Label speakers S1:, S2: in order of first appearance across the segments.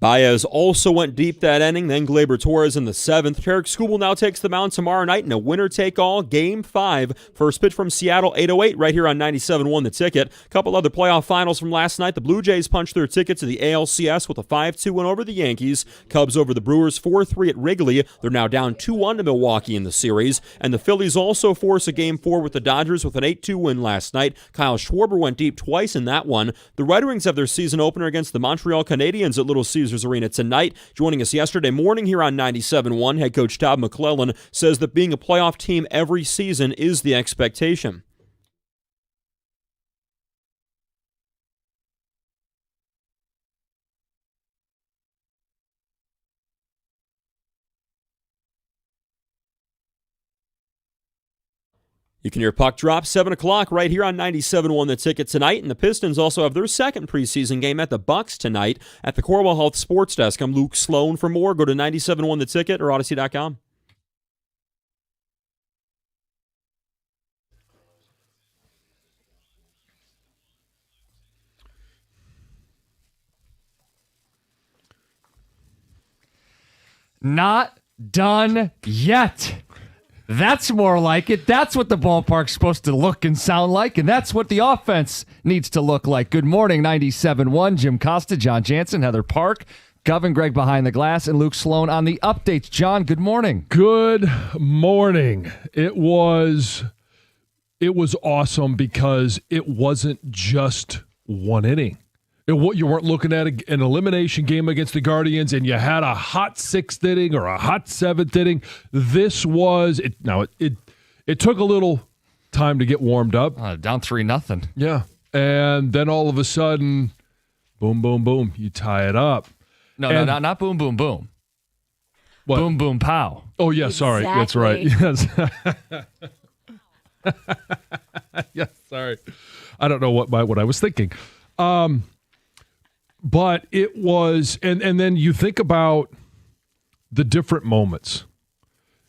S1: Baez also went deep that inning, then Gleyber Torres in the 7th. Tarek Skubal now takes the mound tomorrow night in a winner-take-all Game 5. First pitch from Seattle, 8:08, right here on 97.1 The Ticket. A couple other playoff finals from last night. The Blue Jays punched their ticket to the ALCS with a 5-2 win over the Yankees. Cubs over the Brewers 4-3 at Wrigley. They're now down 2-1 to Milwaukee in the series. And the Phillies also force a Game 4 with the Dodgers with an 8-2 win last night. Kyle Schwarber went deep twice in that one. The Red Wings have their season opener against the Montreal Canadiens at Little Caesars Arena tonight. Joining us yesterday morning here on 97.1, head coach Todd McClellan says that being a playoff team every season is the expectation. You can hear Puck Drop 7 o'clock right here on 97.1 The Ticket tonight. And the Pistons also have their second preseason game at the Bucks tonight at the Corwell Health Sports Desk. I'm Luke Sloan. For more, go to 97.1 The Ticket or Odyssey.com.
S2: Not done yet. That's more like it. That's what the ballpark's supposed to look and sound like, and that's what the offense needs to look like. Good morning, 97.1. Jim Costa, John Jansen, Heather Park, Govin Gregg behind the glass, and Luke Sloan on the updates. John, good morning.
S3: Good morning. It was awesome because it wasn't just one inning. You weren't looking at an elimination game against the Guardians and you had a hot 6th inning or a hot 7th inning. This was it. Now it took a little time to get warmed up.
S2: Down 3-0.
S3: Yeah, and then all of a sudden, boom, boom, boom, you tie it up.
S2: No, not boom, boom, boom.
S3: What?
S2: Boom, boom, pow.
S3: Oh yeah, sorry, that's right. Yes. Yes, sorry. I don't know what I was thinking. But it was, and then you think about the different moments,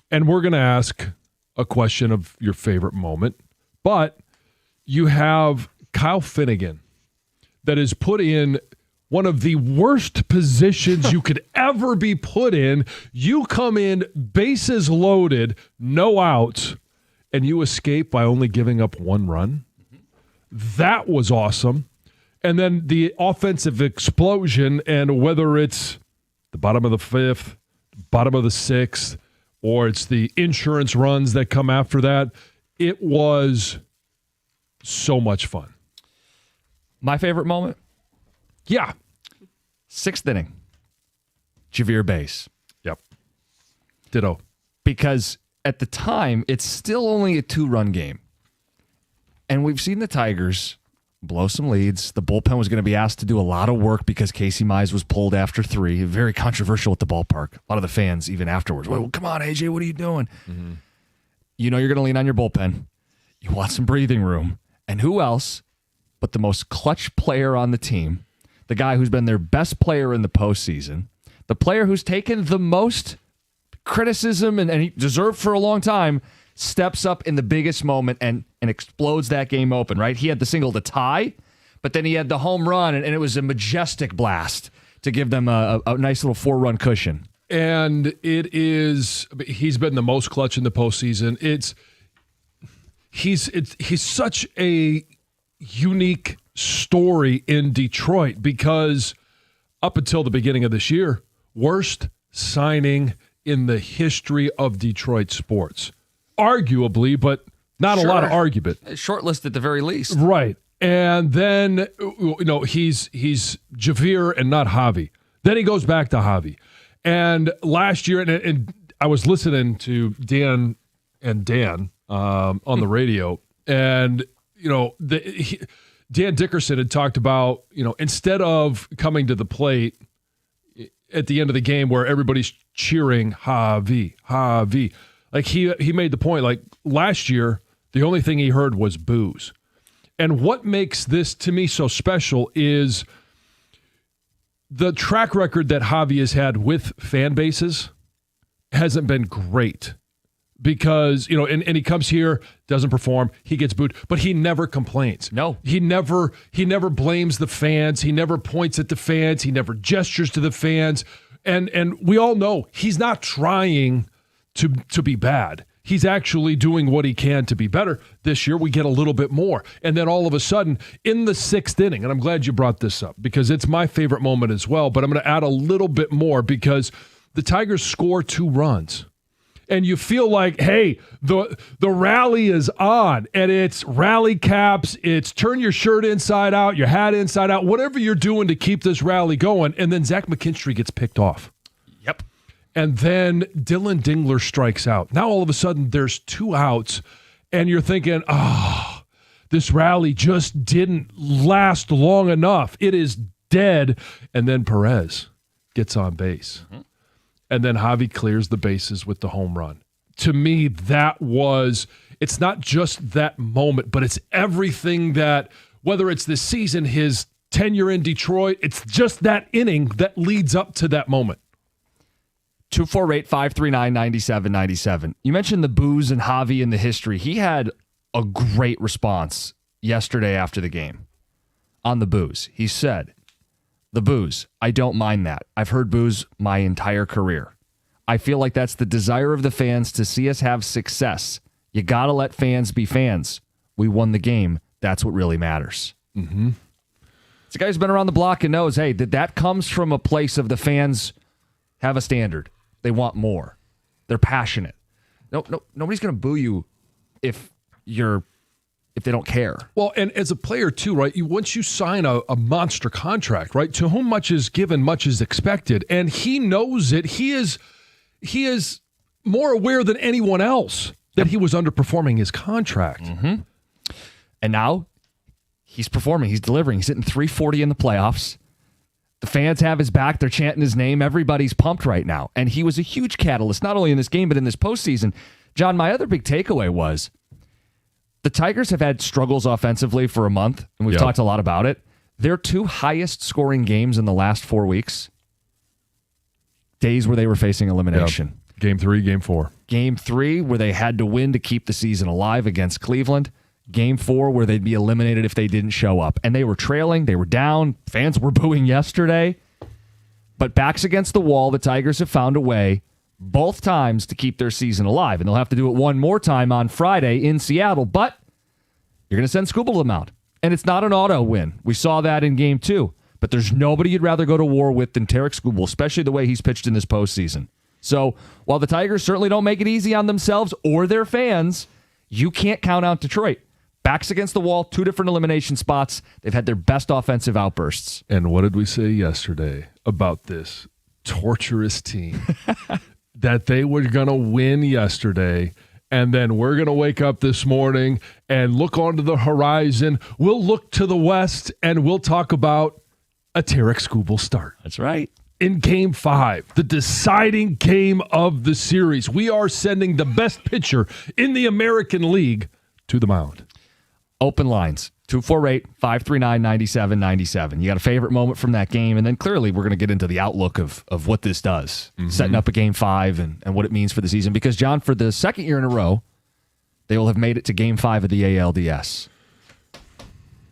S3: and we're going to ask a question of your favorite moment, but you have Kyle Finnegan that is put in one of the worst positions you could ever be put in. You come in, bases loaded, no outs, and you escape by only giving up 1 run. That was awesome. And then the offensive explosion, and whether it's the bottom of the 5th, bottom of the 6th, or it's the insurance runs that come after that, it was so much fun.
S2: My favorite moment?
S3: Yeah.
S2: 6th inning. Javier Baez.
S3: Yep. Ditto.
S2: Because at the time, it's still only a 2-run game. And we've seen the Tigers blow some leads. The bullpen was going to be asked to do a lot of work because Casey Mize was pulled after 3. Very controversial at the ballpark. A lot of the fans, even afterwards, well, come on, AJ, what are you doing? Mm-hmm. You know you're going to lean on your bullpen. You want some breathing room. And who else but the most clutch player on the team, the guy who's been their best player in the postseason, the player who's taken the most criticism and he deserved for a long time, steps up in the biggest moment and explodes that game open, right? He had the single to tie, but then he had the home run, and it was a majestic blast to give them a nice little 4-run cushion.
S3: And he's been the most clutch in the postseason. He's such a unique story in Detroit because up until the beginning of this year, worst signing in the history of Detroit sports. Arguably, but not a lot of argument.
S2: Short-listed at the very least.
S3: Right. And then, he's Javier and not Javi. Then he goes back to Javi. And last year, and I was listening to Dan on the radio, and, Dan Dickerson had talked about, instead of coming to the plate at the end of the game where everybody's cheering Javi, like he made the point, like last year, the only thing he heard was boos. And what makes this to me so special is the track record that Javi has had with fan bases hasn't been great. because, and he comes here, doesn't perform, he gets booed, but he never complains.
S2: No.
S3: He never blames the fans. He never points at the fans. He never gestures to the fans. And we all know he's not trying to be bad. He's actually doing what he can to be better. This year, we get a little bit more. And then all of a sudden, in the 6th inning, and I'm glad you brought this up because it's my favorite moment as well, but I'm going to add a little bit more because the Tigers score 2 runs. And you feel like, hey, the rally is on, and it's rally caps, it's turn your shirt inside out, your hat inside out, whatever you're doing to keep this rally going. And then Zach McKinstry gets picked off.
S2: Yep.
S3: And then Dylan Dingler strikes out. Now all of a sudden there's 2 outs, and you're thinking, this rally just didn't last long enough. It is dead. And then Perez gets on base. Mm-hmm. And then Javi clears the bases with the home run. To me, it's not just that moment, but it's everything that, whether it's this season, his tenure in Detroit, it's just that inning that leads up to that moment.
S2: 248-539-9797. You mentioned the boos and Javi in the history. He had a great response yesterday after the game on the boos. He said, "The boos, I don't mind that. I've heard boos my entire career. I feel like that's the desire of the fans to see us have success. You got to let fans be fans. We won the game. That's what really matters."
S3: Mm-hmm.
S2: It's a guy who's been around the block and knows, hey, that comes from a place of the fans have a standard. They want more. They're passionate. No, nobody's going to boo you if they don't care.
S3: Well, and as a player too, right? Once you sign a monster contract, right? To whom much is given, much is expected, and he knows it. He is more aware than anyone else that he was underperforming his contract.
S2: Mm-hmm. And now he's performing. He's delivering. He's hitting .340 in the playoffs. The fans have his back. They're chanting his name. Everybody's pumped right now. And he was a huge catalyst, not only in this game, but in this postseason. John, my other big takeaway was the Tigers have had struggles offensively for a month, and we've talked a lot about it. Their 2 highest scoring games in the last 4 weeks, days where they were facing elimination.
S3: Yep. Game 3, Game 4.
S2: Game 3, where they had to win to keep the season alive against Cleveland. Game 4, where they'd be eliminated if they didn't show up. And they were trailing. They were down. Fans were booing yesterday. But backs against the wall, the Tigers have found a way both times to keep their season alive. And they'll have to do it one more time on Friday in Seattle. But you're going to send Skubal to the mound. And it's not an auto win. We saw that in Game 2. But there's nobody you'd rather go to war with than Tarik Skubal, especially the way he's pitched in this postseason. So while the Tigers certainly don't make it easy on themselves or their fans, you can't count out Detroit. Backs against the wall, 2 different elimination spots. They've had their best offensive outbursts.
S3: And what did we say yesterday about this torturous team? That they were going to win yesterday, and then we're going to wake up this morning and look onto the horizon. We'll look to the west, and we'll talk about a Tarik Skubal start.
S2: That's right.
S3: In Game 5, the deciding game of the series, we are sending the best pitcher in the American League to the mound.
S2: Open lines, 248-539-9797. You got a favorite moment from that game, and then clearly we're going to get into the outlook of what this does, setting up a Game 5 and what it means for the season. Because, John, for the second year in a row, they will have made it to Game 5 of the ALDS.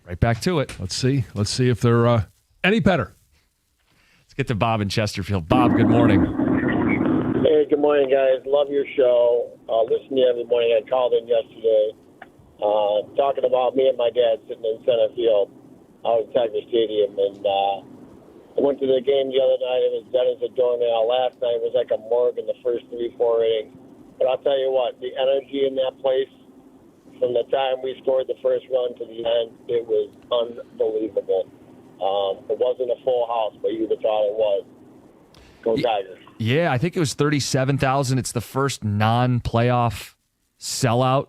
S2: Right back to it.
S3: Let's see if they're any better.
S2: Let's get to Bob in Chesterfield. Bob, good morning.
S4: Hey, good morning, guys. Love your show. Listen to you every morning. I called in yesterday talking about me and my dad sitting in center field out at Tiger Stadium. And I went to the game the other night. It was Dennis Adornell. Last night was like a morgue in the first 3-4 innings. But I'll tell you what, the energy in that place from the time we scored the first run to the end, it was unbelievable. It wasn't a full house, but you would have thought it was. Go Tigers.
S2: Yeah, I think it was 37,000. It's the first non-playoff sellout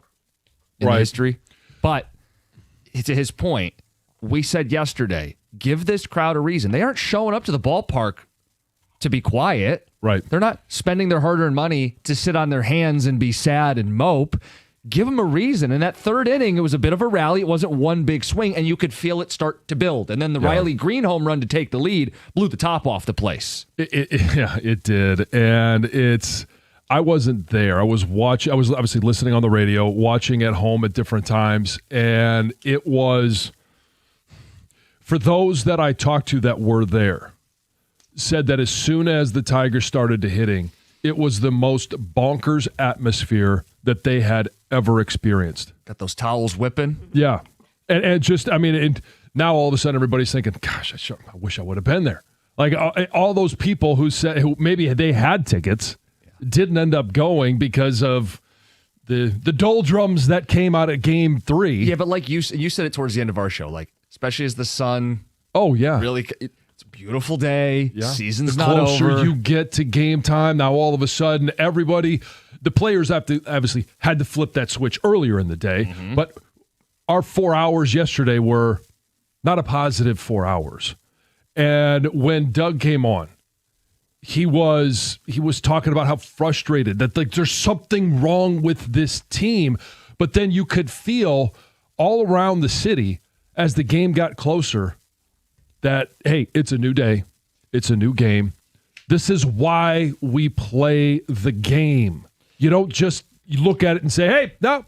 S2: in history. But to his point, we said yesterday, give this crowd a reason. They aren't showing up to the ballpark to be quiet.
S3: Right.
S2: They're not spending their hard-earned money to sit on their hands and be sad and mope. Give them a reason. In that third inning, it was a bit of a rally. It wasn't one big swing, and you could feel it start to build. And then the Riley Green home run to take the lead blew the top off the place.
S3: It did. And it's, I wasn't there. I was obviously listening on the radio, watching at home at different times, and it was, for those that I talked to that were there, said that as soon as the Tigers started to hitting, it was the most bonkers atmosphere that they had ever experienced.
S2: Got those towels whipping.
S3: Yeah. And just, I mean, and now all of a sudden everybody's thinking, gosh, I wish I would have been there. Like all those people who maybe they had tickets, didn't end up going because of the doldrums that came out of Game 3.
S2: Yeah, but like you said it towards the end of our show, like especially as the sun.
S3: Oh yeah,
S2: really, it's a beautiful day.
S3: Yeah.
S2: Season's
S3: the
S2: not
S3: closer
S2: over.
S3: you get to game time, now all of a sudden the players have to obviously had to flip that switch earlier in the day.
S2: Mm-hmm.
S3: But our 4 hours yesterday were not a positive 4 hours. And when Doug came on, he was talking about how frustrated that like there's something wrong with this team. But then you could feel all around the city as the game got closer that, hey, it's a new day. It's a new game. This is why we play the game. You don't just look at it and say, hey, no,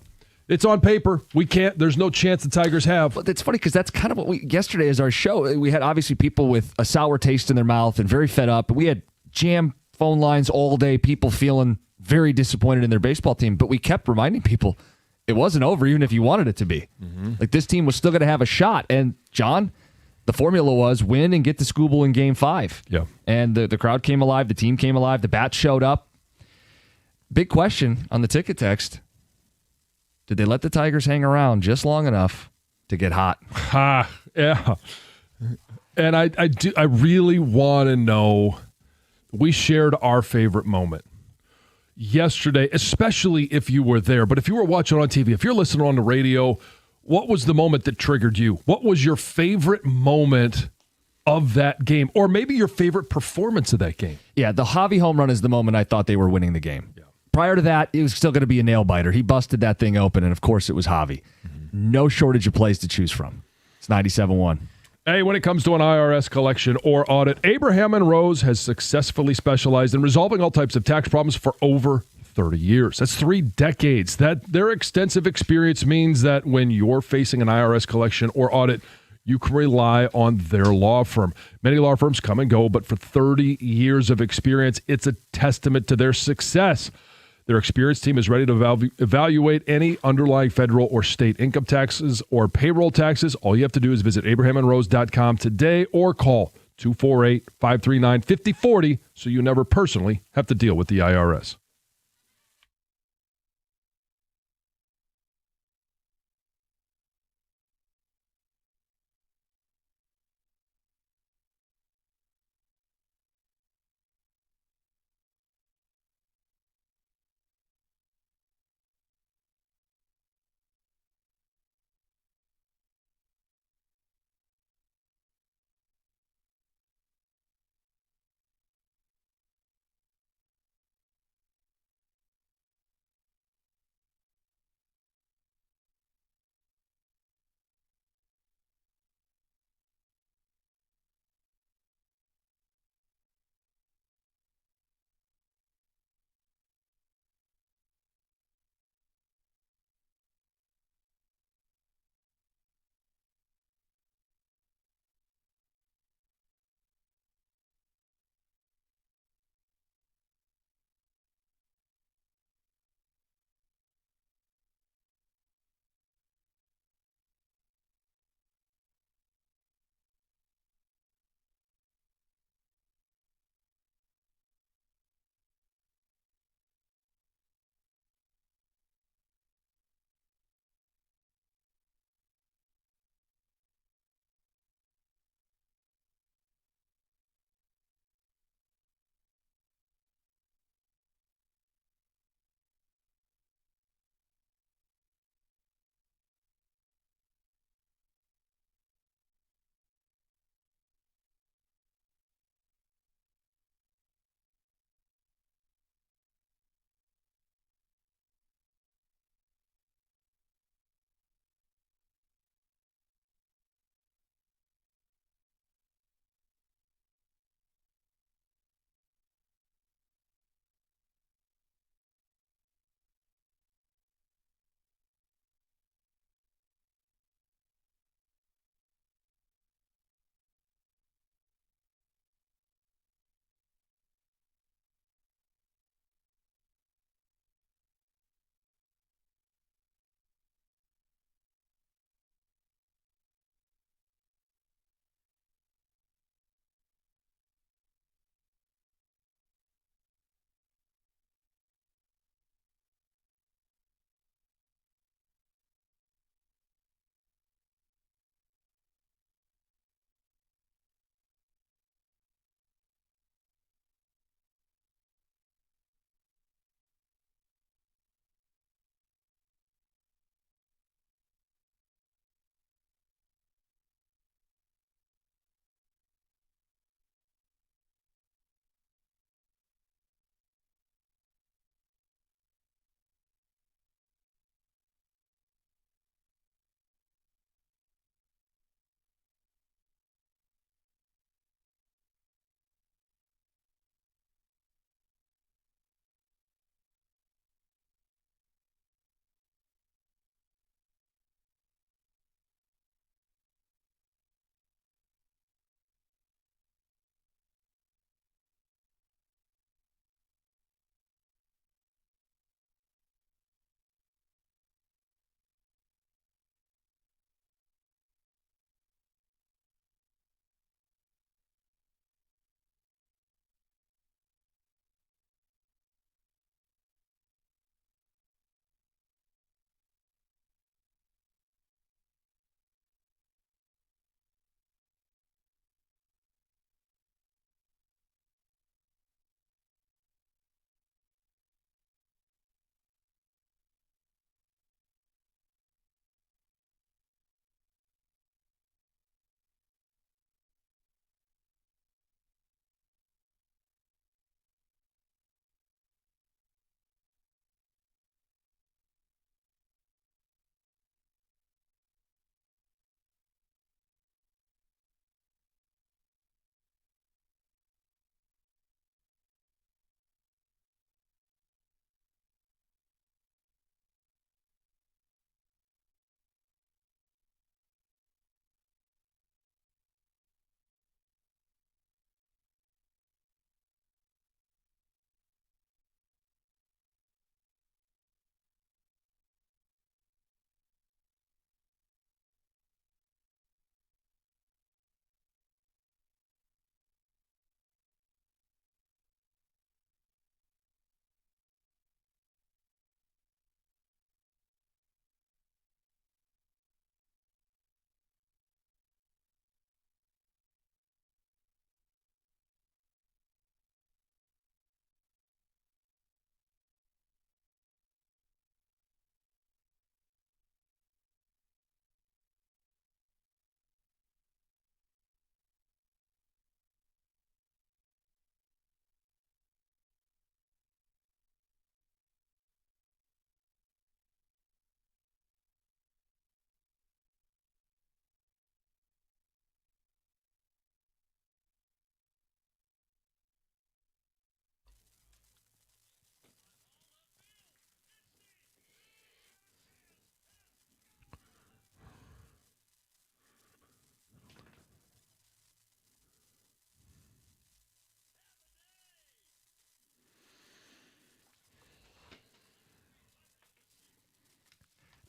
S3: it's on paper. We can't. There's no chance the Tigers have.
S2: But it's funny because that's kind of what yesterday is our show. We had obviously people with a sour taste in their mouth and very fed up. But we had jam phone lines all day, people feeling very disappointed in their baseball team. But we kept reminding people it wasn't over, even if you wanted it to be. Mm-hmm. Like this team was still going to have a shot. And John, the formula was win and get to Scoobel in Game 5.
S3: Yeah.
S2: And the crowd came alive. The team came alive. The bats showed up. Big question on the ticket text. Did they let the Tigers hang around just long enough to get hot?
S3: Yeah. And I really want to know. We shared our favorite moment yesterday, especially if you were there. But if you were watching on TV, if you're listening on the radio, what was the moment that triggered you? What was your favorite moment of that game? Or maybe your favorite performance of that game?
S2: Yeah, the Javi home run is the moment I thought they were winning the game. Yeah. Prior to that, it was still going to be a nail biter. He busted that thing open, and of course it was Javi. Mm-hmm. No shortage of plays to choose from. It's 97-1.
S3: Hey, when it comes to an IRS collection or audit, Abraham and Rose has successfully specialized in resolving all types of tax problems for over 30 years. That's 3 decades. That their extensive experience means that when you're facing an IRS collection or audit, you can rely on their law firm. Many law firms come and go, but for 30 years of experience, it's a testament to their success. Their experienced team is ready to evaluate any underlying federal or state income taxes or payroll taxes. All you have to do is visit abrahamandrose.com today or call 248-539-5040 so you never personally have to deal with the IRS.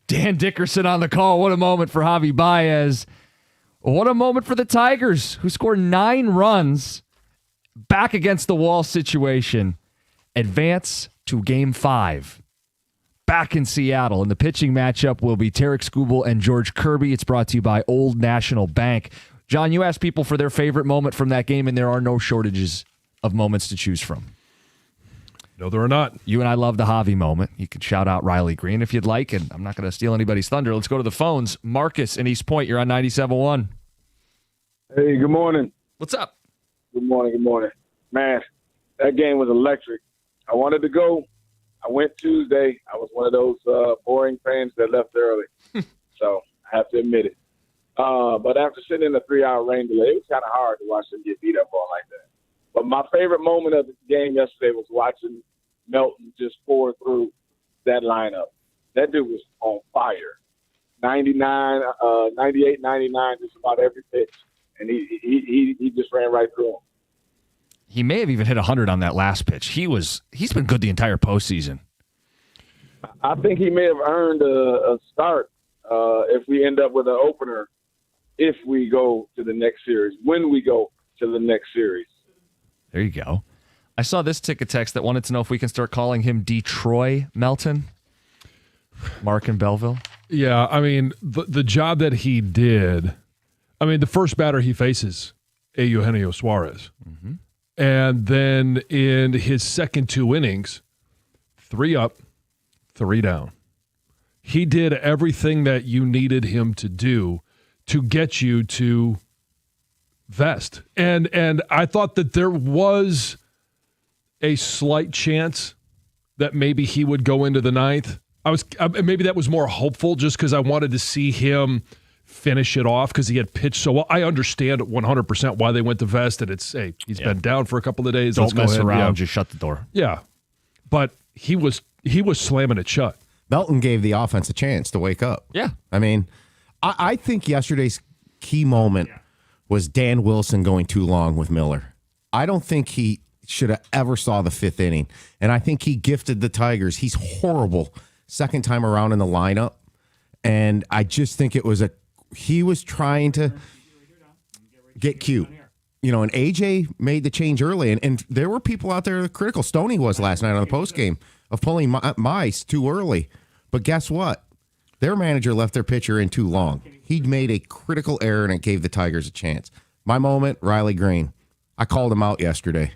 S2: Dan Dickerson on the call. What a moment for Javi Baez. What a moment for the Tigers, who scored 9 runs. Back against the wall situation. Advance to Game 5. Back in Seattle. And the pitching matchup will be Tarik Skubal and George Kirby. It's brought to you by Old National Bank. John, you asked people for their favorite moment from that game, and there are no shortages of moments to choose from.
S3: No, there are not.
S2: You and I love the Javi moment. You can shout out Riley Green if you'd like, and I'm not going to steal anybody's thunder. Let's go to the phones. Marcus in East Point, you're on 97.1.
S5: Hey, good morning.
S2: What's up?
S5: Good morning. Man, that game was electric. I wanted to go. I went Tuesday. I was one of those boring fans that left early. So I have to admit it. But after sitting in a 3-hour rain delay, it was kind of hard to watch them get beat up all like that. But my favorite moment of the game yesterday was watching Melton just pour through that lineup. That dude was on fire. 99, 98, 99, just about every pitch. And he just ran right through him.
S2: He may have even hit 100 on that last pitch. He's been good the entire postseason.
S5: I think he may have earned a start if we end up with an opener if we go to the next series, when we go to the next series.
S2: There you go. I saw this ticket text that wanted to know if we can start calling him Detroit Melton. Mark in Belleville.
S3: Yeah, I mean, the job that he did, I mean, the first batter he faces, Eugenio Suarez. Mm-hmm. And then in his second 2 innings, 3 up, 3 down. He did everything that you needed him to do to get you to vest. And I thought that there was a slight chance that maybe he would go into the 9th. Maybe that was more hopeful just because I wanted to see him finish it off because he had pitched so well. I understand 100% why they went to vest, and he's been down for a couple of days.
S2: Don't mess around,
S3: yeah.
S2: just shut the door.
S3: Yeah, but he was slamming it shut.
S6: Melton gave the offense a chance to wake up.
S2: Yeah.
S6: I mean, I think yesterday's key moment was Dan Wilson going too long with Miller. I don't think he should have ever saw the 5th inning, and I think he gifted the Tigers. He's horrible second time around in the lineup, and I just think he was trying to get cute. You know, and AJ made the change early, and there were people out there critical. Stoney was last night on the postgame of pulling Mize too early. But guess what? Their manager left their pitcher in too long. He made a critical error, and it gave the Tigers a chance. My moment, Riley Green. I called him out yesterday.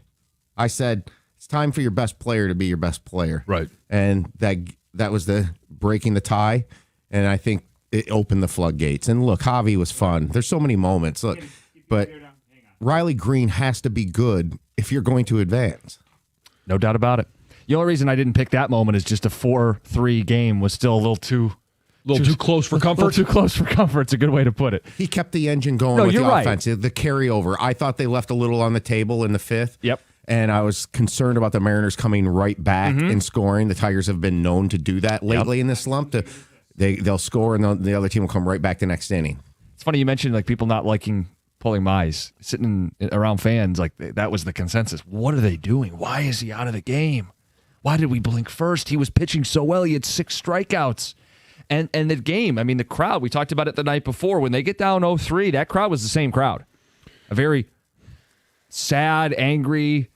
S6: I said, it's time for your best player to be your best player.
S3: Right.
S6: And that was the breaking the tie, and I think it opened the floodgates. And look, Javi was fun. There's so many moments. Look, but Riley Green has to be good if you're going to advance.
S2: No doubt about it. The only reason I didn't pick that moment is just a 4-3 game was still a little too
S3: close for comfort.
S2: A little too close for comfort. It's a good way to put it.
S6: He kept the engine going with the offense, the carryover. I thought they left a little on the table in the 5th.
S2: Yep.
S6: And I was concerned about the Mariners coming right back and scoring. The Tigers have been known to do that lately in this slump. They'll score, and the other team will come right back the next inning.
S2: It's funny you mentioned like people not liking pulling Mize. Sitting around fans, like that was the consensus. What are they doing? Why is he out of the game? Why did we blink first? He was pitching so well. He had 6 strikeouts. And the game, I mean, the crowd, we talked about it the night before. When they get down 0-3, that crowd was the same crowd. A very sad, angry,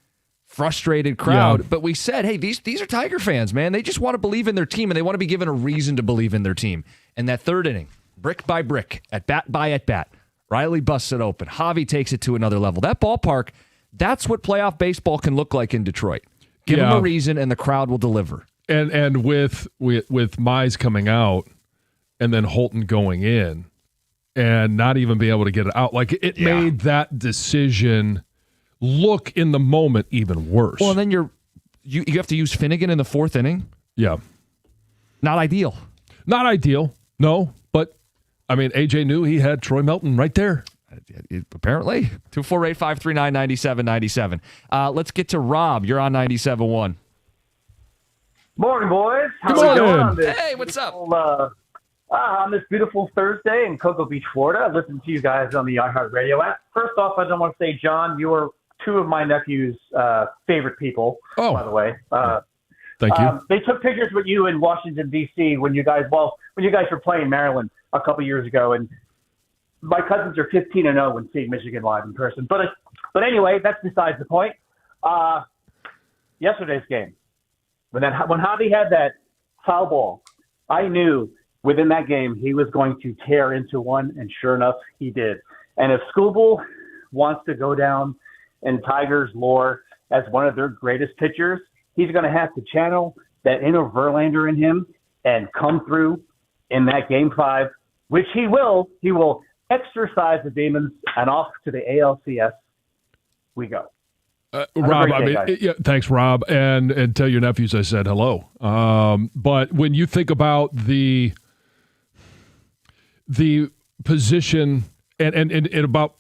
S2: frustrated crowd. Yeah. But we said, hey, these are Tiger fans, man. They just want to believe in their team, and they want to be given a reason to believe in their team. And that 3rd inning, brick by brick, at bat by at bat, Riley busts it open. Javi takes it to another level. That ballpark, that's what playoff baseball can look like in Detroit. Give them a reason, and the crowd will deliver.
S3: And with Mize coming out and then Holton going in and not even being able to get it out, like it made that decision look in the moment even worse.
S2: Well, and then you have to use Finnegan in the 4th inning.
S3: Yeah.
S2: Not ideal.
S3: Not ideal, no. But, I mean, AJ knew he had Troy Melton right there.
S2: Apparently. 248-539-9797. Let's get to Rob. You're on 97.1.
S7: Morning, boys.
S3: How are you doing on
S7: this?
S2: Hey, what's up?
S7: On this beautiful Thursday in Cocoa Beach, Florida. I listen to you guys on the iHeartRadio app. First off, I don't want to say, John, you are 2 of my nephew's favorite people, by the way.
S3: Thank you.
S7: They took pictures with you in Washington, D.C. when you guys were playing Maryland a couple years ago, and my cousins are 15-0 when seeing Michigan live in person. But anyway, that's besides the point. Yesterday's game, when Javi had that foul ball, I knew within that game he was going to tear into one, and sure enough, he did. And if Skubal wants to go down in Tigers lore as one of their greatest pitchers, he's going to have to channel that inner Verlander in him and come through in that Game 5, which he will. He will exercise the demons, and off to the ALCS we go.
S3: Rob,
S7: Thanks,
S3: Rob, and tell your nephews I said hello. But when you think about the position and about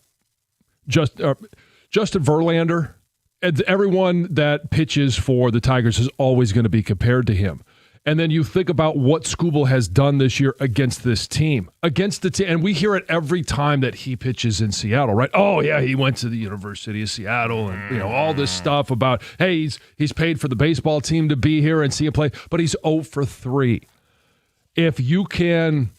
S3: Justin Verlander, and everyone that pitches for the Tigers is always going to be compared to him. And then you think about what Skubal has done this year against this team, and we hear it every time that he pitches in Seattle, right? Oh yeah, he went to the University of Seattle, and all this stuff about, hey, he's paid for the baseball team to be here and see him play, but he's 0 for 3. If you can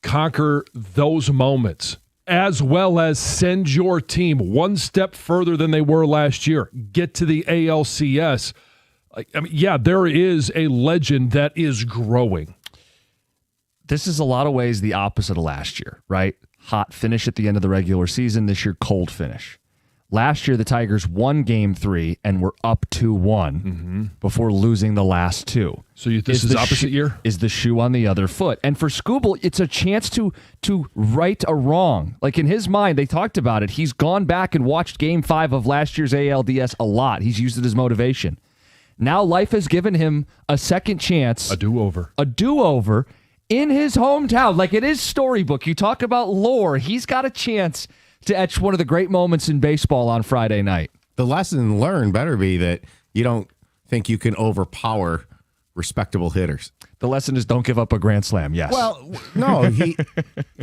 S3: conquer those moments, as well as send your team one step further than they were last year, get to the ALCS. I mean, yeah, there is a legend that is growing.
S2: This is a lot of ways the opposite of last year, right? Hot finish at the end of the regular season. This year, cold finish. Last year, the Tigers won Game 3 and were up 2-1 before losing the last two.
S3: So this is opposite year?
S2: Is the shoe on the other foot. And for Skubal, it's a chance to right a wrong. Like in his mind, they talked about it. He's gone back and watched Game 5 of last year's ALDS a lot. He's used it as motivation. Now life has given him a second chance.
S3: A do-over.
S2: In his hometown. Like it is storybook. You talk about lore. He's got a chance to etch one of the great moments in baseball on Friday night.
S6: The lesson learned better be that you don't think you can overpower respectable hitters.
S2: The lesson is don't give up a grand slam, yes.
S6: Well, no, he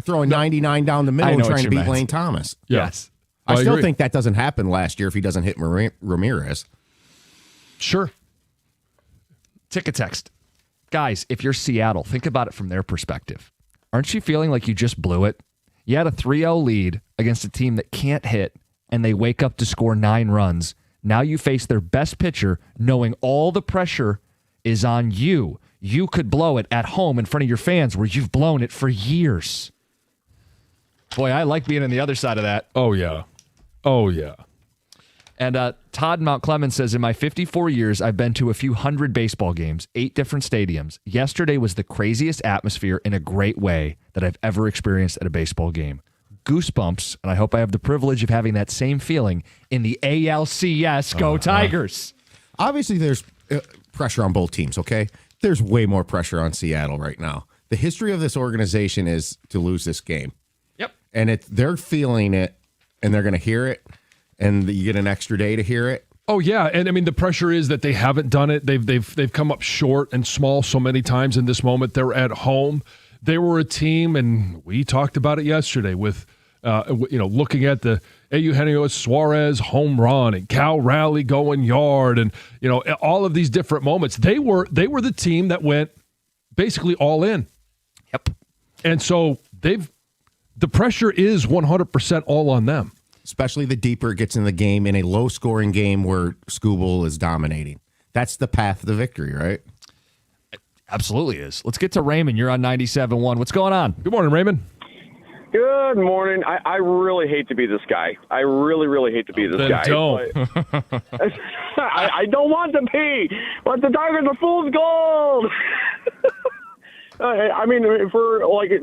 S6: throwing 99 down the middle and trying to beat Lane Thomas.
S3: Yeah.
S2: Yes.
S6: I still think that doesn't happen last year if he doesn't hit Ramirez.
S3: Sure.
S2: Ticket text. Guys, if you're Seattle, think about it from their perspective. Aren't you feeling like you just blew it? You had a 3-0 lead against a team that can't hit, and they wake up to score 9 runs. Now you face their best pitcher, knowing all the pressure is on you. You could blow it at home in front of your fans where you've blown it for years. Boy, I like being on the other side of that.
S3: Oh, yeah. Oh, yeah.
S2: And Todd Mount Clemens says, in my 54 years, I've been to a few hundred baseball games, 8 different stadiums. Yesterday was the craziest atmosphere in a great way that I've ever experienced at a baseball game. Goosebumps, and I hope I have the privilege of having that same feeling in the ALCS. Go Tigers!
S6: Obviously, there's pressure on both teams, okay? There's way more pressure on Seattle right now. The history of this organization is to lose this game.
S2: Yep.
S6: And they're feeling it, and they're going to hear it. And you get an extra day to hear it.
S3: Oh yeah, and I mean the pressure is that they haven't done it. They've come up short and small so many times in this moment. They're at home. They were a team, and we talked about it yesterday with looking at the Eugenio Suarez home run and Cal Raleigh going yard, and all of these different moments. They were the team that went basically all in.
S2: Yep.
S3: And so the pressure is 100% all on them.
S6: Especially the deeper it gets in the game, in a low-scoring game where Skubal is dominating. That's the path to victory, right?
S2: It absolutely is. Let's get to Raymond. You're on 97.1. What's going on?
S3: Good morning, Raymond.
S8: Good morning. I really hate to be this guy. I really, really hate to be this
S3: Then
S8: guy.
S3: Don't.
S8: I don't want to be, but the Tigers are fool's gold. I mean, for like 50%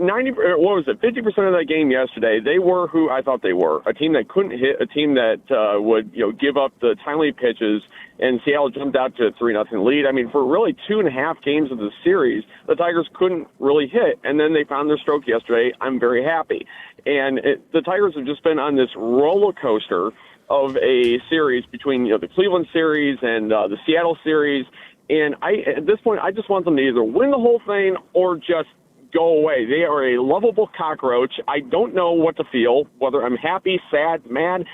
S8: of that game yesterday, they were who I thought they were. A team that couldn't hit, a team that would give up the timely pitches, and Seattle jumped out to a 3-0 lead. I mean, for really 2.5 games of the series, the Tigers couldn't really hit, and then they found their stroke yesterday. I'm very happy. And the Tigers have just been on this roller coaster of a series between the Cleveland series and the Seattle series. And at this point, I just want them to either win the whole thing or just go away. They are a lovable cockroach. I don't know what to feel, whether I'm happy, sad, mad.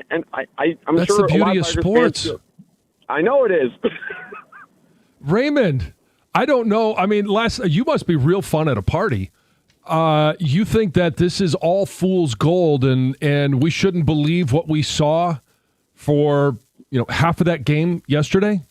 S8: And I'm
S3: That's
S8: sure
S3: the beauty of
S8: Tigers
S3: sports.
S8: fans I know it is.
S3: Raymond, I don't know. I mean, you must be real fun at a party. You think that this is all fool's gold and we shouldn't believe what we saw for, half of that game yesterday?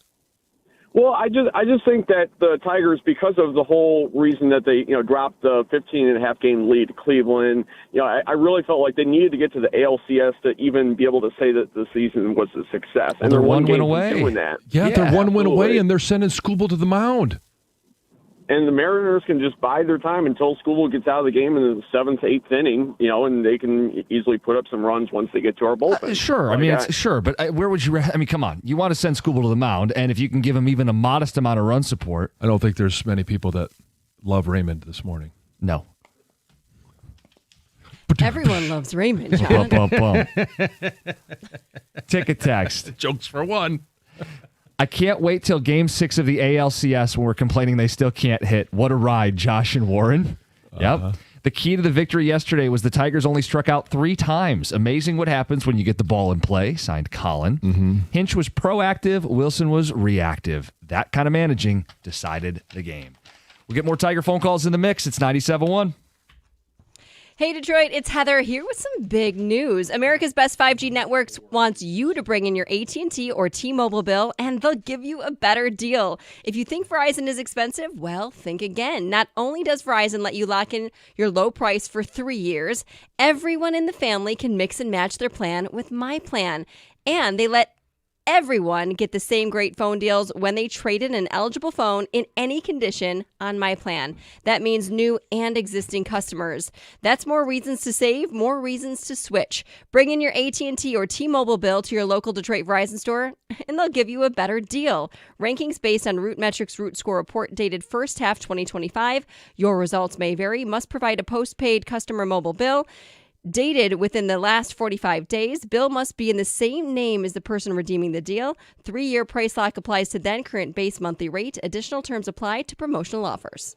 S8: Well, I just think that the Tigers, because of the whole reason that they, dropped the 15.5 game lead to Cleveland, I really felt like they needed to get to the ALCS to even be able to say that the season was a success. And
S2: they're
S8: they're
S2: one win
S8: game
S2: away.
S8: from doing that.
S3: Yeah, they're one win away,
S8: absolutely.
S3: and they're sending Skubal to the mound.
S8: And the Mariners can just bide their time until Skubal gets out of the game in the 7th, 8th inning, and they can easily put up some runs once they get to our bullpen.
S2: Sure. I mean, it's sure. But where would you come on. You want to send Skubal to the mound, and if you can give him even a modest amount of run support.
S3: I don't think there's many people that love Raymond this morning.
S2: No.
S9: Everyone loves Raymond, John.
S2: Bum, bum, bum. Ticket text.
S3: Jokes for one.
S2: I can't wait till Game 6 of the ALCS when we're complaining they still can't hit. What a ride, Josh and Warren. Yep. The key to the victory yesterday was the Tigers only struck out 3 times. Amazing what happens when you get the ball in play. Signed, Colin. Hinch was proactive. Wilson was reactive. That kind of managing decided the game. We'll get more Tiger phone calls in the mix. It's 97.1.
S9: Hey, Detroit, it's Heather here with some big news. America's Best 5G Networks wants you to bring in your AT&T or T-Mobile bill, and they'll give you a better deal. If you think Verizon is expensive, well, think again. Not only does Verizon let you lock in your low price for 3 years, everyone in the family can mix and match their plan with My Plan. And they let everyone get the same great phone deals when they trade in an eligible phone in any condition on My Plan. That means new and existing customers. That's more reasons to save, more reasons to switch. Bring in your AT&T or T-Mobile bill to your local Detroit Verizon store, and they'll give you a better deal. Rankings based on Root Metrics Root Score report dated first half 2025. Your results may vary. Must provide a postpaid customer mobile bill dated within the last 45 days. Bill must be in the same name as the person redeeming the deal. 3-year price lock applies to then current base monthly rate. Additional terms apply to promotional offers.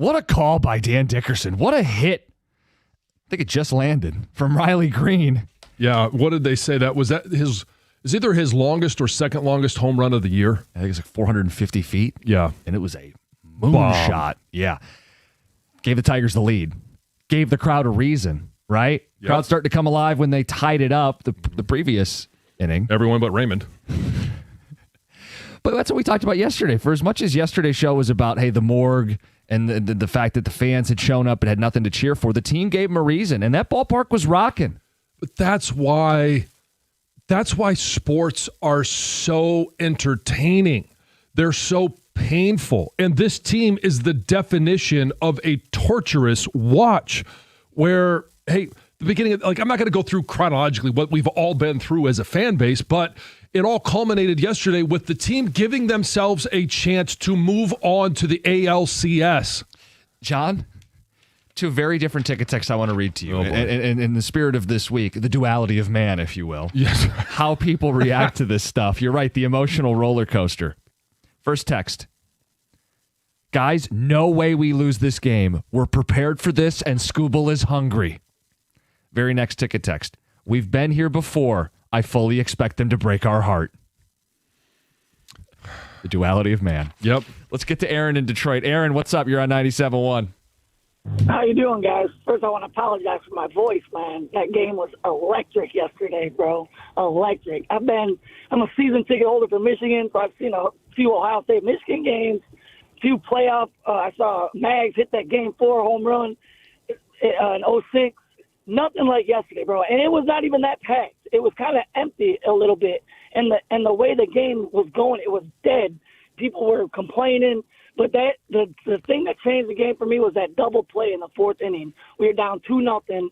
S2: What a call by Dan Dickerson. What a hit. I think it just landed from Riley Green.
S3: Yeah, what did they say? Was his is either his longest or second longest home run of the year?
S2: I think it's like 450 feet.
S3: Yeah.
S2: And it was a moonshot. Yeah. Gave the Tigers the lead. Gave the crowd a reason, right?
S3: Yep.
S2: Crowd started to come alive when they tied it up the previous inning.
S3: Everyone but Raymond.
S2: But that's what we talked about yesterday. For as much as yesterday's show was about, hey, the morgue and the fact that the fans had shown up and had nothing to cheer for, the team gave them a reason, and that ballpark was rocking.
S3: But that's why sports are so entertaining. They're so painful. And this team is the definition of a torturous watch where, hey, the beginning of, I'm not going to go through chronologically what we've all been through as a fan base, but it all culminated yesterday with the team giving themselves a chance to move on to the ALCS.
S2: John, two very different ticket texts I want to read to you. And in the spirit of this week, the duality of man, if you will.
S3: Yes.
S2: How people react to this stuff. You're right, the emotional roller coaster. First text. Guys, no way we lose this game. We're prepared for this, and Scooble is hungry. Very next ticket text. We've been here before. I fully expect them to break our heart. The duality of man.
S3: Yep.
S2: Let's get to Aaron in Detroit. Aaron, what's up? You're on 97.1.
S10: How you doing, guys? First, I want to apologize for my voice, man. That game was electric yesterday, bro. Electric. I'm a season ticket holder for Michigan, so I've seen a few Ohio State Michigan games, few playoff. I saw Mags hit that Game 4 home run in 06. Nothing like yesterday, bro. And it was not even that packed. It was kind of empty a little bit. And the way the game was going, it was dead. People were complaining. But the thing that changed the game for me was that double play in the fourth inning. We were down 2-0.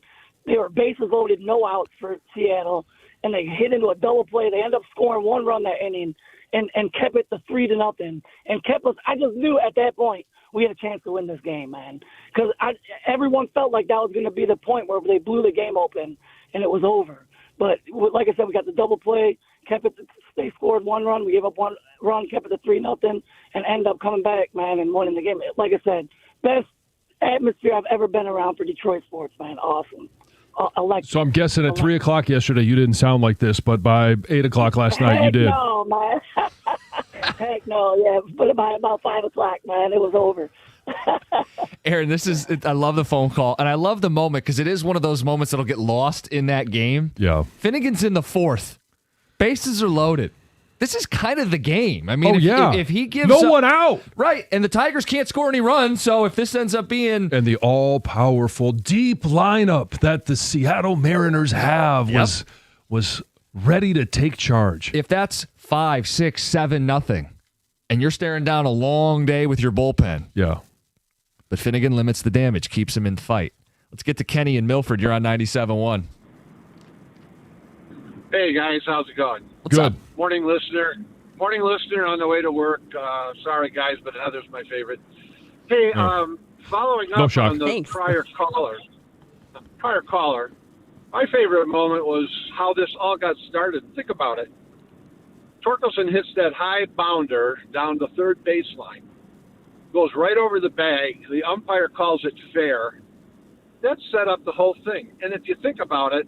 S10: They were bases loaded, no outs for Seattle, and they hit into a double play. They ended up scoring one run that inning and kept it to 3-0 and kept us. I just knew at that point we had a chance to win this game, man, because everyone felt like that was going to be the point where they blew the game open and it was over. But like I said, we got the double play, kept it. They scored one run. We gave up one run, kept it to 3-0, and ended up coming back, man, and winning the game. Like I said, best atmosphere I've ever been around for Detroit sports, man. Awesome.
S3: So I'm guessing at 3 o'clock yesterday you didn't sound like this, but by 8 o'clock last night you did.
S10: No, man. Heck no, yeah. But by about 5 o'clock, man, it was over.
S2: Aaron, I love the phone call, and I love the moment because it is one of those moments that'll get lost in that game.
S3: Yeah.
S2: Finnegan's in the fourth. Bases are loaded. This is kind of the game. I mean, if he gives
S3: one out.
S2: Right, and the Tigers can't score any runs, so if this ends up being...
S3: And the all-powerful, deep lineup that the Seattle Mariners have was ready to take charge.
S2: If that's 5, 6, 7-0, and you're staring down a long day with your bullpen.
S3: Yeah.
S2: But Finnegan limits the damage, keeps him in fight. Let's get to Kenny in Milford. You're on 97.1.
S11: Hey, guys. How's it going?
S2: What's up?
S11: Morning listener on the way to work. Sorry, guys, but Heather's my favorite. Hey, following up on the prior caller, my favorite moment was how this all got started. Think about it. Torkelson hits that high bounder down the third baseline. Goes right over the bag. The umpire calls it fair. That set up the whole thing. And if you think about it,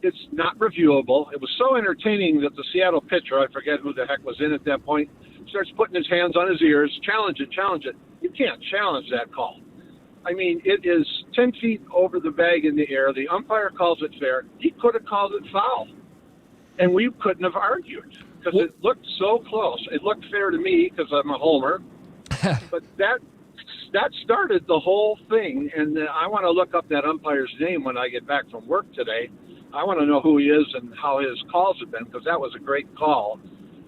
S11: it's not reviewable. It was so entertaining that the Seattle pitcher, I forget who the heck was in at that point, starts putting his hands on his ears, challenge it. You can't challenge that call. I mean, it is 10 feet over the bag in the air. The umpire calls it fair. He could have called it foul. And we couldn't have argued because it looked so close. It looked fair to me because I'm a homer. But that started the whole thing. And I want to look up that umpire's name when I get back from work today. I want to know who he is and how his calls have been because that was a great call.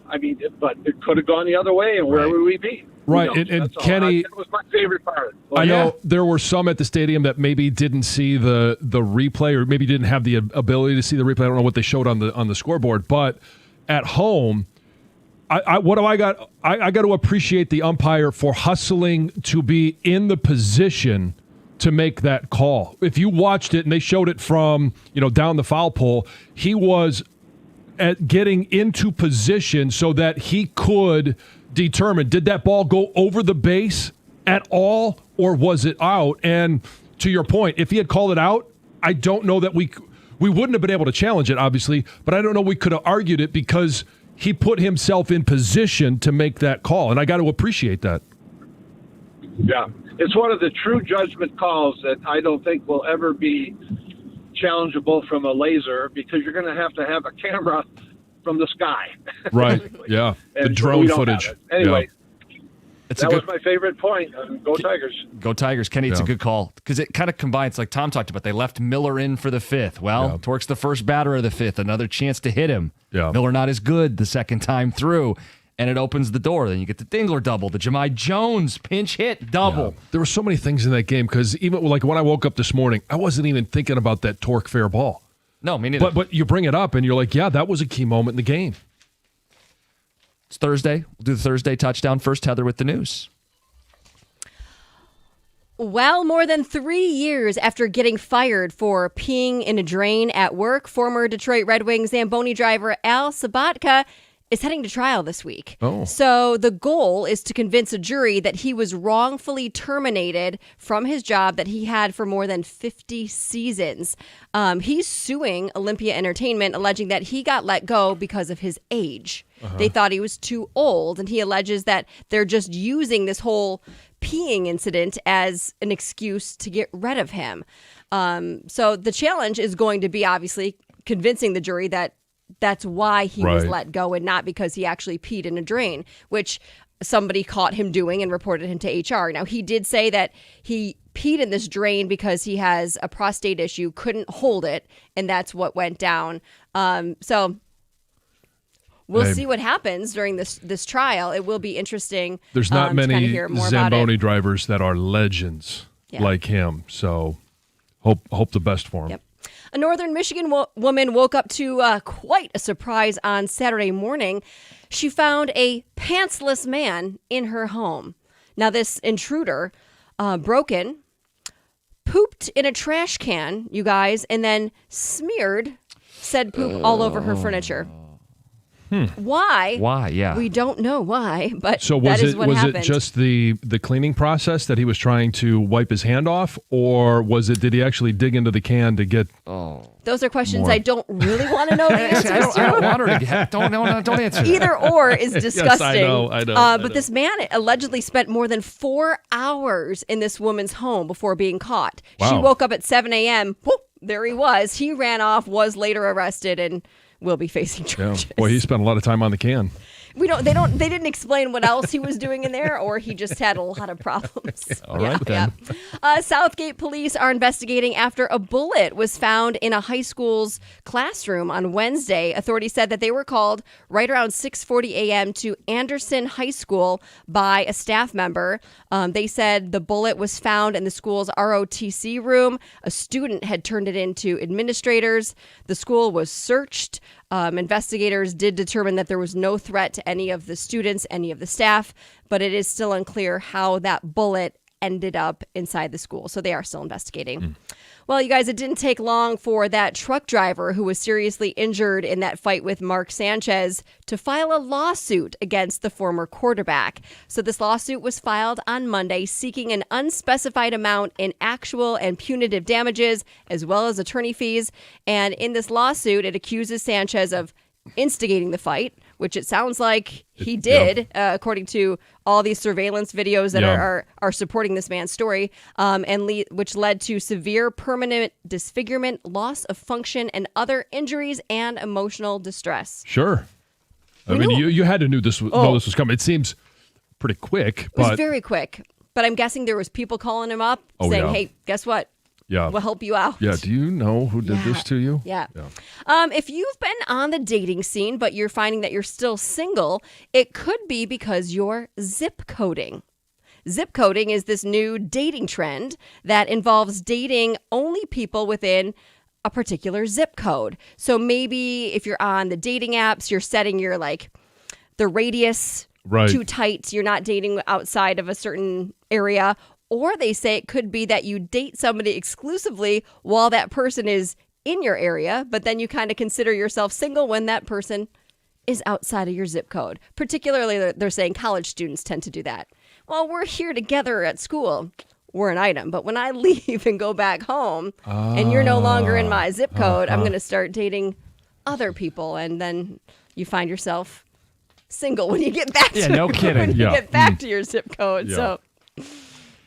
S11: I mean, but it could have gone the other way, and where would we be?
S3: Right, and Kenny,
S11: it was my favorite part.
S3: I know there were some at the stadium that maybe didn't see the replay, or maybe didn't have the ability to see the replay. I don't know what they showed on the scoreboard, but at home, I got to appreciate the umpire for hustling to be in the position to make that call. If you watched it and they showed it from down the foul pole, he was at getting into position so that he could determine, did that ball go over the base at all, or was it out? And to your point, if he had called it out, I don't know that we wouldn't have been able to challenge it, obviously, but I don't know we could have argued it because he put himself in position to make that call, and I got to appreciate that.
S11: Yeah, it's one of the true judgment calls that I don't think will ever be challengeable from a laser, because you're going to have a camera from the sky.
S3: Right, yeah, the drone footage.
S11: Anyway.
S3: Yeah.
S11: That was my favorite point. Go Tigers.
S2: Go Tigers. Kenny, it's a good call because it kind of combines, like Tom talked about, they left Miller in for the fifth. Well, Torque's the first batter of the fifth, another chance to hit him.
S3: Yeah.
S2: Miller not as good the second time through, and it opens the door. Then you get the Dingler double, the Jahmai Jones pinch hit double.
S3: Yeah. There were so many things in that game because even like when I woke up this morning, I wasn't even thinking about that Torque fair ball.
S2: No, me neither.
S3: But you bring it up and you're like, yeah, that was a key moment in the game.
S2: It's Thursday. We'll do the Thursday touchdown first. Heather with the news.
S9: Well, more than 3 years after getting fired for peeing in a drain at work, former Detroit Red Wings Zamboni driver Al Sabatka is heading to trial this week.
S3: Oh.
S9: So the goal is to convince a jury that he was wrongfully terminated from his job that he had for more than 50 seasons. He's suing Olympia Entertainment, alleging that he got let go because of his age. They thought he was too old, and he alleges that they're just using this whole peeing incident as an excuse to get rid of him. So the challenge is going to be obviously convincing the jury that that's why he was let go and not because he actually peed in a drain, which somebody caught him doing and reported him to HR. Now, he did say that he peed in this drain because he has a prostate issue, couldn't hold it, and that's what went down. So we'll see what happens during this trial. It will be interesting.
S3: There's not
S9: to
S3: many
S9: kind of hear more
S3: Zamboni
S9: about it.
S3: drivers that are legends like him. So hope the best for him.
S9: Yep. A northern Michigan woman woke up to quite a surprise on Saturday morning. She found a pantsless man in her home. Now, this intruder broke in, pooped in a trash can, you guys, and then smeared said poop all over her furniture. Why?
S2: Why? Yeah.
S9: We don't know why, but
S3: So
S9: that is what happened.
S3: it just the cleaning process that he was trying to wipe his hand off, or did he actually dig into the can to get?
S9: Those are questions I don't really want to know the answers
S2: I don't
S9: to.
S2: want her to get. Don't answer that.
S9: Either or is disgusting.
S3: I know.
S9: But this man allegedly spent more than 4 hours in this woman's home before being caught. She
S3: Wow.
S9: woke up at 7 a.m. Whoop, there he was. He ran off, was later arrested, and will be facing
S3: Yeah.
S9: charges.
S3: Boy, he spent a lot of time on the can.
S9: They didn't explain what else he was doing in there, or he just had a lot of problems.
S2: All right, then.
S9: Southgate police are investigating after a bullet was found in a high school's classroom on Wednesday. Authorities said that they were called right around 6:40 a.m. to Anderson High School by a staff member. They said the bullet was found in the school's ROTC room. A student had turned it in to administrators. The school was searched. Investigators did determine that there was no threat to any of the students, any of the staff, but it is still unclear how that bullet ended up inside the school. So they are still investigating. Well, you guys, it didn't take long for that truck driver who was seriously injured in that fight with Mark Sanchez to file a lawsuit against the former quarterback. So this lawsuit was filed on Monday seeking an unspecified amount in actual and punitive damages as well as attorney fees. And in this lawsuit, it accuses Sanchez of instigating the fight, which it sounds like he did, according to all these surveillance videos that are supporting this man's story, which led to severe permanent disfigurement, loss of function, and other injuries and emotional distress.
S3: Sure. I mean, you had to know this was coming. It seems pretty quick,
S9: It was
S3: but
S9: very quick, but I'm guessing there was people calling him up saying, hey, guess what?
S3: yeah.
S9: We'll help you out.
S3: Yeah. Do you know who did this to you?
S9: Yeah. If you've been on the dating scene, but you're finding that you're still single, it could be because you're zip coding. Zip coding is this new dating trend that involves dating only people within a particular zip code. So maybe if you're on the dating apps, you're setting your the radius too tight. You're not dating outside of a certain area. Or they say it could be that you date somebody exclusively while that person is in your area, but then you kind of consider yourself single when that person is outside of your zip code. Particularly, they're saying college students tend to do that, well, we're here together at school. We're an item. But when I leave and go back home and you're no longer in my zip code, I'm going to start dating other people. And then you find yourself single when you get back to
S2: no kidding.
S9: when you
S3: Yeah.
S9: get back to your zip code.
S3: Yeah.
S9: So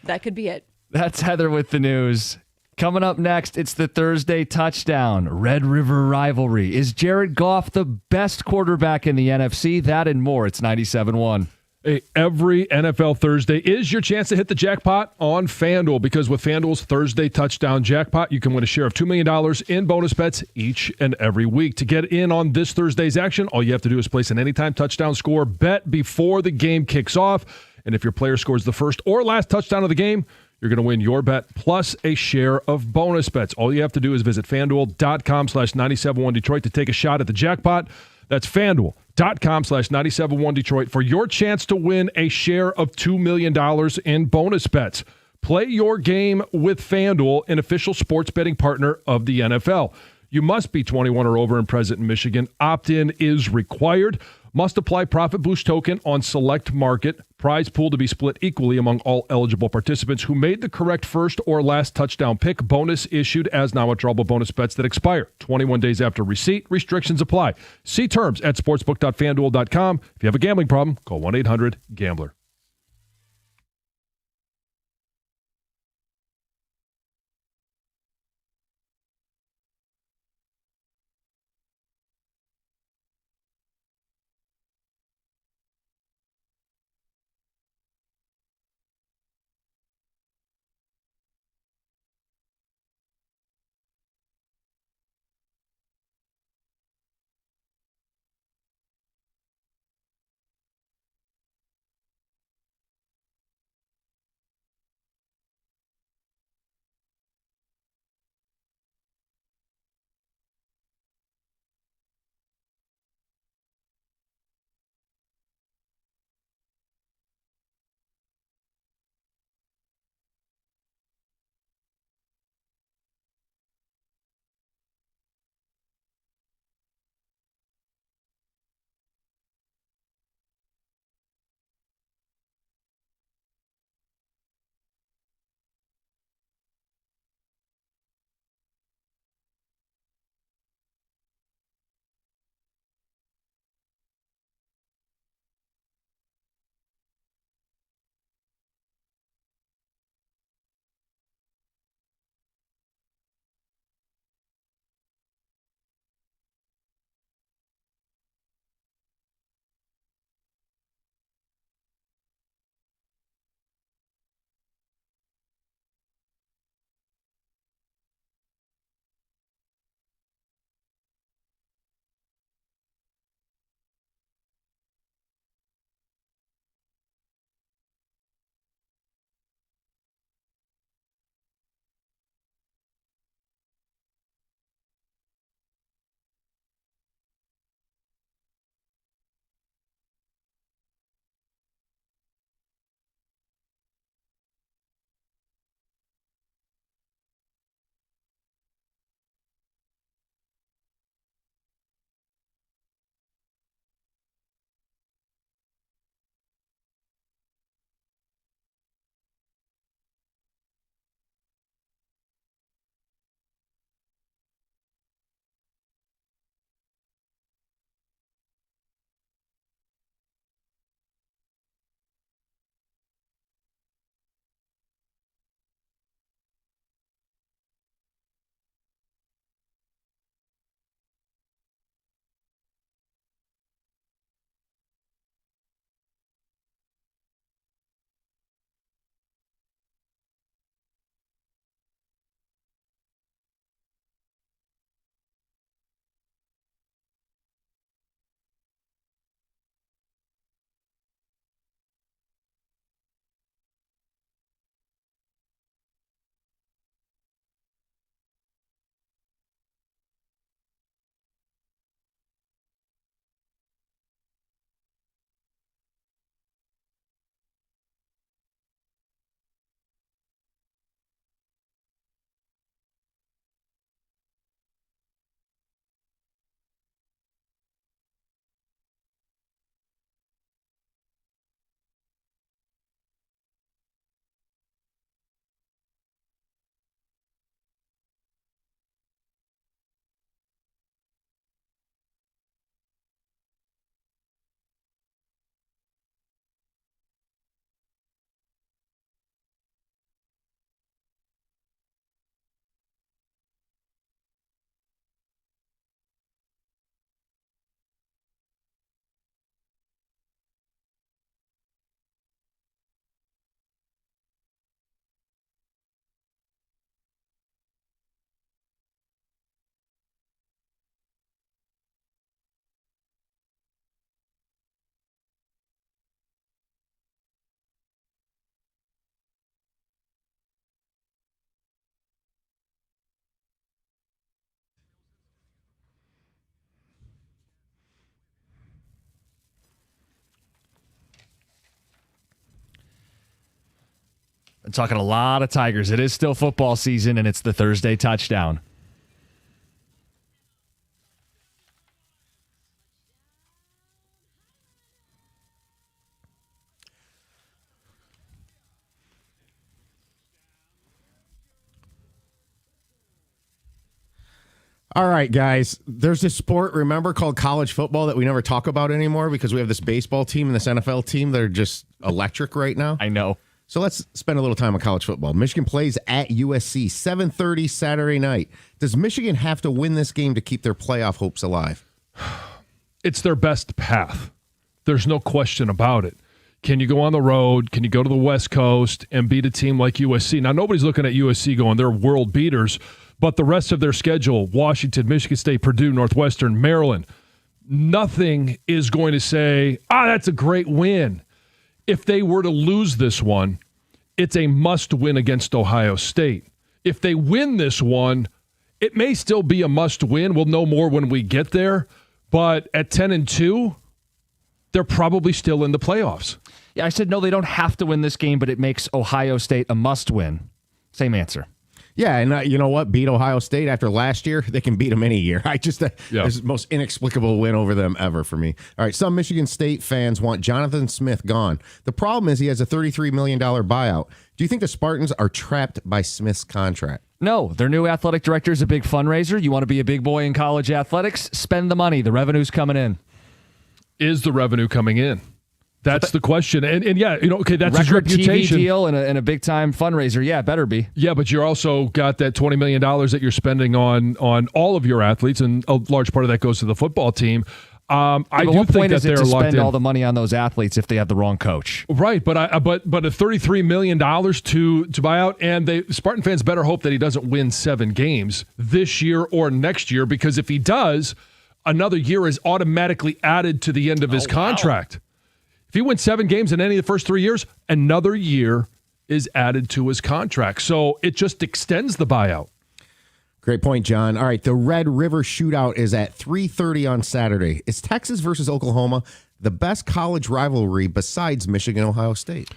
S9: that could be it.
S2: That's Heather with the news. Coming up next, it's the Thursday touchdown. Red River rivalry. Is Jared Goff the best quarterback in the NFC? That and more. It's 97.1.
S3: Hey, every NFL Thursday is your chance to hit the jackpot on FanDuel, because with FanDuel's Thursday touchdown jackpot, you can win a share of $2 million in bonus bets each and every week. To get in on this Thursday's action, all you have to do is place an anytime touchdown score bet before the game kicks off. And if your player scores the first or last touchdown of the game, you're going to win your bet plus a share of bonus bets. All you have to do is visit FanDuel.com/971 Detroit to take a shot at the jackpot. That's FanDuel.com/971 Detroit for your chance to win a share of $2 million in bonus bets. Play your game with FanDuel, an official sports betting partner of the NFL. You must be 21 or over and present in Michigan. Opt-in is required. Must apply Profit Boost token on select market. Prize pool to be split equally among all eligible participants who made the correct first or last touchdown pick. Bonus issued as non-withdrawable bonus bets that expire 21 days after receipt. Restrictions apply. See terms at sportsbook.fanduel.com. If you have a gambling problem, call 1-800-GAMBLER.
S2: We're talking a lot of Tigers. It is still football season, and it's the Thursday touchdown.
S6: All right, guys. There's this sport, remember, called college football that we never talk about anymore because we have this baseball team and this NFL team that are just electric right now.
S2: I know.
S6: So let's spend a little time on college football. Michigan plays at USC, 7:30 Saturday night. Does Michigan have to win this game to keep their playoff hopes alive?
S3: It's their best path. There's no question about it. Can you go on the road? Can you go to the West Coast and beat a team like USC? Now, nobody's looking at USC going, they're world beaters, but the rest of their schedule, Washington, Michigan State, Purdue, Northwestern, Maryland, nothing is going to say, that's a great win. If they were to lose this one, it's a must-win against Ohio State. If they win this one, it may still be a must-win. We'll know more when we get there. But at 10-2, they're probably still in the playoffs.
S2: Yeah, I said no, they don't have to win this game, but it makes Ohio State a must-win. Same answer.
S6: Yeah, and you know what? Beat Ohio State after last year. They can beat them any year. It's the most inexplicable win over them ever for me. All right, some Michigan State fans want Jonathan Smith gone. The problem is he has a $33 million buyout. Do you think the Spartans are trapped by Smith's contract?
S2: No, their new athletic director is a big fundraiser. You want to be a big boy in college athletics? Spend the money. The revenue's coming in.
S3: Is the revenue coming in? That's the question. And yeah, okay, that's his
S2: record
S3: reputation.
S2: TV deal and a big-time fundraiser. Yeah, better be.
S3: Yeah, but you also got that $20 million that you're spending on all of your athletes, and a large part of that goes to the football team. I do think that they're
S2: to
S3: locked
S2: spend
S3: in.
S2: all the money on those athletes if they have the wrong coach.
S3: Right, but a $33 million to buy out, and Spartan fans better hope that he doesn't win 7 games this year or next year, because if he does, another year is automatically added to the end of his contract. Wow. If he wins 7 games in any of the first 3 years, another year is added to his contract. So it just extends the buyout.
S6: Great point, John. All right, the Red River Shootout is at 3:30 on Saturday. Is Texas versus Oklahoma the best college rivalry besides Michigan, Ohio State?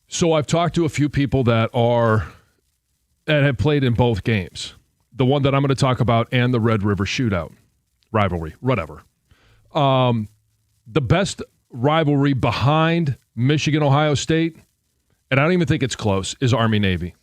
S3: So I've talked to a few people that have played in both games. The one that I'm going to talk about and the Red River Shootout rivalry, whatever. The best rivalry behind Michigan, Ohio State, and I don't even think it's close, is Army-Navy.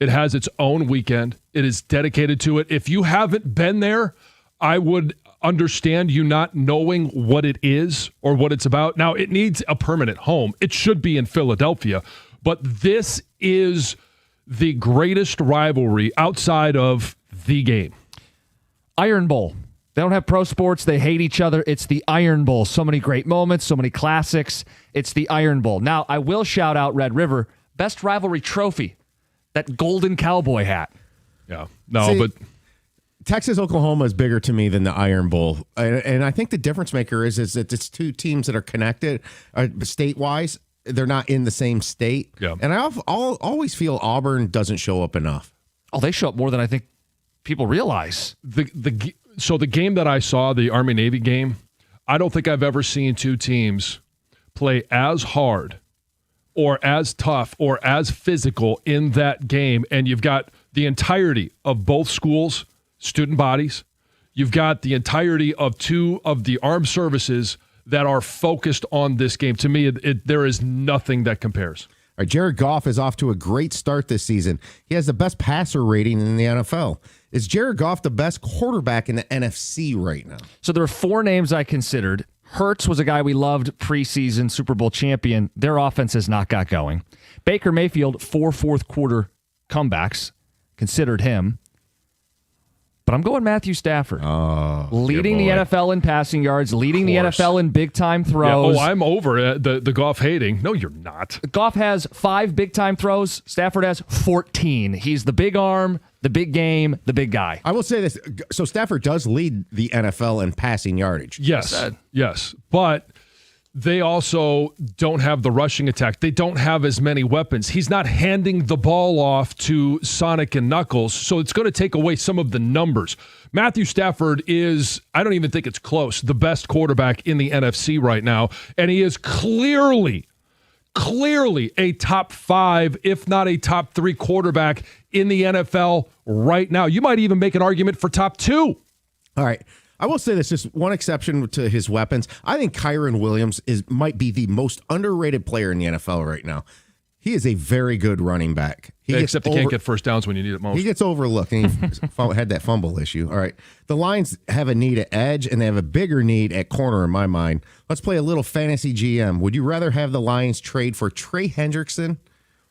S3: It has its own weekend. It is dedicated to it. If you haven't been there, I would understand you not knowing what it is or what it's about. Now, it needs a permanent home. It should be in Philadelphia, but this is the greatest rivalry outside of the game.
S2: Iron Bowl. They don't have pro sports. They hate each other. It's the Iron Bowl. So many great moments, so many classics. It's the Iron Bowl. Now, I will shout out Red River. Best rivalry trophy. That golden cowboy hat.
S3: Yeah. No, but
S6: Texas, Oklahoma is bigger to me than the Iron Bowl. And I think the difference maker is that it's two teams that are connected state-wise. They're not in the same state.
S3: Yeah.
S6: And I always feel Auburn doesn't show up enough.
S2: Oh, they show up more than I think people realize.
S3: So the game that I saw, the Army-Navy game, I don't think I've ever seen two teams play as hard or as tough or as physical in that game. And you've got the entirety of both schools' student bodies. You've got the entirety of 2 of the armed services that are focused on this game. To me, there is nothing that compares.
S6: All right, Jared Goff is off to a great start this season. He has the best passer rating in the NFL. Is Jared Goff the best quarterback in the NFC right now?
S2: So there are 4 names I considered. Hurts was a guy we loved, preseason Super Bowl champion. Their offense has not got going. Baker Mayfield, 4 fourth-quarter comebacks. Considered him. But I'm going Matthew Stafford. Leading the NFL in passing yards, leading the NFL in big-time throws.
S3: Yeah, I'm over the Goff hating. No, you're not.
S2: Goff has 5 big-time throws. Stafford has 14. He's the big arm, the big game, the big guy.
S6: I will say this. So Stafford does lead the NFL in passing yardage.
S3: Yes. But they also don't have the rushing attack. They don't have as many weapons. He's not handing the ball off to Sonic and Knuckles, so it's going to take away some of the numbers. Matthew Stafford is, I don't even think it's close, the best quarterback in the NFC right now, and he is clearly clearly a top 5, if not a top 3 quarterback in the NFL right now. You might even make an argument for top 2.
S6: All right. I will say this, just one exception to his weapons. I think Kyron Williams might be the most underrated player in the NFL right now. He is a very good running back.
S3: Except he can't get first downs when you need it most.
S6: He gets overlooked, and he had that fumble issue. All right. The Lions have a need at edge, and they have a bigger need at corner in my mind. Let's play a little fantasy GM. Would you rather have the Lions trade for Trey Hendrickson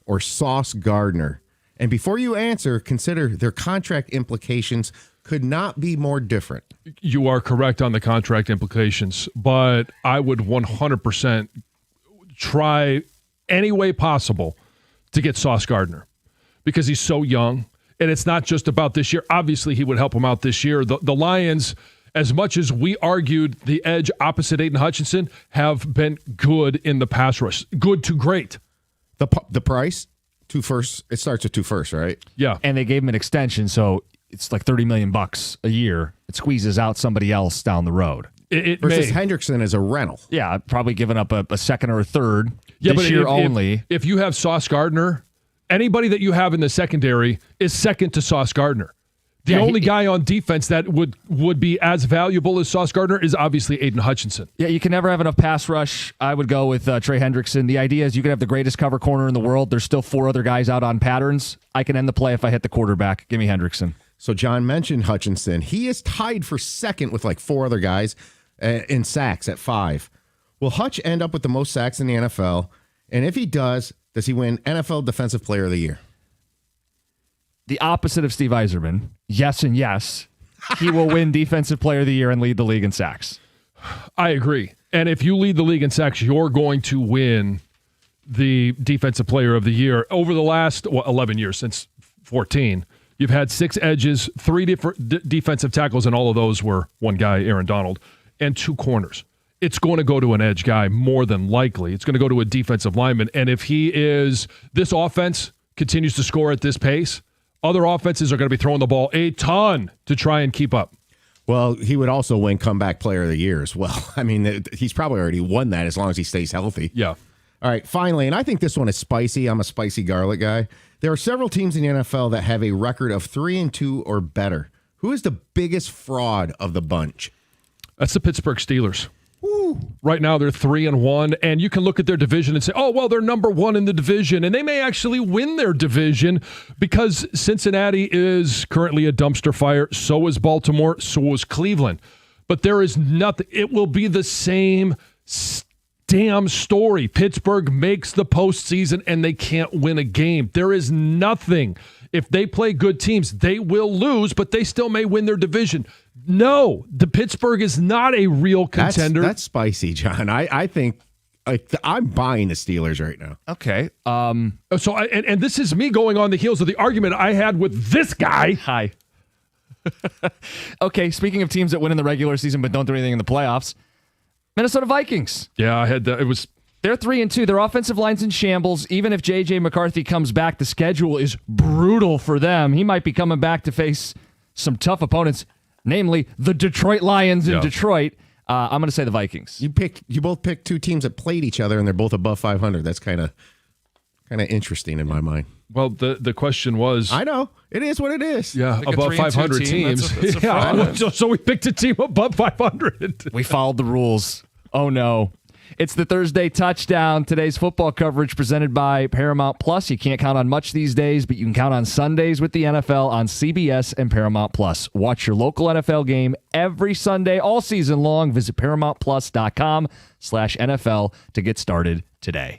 S6: or Sauce Gardner? And before you answer, consider their contract implications could not be more different.
S3: You are correct on the contract implications, but I would 100% try any way possible to get Sauce Gardner because he's so young, and it's not just about this year. Obviously, he would help him out this year. The Lions, as much as we argued the edge opposite Aiden Hutchinson, have been good in the pass rush. Good to great.
S6: The price, 2 firsts, it starts with 2 firsts, right?
S3: Yeah.
S2: And they gave him an extension, so it's like $30 million a year. It squeezes out somebody else down the road.
S3: It
S6: versus
S3: may.
S6: Hendrickson as a rental.
S2: Yeah, probably giving up a second or a third this year only.
S3: If you have Sauce Gardner, anybody that you have in the secondary is second to Sauce Gardner. The only guy on defense that would be as valuable as Sauce Gardner is obviously Aiden Hutchinson.
S2: Yeah, you can never have enough pass rush. I would go with Trey Hendrickson. The idea is you can have the greatest cover corner in the world. There's still 4 other guys out on patterns. I can end the play if I hit the quarterback. Give me Hendrickson.
S6: So John mentioned Hutchinson. He is tied for second with like 4 other guys in sacks at 5. Will Hutch end up with the most sacks in the NFL? And if he does he win NFL Defensive Player of the Year?
S2: The opposite of Steve Yzerman. Yes and yes. He will win Defensive Player of the Year and lead the league in sacks.
S3: I agree. And if you lead the league in sacks, you're going to win the Defensive Player of the Year. Over the last 11 years, since 14, you've had 6 edges, 3 different defensive tackles, and all of those were one guy, Aaron Donald, and 2 corners. It's going to go to an edge guy more than likely. It's going to go to a defensive lineman. And if this offense continues to score at this pace, other offenses are going to be throwing the ball a ton to try and keep up.
S6: Well, he would also win Comeback Player of the Year as well. I mean, he's probably already won that as long as he stays healthy.
S3: Yeah.
S6: All right, finally, and I think this one is spicy. I'm a spicy garlic guy. There are several teams in the NFL that have a record of 3-2 or better. Who is the biggest fraud of the bunch?
S3: That's the Pittsburgh Steelers. Woo. Right now, they're 3-1, and you can look at their division and say, oh, well, they're number 1 in the division, and they may actually win their division because Cincinnati is currently a dumpster fire. So is Baltimore. So is Cleveland. But there is nothing. It will be the same damn story. Pittsburgh makes the postseason, and they can't win a game. There is nothing. If they play good teams, they will lose, but they still may win their division. No, the Pittsburgh is not a real contender.
S6: That's spicy, John. I think I'm buying the Steelers right now.
S2: Okay.
S3: So, and this is me going on the heels of the argument I had with this guy.
S2: Hi. Okay, speaking of teams that win in the regular season but don't do anything in the playoffs, Minnesota Vikings.
S3: Yeah, I had that. It was.
S2: They're 3-2. Their offensive line's in shambles. Even if J.J. McCarthy comes back, the schedule is brutal for them. He might be coming back to face some tough opponents, namely the Detroit Lions in Detroit. I'm going to say the Vikings.
S6: You both picked 2 teams that played each other, and they're both above 500. That's kind of interesting in my mind.
S3: Well, the question was.
S6: I know. It is what it is.
S3: Yeah,
S2: like
S3: above 500 teams. So we picked a team above 500.
S2: We followed the rules. Oh, no. It's the Thursday Touchdown. Today's football coverage presented by Paramount Plus. You can't count on much these days, but you can count on Sundays with the NFL on CBS and Paramount Plus. Watch your local NFL game every Sunday all season long. Visit ParamountPlus.com/NFL to get started today.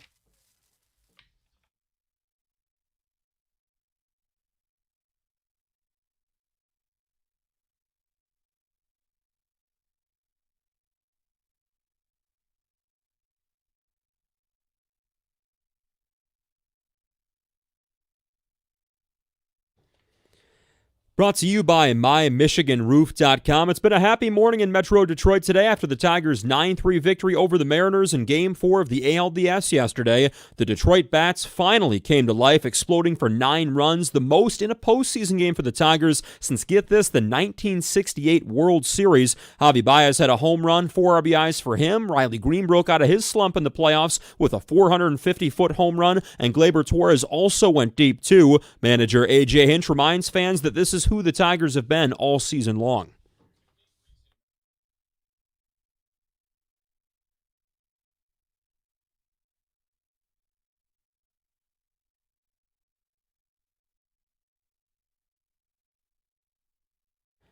S1: Brought to you by MyMichiganRoof.com. It's been a happy morning in Metro Detroit today after the Tigers' 9-3 victory over the Mariners in Game 4 of the ALDS yesterday. The Detroit Bats finally came to life, exploding for 9 runs, the most in a postseason game for the Tigers since, get this, the 1968 World Series. Javi Baez had a home run, 4 RBIs for him. Riley Green broke out of his slump in the playoffs with a 450-foot home run, and Gleyber Torres also went deep too. Manager A.J. Hinch reminds fans that this is who the Tigers have been all season long.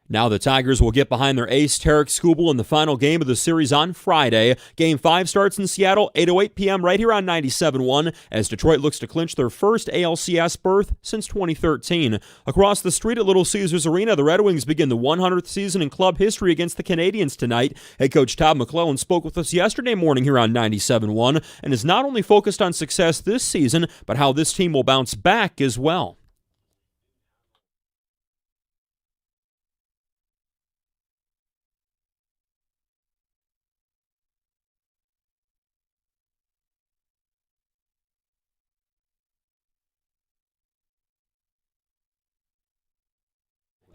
S1: Now the Tigers will get behind their ace, Tarek Skubal, in the final game of the series on Friday. Game 5 starts in Seattle, 8:08 p.m. right here on 97.1 as Detroit looks to clinch their first ALCS berth since 2013. Across the street at Little Caesars Arena, the Red Wings begin the 100th season in club history against the Canadiens tonight. Head coach Todd McClellan spoke with us yesterday morning here on 97.1 and is not only focused on success this season, but how this team will bounce back as well.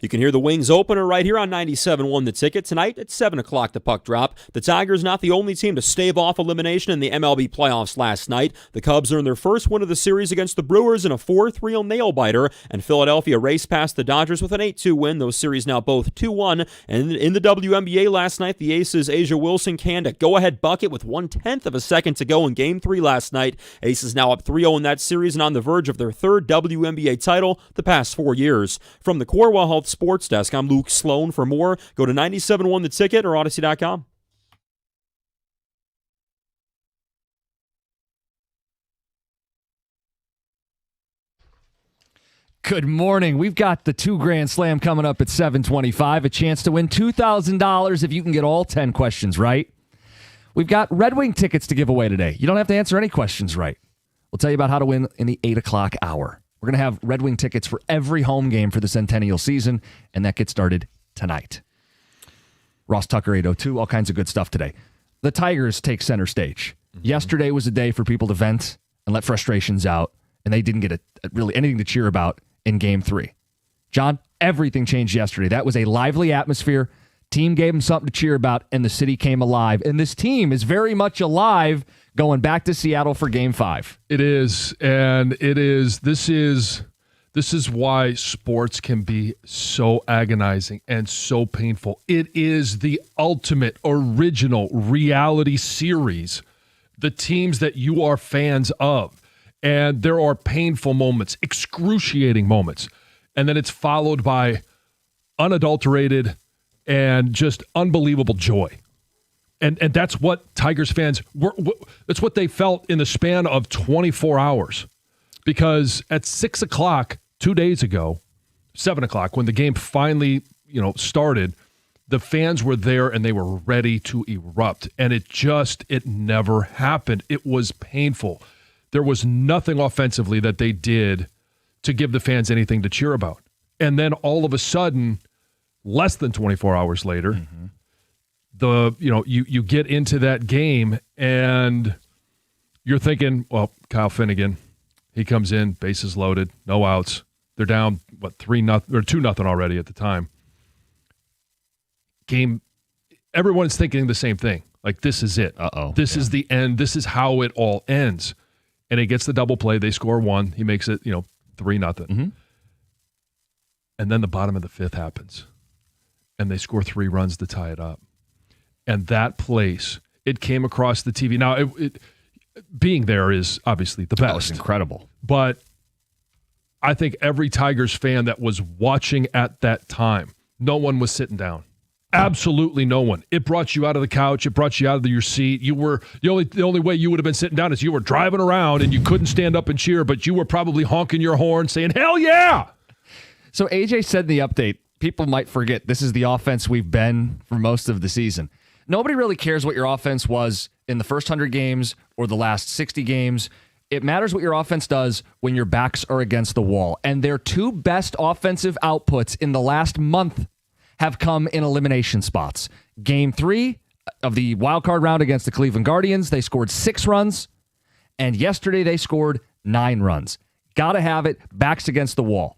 S1: You can hear the Wings opener right here on 97.1 The Ticket. Tonight at 7 o'clock, the puck drop. The Tigers not the only team to stave off elimination in the MLB playoffs last night. The Cubs earned their first win of the series against the Brewers in a 4-3 nail-biter, and Philadelphia raced past the Dodgers with an 8-2 win. Those series now both 2-1. And in the WNBA last night, the Aces' Asia Wilson canned a go-ahead bucket with 1/10 of a second to go in Game 3 last night. Aces now up 3-0 in that series and on the verge of their third WNBA title the past 4 years. From the Corewell Health Sports Desk, I'm Luke Sloan. For more, go to 97.1 The Ticket or Odyssey.com.
S2: Good morning. We've got the 2 Grand Slam coming up at 7:25. A chance to win $2,000 if you can get all 10 questions right. We've got Red Wing tickets to give away today. You don't have to answer any questions right. We'll tell you about how to win in the 8 o'clock hour. We're going to have Red Wing tickets for every home game for the Centennial season, and that gets started tonight. Ross Tucker 802, all kinds of good stuff today. The Tigers take center stage. Yesterday was a day for people to vent and let frustrations out, and they didn't get really anything to cheer about in Game 3. John, everything changed yesterday. That was a lively atmosphere. Team gave them something to cheer about, and the city came alive. And this team is very much alive going back to Seattle for Game 5.
S3: It is, and it is. This is why sports can be so agonizing and so painful. It is the ultimate original reality series, the teams that you are fans of. And there are painful moments, excruciating moments. And then it's followed by unadulterated and just unbelievable joy. And that's what Tigers fans were. That's what they felt in the span of 24 hours. Because at 6 o'clock 2 days ago, 7 o'clock, when the game finally started, the fans were there and they were ready to erupt. And it never happened. It was painful. There was nothing offensively that they did to give the fans anything to cheer about. And then all of a sudden, less than 24 hours later, you get into that game and you're thinking, well, Kyle Finnegan, he comes in, bases loaded, no outs. They're down 3-0 or 2-0 already at the time. Game, everyone's thinking the same thing. Like, this is it. This is the end. This is how it all ends. And he gets the double play. They score 1. He makes it, 3-0. And then the bottom of the 5th happens. And they score 3 runs to tie it up. And that place, it came across the TV. Now, it being there is obviously the best.
S2: That was incredible.
S3: But I think every Tigers fan that was watching at that time, no one was sitting down. Absolutely no one. It brought you out of the couch. It brought you out of your seat. You were the only way you would have been sitting down is you were driving around and you couldn't stand up and cheer, but you were probably honking your horn saying, "Hell yeah!"
S2: So AJ said in the update, people might forget this is the offense we've been for most of the season. Nobody really cares what your offense was in the first 100 games or the last 60 games. It matters what your offense does when your backs are against the wall. And their two best offensive outputs in the last month have come in elimination spots. Game 3 of the wild card round against the Cleveland Guardians, they scored 6 runs. And yesterday they scored 9 runs. Got to have it. Backs against the wall.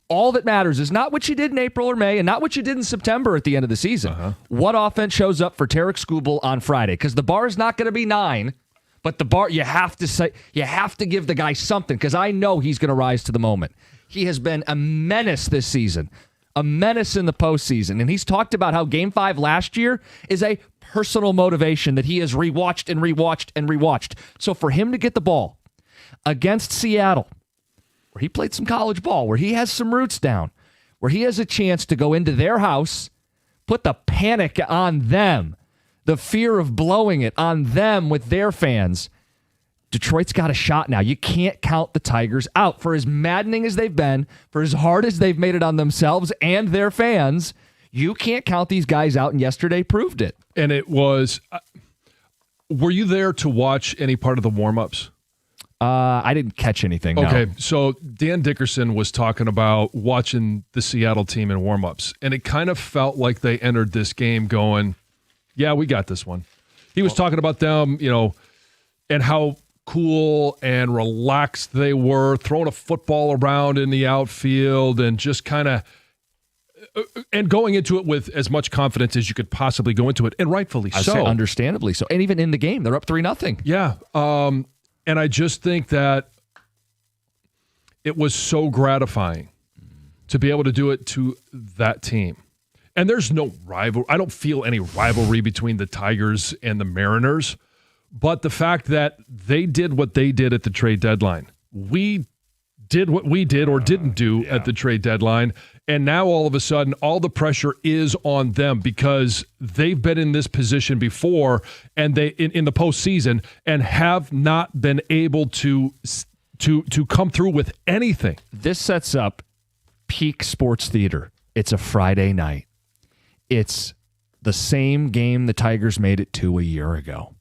S2: All that matters is not what you did in April or May and not what you did in September at the end of the season. What offense shows up for Tarek Skubal on Friday? Because the bar is not going to be 9, but the bar, you have to give the guy something, because I know he's going to rise to the moment. He has been a menace this season, a menace in the postseason, and he's talked about how Game 5 last year is a personal motivation that he has rewatched and rewatched and rewatched. So for him to get the ball against Seattle, where he played some college ball, where he has some roots down, where he has a chance to go into their house, put the panic on them, the fear of blowing it on them with their fans. Detroit's got a shot now. You can't count the Tigers out. For as maddening as they've been, for as hard as they've made it on themselves and their fans, you can't count these guys out, and yesterday proved it.
S3: And it was, were you there to watch any part of the warm-ups?
S2: I didn't catch anything.
S3: Okay,
S2: no.
S3: So Dan Dickerson was talking about watching the Seattle team in warm-ups, and it kind of felt like they entered this game going, yeah, we got this one. He was talking about them, and how cool and relaxed they were, throwing a football around in the outfield and just kind of and going into it with as much confidence as you could possibly go into it, and rightfully so.
S2: Say understandably so. And even in the game, they're up 3-0.
S3: Yeah. And I just think that it was so gratifying to be able to do it to that team. And there's no rival. I don't feel any rivalry between the Tigers and the Mariners. But the fact that they did what they did at the trade deadline, we did what we did or didn't do at the trade deadline, and now all of a sudden all the pressure is on them because they've been in this position before, and they in the postseason, and have not been able to come through with anything.
S2: This sets up peak sports theater. It's a Friday night. It's the same game the Tigers made it to a year ago.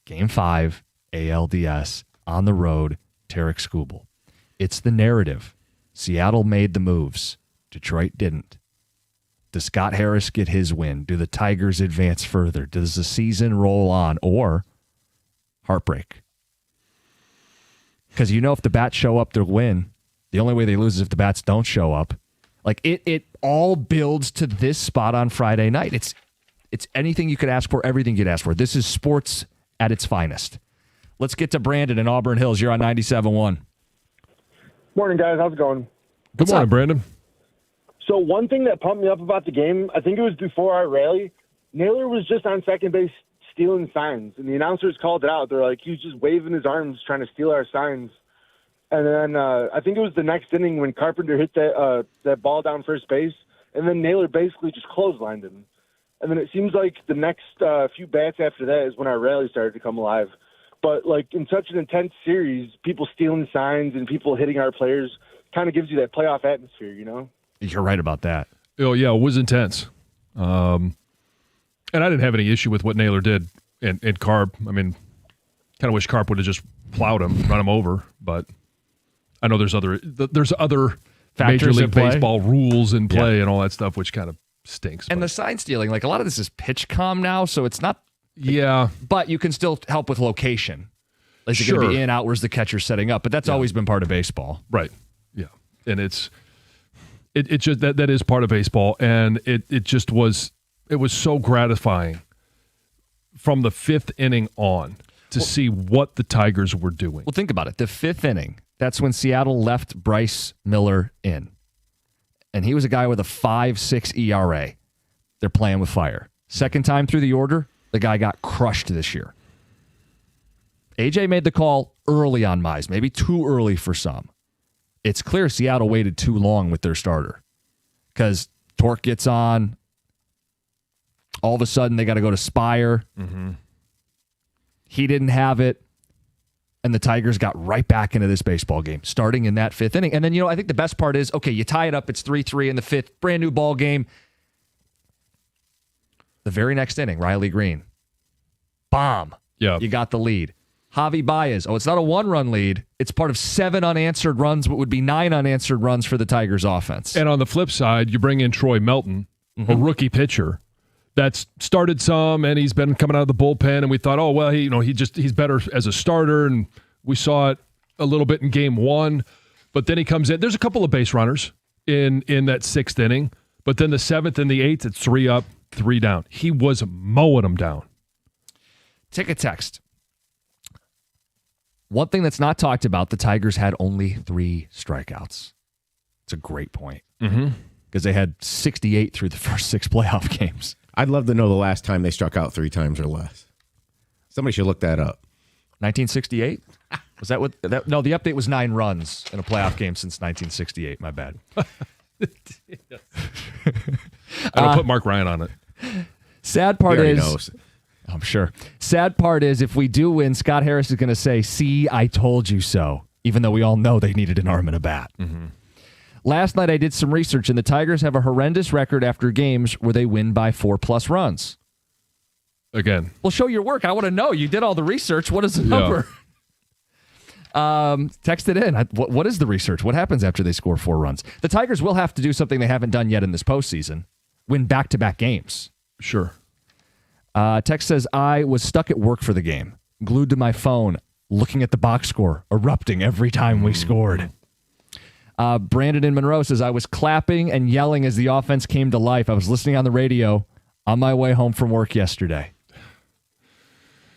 S2: Game 5, ALDS, on the road, Tarek Skubal. It's the narrative. Seattle made the moves. Detroit didn't. Does Scott Harris get his win? Do the Tigers advance further? Does the season roll on? Or heartbreak? Because if the Bats show up to win, the only way they lose is if the Bats don't show up. Like it all builds to this spot on Friday night. It's anything you could ask for, everything you'd ask for. This is sports at its finest. Let's get to Brandon in Auburn Hills. You're on 97.1.
S12: Morning, guys. How's it going?
S3: Good morning, Brandon.
S12: So one thing that pumped me up about the game, I think it was before our rally, Naylor was just on second base stealing signs, and the announcers called it out. They're like, he was just waving his arms trying to steal our signs. And then I think it was the next inning when Carpenter hit that ball down first base, and then Naylor basically just clotheslined him. And then it seems like the next few bats after that is when our rally started to come alive. But like in such an intense series, people stealing signs and people hitting our players kind of gives you that playoff atmosphere,
S2: You're right about that.
S3: Oh, yeah, it was intense. And I didn't have any issue with what Naylor did in Carp. I mean, kind of wish Carp would have just plowed him, run him over. But I know there's other Major League Baseball rules in play and all that stuff, which kind of stinks.
S2: And the sign stealing, like a lot of this is pitch comm now, so it's not.
S3: Yeah.
S2: But you can still help with location. Is it going to be in, out, where's the catcher setting up? But that's always been part of baseball.
S3: Right. Yeah. And it just that is part of baseball, and it was so gratifying from the 5th inning on to see what the Tigers were doing.
S2: Well, think about it. The 5th inning, that's when Seattle left Bryce Miller in. And he was a guy with a 5.6 ERA. They're playing with fire. Second time through the order, the guy got crushed this year. AJ made the call early on Mize, maybe too early for some. It's clear Seattle waited too long with their starter because Torque gets on. All of a sudden, they got to go to Spire.
S3: Mm-hmm.
S2: He didn't have it. And the Tigers got right back into this baseball game, starting in that 5th inning. And then, I think the best part is, okay, you tie it up. It's 3-3 in the 5th. Brand new ball game. The very next inning, Riley Green. Bomb.
S3: Yeah.
S2: You got the lead. Javi Baez. Oh, it's not a 1-run lead. It's part of 7 unanswered runs, but would be 9 unanswered runs for the Tigers offense.
S3: And on the flip side, you bring in Troy Melton, a rookie pitcher that's started some, and he's been coming out of the bullpen, and we thought, oh, well, he's better as a starter, and we saw it a little bit in game 1. But then he comes in. There's a couple of base runners in that 6th inning, but then the 7th and the 8th, it's 3 up, 3 down. He was mowing them down.
S2: Take a text. One thing that's not talked about, the Tigers had only 3 strikeouts. It's a great point. Because they had 68 through the first 6 playoff games.
S6: I'd love to know the last time they struck out 3 times or less. Somebody should look that up.
S2: 1968? Was that what? No, the update was 9 runs in a playoff game since 1968. My bad.
S3: I'll put Mark Ryan on it.
S2: Sad part
S6: He already
S2: is...
S6: knows.
S2: I'm sure. Sad part is if we do win, Scott Harris is going to say, see, I told you so, even though we all know they needed an arm and a bat. Last night I did some research, and the Tigers have a horrendous record after games where they win by 4+ runs.
S3: Again.
S2: Well, show your work. I want to know. You did all the research. What is the number? Text it in. What is the research? What happens after they score 4 runs? The Tigers will have to do something they haven't done yet in this postseason. Win back-to-back games.
S3: Sure.
S2: Text says, I was stuck at work for the game, glued to my phone, looking at the box score, erupting every time we scored. Brandon in Monroe says, I was clapping and yelling as the offense came to life. I was listening on the radio on my way home from work yesterday.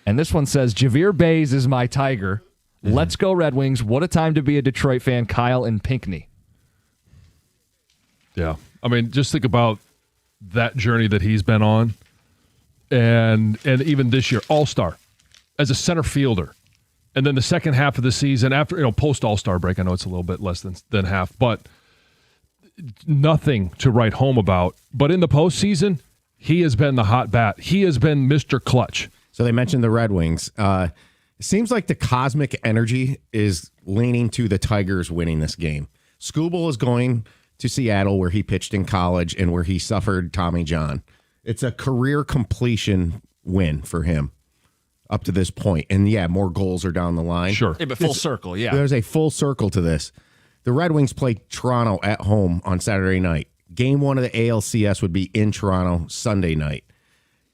S2: And this one says, Javier Baez is my Tiger. Let's go Red Wings. What a time to be a Detroit fan. Kyle in Pinckney.
S3: Yeah. I mean, just think about that journey that he's been on. And even this year, All-Star as a center fielder. And then the second half of the season, after post All-Star break, I know it's a little bit less than half, but nothing to write home about. But in the postseason, he has been the hot bat. He has been Mr. Clutch.
S6: So they mentioned the Red Wings. It seems like the cosmic energy is leaning to the Tigers winning this game. Skubal is going to Seattle, where he pitched in college and where he suffered Tommy John. It's a career completion win for him up to this point. And, yeah, more goals are down the line.
S3: Sure.
S2: Yeah, but full circle, yeah.
S6: There's a full circle to this. The Red Wings play Toronto at home on Saturday night. Game 1 of the ALCS would be in Toronto Sunday night.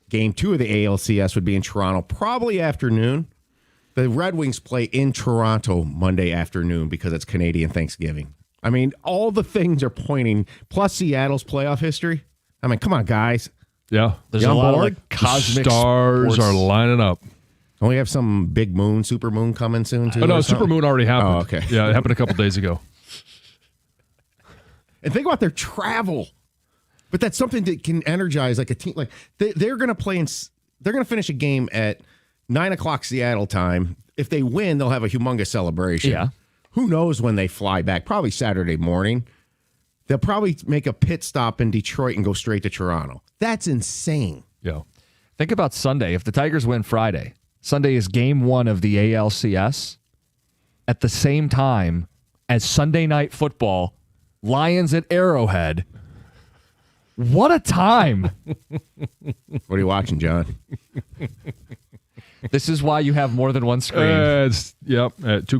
S6: Game 2 of the ALCS would be in Toronto probably afternoon. The Red Wings play in Toronto Monday afternoon because it's Canadian Thanksgiving. I mean, all the things are pointing, plus Seattle's playoff history. I mean, come on, guys.
S3: Yeah.
S2: There's
S6: You
S2: a
S6: on
S2: lot
S6: board?
S2: of like cosmic
S3: The stars
S2: sports.
S3: are lining up.
S6: Don't we have some big moon, super moon coming soon, too?
S3: Oh, no,
S6: or something?
S3: Supermoon already happened.
S6: Oh, okay.
S3: Yeah, it happened a couple days ago.
S6: And think about their travel. But that's something that can energize like a team. Like they're going to play they're going to finish a game at 9:00 Seattle time. If they win, they'll have a humongous celebration.
S2: Yeah.
S6: Who knows when they fly back? Probably Saturday morning. They'll probably make a pit stop in Detroit and go straight to Toronto. That's insane.
S3: Yeah.
S2: Think about Sunday. If the Tigers win Friday, Sunday is game 1 of the ALCS at the same time as Sunday Night Football, Lions at Arrowhead. What a time.
S6: What are you watching, John?
S2: This is why you have more than one screen.
S3: 2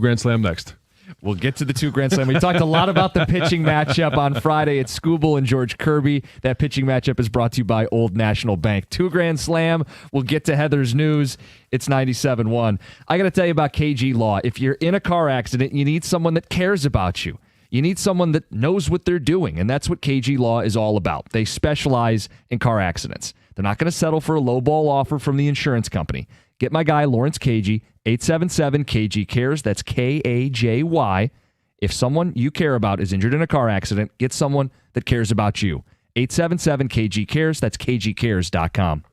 S3: Grand Slam next.
S2: We'll get to the 2 Grand Slam. We talked a lot about the pitching matchup on Friday. It's Skubal and George Kirby. That pitching matchup is brought to you by Old National Bank. 2 Grand Slam. We'll get to Heather's news. It's 97.1. I got to tell you about KG Law. If you're in a car accident, you need someone that cares about you. You need someone that knows what they're doing, and that's what KG Law is all about. They specialize in car accidents. They're not going to settle for a lowball offer from the insurance company. Get my guy, Lawrence Cagey, 877-KG-CARES. That's K-A-J-Y. If someone you care about is injured in a car accident, get someone that cares about you. 877-KG-CARES. That's KGCares.com.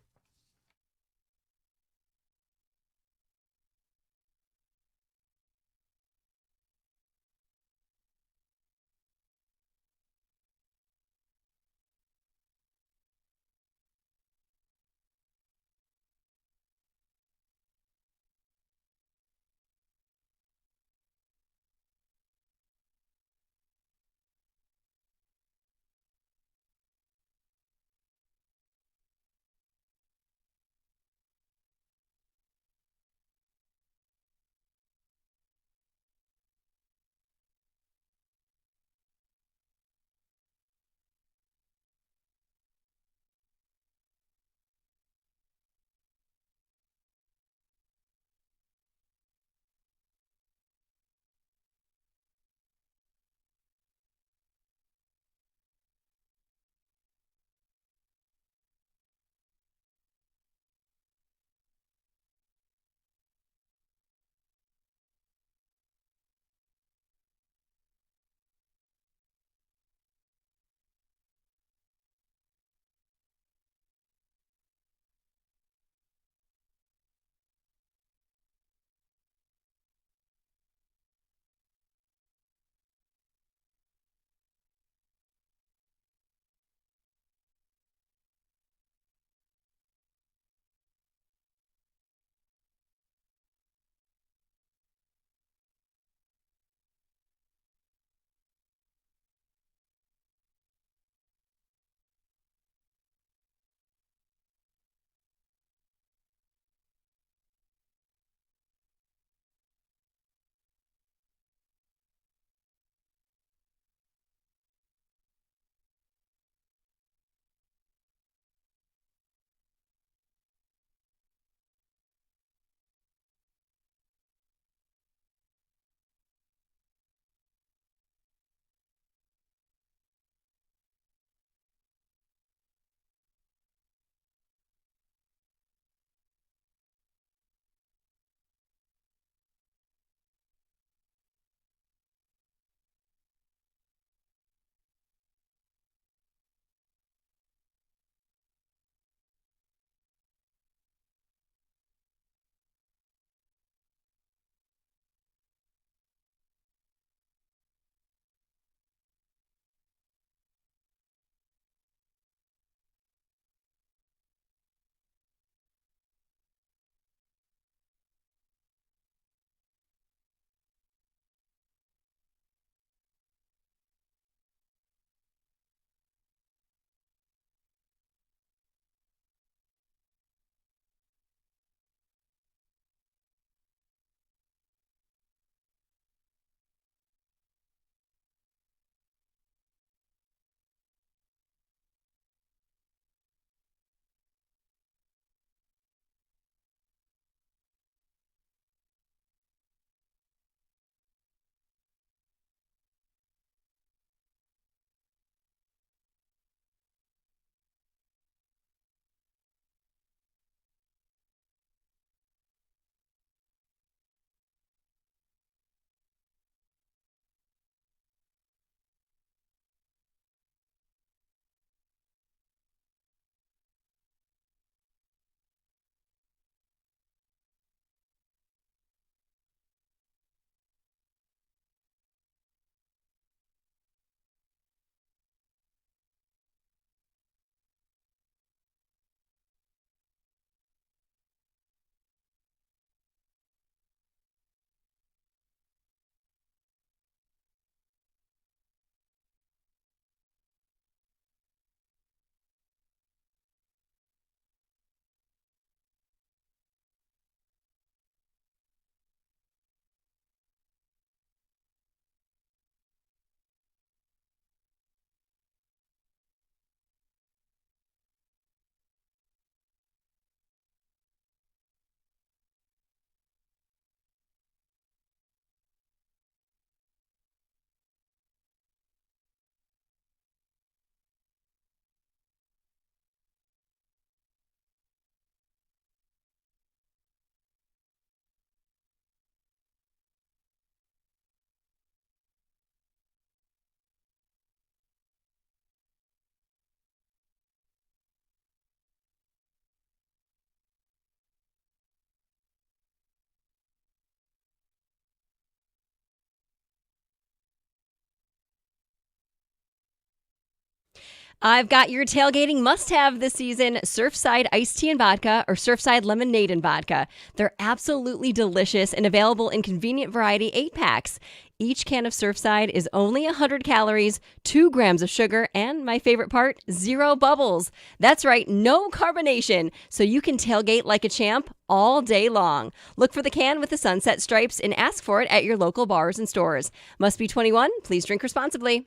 S9: I've got your tailgating must-have this season, Surfside iced tea and vodka or Surfside lemonade and vodka. They're absolutely delicious and available in convenient variety 8-packs. Each can of Surfside is only 100 calories, 2 grams of sugar, and my favorite part, 0 bubbles. That's right, no carbonation, so you can tailgate like a champ all day long. Look for the can with the sunset stripes and ask for it at your local bars and stores. Must be 21. Please drink responsibly.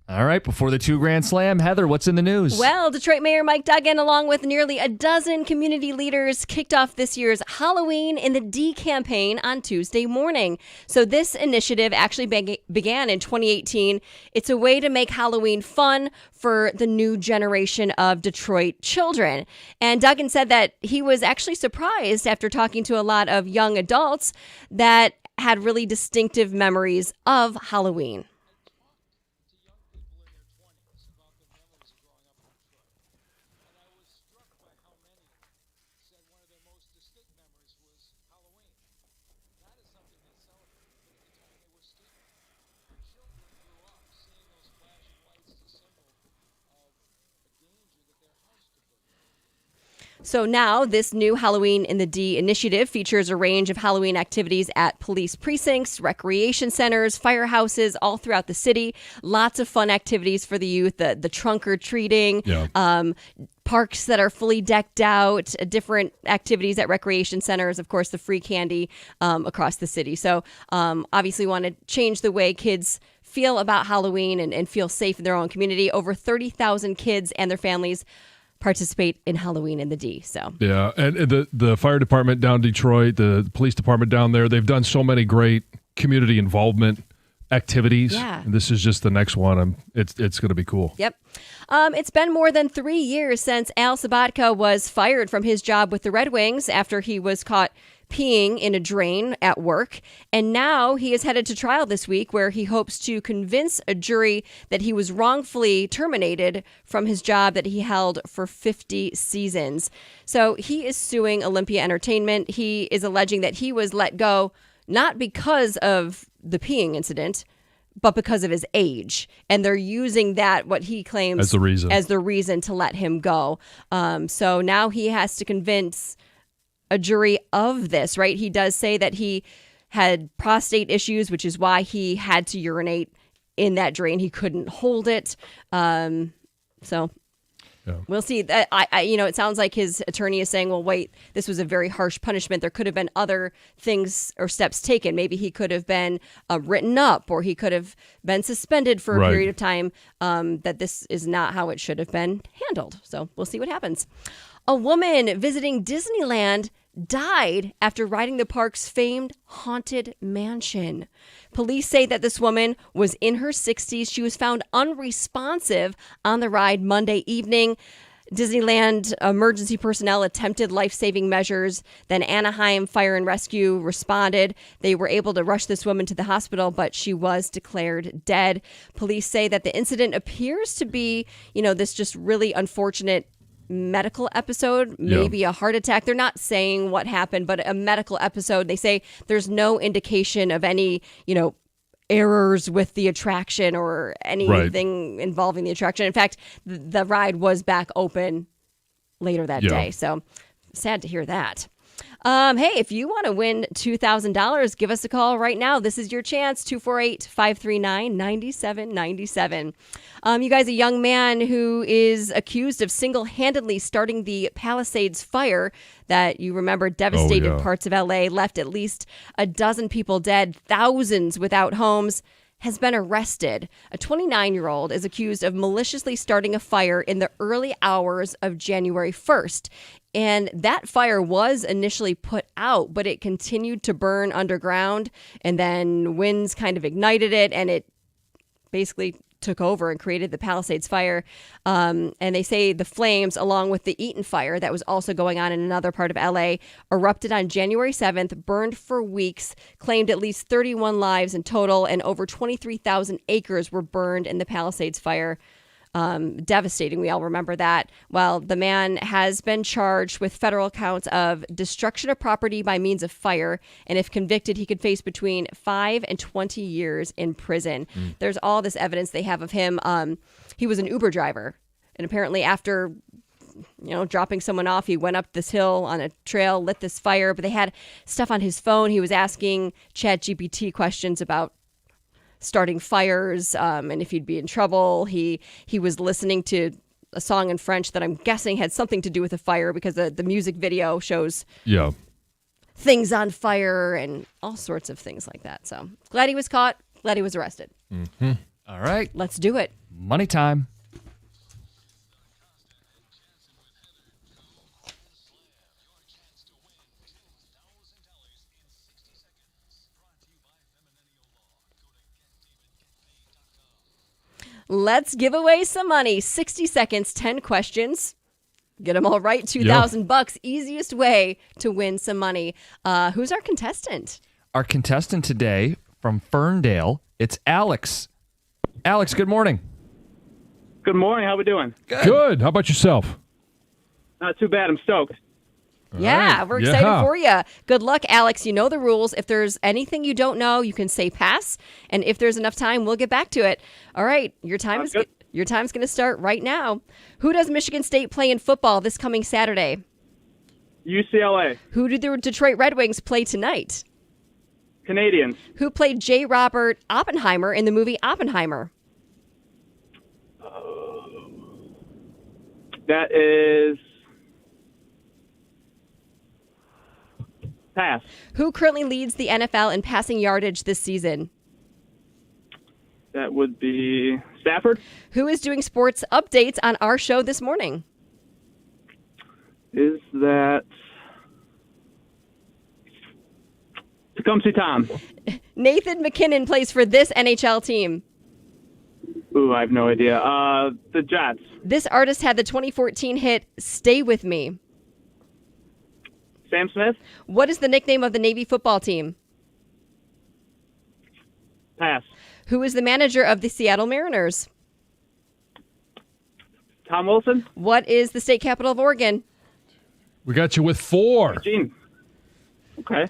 S2: All right, before the 2 Grand Slam, Heather, what's in the news?
S9: Well, Detroit Mayor Mike Duggan, along with nearly a dozen community leaders, kicked off this year's Halloween in the D campaign on Tuesday morning. So this initiative actually began in 2018. It's a way to make Halloween fun for the new generation of Detroit children. And Duggan said that he was actually surprised after talking to a lot of young adults that had really distinctive memories of Halloween. So now this new Halloween in the D initiative features a range of Halloween activities at police precincts, recreation centers, firehouses, all throughout the city. Lots of fun activities for the youth, the trunk or treating, parks that are fully decked out, different activities at recreation centers, of course, the free candy across the city. So obviously want to change the way kids feel about Halloween and feel safe in their own community. Over 30,000 kids and their families participate in Halloween in the D. So
S3: yeah, and the fire department down Detroit, the police department down there, they've done so many great community involvement activities.
S9: Yeah.
S3: And this is just the next one. It's going to be cool.
S9: Yep. It's been more than 3 years since Al Sabatka was fired from his job with the Red Wings after he was caught peeing in a drain at work. And now he is headed to trial this week where he hopes to convince a jury that he was wrongfully terminated from his job that he held for 50 seasons. So he is suing Olympia Entertainment. He is alleging that he was let go not because of the peeing incident, but because of his age. And they're using that, what he claims,
S3: as the reason
S9: to let him go. So now he has to convince a jury of this, right? He does say that he had prostate issues, which is why he had to urinate in that drain. He couldn't hold it. So we'll see. It sounds like his attorney is saying, well, wait, this was a very harsh punishment. There could have been other things or steps taken. Maybe he could have been written up, or he could have been suspended for a period of time, that this is not how it should have been handled. So we'll see what happens. A woman visiting Disneyland died after riding the park's famed Haunted Mansion. Police say that this woman was in her 60s. She was found unresponsive on the ride Monday evening. Disneyland emergency personnel attempted life-saving measures. Then Anaheim Fire and Rescue responded. They were able to rush this woman to the hospital, but she was declared dead. Police say that the incident appears to be, this just really unfortunate medical episode, maybe a heart attack. They're not saying what happened, but a medical episode. They say there's no indication of any, errors with the attraction or anything involving the attraction. In fact, the ride was back open later that day. So sad to hear that. Hey, if you want to win $2,000, give us a call right now. This is your chance, 248-539-9797. You guys, a young man who is accused of single-handedly starting the Palisades fire that you remember devastated parts of L.A., left at least a dozen people dead, thousands without homes, has been arrested. A 29-year-old is accused of maliciously starting a fire in the early hours of January 1st. And that fire was initially put out, but it continued to burn underground. And then winds kind of ignited it, and it basically took over and created the Palisades fire. And they say the flames, along with the Eaton fire that was also going on in another part of LA, erupted on January 7th, burned for weeks, claimed at least 31 lives in total, and over 23,000 acres were burned in the Palisades fire. Devastating. We all remember that. Well, the man has been charged with federal counts of destruction of property by means of fire. And if convicted, he could face between 5 and 20 years in prison. There's all this evidence they have of him. He was an Uber driver. And apparently after, dropping someone off, he went up this hill on a trail, lit this fire. But they had stuff on his phone. He was asking ChatGPT questions about starting fires, and if he'd be in trouble. He was listening to a song in French that I'm guessing had something to do with a fire, because the music video shows things on fire and all sorts of things like that. So glad he was caught. Glad he was arrested.
S2: Mm-hmm. All right.
S9: Let's do it.
S2: Money time.
S9: Let's give away some money. 60 seconds, 10 questions. Get them all right. $2,000. Easiest way to win some money. Who's our contestant?
S2: Our contestant today from Ferndale, it's Alex. Alex, good morning.
S13: Good morning. How we doing?
S3: Good. How about yourself?
S13: Not too bad. I'm stoked.
S9: Yeah, we're excited for you. Good luck, Alex. You know the rules. If there's anything you don't know, you can say pass. And if there's enough time, we'll get back to it. All right, your time's going to start right now. Who does Michigan State play in football this coming Saturday?
S13: UCLA.
S9: Who do the Detroit Red Wings play tonight?
S13: Canadians.
S9: Who played J. Robert Oppenheimer in the movie Oppenheimer?
S13: That is... Pass.
S9: Who currently leads the NFL in passing yardage this season?
S13: That would be Stafford.
S9: Who is doing sports updates on our show this morning?
S13: Is that Tecumseh Tom?
S9: Nathan McKinnon plays for this NHL team.
S13: Ooh, I have no idea. The Jets.
S9: This artist had the 2014 hit Stay With Me.
S13: Sam Smith.
S9: What is the nickname of the Navy football team?
S13: Pass.
S9: Who is the manager of the Seattle Mariners?
S13: Tom Wilson.
S9: What is the state capital of Oregon?
S3: We got you with 4.
S13: Eugene. Okay.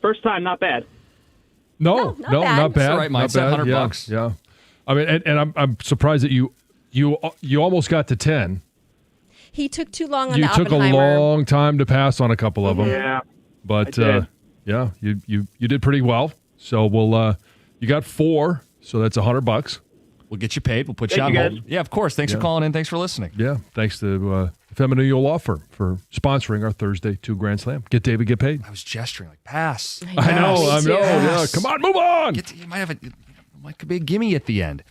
S13: First time, not bad.
S3: No, not bad.
S2: That's the right mindset. $100.
S3: Yeah. I mean, and I'm surprised that you almost got to 10.
S9: He took too long on
S3: You
S9: the
S3: took a
S9: Oppenheimer.
S3: long time to pass on a couple of them.
S13: Yeah.
S3: But
S13: I did.
S3: you did pretty well. So we'll you got 4, so that's $100.
S2: We'll get you paid. We'll put you
S13: Thank
S2: on
S13: you,
S2: hold.
S13: guys.
S2: Yeah, of course. Thanks for calling in. Thanks for listening.
S3: Yeah, thanks to Feminine Law Firm for sponsoring our Thursday 2 Grand Slam. Get David, get paid.
S2: I was gesturing like pass.
S3: I know.
S2: Pass.
S3: Yeah, come on, move on.
S2: You might have might be a gimme at the end.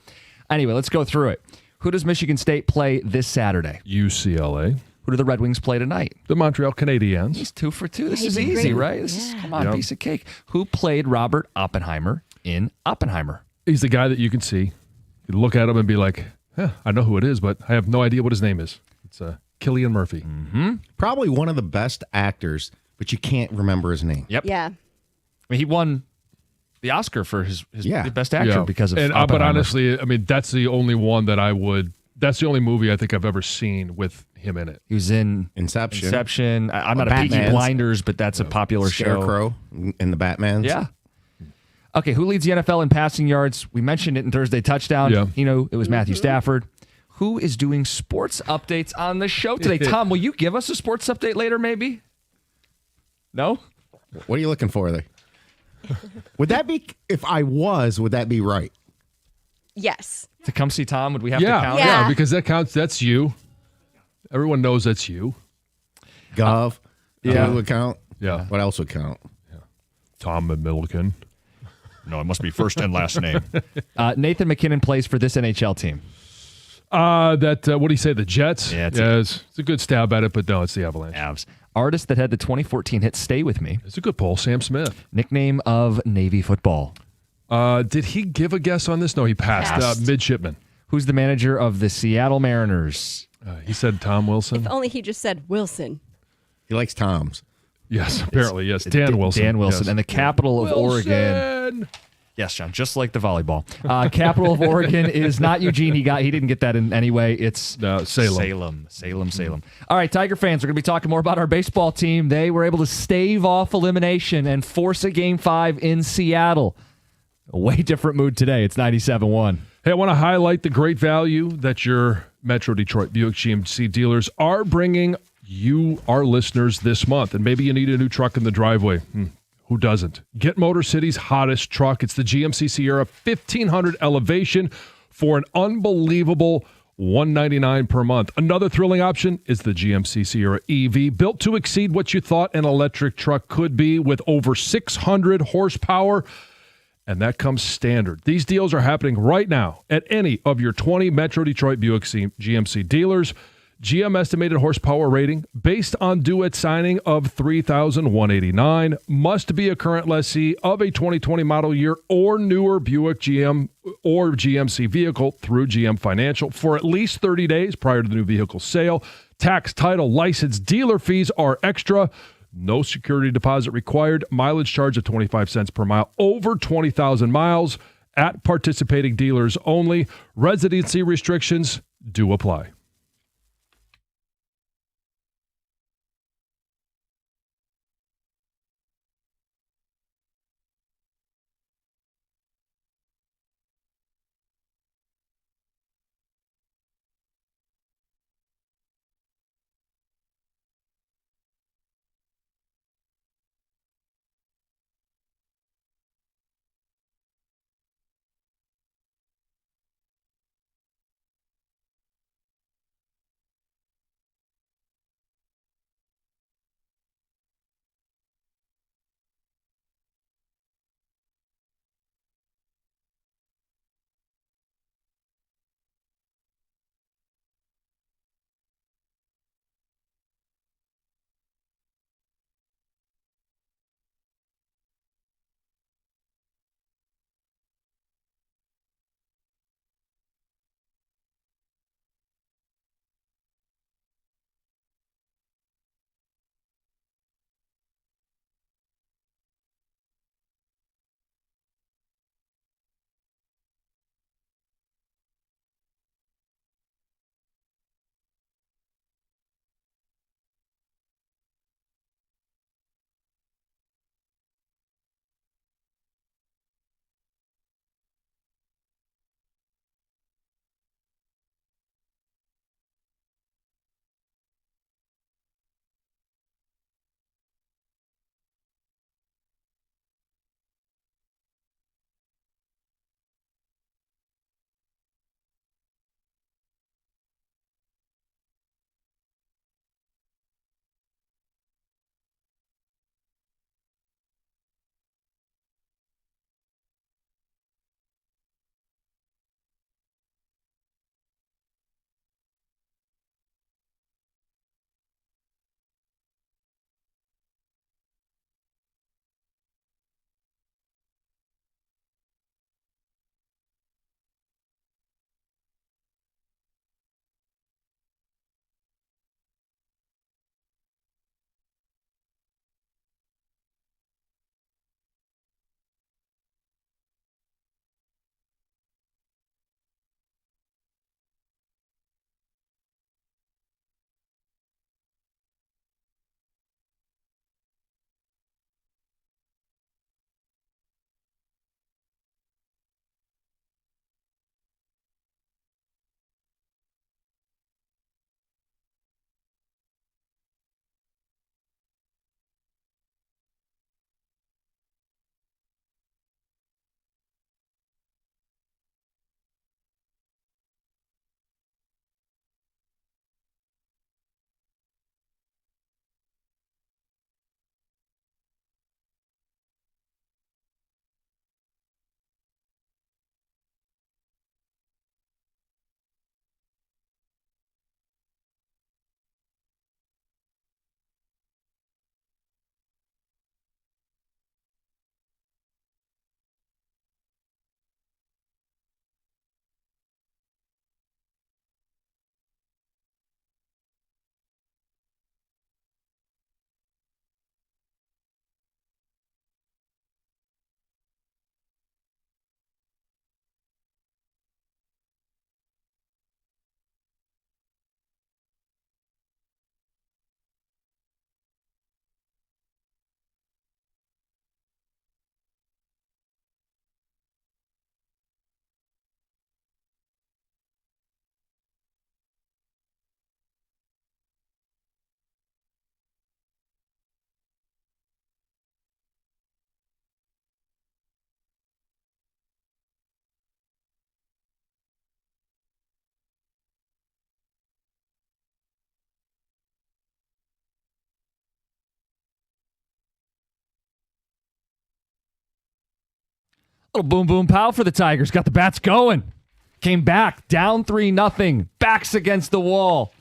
S2: Anyway, let's go through it. Who does Michigan State play this Saturday?
S3: UCLA.
S2: Who do the Red Wings play tonight?
S3: The Montreal Canadiens.
S2: He's 2 for 2. This
S9: Yeah,
S2: is
S9: he's
S2: easy,
S9: great.
S2: right? Come on, piece of cake. Who played Robert Oppenheimer in Oppenheimer?
S3: He's the guy that you can see. You look at him and be like, I know who it is, but I have no idea what his name is. It's Cillian Murphy.
S2: Mm-hmm.
S6: Probably one of the best actors, but you can't remember his name.
S2: Yep.
S9: Yeah.
S2: I mean, he won the Oscar for his
S6: Yeah.
S2: best actor because of
S3: But
S2: Oppenheimer.
S3: honestly, I mean, that's the only one that that's the only movie I think I've ever seen with him in it.
S2: He was in
S6: Inception.
S2: I'm not a Peaky
S6: Batman's.
S2: Blinders, but that's a popular show.
S6: Scarecrow in the Batmans.
S2: Yeah. Okay, who leads the NFL in passing yards? We mentioned it in Thursday Touchdown.
S3: Yeah.
S2: It was Matthew Stafford. Who is doing sports updates on the show today? Tom, will you give us a sports update later, maybe? No?
S6: What are you looking for there? Would that be, if I was, would that be right?
S9: Yes.
S2: To come see Tom, would we have to count?
S9: Yeah.
S3: Because that counts. That's you. Everyone knows that's you.
S6: Gov.
S2: Yeah.
S6: Who would count?
S3: Yeah.
S6: What else would count?
S3: Tom Milliken.
S2: No, it must be first and last name. Nathan McKinnon plays for this NHL team.
S3: What do you say? The Jets?
S2: Yeah,
S3: it's a good stab at it, but no, it's the Avalanche.
S2: Avs. Artist that had the 2014 hit Stay With Me.
S3: It's a good poll. Sam Smith.
S2: Nickname of Navy football.
S3: Did he give a guess on this? No, he passed.
S2: Passed.
S3: Midshipman.
S2: Who's the manager of the Seattle Mariners?
S3: He said Tom Wilson.
S9: If only he just said Wilson.
S6: He likes Toms.
S3: Yes, apparently, yes. Dan Wilson.
S2: Dan Wilson.
S3: Yes.
S2: And the capital of Oregon. Yes, John, just like the volleyball. Capital of Oregon is not Eugene. He didn't get that in anyway. It's
S3: Salem.
S2: Salem. All right, Tiger fans, we're going to be talking more about our baseball team. They were able to stave off elimination and force a Game 5 in Seattle. A way different mood today. It's 97.1.
S3: Hey, I want to highlight the great value that your Metro Detroit Buick GMC dealers are bringing you, our listeners, this month. And maybe you need a new truck in the driveway. Who doesn't? Get Motor City's hottest truck. It's the GMC Sierra 1500 Elevation for an unbelievable $199 per month. Another thrilling option is the GMC Sierra EV, built to exceed what you thought an electric truck could be with over 600 horsepower. And that comes standard. These deals are happening right now at any of your 20 Metro Detroit Buick GMC dealers. GM estimated horsepower rating based on due at signing of 3,189. Must be a current lessee of a 2020 model year or newer Buick GM or GMC vehicle through GM Financial for at least 30 days prior to the new vehicle sale. Tax, title, license, dealer fees are extra. No security deposit required. Mileage charge of 25 cents per mile over 20,000 miles at participating dealers only. Residency restrictions do apply.
S2: Little boom, boom, pow for the Tigers. Got the bats going. Came back, down 3-0. Backs against the wall.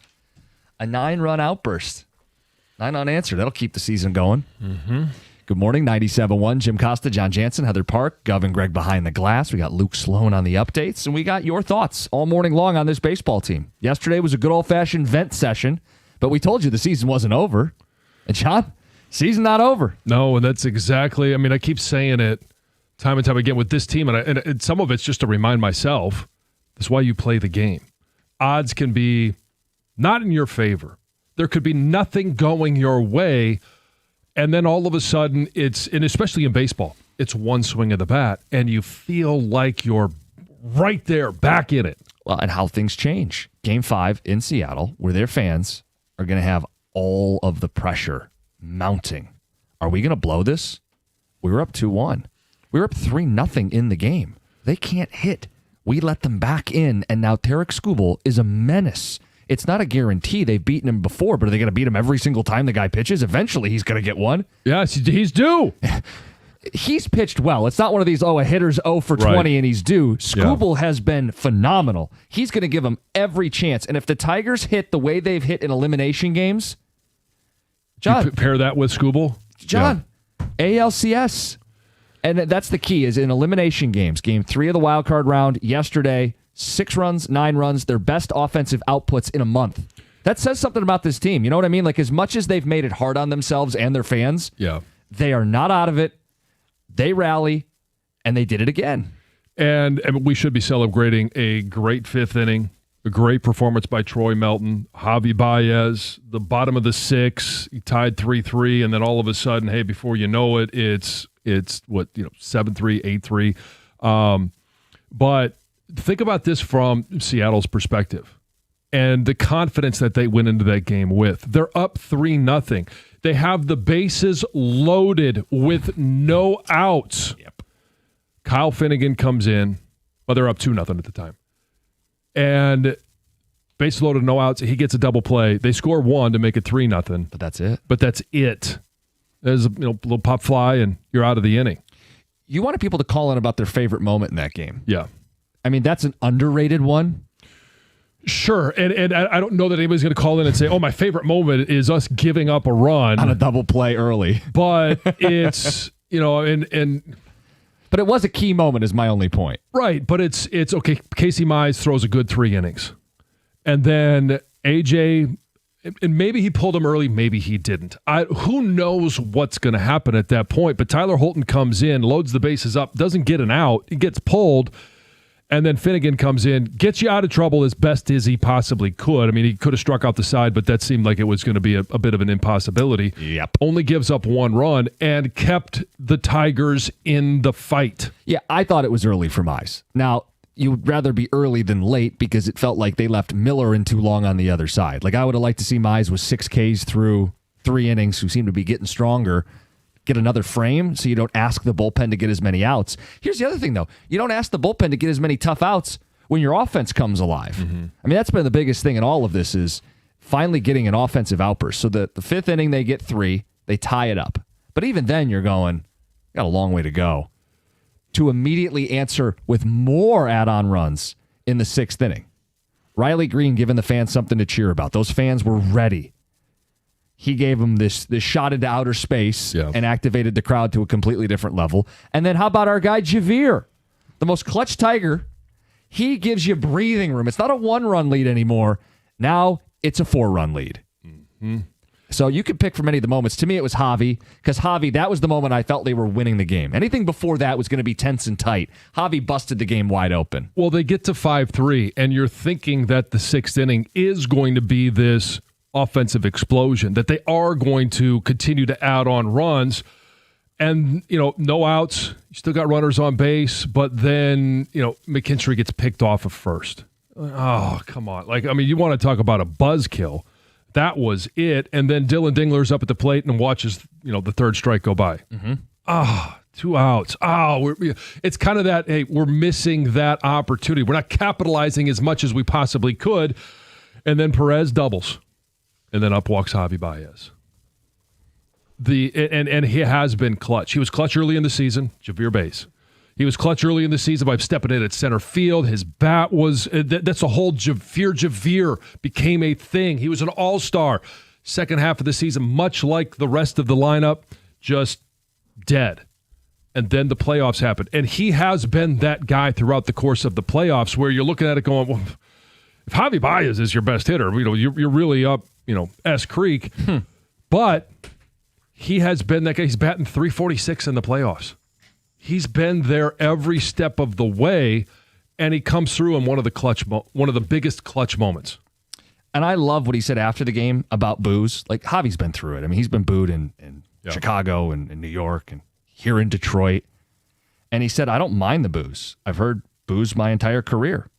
S2: A 9-run outburst. 9 unanswered. That'll keep the season going.
S3: Mm-hmm.
S2: Good morning, 97.1. Jim Costa, John Jansen, Heather Park, Gov and Greg behind the glass. We got Luke Sloan on the updates, and we got your thoughts all morning long on this baseball team. Yesterday was a good old-fashioned vent session, but we told you the season wasn't over. And John, season not over.
S3: No, and that's exactly, I mean, I keep saying it time and time again with this team, and some of it's just to remind myself, that's why you play the game. Odds can be not in your favor. There could be nothing going your way, and then all of a sudden and especially in baseball, it's one swing of the bat, and you feel like you're right there, back in it.
S2: Well, and how things change. Game 5 in Seattle, where their fans are going to have all of the pressure mounting. Are we going to blow this? We were up 2-1. We were up 3-0 in the game. They can't hit. We let them back in, and now Tarek Skubal is a menace. It's not a guarantee. They've beaten him before, but are they going to beat him every single time the guy pitches? Eventually, he's going to get one.
S3: Yes, he's due.
S2: He's pitched well. It's not one of these, a hitter's 0 for 20
S3: Right.
S2: and he's due. Skubal has been phenomenal. He's going to give him every chance. And if the Tigers hit the way they've hit in elimination games, John,
S3: You pair that with Skubal?
S2: John, ALCS. And that's the key, is in elimination games. Game 3 of the wild card round yesterday, 6 runs, 9 runs, their best offensive outputs in a month. That says something about this team. You know what I mean? Like, as much as they've made it hard on themselves and their fans, they are not out of it. They rally, and they did it again.
S3: And we should be celebrating a great 5th inning, a great performance by Troy Melton, Javi Baez, the bottom of the 6th, he tied 3-3, and then all of a sudden, hey, before you know it, it's 7-3, 8-3. But think about this from Seattle's perspective and the confidence that they went into that game with. They're up 3-0. They have the bases loaded with no outs.
S2: Yep.
S3: Kyle Finnegan comes in. Well, they're up 2-0 at the time. And bases loaded, no outs. He gets a double play. They score 1 to make it 3-0.
S2: But that's it.
S3: There's a little pop fly, and you're out of the inning.
S2: You wanted people to call in about their favorite moment in that game.
S3: Yeah.
S2: I mean, that's an underrated one.
S3: Sure, and I don't know that anybody's going to call in and say, my favorite moment is us giving up a run.
S2: On a double play early.
S3: But it's,
S2: But it was a key moment is my only point.
S3: Right, but it's okay. Casey Mize throws a good 3 innings. And then AJ, and maybe he pulled him early, maybe he didn't. Who knows what's going to happen at that point, but Tyler Holton comes in, loads the bases up, doesn't get an out, he gets pulled. And then Finnegan comes in, gets you out of trouble as best as he possibly could. I mean, he could have struck out the side, but that seemed like it was going to be a bit of an impossibility.
S2: Yep.
S3: Only gives up 1 run and kept the Tigers in the fight.
S2: Yeah, I thought it was early for Mize. Now, you would rather be early than late because it felt like they left Miller in too long on the other side. Like, I would have liked to see Mize with 6 Ks through 3 innings, who seem to be getting stronger, get another frame so you don't ask the bullpen to get as many outs. Here's the other thing, though. You don't ask the bullpen to get as many tough outs when your offense comes alive. Mm-hmm. I mean, that's been the biggest thing in all of this is finally getting an offensive outburst. So the 5th inning, they get 3. They tie it up. But even then, you're going, got a long way to go. To immediately answer with more add-on runs in the 6th inning. Riley Green giving the fans something to cheer about. Those fans were ready. He gave them this shot into outer space and activated the crowd to a completely different level. And then how about our guy Javier, the most clutch Tiger? He gives you breathing room. It's not a 1-run lead anymore. Now it's a 4-run lead. Mm-hmm. So you could pick from any of the moments. To me, it was Javi, because Javi, that was the moment I felt they were winning the game. Anything before that was going to be tense and tight. Javi busted the game wide open.
S3: Well, they get to 5-3, and you're thinking that the 6th inning is going to be this offensive explosion, that they are going to continue to add on runs. And, no outs. You still got runners on base, but then, McKinstry gets picked off of first. Oh, come on. You want to talk about a buzzkill. That was it. And then Dylan Dingler's up at the plate and watches, the 3rd strike go by. Mm-hmm. 2 outs. It's kind of that, hey, we're missing that opportunity. We're not capitalizing as much as we possibly could. And then Perez doubles. And then up walks Javi Baez. And he has been clutch. He was clutch early in the season, Javier Baez. He was clutch early in the season by stepping in at center field. His bat was, that's a whole Javier became a thing. He was an all-star. Second half of the season, much like the rest of the lineup, just dead. And then the playoffs happened. And he has been that guy throughout the course of the playoffs where you're looking at it going, well, if Javi Baez is your best hitter, you're really up, S Creek. But he has been that guy. He's batting .346 in the playoffs. He's been there every step of the way, and he comes through in one of the biggest clutch moments.
S2: And I love what he said after the game about boos. Like, Javi's been through it. I mean, he's been booed in Chicago and in New York and here in Detroit. And he said, I don't mind the boos. I've heard boos my entire career.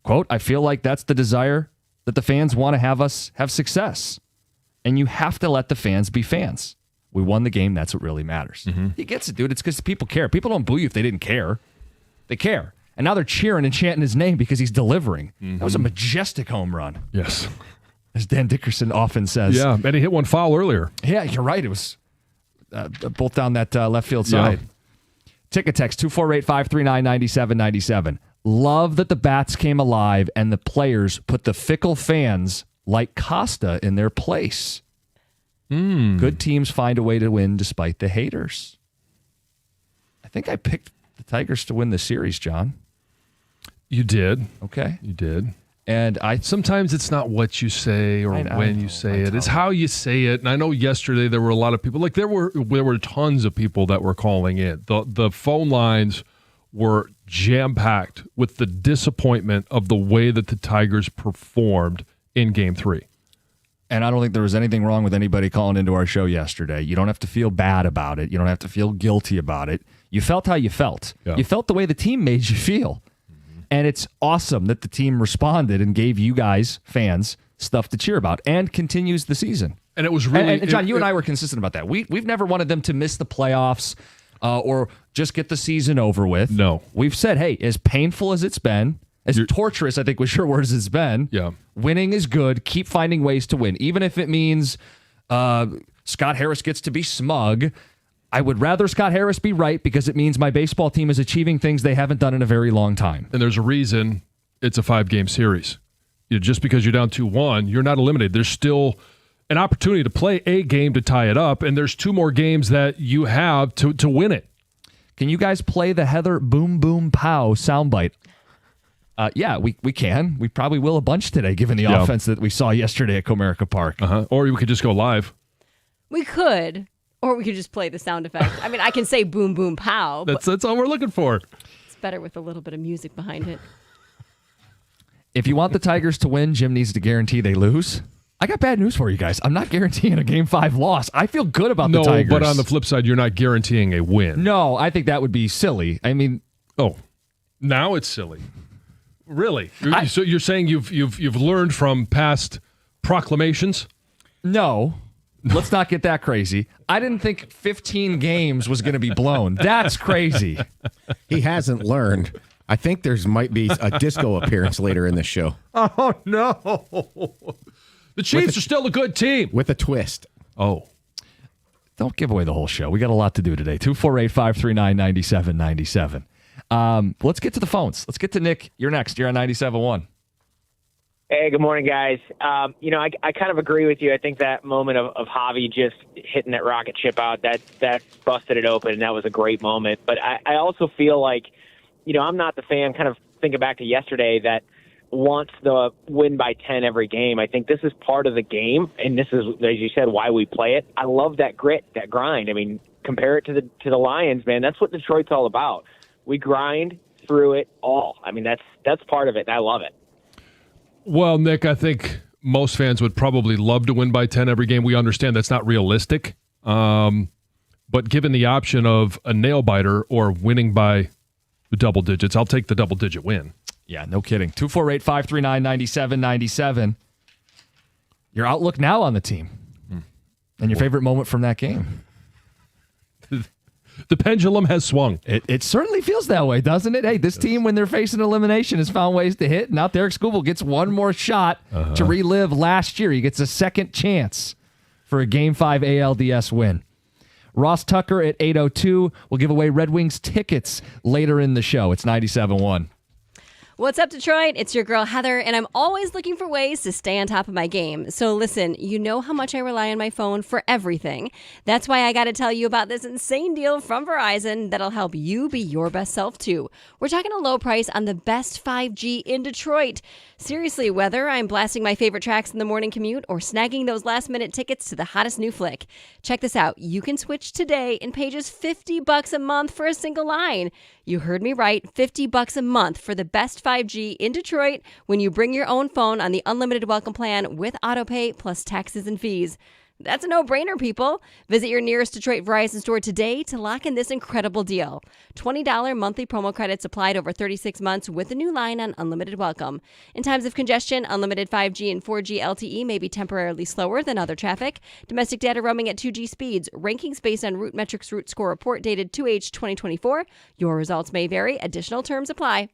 S2: Quote, I feel like that's the desire that the fans want to have us have success. And you have to let the fans be fans. We won the game. That's what really matters. He gets it, dude. It's because people care. People don't boo you if they didn't care. They care. And now they're cheering and chanting his name because he's delivering. That was a majestic home run.
S3: Yes.
S2: As Dan Dickerson often says.
S3: Yeah, and he hit one foul earlier.
S2: Yeah, you're right. It was both down that left field side. Yeah. Ticket text 248-539-9797. Love that the bats came alive and the players put the fickle fans like Costa in their place. Good teams find a way to win despite the haters. I think I picked the Tigers to win the series, John.
S3: You did.
S2: Okay.
S3: You did.
S2: And
S3: sometimes it's not what you say or when you say it. It's how you say it. And I know yesterday there were a lot of people. Like there were tons of people that were calling in. The phone lines were jam-packed with the disappointment of the way that the Tigers performed in Game 3.
S2: And I don't think there was anything wrong with anybody calling into our show yesterday. You don't have to feel bad about it. You don't have to feel guilty about it. You felt how you felt. Yeah. You felt the way the team made you feel. And it's awesome that the team responded and gave you guys, fans, stuff to cheer about and continues the season.
S3: And it was really...
S2: And John, you and I were consistent about that. We've never wanted them to miss the playoffs or just get the season over with.
S3: No.
S2: We've said, hey, as painful as it's been, as torturous, I think was your words, it's been, winning is good. Keep finding ways to win. Even if it means Scott Harris gets to be smug, I would rather Scott Harris be right because it means my baseball team is achieving things they haven't done in a very long time.
S3: And there's a reason it's a 5-game series. Just because you're down 2-1, you're not eliminated. There's still an opportunity to play a game to tie it up, and there's 2 more games that you have to win it.
S2: Can you guys play the Heather Boom Boom Pow soundbite? Yeah, we can. We probably will a bunch today, given the offense that we saw yesterday at Comerica Park.
S3: Or we could just go live.
S9: We could. Or we could just play the sound effect. I mean, I can say boom, boom, pow.
S3: That's all we're looking for.
S9: It's better with a little bit of music behind it.
S2: If you want the Tigers to win, Jim needs to guarantee they lose. I got bad news for you guys. I'm not guaranteeing a Game 5 loss. I feel good about the Tigers.
S3: No, but on the flip side, you're not guaranteeing a win.
S2: No, I think that would be silly. I mean...
S3: Oh, now it's silly. Really? So you're saying you've learned from past proclamations?
S2: No. Let's not get that crazy. I didn't think 15 games was going to be blown. That's crazy.
S6: He hasn't learned. I think there's might be a disco appearance later in the show.
S3: Oh, no. The Chiefs are still a good team.
S6: With a twist.
S3: Oh.
S2: Don't give away the whole show. We got a lot to do today. 248-539-9797. Let's get to the phones. Let's get to Nick. You're next. You're on 97.1.
S14: Hey, good morning, guys. I kind of agree with you. I think that moment of Javi just hitting that rocket chip out, that busted it open, and that was a great moment. But I also feel like, I'm not the fan, kind of thinking back to yesterday, that wants the win by 10 every game. I think this is part of the game, and this is, as you said, why we play it. I love that grit, that grind. I mean, compare it to the Lions, man. That's what Detroit's all about. We grind through it all. I mean, that's part of it, and I love it.
S3: Well, Nick, I think most fans would probably love to win by 10 every game. We understand that's not realistic. But given the option of a nail-biter or winning by double digits, I'll take the double-digit win.
S2: Yeah, no kidding. 248-539-9797. Your outlook now on the team and your favorite moment from that game.
S3: The pendulum has swung.
S2: It certainly feels that way, doesn't it? Hey, this team, when they're facing elimination, has found ways to hit. Now Derek Skubal gets one more shot to relive last year. He gets a second chance for a Game 5 ALDS win. Ross Tucker at 8:02. We'll give away Red Wings tickets later in the show. It's 97.1.
S9: What's up, Detroit? It's your girl, Heather, and I'm always looking for ways to stay on top of my game. So listen, you know how much I rely on my phone for everything. That's why I got to tell you about this insane deal from Verizon that'll help you be your best self, too. We're talking a low price on the best 5G in Detroit. Seriously, whether I'm blasting my favorite tracks in the morning commute or snagging those last-minute tickets to the hottest new flick. Check this out. You can switch today and pay just $50 a month for a single line. You heard me right, $50 a month for the best 5G in Detroit when you bring your own phone on the unlimited welcome plan with autopay plus taxes and fees. That's a no-brainer, people. Visit your nearest Detroit Verizon store today to lock in this incredible deal. $20 monthly promo credits applied over 36 months with a new line on unlimited welcome. In times of congestion, unlimited 5G and 4G LTE may be temporarily slower than other traffic. Domestic data roaming at 2G speeds. Rankings based on RootMetrics Root Score report dated 2H 2024. Your results may vary. Additional terms apply.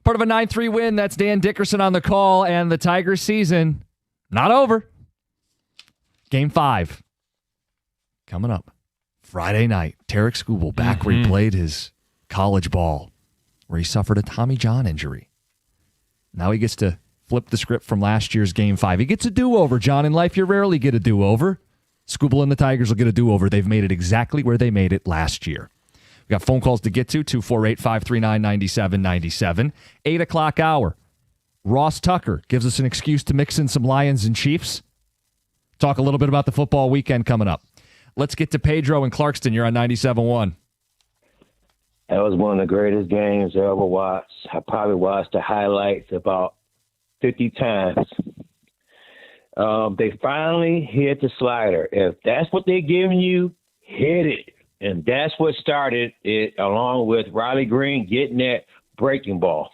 S2: Part of a 9-3 win. That's Dan Dickerson on the call, and the Tigers season not over. Game 5 coming up Friday night. Tarek Skubal back where he played his college ball, where he suffered a Tommy John injury. Now he gets to flip the script from last year's Game 5. He gets a do-over, John. In life, you rarely get a do-over. Skubal and the Tigers will get a do-over. They've made it exactly where they made it last year. We got phone calls to get to, 248-539-9797. 8 o'clock hour. Ross Tucker gives us an excuse to mix in some Lions and Chiefs. Talk a little bit about the football weekend coming up. Let's get to Pedro in Clarkston. You're on 97.1.
S15: That was one of the greatest games I ever watched. I probably watched the highlights about 50 times. They finally hit the slider. If that's what they're giving you, hit it. And that's what started it, along with Riley Green getting that breaking ball.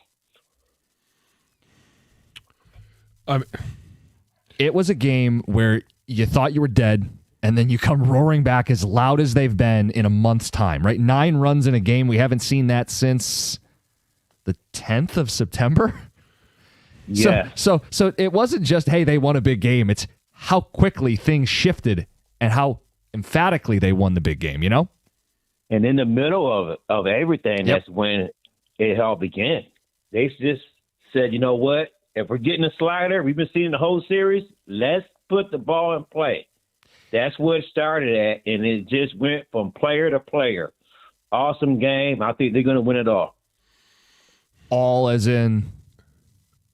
S2: It was a game where you thought you were dead, and then you come roaring back as loud as they've been in a month's time, right? 9 runs in a game. We haven't seen that since the 10th of September.
S15: Yeah.
S2: So it wasn't just, hey, they won a big game. It's how quickly things shifted and how emphatically they won the big game, you know?
S15: And in the middle of everything,
S2: Yep.
S15: that's when it all began. They just said, you know what? If we're getting a slider, we've been seeing the whole series, let's put the ball in play. That's where it started at, and it just went from player to player. Awesome game. I think they're going to win it all.
S2: All as in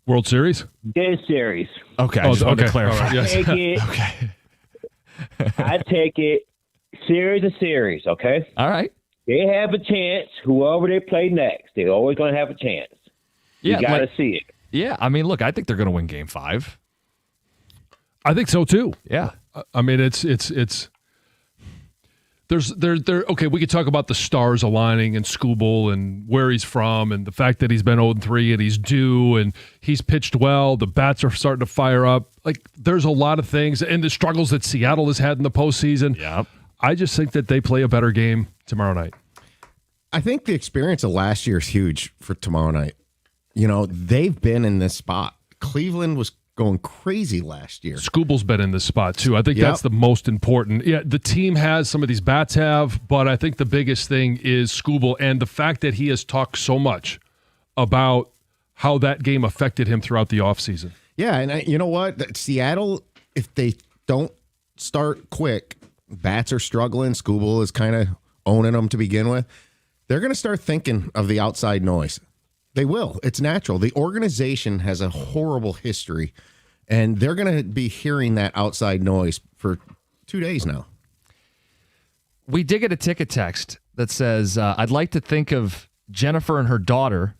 S3: World Series?
S15: Dead series.
S2: Okay, I just wanted to clarify.
S3: All right, yes.
S15: Take it. I take it series to series, okay?
S2: All right.
S15: They have a chance. Whoever they play next, they're always going to have a chance.
S2: Yeah,
S15: You got to see it.
S2: Yeah, I mean, look, I think they're going to win Game 5.
S3: I think so too.
S2: Yeah.
S3: I mean, it's okay, we could talk about the stars aligning and Skubal and where he's from and the fact that he's been 0-3 and he's due and he's pitched well. The bats are starting to fire up. Like, there's a lot of things, and the struggles that Seattle has had in the postseason.
S2: Yep.
S3: I just think that they play a better game tomorrow night.
S6: I think the experience of last year is huge for tomorrow night. You know, they've been in this spot. Cleveland was going crazy last year.
S3: Skubal's been in this spot too. I think
S6: Yep.
S3: that's the most important. Yeah, the team has, some of these bats have, but I think the biggest thing is Skubal and the fact that he has talked so much about how that game affected him throughout the offseason.
S6: Yeah, and you know what? Seattle, if they don't start quick, bats are struggling. Skubal is kind of owning them to begin with. They're going to start thinking of the outside noise. They will. It's natural. The organization has a horrible history, and they're going to be hearing that outside noise for 2 days now.
S2: We did get a ticket text that says, I'd like to think of Jennifer and her daughter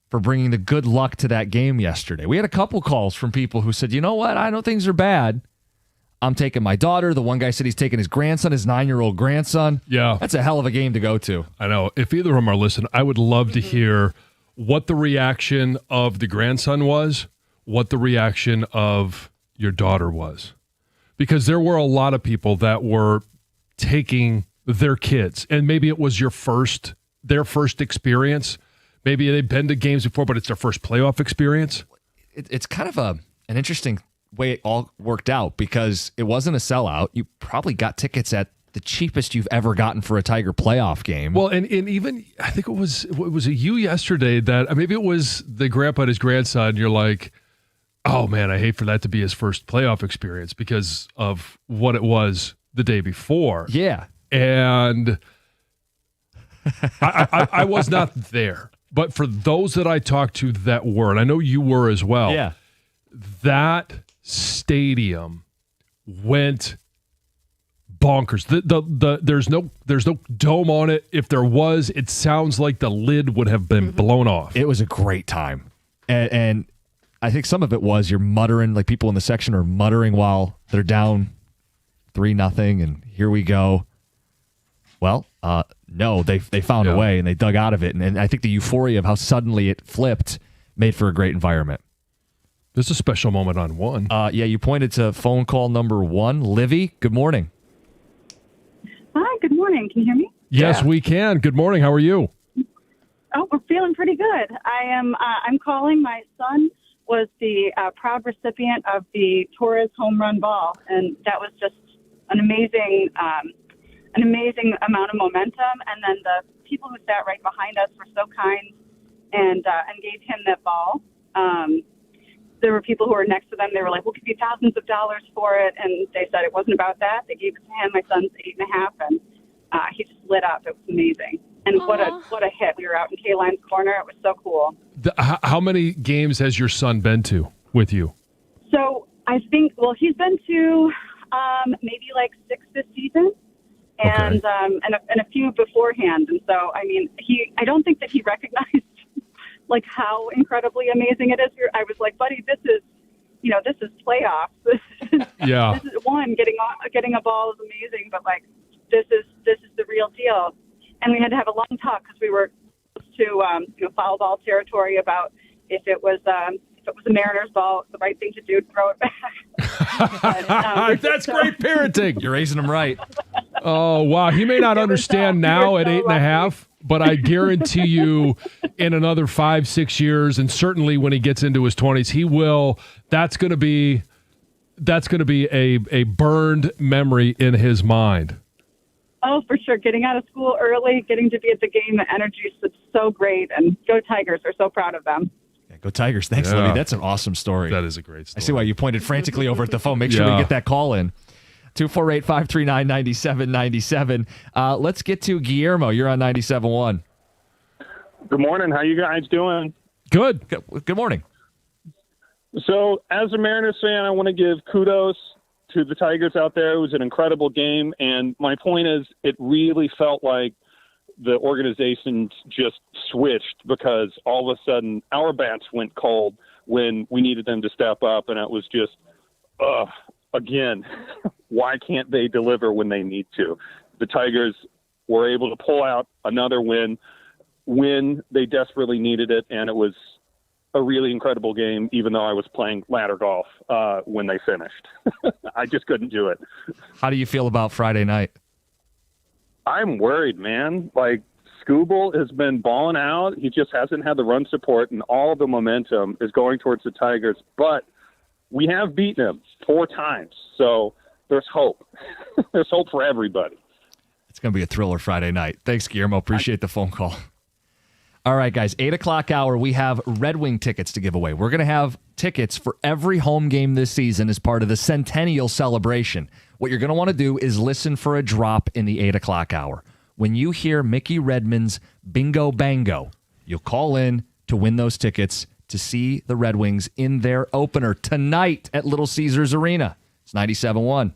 S2: for bringing the good luck to that game yesterday. We had a couple calls from people who said, you know what? I know things are bad. I'm taking my daughter. The one guy said he's taking his grandson, his 9-year-old grandson.
S3: Yeah.
S2: That's a hell of a game to go to.
S3: I know. If either of them are listening, I would love to hear what the reaction of the grandson was, what the reaction of your daughter was. Because there were a lot of people that were taking their kids, and maybe it was their first experience. Maybe they've been to games before, but it's their first playoff experience.
S2: It's kind of an interesting way it all worked out because it wasn't a sellout. You probably got tickets at the cheapest you've ever gotten for a Tiger playoff game.
S3: Well, and even I think it was you yesterday that maybe it was the grandpa and his grandson. You're like, oh man, I hate for that to be his first playoff experience because of what it was the day before.
S2: Yeah,
S3: and I was not there, but for those that I talked to that were, and I know you were as well.
S2: Yeah,
S3: that stadium went bonkers. There's no dome on it. If there was, it sounds like the lid would have been blown off.
S2: it was a great time, and I think some of it was you're muttering, like people in the section are muttering while they're down 3-0, and here we go. Well, no, they found a way and they dug out of it, and I think the euphoria of how suddenly it flipped made for a great environment.
S3: There's a special moment on one.
S2: Yeah, you pointed to phone call number 1. Livy, good morning.
S16: Hi, good morning. Can you hear me?
S3: Yes, we can. Good morning. How are you?
S16: Oh, we're feeling pretty good. I'm calling. My son was the proud recipient of the Torres home run ball, and that was just an amazing amount of momentum. And then the people who sat right behind us were so kind and gave him that ball. There were people who were next to them. They were like, "We'll give you thousands of dollars for it," and they said it wasn't about that. They gave it to him. My son's 8.5, and he just lit up. It was amazing. And what a hit. We were out in K-Line's corner. It was so cool.
S3: How many games has your son been to with you?
S16: So I think, he's been to maybe like 6 this season and a few beforehand. And so, I mean, I don't think that he recognized like how incredibly amazing it is. I was like, buddy, this is playoffs. This is one, getting a ball is amazing, but like, this is the real deal. And we had to have a long talk because we were close to foul ball territory about if it was a Mariners ball, the right thing to do, throw it back.
S3: That's great parenting.
S2: You're raising him right.
S3: Oh, wow. He may not understand now at 8.5, but I guarantee you in another 5-6 years, and certainly when he gets into his 20s, he will. That's going to be a burned memory in his mind.
S16: Oh, for sure. Getting out of school early, getting to be at the game, the energy is so great. And go Tigers. We're so proud of them.
S2: Yeah, go Tigers. Thanks, Libby. That's an awesome story.
S3: That is a great story.
S2: I see why you pointed frantically over at the phone. Make sure we get that call in. 248-539-9797. Let's get to Guillermo. You're on 97.1.
S17: Good morning. How you guys doing?
S3: Good.
S2: Good morning.
S17: So, as a Mariners fan, I want to give kudos to the Tigers out there. It was an incredible game, and my point is it really felt like the organization just switched because all of a sudden our bats went cold when we needed them to step up, and it was just, again, why can't they deliver when they need to? The Tigers were able to pull out another win when they desperately needed it, and it was a really incredible game, even though I was playing ladder golf when they finished. I just couldn't do it.
S2: How do you feel about Friday night?
S17: I'm worried, man. Like, Skubal has been balling out. He just hasn't had the run support, and all the momentum is going towards the Tigers. But we have beaten him 4 times, so there's hope. There's hope for everybody.
S2: It's going to be a thriller Friday night. Thanks, Guillermo. Appreciate the phone call. All right, guys, 8 o'clock hour, we have Red Wing tickets to give away. We're going to have tickets for every home game this season as part of the Centennial celebration. What you're going to want to do is listen for a drop in the 8 o'clock hour. When you hear Mickey Redmond's Bingo Bango, you'll call in to win those tickets to see the Red Wings in their opener tonight at Little Caesars Arena. It's 97.1.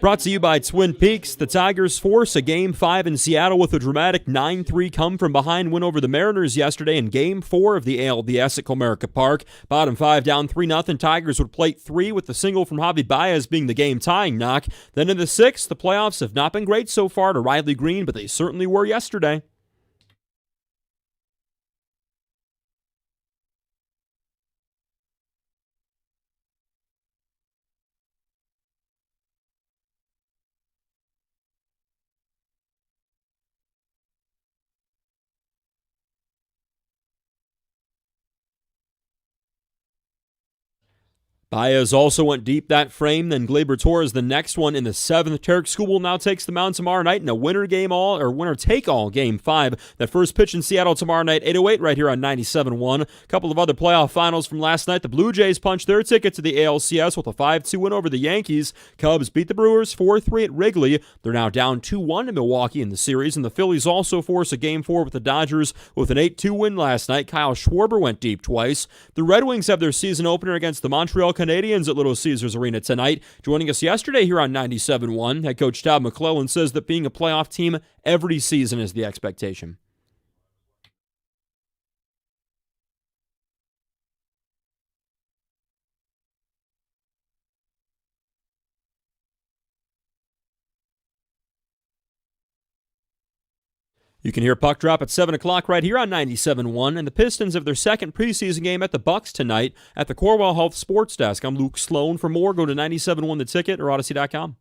S1: Brought to you by Twin Peaks. The Tigers force a Game 5 in Seattle with a dramatic 9-3 come-from-behind win over the Mariners yesterday in Game 4 of the ALDS at Comerica Park. Bottom 5 down 3-0. Tigers would plate 3 with the single from Javi Baez being the game-tying knock. Then in the 6th, the playoffs have not been great so far to Riley Green, but they certainly were yesterday. Baez also went deep that frame, then Gleyber Torres the next one in the 7th. Tarek Skubal now takes the mound tomorrow night in a winner-take-all Game 5. That first pitch in Seattle tomorrow night, 8:08 right here on 97.1. A couple of other playoff finals from last night. The Blue Jays punched their ticket to the ALCS with a 5-2 win over the Yankees. Cubs beat the Brewers 4-3 at Wrigley. They're now down 2-1 to Milwaukee in the series, and the Phillies also force a Game 4 with the Dodgers with an 8-2 win last night. Kyle Schwarber went deep twice. The Red Wings have their season opener against the Montreal Canadiens at Little Caesars Arena tonight. Joining us yesterday here on 97.1, head coach Todd McClellan says that being a playoff team every season is the expectation. You can hear Puck Drop at 7 o'clock right here on 97.1, and the Pistons have their second preseason game at the Bucks tonight at the Corewell Health Sports Desk. I'm Luke Sloan. For more, go to 97.1 The Ticket or Odyssey.com.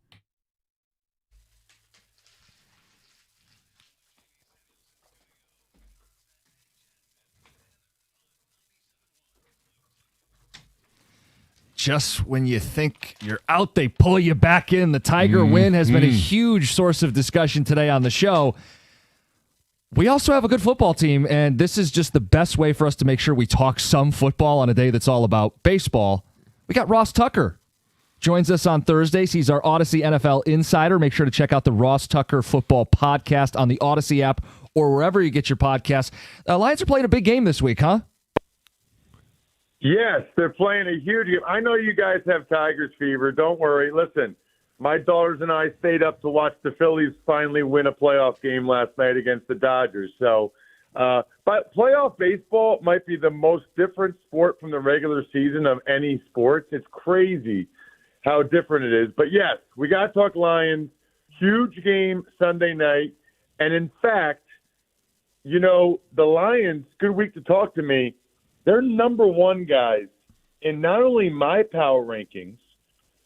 S2: Just when you think you're out, they pull you back in. The Tiger win has been a huge source of discussion today on the show. We also have a good football team, and this is just the best way for us to make sure we talk some football on a day that's all about baseball. We got Ross Tucker. Joins us on Thursdays. He's our Odyssey NFL insider. Make sure to check out the Ross Tucker Football Podcast on the Odyssey app or wherever you get your podcasts. Lions are playing a big game this week, huh?
S18: Yes, they're playing a huge game. I know you guys have Tigers fever. Don't worry. Listen, my daughters and I stayed up to watch the Phillies finally win a playoff game last night against the Dodgers. So, but playoff baseball might be the most different sport from the regular season of any sports. It's crazy how different it is. But yes, we got to talk Lions. Huge game Sunday night. And in fact, you know, the Lions, good week to talk to me. They're number one, guys, in not only my power rankings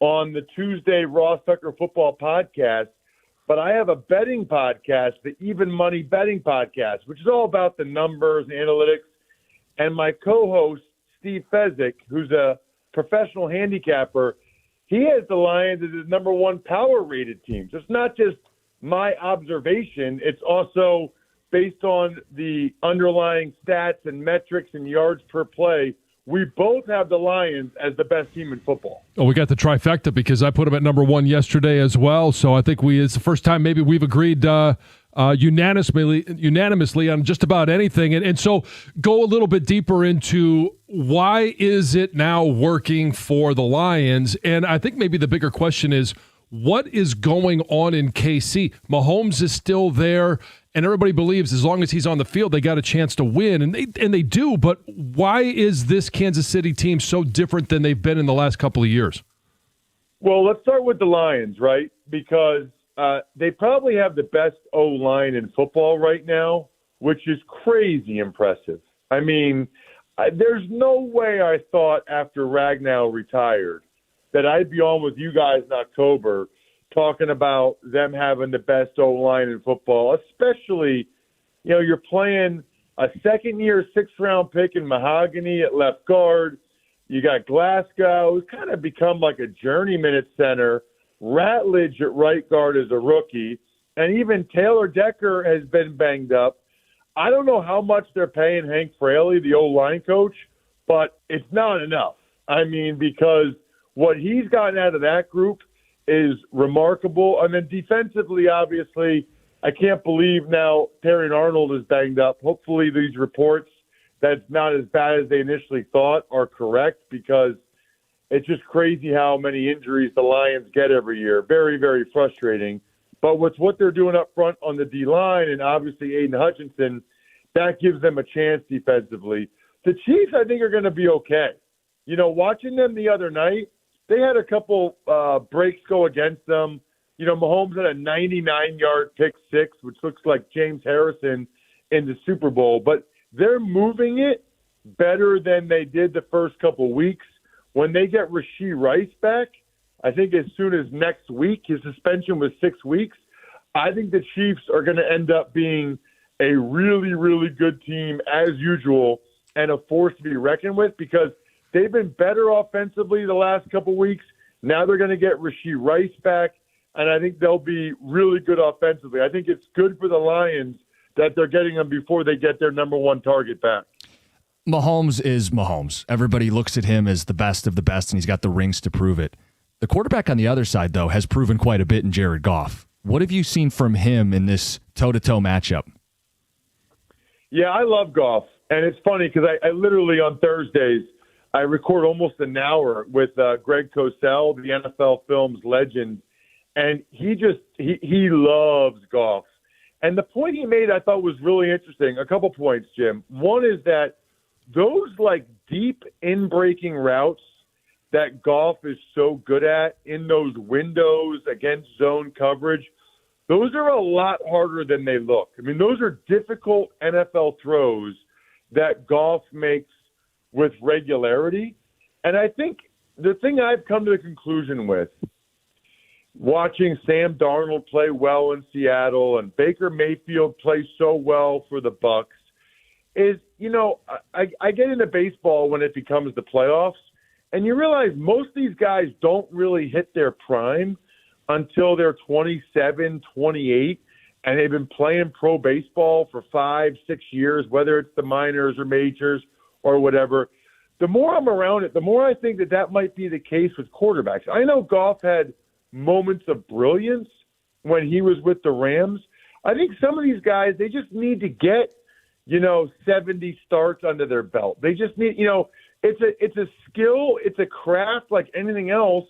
S18: on the Tuesday Ross Tucker Football Podcast, but I have a betting podcast, the Even Money Betting Podcast, which is all about the numbers and analytics. And my co-host, Steve Fezzik, who's a professional handicapper, he has the Lions as his number one power-rated team. So it's not just my observation. It's also based on the underlying stats and metrics and yards per play. We both have the Lions as the best team in football.
S3: Oh, we got the trifecta because I put them at number one yesterday as well. So I think it's the first time maybe we've agreed unanimously on just about anything. And so go a little bit deeper into why is it now working for the Lions? And I think maybe the bigger question is, what is going on in KC? Mahomes is still there, and everybody believes as long as he's on the field, they got a chance to win, and they do. But why is this Kansas City team so different than they've been in the last couple of years?
S18: Well, let's start with the Lions, right? Because they probably have the best O-line in football right now, which is crazy impressive. I mean, there's no way I thought after Ragnow retired that I'd be on with you guys in October talking about them having the best O-line in football, especially, you know, you're playing a second-year, sixth-round pick in Mahogany at left guard. You got Glasgow, who's kind of become like a journeyman at center. Ratledge at right guard as a rookie. And even Taylor Decker has been banged up. I don't know how much they're paying Hank Fraley, the O-line coach, but it's not enough. I mean, because what he's gotten out of that group is remarkable. And then defensively, obviously, I can't believe now Terry Arnold is banged up. Hopefully these reports that's not as bad as they initially thought are correct, because it's just crazy how many injuries the Lions get every year. Very, very frustrating. But with what they're doing up front on the D-line and obviously Aiden Hutchinson, that gives them a chance defensively. The Chiefs, I think, are going to be okay. You know, watching them the other night, they had a couple breaks go against them. You know, Mahomes had a 99-yard pick six, which looks like James Harrison in the Super Bowl. But they're moving it better than they did the first couple weeks. When they get Rashee Rice back, I think as soon as next week, his suspension was 6 weeks, I think the Chiefs are going to end up being a really, really good team as usual and a force to be reckoned with, because they've been better offensively the last couple weeks. Now they're going to get Rashee Rice back, and I think they'll be really good offensively. I think it's good for the Lions that they're getting them before they get their number one target back.
S2: Mahomes is Mahomes. Everybody looks at him as the best of the best, and he's got the rings to prove it. The quarterback on the other side, though, has proven quite a bit in Jared Goff. What have you seen from him in this toe-to-toe matchup?
S18: Yeah, I love Goff. And it's funny because I literally on Thursdays, I record almost an hour with Greg Cosell, the NFL Films legend, and he loves Goff. And the point he made I thought was really interesting. A couple points, Jim. One is that those like deep in-breaking routes that Goff is so good at in those windows against zone coverage, those are a lot harder than they look. I mean, those are difficult NFL throws that Goff makes with regularity. And I think the thing I've come to the conclusion with, watching Sam Darnold play well in Seattle and Baker Mayfield play so well for the Bucs, is, I get into baseball when it becomes the playoffs, and you realize most of these guys don't really hit their prime until they're 27, 28, and they've been playing pro baseball for 5-6 years, whether it's the minors or majors or whatever. The more I'm around it, the more I think that might be the case with quarterbacks. I know Goff had moments of brilliance when he was with the Rams. I think some of these guys, they just need to get, 70 starts under their belt. They just need, it's a skill, it's a craft like anything else.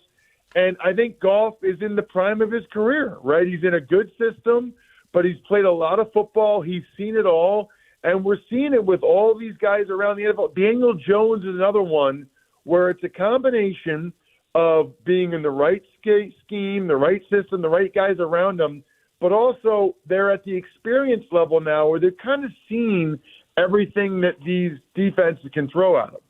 S18: And I think Goff is in the prime of his career, right? He's in a good system, but he's played a lot of football. He's seen it all. And we're seeing it with all these guys around the NFL. Daniel Jones is another one where it's a combination of being in the right scheme, the right system, the right guys around them, but also they're at the experience level now where they've kind of seen everything that these defenses can throw at them.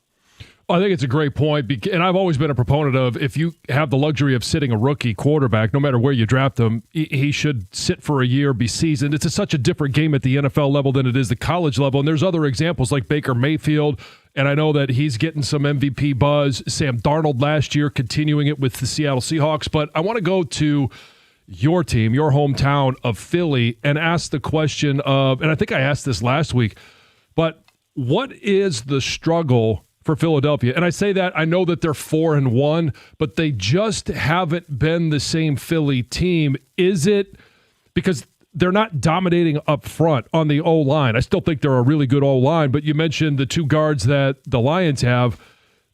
S3: I think it's a great point, and I've always been a proponent of if you have the luxury of sitting a rookie quarterback, no matter where you draft him, he should sit for a year, be seasoned. It's such a different game at the NFL level than it is the college level, and there's other examples like Baker Mayfield, and I know that he's getting some MVP buzz. Sam Darnold last year, continuing it with the Seattle Seahawks, but I want to go to your team, your hometown of Philly, and ask the question of, and I think I asked this last week, but what is the struggle for Philadelphia? And I say that, I know that they're 4-1, but they just haven't been the same Philly team. Is it because they're not dominating up front on the O-line? I still think they're a really good O-line, but you mentioned the two guards that the Lions have.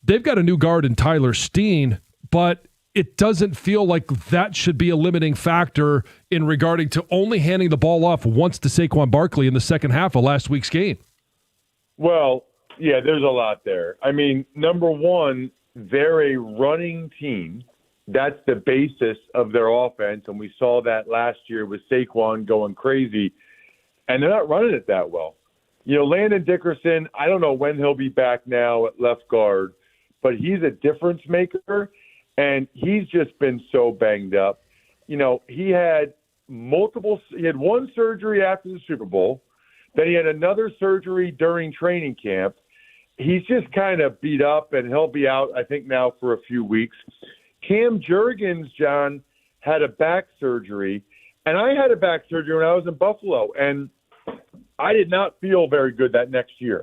S3: They've got a new guard in Tyler Steen, but it doesn't feel like that should be a limiting factor in regarding to only handing the ball off once to Saquon Barkley in the second half of last week's game.
S18: Well, yeah, there's a lot there. I mean, number one, they're a running team. That's the basis of their offense, and we saw that last year with Saquon going crazy, and they're not running it that well. Landon Dickerson, I don't know when he'll be back now at left guard, but he's a difference maker, and he's just been so banged up. He had one surgery after the Super Bowl, then he had another surgery during training camp. He's just kind of beat up, and he'll be out, I think, now for a few weeks. Cam Jurgens, John, had a back surgery, and I had a back surgery when I was in Buffalo, and I did not feel very good that next year.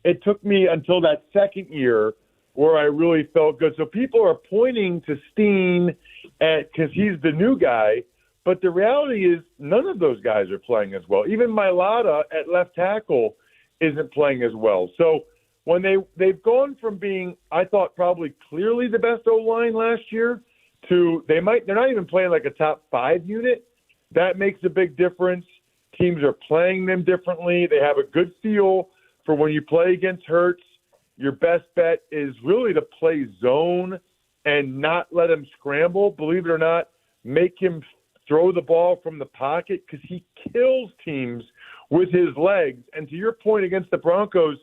S18: It took me until that second year where I really felt good. So people are pointing to Steen because he's the new guy, but the reality is none of those guys are playing as well. Even Mailata at left tackle isn't playing as well. So when they've gone from being, I thought, probably clearly the best O-line last year to they're not even playing like a top 5 unit. That makes a big difference. Teams are playing them differently. They have a good feel for when you play against Hurts. Your best bet is really to play zone and not let him scramble. Believe it or not, make him throw the ball from the pocket because he kills teams with his legs. And to your point against the Broncos,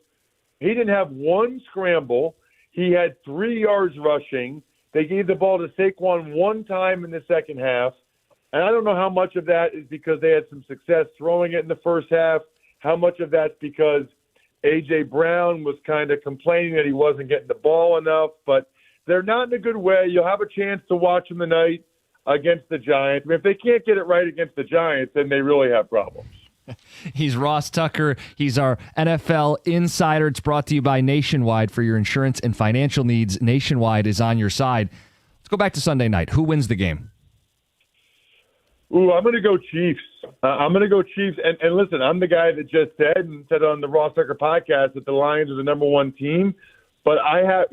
S18: he didn't have one scramble. He had 3 yards rushing. They gave the ball to Saquon one time in the second half. And I don't know how much of that is because they had some success throwing it in the first half, how much of that's because A.J. Brown was kind of complaining that he wasn't getting the ball enough. But they're not in a good way. You'll have a chance to watch them tonight against the Giants. I mean, if they can't get it right against the Giants, then they really have problems.
S2: He's Ross Tucker. He's our NFL insider. It's brought to you by Nationwide. For your insurance and financial needs, Nationwide is on your side. Let's go back to Sunday night. Who wins the game?
S18: Ooh, I'm going to go Chiefs. I'm going to go Chiefs. And listen, I'm the guy that just said on the Ross Tucker podcast that the Lions are the number 1 team. But I have,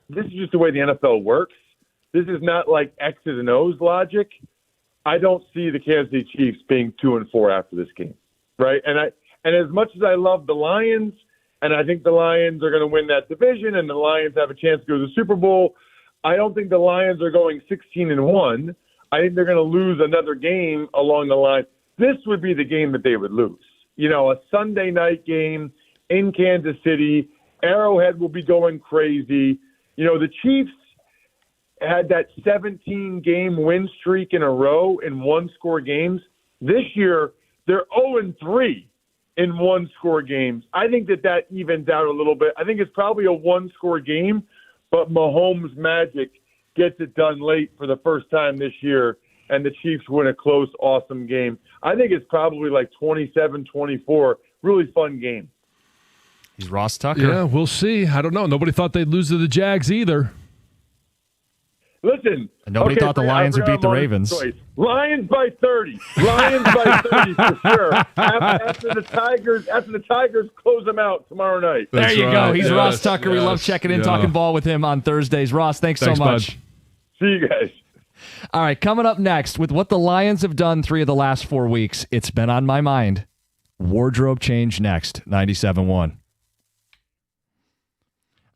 S18: this is just the way the NFL works. This is not like X's and O's logic. I don't see the Kansas City Chiefs being 2-4 after this game. Right. And as much as I love the Lions, and I think the Lions are going to win that division and the Lions have a chance to go to the Super Bowl, I don't think the Lions are going 16-1. I think they're going to lose another game along the line. This would be the game that they would lose. A Sunday night game in Kansas City. Arrowhead will be going crazy. The Chiefs had that 17-game win streak in a row in one-score games. This year, they're 0-3 in one-score games. I think that evens out a little bit. I think it's probably a one-score game, but Mahomes' magic gets it done late for the first time this year, and the Chiefs win a close, awesome game. I think it's probably like 27-24. Really fun game.
S2: He's Ross Tucker.
S3: Yeah, we'll see. I don't know. Nobody thought they'd lose to the Jags either.
S18: Listen.
S2: And nobody thought the Lions would beat the Ravens.
S18: Lions by 30. Lions by 30 for sure. After the Tigers close them out tomorrow night.
S2: There you go. He's Ross Tucker. We love checking in, talking ball with him on Thursdays. Ross, thanks so much.
S3: Bud.
S18: See you guys.
S2: All right, coming up next, with what the Lions have done 3 of the last 4 weeks, it's been on my mind. Wardrobe change next, 97.1.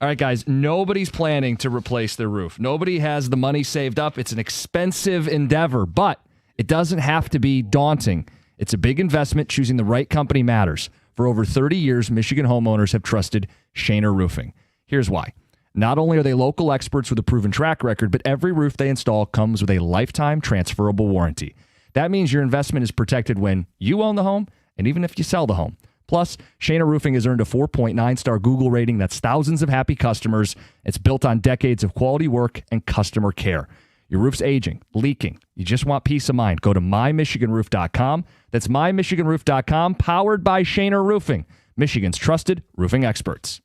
S2: All right, guys, nobody's planning to replace their roof. Nobody has the money saved up. It's an expensive endeavor, but it doesn't have to be daunting. It's a big investment. Choosing the right company matters. For over 30 years, Michigan homeowners have trusted Shaner Roofing. Here's why. Not only are they local experts with a proven track record, but every roof they install comes with a lifetime transferable warranty. That means your investment is protected when you own the home and even if you sell the home. Plus, Shaner Roofing has earned a 4.9-star Google rating. That's thousands of happy customers. It's built on decades of quality work and customer care. Your roof's aging, leaking. You just want peace of mind. Go to mymichiganroof.com. That's mymichiganroof.com, powered by Shaner Roofing, Michigan's trusted roofing experts.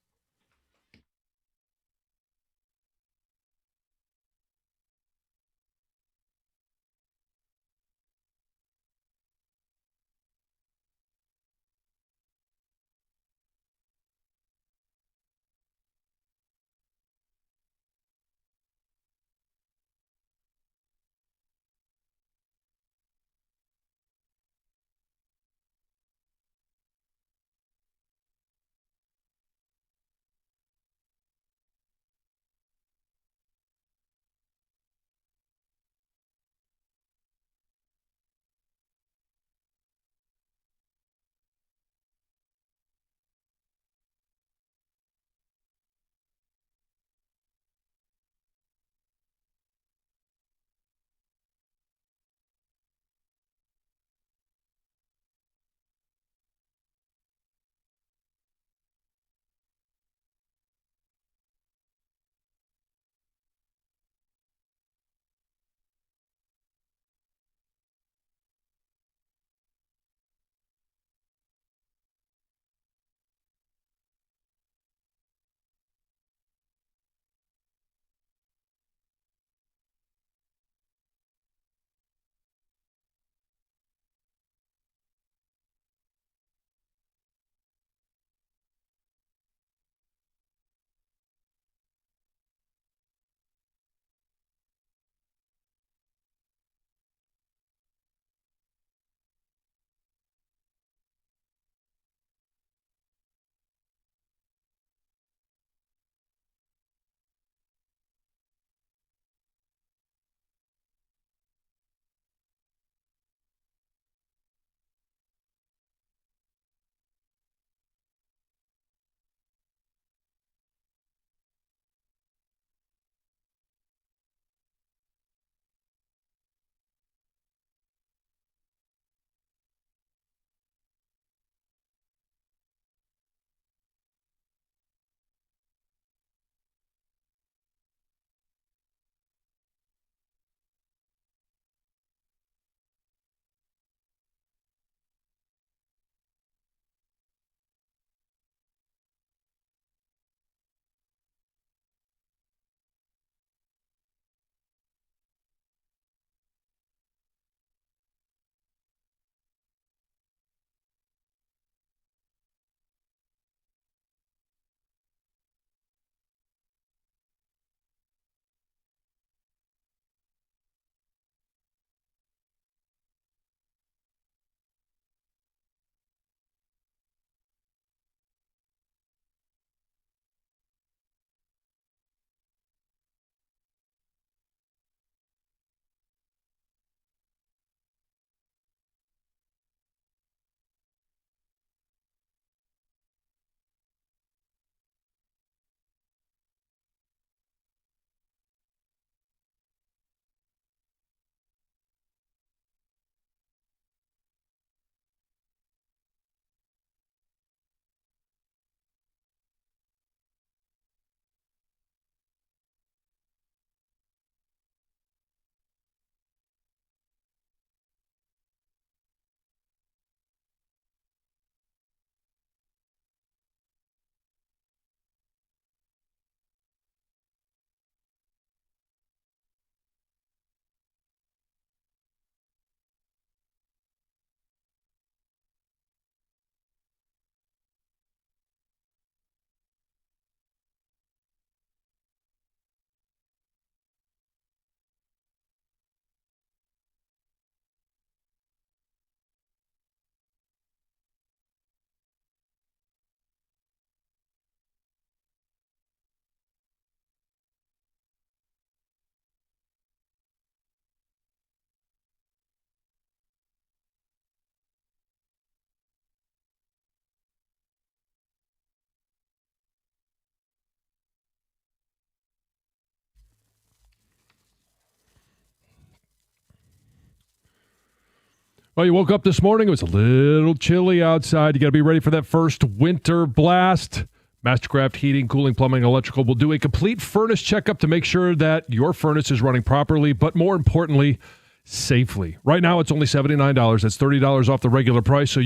S3: Oh, you woke up this morning. It was a little chilly outside. You got to be ready for that first winter blast. Mastercraft Heating, Cooling, Plumbing, Electrical will do a complete furnace checkup to make sure that your furnace is running properly, but more importantly, safely. Right now, it's only $79. That's $30 off the regular price.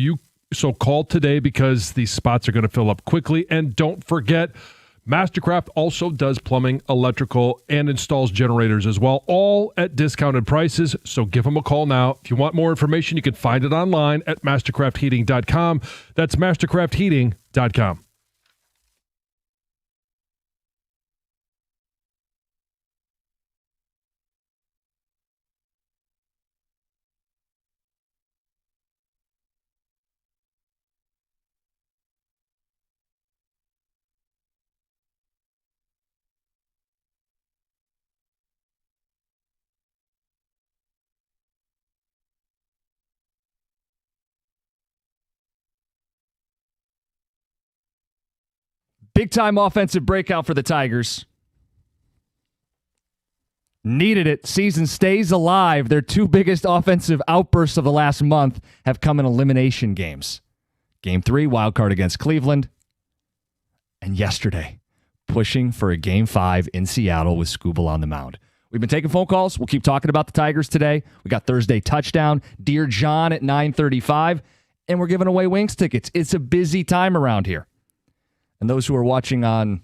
S3: So call today because these spots are going to fill up quickly. And don't forget, Mastercraft also does plumbing, electrical, and installs generators as well, all at discounted prices. So give them a call now. If you want more information, you can find it online at mastercraftheating.com. That's mastercraftheating.com.
S2: Big-time offensive breakout for the Tigers. Needed it. Season stays alive. Their two biggest offensive outbursts of the last month have come in elimination games. Game 3, wild card against Cleveland. And yesterday, pushing for a Game 5 in Seattle with Skubal on the mound. We've been taking phone calls. We'll keep talking about the Tigers today. We got Thursday touchdown. Dear John at 9:35. And we're giving away Wings tickets. It's a busy time around here. And those who are watching on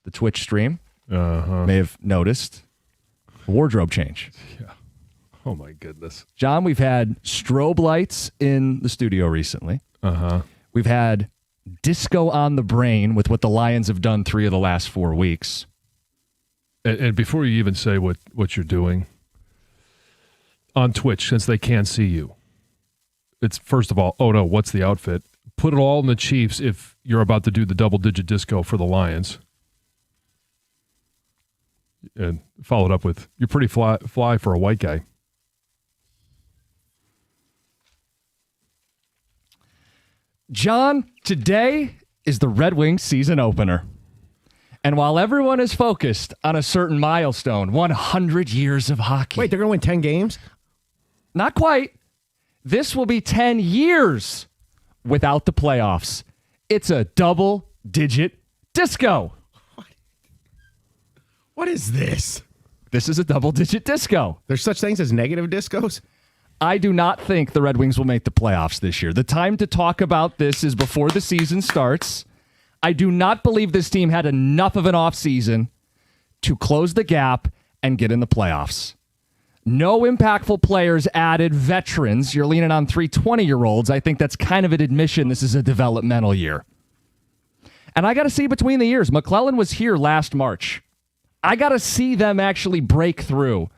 S2: the Twitch stream may have noticed a wardrobe change.
S3: Yeah. Oh, my goodness.
S2: John, we've had strobe lights in the studio recently. We've had disco on the brain with what the Lions have done 3 of the last 4 weeks.
S3: And before you even say what you're doing on Twitch, since they can't see you, it's first of all, oh no, what's the outfit? Put it all in the Chiefs if you're about to do the double-digit disco for the Lions. And followed up with, you're pretty fly for a white guy.
S2: John, today is the Red Wings season opener. And while everyone is focused on a certain milestone, 100 years of hockey.
S6: Wait, they're going to win 10 games?
S2: Not quite. This will be 10 years without the playoffs. It's a double-digit disco.
S6: What is this?
S2: This is a double-digit disco.
S6: There's such things as negative discos?
S2: I do not think the Red Wings will make the playoffs this year. The time to talk about this is before the season starts. I do not believe this team had enough of an offseason to close the gap and get in the playoffs. No impactful players added, veterans. You're leaning on 3 20-year-olds. I think that's kind of an admission this is a developmental year. And I got to see between the years. McClellan was here last March. I got to see them actually break through.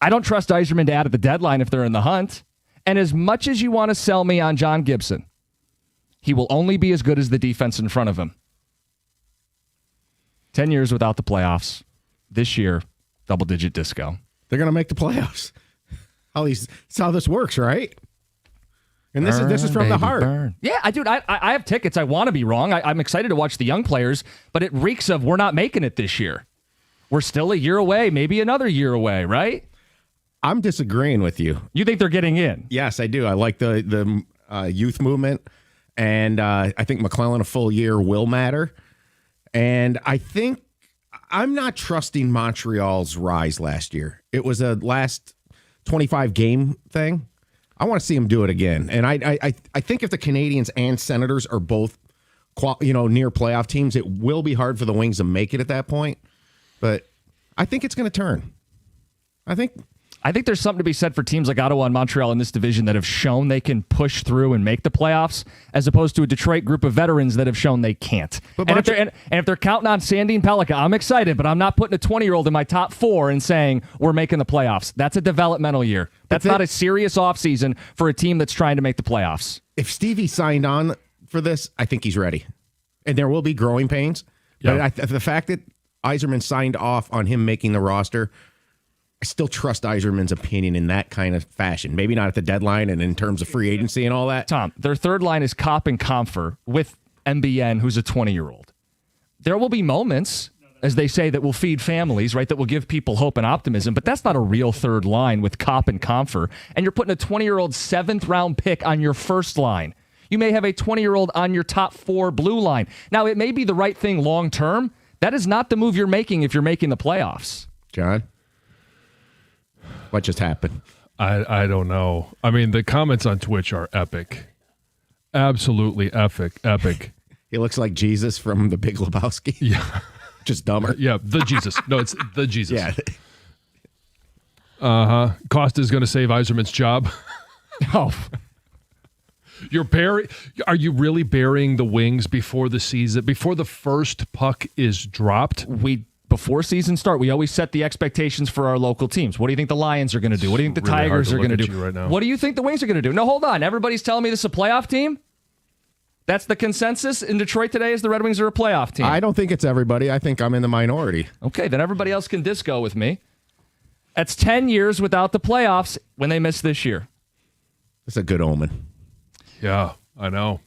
S2: I don't trust Yzerman to add at the deadline if they're in the hunt. And as much as you want to sell me on John Gibson, he will only be as good as the defense in front of him. 10 years without the playoffs. This year, double-digit disco.
S6: They're going to make the playoffs. That's how this works, right? And this is from the heart.
S2: Burn. Yeah, dude, I have tickets. I want to be wrong. I'm excited to watch the young players, but it reeks of we're not making it this year. We're still a year away, maybe another year away, right?
S6: I'm disagreeing with you.
S2: You think they're getting in?
S6: Yes, I do. I like the youth movement, and I think McClellan a full year will matter. And I think I'm not trusting Montreal's rise last year. It was a last 25 game thing. I want to see them do it again. And I think if the Canadians and Senators are both near playoff teams, it will be hard for the Wings to make it at that point. But I think it's going to turn. I think
S2: there's something to be said for teams like Ottawa and Montreal in this division that have shown they can push through and make the playoffs, as opposed to a Detroit group of veterans that have shown they can't. But if they're counting on Sandin Pellikka, I'm excited, but I'm not putting a 20-year-old in my top 4 and saying we're making the playoffs. That's a developmental year. That's not a serious offseason for a team that's trying to make the playoffs.
S6: If Stevie signed on for this, I think he's ready. And there will be growing pains. Yeah. But the fact that Yzerman signed off on him making the roster, I still trust Yzerman's opinion in that kind of fashion. Maybe not at the deadline and in terms of free agency and all that.
S2: Tom, their third line is Kopp and Comfer with MBN, who's a 20-year-old. There will be moments as they say, that will feed families, right? That will give people hope and optimism. But that's not a real third line with Kopp and Comfer. And you're putting a 20-year-old 7th-round pick on your first line. You may have a 20-year-old on your top 4 blue line. Now, it may be the right thing long term. That is not the move you're making if you're making the playoffs.
S6: John? What just happened?
S3: I don't know. I mean, the comments on Twitch are epic. Absolutely epic.
S6: He looks like Jesus from The Big Lebowski.
S3: Yeah.
S6: Just dumber.
S3: Yeah, the Jesus. No, it's the Jesus.
S6: Yeah.
S3: Costa's going to save Yzerman's job.
S2: Oh.
S3: Are you really burying the Wings before the season, before the first puck is dropped?
S2: Before season start, we always set the expectations for our local teams. What do you think the Lions are going to do? What do you think the
S3: really
S2: Tigers are going to do?
S3: Right now.
S2: What do you think the Wings are going to do? No, hold on. Everybody's telling me this is a playoff team? That's the consensus in Detroit today, is the Red Wings are a playoff team.
S6: I don't think it's everybody. I think I'm in the minority.
S2: Okay, then everybody else can disco with me. That's 10 years without the playoffs when they missed this year.
S6: It's a good omen.
S3: Yeah, I know.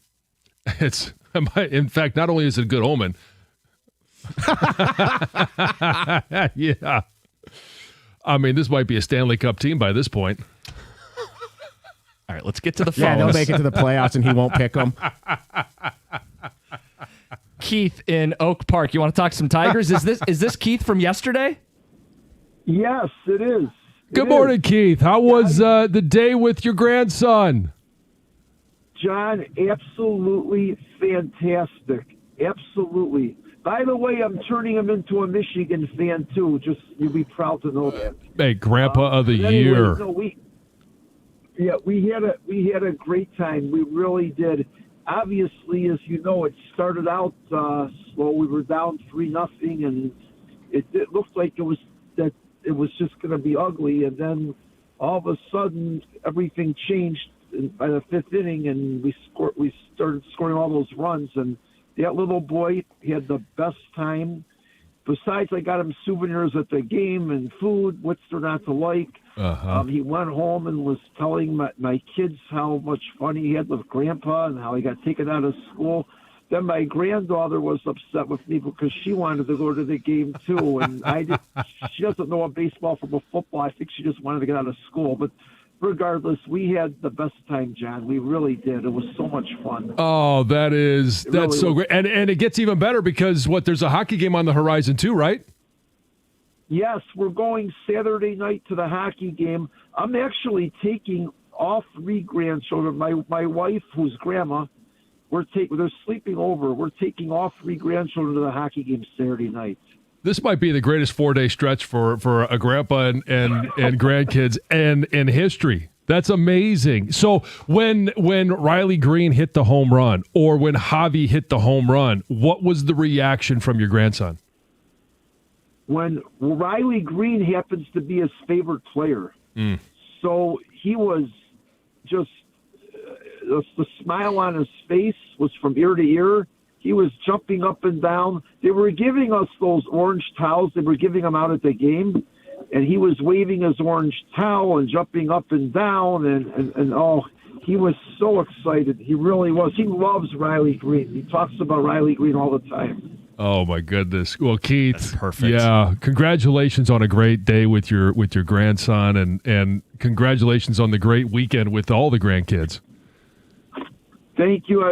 S3: It's, in fact, not only is it a good omen. Yeah. I mean, this might be a Stanley Cup team by this point.
S2: All right, let's get to the phones.
S6: Yeah, they'll make it to the playoffs and he won't pick them.
S2: Keith in Oak Park, you want to talk some Tigers? Is this Keith from yesterday?
S19: Yes, it is.
S3: Good morning, Keith. How was the day with your grandson?
S19: John, absolutely fantastic. Absolutely. By the way, I'm turning him into a Michigan fan, too. Just, you'll be proud to know that.
S3: Hey, Grandpa of the year.
S19: No, we had a great time. We really did. Obviously, as you know, it started out slow. We were down 3-0, and it looked like it was just going to be ugly. And then all of a sudden, everything changed by the 5th inning, and we started scoring all those runs. And that little boy had the best time. Besides, I got him souvenirs at the game and food. What's there not to like? He went home and was telling my kids how much fun he had with Grandpa and how he got taken out of school. Then my granddaughter was upset with me because she wanted to go to the game too, and she doesn't know a baseball from a football. I think she just wanted to get out of school. But regardless, we had the best time, John. We really did. It was so much fun.
S3: Oh, that's
S19: really
S3: so great. And it gets even better because there's a hockey game on the horizon too, right?
S19: Yes, we're going Saturday night to the hockey game. I'm actually taking all 3 grandchildren. My wife, who's grandma, they're sleeping over. We're taking all 3 grandchildren to the hockey game Saturday night.
S3: This might be the greatest 4-day stretch for a grandpa and grandkids and in history. That's amazing. So when Riley Green hit the home run or when Javi hit the home run, what was the reaction from your grandson?
S19: When Riley Green happens to be his favorite player. So he was just the smile on his face was from ear to ear. He was jumping up and down. They were giving us those orange towels. They were giving them out at the game. And he was waving his orange towel and jumping up and down. And he was so excited. He really was. He loves Riley Green. He talks about Riley Green all the time.
S3: Oh, my goodness. Well, Keith,
S2: that's perfect.
S3: Yeah, congratulations on a great day with your grandson, and congratulations on the great weekend with all the grandkids.
S19: Thank you.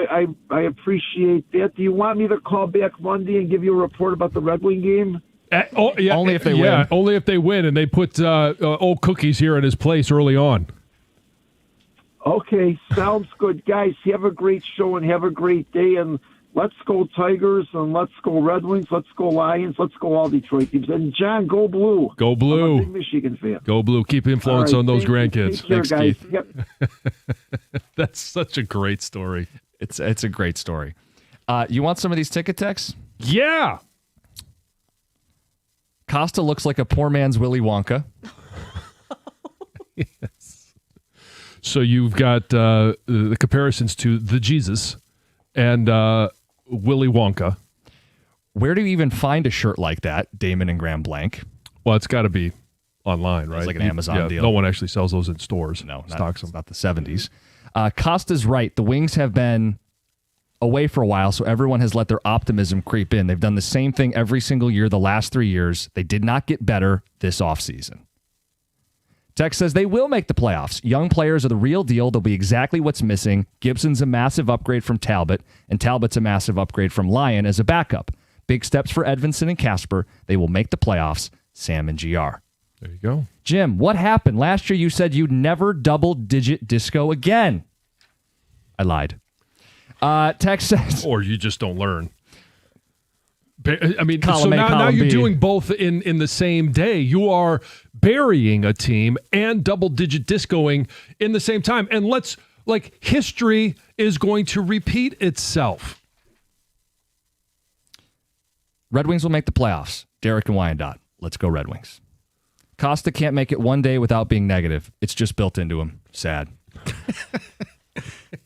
S19: I appreciate that. Do you want me to call back Monday and give you a report about the Red Wing game?
S2: Only if they win.
S3: Yeah, only if they win, and they put old Cookies here in his place early on.
S19: Okay, sounds good. Guys, have a great show and have a great day, and let's go Tigers, and let's go Red Wings, let's go Lions, let's go all Detroit teams. And John, go Blue.
S3: Go Blue.
S19: I'm a big Michigan fan.
S3: Go Blue. Keep influence on those grandkids.
S19: Take care,
S3: Thanks,
S19: guys.
S3: Keith.
S19: Yep.
S3: That's such a great story.
S2: It's a great story. You want some of these ticket texts?
S3: Yeah.
S2: Costa looks like a poor man's Willy Wonka.
S3: Yes. So you've got the comparisons to the Jesus and Willy Wonka.
S2: Where do you even find a shirt like that, Damon and Graham Blank?
S3: Well, it's got to be online, right?
S2: It's like an Amazon deal.
S3: No one actually sells those in stores.
S2: No,
S3: stocks them.
S2: not the 70s. Costa's right. The Wings have been away for a while, so everyone has let their optimism creep in. They've done the same thing every single year the last 3 years. They did not get better this offseason. Tex says they will make the playoffs. Young players are the real deal. They'll be exactly what's missing. Gibson's a massive upgrade from Talbot, and Talbot's a massive upgrade from Lyon as a backup. Big steps for Edvinson and Casper. They will make the playoffs. Sam and GR.
S3: There you go.
S2: Jim, what happened? Last year you said you'd never double-digit disco again. I lied. Tex says...
S3: Or you just don't learn. I mean,
S2: Column
S3: so
S2: A,
S3: now
S2: column
S3: you're
S2: B.
S3: doing both in the same day. You are burying a team and double-digit discoing in the same time. And history is going to repeat itself.
S2: Red Wings will make the playoffs. Derek and Wyandotte. Let's go Red Wings. Costa can't make it one day without being negative. It's just built into him. Sad.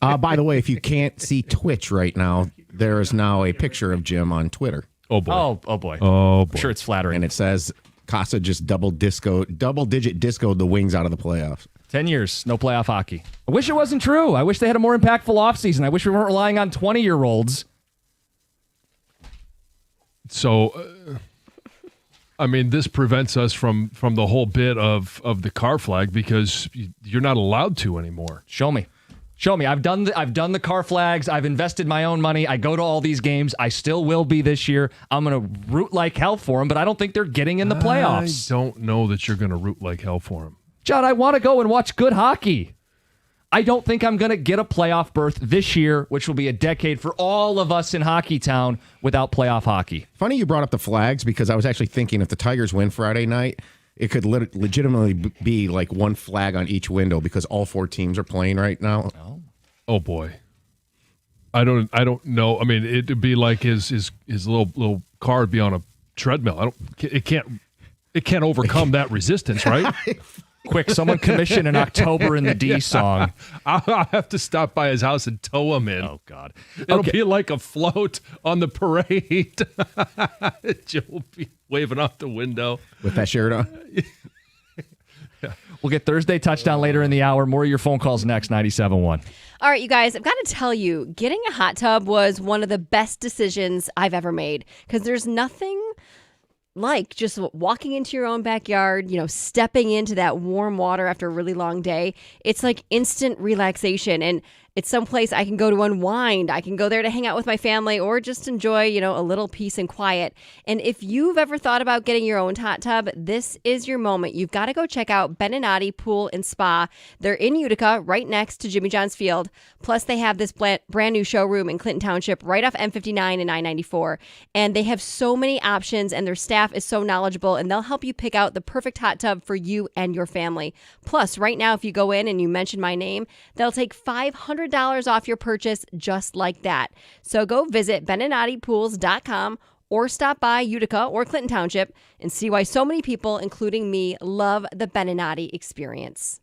S6: By the way, if you can't see Twitch right now, there is now a picture of Jim on Twitter.
S3: Oh, boy.
S2: Oh, boy.
S3: Oh, boy.
S2: I'm sure it's flattering.
S6: And it says Costa just double-digit discoed the Wings out of the playoffs.
S2: 10 years, no playoff hockey. I wish it wasn't true. I wish they had a more impactful offseason. I wish we weren't relying on 20-year-olds.
S3: So, this prevents us from the whole bit of the car flag because you're not allowed to anymore.
S2: Show me. I've done the car flags. I've invested my own money. I go to all these games. I still will be this year. I'm going to root like hell for them, but I don't think they're getting in the playoffs.
S3: I don't know that you're going to root like hell for them.
S2: John, I want to go and watch good hockey. I don't think I'm going to get a playoff berth this year, which will be a decade for all of us in Hockey Town without playoff hockey.
S6: Funny you brought up the flags because I was actually thinking if the Tigers win Friday night, it could legitimately be like one flag on each window because all 4 teams are playing right now.
S3: Oh boy, I don't know. It'd be like his little car would be on a treadmill. It can't overcome that resistance, right?
S2: Quick, someone commission an October in the D song.
S3: I'll have to stop by his house and tow him in.
S2: Oh, God.
S3: It'll be like a float on the parade. Joe will be waving off the window.
S6: With that shirt on?
S2: We'll get Thursday touchdown later in the hour. More of your phone calls next, 97.1.
S9: All right, you guys, I've got to tell you, getting a hot tub was one of the best decisions I've ever made because there's nothing like just walking into your own backyard, stepping into that warm water after a really long day. It's like instant relaxation, and it's someplace I can go to unwind. I can go there to hang out with my family or just enjoy, a little peace and quiet. And if you've ever thought about getting your own hot tub, this is your moment. You've got to go check out Beninati Pool and Spa. They're in Utica, right next to Jimmy John's Field. Plus, they have this brand new showroom in Clinton Township, right off M59 and I-94. And they have so many options, and their staff is so knowledgeable, and they'll help you pick out the perfect hot tub for you and your family. Plus, right now, if you go in and you mention my name, they'll take $500 off your purchase just like that. So go visit BeninatiPools.com or stop by Utica or Clinton Township and see why so many people, including me, love the Beninati experience.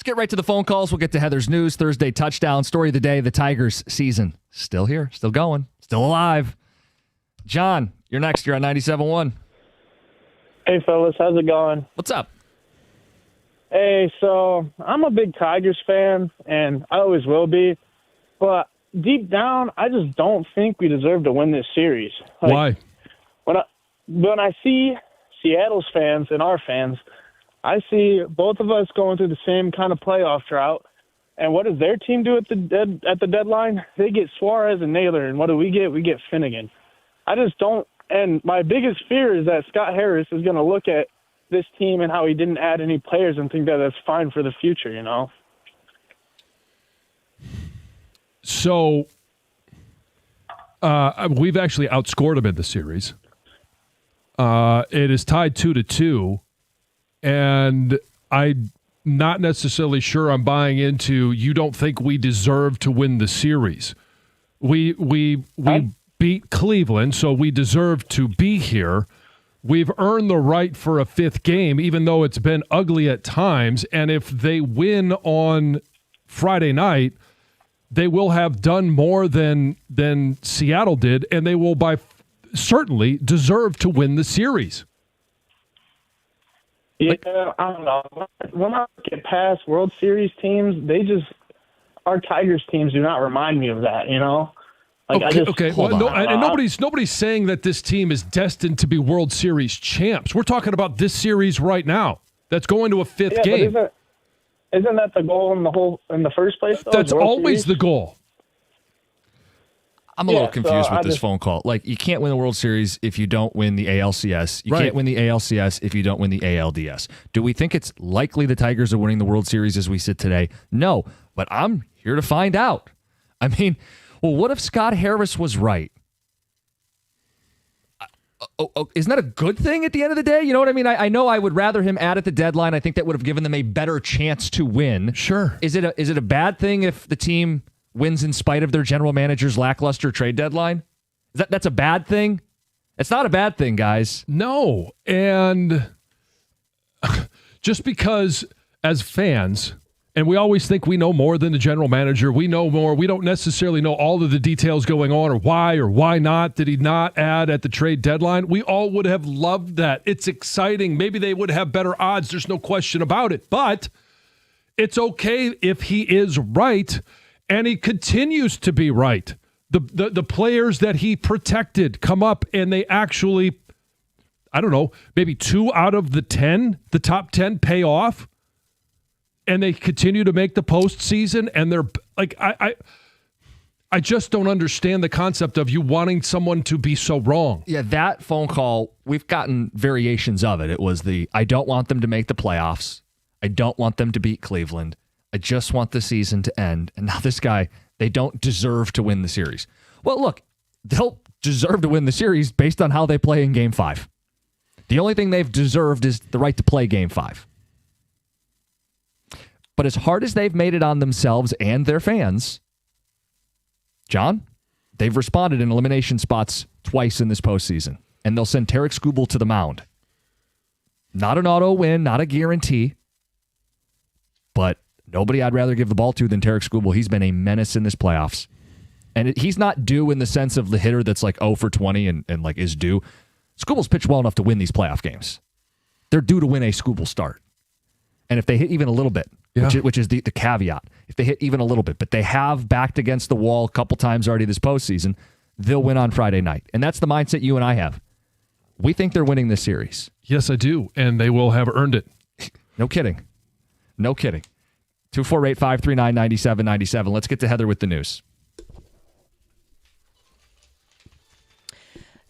S2: Let's get right to the phone calls. We'll get to Heather's news, Thursday touchdown, story of the day, the Tigers season. Still here, still going, still alive. John, you're next. You're on 97.1.
S20: Hey, fellas. How's it going?
S2: What's up?
S20: Hey, so I'm a big Tigers fan, and I always will be. But deep down, I just don't think we deserve to win this series.
S3: Why?
S20: When I see Seattle's fans and our fans, I see both of us going through the same kind of playoff drought. And what does their team do at the deadline? They get Suarez and Naylor, and what do we get? We get Finnegan. I just don't. And my biggest fear is that Scott Harris is going to look at this team and how he didn't add any players and think that that's fine for the future, you know?
S3: So we've actually outscored them in the series. It is tied 2-2, and I'm not necessarily sure I'm buying into you don't think we deserve to win the series. We beat Cleveland, so we deserve to be here. We've earned the right for a fifth game, even though it's been ugly at times. And if they win on Friday night, they will have done more than Seattle did, and they will certainly deserve to win the series.
S20: Yeah, I don't know. When I get past World Series teams, our Tigers teams do not remind me of that, you know?
S3: Okay. Well, nobody's saying that this team is destined to be World Series champs. We're talking about this series right now. That's going to a fifth game.
S20: But isn't that the goal in the first place?
S3: That's always the goal.
S2: I'm a little confused with this phone call. Like, you can't win the World Series if you don't win the ALCS. You can't win the ALCS if you don't win the ALDS. Do we think it's likely the Tigers are winning the World Series as we sit today? No, but I'm here to find out. I mean, well, what if Scott Harris was right? Isn't that a good thing at the end of the day? You know what I mean? I know I would rather him add at the deadline. I think that would have given them a better chance to win.
S3: Sure.
S2: Is it a bad thing if the team wins in spite of their general manager's lackluster trade deadline? That's a bad thing? It's not a bad thing, guys.
S3: No. And just because as fans, and we always think we know more than the general manager, we know more. We don't necessarily know all of the details going on or why not did he not add at the trade deadline. We all would have loved that. It's exciting. Maybe they would have better odds. There's no question about it. But it's okay if he is right. And he continues to be right. The players that he protected come up and they actually, I don't know, maybe 2 out of the top 10 pay off. And they continue to make the postseason. And they're like, I just don't understand the concept of you wanting someone to be so wrong.
S2: Yeah, that phone call, we've gotten variations of it. It was I don't want them to make the playoffs. I don't want them to beat Cleveland. I just want the season to end. And now this guy, they don't deserve to win the series. Well, look, they'll deserve to win the series based on how they play in Game 5. The only thing they've deserved is the right to play Game 5. But as hard as they've made it on themselves and their fans, John, they've responded in elimination spots twice in this postseason. And they'll send Tarek Skubal to the mound. Not an auto win, not a guarantee. But nobody I'd rather give the ball to than Tarek Skubal. He's been a menace in this playoffs. And he's not due in the sense of the hitter that's like 0 for 20 and like is due. Skubal's pitched well enough to win these playoff games. They're due to win a Skubal start. And if they hit even a little bit, which is the caveat, if they hit even a little bit, but they have backed against the wall a couple times already this postseason, they'll win on Friday night. And that's the mindset you and I have. We think they're winning this series.
S3: Yes, I do. And they will have earned it.
S2: No kidding. No kidding. 248-539-9797. Let's get to Heather with the news.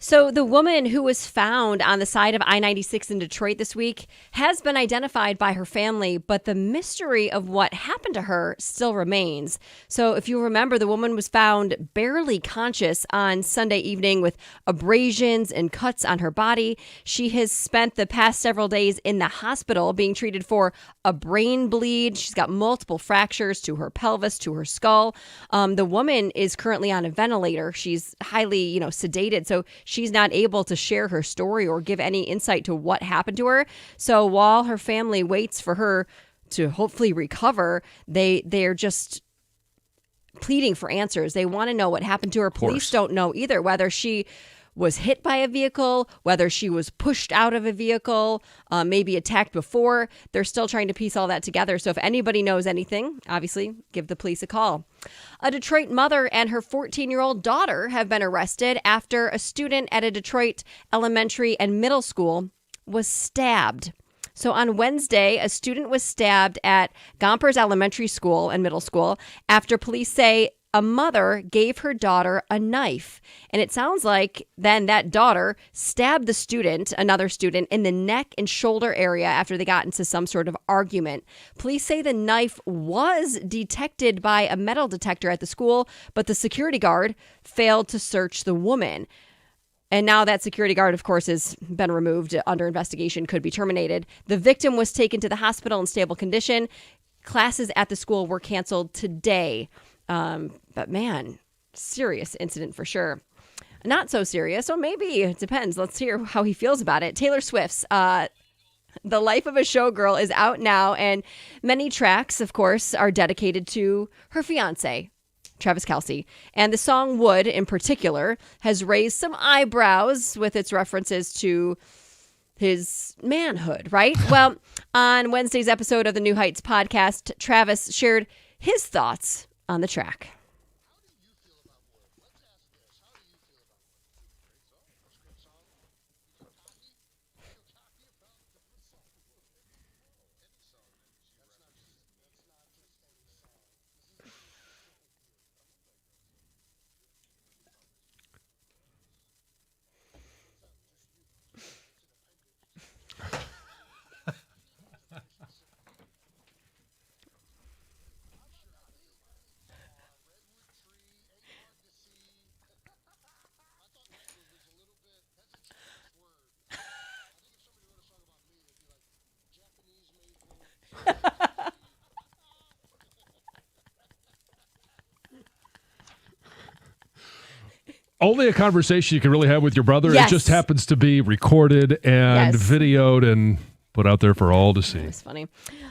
S9: So the woman who was found on the side of I-96 in Detroit this week has been identified by her family, but the mystery of what happened to her still remains. So if you remember, the woman was found barely conscious on Sunday evening with abrasions and cuts on her body. She has spent the past several days in the hospital being treated for a brain bleed. She's got multiple fractures to her pelvis, to her skull. The woman is currently on a ventilator. She's highly, sedated. So she's not able to share her story or give any insight to what happened to her. So while her family waits for her to hopefully recover. They're just pleading for answers. They want to know what happened to her. Police don't know either, whether she was hit by a vehicle, whether she was pushed out of a vehicle, maybe attacked before. They're still trying to piece all that together. So if anybody knows anything, obviously give the police a call. A Detroit mother and her 14-year-old daughter have been arrested after a student at a Detroit elementary and middle school was stabbed. So on Wednesday, a student was stabbed at Gompers Elementary School and Middle School after police say a mother gave her daughter a knife. And it sounds like then that daughter stabbed the student, another student, in the neck and shoulder area after they got into some sort of argument. Police say the knife was detected by a metal detector at the school, but the security guard failed to search the woman. And now that security guard, of course, has been removed under investigation, could be terminated. The victim was taken to the hospital in stable condition. Classes at the school were canceled today. But man, serious incident for sure. Not so serious. So maybe it depends. Let's hear how he feels about it. Taylor Swift's The Life of a Showgirl is out now. And many tracks, of course, are dedicated to her fiance, Travis Kelce. And the song Wood, in particular, has raised some eyebrows with its references to his manhood, right? Well, on Wednesday's episode of the New Heights podcast, Travis shared his thoughts on the track.
S3: Only a conversation you can really have with your brother.
S9: Yes.
S3: It just happens to be recorded and videoed and put out there for all to see.
S9: It's funny.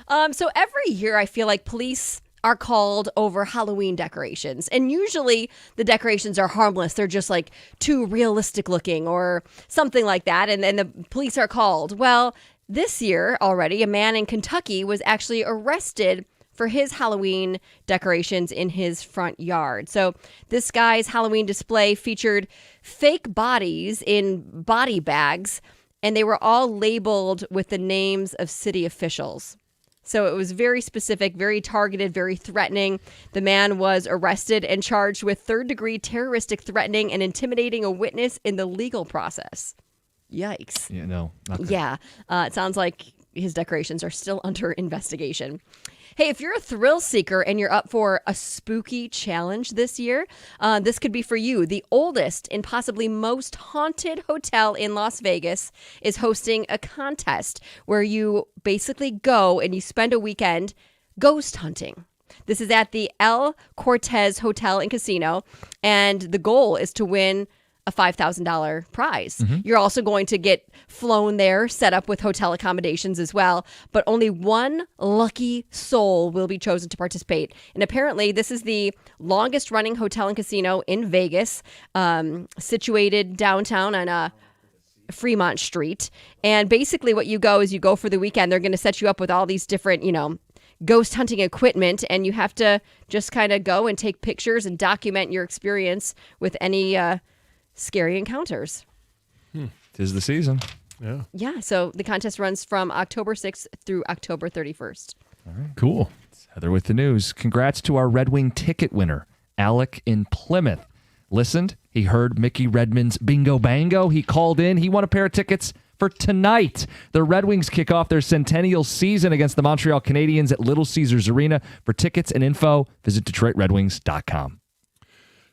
S9: So every year I feel like police are called over Halloween decorations. And usually the decorations are harmless. They're just like too realistic looking or something like that. And then the police are called. Well, this year already, a man in Kentucky was actually arrested for his Halloween decorations in his front yard. So this guy's Halloween display featured fake bodies in body bags, and they were all labeled with the names of city officials. So it was very specific, very targeted, very threatening. The man was arrested and charged with third-degree terroristic threatening and intimidating a witness in the legal process. Yikes.
S2: Yeah, no. Not good.
S9: Yeah. It sounds like his decorations are still under investigation. Hey, if you're a thrill seeker and you're up for a spooky challenge this year, this could be for you. The oldest and possibly most haunted hotel in Las Vegas is hosting a contest where you basically go and you spend a weekend ghost hunting. This is at the El Cortez Hotel and Casino, and the goal is to win a $5,000 prize.
S2: Mm-hmm.
S9: You're also going to get flown there, set up with hotel accommodations as well, but only one lucky soul will be chosen to participate. And apparently this is the longest running hotel and casino in Vegas, situated downtown on Fremont Street. And basically what you go is you go for the weekend. They're going to set you up with all these different, ghost hunting equipment, and you have to just kind of go and take pictures and document your experience with any scary encounters.
S2: Tis the season.
S3: Yeah.
S9: Yeah, so the contest runs from October 6th through October 31st.
S2: All right.
S3: Cool.
S2: It's Heather with the news. Congrats to our Red Wing ticket winner, Alec in Plymouth. Listened, he heard Mickey Redmond's Bingo Bango. He called in. He won a pair of tickets for tonight. The Red Wings kick off their centennial season against the Montreal Canadiens at Little Caesars Arena. For tickets and info, visit DetroitRedWings.com.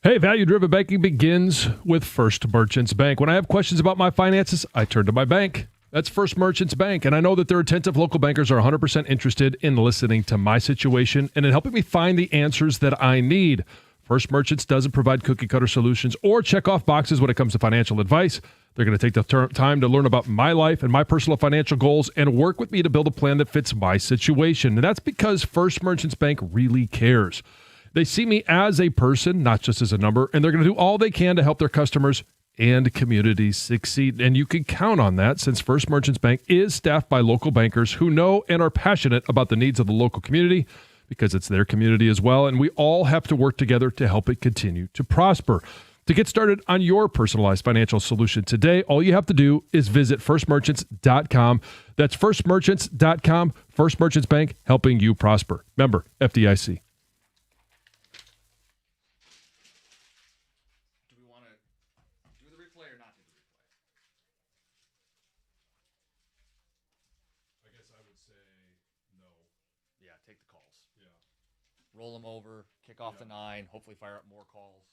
S3: Hey, value-driven banking begins with First Merchants Bank. When I have questions about my finances, I turn to my bank. That's First Merchants Bank, and I know that their attentive local bankers are 100% interested in listening to my situation and in helping me find the answers that I need. First Merchants doesn't provide cookie-cutter solutions or check-off boxes when it comes to financial advice. They're going to take the time to learn about my life and my personal financial goals and work with me to build a plan that fits my situation. And that's because First Merchants Bank really cares. They see me as a person, not just as a number, and they're going to do all they can to help their customers and communities succeed. And you can count on that since First Merchants Bank is staffed by local bankers who know and are passionate about the needs of the local community because it's their community as well. And we all have to work together to help it continue to prosper. To get started on your personalized financial solution today, all you have to do is visit firstmerchants.com. That's firstmerchants.com. First Merchants Bank, helping you prosper. Member FDIC.
S2: Roll them over, kick off the 9, hopefully fire up more calls.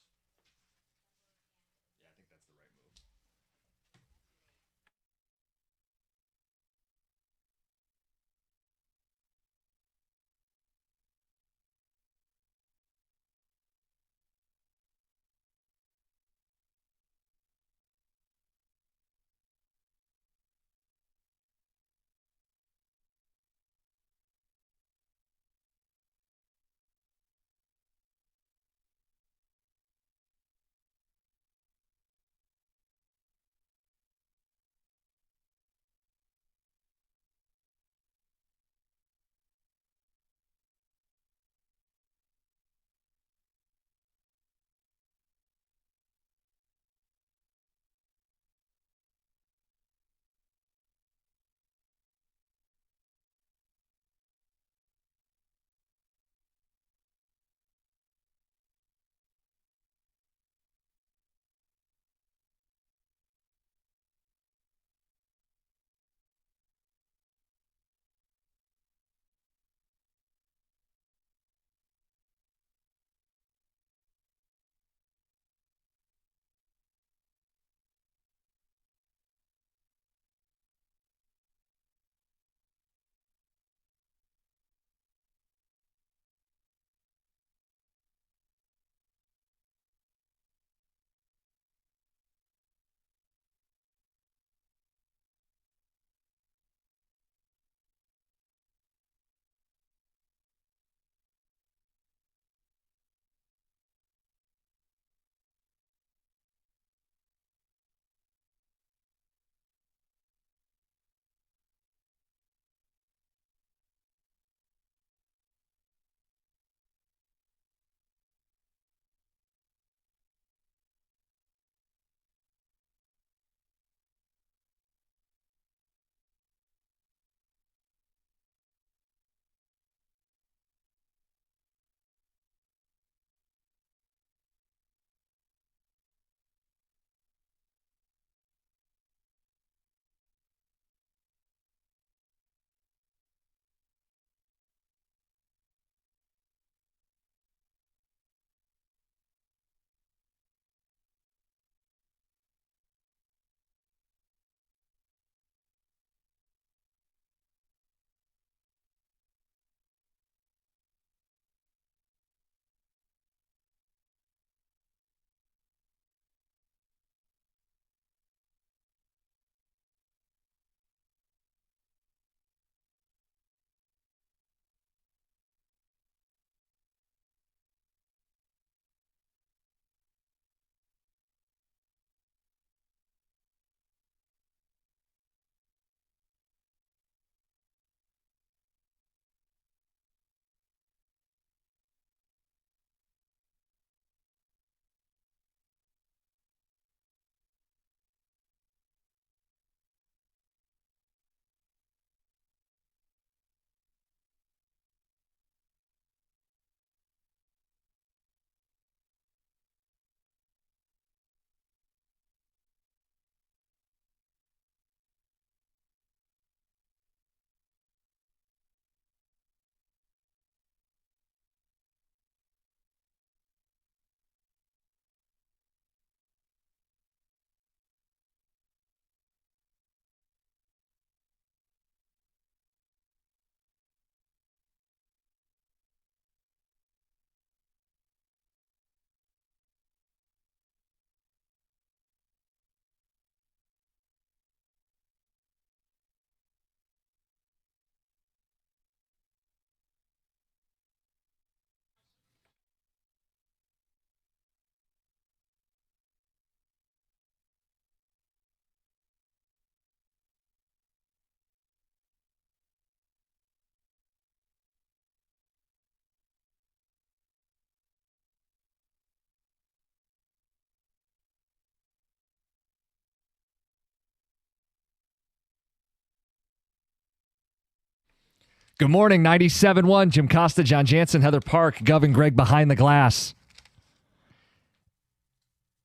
S2: Good morning, 97.1. Jim Costa, John Jansen, Heather Park, Gov and Greg behind the glass.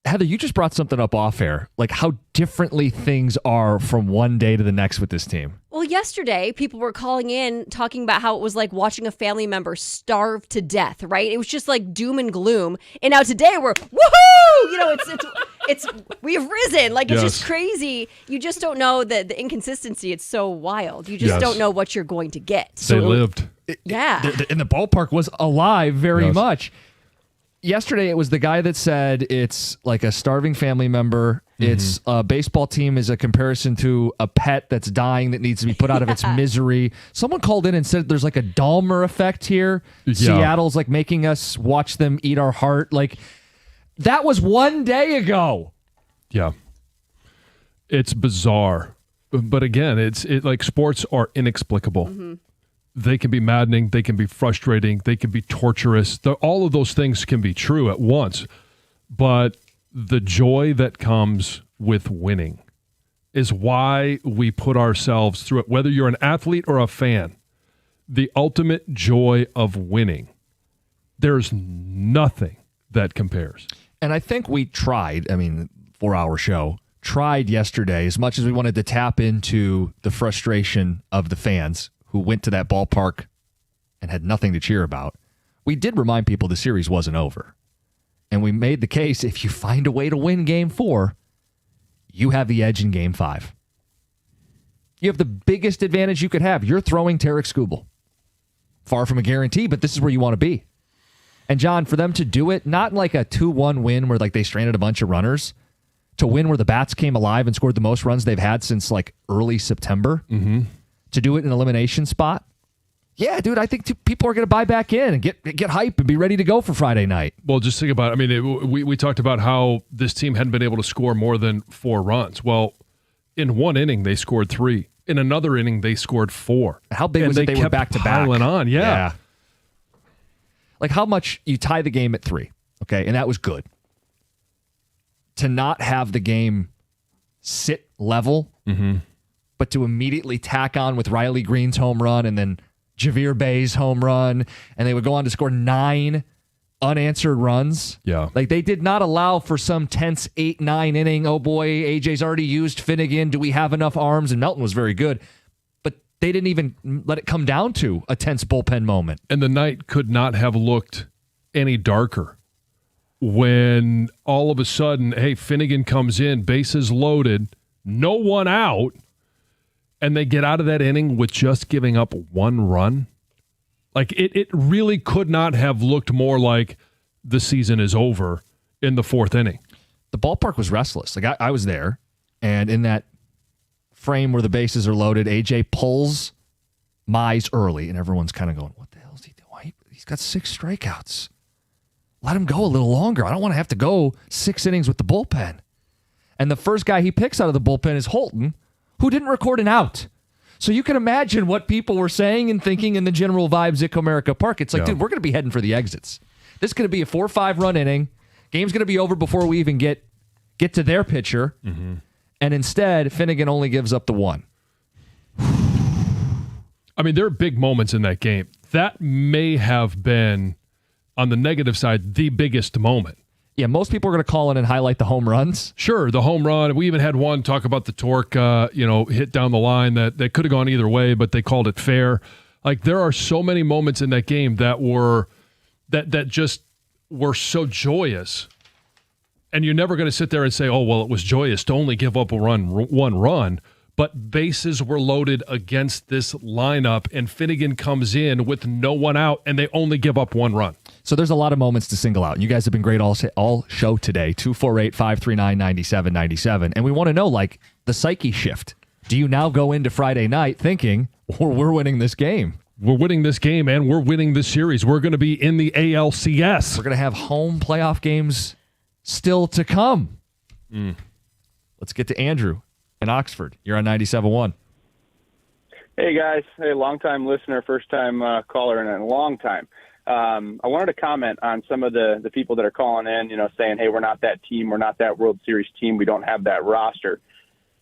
S2: Heather, you just brought something up off air, like how differently things are from one day to the next with this team.
S9: Well, yesterday, people were calling in talking about how it was like watching a family member starve to death, right? It was just like doom and gloom. And now today we're, woohoo! You know, it's we've risen. Like, it's just crazy. You just don't know the inconsistency. It's so wild. You just don't know what you're going to get.
S3: They lived.
S9: Yeah.
S2: And the ballpark was alive very much. Yesterday, it was the guy that said it's like a starving family member. It's a baseball team is a comparison to a pet that's dying that needs to be put out of its misery. Someone called in and said there's like a Dahmer effect here.
S3: Yeah.
S2: Seattle's like making us watch them eat our heart. Like, that was one day ago.
S3: Yeah. It's bizarre. But again, it's like sports are inexplicable. They can be maddening. They can be frustrating. They can be torturous. All of those things can be true at once. But the joy that comes with winning is why we put ourselves through it. Whether you're an athlete or a fan, the ultimate joy of winning, there's nothing that compares.
S2: And I think we tried, 4-hour show, tried yesterday as much as we wanted to tap into the frustration of the fans who went to that ballpark and had nothing to cheer about. We did remind people the series wasn't over. And we made the case, if you find a way to win Game 4, you have the edge in Game 5. You have the biggest advantage you could have. You're throwing Tarek Skubal. Far from a guarantee, but this is where you want to be. And John, for them to do it, not like a 2-1 win where like they stranded a bunch of runners, to win where the bats came alive and scored the most runs they've had since like early September, to do it in an elimination spot. Yeah, dude, I think people are going to buy back in and get hype and be ready to go for Friday night.
S3: Well, just think about it. We talked about how this team hadn't been able to score more than 4 runs. Well, in one inning, they scored 3. In another inning, they scored 4.
S2: How big was it they were back to back?
S3: Piling on, yeah.
S2: Like how much you tie the game at 3, okay, and that was good. To not have the game sit level, but to immediately tack on with Riley Green's home run and then Javier Bay's home run, and they would go on to score 9 unanswered runs.
S3: Yeah.
S2: Like they did not allow for some tense 8-9 inning. Oh boy, AJ's already used Finnegan. Do we have enough arms? And Melton was very good. But they didn't even let it come down to a tense bullpen moment.
S3: And the night could not have looked any darker when all of a sudden, hey, Finnegan comes in, bases loaded, no one out, and they get out of that inning with just giving up 1 run. Like, it really could not have looked more like the season is over in the 4th inning.
S2: The ballpark was restless. Like, I was there, and in that frame where the bases are loaded, AJ pulls Mize early, and everyone's kind of going, what the hell is he doing? He's got 6 strikeouts. Let him go a little longer. I don't want to have to go 6 innings with the bullpen. And the first guy he picks out of the bullpen is Holton, who didn't record an out. So you can imagine what people were saying and thinking in the general vibes at Comerica Park. It's like, dude, we're going to be heading for the exits. This is going to be a 4-5 run inning. Game's going to be over before we even get to their pitcher. And instead, Finnegan only gives up the 1.
S3: There are big moments in that game. That may have been, on the negative side, the biggest moment.
S2: Yeah, most people are going to call in and highlight the home runs.
S3: Sure, the home run. We even had one talk about the torque, hit down the line that could have gone either way, but they called it fair. Like, there are so many moments in that game that were that just were so joyous. And you're never going to sit there and say, oh, well, it was joyous to only give up one run. But bases were loaded against this lineup, and Finnegan comes in with no one out, and they only give up 1 run.
S2: So there's a lot of moments to single out. You guys have been great all show today, 248-539-9797. And we want to know, like, the psyche shift. Do you now go into Friday night thinking, we're winning this game?
S3: We're winning this game, and we're winning this series. We're going to be in the ALCS.
S2: We're going to have home playoff games still to come. Let's get to Andrew in Oxford. You're on 97.1.
S13: Hey, guys. Hey, long-time listener, first-time caller in a long time. I wanted to comment on some of the people that are calling in, saying, hey, we're not that team. We're not that World Series team. We don't have that roster.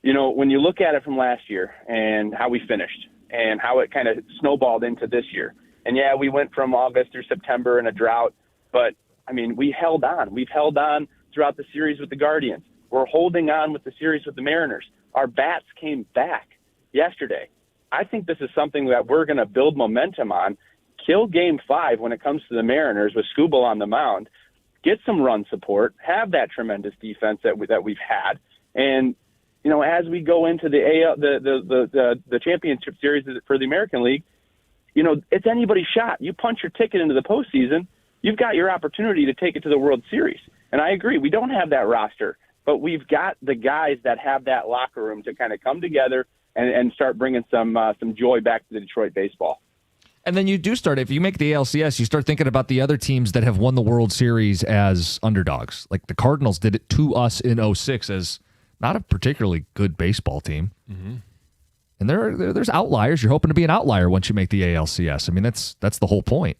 S13: When you look at it from last year and how we finished, and how it kind of snowballed into this year. And yeah, we went from August through September in a drought, but I mean, we held on. We've held on throughout the series with the Guardians. We're holding on with the series with the Mariners. Our bats came back yesterday. I think this is something that we're going to build momentum on. Kill Game 5 when it comes to the Mariners with Skubal on the mound. Get some run support. Have that tremendous defense that we've had. And you know, as we go into the championship series for the American League, you know, it's anybody's shot. You punch your ticket into the postseason, you've got your opportunity to take it to the World Series. And I agree, we don't have that roster, but we've got the guys that have that locker room to kind of come together and start bringing some joy back to the Detroit baseball.
S2: And then you do start, if you make the ALCS, you start thinking about the other teams that have won the World Series as underdogs. Like the Cardinals did it to us in 2006 as not a particularly good baseball team. Mm-hmm. And there's outliers. You're hoping to be an outlier once you make the ALCS. I mean, that's the whole point.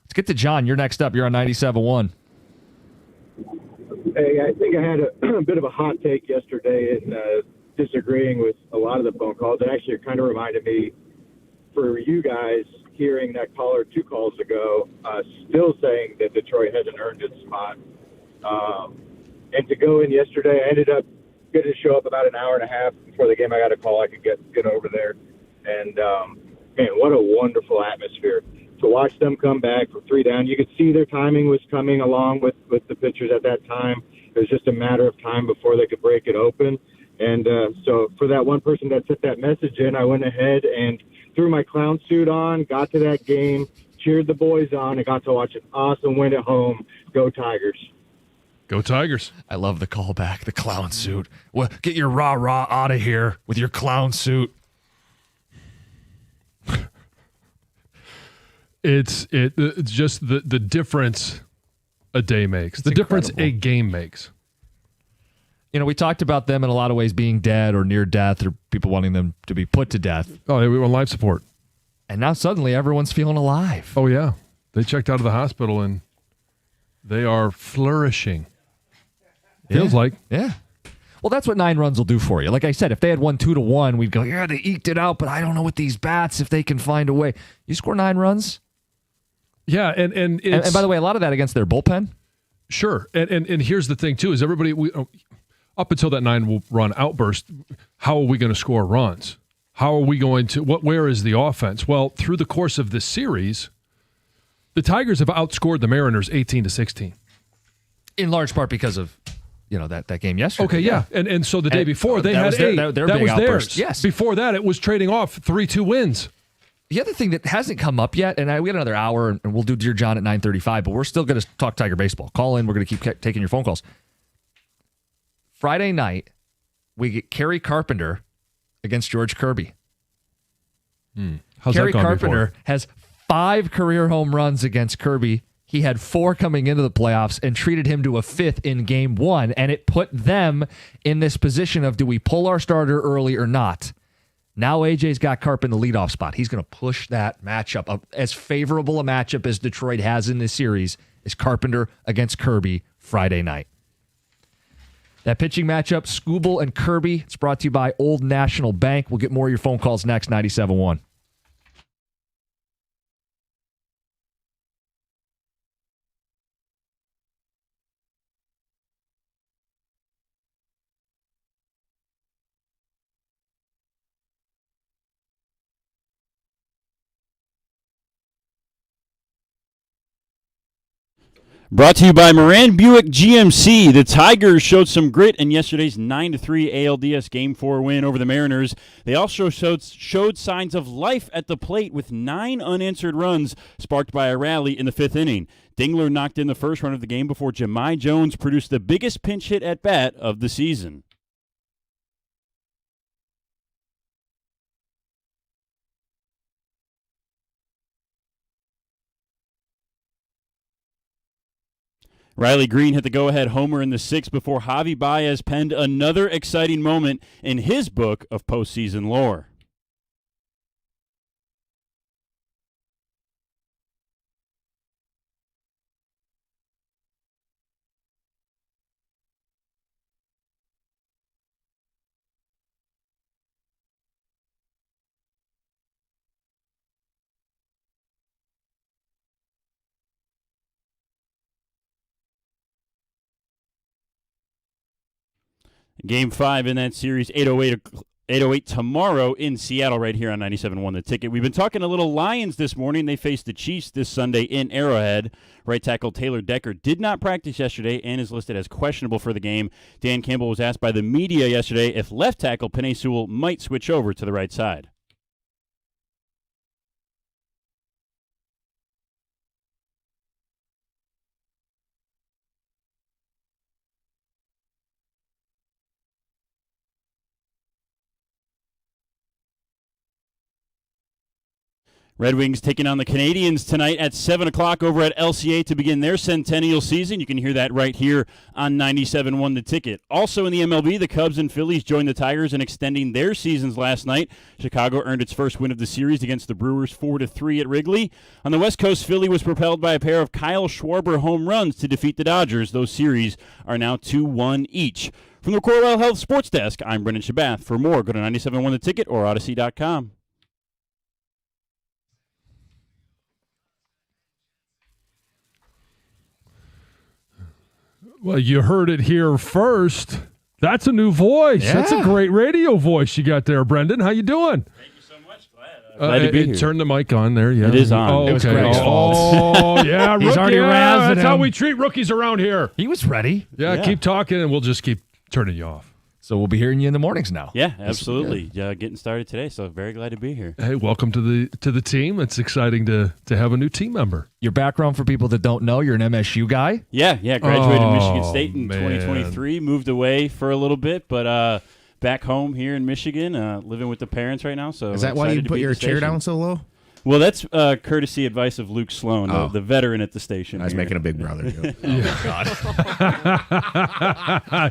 S2: Let's get to John. You're next up. You're on 97.1.
S21: Hey, I think I had a bit of a hot take yesterday in disagreeing with a lot of the phone calls. It actually kind of reminded me, for you guys, hearing that caller 2 calls ago, still saying that Detroit hasn't earned its spot. And to go in yesterday, I ended up getting to show up about an hour and a half before the game. I got a call I could get over there. And, man, what a wonderful atmosphere. To watch them come back from 3 down, you could see their timing was coming along with the pitchers at that time. It was just a matter of time before they could break it open. And so for that one person that sent that message in, I went ahead and threw my clown suit on, got to that game, cheered the boys on, and got to watch an awesome win at home. Go Tigers.
S3: Go Tigers.
S2: I love the callback, the clown suit. Well, get your rah-rah out of here with your clown suit.
S3: It's just the difference a day makes. The difference a game makes.
S2: You know, we talked about them in a lot of ways being dead or near death or people wanting them to be put to death.
S3: Oh, they were on life support.
S2: And now suddenly everyone's feeling alive.
S3: Oh, yeah. They checked out of the hospital and they are flourishing. Feels like.
S2: Yeah. Well, that's what 9 runs will do for you. Like I said, if they had won 2-1, we'd go, yeah, they eked it out, but I don't know with these bats if they can find a way. You score 9 runs?
S3: Yeah, and
S2: by the way, a lot of that against their bullpen.
S3: Sure. And here's the thing, too, is everybody, up until that 9-run outburst, how are we going to score runs? How are we going to, where is the offense? Well, through the course of this series, the Tigers have outscored the Mariners 18-16.
S2: In large part because of, that game yesterday.
S3: Okay, yeah. And so the day before, they had 8.
S2: Their
S3: that
S2: big
S3: was
S2: outburst.
S3: theirs.
S2: Yes.
S3: Before that, it was trading off 3-2 wins.
S2: The other thing that hasn't come up yet, and we got another hour, and we'll do Dear John at 9:35, but we're still going to talk Tiger baseball. Call in. We're going to keep taking your phone calls. Friday night, we get Kerry Carpenter against George Kirby.
S3: How's
S2: Kerry
S3: that gone
S2: Carpenter
S3: before?
S2: has 5 career home runs against Kirby. He had 4 coming into the playoffs and treated him to a 5th in game 1, and it put them in this position of, do we pull our starter early or not? Now AJ's got Carp in the leadoff spot. He's going to push that matchup up. As favorable a matchup as Detroit has in this series is Carpenter against Kirby Friday night. That pitching matchup, Skubal and Kirby, it's brought to you by Old National Bank. We'll get more of your phone calls next, 97.1.
S22: Brought to you by Moran Buick GMC. The Tigers showed some grit in yesterday's 9-3 ALDS Game 4 win over the Mariners. They also showed signs of life at the plate with 9 unanswered runs sparked by a rally in the 5th inning. Dingler knocked in the first run of the game before Jahmai Jones produced the biggest pinch hit at bat of the season. Riley Green hit the go-ahead homer in the 6th before Javi Baez penned another exciting moment in his book of postseason lore. Game 5 in that series, 8:08 tomorrow in Seattle right here on 97.1 The Ticket. We've been talking a little Lions this morning. They faced the Chiefs this Sunday in Arrowhead. Right tackle Taylor Decker did not practice yesterday and is listed as questionable for the game. Dan Campbell was asked by the media yesterday if left tackle Penei Sewell might switch over to the right side. Red Wings taking on the Canadians tonight at 7 o'clock over at LCA to begin their centennial season. You can hear that right here on 97.1 The Ticket. Also in the MLB, the Cubs and Phillies joined the Tigers in extending their seasons last night. Chicago earned its first win of the series against the Brewers 4-3 at Wrigley. On the West Coast, Philly was propelled by a pair of Kyle Schwarber home runs to defeat the Dodgers. Those series are now 2-1 each. From the Corewell Health Sports Desk, I'm Brendan Shabath. For more, go to 97.1 The Ticket or Odyssey.com.
S3: Well, you heard it here first. That's a new voice.
S22: Yeah.
S3: That's a great radio voice you got there, Brendan. How you doing?
S22: Thank you so much. Glad to be here.
S3: Turn the mic on there. Yeah,
S22: It is on.
S3: Oh,
S22: It was
S3: okay.
S22: Greg's fault.
S3: Oh, yeah.
S2: He's already
S3: yeah,
S2: razzing
S3: that's how
S2: him.
S3: we treat rookies around here.
S2: He was ready.
S3: Yeah, keep talking, and we'll just keep turning you off.
S2: So we'll be hearing you in the mornings now.
S22: Yeah, absolutely. Getting started today, so very glad to be here.
S3: Hey, welcome to the team. It's exciting to have a new team member.
S2: Your background for people that don't know, you're an MSU guy.
S22: Yeah, graduated Michigan
S3: Oh,
S22: State in
S3: man.
S22: 2023, moved away for a little bit, but back home here in Michigan, living with the parents right now. So
S6: Is that why
S22: excited
S6: you
S22: to
S6: put
S22: be at
S6: your
S22: the
S6: chair
S22: station.
S6: down so low?
S22: Well, that's courtesy advice of Luke Sloan,
S6: Oh.
S22: the veteran at the station.
S6: I was
S22: here.
S6: making a big brother joke.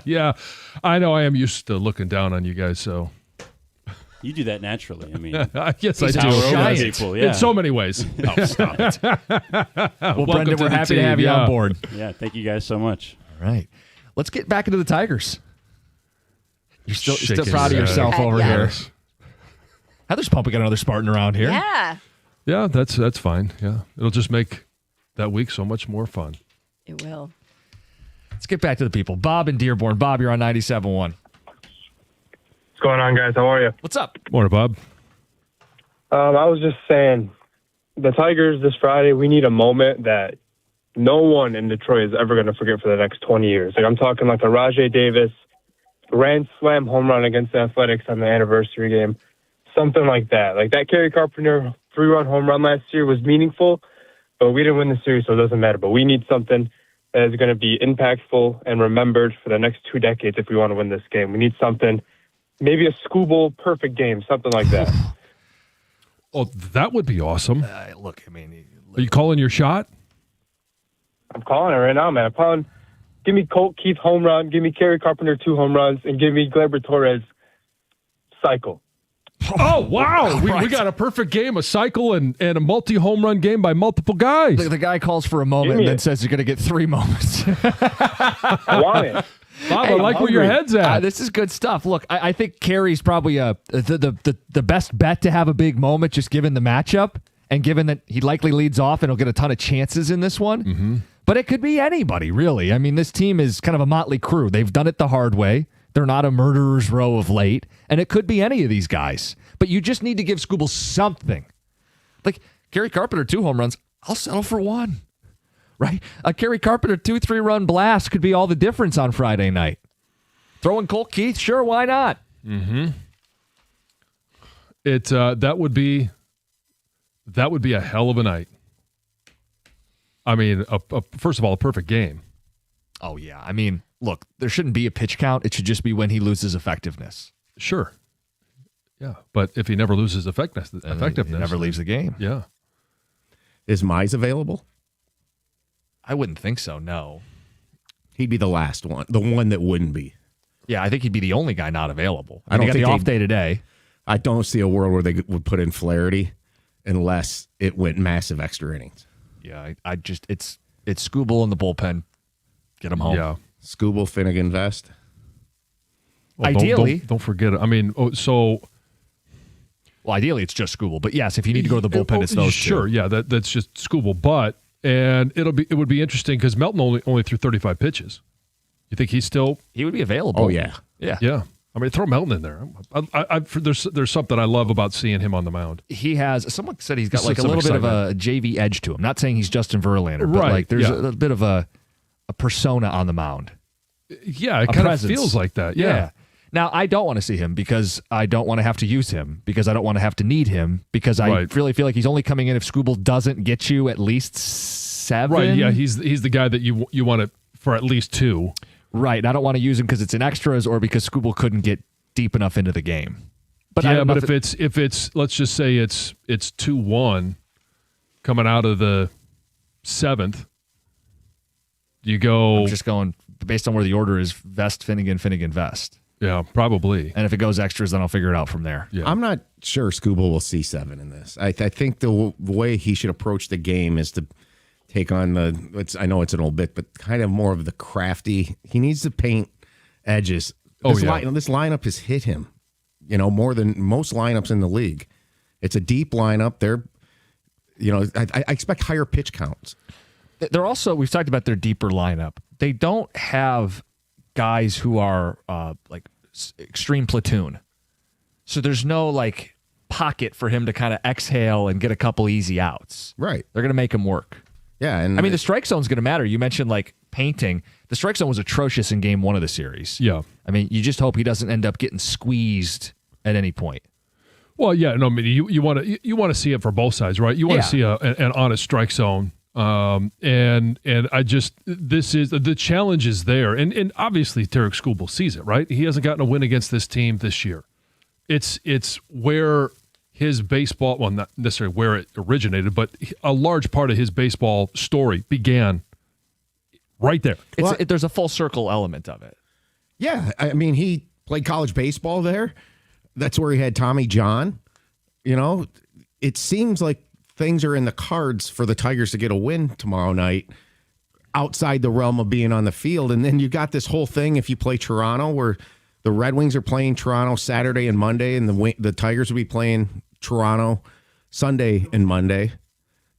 S3: Yeah, I know. I am used to looking down on you guys, so.
S22: You do that naturally. I mean,
S3: Yes, I do.
S22: tower over
S3: Yes.
S22: people, yeah.
S3: In so many ways.
S2: Oh, stop it. Well,
S3: Welcome
S2: Brendan,
S3: to
S2: we're
S3: the
S2: happy to
S3: team,
S2: have you
S3: yeah.
S2: on board.
S22: Yeah, thank you guys so much.
S2: All right. Let's get back into the Tigers. You're still
S3: Shaking
S2: proud of
S3: his head.
S2: yourself over here.
S3: Yes.
S2: Heather's pumping another Spartan around here.
S9: Yeah,
S3: Yeah, that's fine. Yeah, it'll just make that week so much more fun.
S9: it will.
S2: Let's get back to the people. Bob in Dearborn. Bob, you're on 97.1.
S4: What's going on, guys? How are you?
S2: What's up?
S3: Morning, Bob.
S4: I was just saying, the Tigers this Friday, we need a moment that no one in Detroit is ever going to forget for the next 20 years. Like, I'm talking like a Rajay Davis grand slam home run against the Athletics on the anniversary game, something like that. Like that Kerry Carpenter 3-run home run last year was meaningful, but we didn't win the series, so it doesn't matter. But we need something that is going to be impactful and remembered for the next 2 decades if we want to win this game. We need something, maybe a Scooble perfect game, something like that.
S3: Oh, that would be awesome.
S2: Look, I mean,
S3: are you calling your shot?
S4: I'm calling it right now, man. I'm calling. Give me Colt Keith home run. Give me Kerry Carpenter 2 home runs, and give me Gleyber Torres cycle.
S3: Oh, wow. We got a perfect game, a cycle, and a multi-home run game by multiple guys.
S2: The guy calls for a moment and then says you're going to get 3 moments.
S4: I want it.
S3: Bob, I like where your head's at.
S2: This is good stuff. Look, I think Kerry's probably the best bet to have a big moment, just given the matchup and given that he likely leads off and he'll get a ton of chances in this one.
S3: Mm-hmm.
S2: But it could be anybody, really. I mean, this team is kind of a motley crew. They've done it the hard way. They're not a murderer's row of late, and it could be any of these guys. But you just need to give Scooble something. Like Kerry Carpenter, 2 home runs. I'll settle for 1. Right? A Kerry Carpenter 2-3-run blast could be all the difference on Friday night. Throwing Colt Keith, sure, why not?
S3: Mm-hmm. That would be a hell of a night. I mean, first of all, a perfect game.
S2: Oh, yeah. I mean, look, there shouldn't be a pitch count. It should just be when he loses effectiveness.
S3: Sure. Yeah, but if he never loses effectiveness,
S2: He never leaves the game.
S3: Yeah.
S6: Is Mize available?
S2: I wouldn't think so, no.
S6: He'd be the last one, the one that wouldn't be.
S2: Yeah, I think he'd be the only guy not available.
S6: I don't
S2: got
S6: think
S2: the off day today.
S6: I don't see a world where they would put in Flaherty unless it went massive extra innings.
S2: Yeah, I just it's Scooble in the bullpen. Get him home.
S3: Yeah.
S6: Scooble, Finnegan, Vest.
S3: Well,
S2: Ideally.
S3: don't forget it. I mean, well,
S2: ideally it's just Scooble, but yes, if you need to go to the bullpen, it's those
S3: sure,
S2: two.
S3: yeah, that's just Scooble. But it would be interesting because Melton only threw 35 pitches. You think he would be available?
S6: Oh yeah,
S3: Yeah. I mean, throw Melton in there. There's something I love about seeing him on the mound.
S2: He has. Someone said he's got
S3: This
S2: like
S3: is
S2: a
S3: some
S2: little bit of a
S3: excitement.
S2: JV edge to him. Not saying he's Justin Verlander, but
S3: Right,
S2: like there's
S3: yeah.
S2: a bit of a persona on the mound.
S3: Yeah, it
S2: A
S3: kind
S2: presence.
S3: of feels like that. Yeah.
S2: Now, I don't want to see him because I don't want to have to use him, because I don't want to have to need him, because I
S3: Right.
S2: really feel like he's only coming in if Skubal doesn't get you at least 7.
S3: Right. Yeah. He's the guy that you want it for at least 2.
S2: Right. I don't want to use him because it's in extras or because Skubal couldn't get deep enough into the game. But
S3: yeah, but if it's let's just say it's 2-1 coming out of the 7th, you go.
S2: I'm just going based on where the order is: Vest, Finnegan, Finnegan, Vest.
S3: Yeah, probably.
S2: And if it goes extras, then I'll figure it out from there.
S3: Yeah.
S6: I'm not sure Skubal will see 7 in this. I think the way he should approach the game is to take on I know it's an old bit, but kind of more of the crafty. He needs to paint edges. This lineup has hit him, more than most lineups in the league. It's a deep lineup. I expect higher pitch counts.
S2: They're also, we've talked about their deeper lineup. They don't have guys who are like extreme platoon. So there's no like pocket for him to kind of exhale and get a couple easy outs.
S6: Right.
S2: They're going to make him work.
S6: Yeah. And
S2: I mean, the strike zone's going to matter. You mentioned like painting. The strike zone was atrocious in game 1 of the series.
S3: Yeah.
S2: I mean, you just hope he doesn't end up getting squeezed at any point.
S3: Well, yeah, no, I mean, you want to see it for both sides, right? You want to see an honest strike zone, and I just the challenge is there, and obviously Tarik Skubal sees it, right? He hasn't gotten a win against this team this year. It's where his baseball, well, not necessarily where it originated, but a large part of his baseball story began right there.
S2: There's a full circle element of it.
S6: Yeah, I mean, he played college baseball there. That's where he had Tommy John. It seems like things are in the cards for the Tigers to get a win tomorrow night outside the realm of being on the field. And then you got this whole thing if you play Toronto where the Red Wings are playing Toronto Saturday and Monday, and the Tigers will be playing Toronto Sunday and Monday.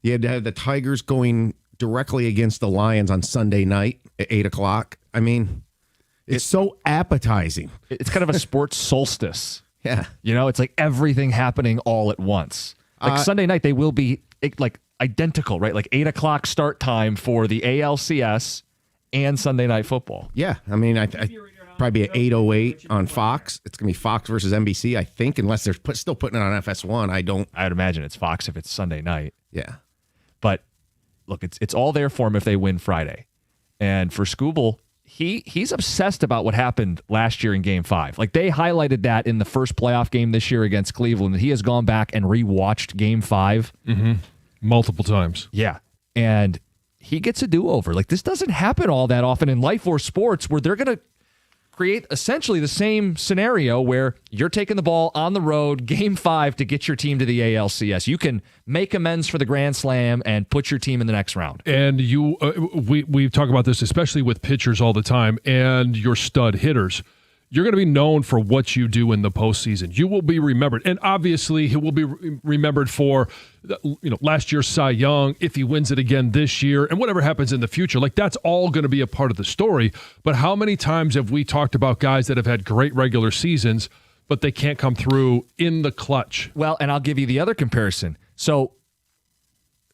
S6: You had to have the Tigers going directly against the Lions on Sunday night at 8 o'clock. I mean, it's so appetizing.
S2: It's kind of a sports solstice.
S6: Yeah.
S2: It's like everything happening all at once. Like Sunday night, they will be like identical, right? Like 8 o'clock start time for the ALCS and Sunday Night Football.
S6: Yeah. I mean, I probably be at 8:08 on Fox. It's going to be Fox versus NBC, I think, unless they're still putting it on FS1.
S2: I'd imagine it's Fox if it's Sunday night.
S6: Yeah.
S2: But look, it's all there for him if they win Friday. And for Skubal, he's obsessed about what happened last year in Game 5. Like, they highlighted that in the first playoff game this year against Cleveland. He has gone back and rewatched Game 5.
S3: Mm-hmm. Multiple times.
S2: Yeah. And he gets a do-over. Like, this doesn't happen all that often in life or sports where they're going to create essentially the same scenario where you're taking the ball on the road, Game 5, to get your team to the ALCS. You can make amends for the Grand Slam and put your team in the next round.
S3: And we talk about this, especially with pitchers all the time, and your stud hitters. You're going to be known for what you do in the postseason. You will be remembered. And obviously, he will be remembered for last year's Cy Young, if he wins it again this year, and whatever happens in the future. Like, that's all going to be a part of the story. But how many times have we talked about guys that have had great regular seasons, but they can't come through in the clutch?
S2: Well, and I'll give you the other comparison. So,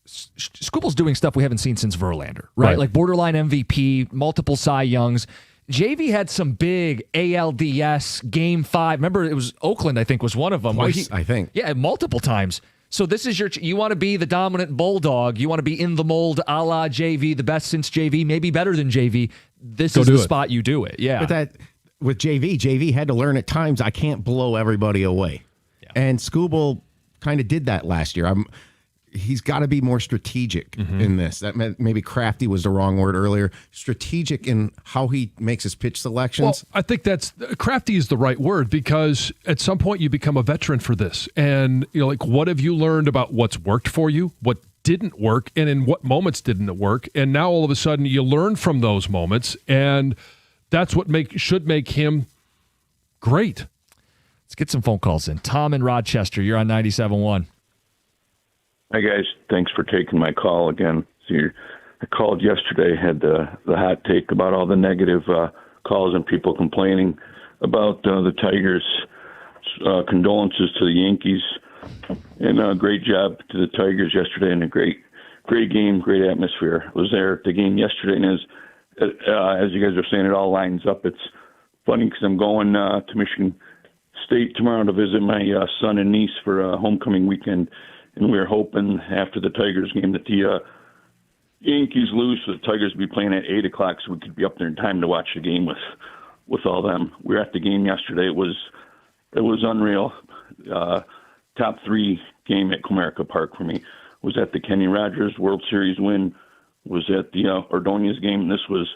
S2: Skubal's doing stuff we haven't seen since Verlander, right? Like borderline MVP, multiple Cy Youngs. JV had some big ALDS Game 5. Remember, it was Oakland, I think, was one of them.
S6: Twice, I think.
S2: Yeah, multiple times. So this is you want to be the dominant bulldog. You want to be in the mold a la JV, the best since JV, maybe better than JV. This is the spot you do it. Yeah.
S6: But with JV had to learn at times I can't blow everybody away. Yeah. And Skubal kind of did that last year. He's got to be more strategic in this. That maybe crafty was the wrong word earlier. Strategic in how he makes his pitch selections.
S3: Well, I think that's crafty is the right word, because at some point you become a veteran for this. And what have you learned about what's worked for you, what didn't work, and in what moments didn't it work? And now all of a sudden you learn from those moments, and that's what should make him great.
S2: Let's get some phone calls in. Tom in Rochester, you're on 97.1.
S5: Hi, guys. Thanks for taking my call again. I called yesterday, had the hot take about all the negative calls and people complaining. about the Tigers. Condolences to the Yankees, and great job to the Tigers yesterday, and a great game, great atmosphere. I was there at the game yesterday, and as you guys are saying, it all lines up. It's funny because I'm going to Michigan State tomorrow to visit my son and niece for homecoming weekend, and we're hoping after the Tigers game that the Yankees lose, so the Tigers will be playing at 8 o'clock, so we could be up there in time to watch the game with all them. We were at the game yesterday. It was unreal. Top 3 game at Comerica Park for me. Was at the Kenny Rogers World Series win. Was at the Ordonez game. And this was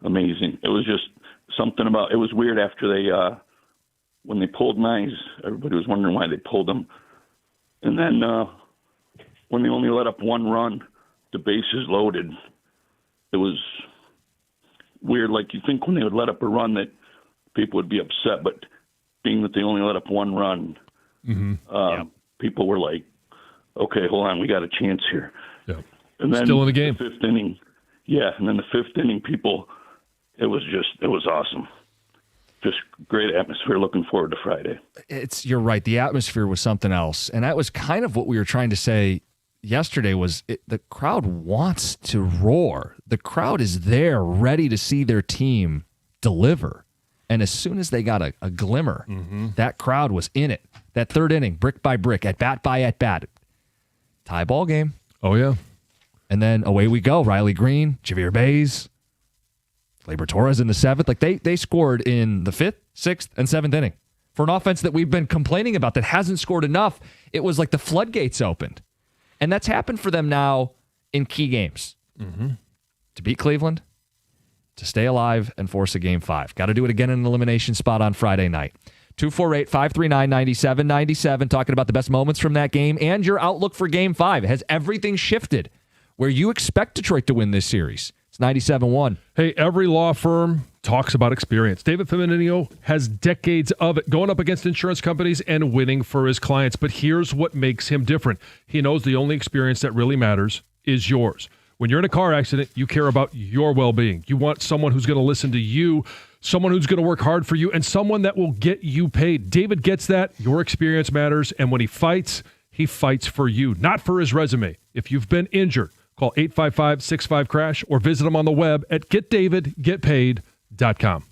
S5: amazing. It was just something about. It was weird after they when they pulled Mize. Everybody was wondering why they pulled him. And then when they only let up 1 run, the bases loaded. It was weird. Like you think when they would let up a run that people would be upset, but being that they only let up 1 run, people were like, okay, hold on, we got a chance here.
S3: Yeah. And then still in the game.
S5: The 5th inning. Yeah, and then the 5th inning, it was awesome. Just great atmosphere. Looking forward to Friday.
S2: You're right. The atmosphere was something else. And that was kind of what we were trying to say yesterday was the crowd wants to roar. The crowd is there ready to see their team deliver. And as soon as they got a glimmer, that crowd was in it. That 3rd inning, brick by brick, at bat by at bat. Tie ball game.
S3: Oh, yeah.
S2: And then away we go. Riley Green, Javier Baez, Gleyber Torres in the 7th. Like they scored in the 5th, 6th, and 7th inning. For an offense that we've been complaining about that hasn't scored enough, it was like the floodgates opened. And that's happened for them now in key games. To beat Cleveland, to stay alive and force a Game 5. Got to do it again in an elimination spot on Friday night. 248-539-9797, talking about the best moments from that game and your outlook for Game 5. Has everything shifted where you expect Detroit to win this series? It's 97-1.
S3: Hey, every law firm talks about experience. David Feminino has decades of it, going up against insurance companies and winning for his clients. But here's what makes him different. He knows the only experience that really matters is yours. When you're in a car accident, you care about your well-being. You want someone who's going to listen to you, someone who's going to work hard for you, and someone that will get you paid. David gets that. Your experience matters. And when he fights for you, not for his resume. If you've been injured, call 855-65-CRASH or visit him on the web at getdavidgetpaid.com.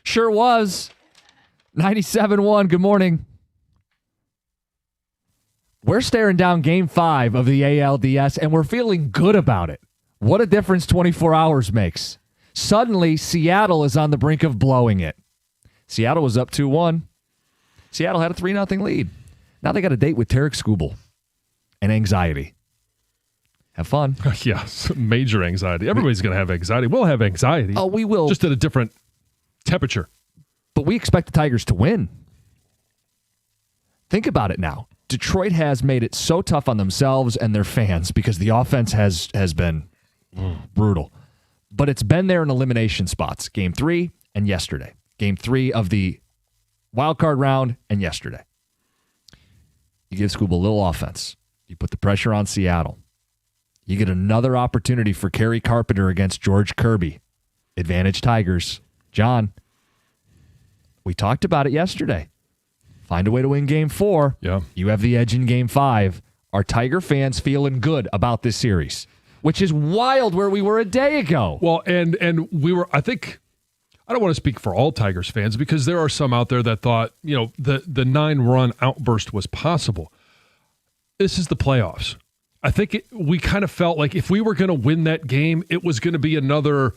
S2: Sure was. 97-1. Good morning. We're staring down Game 5 of the ALDS, and we're feeling good about it. What a difference 24 hours makes. Suddenly, Seattle is on the brink of blowing it. Seattle was up 2-1. Seattle had a 3-0 lead. Now they got a date with Tarek Skubal and anxiety. Have fun.
S3: Yes, major anxiety. Everybody's going to have anxiety. We'll have anxiety.
S2: Oh, we will.
S3: Just at a different temperature.
S2: But we expect the Tigers to win. Think about it now. Detroit has made it so tough on themselves and their fans because the offense has been brutal. But it's been there in elimination spots. Game 3 and yesterday. Game 3 of the wild card round and yesterday. You give Skubal a little offense. You put the pressure on Seattle. You get another opportunity for Kerry Carpenter against George Kirby. Advantage Tigers. John, we talked about it yesterday. Find a way to win Game 4.
S3: Yeah.
S2: You have the edge in Game 5. Are Tiger fans feeling good about this series? Which is wild where we were a day ago.
S3: Well, and we were, I think, I don't want to speak for all Tigers fans because there are some out there that thought, the 9-run outburst was possible. This is the playoffs. I think we kind of felt like if we were going to win that game, it was going to be another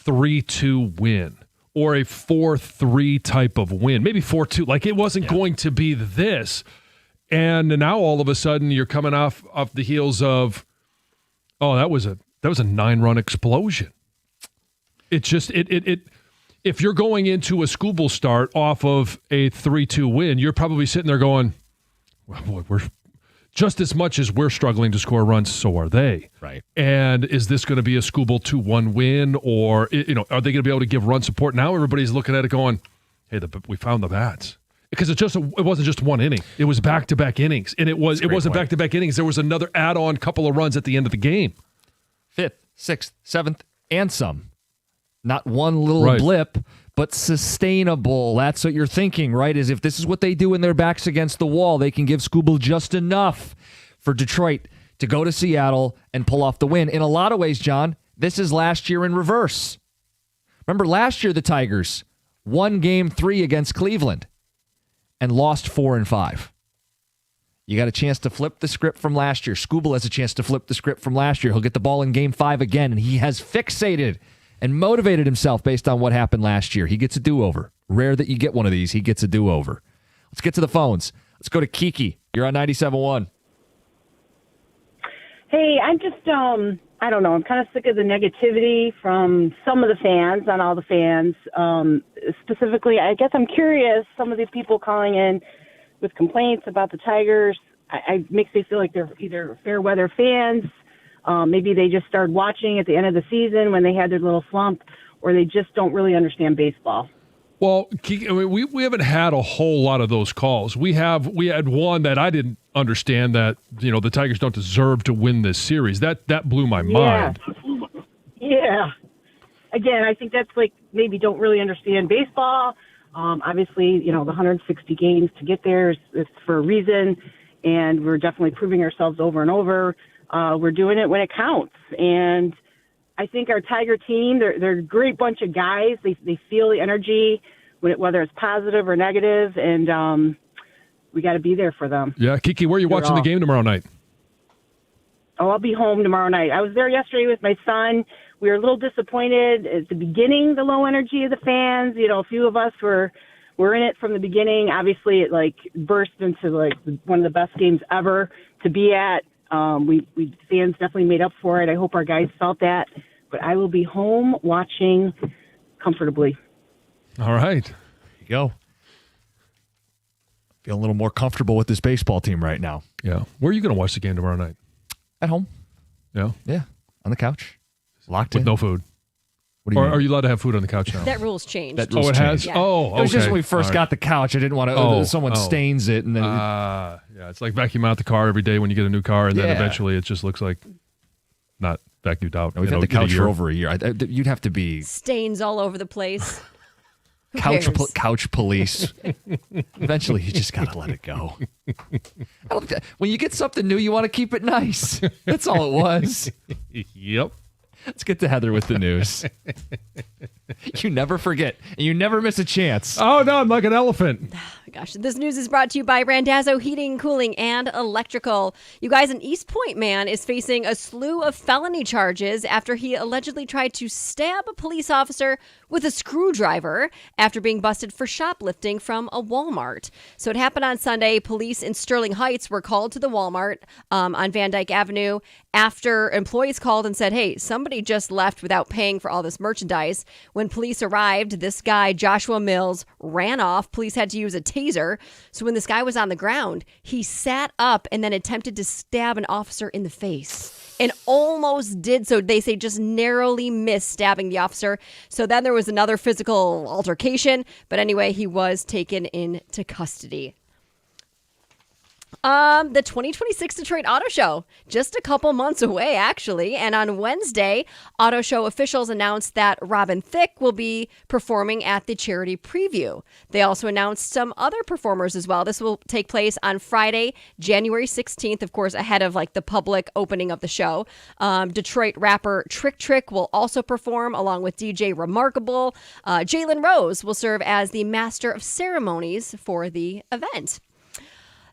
S3: 3-2 win or a 4-3 type of win, maybe 4-2. Like it wasn't going to be this. And now all of a sudden you're coming off the heels of, that was a 9-run explosion. It just if you're going into a Skubal start off of a 3-2 win, you're probably sitting there going, well, boy, we're just as much as we're struggling to score runs, so are they.
S2: Right.
S3: And is this going to be a Skubal 2-1 win, or are they going to be able to give run support? Now everybody's looking at it going, hey, we found the bats. Because it wasn't just one inning. It was back-to-back innings. And it wasn't back-to-back innings. There was another add-on couple of runs at the end of the game.
S2: 5th, 6th, 7th, and some. Not one little blip, but sustainable. That's what you're thinking, right? Is if this is what they do when their back's against the wall, they can give Skubal just enough for Detroit to go to Seattle and pull off the win. In a lot of ways, John, this is last year in reverse. Remember last year the Tigers won Game 3 against Cleveland and lost 4 and 5. You got a chance to flip the script from last year. Skubal has a chance to flip the script from last year. He'll get the ball in Game 5 again, and he has fixated and motivated himself based on what happened last year. He gets a do-over. Rare that you get one of these. He gets a do-over. Let's get to the phones. Let's go to Kiki. You're on 97.1.
S7: Hey, I'm just, I don't know. I'm kind of sick of the negativity from some of the fans, not all the fans. Specifically, I guess I'm curious, some of the people calling in with complaints about the Tigers, it makes me feel like they're either fair weather fans, maybe they just started watching at the end of the season when they had their little slump, or they just don't really understand baseball.
S3: Well, we haven't had a whole lot of those calls. We had one that I didn't understand, that the Tigers don't deserve to win this series. That blew my mind.
S7: Yeah. Again, I think that's like maybe don't really understand baseball. Obviously, the 160 games to get there is for a reason, and we're definitely proving ourselves over and over. We're doing it when it counts, and I think our Tiger team, they're a great bunch of guys. They feel the energy, whether it's positive or negative, and we got to be there for them.
S3: Yeah, Kiki, where are you watching the game tomorrow night?
S7: Oh, I'll be home tomorrow night. I was there yesterday with my son. We were a little disappointed at the beginning, the low energy of the fans. A few of us were in it from the beginning. Obviously, it burst into one of the best games ever to be at. We fans definitely made up for it. I hope our guys felt that. But I will be home watching comfortably.
S3: All right.
S2: There you go. Feeling a little more comfortable with this baseball team right now.
S3: Yeah. Where are you going to watch the game tomorrow night?
S2: At home.
S3: Yeah?
S2: Yeah. On the couch. Locked
S3: with
S2: in.
S3: No food.
S2: What do you mean?
S3: Are you alled to have food on the couch now?
S9: That rule's changed.
S2: That rule's
S3: it has?
S2: changed.
S9: Yeah.
S3: Oh, okay.
S2: It was just when we first got the couch. I didn't want to, someone stains it. And then
S3: yeah, it's like vacuum out the car every day when you get a new car, and then eventually it just looks like not vacuumed out.
S2: No, we've had the couch for over a year. You'd have to be
S9: Stains all over the place. Who
S2: couch
S9: cares?
S2: couch police. Eventually, you just got to let it go. When you get something new, you want to keep it nice. That's all it was.
S3: Yep.
S2: Let's get to Heather with the news. You never forget, and you never miss a chance.
S3: Oh, no, I'm like an elephant.
S9: Gosh, this news is brought to you by Randazzo Heating, Cooling, and Electrical. You guys, an East Point man is facing a slew of felony charges after he allegedly tried to stab a police officer with a screwdriver after being busted for shoplifting from a Walmart. So it happened on Sunday. Police in Sterling Heights were called to the Walmart on Van Dyke Avenue after employees called and said, hey, somebody just left without paying for all this merchandise. When police arrived, this guy, Joshua Mills, ran off. Police had to use a taser. So when this guy was on the ground, he sat up and then attempted to stab an officer in the face and almost did so. They say just narrowly missed stabbing the officer. So then there was another physical altercation. But anyway, he was taken into custody. The 2026 Detroit Auto Show, just a couple months away, actually. And on Wednesday, Auto Show officials announced that Robin Thicke will be performing at the charity preview. They also announced some other performers as well. This will take place on Friday, January 16th, of course, ahead of like the public opening of the show. Detroit rapper Trick Trick will also perform along with DJ Remarkable. Jalen Rose will serve as the master of ceremonies for the event.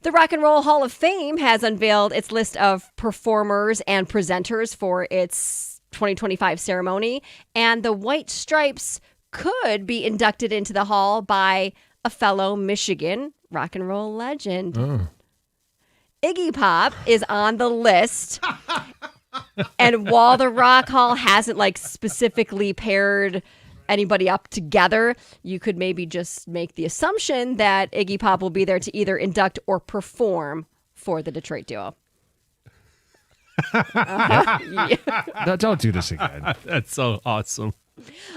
S9: The Rock and Roll Hall of Fame has unveiled its list of performers and presenters for its 2025 ceremony, and the White Stripes could be inducted into the hall by a fellow Michigan rock and roll legend. Iggy Pop is on the list. And while the Rock Hall hasn't like specifically paired anybody up together, you could maybe just make the assumption that Iggy Pop will be there to either induct or perform for the Detroit duo.
S2: No, don't do this again.
S3: That's so awesome.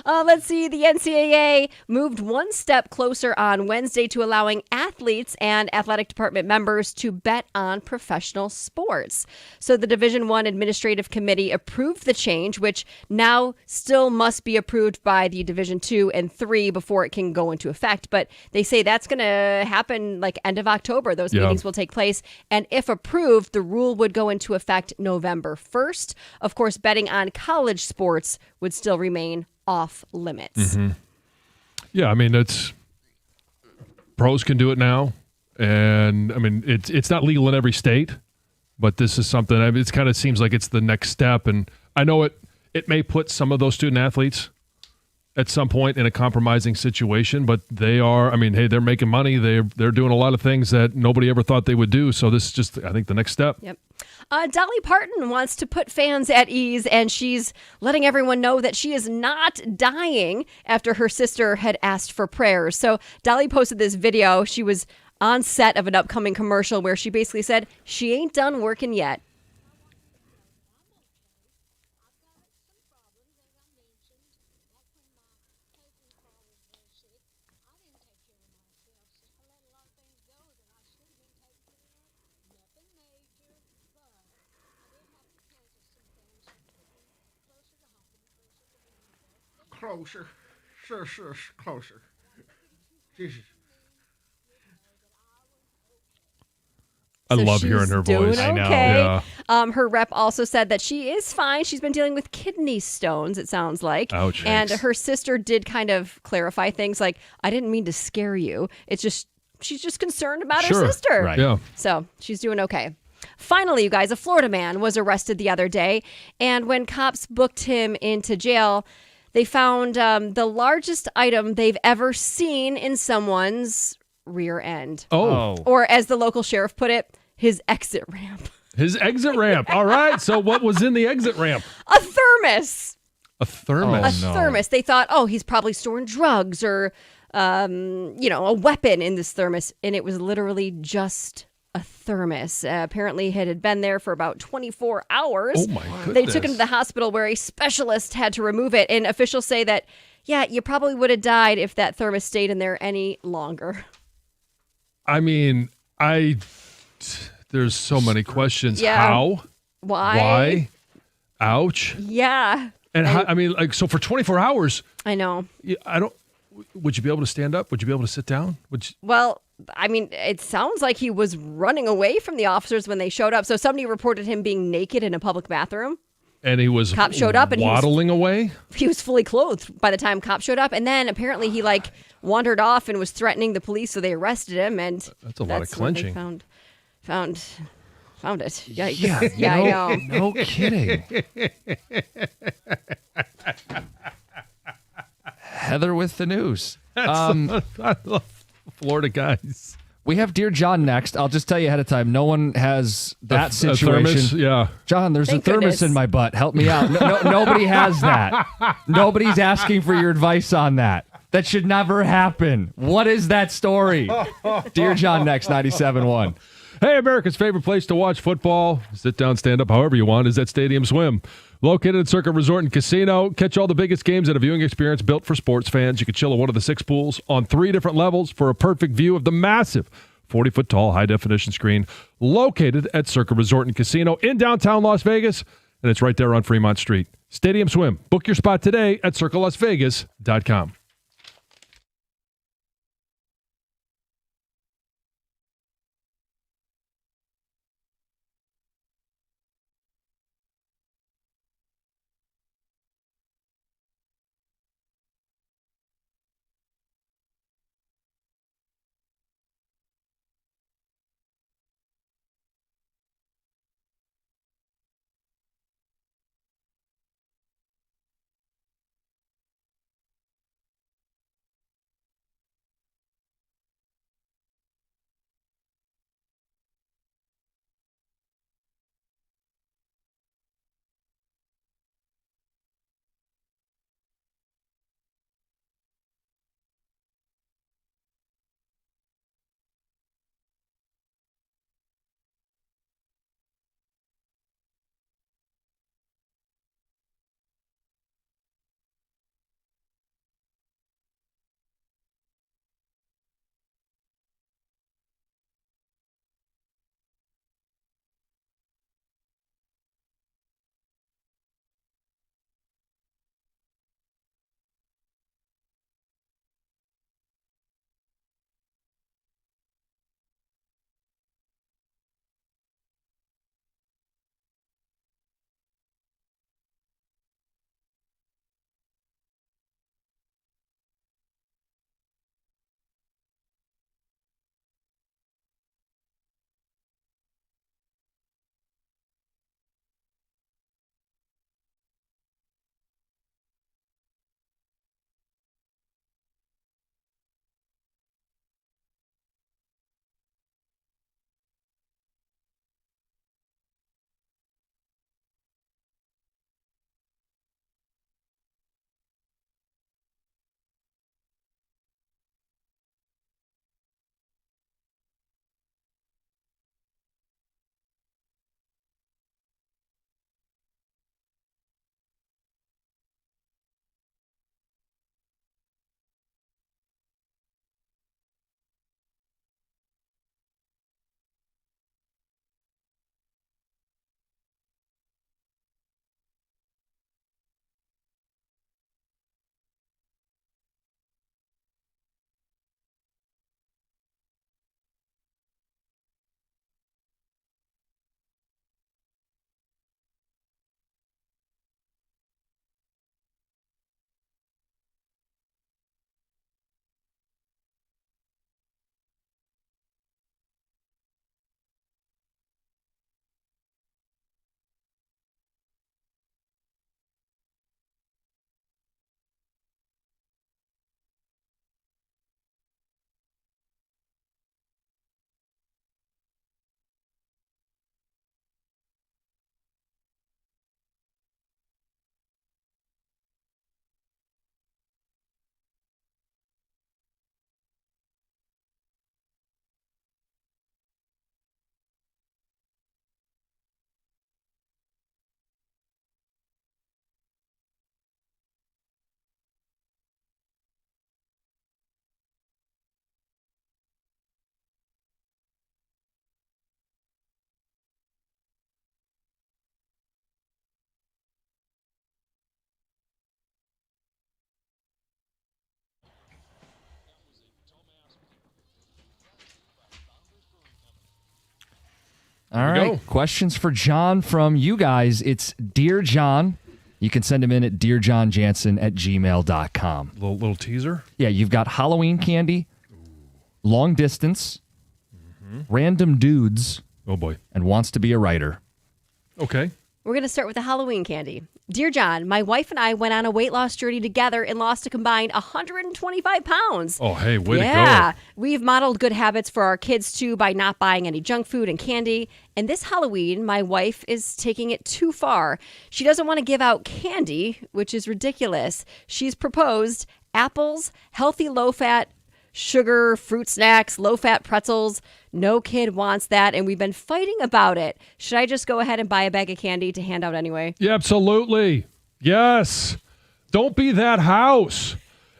S9: Let's see. The NCAA moved one step closer on Wednesday to allowing athletes and athletic department members to bet on professional sports. So the Division I Administrative Committee approved the change, which now still must be approved by the Division II and III before it can go into effect. But they say that's going to happen like end of October. Those meetings will take place. And if approved, the rule would go into effect November 1st. Of course, betting on college sports would still remain off limits.
S3: Mm-hmm. Yeah, I mean, it's pros can do it now, and I mean, it's not legal in every state, but this is something. I mean, it kind of seems like it's the next step, and I know it may put some of those student athletes at some point in a compromising situation, but they are. I mean, hey, they're making money. They're doing a lot of things that nobody ever thought they would do. So this is just, I think, the next step.
S9: Yep. Dolly Parton wants to put fans at ease, and she's letting everyone know that she is not dying after her sister had asked for prayers. So Dolly posted this video. She was on set of an upcoming commercial where she basically said she ain't done working yet.
S6: Closer. Sure, closer. Jesus.
S3: I
S9: So
S3: love
S9: she's
S3: hearing her
S9: doing
S3: voice.
S9: Okay.
S3: I know. Yeah.
S9: Her rep also said that she is fine. She's been dealing with kidney stones, it sounds like.
S3: Ouch.
S9: And her sister did kind of clarify things like, I didn't mean to scare you. It's just, she's just concerned about her sister.
S3: Right. Yeah.
S9: So she's doing okay. Finally, you guys, a Florida man was arrested the other day. And when cops booked him into jail, they found the largest item they've ever seen in someone's rear end.
S3: Oh.
S9: Or as the local sheriff put it, his exit ramp.
S3: His exit ramp. All right. So what was in the exit ramp?
S9: A thermos.
S3: A thermos.
S9: Thermos. They thought, oh, he's probably storing drugs or, a weapon in this thermos. And it was literally just a thermos. Apparently it had been there for about 24 hours.
S3: Oh, my goodness.
S9: They took him to the hospital where a specialist had to remove it. And officials say that, yeah, you probably would have died if that thermos stayed in there any longer.
S3: I mean, there's so many questions.
S9: Yeah.
S3: How?
S9: Why?
S3: Ouch.
S9: Yeah.
S3: And how, I mean, like, so for 24 hours,
S9: I know.
S3: Would you be able to stand up? Would you be able to sit down?
S9: Well, I mean, it sounds like he was running away from the officers when they showed up. So somebody reported him being naked in a public bathroom.
S3: And he was
S9: cop showed up and
S3: waddling away.
S9: He was fully clothed by the time cop showed up, and then apparently he wandered off and was threatening the police, so they arrested him. And
S3: that's a lot of clenching.
S9: Found it. Yikes.
S2: Yeah,
S9: I know.
S2: No kidding. Heather with the news.
S3: I love Florida guys.
S2: We have Dear John next. I'll just tell you ahead of time. No one has that situation.
S3: Thermos, yeah.
S2: John, there's
S9: Thank
S2: a thermos
S9: goodness.
S2: in my butt. Help me out. Nobody has that. Nobody's asking for your advice on that. That should never happen. What is that story? Dear John next, 97.1.
S3: Hey, America's favorite place to watch football, sit down, stand up, however you want, is at Stadium Swim. Located at Circa Resort and Casino, catch all the biggest games at a viewing experience built for sports fans. You can chill at one of the 6 pools on 3 different levels for a perfect view of the massive 40-foot tall high-definition screen located at Circa Resort and Casino in downtown Las Vegas, and it's right there on Fremont Street. Stadium Swim. Book your spot today at circalasvegas.com.
S2: All
S3: we
S2: right.
S3: go.
S2: Questions for John from you guys. It's Dear John. You can send him in at dearjohnjansen@gmail.com.
S3: Little teaser.
S2: Yeah, you've got Halloween candy, long distance, random dudes.
S3: Oh, boy.
S2: And wants to be a writer.
S3: Okay.
S9: We're going to start with the Halloween candy. Dear John, my wife and I went on a weight loss journey together and lost a combined 125 pounds.
S3: Oh, hey, way to go.
S9: Yeah. We've modeled good habits for our kids, too, by not buying any junk food and candy. And this Halloween, my wife is taking it too far. She doesn't want to give out candy, which is ridiculous. She's proposed apples, healthy low-fat sugar, fruit snacks, low-fat pretzels. No kid wants that, and we've been fighting about it. Should I just go ahead and buy a bag of candy to hand out anyway?
S3: Yeah, absolutely. Yes. Don't be that house.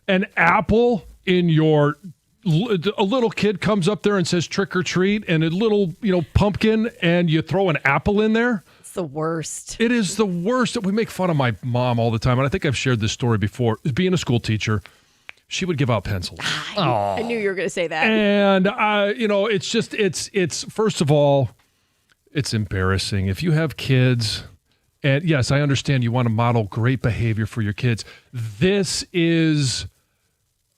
S3: An apple in your... A little kid comes up there and says trick or treat, and a little, pumpkin, and you throw an apple in there.
S9: It's the worst.
S3: It is the worst. We make fun of my mom all the time, and I think I've shared this story before. Being a school teacher, she would give out pencils.
S9: I knew you were going to say that.
S3: And, it's first of all, it's embarrassing. If you have kids, and yes, I understand you want to model great behavior for your kids. This is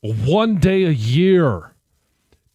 S3: one day a year.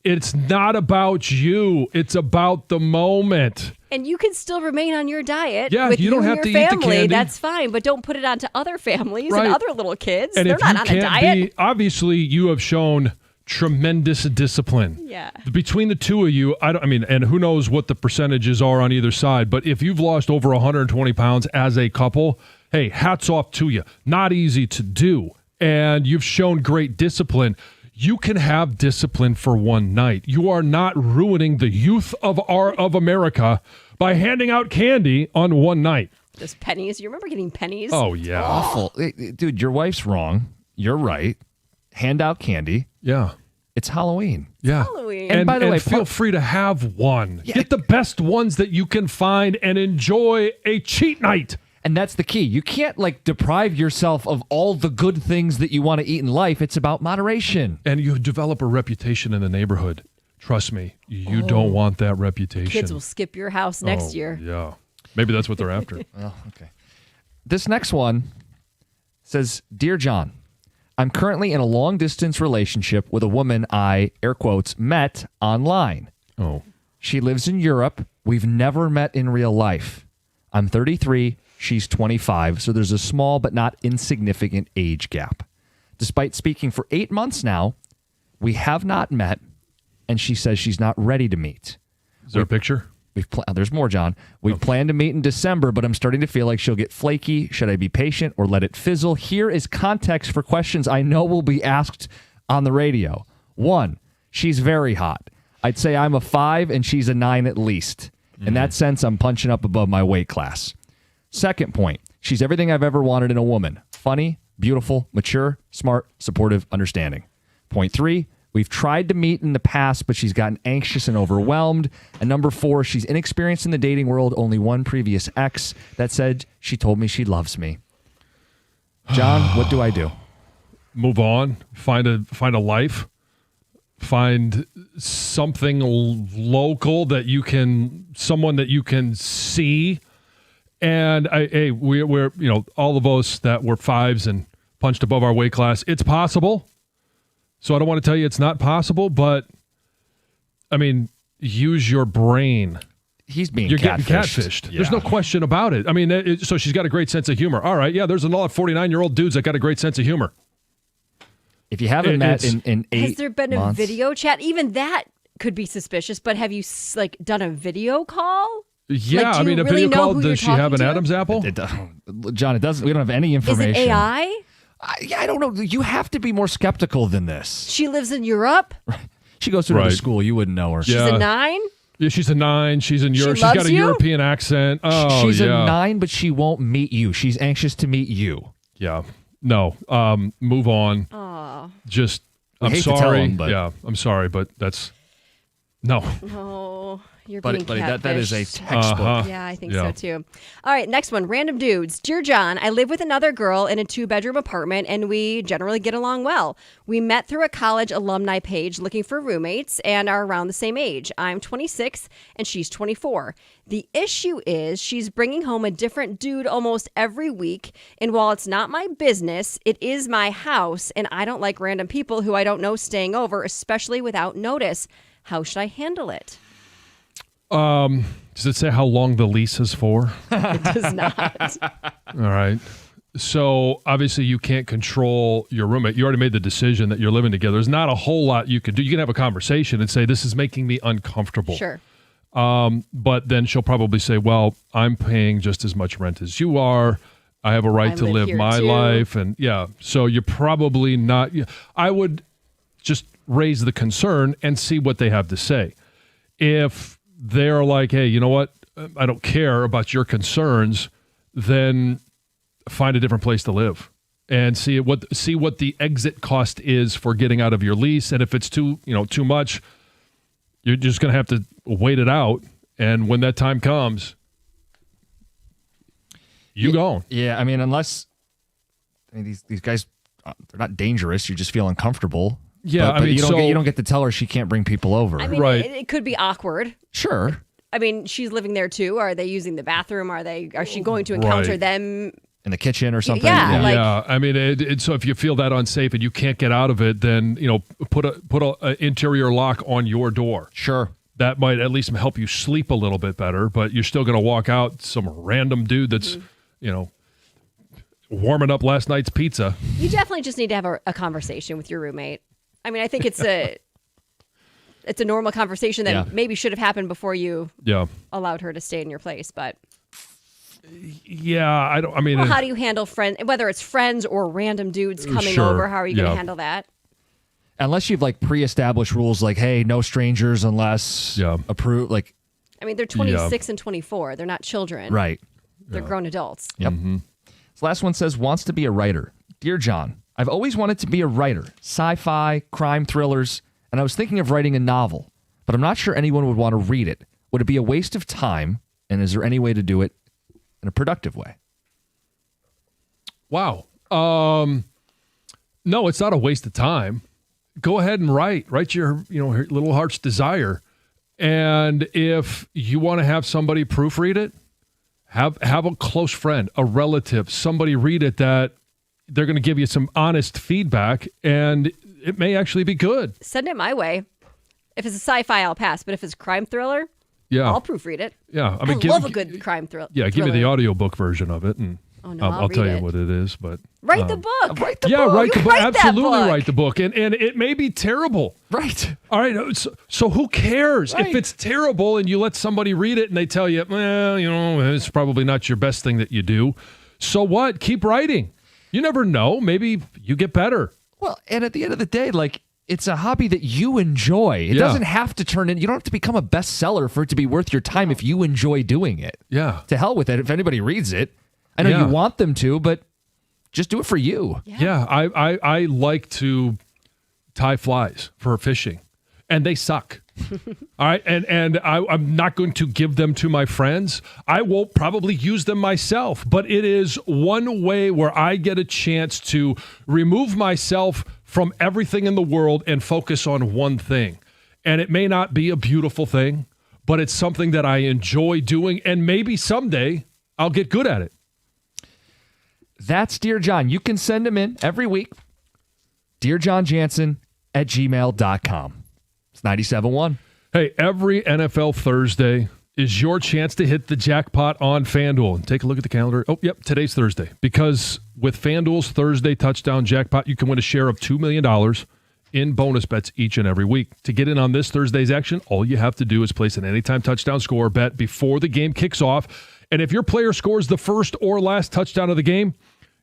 S3: It's not about you. It's about the moment.
S9: And you can still remain on your diet
S3: Yeah,
S9: with
S3: you don't
S9: and
S3: have
S9: your
S3: to eat the
S9: family.
S3: candy.
S9: That's fine, but don't put it onto other families
S3: Right.
S9: and other little kids.
S3: And
S9: They're
S3: if
S9: not
S3: you
S9: on a
S3: can't
S9: diet.
S3: obviously you have shown tremendous discipline.
S9: Yeah.
S3: Between the two of you, and who knows what the percentages are on either side, but if you've lost over 120 pounds as a couple, hey, hats off to you. Not easy to do. And you've shown great discipline. You can have discipline for one night. You are not ruining the youth of America by handing out candy on one night.
S9: Those pennies. You remember getting pennies?
S3: Oh, yeah.
S2: Awful. Dude, your wife's wrong. You're right. Hand out candy.
S3: Yeah.
S2: It's Halloween.
S3: Yeah.
S9: Halloween.
S2: And by the way,
S3: feel free to have one. Get the best ones that you can find and enjoy a cheat night.
S2: And that's the key. You can't deprive yourself of all the good things that you want to eat in life. It's about moderation.
S3: And you develop a reputation in the neighborhood. Trust me, you don't want that reputation.
S9: Kids will skip your house next year.
S3: Yeah. Maybe that's what they're after.
S2: Well, okay. This next one says, Dear John, I'm currently in a long-distance relationship with a woman I, air quotes, met online.
S3: Oh.
S2: She lives in Europe. We've never met in real life. I'm 33. She's 25, so there's a small but not insignificant age gap. Despite speaking for 8 months now, we have not met, and she says she's not ready to meet.
S3: Is there a picture?
S2: There's more, John. We've planned to meet in December, but I'm starting to feel like she'll get flaky. Should I be patient or let it fizzle? Here is context for questions I know will be asked on the radio. 1, she's very hot. I'd say I'm a 5 and she's a 9 at least. In that sense, I'm punching up above my weight class. Second point, she's everything I've ever wanted in a woman. Funny, beautiful, mature, smart, supportive, understanding. Point 3, we've tried to meet in the past, but she's gotten anxious and overwhelmed. And number 4, she's inexperienced in the dating world. Only one previous ex that said she told me she loves me. John, what do I do?
S3: Move on. Find a life. Find something local someone that you can see. And we're all of us that were 5s and punched above our weight class. It's possible. So I don't want to tell you it's not possible, but use your brain.
S2: He's being
S3: You're
S2: catfished.
S3: getting catfished.
S2: Yeah.
S3: There's no question about it. So she's got a great sense of humor. All right, yeah, there's a lot of 49-year-old dudes that got a great sense of humor.
S2: If you haven't met in 8
S9: Has there been
S2: months,
S9: a video chat? Even that could be suspicious, but have you done a video call?
S3: Yeah,
S9: do you
S3: a
S9: really
S3: video
S9: know
S3: call.
S9: who you're
S3: Does she have an
S9: talking to?
S3: Adam's apple?
S2: John, it doesn't. We don't have any
S9: Is
S2: information.
S9: it AI?
S2: I don't know. You have to be more skeptical than this.
S9: She lives in Europe.
S2: She goes to another
S3: Right.
S2: school. You wouldn't know her.
S9: She's a 9.
S3: Yeah, she's a 9. She's in Europe. She's
S9: loves
S3: got a
S9: you?
S3: European accent. Oh,
S2: She's
S3: yeah.
S2: a 9, but she won't meet you. She's anxious to meet you.
S3: Yeah. No. Move on.
S9: Aw.
S3: Just,
S2: We
S3: I'm
S2: hate to tell
S3: sorry.
S2: him, but-
S3: yeah, I'm sorry, but that's No.
S9: Oh, you're
S2: Buddy,
S9: being catfished.
S2: that is a textbook.
S9: Yeah, I think so too. All right, next one. Random dudes. Dear John, I live with another girl in a 2-bedroom apartment, and we generally get along well. We met through a college alumni page looking for roommates and are around the same age. I'm 26 and she's 24. The issue is she's bringing home a different dude almost every week, and while it's not my business, it is my house, and I don't like random people who I don't know staying over, especially without notice. How should I handle it?
S3: Does it say how long the lease is for?
S9: It does not.
S3: All right. So obviously you can't control your roommate. You already made the decision that you're living together. There's not a whole lot you can do. You can have a conversation and say, this is making me uncomfortable.
S9: Sure.
S3: But then she'll probably say, well, I'm paying just as much rent as you are. I have a right to live my life. And yeah, so you're probably not. I would just raise the concern and see what they have to say. If they're like, hey, you know what? I don't care about your concerns, then find a different place to live and see what the exit cost is for getting out of your lease. And if it's too much, you're just going to have to wait it out. And when that time comes, you go.
S2: Yeah, I mean, these guys, they're not dangerous. You just feel uncomfortable.
S3: Yeah,
S2: but you don't get to tell her she can't bring people over.
S9: I mean, it could be awkward.
S2: Sure.
S9: I mean, she's living there too. Are they using the bathroom? Are she going to encounter them
S2: in the kitchen or something?
S9: Yeah.
S3: I mean, so if you feel that unsafe and you can't get out of it, then put a interior lock on your door.
S2: Sure.
S3: That might at least help you sleep a little bit better. But you're still going to walk out some random dude that's warming up last night's pizza.
S9: You definitely just need to have a conversation with your roommate. I mean, I think it's a normal conversation that maybe should have happened before you allowed her to stay in your place. But
S3: how
S9: do you handle friends, whether it's friends or random dudes coming over? How are you going to handle that?
S2: Unless you've pre-established rules like, hey, no strangers unless approved.
S9: I mean, they're 26 and 24. They're not children.
S2: Right.
S9: They're grown adults.
S2: Yep. Mm-hmm. This last one says, wants to be a writer. Dear John, I've always wanted to be a writer, sci-fi, crime thrillers, and I was thinking of writing a novel, but I'm not sure anyone would want to read it. Would it be a waste of time, and is there any way to do it in a productive way?
S3: Wow. No, it's not a waste of time. Go ahead and write your little heart's desire. And if you want to have somebody proofread it, have a close friend, a relative, somebody read it that they're going to give you some honest feedback, and it may actually be good.
S9: Send it my way. If it's a sci-fi, I'll pass. But if it's a crime thriller, I'll proofread it.
S3: Yeah,
S9: I love a good crime thriller.
S3: Yeah, give me the audiobook version of it, and I'll tell you what it is. But
S9: write the book.
S3: Write the book. Absolutely, write the book, and it may be terrible.
S2: Right.
S3: All right. So who cares if it's terrible and you let somebody read it and they tell you, well, it's probably not your best thing that you do. So what? Keep writing. You never know. Maybe you get better.
S2: Well, and at the end of the day, it's a hobby that you enjoy. It doesn't have to turn in. You don't have to become a bestseller for it to be worth your time if you enjoy doing it.
S3: Yeah.
S2: To hell with it. If anybody reads it, I know you want them to, but just do it for you.
S3: Yeah. I like to tie flies for fishing, and they suck. All right. And I'm not going to give them to my friends. I won't probably use them myself, but it is one way where I get a chance to remove myself from everything in the world and focus on one thing. And it may not be a beautiful thing, but it's something that I enjoy doing. And maybe someday I'll get good at it.
S2: That's Dear John. You can send them in every week. DearJohnJansen@gmail.com. It's 97.1.
S3: Hey, every NFL Thursday is your chance to hit the jackpot on FanDuel. And take a look at the calendar. Oh, yep, today's Thursday. Because with FanDuel's Thursday touchdown jackpot, you can win a share of $2 million in bonus bets each and every week. To get in on this Thursday's action, all you have to do is place an anytime touchdown score bet before the game kicks off. And if your player scores the first or last touchdown of the game,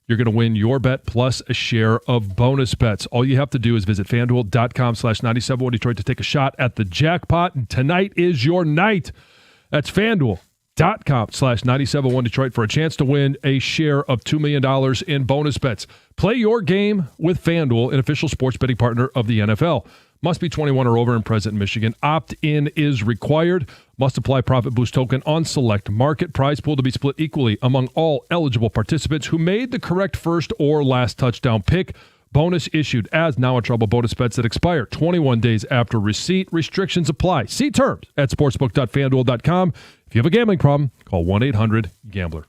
S3: you're going to win your bet plus a share of bonus bets. All you have to do is visit FanDuel.com/971 Detroit to take a shot at the jackpot. And tonight is your night. That's FanDuel.com/971 Detroit for a chance to win a share of $2 million in bonus bets. Play your game with FanDuel, an official sports betting partner of the NFL. Must be 21 or over and present in Michigan. Opt-in is required. Must apply profit boost token on select market. Prize pool to be split equally among all eligible participants who made the correct first or last touchdown pick. Bonus issued as now in trouble bonus bets that expire 21 days after receipt. Restrictions apply. See terms at sportsbook.fanduel.com. If you have a gambling problem, call 1-800-GAMBLER.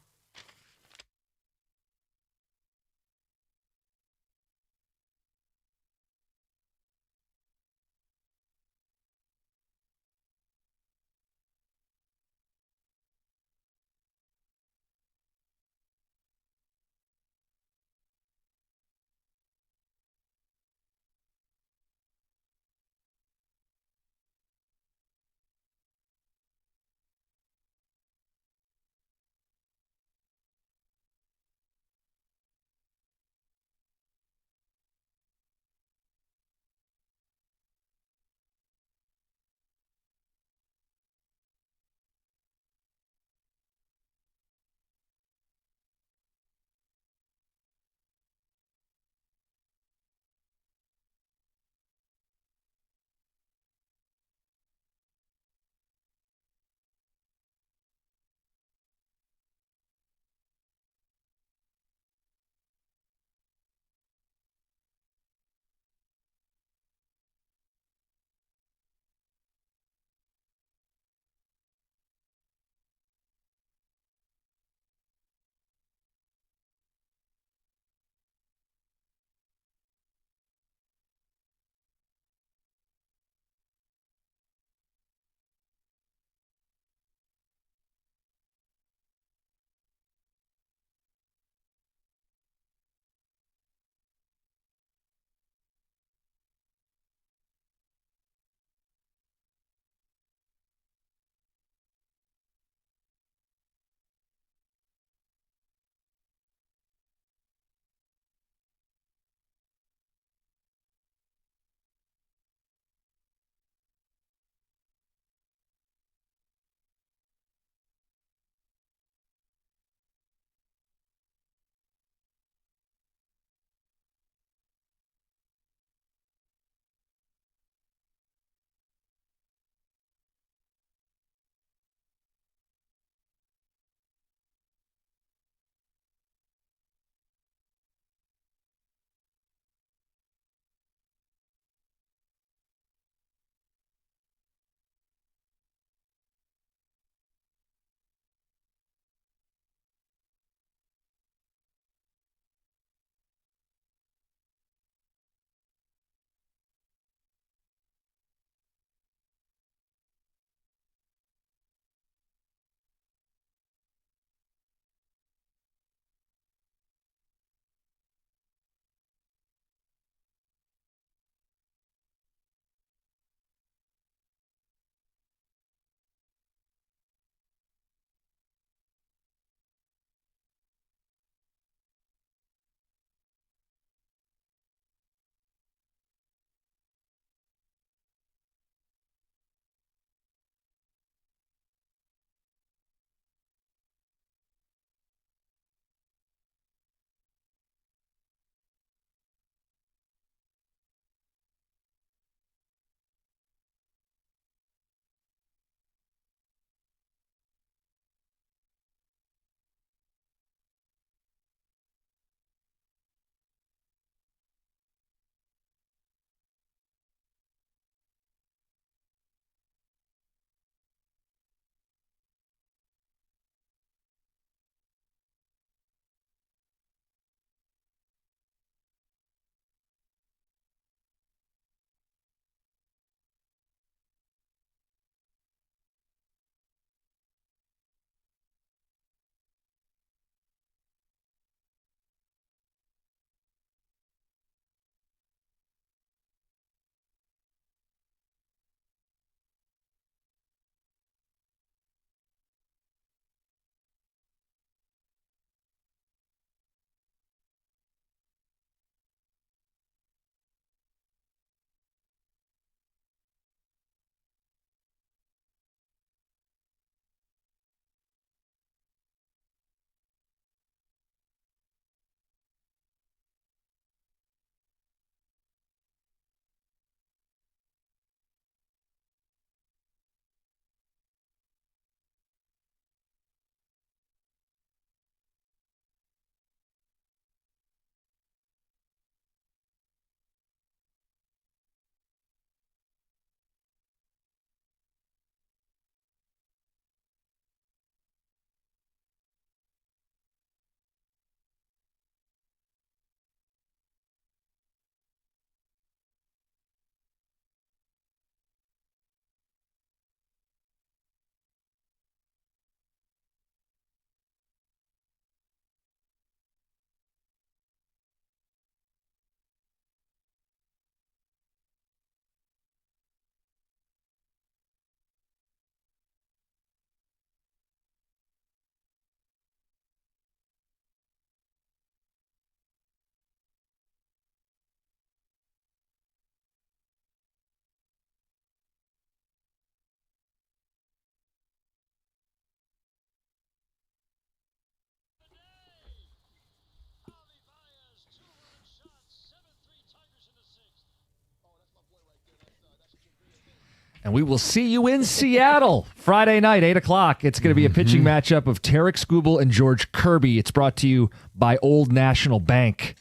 S2: And we will see you in Seattle Friday night, 8 o'clock. It's going to be a pitching matchup of Tarek Skubal and George Kirby. It's brought to you by Old National Bank.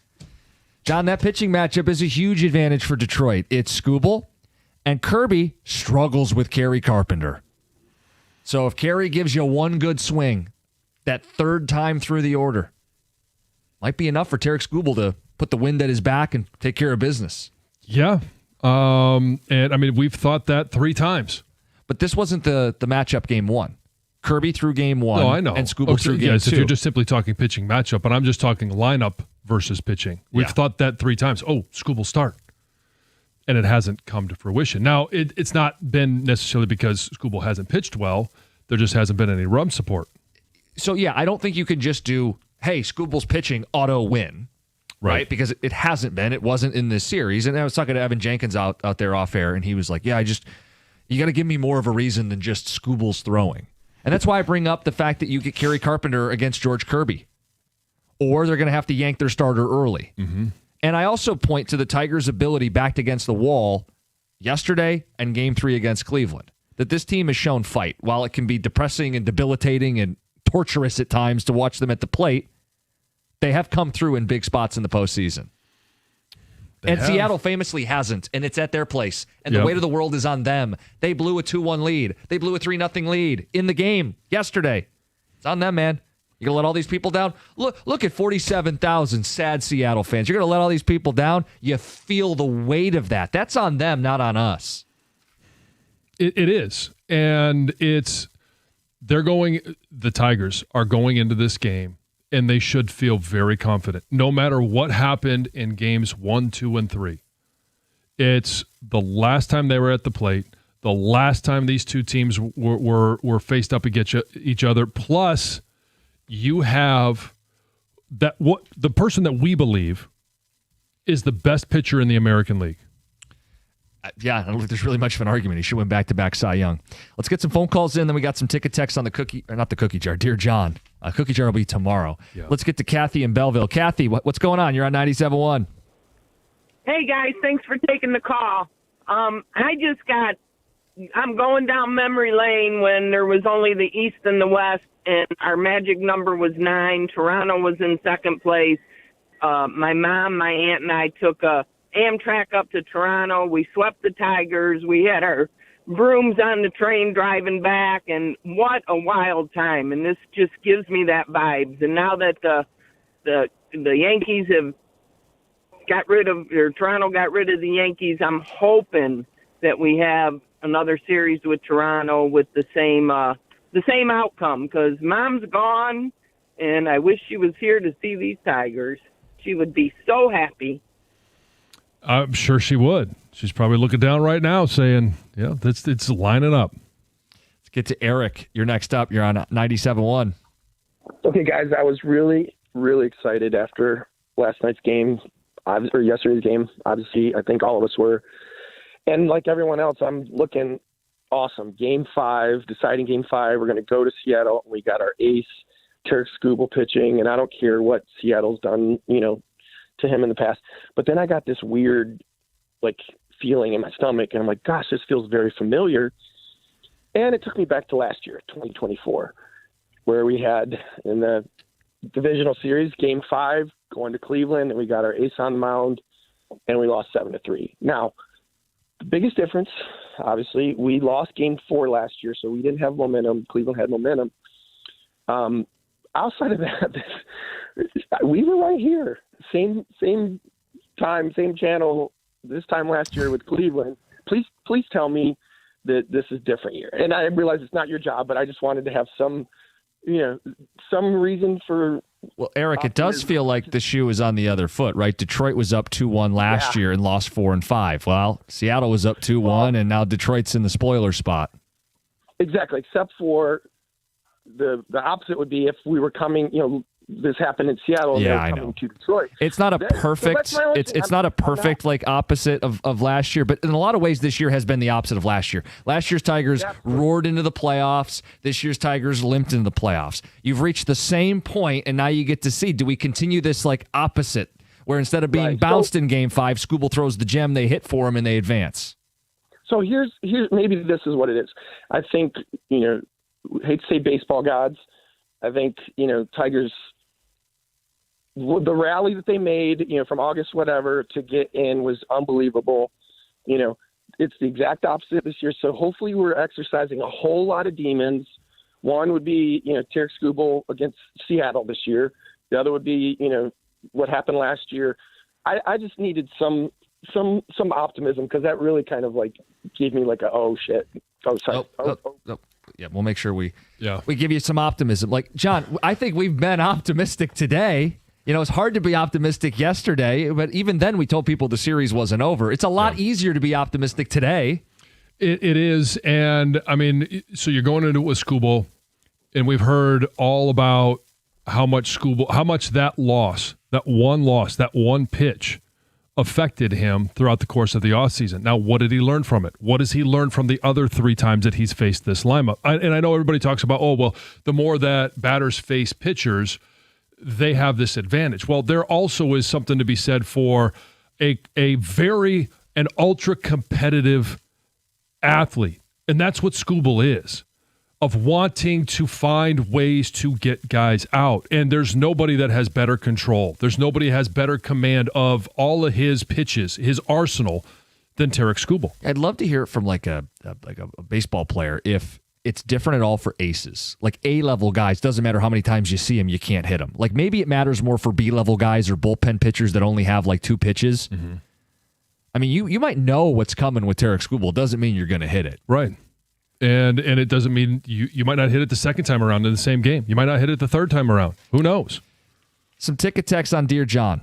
S2: John, that pitching matchup is a huge advantage for Detroit. It's Skubal, and Kirby struggles with Kerry Carpenter. So if Kerry gives you one good swing, that third time through the order, might be enough for Tarek Skubal to put the wind at his back and take care of business.
S3: Yeah. And I mean, we've thought that 3 times.
S2: But this wasn't the matchup game 1. Kirby through game 1.
S3: No, I know.
S2: And Skubal through game 2.
S3: If you're just simply talking pitching matchup, but I'm just talking lineup versus pitching. We've thought that 3 times. Oh, Skubal start. And it hasn't come to fruition. Now, it's not been necessarily because Skubal hasn't pitched well. There just hasn't been any run support.
S2: So, yeah, I don't think you can just do, hey, Skubal's pitching, auto win. Right? Because it hasn't been. It wasn't in this series. And I was talking to Evan Jenkins out there off air, and he was like, yeah, you got to give me more of a reason than just Skubal's throwing. And that's why I bring up the fact that you get Kerry Carpenter against George Kirby. Or they're going to have to yank their starter early.
S3: Mm-hmm.
S2: And I also point to the Tigers' ability backed against the wall yesterday and game 3 against Cleveland. That this team has shown fight. While it can be depressing and debilitating and torturous at times to watch them at the plate, they have come through in big spots in the postseason. Seattle famously hasn't, and it's at their place. And the weight of the world is on them. They blew a 2-1 lead. They blew a 3-0 lead in the game yesterday. It's on them, man. You're going to let all these people down? Look at 47,000 sad Seattle fans. You're going to let all these people down? You feel the weight of that. That's on them, not on us.
S3: It is. And the Tigers are going into this game, and they should feel very confident, no matter what happened in games 1, 2, and 3. It's the last time they were at the plate, the last time these two teams were faced up against each other. Plus, you have the person that we believe is the best pitcher in the American League.
S2: Yeah, I don't think there's really much of an argument. He should win back-to-back Cy Young. Let's get some phone calls in. Then we got some ticket texts on the not the cookie jar. Dear John, cookie jar will be tomorrow. Yeah. Let's get to Kathy in Belleville. Kathy, what's going on? You're on 97.1.
S8: Hey guys, thanks for taking the call. I'm going down memory lane when there was only the East and the West, and our magic number was 9. Toronto was in second place. My mom, my aunt, and I took a Amtrak up to Toronto. We swept the Tigers. We had our brooms on the train driving back, and what a wild time. And this just gives me that vibes. And now that the Yankees have Toronto got rid of the Yankees, I'm hoping that we have another series with Toronto with the same outcome, because Mom's gone, and I wish she was here to see these Tigers. She would be so happy.
S3: I'm sure she would. She's probably looking down right now saying, yeah, it's lining up.
S2: Let's get to Eric. You're next up. You're on 97.1.
S10: Okay, guys, I was really, really excited after last night's game, or yesterday's game. Obviously, I think all of us were. And like everyone else, I'm looking awesome. Game 5, deciding Game 5. We're going to go to Seattle. We got our ace, Tarek Skubal, pitching, and I don't care what Seattle's done, to him in the past. But then I got this weird, feeling in my stomach, and I'm like, gosh, this feels very familiar. And it took me back to last year, 2024, where we had in the divisional series, Game 5, going to Cleveland, and we got our ace on the mound, and we lost 7-3. Now, the biggest difference, obviously, we lost Game 4 last year, so we didn't have momentum. Cleveland had momentum. Outside of that, we were right here. Same time, same channel this time last year with Cleveland. Please tell me that this is different here. And I realize it's not your job, but I just wanted to have some reason for.
S2: Well, Eric, it does feel like the shoe is on the other foot, right? Detroit was up 2-1 last year and lost 4 and 5. Well, Seattle was up 2-1, and now Detroit's in the spoiler spot.
S10: Exactly, except for the opposite would be if we were coming, this happened in Seattle and they're coming to Detroit.
S2: It's not a perfect it's not a perfect opposite of last year, but in a lot of ways this year has been the opposite of last year. Last year's Tigers roared into the playoffs. This year's Tigers limped into the playoffs. You've reached the same point, and now you get to see, do we continue this opposite, where instead of being bounced in Game 5, Skubal throws the gem, they hit for him, and they advance?
S10: So here's maybe this is what it is. I think, hate to say baseball gods. I think, Tigers, the rally that they made, from August whatever to get in was unbelievable. It's the exact opposite this year. So hopefully we're exercising a whole lot of demons. One would be, Tarek Skubal against Seattle this year. The other would be, what happened last year. I just needed some optimism, because that really kind of like gave me like a, oh shit. Oh, sorry.
S2: Yeah, we'll make sure we give you some optimism. Like, John, I think we've been optimistic today. It's hard to be optimistic yesterday, but even then we told people the series wasn't over. It's a lot easier to be optimistic today.
S3: It is. And I mean, so you're going into it with Skubal, and we've heard all about how much that one pitch affected him throughout the course of the offseason. Now, what did he learn from it? What does he learn from the other 3 times that he's faced this lineup? And I know everybody talks about, the more that batters face pitchers, they have this advantage. Well, there also is something to be said for an ultra competitive athlete. And that's what Skubal is, of wanting to find ways to get guys out. And there's nobody that has better control. There's nobody that has better command of all of his pitches, his arsenal, than Tarek Skubal.
S2: I'd love to hear it from like a baseball player if it's different at all for aces. Like A-level guys, doesn't matter how many times you see them, you can't hit them. Like maybe it matters more for B-level guys or bullpen pitchers that only have like 2 pitches. Mm-hmm. I mean, you might know what's coming with Tarek Skubal. Doesn't mean you're going to hit it.
S3: Right. And it doesn't mean you might not hit it the second time around in the same game. You might not hit it the third time around. Who knows?
S2: Some ticket text on Dear John.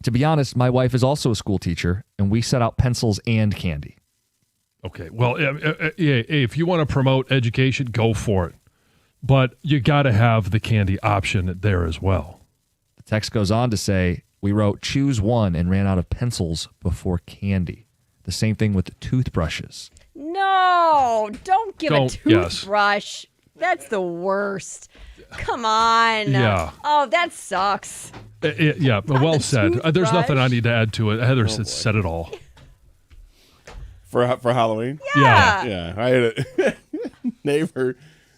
S2: To be honest, my wife is also a school teacher, and we set out pencils and candy.
S3: Okay, well, if you want to promote education, go for it. But you got to have the candy option there as well.
S2: The text goes on to say, we wrote choose one and ran out of pencils before candy. The same thing with the toothbrushes.
S9: No, don't give a toothbrush. That's the worst. Come on.
S3: Yeah.
S9: Oh, that sucks.
S3: Well said. There's nothing I need to add to it. Heather said it all.
S11: For Halloween?
S9: Yeah.
S11: I had a neighbor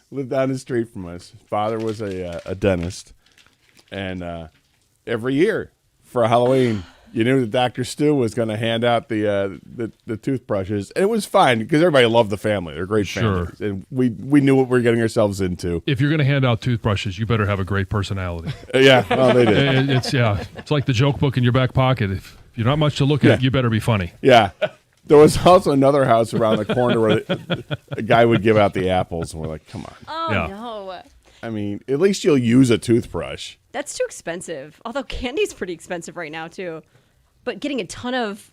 S11: lived down the street from us. His father was a dentist. And every year for Halloween, you knew that Dr. Stu was going to hand out the toothbrushes. And it was fine because everybody loved the family. They're great families. And we knew what we were getting ourselves into.
S3: If you're going to hand out toothbrushes, you better have a great personality.
S11: Yeah, well, they did.
S3: It's like the joke book in your back pocket. If you're not much to look at, you better be funny.
S11: Yeah. There was also another house around the corner where a guy would give out the apples, and we're like, come on.
S9: Oh, no.
S11: I mean, at least you'll use a toothbrush.
S9: That's too expensive. Although candy's pretty expensive right now, too. But getting a ton of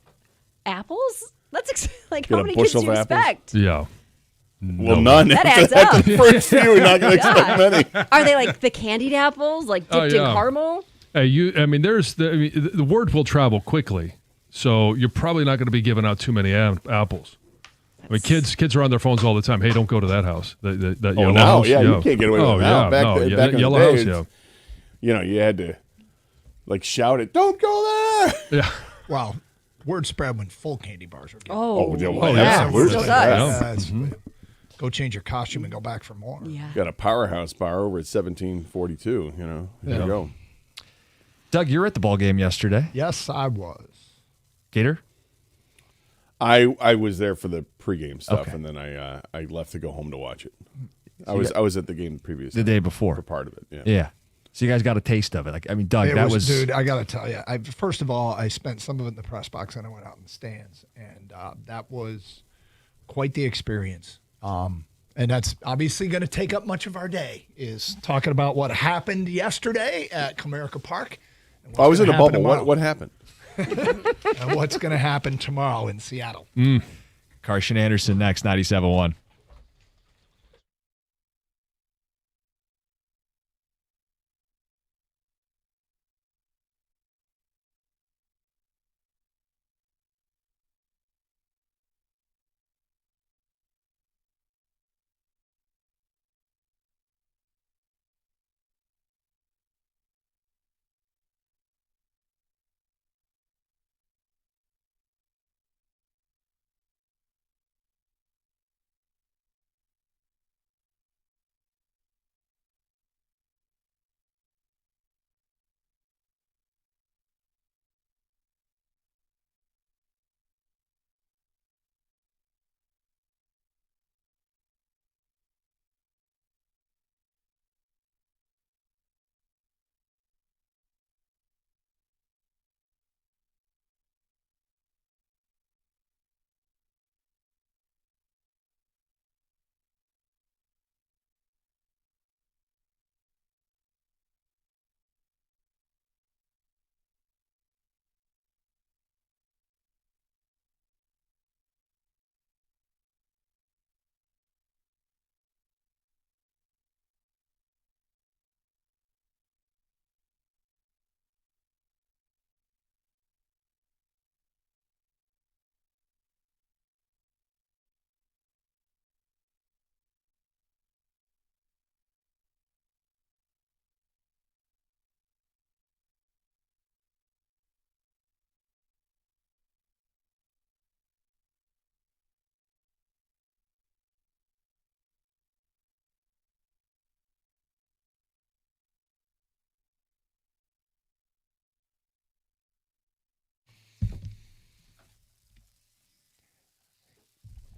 S9: apples? That's like, how many kids do you expect?
S3: Yeah.
S11: Well, none.
S9: That adds up.
S11: The first few, you're not going to expect many.
S9: Are they like the candied apples, like dipped in caramel?
S3: Hey, the word will travel quickly. So you're probably not going to be giving out too many apples. I mean, kids are on their phones all the time. Hey, don't go to that house. That yellow house.
S11: Yeah, you can't get away with that. Back in the
S3: yellow
S11: day,
S3: house.
S11: You had to like shout it. Don't go there.
S3: Yeah.
S12: Wow. Word spread when full candy bars are given.
S11: Absolutely.
S12: Go change your costume and go back for more.
S9: Yeah.
S11: Got a Powerhouse bar over at 1742. There you go.
S2: Doug, you were at the ball game yesterday.
S12: Yes, I was.
S2: Gator?
S11: I was there for the pregame stuff, and then I left to go home to watch it. I was at the game the
S2: day before
S11: for part of it.
S2: Yeah. So you guys got a taste of it. Like, I mean, Doug,
S12: dude. I got to tell you, first of all, I spent some of it in the press box, and I went out in the stands, and that was quite the experience. And that's obviously going to take up much of our day, is talking about what happened yesterday at Comerica Park.
S11: I was in a bubble. What happened?
S12: And what's going to happen tomorrow in Seattle.
S2: Carson Anderson next, 97.1.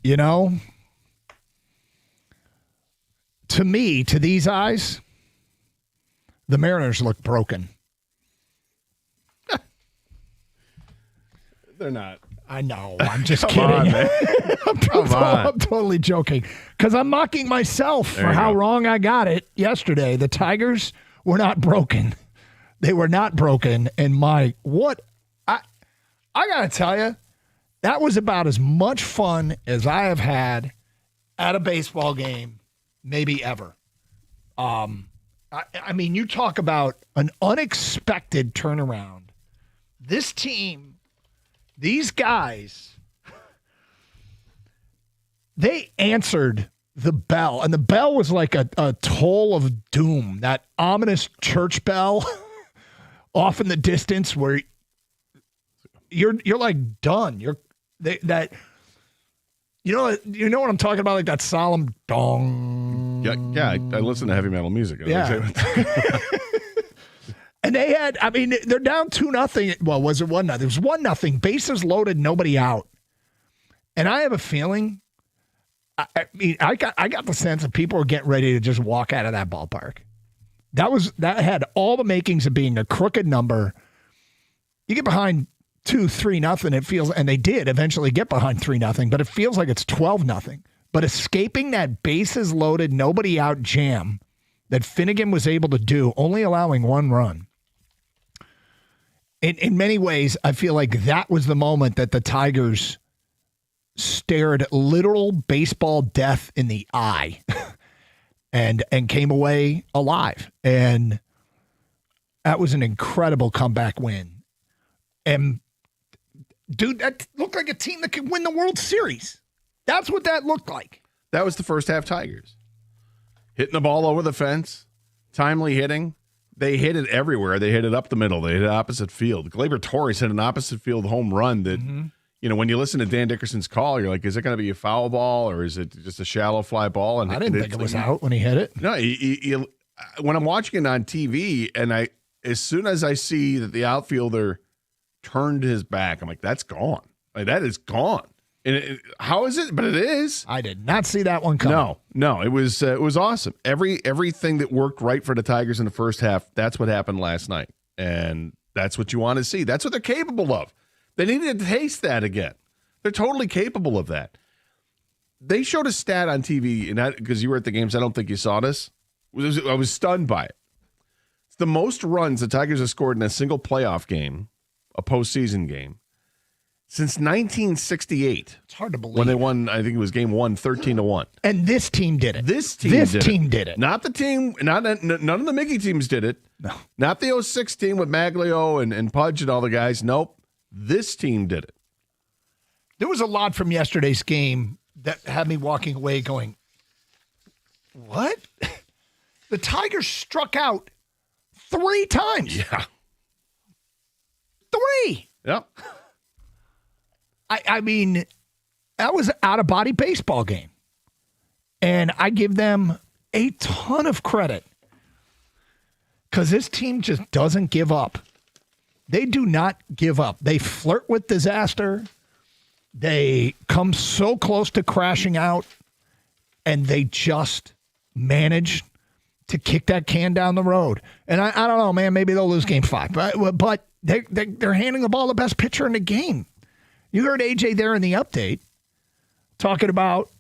S12: you know, to me, to these eyes, the Mariners look broken.
S11: They're not.
S12: I know. I'm just
S11: Come
S12: kidding.
S11: on, man.
S12: I'm totally joking because I'm mocking myself for how wrong I got it yesterday. The Tigers were not broken. They were not broken. And I got to tell you, that was about as much fun as I have had at a baseball game, maybe ever. I mean, you talk about an unexpected turnaround. This team, these guys, they answered the bell, and the bell was like a toll of doom, that ominous church bell off in the distance where you're like done. You know what I'm talking about, like that solemn dong.
S11: Yeah, I listen to heavy metal music.
S12: Yeah. And they had, I mean, they're down 2-0. Well, was it 1-0? It was 1-0. Bases loaded, nobody out. And I have a feeling, I got the sense that people were getting ready to just walk out of that ballpark. That had all the makings of being a crooked number. You get behind 2-3-0, it feels, and they did eventually get behind 3-0, but it feels like it's 12-0. But escaping that bases loaded, nobody out jam that Finnegan was able to do, only allowing 1 run. In many ways, I feel like that was the moment that the Tigers stared literal baseball death in the eye and came away alive. And that was an incredible comeback win. And, dude, that looked like a team that could win the World Series. That's what that looked like.
S11: That was the first half Tigers. Hitting the ball over the fence, timely hitting. They hit it everywhere. They hit it up the middle. They hit it opposite field. Gleyber Torres hit an opposite field home run that, when you listen to Dan Dickerson's call, you're like, is it going to be a foul ball or is it just a shallow fly ball? And
S12: I didn't think it was out when he hit it.
S11: No, when I'm watching it on TV, and as soon as I see that the outfielder turned his back, I'm like, that's gone. Like, that is gone. And how is it? But it is.
S12: I did not see that one coming.
S11: No, it was awesome. Everything that worked right for the Tigers in the first half, that's what happened last night. And that's what you want to see. That's what they're capable of. They needed to taste that again. They're totally capable of that. They showed a stat on TV, and because you were at the games, I don't think you saw this. I was stunned by it. It's the most runs the Tigers have scored in a single playoff game, a postseason game, since 1968.
S12: It's hard to believe.
S11: When they won, I think it was game 1, 13-1.
S12: And this team did it.
S11: This team did it. Not the team, none of the Mickey teams did it.
S12: No.
S11: Not the 06 team with Maglio and Pudge and all the guys. Nope. This team did it.
S12: There was a lot from yesterday's game that had me walking away going, what? The Tigers struck out 3 times.
S11: Yeah.
S12: 3.
S11: Yep.
S12: I mean, that was an out-of-body baseball game. And I give them a ton of credit because this team just doesn't give up. They do not give up. They flirt with disaster. They come so close to crashing out, and they just manage to kick that can down the road. And I don't know, man, maybe they'll lose game 5. But they're handing the ball the best pitcher in the game. You heard AJ there in the update talking about,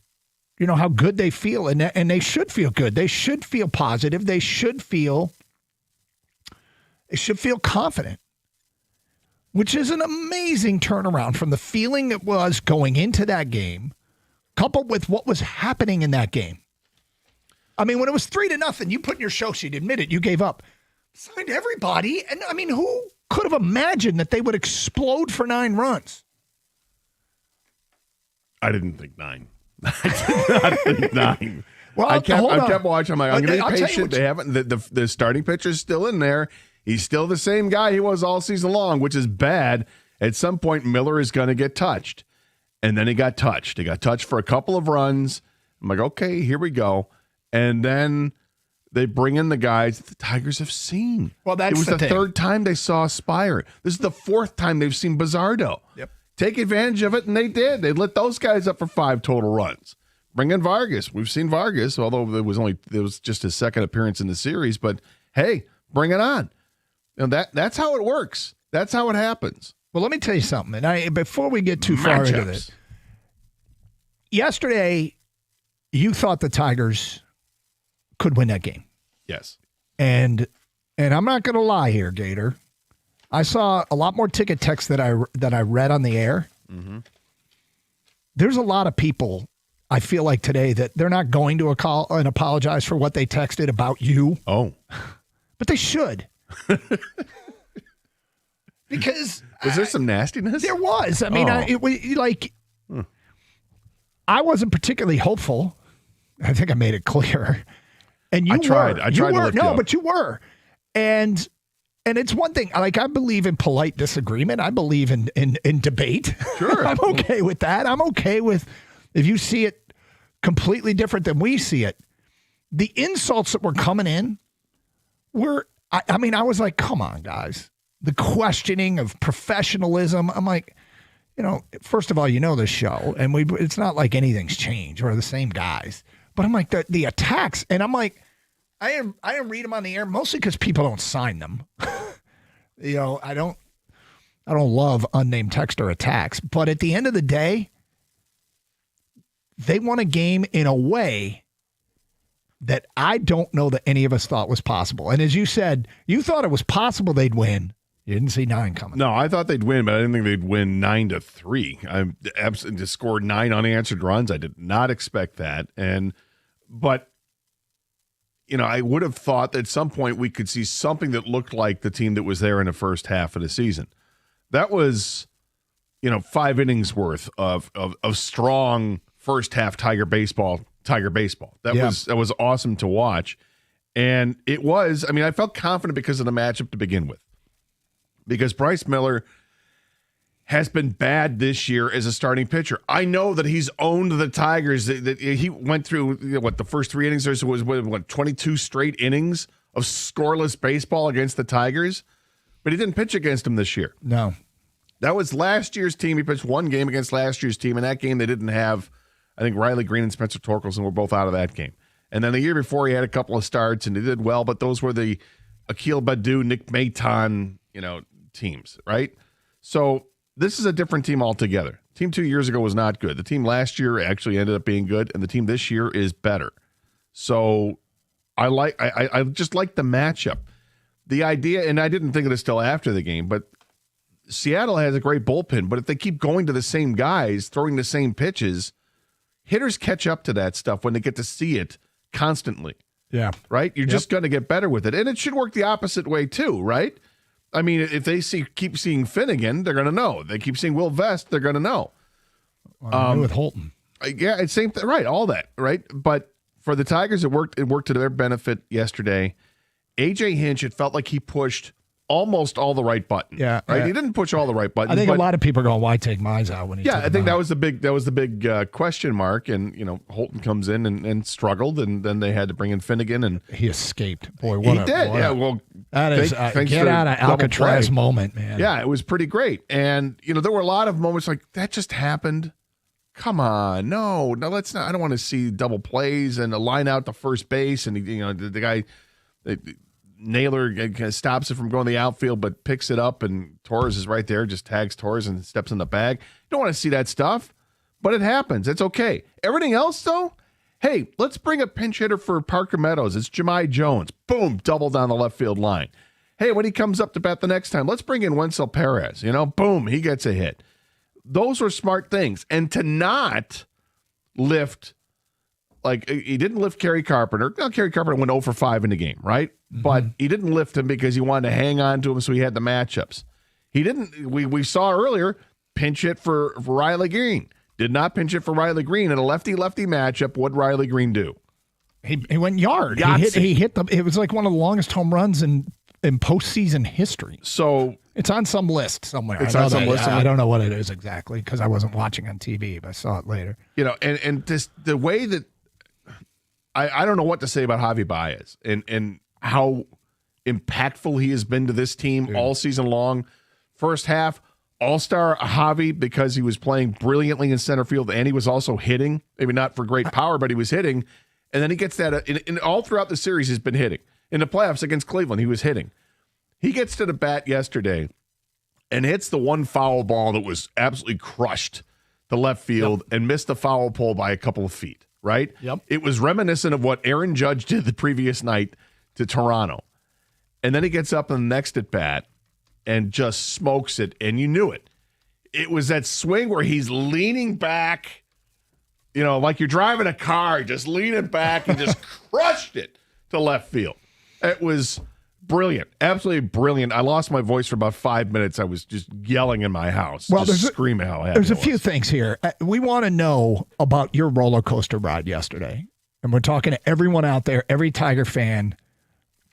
S12: how good they feel, and they should feel good. They should feel positive. They should feel confident, which is an amazing turnaround from the feeling it was going into that game, coupled with what was happening in that game. I mean, when it was 3-0, you put in your show sheet, admit it, you gave up. Signed everybody, and I mean, who could have imagined that they would explode for 9 runs?
S11: I didn't think 9. I did not think 9.
S12: Well,
S11: I kept watching. I'm going to be patient.
S12: They
S11: haven't. The starting pitcher's still in there. He's still the same guy he was all season long, which is bad. At some point, Miller is going to get touched, and then he got touched. He got touched for a couple of runs. I'm like, okay, here we go, and then they bring in the guys that the Tigers have seen.
S12: Well, that's
S11: it was
S12: the
S11: the
S12: thing.
S11: 3rd time they saw Spire. This is the 4th time they've seen Bizardo.
S12: Yep.
S14: take advantage of it, and they did. They lit those guys up for 5 total runs. Bring in Vargas. We've seen Vargas, although it was just his second appearance in the series. But hey, bring it on. That's how it works. That's how it happens.
S12: Well, let me tell you something. And before we get too far into this, yesterday you thought the Tigers could win that game.
S14: Yes.
S12: And I'm not going to lie here, Gator. I saw a lot more ticket texts that I read on the air.
S14: Mm-hmm.
S12: There's a lot of people, I feel like today, that they're not going to call and apologize for what they texted about you.
S14: Oh.
S12: But they should. Because
S14: was there some nastiness?
S12: There was. I mean, it was like I wasn't particularly hopeful. I think I made it clear. And you
S14: I tried.
S12: were.
S14: I tried to lift you up.
S12: But you were. And it's one thing. Like, I believe in polite disagreement. I believe in debate.
S14: Sure.
S12: I'm okay with that. I'm okay with if you see it completely different than we see it. The insults that were coming in were, I mean, I was like, come on, guys. The questioning of professionalism. I'm like, first of all, this show, and it's not like anything's changed. We're the same guys. But I'm like, the attacks, and I'm like, I didn't read them on the air, mostly because people don't sign them. I don't love unnamed texter attacks. But at the end of the day, they won a game in a way that I don't know that any of us thought was possible. And as you said, you thought it was possible they'd win. You didn't see 9 coming.
S14: No, I thought they'd win, but I didn't think they'd win 9-3. I absolutely just scored 9 unanswered runs. I did not expect that. But I would have thought that at some point we could see something that looked like the team that was there in the first half of the season. That was, 5 innings worth of strong first half Tiger baseball. That was awesome to watch. And it was, I felt confident because of the matchup to begin with. Because Bryce Miller has been bad this year as a starting pitcher. I know that he's owned the Tigers. That he went through the first 3 innings or so was 22 straight innings of scoreless baseball against the Tigers, but he didn't pitch against them this year.
S12: No,
S14: that was last year's team. He pitched 1 game against last year's team. In that game, they didn't have. I think Riley Green and Spencer Torkelson were both out of that game. And then the year before, he had a couple of starts and he did well, but those were the Akil Baddoo, Nick Maton, teams, right? So this is a different team altogether. Team 2 years ago was not good. The team last year actually ended up being good, and the team this year is better. So I just like the matchup. The idea, and I didn't think of this till after the game, but Seattle has a great bullpen, but if they keep going to the same guys, throwing the same pitches, hitters catch up to that stuff when they get to see it constantly.
S12: Yeah.
S14: Right? You're just going to get better with it. And it should work the opposite way too, right? I mean, if they keep seeing Finnegan, they're going to know. They keep seeing Will Vest, they're going to know.
S12: With Holton.
S14: Yeah, it's same thing. Right, all that, right? But for the Tigers, it worked to their benefit yesterday. AJ Hinch, it felt like he pushed almost all the right buttons.
S12: Yeah.
S14: Right?
S12: Yeah.
S14: He didn't push all the right buttons.
S12: I think a lot of people are going, why take Mize out when he took
S14: I think
S12: him
S14: that
S12: out?
S14: was the big question mark. And, Holton comes in and struggled, and then they had to bring in Finnegan. And
S12: he escaped. Boy,
S14: he did. Well,
S12: that is get out of Alcatraz moment, man.
S14: Yeah, it was pretty great. And, there were a lot of moments like, that just happened. Come on. No, let's not. I don't want to see double plays and a line out to first base. And, the guy, Naylor kind of stops it from going to the outfield, but picks it up, and Torres is right there, just tags Torres and steps in the bag. You don't want to see that stuff, but it happens. It's okay. Everything else, though, hey, let's bring a pinch hitter for Parker Meadows. It's Jahmai Jones. Boom, double down the left field line. Hey, when he comes up to bat the next time, let's bring in Wenzel Perez. Boom, he gets a hit. Those were smart things. And to not lift, like, he didn't lift Kerry Carpenter. Now, Kerry Carpenter went 0 for 5 in the game, right? Mm-hmm. But he didn't lift him because he wanted to hang on to him so he had the matchups. He didn't, we saw earlier, pinch hit for Riley Green. Did not pinch it for Riley Green in a lefty-lefty matchup. What'd Riley Green do?
S12: He went yard. He hit them. It was like one of the longest home runs in postseason history.
S14: So
S12: it's on some list somewhere.
S14: It's on some list.
S12: I don't know what it is exactly because I wasn't watching on TV, but I saw it later.
S14: And this, the way that I don't know what to say about Javi Baez and how impactful he has been to this team all season long. First half, all-star Javi because he was playing brilliantly in center field and he was also hitting. Maybe not for great power, but he was hitting. And then he gets that in all throughout the series, he's been hitting. In the playoffs against Cleveland, he was hitting. He gets to the bat yesterday and hits the one foul ball that was absolutely crushed to left field and missed the foul pole by a couple of feet, right?
S12: Yep.
S14: It was reminiscent of what Aaron Judge did the previous night to Toronto. And then he gets up in the next at bat and just smokes it, and you knew it. It was that swing where he's leaning back, like you're driving a car, just leaning back and just crushed it to left field. It was brilliant, absolutely brilliant. I lost my voice for about 5 minutes. I was just yelling in my house, just screaming how happy
S12: There's a
S14: I was.
S12: few things here. We want to know about your roller coaster ride yesterday. And we're talking to everyone out there, every Tiger fan.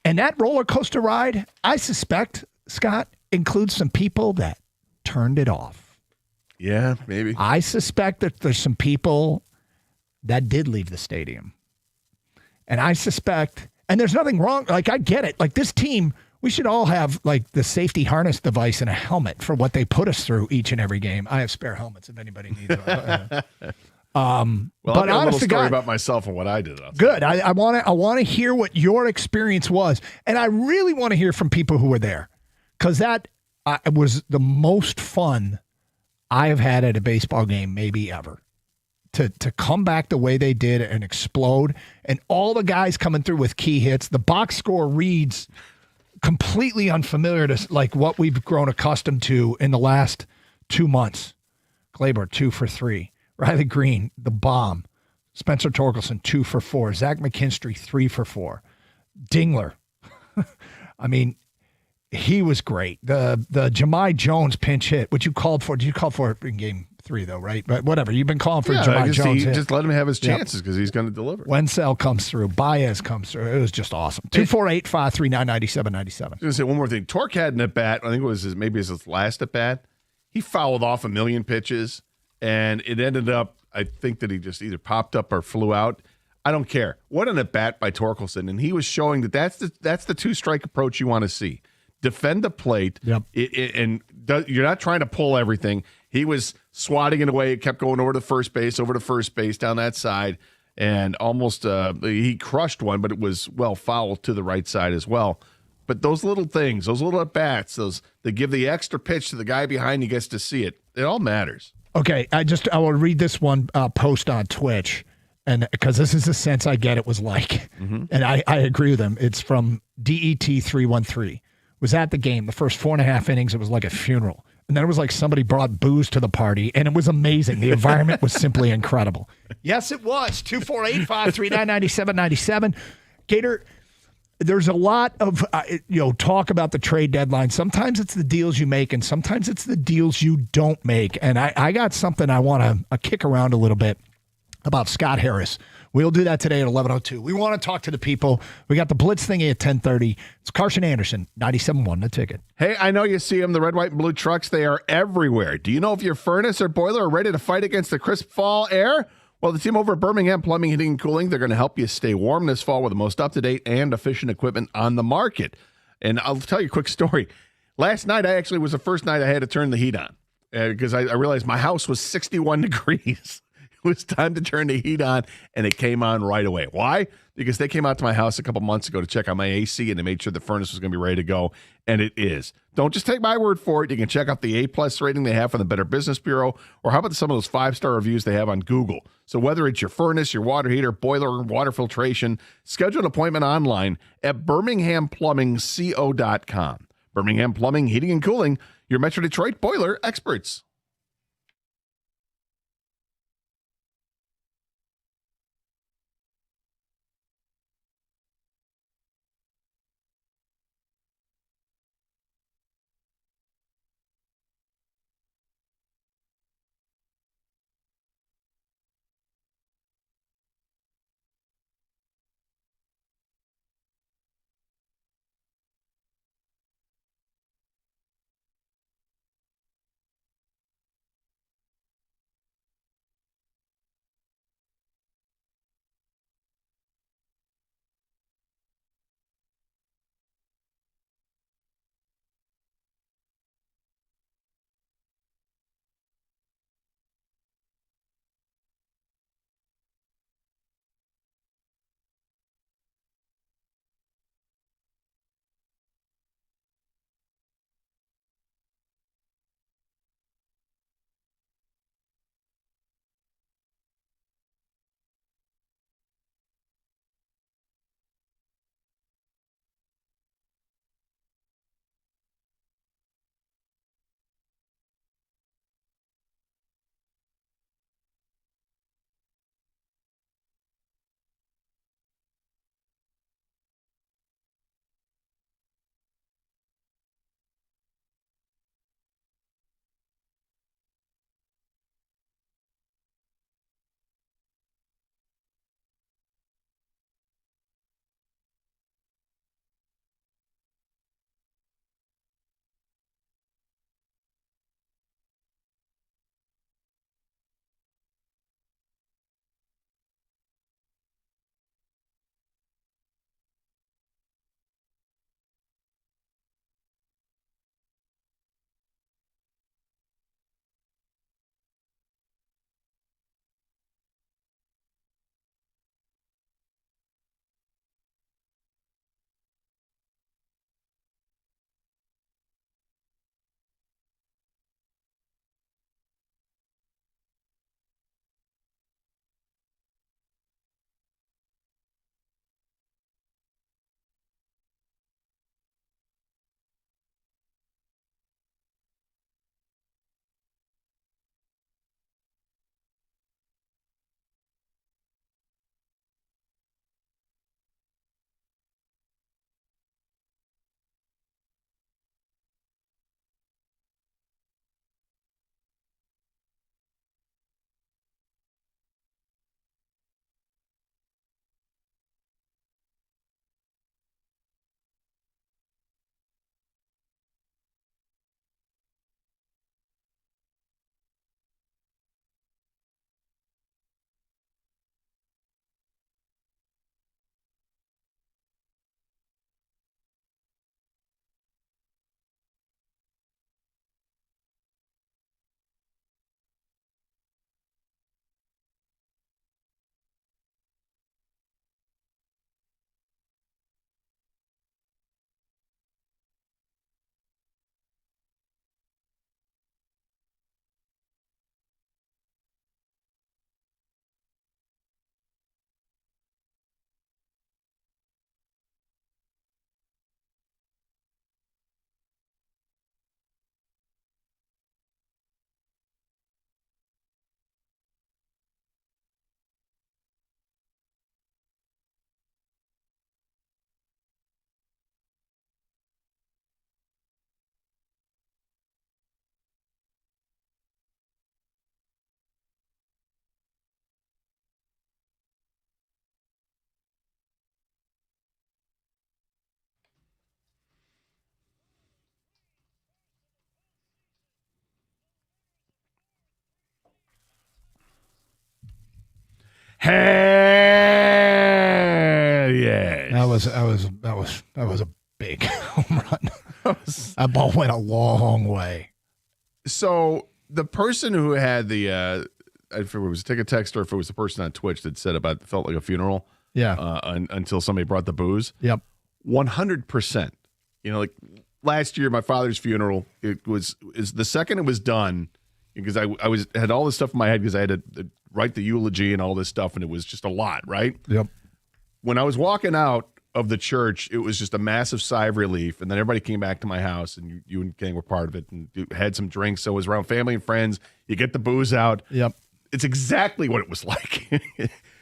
S12: And that roller coaster ride, I suspect, Scott, includes some people that turned it off.
S14: Yeah, maybe.
S12: I suspect that there's some people that did leave the stadium. And I suspect, and there's nothing wrong. Like, I get it. Like, this team, we should all have, like, the safety harness device and a helmet for what they put us through each and every game. I have spare helmets if anybody needs one.
S14: Well,
S12: but
S14: I've got a little
S12: honest to
S14: story
S12: God,
S14: about myself and what I did.
S12: good. I want to hear what your experience was, and I really want to hear from people who were there, because that was the most fun I have had at a baseball game, maybe ever. To come back the way they did and explode, and all the guys coming through with key hits. The box score reads completely unfamiliar to like what we've grown accustomed to in the last 2 months. Gleyber 2 for 3. Riley Green, the bomb. Spencer Torkelson, 2 for 4. Zach McKinstry, 3 for 4. Dingler. I mean, he was great. The Jahmai Jones pinch hit, which you called for. Did you call for it in game 3, though, right? But whatever. You've been calling for Jahmai Jones.
S14: Just let him have his chances because he's going to deliver.
S12: Wenzel comes through. Baez comes through. It was just awesome. 248-539-9797.
S14: I was going to say one more thing. Torque had an at-bat. I think it was his last at-bat. He fouled off a million pitches. And it ended up, I think that he just either popped up or flew out. I don't care. What an at-bat by Torkelson. And he was showing that's the two-strike approach you want to see. Defend the plate. Yep. You're not trying to pull everything. He was swatting it away. It kept going over to first base, down that side. And almost he crushed one, but it was, foul to the right side as well. But those little things, those little at-bats, they give the extra pitch to the guy behind you gets to see it. It all matters.
S12: Okay, I will read this one post on Twitch, and because this is the sense I get it was like, and I agree with him. It's from DET313. Was at the game, the first 4.5 innings, it was like a funeral. And then it was like somebody brought booze to the party, and it was amazing. The environment was simply incredible. Yes, it was. 248-539-9797. Gator, there's a lot of talk about the trade deadline. Sometimes it's the deals you make, and sometimes it's the deals you don't make. And I got something I want to kick around a little bit about Scott Harris. We'll do that today at 11:02. We want to talk to the people. We got the Blitz thingy at 10:30. It's Carson Anderson, 97.1 The Ticket.
S14: Hey, I know you see them, the red, white, and blue trucks. They are everywhere. Do you know if your furnace or boiler are ready to fight against the crisp fall air? Well, the team over at Birmingham Plumbing, Heating, and Cooling, they're going to help you stay warm this fall with the most up-to-date and efficient equipment on the market. And I'll tell you a quick story. Last night, was the first night I had to turn the heat on because I realized my house was 61 degrees. It was time to turn the heat on, and it came on right away. Why? Because they came out to my house a couple months ago to check on my AC, and they made sure the furnace was going to be ready to go, and it is. Don't just take my word for it. You can check out the A+ rating they have from the Better Business Bureau, or how about some of those 5-star reviews they have on Google? So whether it's your furnace, your water heater, boiler, water filtration, schedule an appointment online at birminghamplumbingco.com. Birmingham Plumbing, Heating, and Cooling, your Metro Detroit boiler experts. Hell yeah.
S12: That was a big home run. That ball went a long way.
S14: So the person who had the if it was a ticket text or if it was the person on Twitch that said about it felt like a funeral.
S12: Yeah.
S14: Until somebody brought the booze.
S12: Yep.
S14: 100%. Like last year, my father's funeral, is the second it was done, because I had all this stuff in my head because I had to write the eulogy and all this stuff, and it was just a lot, right?
S12: Yep.
S14: When I was walking out of the church, it was just a massive sigh of relief, and then everybody came back to my house, and you and Gang were part of it, and had some drinks, so it was around family and friends. You get the booze out.
S12: Yep.
S14: It's exactly what it was like.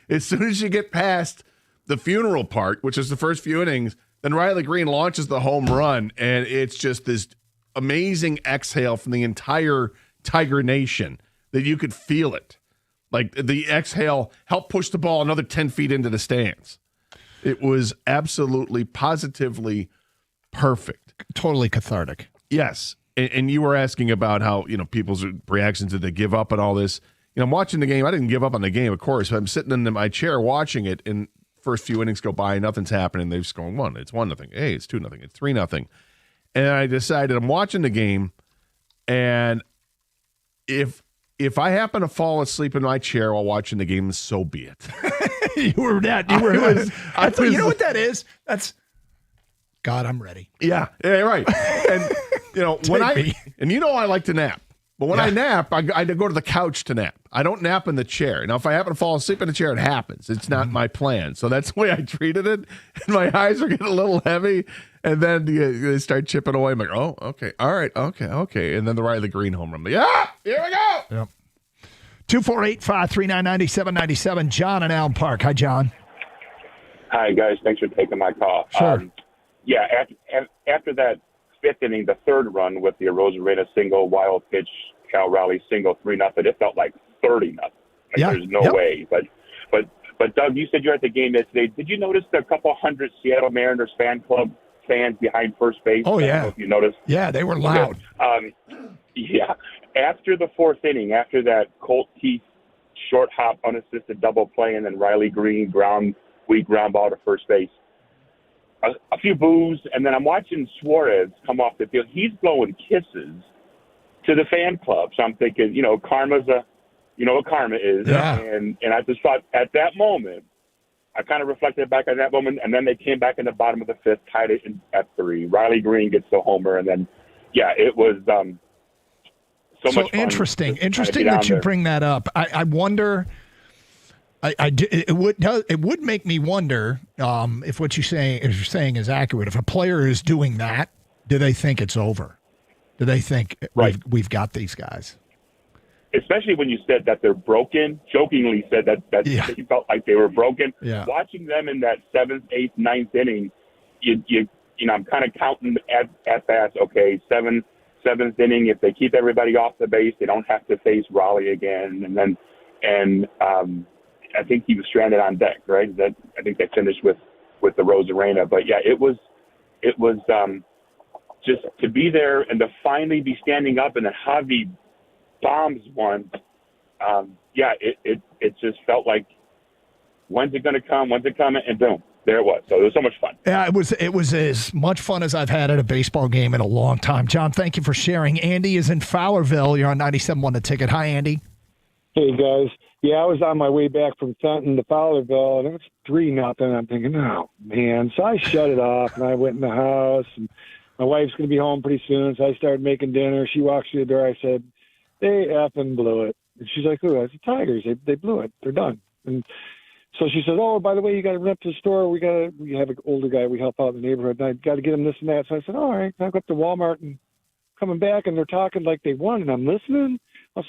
S14: As soon as you get past the funeral part, which is the first few innings, then Riley Green launches the home run, and it's just this amazing exhale from the entire Tiger Nation that you could feel it. Like the exhale helped push the ball another 10 feet into the stands. It was absolutely, positively perfect.
S12: Totally cathartic.
S14: Yes. And you were asking about how, people's reactions, did they give up and all this? I'm watching the game. I didn't give up on the game, of course. I'm sitting in my chair watching it, and first few innings go by, nothing's happening. They're just going, it's 1-0. Hey, it's 2-0. It's 3-0. And I decided I'm watching the game, and if I happen to fall asleep in my chair while watching the game, so be it.
S12: You were that. You were. You know what that is? That's God. I'm ready.
S14: Yeah. Right. And when I like to nap. But when I nap, I go to the couch to nap. I don't nap in the chair. Now, if I happen to fall asleep in the chair, it happens. It's not my plan. So that's the way I treated it. And my eyes are getting a little heavy. And then they start chipping away. I'm like, oh, okay. All right. Okay. And then the Riley Green home run. I'm like, here we go.
S12: Yep. 248-539-9797. John in Elm Park. Hi, John.
S15: Hi, guys. Thanks for taking my call.
S12: Sure.
S15: After that fifth inning, the third run with the Arozarena single, wild pitch, Cal Raleigh single, 3-0, it felt like 30-0. There's no way. But Doug, you said you're at the game yesterday. Did you notice a couple hundred Seattle Mariners fan club fans behind first base?
S12: Oh, yeah.
S15: I don't know if you noticed.
S12: Yeah, they were loud.
S15: After the fourth inning, after that Colt Keith short hop, unassisted double play, and then Riley Green weak ground ball to first base, a few boos, and then I'm watching Suarez come off the field. He's blowing kisses to the fan club. So I'm thinking, karma's what karma is.
S12: Yeah.
S15: And I just thought at that moment, I kind of reflected back on that moment, and then they came back in the bottom of the fifth, tied it at 3. Riley Green gets the homer, and then, it was so much fun.
S12: Interesting that you bring that up. I wonder. It would make me wonder if what you're saying is accurate. If a player is doing that, do they think it's over? Do they think we've got these guys?
S15: Especially when you said that they're broken, jokingly said that they felt like they were broken.
S12: Yeah.
S15: Watching them in that 7th, 8th, 9th inning, I'm kind of counting at bats. Okay, 7th inning. If they keep everybody off the base, they don't have to face Raleigh again, and I think he was stranded on deck, right? I think they finished with the Arozarena, but it was just to be there and to finally be standing up, and then Javi bombs one. It just felt like, when's it going to come? When's it coming? And boom, there it was. So it was so much fun.
S12: Yeah, it was as much fun as I've had at a baseball game in a long time. John, thank you for sharing. Andy is in Fowlerville. You're on 97.1 The Ticket. Hi, Andy.
S16: Hey, guys. Yeah, I was on my way back from Fenton to Fowlerville, and it was 3-0. I'm thinking, oh, man. So I shut it off, and I went in the house, and my wife's going to be home pretty soon, so I started making dinner. She walks through the door. I said, they effing blew it. And she's like, who? I said, Tigers. They blew it. They're done. And so she says, oh, by the way, you got to run up to the store. We have an older guy we help out in the neighborhood, and I got to get him this and that. So I said, all right. I go up to Walmart and coming back, and they're talking like they won, and I'm listening.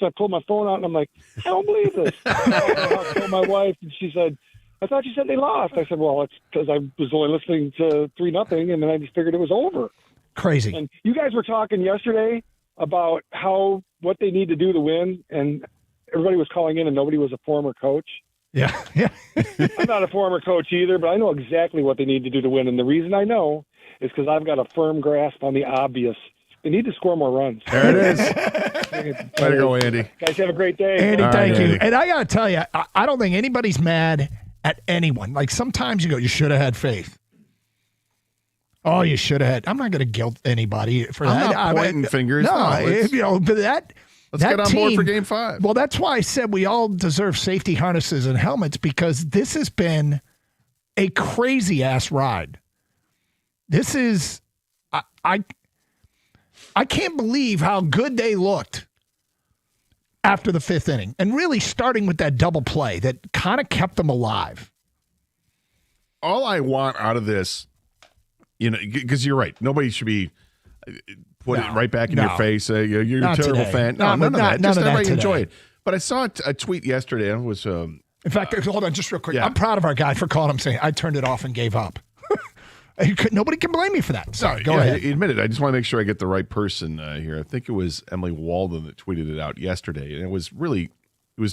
S16: So I pulled my phone out, and I'm like, I don't believe this. I told my wife, and she said, I thought you said they lost. I said, well, it's because I was only listening to 3-0, and then I just figured it was over.
S12: Crazy.
S16: And you guys were talking yesterday about what they need to do to win, and everybody was calling in, and nobody was a former coach.
S12: Yeah.
S16: I'm not a former coach either, but I know exactly what they need to do to win, and the reason I know is because I've got a firm grasp on the obvious. They need to score more runs.
S14: There it is. Way to go, Andy.
S18: Guys, have a great day.
S12: Andy,
S14: All
S12: thank
S14: right,
S12: you.
S14: Andy.
S12: And I got to tell you, I don't think anybody's mad at anyone. Like sometimes you go, you should have had faith. Oh, you should have had. I'm not going to guilt anybody for
S14: I'm
S12: that.
S14: not pointing fingers.
S12: No,
S14: No, let's-
S12: but that.
S14: Let's
S12: that
S14: get on board
S12: team-
S14: for Game 5.
S12: Well, that's why I said we all deserve safety harnesses and helmets because this has been a crazy ass ride. This is, I can't believe how good they looked after the fifth inning, and really starting with that double play that kind of kept them alive.
S14: All I want out of this, because you're right, nobody should be put it right back in your face. You're a
S12: Not
S14: terrible
S12: today.
S14: fan. No,
S12: No,
S14: none of that.
S12: none
S14: Just
S12: of that
S14: everybody
S12: today.
S14: enjoy it. But I saw a tweet yesterday. It was
S12: In fact, hold on just real quick.
S14: Yeah.
S12: I'm proud of our guy for calling him saying, I turned it off and gave up. Nobody can blame me for that. Sorry, go ahead.
S14: He admitted. I just want to make sure I get the right person here. I think it was Emily Walden that tweeted it out yesterday, and it was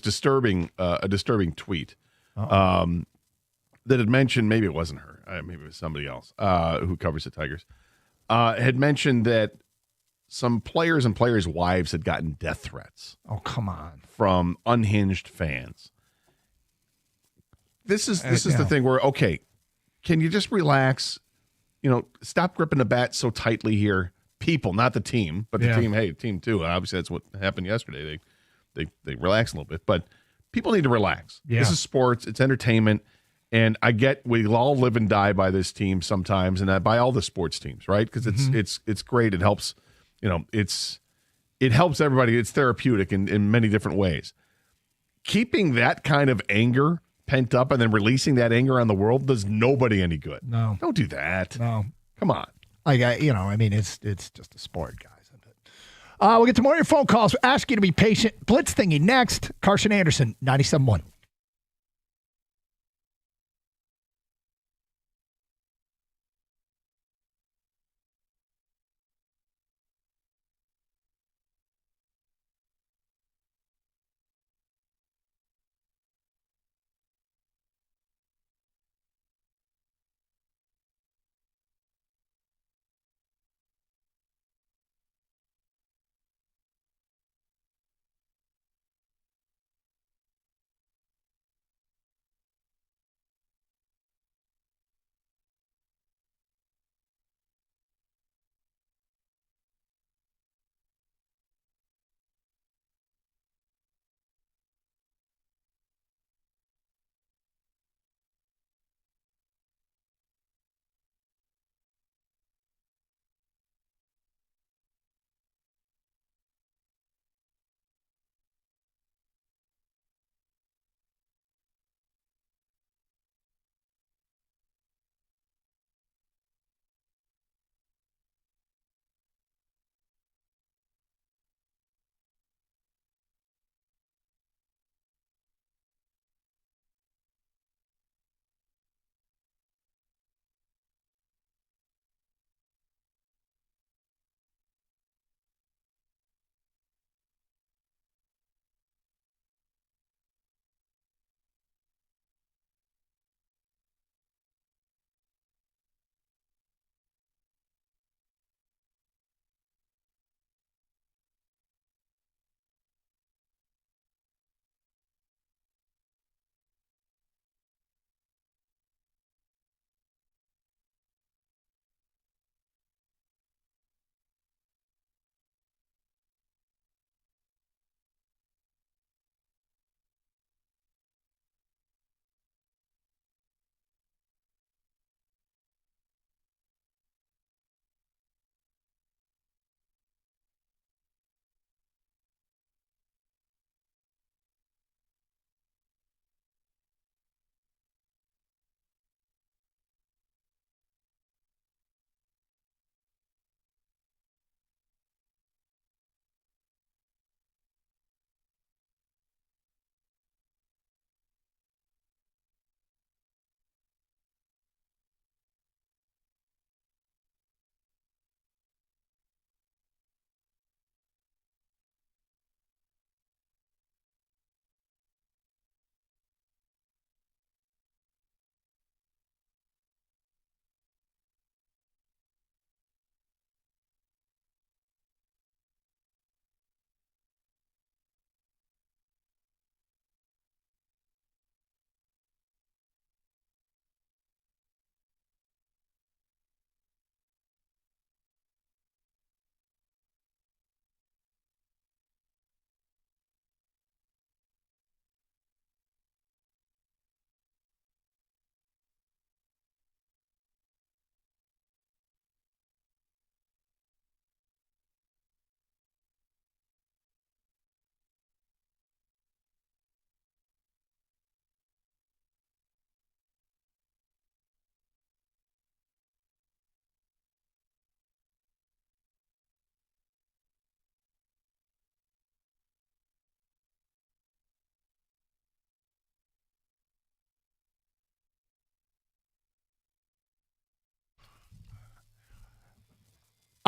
S14: disturbing. A disturbing tweet that had mentioned, maybe it wasn't her, maybe it was somebody else who covers the Tigers, had mentioned that some players and players' wives had gotten death threats.
S12: Oh, come on.
S14: From unhinged fans. This is the thing where, okay, can you just relax? Stop gripping the bat so tightly here. People, not the team, but the
S12: Yeah.
S14: team. Hey, team too. Obviously, that's what happened yesterday. They relax a little bit, but people need to relax.
S12: Yeah.
S14: This is sports. It's entertainment, and I get we all live and die by this team sometimes, and by all the sports teams, right? Because it's great. It helps. It helps everybody. It's therapeutic in many different ways. Keeping that kind of anger pent up and then releasing that anger on the world does nobody any good.
S12: No.
S14: Don't do that.
S12: No.
S14: Come on.
S12: It's just a sport, guys. We'll get to more of your phone calls. We'll ask you to be patient. Blitz thingy next. Carson Anderson, 97.1.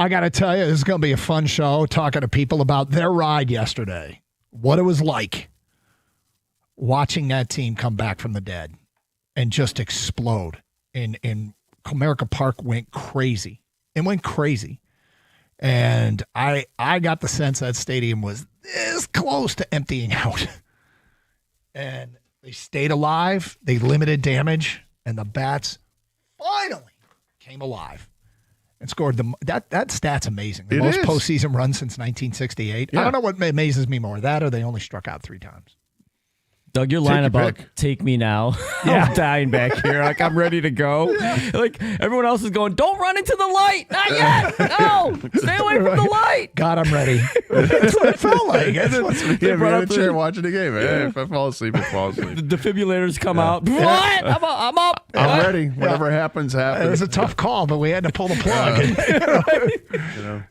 S12: I got to tell you, this is going to be a fun show, talking to people about their ride yesterday, what it was like watching that team come back from the dead and just explode. And Comerica Park went crazy. It went crazy. And I got the sense that stadium was this close to emptying out. And they stayed alive. They limited damage. And the Bats finally came alive and scored that stat's amazing. The most postseason run since 1968. Yeah. I don't know what amazes me more, that or they only struck out 3 times.
S1: Doug, your line about take me now. I'm dying back here. Like, I'm ready to go. Like, everyone else is going, don't run into the light. Not yet. No. Stay away from the light.
S12: God, I'm ready. That's what it felt like.
S14: You're in a chair watching the game. Hey, if I fall asleep, I fall asleep.
S1: The defibrillators come out. What? I'm up.
S14: I'm ready. Whatever happens, happens.
S12: It was a tough call, but we had to pull the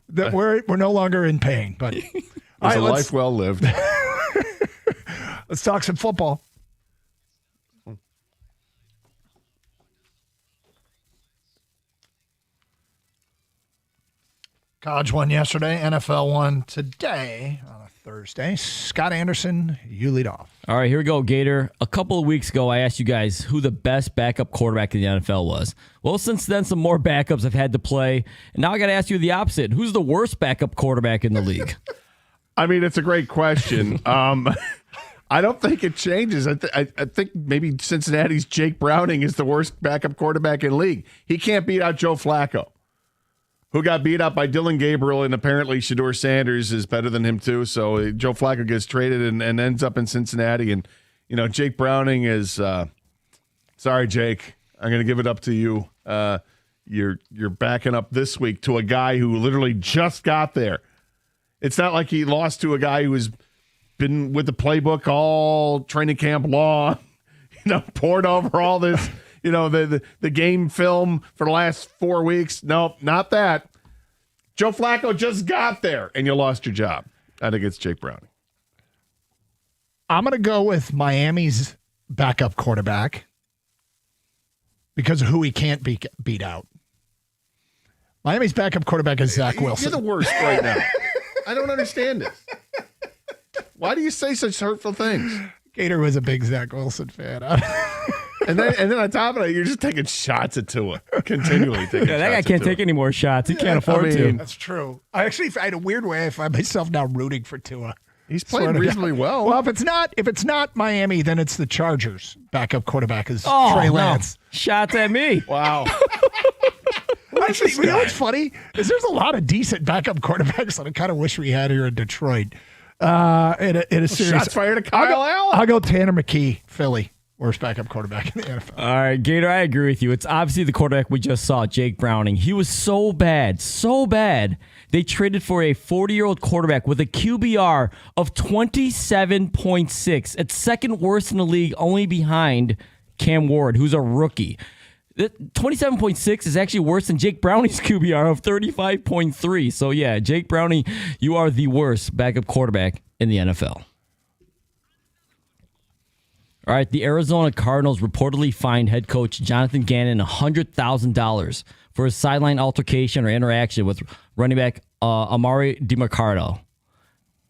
S12: plug. We're no longer in pain. But
S14: it's a life well lived.
S12: Let's talk some football. College won yesterday. NFL won today on a Thursday. Scott Anderson, you lead off.
S1: All right, here we go, Gator. A couple of weeks ago, I asked you guys who the best backup quarterback in the NFL was. Well, since then, some more backups have had to play. And now I got to ask you the opposite. Who's the worst backup quarterback in the league?
S14: I mean, it's a great question. I don't think it changes. I think maybe Cincinnati's Jake Browning is the worst backup quarterback in the league. He can't beat out Joe Flacco, who got beat out by Dylan Gabriel, and apparently Shedeur Sanders is better than him too. So Joe Flacco gets traded and ends up in Cincinnati. And, Jake Browning is sorry, Jake. I'm going to give it up to you. You're backing up this week to a guy who literally just got there. It's not like he lost to a guy who has been with the playbook all training camp long, poured over all this, the game film for the last 4 weeks. Nope, not that. Joe Flacco just got there, and you lost your job. I think it's Jake Browning.
S12: I'm going to go with Miami's backup quarterback because of who he can't beat out. Miami's backup quarterback is Zach Wilson.
S14: You're the worst right now. I don't understand this. Why do you say such hurtful things?
S12: Gator was a big Zach Wilson fan.
S14: and then on top of it, you're just taking shots at Tua. Continually taking shots
S1: that guy can't take any more shots. He can't afford to.
S12: That's true. I had a weird way I find myself now rooting for Tua.
S14: He's playing reasonably well.
S12: Well, if it's not Miami, then it's the Chargers. Backup quarterback is Trey Lance.
S1: No. Shots at me.
S14: Wow.
S12: Actually, you know what's funny is there's a lot of decent backup quarterbacks that I kind of wish we had here in Detroit. In a series.
S14: Shots fired at Kyle Allen.
S12: I'll go Tanner McKee, Philly. Worst backup quarterback in the NFL.
S1: All right, Gator, I agree with you. It's obviously the quarterback we just saw, Jake Browning. He was so bad, they traded for a 40-year-old quarterback with a QBR of 27.6. It's second worst in the league, only behind Cam Ward, who's a rookie. 27.6 is actually worse than Jake Browning's QBR of 35.3. So, yeah, Jake Browning, you are the worst backup quarterback in the NFL. All right, the Arizona Cardinals reportedly fined head coach Jonathan Gannon $100,000 for his sideline altercation or interaction with running back Amari DiMercado.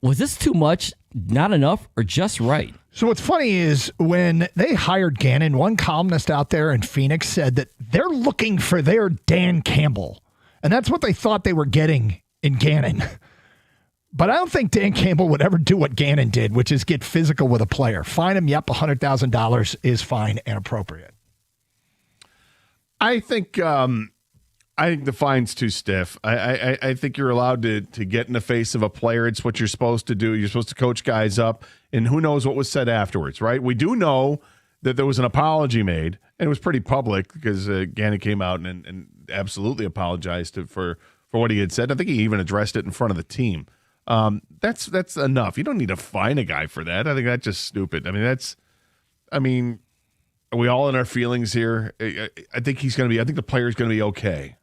S1: Was this too much, not enough, or just right?
S12: So what's funny is when they hired Gannon, one columnist out there in Phoenix said that they're looking for their Dan Campbell. And that's what they thought they were getting in Gannon. But I don't think Dan Campbell would ever do what Gannon did, which is get physical with a player. Fine him, yep, $100,000 is fine and appropriate.
S14: I think the fine's too stiff. I think you're allowed to get in the face of a player. It's what you're supposed to do. You're supposed to coach guys up, and who knows what was said afterwards, right? We do know that there was an apology made, and it was pretty public because Gannon came out and absolutely apologized for what he had said. I think he even addressed it in front of the team. That's enough. You don't need to fine a guy for that. I think that's just stupid. Are we all in our feelings here? I think the player's going to be okay.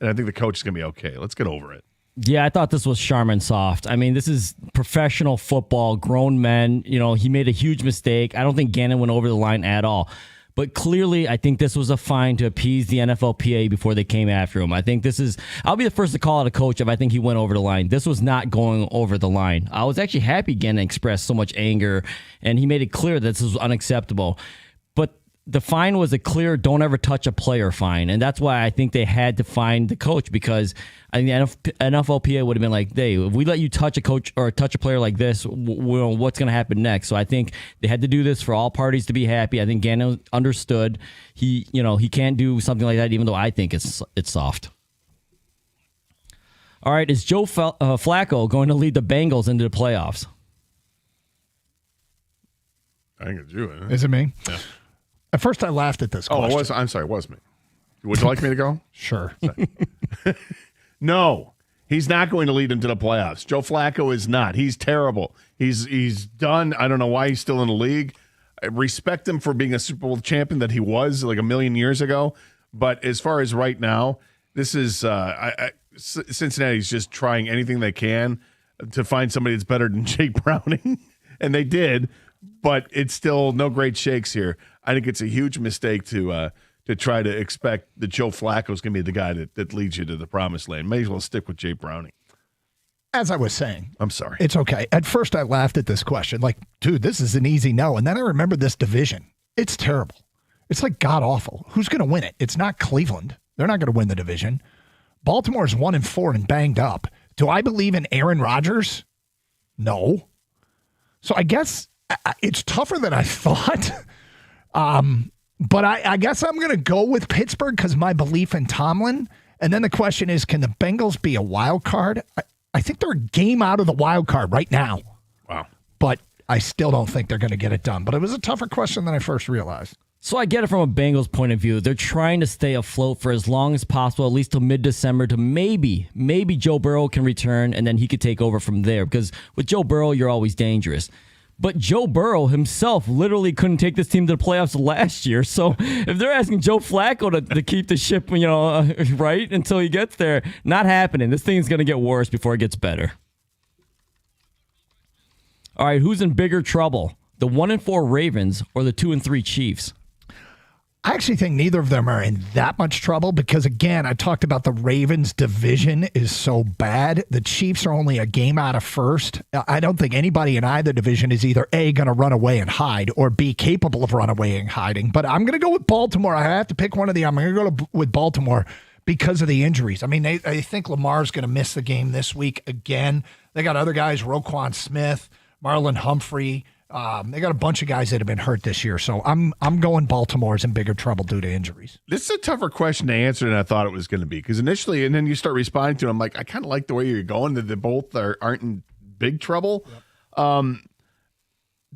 S14: And I think the coach is going to be okay. Let's get over it.
S1: Yeah, I thought this was Charmin soft. This is professional football, grown men. He made a huge mistake. I don't think Gannon went over the line at all. But clearly, I think this was a fine to appease the NFLPA before they came after him. I think I'll be the first to call out a coach if I think he went over the line. This was not going over the line. I was actually happy Gannon expressed so much anger, and he made it clear that this was unacceptable. But the fine was a clear don't ever touch a player fine. And that's why I think they had to fine the coach, because I think the NFLPA would have been like, hey, if we let you touch a coach or touch a player like this, what's going to happen next? So I think they had to do this for all parties to be happy. I think Gannon understood he can't do something like that, even though I think it's soft. All right, is Joe Flacco going to lead the Bengals into the playoffs?
S14: I think it's you.
S12: Is it me?
S14: Yeah.
S12: At first, I laughed at this question.
S14: I'm sorry, it was me. Would you like me to go?
S12: Sure.
S14: No, he's not going to lead him to the playoffs. Joe Flacco is not. He's terrible. He's done. I don't know why he's still in the league. I respect him for being a Super Bowl champion that he was like a million years ago. But as far as right now, this is Cincinnati's just trying anything they can to find somebody that's better than Jake Browning, and they did. But it's still no great shakes here. I think it's a huge mistake to try to expect that Joe Flacco is going to be the guy that leads you to the promised land. May as well stick with Jake Browning.
S12: As I was saying.
S14: I'm sorry.
S12: It's okay. At first, I laughed at this question. Like, dude, this is an easy no. And then I remember this division. It's terrible. It's like god-awful. Who's going to win it? It's not Cleveland. They're not going to win the division. Baltimore's 1-4 and banged up. Do I believe in Aaron Rodgers? No. So I guess it's tougher than I thought. But I guess I'm going to go with Pittsburgh because my belief in Tomlin. And then the question is, can the Bengals be a wild card? I think they're a game out of the wild card right now.
S14: Wow.
S12: But I still don't think they're going to get it done. But it was a tougher question than I first realized.
S1: So I get it from a Bengals point of view. They're trying to stay afloat for as long as possible, at least till mid-December, to maybe Joe Burrow can return and then he could take over from there. Because with Joe Burrow, you're always dangerous. But Joe Burrow himself literally couldn't take this team to the playoffs last year. So if they're asking Joe Flacco to keep the ship, right until he gets there, not happening. This thing's going to get worse before it gets better. All right, who's in bigger trouble? The 1-4 Ravens or the 2-3 Chiefs?
S12: I actually think neither of them are in that much trouble because, again, I talked about the Ravens' division is so bad. The Chiefs are only a game out of first. I don't think anybody in either division is either A, going to run away and hide, or B, capable of run away and hiding. But I'm going to go with Baltimore. I have to pick one of the. I'm going to go with Baltimore because of the injuries. I mean, I think Lamar's going to miss the game this week again. They got other guys, Roquan Smith, Marlon Humphrey. They got a bunch of guys that have been hurt this year, so I'm going Baltimore's in bigger trouble due to injuries.
S14: This is a tougher question to answer than I thought it was going to be because initially, and then you start responding to it, I'm like, I kind of like the way you're going, that they both aren't in big trouble. Yep.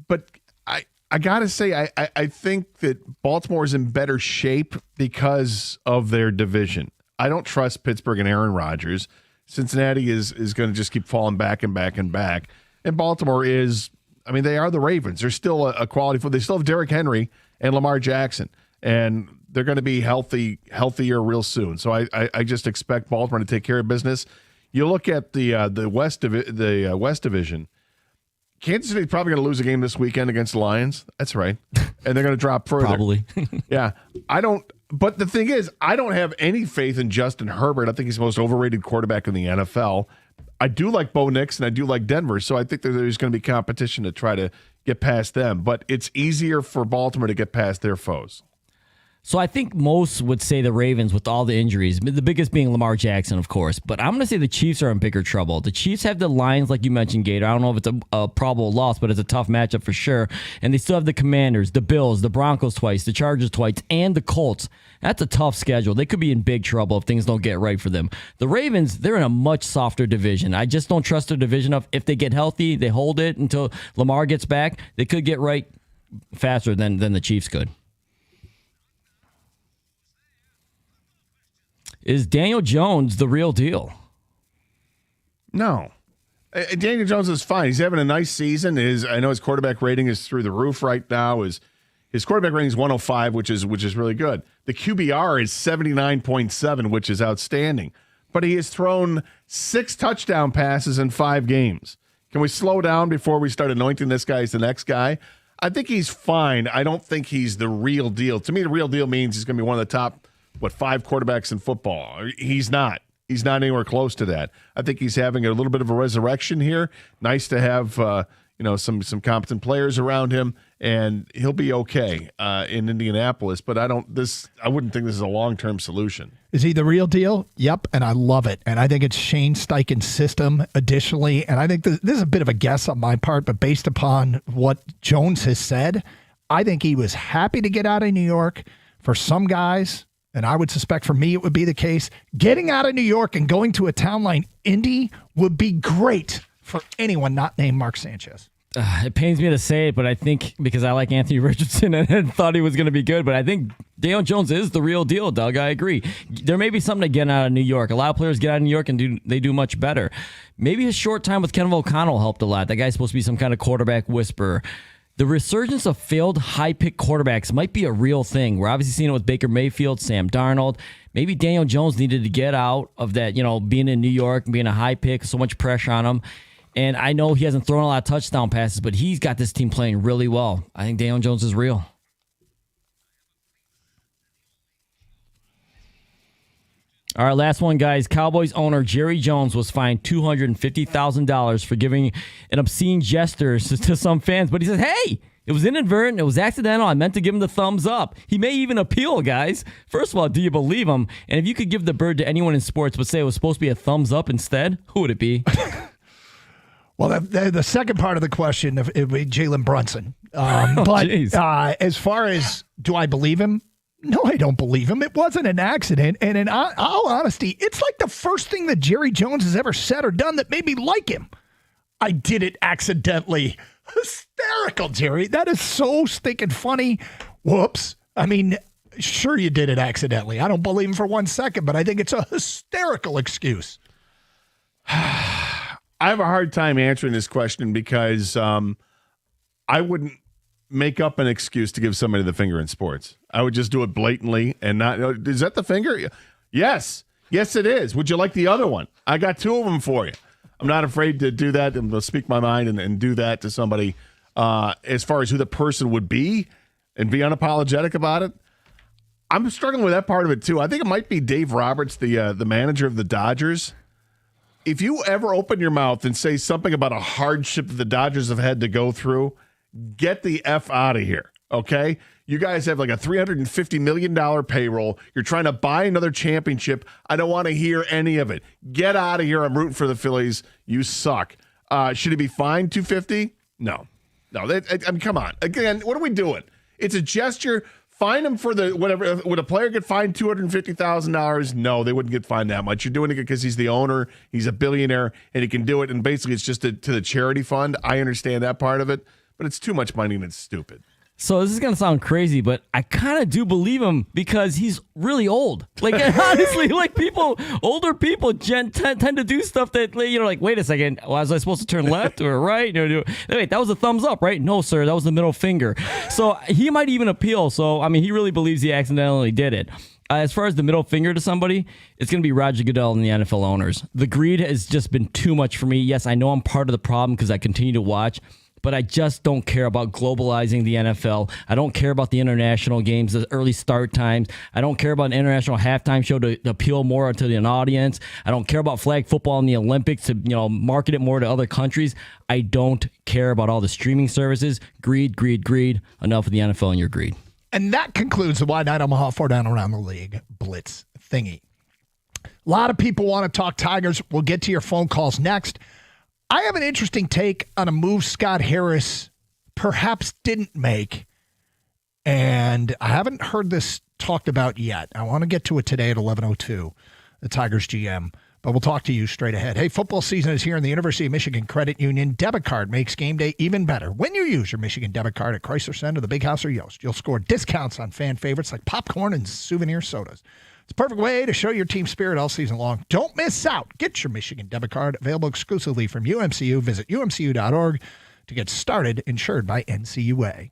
S14: But I got to say, I think that Baltimore's in better shape because of their division. I don't trust Pittsburgh and Aaron Rodgers. Cincinnati is going to just keep falling back and back and back. And Baltimore is... I mean, they are the Ravens. They're still a quality football. They still have Derrick Henry and Lamar Jackson, and they're going to be healthier real soon. So I just expect Baltimore to take care of business. You look at the West Division. Kansas City's probably going to lose a game this weekend against the Lions. That's right, and they're going to drop further.
S1: Probably.
S14: Yeah, I don't. But the thing is, I don't have any faith in Justin Herbert. I think he's the most overrated quarterback in the NFL. I do like Bo Nix and I do like Denver, so I think there's going to be competition to try to get past them. But it's easier for Baltimore to get past their foes.
S1: So I think most would say the Ravens with all the injuries, the biggest being Lamar Jackson, of course. But I'm going to say the Chiefs are in bigger trouble. The Chiefs have the Lions, like you mentioned, Gator. I don't know if it's a probable loss, but it's a tough matchup for sure. And they still have the Commanders, the Bills, the Broncos twice, the Chargers twice, and the Colts. That's a tough schedule. They could be in big trouble if things don't get right for them. The Ravens, they're in a much softer division. I just don't trust their division enough. If they get healthy, they hold it until Lamar gets back, they could get right faster than the Chiefs could. Is Daniel Jones the real deal?
S14: No. Daniel Jones is fine. He's having a nice season. I know his quarterback rating is through the roof right now. His quarterback rating is 105, which is really good. The QBR is 79.7, which is outstanding. But he has thrown 6 touchdown passes in 5 games. Can we slow down before we start anointing this guy as the next guy? I think he's fine. I don't think he's the real deal. To me, the real deal means he's going to be one of the top, 5 quarterbacks in football. He's not. He's not anywhere close to that. I think he's having a little bit of a resurrection here. Nice to have some competent players around him, and he'll be okay in Indianapolis. But I wouldn't think this is a long-term solution.
S12: Is he the real deal? Yep, and I love it. And I think it's Shane Steichen's system additionally. And I think this is a bit of a guess on my part, but based upon what Jones has said, I think he was happy to get out of New York. For some guys, and I would suspect for me it would be the case, getting out of New York and going to a town like Indy would be great for anyone not named Mark Sanchez.
S1: It pains me to say it, but I think because I like Anthony Richardson and thought he was going to be good, but I think Daniel Jones is the real deal, Doug. I agree. There may be something to get out of New York. A lot of players get out of New York and they do much better. Maybe his short time with Kevin O'Connell helped a lot. That guy's supposed to be some kind of quarterback whisperer. The resurgence of failed high-pick quarterbacks might be a real thing. We're obviously seeing it with Baker Mayfield, Sam Darnold. Maybe Daniel Jones needed to get out of that, being in New York and being a high pick, so much pressure on him. And I know he hasn't thrown a lot of touchdown passes, but he's got this team playing really well. I think Daniel Jones is real. All right, last one, guys. Cowboys owner Jerry Jones was fined $250,000 for giving an obscene gesture to some fans. But he says, hey, it was inadvertent. It was accidental. I meant to give him the thumbs up. He may even appeal, guys. First of all, do you believe him? And if you could give the bird to anyone in sports but say it was supposed to be a thumbs up instead, who would it be?
S12: Well, the second part of the question, it would be Jalen Brunson. But as far as do I believe him? No, I don't believe him. It wasn't an accident. And in all honesty, it's like the first thing that Jerry Jones has ever said or done that made me like him. I did it accidentally. Hysterical, Jerry. That is so stinking funny. Whoops. I mean, sure you did it accidentally. I don't believe him for 1 second, but I think it's a hysterical excuse.
S14: I have a hard time answering this question because I wouldn't make up an excuse to give somebody the finger in sports. I would just do it blatantly and not. Is that the finger? Yes. Yes, it is. Would you like the other one? I got 2 of them for you. I'm not afraid to do that and speak my mind and do that to somebody as far as who the person would be and be unapologetic about it. I'm struggling with that part of it, too. I think it might be Dave Roberts, the manager of the Dodgers. If you ever open your mouth and say something about a hardship that the Dodgers have had to go through, get the F out of here, okay? You guys have like a $350 million payroll. You're trying to buy another championship. I don't want to hear any of it. Get out of here. I'm rooting for the Phillies. You suck. Should he be fined $250? No. I mean, come on. Again, what are we doing? It's a gesture. Fine him for the whatever. Would a player get fined $250,000? No, they wouldn't get fined that much. You're doing it because he's the owner. He's a billionaire, and he can do it. And basically, it's just to the charity fund. I understand that part of it, but it's too much money and it's stupid.
S1: So this is going to sound crazy, but I kind of do believe him because he's really old. Like, honestly, like older people tend to do stuff that, like, wait a second, was I supposed to turn left or right? Wait, that was a thumbs up, right? No, sir, that was the middle finger. So he might even appeal. So, I mean, he really believes he accidentally did it. As far as the middle finger to somebody, it's going to be Roger Goodell and the NFL owners. The greed has just been too much for me. Yes, I know I'm part of the problem because I continue to watch, but I just don't care about globalizing the NFL. I don't care about the international games, the early start times. I don't care about an international halftime show to appeal more to an audience. I don't care about flag football in the Olympics to market it more to other countries. I don't care about all the streaming services. Greed, greed, greed. Enough of the NFL and your greed.
S12: And that concludes the Wide Night Omaha 4 Down Around the League Blitz thingy. A lot of people want to talk Tigers. We'll get to your phone calls next. I have an interesting take on a move Scott Harris perhaps didn't make, and I haven't heard this talked about yet. I want to get to it today at 11:02, the Tigers GM, but we'll talk to you straight ahead. Hey, football season is here, and the University of Michigan Credit Union debit card makes game day even better. When you use your Michigan debit card at Chrysler Center, the Big House, or Yost, you'll score discounts on fan favorites like popcorn and souvenir sodas. It's a perfect way to show your team spirit all season long. Don't miss out. Get your Michigan debit card available exclusively from UMCU. Visit umcu.org to get started, insured by NCUA.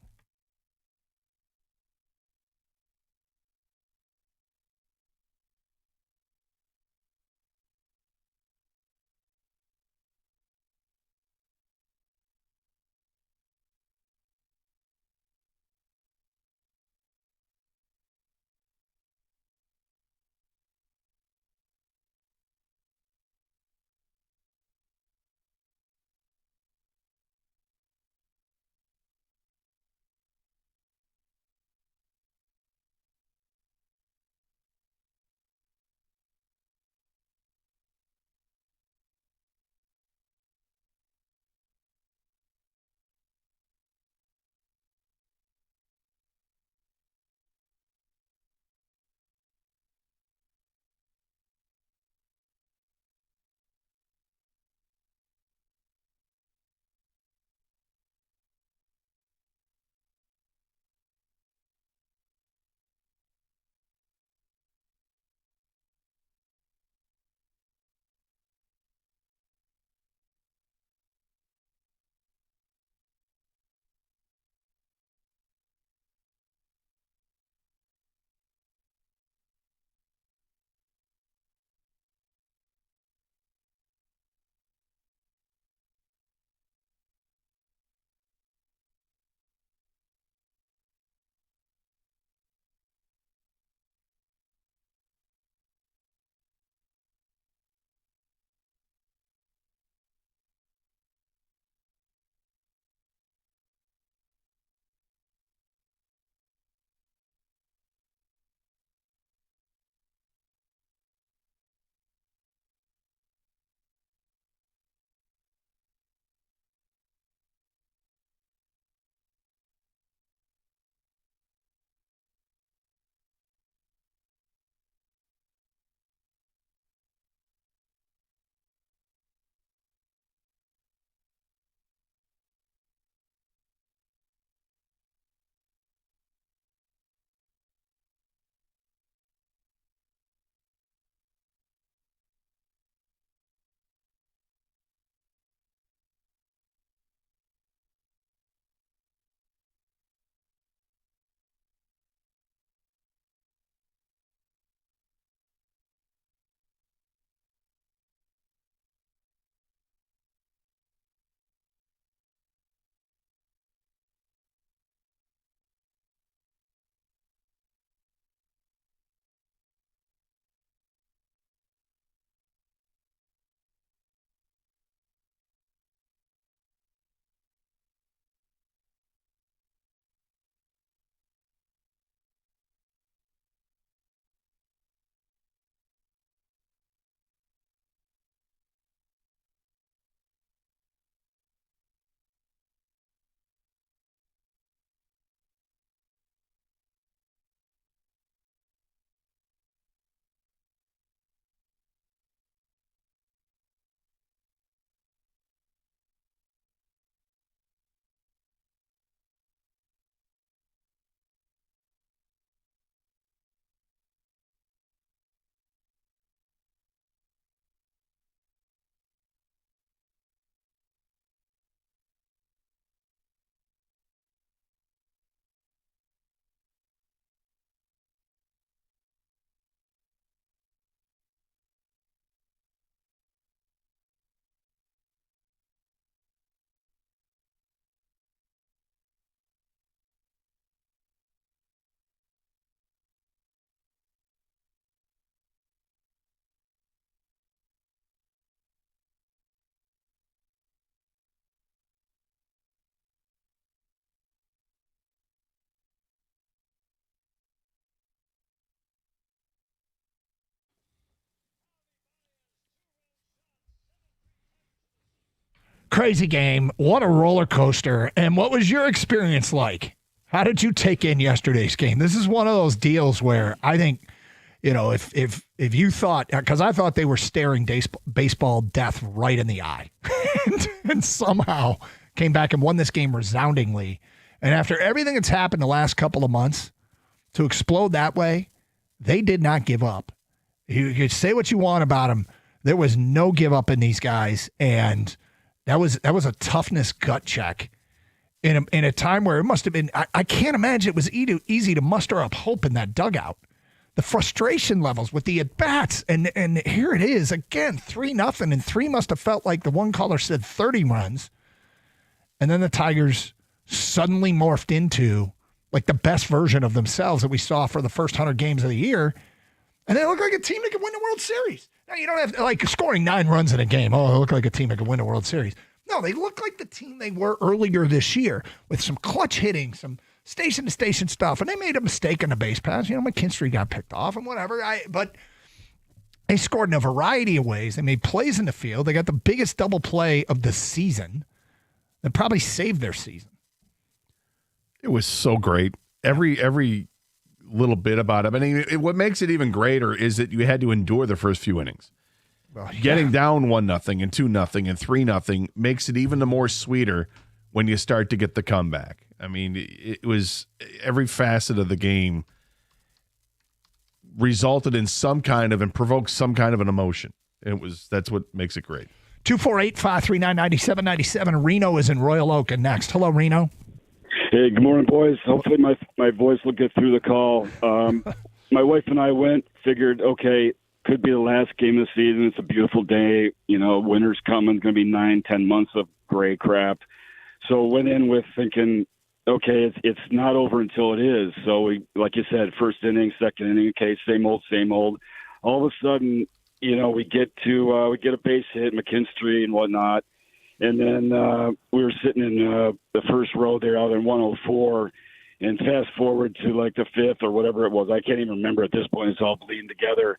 S12: Crazy game. What a roller coaster. And what was your experience like? How did you take in yesterday's game? This is one of those deals where I think, if you thought, because I thought they were staring baseball death right in the eye and somehow came back and won this game resoundingly. And after everything that's happened the last couple of months, to explode that way, they did not give up. You could say what you want about them. There was no give up in these guys. And that was a toughness gut check in a time where it must have been, I can't imagine it was easy to muster up hope in that dugout. The frustration levels with the at-bats, and here it is, again, 3-0, and 3 must have felt like the one caller said 30 runs. And then the Tigers suddenly morphed into like the best version of themselves that we saw for the first 100 games of the year. And they look like a team that could win the World Series. Now, you don't have like scoring 9 runs in a game. Oh, they look like a team that could win the World Series. No, they look like the team they were earlier this year with some clutch hitting, some station-to-station stuff. And they made a mistake on the base pass. McKinstry got picked off and whatever. But they scored in a variety of ways. They made plays in the field. They got the biggest double play of the season that probably saved their season.
S14: It was so great. Every little bit about it. I mean, what makes it even greater is that you had to endure the first few innings.
S12: Well, yeah.
S14: Getting down 1-0 and 2-0 and 3-0 makes it even more sweeter when you start to get the comeback. I mean, it was every facet of the game resulted in some kind of and provoked some kind of an emotion. That's what makes it great.
S12: 248-539-9797. Reno is in Royal Oak and next. Hello, Reno.
S17: Hey, good morning, boys. Hopefully my voice will get through the call. My wife and I figured, okay, could be the last game of the season. It's a beautiful day. Winter's coming. It's going to be 9-10 months of gray crap. So went in with thinking, okay, it's not over until it is. So we, like you said, first inning, second inning, okay, same old. All of a sudden, we get a base hit, McKinstry and whatnot. And then we were sitting in the first row there out in 104, and fast forward to like the fifth or whatever it was. I can't even remember at this point. It's all bleeding together.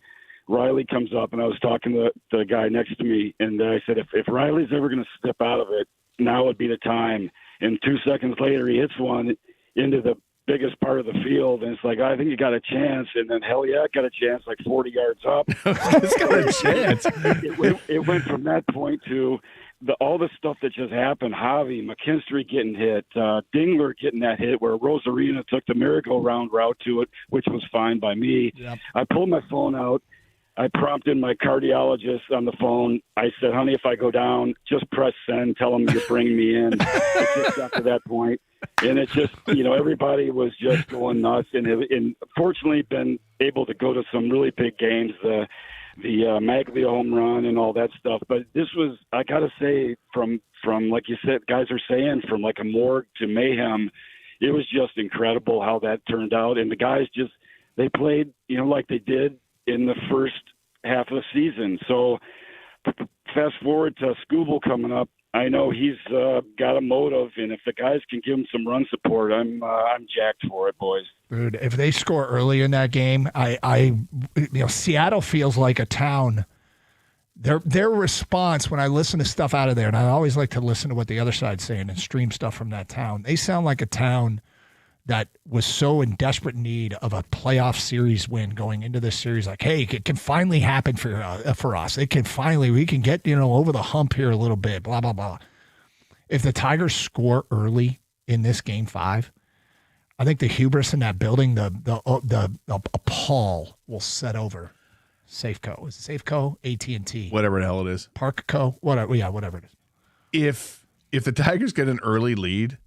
S17: Riley comes up, and I was talking to the guy next to me, and I said, if Riley's ever going to step out of it, now would be the time. And 2 seconds later, he hits one into the biggest part of the field, and it's like, I think you got a chance. And then, hell yeah, got a chance like 40 yards up.
S14: It's got a chance.
S17: It went from that point to all the stuff that just happened. Javi, McKinstry getting hit, Dingler getting that hit where Rosarina took the merry-go-round route to it, which was fine by me. Yep. I pulled my phone out. I prompted my cardiologist on the phone. I said, honey, if I go down, just press send. Tell them you're bringing me in. It's just after that point. And it just, everybody was just going nuts. And fortunately been able to go to some really big games, the Maglia home run and all that stuff. But this was, I got to say, from like you said, guys are saying, from like a morgue to mayhem, it was just incredible how that turned out. And the guys they played, like they did in the first half of the season. So fast forward to Skubal coming up. I know he's got a motive, and if the guys can give him some run support, I'm jacked for it, boys.
S12: Dude, if they score early in that game, Seattle feels like a town. Their response when I listen to stuff out of there, and I always like to listen to what the other side's saying and stream stuff from that town. They sound like a town that was so in desperate need of a playoff series win going into this series. Like, hey, it can finally happen for us. We can get, over the hump here a little bit, blah, blah, blah. If the Tigers score early in this game 5, I think the hubris in that building, the pall will set over Safeco. Is it Safeco? AT&T.
S14: Whatever the hell it is.
S12: Parkco? Whatever it is.
S14: If the Tigers get an early lead,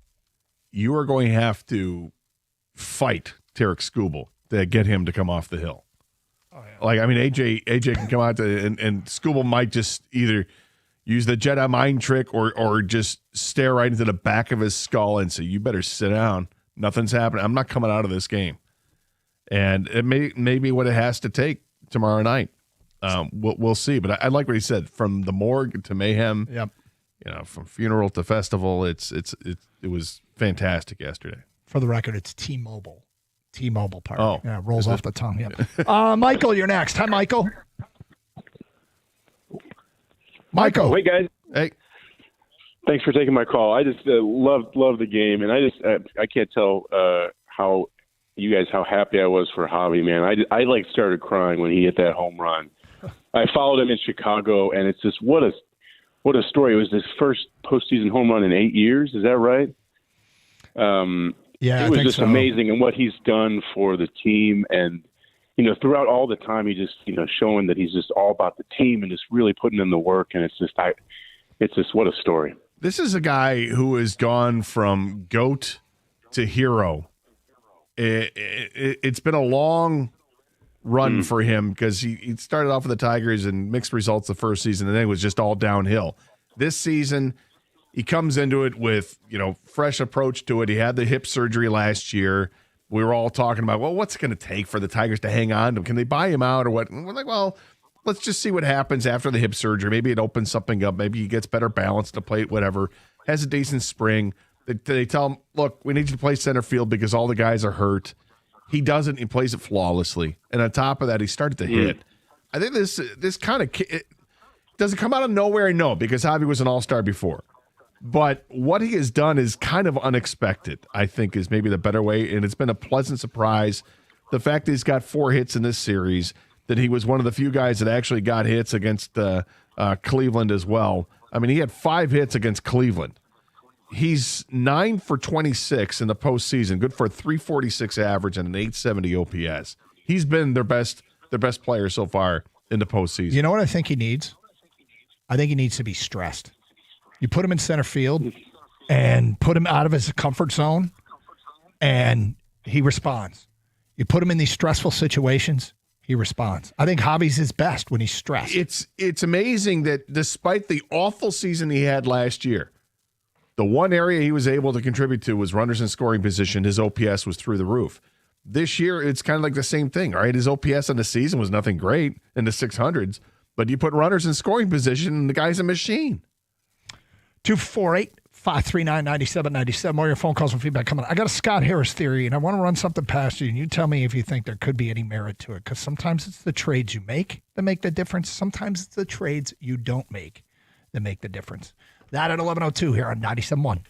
S14: you are going to have to fight Tarek Skubal to get him to come off the hill. Oh, yeah. Like, I mean, AJ can come out and Skubal might just either use the Jedi mind trick or just stare right into the back of his skull and say, you better sit down. Nothing's happening. I'm not coming out of this game. And it may be what it has to take tomorrow night. We'll see. But I like what he said. From the morgue to mayhem,
S12: yep.
S14: From funeral to festival, it was fantastic yesterday.
S12: For the record, it's T-Mobile. T-Mobile Park.
S14: Oh,
S12: yeah, rolls off the tongue. Yep. Michael, you're next. Hi, Michael. Michael.
S19: Hey, guys.
S14: Hey.
S19: Thanks for taking my call. I just love the game, and I can't tell how happy I was for Javi, man. I like started crying when he hit that home run. I followed him in Chicago, and it's just what a story. It was his first postseason home run in 8 years. Is that right?
S12: Yeah,
S19: it was just amazing, and what he's done for the team, and throughout all the time, he just showing that he's just all about the team and just really putting in the work, and it's just what a story.
S14: This is a guy who has gone from GOAT to hero. It's been a long run for him because he started off with the Tigers and mixed results the first season, and then it was just all downhill. This season, he comes into it with fresh approach to it. He had the hip surgery last year. We were all talking about, well, what's it going to take for the Tigers to hang on to him? Can they buy him out or what? And we're like, well, let's just see what happens after the hip surgery. Maybe it opens something up. Maybe he gets better balance to plate, whatever. Has a decent spring. They tell him, look, we need you to play center field because all the guys are hurt. He doesn't. He plays it flawlessly. And on top of that, he started to hit. I think this kind of does it come out of nowhere? No, because Javi was an all-star before. But what he has done is kind of unexpected, I think, is maybe the better way. And it's been a pleasant surprise. The fact that he's got 4 hits in this series, that he was one of the few guys that actually got hits against Cleveland as well. I mean, he had 5 hits against Cleveland. He's 9 for 26 in the postseason, good for a 346 average and an 870 OPS. He's been their best player so far in the postseason.
S12: You know what I think he needs? I think he needs to be stressed. You put him in center field and put him out of his comfort zone, and he responds. You put him in these stressful situations, he responds. I think Javi's his best when he's stressed.
S14: It's amazing that despite the awful season he had last year, the one area he was able to contribute to was runners in scoring position. His OPS was through the roof. This year, it's kind of like the same thing, right? His OPS on the season was nothing great in the 600s, but you put runners in scoring position, and the guy's a machine.
S12: 248-539-9797. More of your phone calls and feedback coming. I got a Scott Harris theory, and I want to run something past you, and you tell me if you think there could be any merit to it, because sometimes it's the trades you make that make the difference. Sometimes it's the trades you don't make that make the difference. That at 11:02 here on 97.1.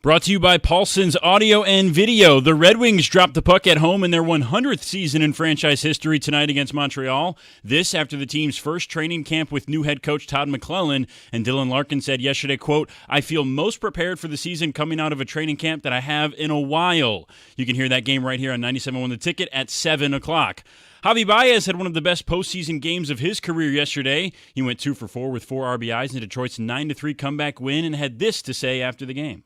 S22: Brought to you by Paulson's Audio and Video. The Red Wings dropped the puck at home in their 100th season in franchise history tonight against Montreal. This after the team's first training camp with new head coach Todd McClellan. And Dylan Larkin said yesterday, quote, "I feel most prepared for the season coming out of a training camp that I have in a while." You can hear that game right here on 97.1 The Ticket at 7 o'clock. Javi Baez had one of the best postseason games of his career yesterday. He went 2 for 4 with 4 RBIs in Detroit's 9-3 comeback win and had this to say after the game.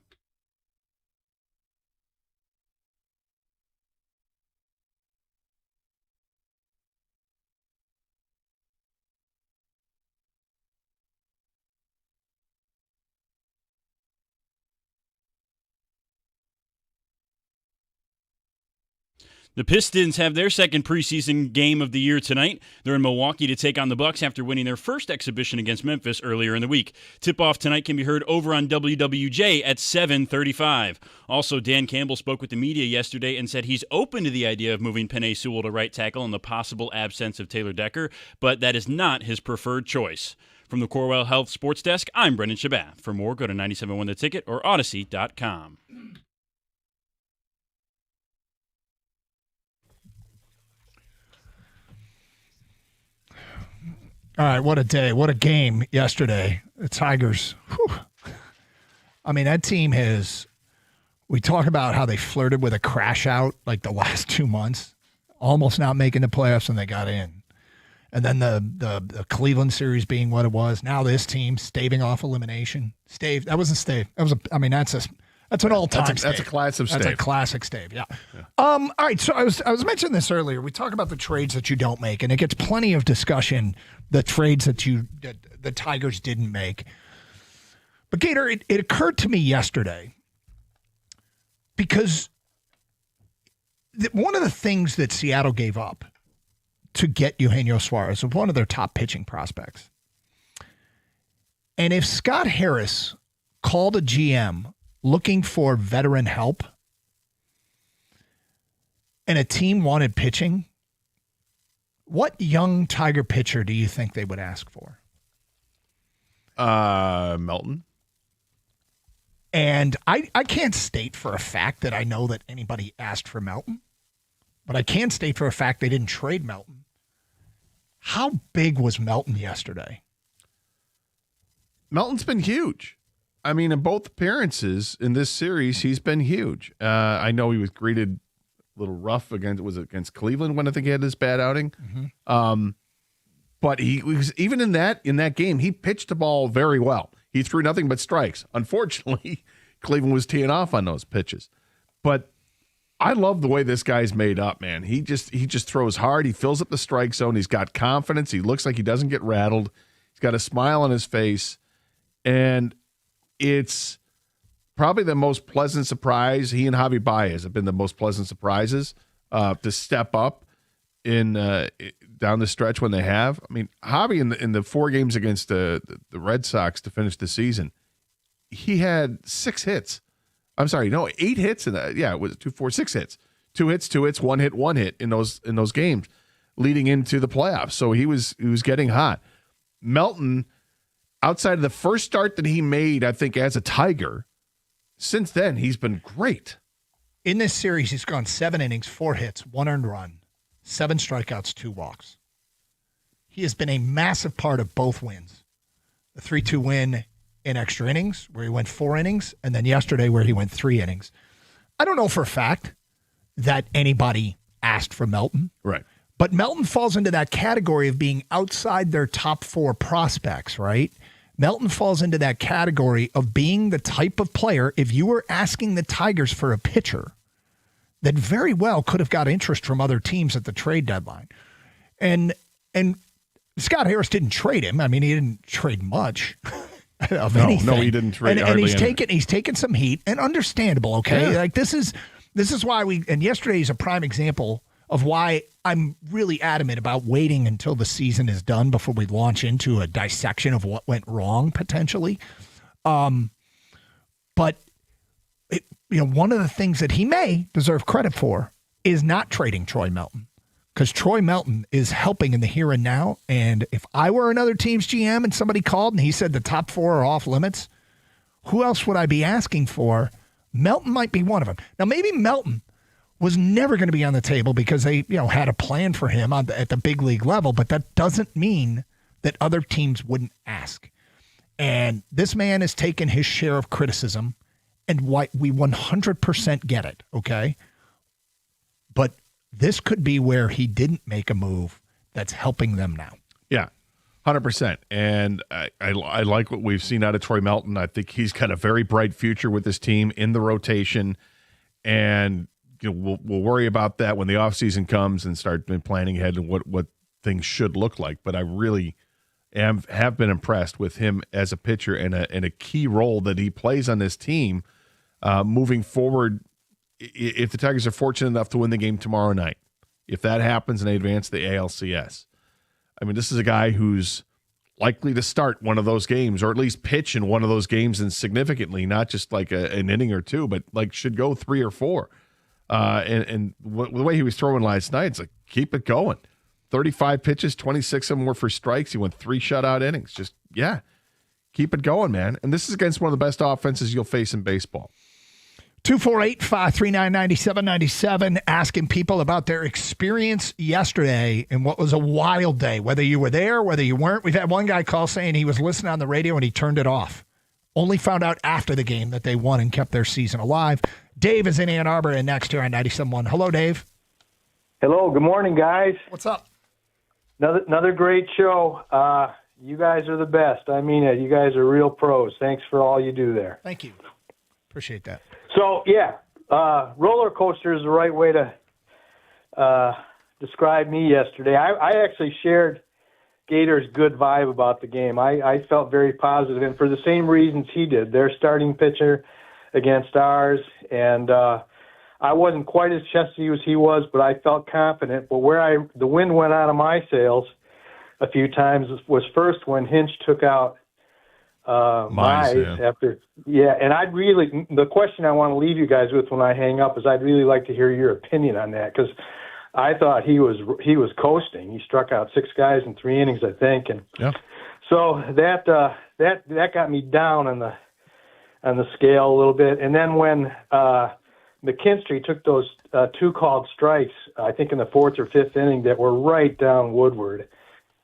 S22: The Pistons have their second preseason game of the year tonight. They're in Milwaukee to take on the Bucks after winning their first exhibition against Memphis earlier in the week. Tip-off tonight can be heard over on WWJ at 7:35. Also, Dan Campbell spoke with the media yesterday and said he's open to the idea of moving Penei Sewell to right tackle in the possible absence of Taylor Decker, but that is not his preferred choice. From the Corewell Health Sports Desk, I'm Brendan Shabath. For more, go to 97.1 The Ticket or Odyssey.com.
S12: All right, what a day. What a game yesterday. The Tigers. Whew. I mean, that team we talk about how they flirted with a crash out like the last 2 months, almost not making the playoffs, and they got in. And then the Cleveland series being what it was. Now this team staving off elimination. That wasn't stave. That's an all-time stave.
S14: That's a class of stave.
S12: That's a classic stave, yeah. All right, so I was mentioning this earlier. We talk about the trades that you don't make, and it gets plenty of discussion, the trades that the Tigers didn't make. But, Gator, it occurred to me yesterday because one of the things that Seattle gave up to get Eugenio Suarez was one of their top pitching prospects. And if Scott Harris called a GM looking for veteran help and a team wanted pitching, what young Tiger pitcher do you think they would ask for?
S14: Melton.
S12: And I can't state for a fact that I know that anybody asked for Melton, but I can state for a fact they didn't trade Melton. How big was Melton yesterday?
S14: Melton's been huge. I mean, in both appearances in this series, he's been huge. I know he was greeted a little rough against Cleveland when I think he had this bad outing.
S12: Mm-hmm.
S14: But he was even in that game, he pitched the ball very well. He threw nothing but strikes. Unfortunately, Cleveland was teeing off on those pitches. But I love the way this guy's made up, man. He just throws hard. He fills up the strike zone. He's got confidence. He looks like he doesn't get rattled. He's got a smile on his face. And it's probably the most pleasant surprise. He and Javi Baez have been the most pleasant surprises to step up in down the stretch when they have. I mean, Javi in the 4 games against the Red Sox to finish the season, he had 6 hits. I'm sorry, no, 8 hits in that. Yeah, it was 2, 4, 6 hits. 2 hits, 2 hits, 1 hit, 1 hit in those games leading into the playoffs. So he was getting hot. Melton, outside of the first start that he made, I think, as a Tiger, since then, he's been great.
S12: In this series, he's gone 7 innings, 4 hits, 1 earned run, 7 strikeouts, 2 walks. He has been a massive part of both wins. The 3-2 win in extra innings, where he went 4 innings, and then yesterday where he went 3 innings. I don't know for a fact that anybody asked for Melton.
S14: Right.
S12: But Melton falls into that category of being outside their top 4 prospects, right? Melton falls into that category of being the type of player, if you were asking the Tigers for a pitcher, that very well could have got interest from other teams at the trade deadline. And Scott Harris didn't trade him. I mean, he didn't trade much of anything.
S14: No, he didn't trade.
S12: And he's taken some heat, and understandable, okay? Yeah. Like this is why and yesterday's a prime example of why I'm really adamant about waiting until the season is done before we launch into a dissection of what went wrong potentially. But one of the things that he may deserve credit for is not trading Troy Melton, because Troy Melton is helping in the here and now. And if I were another team's GM and somebody called and he said the top 4 are off limits, who else would I be asking for Melton might be one of them. Now, maybe Melton was never going to be on the table because they, had a plan for him at the big league level, but that doesn't mean that other teams wouldn't ask. And this man has taken his share of criticism, and we 100% get it, okay? But this could be where he didn't make a move that's helping them now.
S14: Yeah, 100%. And I like what we've seen out of Troy Melton. I think he's got a very bright future with this team in the rotation. And we'll worry about that when the offseason comes and start planning ahead and what things should look like. But I really have been impressed with him as a pitcher and a key role that he plays on this team moving forward. If the Tigers are fortunate enough to win the game tomorrow night, if that happens and they advance the ALCS, I mean, this is a guy who's likely to start one of those games, or at least pitch in one of those games and significantly, not just like an inning or two, but like should go 3 or 4. And the way he was throwing last night, it's like, keep it going. 35 pitches, 26 of them were for strikes. He went 3 shutout innings. Just, keep it going, man. And this is against one of the best offenses you'll face in baseball.
S12: 248-539-9797, asking people about their experience yesterday and what was a wild day, whether you were there, whether you weren't. We've had one guy call saying he was listening on the radio and he turned it off. Only found out after the game that they won and kept their season alive. Dave is in Ann Arbor and next here on 97.1. Hello, Dave.
S13: Hello. Good morning, guys.
S12: What's up?
S13: Another great show. You guys are the best. I mean it. You guys are real pros. Thanks for all you do there.
S12: Thank you. Appreciate that.
S13: So, roller coaster is the right way to describe me yesterday. I actually shared Gator's good vibe about the game. I felt very positive, and for the same reasons he did. Their starting pitcher against ours, and I wasn't quite as chesty as he was, but I felt confident. But where the wind went out of my sails a few times was first when Hinch took out Mize after, and the question I want to leave you guys with when I hang up is I'd really like to hear your opinion on that, because I thought he was coasting. He struck out 6 guys in 3 innings, I think, and so that got me down on the scale a little bit. And then when McKinstry took those 2 called strikes, I think in the 4th or 5th inning, that were right down Woodward.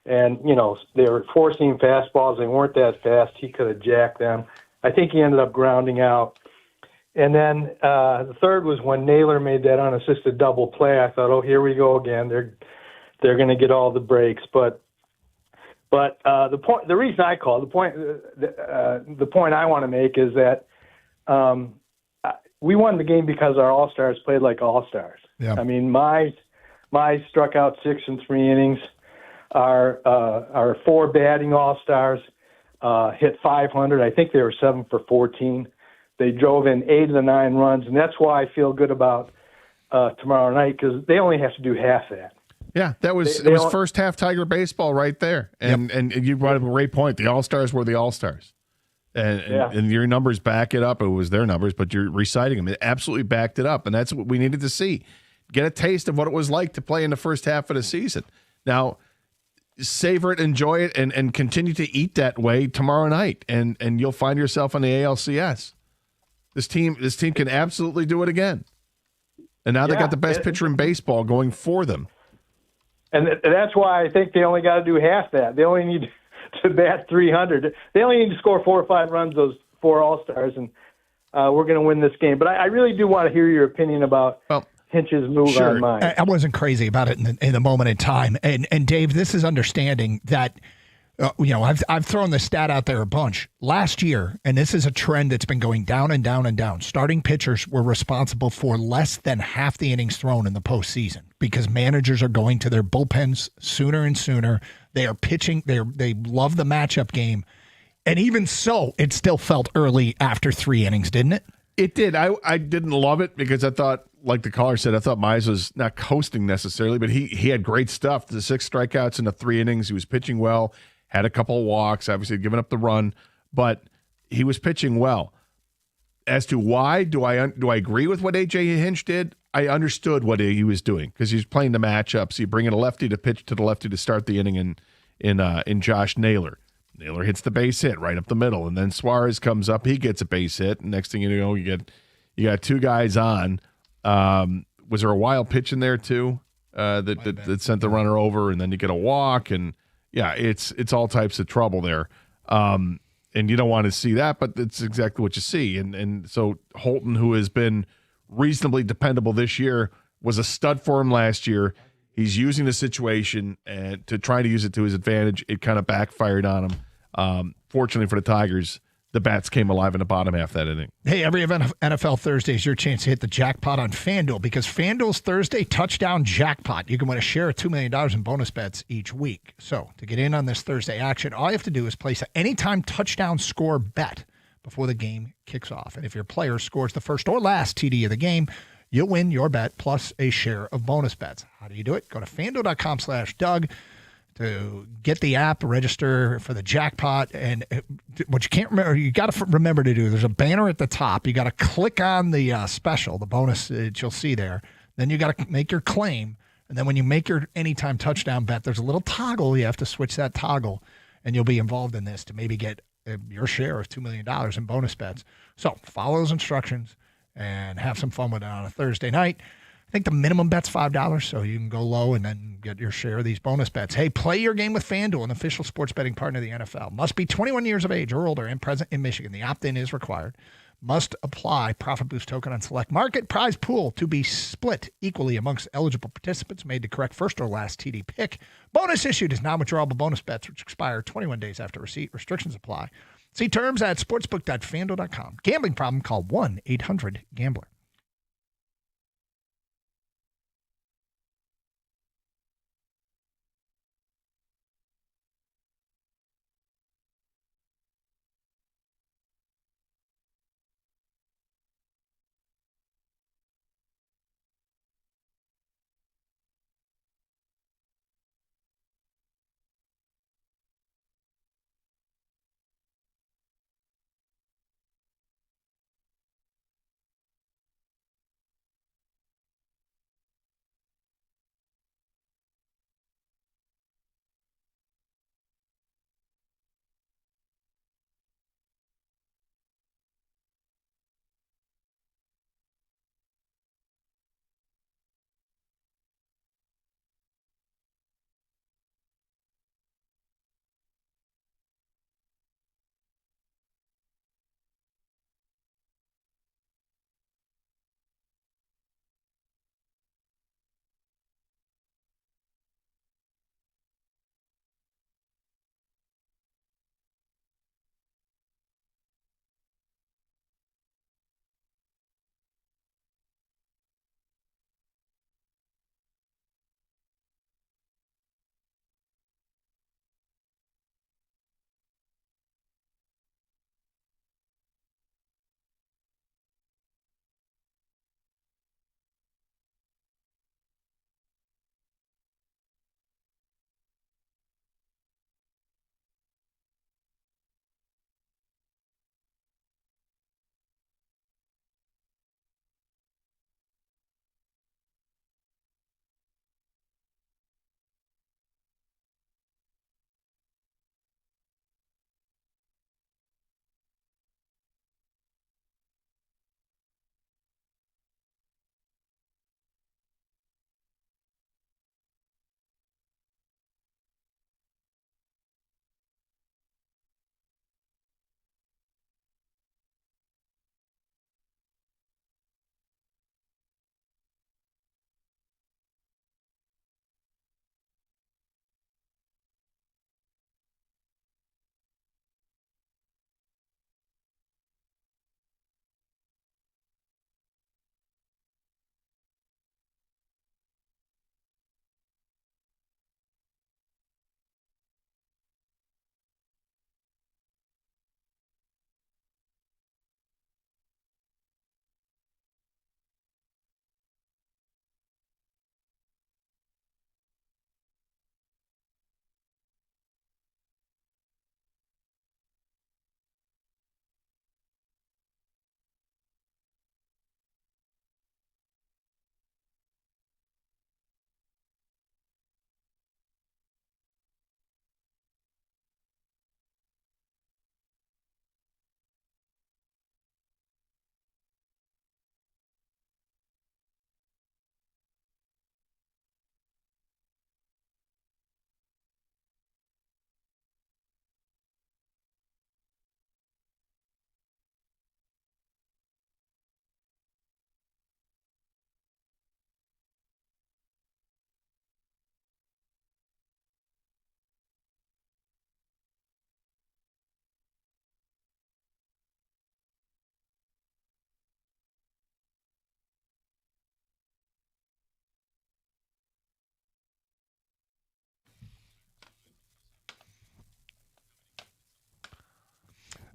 S13: And, they were 4-seam fastballs. They weren't that fast. He could have jacked them. I think he ended up grounding out. And then the third was when Naylor made that unassisted double play. I thought, here we go again. They're going to get all the breaks. But the reason I called, the point I want to make is that we won the game because our all-stars played like all-stars. Yeah. I mean, Mize struck out 6 in 3 innings. Our 4 batting all-stars hit 500. I think they were 7 for 14. They drove in 8 of the 9 runs, and that's why I feel good about tomorrow night, because they only have to do half that.
S14: Yeah, it was first half Tiger baseball right there. And you brought up a great point. The all-stars were the all-stars. And your numbers back it up. It was their numbers, but you're reciting them. It absolutely backed it up, and that's what we needed to see. Get a taste of what it was like to play in the first half of the season. Now, savor it, enjoy it, and continue to eat that way tomorrow night, and you'll find yourself on the ALCS. This team can absolutely do it again. And now they got the best pitcher in baseball going for them.
S13: And that's why I think they only got to do half that. They only need to bat 300. They only need to score 4 or 5 runs, those 4 all-stars, and we're going to win this game. But I really do want to hear your opinion about Hinch's move on mine.
S12: I wasn't crazy about it in the moment in time. And Dave, this is understanding that, I've thrown the stat out there a bunch. Last year, and this is a trend that's been going down and down and down, starting pitchers were responsible for less than half the innings thrown in the postseason because managers are going to their bullpens sooner and sooner. They are pitching. They love the matchup game. And even so, it still felt early after 3 innings, didn't it?
S14: It did. I didn't love it because I thought, like the caller said, I thought Mize was not coasting necessarily, but he had great stuff. The 6 strikeouts in the 3 innings. He was pitching well, had a couple of walks, obviously given up the run, but he was pitching well. As to why, do I agree with what A.J. Hinch did? I understood what he was doing because he was playing the matchups. He bringing a lefty to pitch to the lefty to start the inning in Josh Naylor. Naylor hits the base hit right up the middle, and then Suarez comes up. He gets a base hit, and next thing you know, you You got two guys on. Was there a wild pitch in there too that sent the runner over, and then you get a walk, and yeah, it's all types of trouble there. And you don't want to see that, but it's exactly what you see. And so Holton, who has been reasonably dependable this year, was a stud for him last year. He's using the situation and to try to use it to his advantage. It kind of backfired on him. Fortunately for the Tigers, the bats came alive in the bottom half of that inning.
S12: Hey, every NFL Thursday is your chance to hit the jackpot on FanDuel because FanDuel's Thursday touchdown jackpot. You can win a share of $2 million in bonus bets each week. So to get in on this Thursday action, all you have to do is place an anytime touchdown score bet before the game kicks off. And if your player scores the first or last TD of the game, you'll win your bet plus a share of bonus bets. How do you do it? Go to FanDuel.com/Doug to get the app, register for the jackpot. And what you can't remember, you got to remember to do, there's a banner at the top. You got to click on the special, the bonus that you'll see there. Then you got to make your claim. And then when you make your anytime touchdown bet, there's a little toggle. You have to switch that toggle, and you'll be involved in this to maybe get your share of $2 million in bonus bets. So follow those instructions and have some fun with it on a Thursday night. I think the minimum bet's $5, so you can go low and then get your share of these bonus bets. Hey, play your game with FanDuel, an official sports betting partner of the NFL. Must be 21 years of age or older and present in Michigan. The opt-in is required. Must apply profit boost token on select market. Prize pool to be split equally amongst eligible participants. Made the correct first or last TD pick. Bonus issued is non-withdrawable bonus bets, which expire 21 days after receipt. Restrictions apply. See terms at sportsbook.fanduel.com. Gambling problem? Call 1-800-GAMBLER.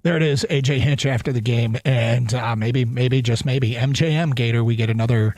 S12: There it is, AJ Hinch after the game, and maybe just maybe MJM Gator. We get another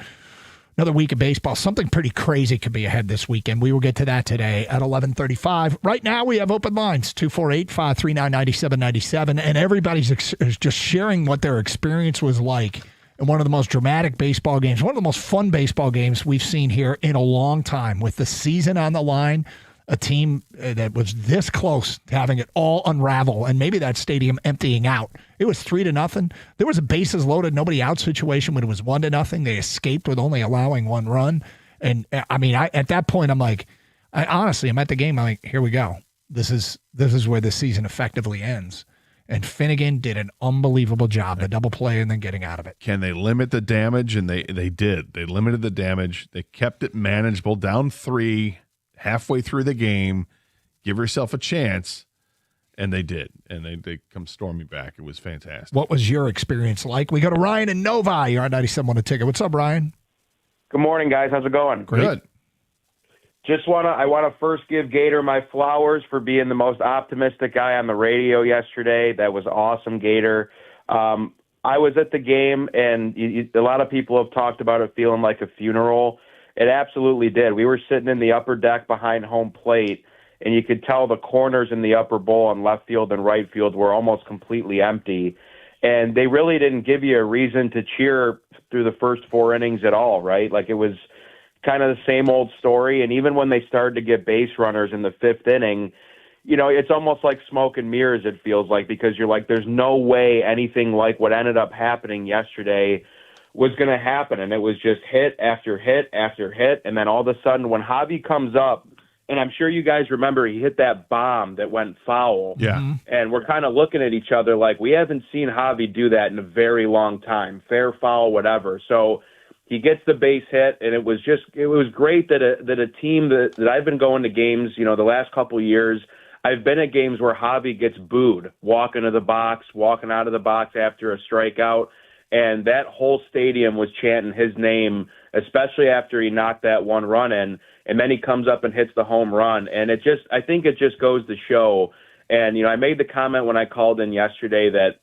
S12: week of baseball. Something pretty crazy could be ahead this weekend. We will get to that today at 11:35. Right now, we have open lines 248-539-9797, and everybody's just sharing what their experience was like in one of the most dramatic baseball games, one of the most fun baseball games we've seen here in a long time, with the season on the line. A team that was this close to having it all unravel, and maybe that stadium emptying out. It was 3-0. There was a bases loaded, nobody out situation when it was 1-0. They escaped with only allowing one run. And I mean, at that point, I'm like, honestly, I'm at the game. I'm like, here we go. This is where the season effectively ends. And Finnegan did an unbelievable job, the double play and then getting out of it.
S14: Can they limit the damage? And they did. They limited the damage. They kept it manageable, down 3. Halfway through the game, give yourself a chance, and they did. And they come storming back. It was fantastic.
S12: What was your experience like? We go to Ryan in Novi. You're on 97 a ticket. What's up, Ryan?
S20: Good morning, guys. How's it going?
S14: Good.
S20: I want to first give Gator my flowers for being the most optimistic guy on the radio yesterday. That was awesome, Gator. I was at the game, and a lot of people have talked about it feeling like a funeral. It absolutely did. We were sitting in the upper deck behind home plate, and you could tell the corners in the upper bowl and left field and right field were almost completely empty. And they really didn't give you a reason to cheer through the first 4 innings at all, right? Like, it was kind of the same old story. And even when they started to get base runners in the 5th inning, you know, it's almost like smoke and mirrors, it feels like, because you're like, there's no way anything like what ended up happening yesterday was going to happen. And it was just hit after hit after hit. And then all of a sudden when Javi comes up, and I'm sure you guys remember, he hit that bomb that went foul.
S14: Yeah.
S20: And we're kind of looking at each other like, we haven't seen Javi do that in a very long time, fair, foul, whatever. So he gets the base hit, and it was great that a team that I've been going to games, you know, the last couple of years, I've been at games where Javi gets booed, walking to the box, walking out of the box after a strikeout. And that whole stadium was chanting his name, especially after he knocked that one run in. And then he comes up and hits the home run. And I think it just goes to show. And, you know, I made the comment when I called in yesterday that,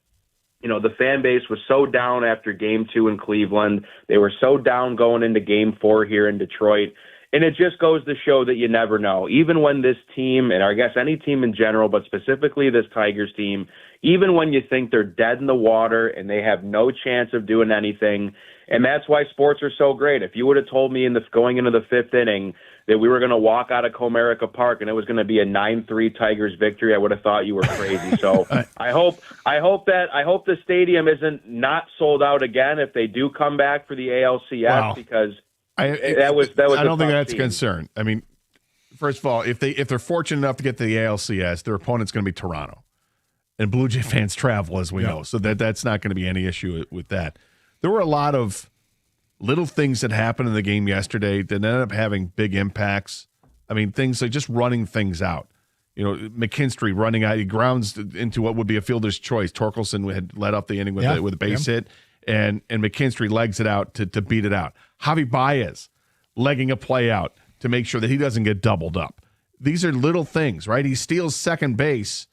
S20: you know, the fan base was so down after Game 2 in Cleveland. They were so down going into Game 4 here in Detroit. And it just goes to show that you never know. Even when this team, and I guess any team in general, but specifically this Tigers team, even when you think they're dead in the water and they have no chance of doing anything, and that's why sports are so great. If you would have told me going into the 5th inning that we were going to walk out of Comerica Park and it was going to be a 9-3 Tigers victory, I would have thought you were crazy. So I hope the stadium isn't not sold out again if they do come back for the ALCS. Wow. Because that was.
S14: I don't think that's
S20: team.
S14: a concern. I mean, first of all, if they're fortunate enough to get to the ALCS, their opponent's going to be Toronto, and Blue Jay fans travel, as we know, so that's not going to be any issue with that. There were a lot of little things that happened in the game yesterday that ended up having big impacts. I mean, things like just running things out. You know, McKinstry running out, he grounds into what would be a fielder's choice. Torkelson had led up the inning with a base hit, and McKinstry legs it out to beat it out. Javi Baez legging a play out to make sure that he doesn't get doubled up. These are little things, right? He steals second base.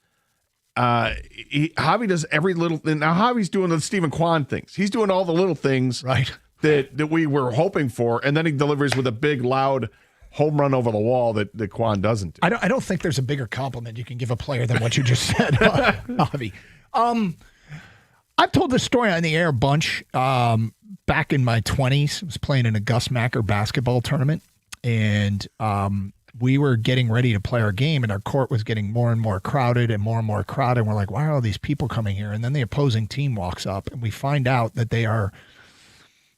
S14: Javi does every little thing. Now Javi's doing the Stephen Kwan things. He's doing all the little things that we were hoping for, and then he delivers with a big, loud home run over the wall that Kwan doesn't do.
S12: I don't think there's a bigger compliment you can give a player than what you just said, Javi. I've told this story on the air a bunch. Back in my 20s, I was playing in a Gus Macker basketball tournament, and we were getting ready to play our game, and our court was getting more and more crowded and more and more crowded. And we're like, why are all these people coming here? And then the opposing team walks up, and we find out that they were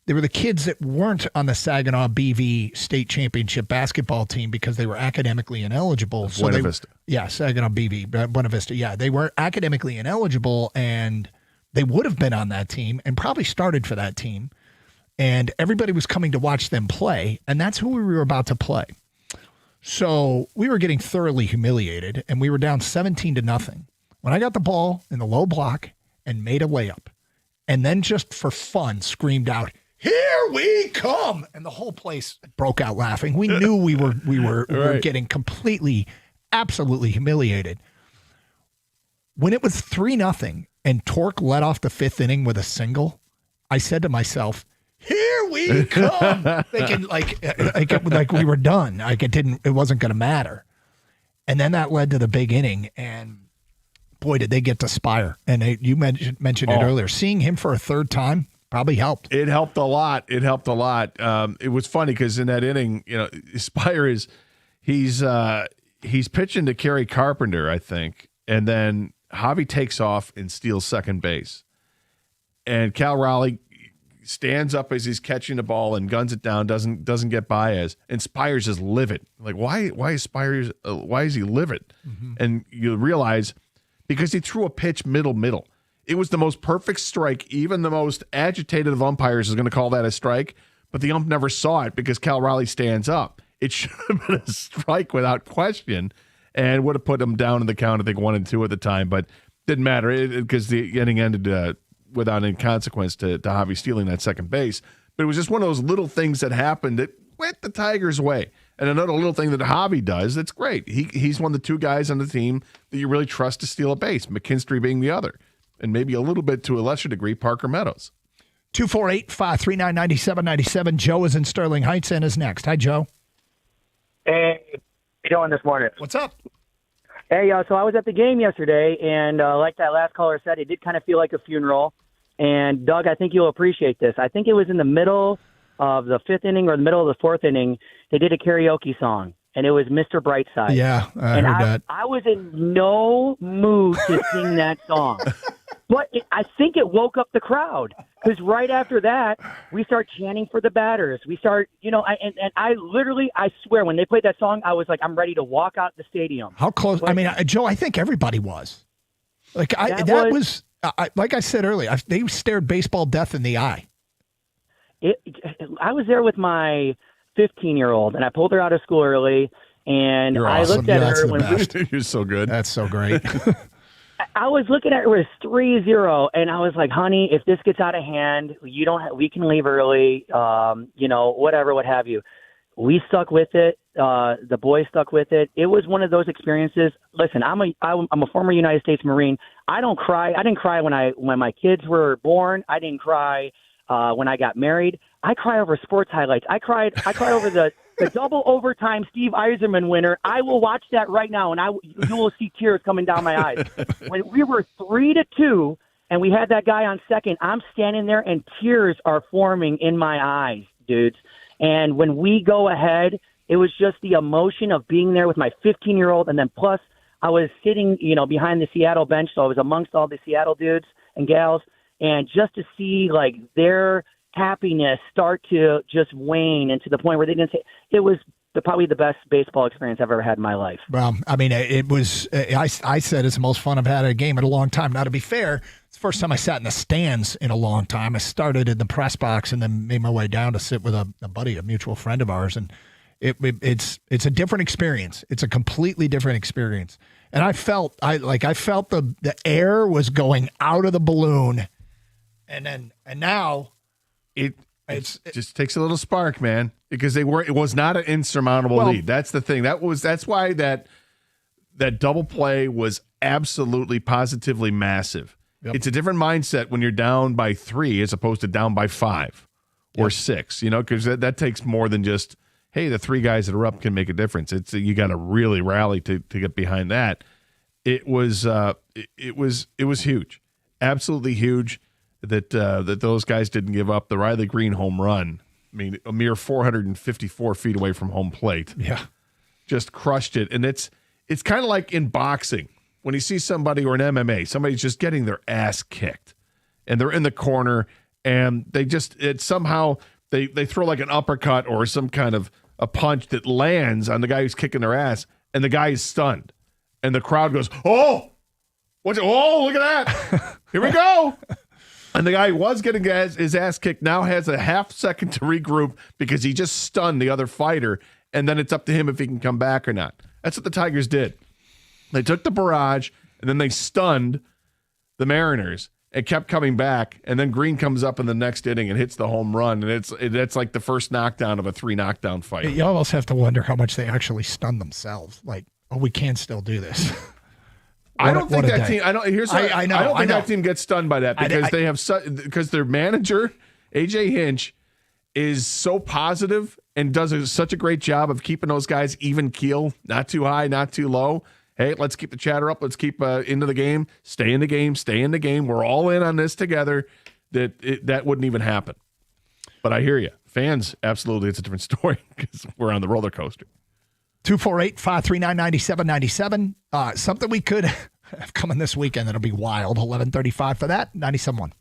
S12: the kids that weren't on the Saginaw BV state championship basketball team because they were academically ineligible.
S14: Buena Vista.
S12: Yeah, Saginaw BV, Buena Vista. Yeah, they were academically ineligible, and they would have been on that team and probably started for that team. And everybody was coming to watch them play, and that's who we were about to play. So we were getting thoroughly humiliated, and we were down 17-0 when I got the ball in the low block and made a layup, and then just for fun screamed out, "Here we come!" And the whole place broke out laughing. We knew we were getting completely, absolutely humiliated. When it was 3-0 and Torque led off the 5th inning with a single, I said to myself, "Here we come!" Thinking like we were done. Like it wasn't going to matter. And then that led to the big inning, and boy, did they get to Spire. And you mentioned it earlier. Seeing him for a third time probably helped.
S14: It helped a lot. It was funny because in that inning, Spire he's pitching to Kerry Carpenter, I think, and then Javi takes off and steals second base, and Cal Raleigh stands up as he's catching the ball and guns it down, doesn't get Baez, and Spires is livid. Like, why is Spires? Why is he livid? Mm-hmm. And you realize because he threw a pitch middle. It was the most perfect strike. Even the most agitated of umpires is going to call that a strike, but the ump never saw it because Cal Raleigh stands up. It should have been a strike without question, and would have put him down in the count. I think 1-2 at the time, but didn't matter because the inning ended without any consequence to Javi stealing that second base. But it was just one of those little things that happened that went the Tigers' way. And another little thing that Javi does that's great. He's one of the 2 guys on the team that you really trust to steal a base, McKinstry being the other, and maybe a little bit to a lesser degree, Parker Meadows.
S12: 248-539-9797. Joe is in Sterling Heights and is next. Hi, Joe.
S4: Hey, how you doing this morning?
S12: What's up?
S4: Hey, so I was at the game yesterday, and like that last caller said, it did kind of feel like a funeral. And, Doug, I think you'll appreciate this. I think it was in the middle of the 5th inning or the middle of the 4th inning, they did a karaoke song, and it was Mr. Brightside.
S12: Yeah, I heard that.
S4: I was in no mood to sing that song. But I think it woke up the crowd because right after that, we start chanting for the batters. We start, I swear, when they played that song, I was like, I'm ready to walk out the stadium.
S12: How close?
S4: But,
S12: Joe, I think everybody was. Like, that was like I said earlier, they stared baseball death in the eye.
S4: I was there with my 15-year-old, and I pulled her out of school early, and
S14: You're
S4: I
S14: awesome.
S4: looked at her when
S14: You're so good.
S12: That's so great.
S4: I was looking at it was 3-0, and I was like, honey, if this gets out of hand, we can leave early, whatever, what have you. We stuck with it. The boys stuck with it. It was one of those experiences. Listen, I'm a former United States Marine. I don't cry. I didn't cry when my kids were born. I didn't cry when I got married. I cry over sports highlights. I cried over the double overtime Steve Yzerman winner. I will watch that right now, and you will see tears coming down my eyes. When we were 3-2 and we had that guy on second, I'm standing there and tears are forming in my eyes, dudes. And when we go ahead, it was just the emotion of being there with my 15-year-old, and then plus I was sitting, behind the Seattle bench, so I was amongst all the Seattle dudes and gals, and just to see like their happiness start to just wane, and to the point where they didn't say it was probably the best baseball experience I've ever had in my life.
S12: Well, it was. I said it's the most fun I've had at a game in a long time. Now, to be fair, it's the first time I sat in the stands in a long time. I started in the press box and then made my way down to sit with a buddy, a mutual friend of ours, and it's a different experience. It's a completely different experience. And I felt the air was going out of the balloon, and now.
S14: It just takes a little spark, man, because it was not an insurmountable lead. That's the thing. That's why that double play was absolutely positively massive. Yep. It's a different mindset when you're down by 3 as opposed to down by 5 or 6, because that takes more than just, hey, the 3 guys that are up can make a difference. You got to really rally to get behind that. It was huge. Absolutely huge. That those guys didn't give up. The Riley Green home run, a mere 454 feet away from home plate.
S12: Yeah.
S14: Just crushed it. And it's kind of like in boxing, when you see somebody, or in MMA, somebody's just getting their ass kicked, and they're in the corner, and they somehow they throw like an uppercut or some kind of a punch that lands on the guy who's kicking their ass, and the guy is stunned. And the crowd goes, oh, look at that. Here we go. And the guy who was getting his ass kicked now has a half second to regroup because he just stunned the other fighter, and then it's up to him if he can come back or not. That's what the Tigers did. They took the barrage, and then they stunned the Mariners and kept coming back, and then Green comes up in the next inning and hits the home run, and it's like the first knockdown of a 3-knockdown fight.
S12: You almost have to wonder how much they actually stunned themselves. Like, oh, we can still do this.
S14: I don't think
S12: what a
S14: that
S12: day.
S14: team. I don't. Here's.
S12: I know.
S14: I don't think
S12: know.
S14: that team gets stunned by that because they have because their manager AJ Hinch is so positive and does such a great job of keeping those guys even keel, not too high, not too low. Hey, let's keep the chatter up. Let's keep into the game. Stay in the game. Stay in the game. We're all in on this together. That wouldn't even happen. But I hear you. Fans, absolutely, it's a different story because we're on the roller coaster.
S12: 248-539-9797. Something we could have coming this weekend that'll be wild. 11:35 for that. 97.1.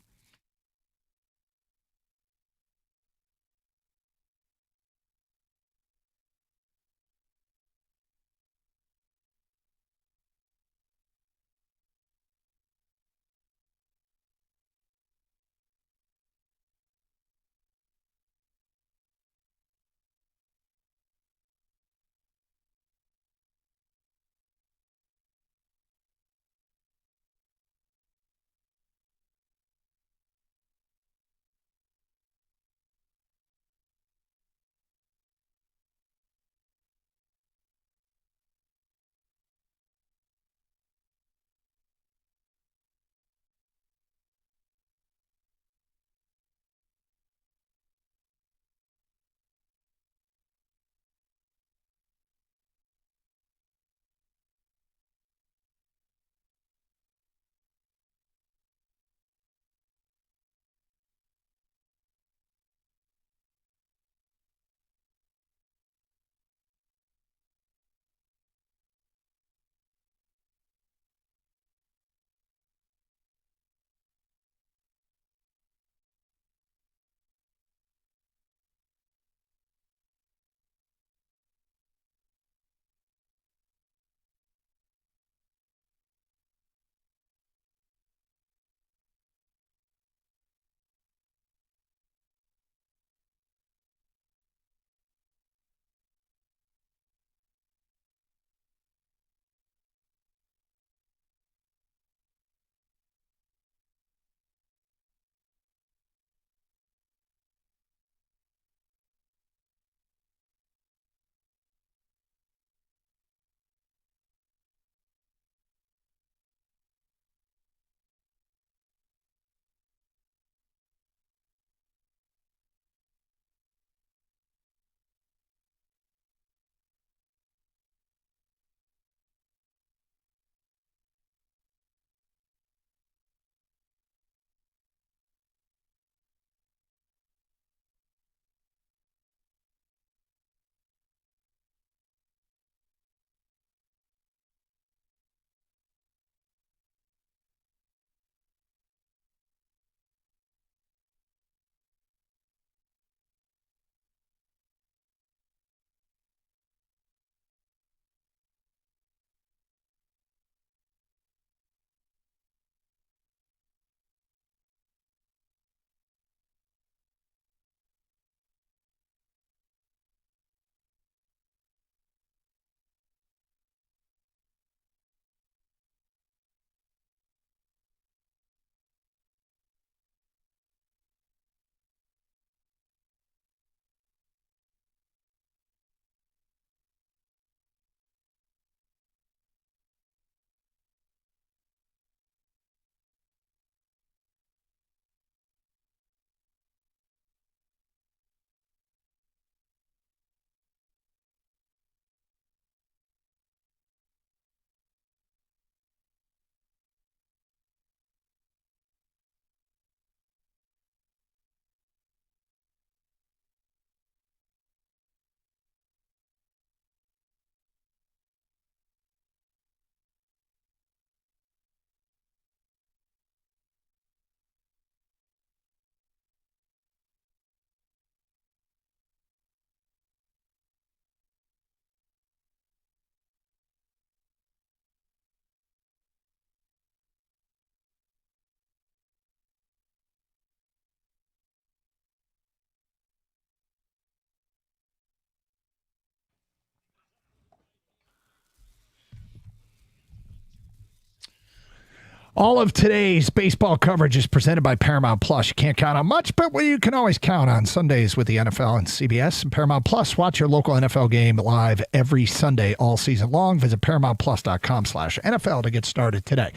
S12: All of today's baseball coverage is presented by Paramount Plus. You can't count on much, but you can always count on Sundays with the NFL and CBS. And Paramount Plus, watch your local NFL game live every Sunday all season long. Visit ParamountPlus.com/NFL to get started today.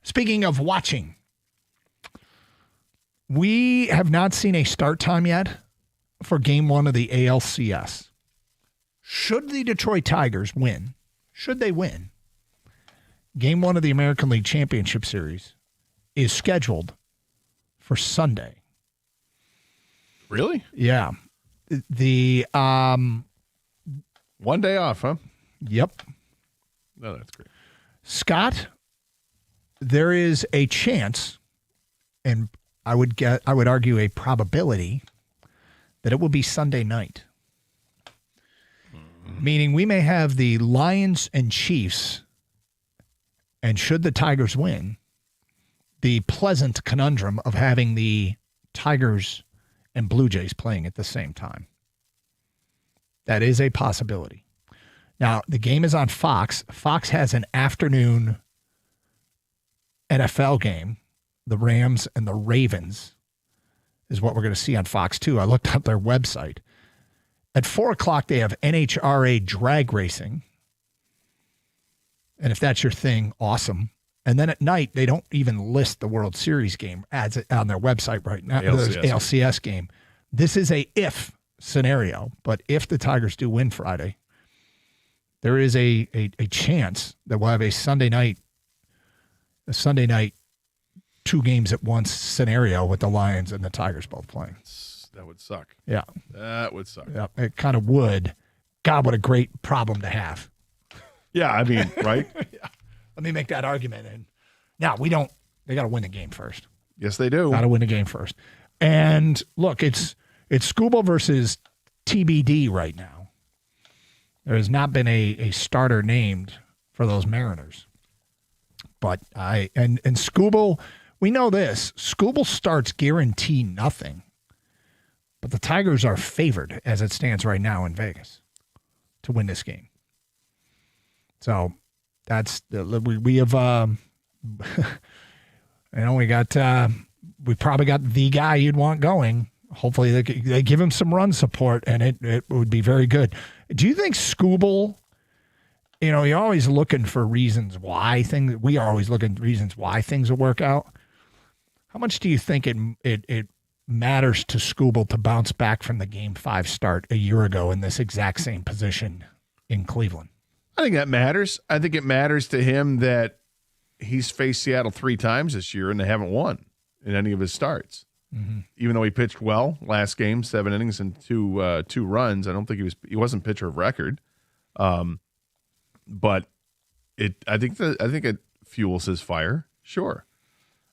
S12: Speaking of watching, we have not seen a start time yet for Game 1 of the ALCS. Should the Detroit Tigers win, should they win, Game 1 of the American League Championship Series is scheduled for Sunday.
S14: Really?
S12: Yeah. The
S14: 1 day off, huh?
S12: Yep.
S14: No, that's great.
S12: Scott, there is a chance, and I would argue a probability, that it will be Sunday night. Meaning we may have the Lions and Chiefs, and should the Tigers win, the pleasant conundrum of having the Tigers and Blue Jays playing at the same time. That is a possibility. Now, the game is on Fox. Fox has an afternoon NFL game. The Rams and the Ravens is what we're going to see on Fox 2. I looked up their website. At 4 o'clock, they have NHRA drag racing. And if that's your thing, awesome. And then at night, they don't even list the World Series game ads on their website right now. The ALCS game. This is a if scenario, but if the Tigers do win Friday, there is a chance that we'll have a Sunday night 2 games at once scenario with the Lions and the Tigers both playing.
S14: That would suck.
S12: Yeah.
S14: That would suck.
S12: Yeah, it kind of would. God, what a great problem to have.
S14: Yeah, I mean, right?
S12: Yeah. Let me make that argument. And now they got to win the game first.
S14: Yes, they do.
S12: Got to win the game first. And look, it's Skubal versus TBD right now. There has not been a starter named for those Mariners. But and Skubal, we know this. Skubal starts guarantee nothing. But the Tigers are favored as it stands right now in Vegas to win this game. So that's we have we probably got the guy you'd want going. Hopefully they give him some run support and it would be very good. Do you think Skubal, you're always looking for reasons why we are always looking for reasons why things will work out. How much do you think it matters to Skubal to bounce back from the Game 5 start a year ago in this exact same position in Cleveland?
S14: I think that matters. I think it matters to him that he's faced Seattle 3 times this year and they haven't won in any of his starts. Mm-hmm. Even though he pitched well last game, 7 innings and 2 runs, I don't think he wasn't pitcher of record. But I think it fuels his fire. Sure.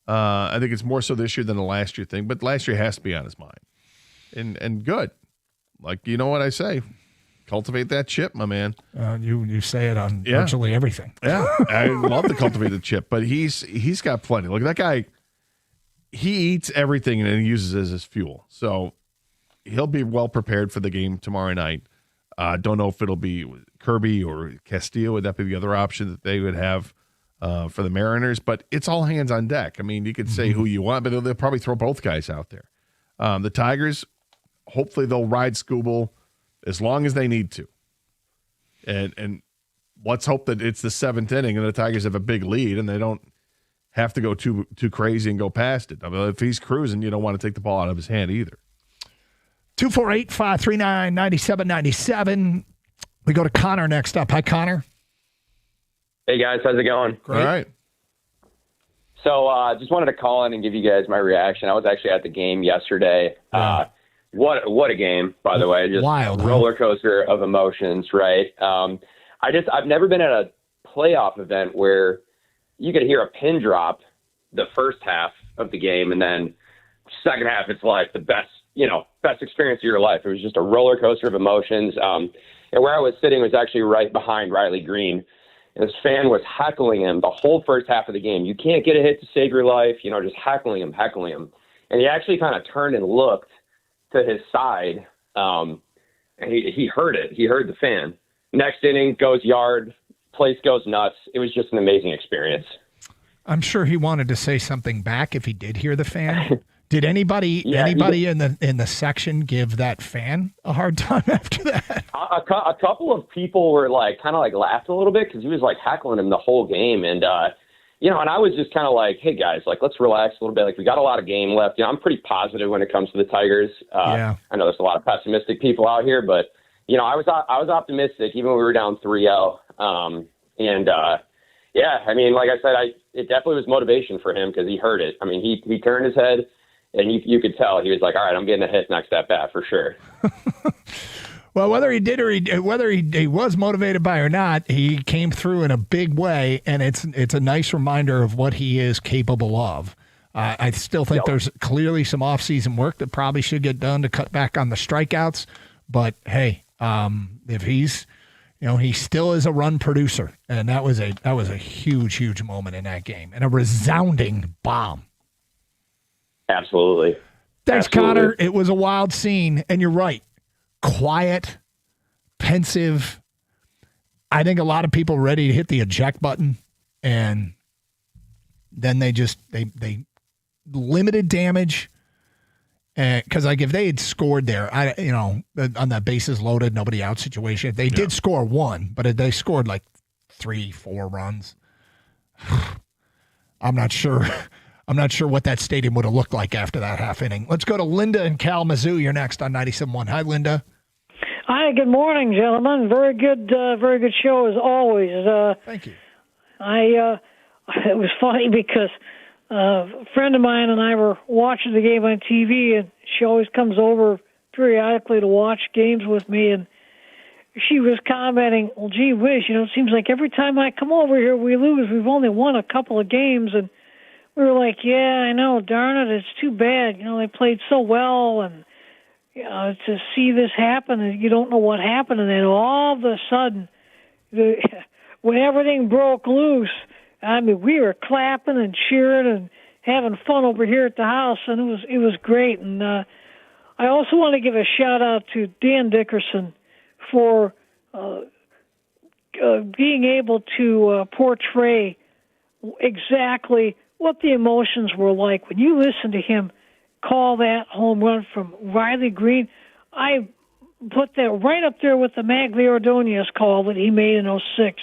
S14: I think it's more so this year than the last year thing, but last year has to be on his mind. And good. Like, you know what I say? Cultivate that chip, my man.
S12: You say it on virtually everything.
S14: Yeah, I love to cultivate the chip, but he's got plenty. Look, that guy, he eats everything and he uses it as his fuel. So he'll be well prepared for the game tomorrow night. Don't know if it'll be Kirby or Castillo. Would that be the other option that they would have for the Mariners? But it's all hands on deck. I mean, you could say who you want, but they'll probably throw both guys out there. The Tigers, hopefully they'll ride Skubal as long as they need to. And let's hope that it's the 7th inning and the Tigers have a big lead and they don't have to go too crazy and go past it. I mean, if he's cruising, you don't want to take the ball out of his hand either.
S12: 248-539-9797. We go to Connor next up. Hi, Connor.
S5: Hey, guys. How's it going?
S12: Great.
S14: All right.
S5: So just wanted to call in and give you guys my reaction. I was actually at the game yesterday. What a game, by the way. Just
S12: wild,
S5: roller coaster of emotions, right? I've never been at a playoff event where you could hear a pin drop the first half of the game and then second half it's like the best experience of your life. It was just a roller coaster of emotions. And where I was sitting was actually right behind Riley Green. And this fan was heckling him the whole first half of the game. You can't get a hit to save your life, just heckling him. And he actually kind of turned and looked to his side, and he heard it. He heard the fan. Next inning, goes yard, place goes nuts. It was just an amazing experience.
S12: I'm sure he wanted to say something back if he did hear the fan. Did anybody in the section give that fan a hard time after that?
S5: A couple of people were kind of laughing a little bit because he was heckling him the whole game, and and I was just kind of hey guys, let's relax a little bit. We got a lot of game left. I'm pretty positive when it comes to the Tigers. I know there's a lot of pessimistic people out here, but I was optimistic even when we were down 3-0. I mean, like I said, it definitely was motivation for him because he heard it. I mean, he turned his head. And you could tell he was all right, I'm getting a hit next at bat for sure.
S12: Well, whether he did or whether he was motivated by or not, he came through in a big way, and it's a nice reminder of what he is capable of. I still think there's clearly some off-season work that probably should get done to cut back on the strikeouts. But hey, if he's he still is a run producer, and that was a huge moment in that game and a resounding bomb.
S5: Absolutely.
S12: Thanks, Connor. It was a wild scene, and you're right. Quiet, pensive. I think a lot of people ready to hit the eject button, and then they limited damage. Because if they had scored there, on that bases loaded, nobody out situation, they did score one, but they scored 3-4 runs. I'm not sure. I'm not sure what that stadium would have looked like after that half inning. Let's go to Linda in Kalamazoo. You're next on 97.1. Hi, Linda.
S7: Hi, good morning, gentlemen. Very good show as always.
S12: Thank you.
S7: It was funny because a friend of mine and I were watching the game on TV, and she always comes over periodically to watch games with me, and she was commenting, well, gee whiz, it seems like every time I come over here we lose. We've only won a couple of games, and we were like, yeah, I know, darn it, it's too bad. They played so well, and to see this happen, and you don't know what happened, and then all of a sudden, when everything broke loose, I mean, we were clapping and cheering and having fun over here at the house, and it was great. And I also want to give a shout out to Dan Dickerson for being able to portray exactly what the emotions were like when you listen to him call that home run from Riley Green. I put that right up there with the Magglio Ordonez call that he made in 06.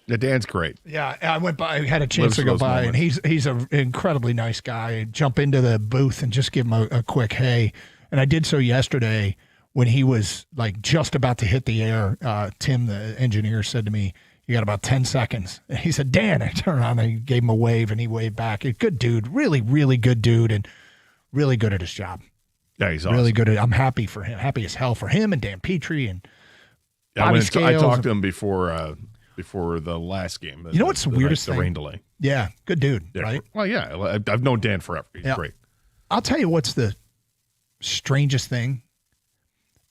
S14: Yeah, Dan's great.
S12: Yeah, I went by. I had a chance to go by, and he's an incredibly nice guy. Jump into the booth and just give him a quick hey. And I did so yesterday when he was just about to hit the air. Tim, the engineer, said to me, "You got about 10 seconds." And he said, "Dan." I turned around and I gave him a wave, and he waved back. A good dude, really, really good dude, and really good at his job.
S14: Yeah, he's awesome.
S12: Really good at. I'm happy for him. Happy as hell for him and Dan Petrie and Bobby Scales.
S14: I talked to him before the last game.
S12: You know what's the weirdest
S14: thing? The rain delay.
S12: Yeah, good dude, right?
S14: Well, yeah, I've known Dan forever. He's great.
S12: I'll tell you what's the strangest thing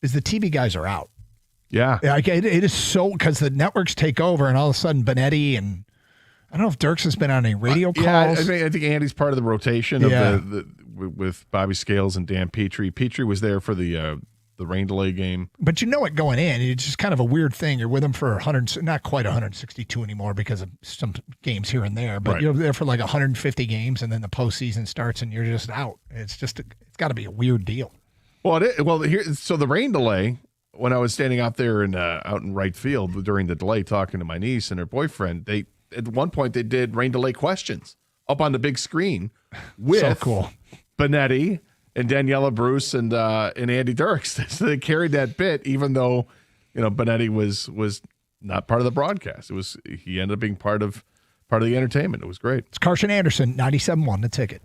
S12: is the TV guys are out.
S14: Yeah.
S12: It is so because the networks take over, and all of a sudden Benetti and I don't know if Dirks has been on any radio calls.
S14: Yeah, I think Andy's part of the rotation of with Bobby Scales and Dan Petrie. Petrie was there for the rain delay game.
S12: But it going in. It's just kind of a weird thing. You're with them for 100, not quite 162 anymore because of some games here and there. But you're there for 150 games, and then the postseason starts, and you're just out. It's got to be a weird deal.
S14: Well, so the rain delay. When I was standing out there out in right field during the delay, talking to my niece and her boyfriend, at one point they did rain delay questions up on the big screen with
S12: so cool.
S14: Benetti and Daniela Bruce and Andy Dirks. So they carried that bit, even though Benetti was not part of the broadcast. He ended up being part of the entertainment. It was great.
S12: It's Carson Anderson, 97.1 The Ticket.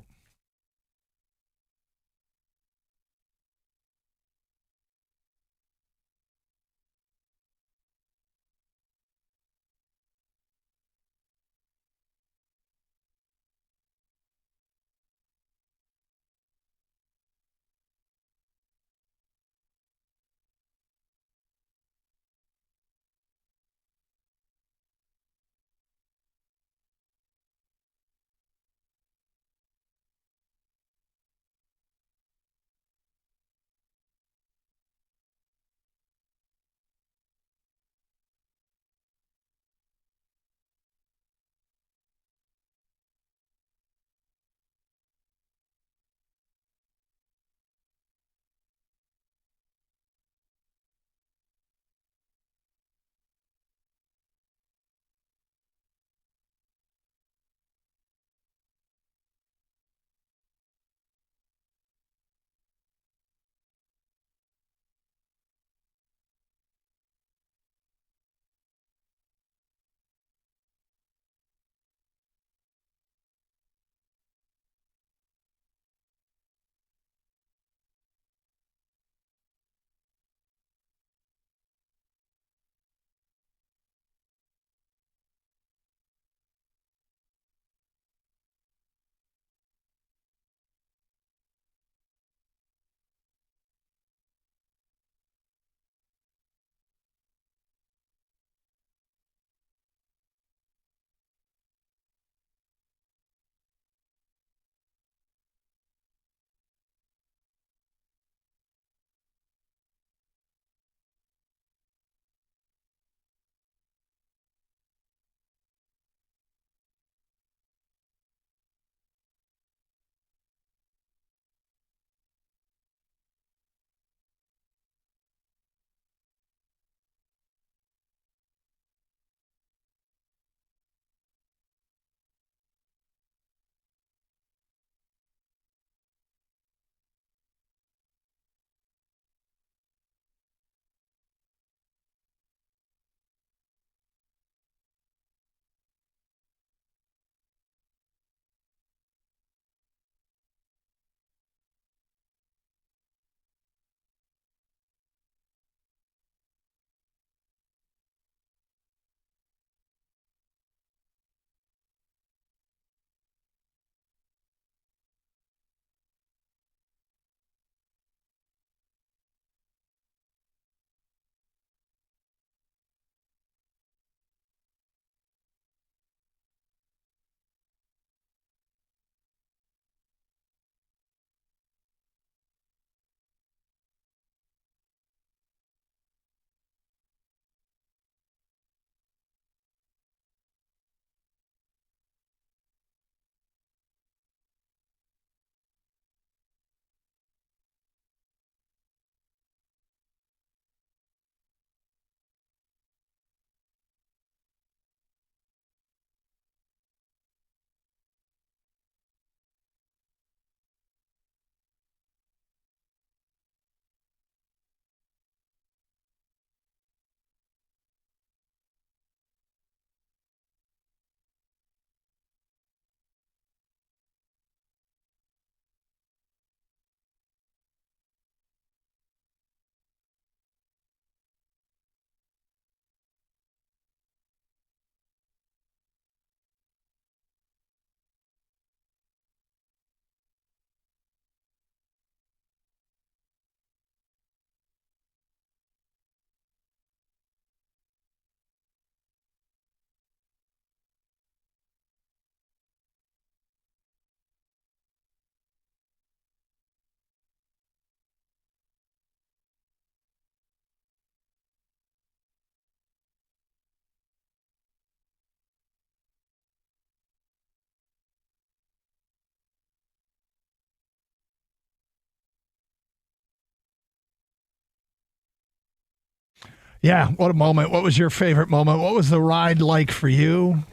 S12: Yeah, what a moment. What was your favorite moment? What was the ride like for you?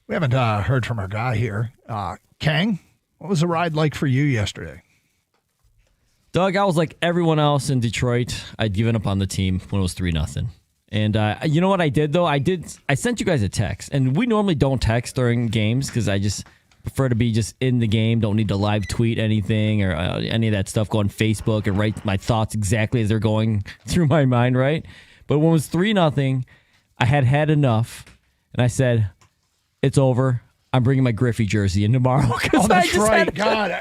S12: We haven't heard from our guy here. Kang, what was the ride like for you yesterday?
S1: Doug, I was like everyone else in Detroit. I'd given up on the team when it was 3-0. And you know what I did, though? I sent you guys a text. And we normally don't text during games because I just prefer to be just in the game. Don't need to live tweet anything or any of that stuff. Go on Facebook and write my thoughts exactly as they're going through my mind, right? But when it was 3-0, I had enough. And I said, it's over. I'm bringing my Griffey jersey in tomorrow.
S12: Oh, that's right. God.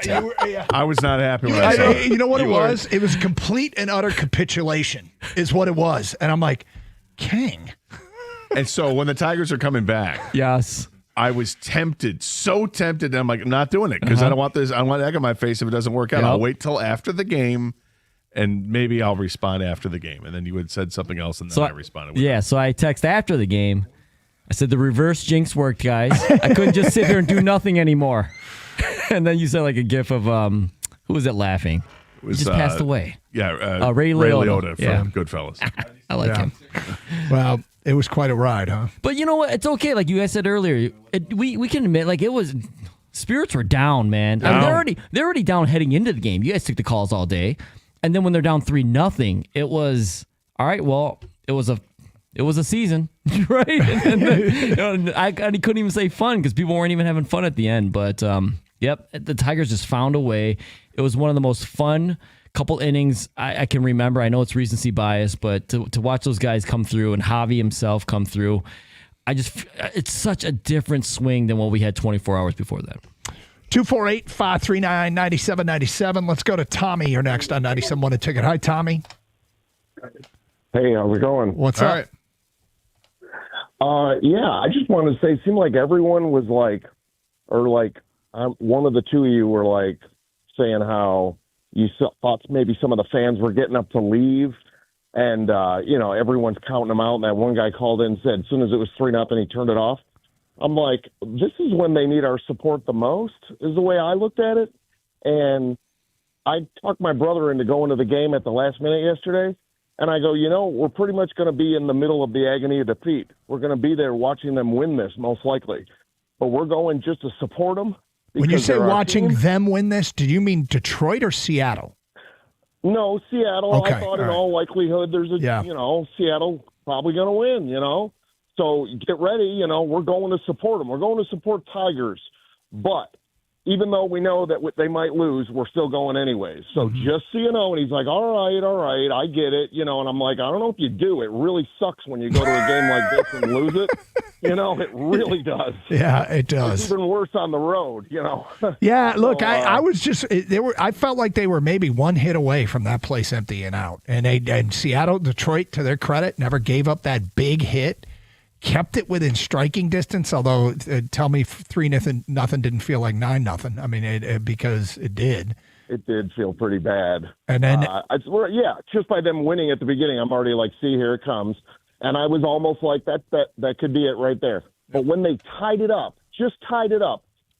S14: I was not happy when I saw it.
S12: You know what it was? It was complete and utter capitulation is what it was. And I'm like, Kang.
S14: And so when the Tigers are coming back,
S1: yes,
S14: I was tempted, so tempted. And I'm like, I'm not doing it because I don't want this. I don't want egg on my face if it doesn't work out.
S1: Yep.
S14: I'll wait till after the game, and maybe I'll respond after the game. And then you had said something else, and then I responded with
S1: so I text after the game. I said, the reverse jinx worked, guys. I couldn't just sit here and do nothing anymore. And then you said like a gif of, who was it laughing?
S14: It was,
S1: he just passed away.
S14: Yeah,
S1: Ray Liotta
S14: from Goodfellas.
S1: I like him.
S12: Well, it was quite a ride, huh?
S1: But you know what? It's okay. Like you guys said earlier, we can admit, like it was, spirits were down, man. I mean, they're already down heading into the game. You guys took the calls all day. And then when they're down 3-0, it was, all right, well, it was a season, right? And I couldn't even say fun because people weren't even having fun at the end. But, yep, the Tigers just found a way. It was one of the most fun couple innings I can remember. I know it's recency bias, but to watch those guys come through and Javi himself come through, it's such a different swing than what we had 24 hours before that.
S12: 248-539-9797. Let's go to Tommy. You're next on 97.1 A Ticket. Hi, Tommy.
S6: Hey, how's it going?
S12: What's up?
S6: Yeah, I just wanted to say, it seemed like everyone was like, one of the two of you were like saying how you thought maybe some of the fans were getting up to leave, and everyone's counting them out. And that one guy called in and said, as soon as it was 3-0, he turned it off. I'm like, this is when they need our support the most, is the way I looked at it. And I talked my brother into going to the game at the last minute yesterday. And I go, we're pretty much going to be in the middle of the agony of defeat. We're going to be there watching them win this, most likely. But we're going just to support them.
S12: When you say watching them win this, do you mean Detroit or Seattle?
S6: No, Seattle.
S12: Okay,
S6: I thought in all likelihood there's Seattle probably going to win, So get ready, we're going to support them. We're going to support Tigers. But even though we know that they might lose, we're still going anyways. So just so you know, and he's like, all right, I get it. And I'm like, I don't know if you do. It really sucks when you go to a game like this and lose it. It really does.
S12: Yeah, it does.
S6: It's even worse on the road,
S12: Yeah, look, I was just I felt like they were maybe one hit away from that place emptying out. And Seattle, Detroit, to their credit, never gave up that big hit. Kept it within striking distance, although tell me 3-0 didn't feel like 9-0. I mean, because it did.
S6: It did feel pretty bad.
S12: And then,
S6: just by them winning at the beginning, I'm already like, see, here it comes. And I was almost like, that could be it right there. But when they tied it up,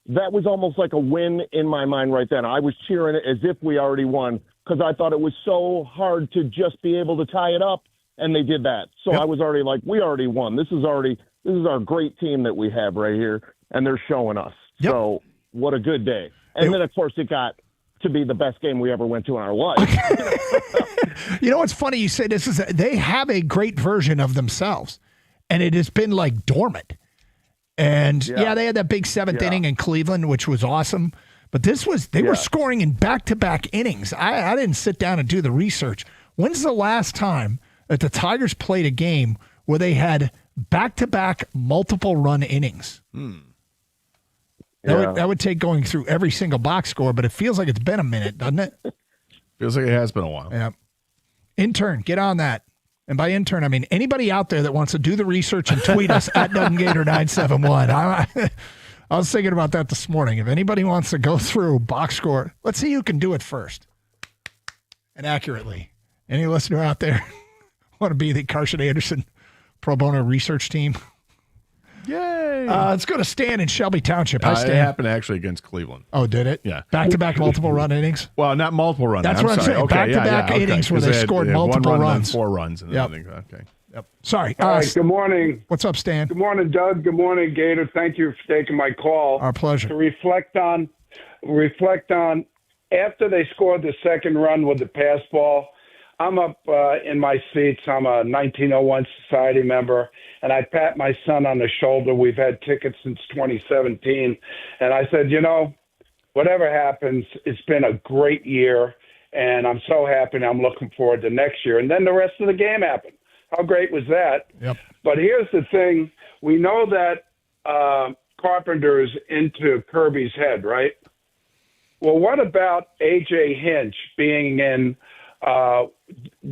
S6: that was almost like a win in my mind right then. I was cheering it as if we already won because I thought it was so hard to just be able to tie it up. And they did that. So I was already like, we already won. This is our great team that we have right here, and they're showing us. Yep. So what a good day. And then, of course, it got to be the best game we ever went to in our life.
S12: You know what's funny? You say this is they have a great version of themselves, and it has been like dormant. And, they had that big seventh inning in Cleveland, which was awesome. But this was they were scoring in back-to-back innings. I didn't sit down and do the research. When's the last time that the Tigers played a game where they had back-to-back multiple-run innings? That would take going through every single box score, but it feels like it's been a minute, doesn't it?
S14: Feels like it has been a while.
S12: Yeah. Intern, get on that. And by intern, I mean anybody out there that wants to do the research and tweet us at DougandGator971. I was thinking about that this morning. If anybody wants to go through box score, let's see who can do it first and accurately. Any listener out there want to be the Carson Anderson pro bono research team?
S14: Yay! Yay!
S12: Let's go to Stan in Shelby Township. Hi,
S14: It
S12: Stan.
S14: happened actually against Cleveland.
S12: Oh, did it?
S14: Yeah.
S12: Back-to-back multiple run innings?
S14: Well, not multiple runs.
S12: That's what I'm
S14: sorry.
S12: saying.
S14: Okay,
S12: Back-to-back innings where
S14: 'Cause
S12: they
S14: had,
S12: scored
S14: one
S12: multiple
S14: run, then
S12: runs.
S14: 4 runs. And
S12: Yep.
S14: Okay.
S12: Yep. Sorry.
S8: All right, good morning.
S12: What's up, Stan?
S8: Good morning, Doug. Good morning, Gator. Thank you for taking my call.
S12: Our pleasure.
S8: To reflect on after they scored the second run with the pass ball, I'm up in my seats. I'm a 1901 Society member, and I pat my son on the shoulder. We've had tickets since 2017. And I said, whatever happens, it's been a great year, and I'm so happy, and I'm looking forward to next year. And then the rest of the game happened. How great was that?
S12: Yep.
S8: But here's the thing. We know that Carpenter's into Kirby's head, right? Well, what about A.J. Hinch being in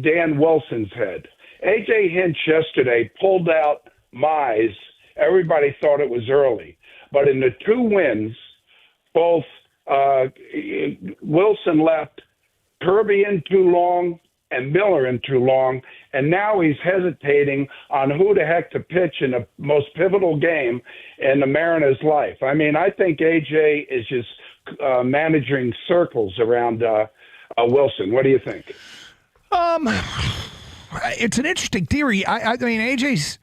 S8: Dan Wilson's head? A.J. Hinch yesterday pulled out Mize. Everybody thought it was early. But in the 2 wins, both Wilson left Kirby in too long and Miller in too long, and now he's hesitating on who the heck to pitch in the most pivotal game in the Mariners' life. I mean, I think A.J. is just managing circles around Wilson. What do you think?
S12: It's an interesting theory. I mean, AJ's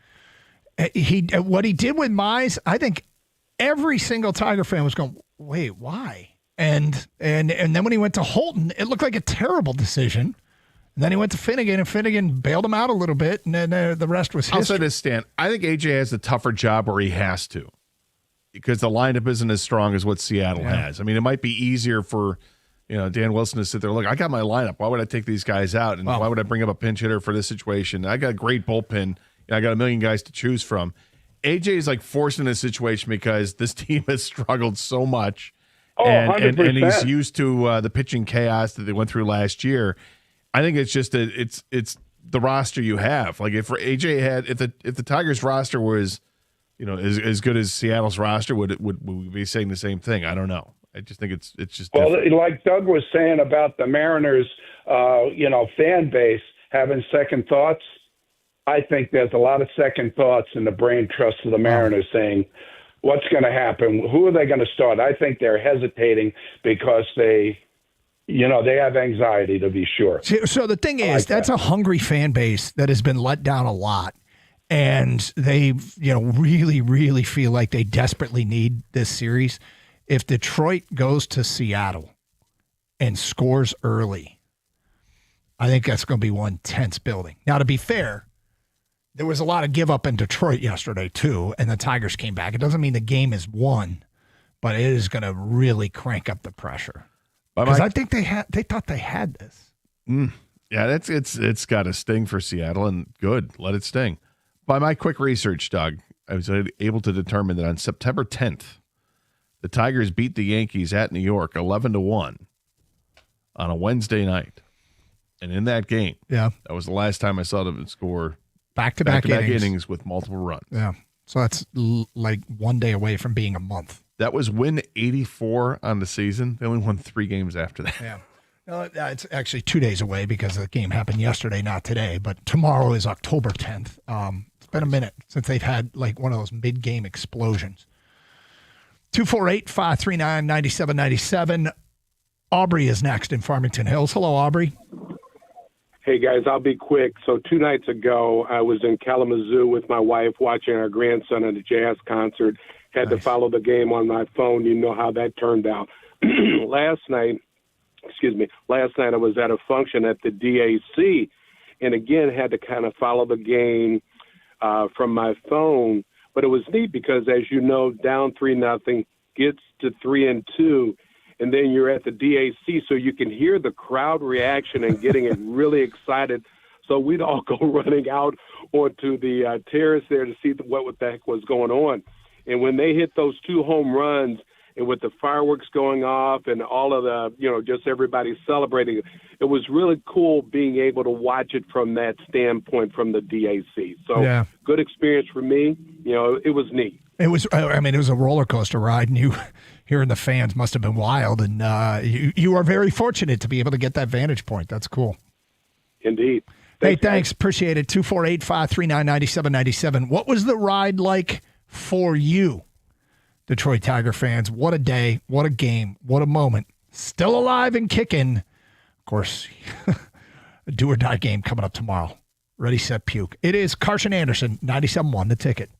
S12: what he did with Mize. I think every single Tiger fan was going, "Wait, why?" And then when he went to Holton, it looked like a terrible decision. And then he went to Finnegan, and Finnegan bailed him out a little bit, and then the rest was history.
S14: I'll say this, Stan. I think AJ has a tougher job where he has to, because the lineup isn't as strong as what Seattle has. I mean, it might be easier for Dan Wilson to sit there. Look, I got my lineup. Why would I take these guys out? And why would I bring up a pinch hitter for this situation? I got a great bullpen. I got a million guys to choose from. AJ is like forced in this situation because this team has struggled so much. And he's used to the pitching chaos that they went through last year. I think it's just it's the roster you have. Like if AJ had if the Tigers roster was as good as Seattle's roster, would we be saying the same thing? I don't know. I just think it's just different.
S8: Like Doug was saying about the Mariners, fan base having second thoughts. I think there's a lot of second thoughts in the brain trust of the Mariners saying, what's going to happen? Who are they going to start? I think they're hesitating because they have anxiety, to be sure.
S12: So the thing is, that's a hungry fan base that has been let down a lot. And they, really, really feel like they desperately need this series. If Detroit goes to Seattle and scores early, I think that's going to be one tense building. Now, to be fair, there was a lot of give up in Detroit yesterday, too, and the Tigers came back. It doesn't mean the game is won, but it is going to really crank up the pressure. Because I think they thought they had this.
S14: Yeah, it's got a sting for Seattle, and good. Let it sting. By my quick research, Doug, I was able to determine that on September 10th, the Tigers beat the Yankees at New York 11-1 on a Wednesday night. And in that game, that was the last time I saw them score
S12: back-to-back
S14: innings with multiple runs.
S12: Yeah. So that's like one day away from being a month.
S14: That was win 84 on the season. They only won 3 games after that.
S12: Yeah. No, it's actually 2 days away because the game happened yesterday, not today. But tomorrow is October 10th. It's been a minute since they've had like one of those mid-game explosions. 248-539-9797. Aubrey is next in Farmington Hills. Hello, Aubrey.
S21: Hey, guys, I'll be quick. So 2 nights ago, I was in Kalamazoo with my wife watching our grandson at a jazz concert. Had to follow the game on my phone. You know how that turned out. Last night I was at a function at the DAC, and again had to kind of follow the game from my phone. But it was neat because, as you know, down 3-0, gets to 3-2, and then you're at the DAC, so you can hear the crowd reaction and getting it really excited. So we'd all go running out onto the terrace there to see what the heck was going on. And when they hit those 2 home runs, and with the fireworks going off and all of the, just everybody celebrating, it was really cool being able to watch it from that standpoint from the DAC. So good experience for me. It was neat.
S12: It was a roller coaster ride, and you hearing the fans must have been wild. And you are very fortunate to be able to get that vantage point. That's cool.
S21: Indeed.
S12: Thanks. Appreciate it. 248-539-9797. What was the ride like for you, Detroit Tiger fans. What a day, what a game, what a moment. Still alive and kicking. Of course, a do or die game coming up tomorrow. Ready, set, puke. It is Carson Anderson, 97.1 The Ticket.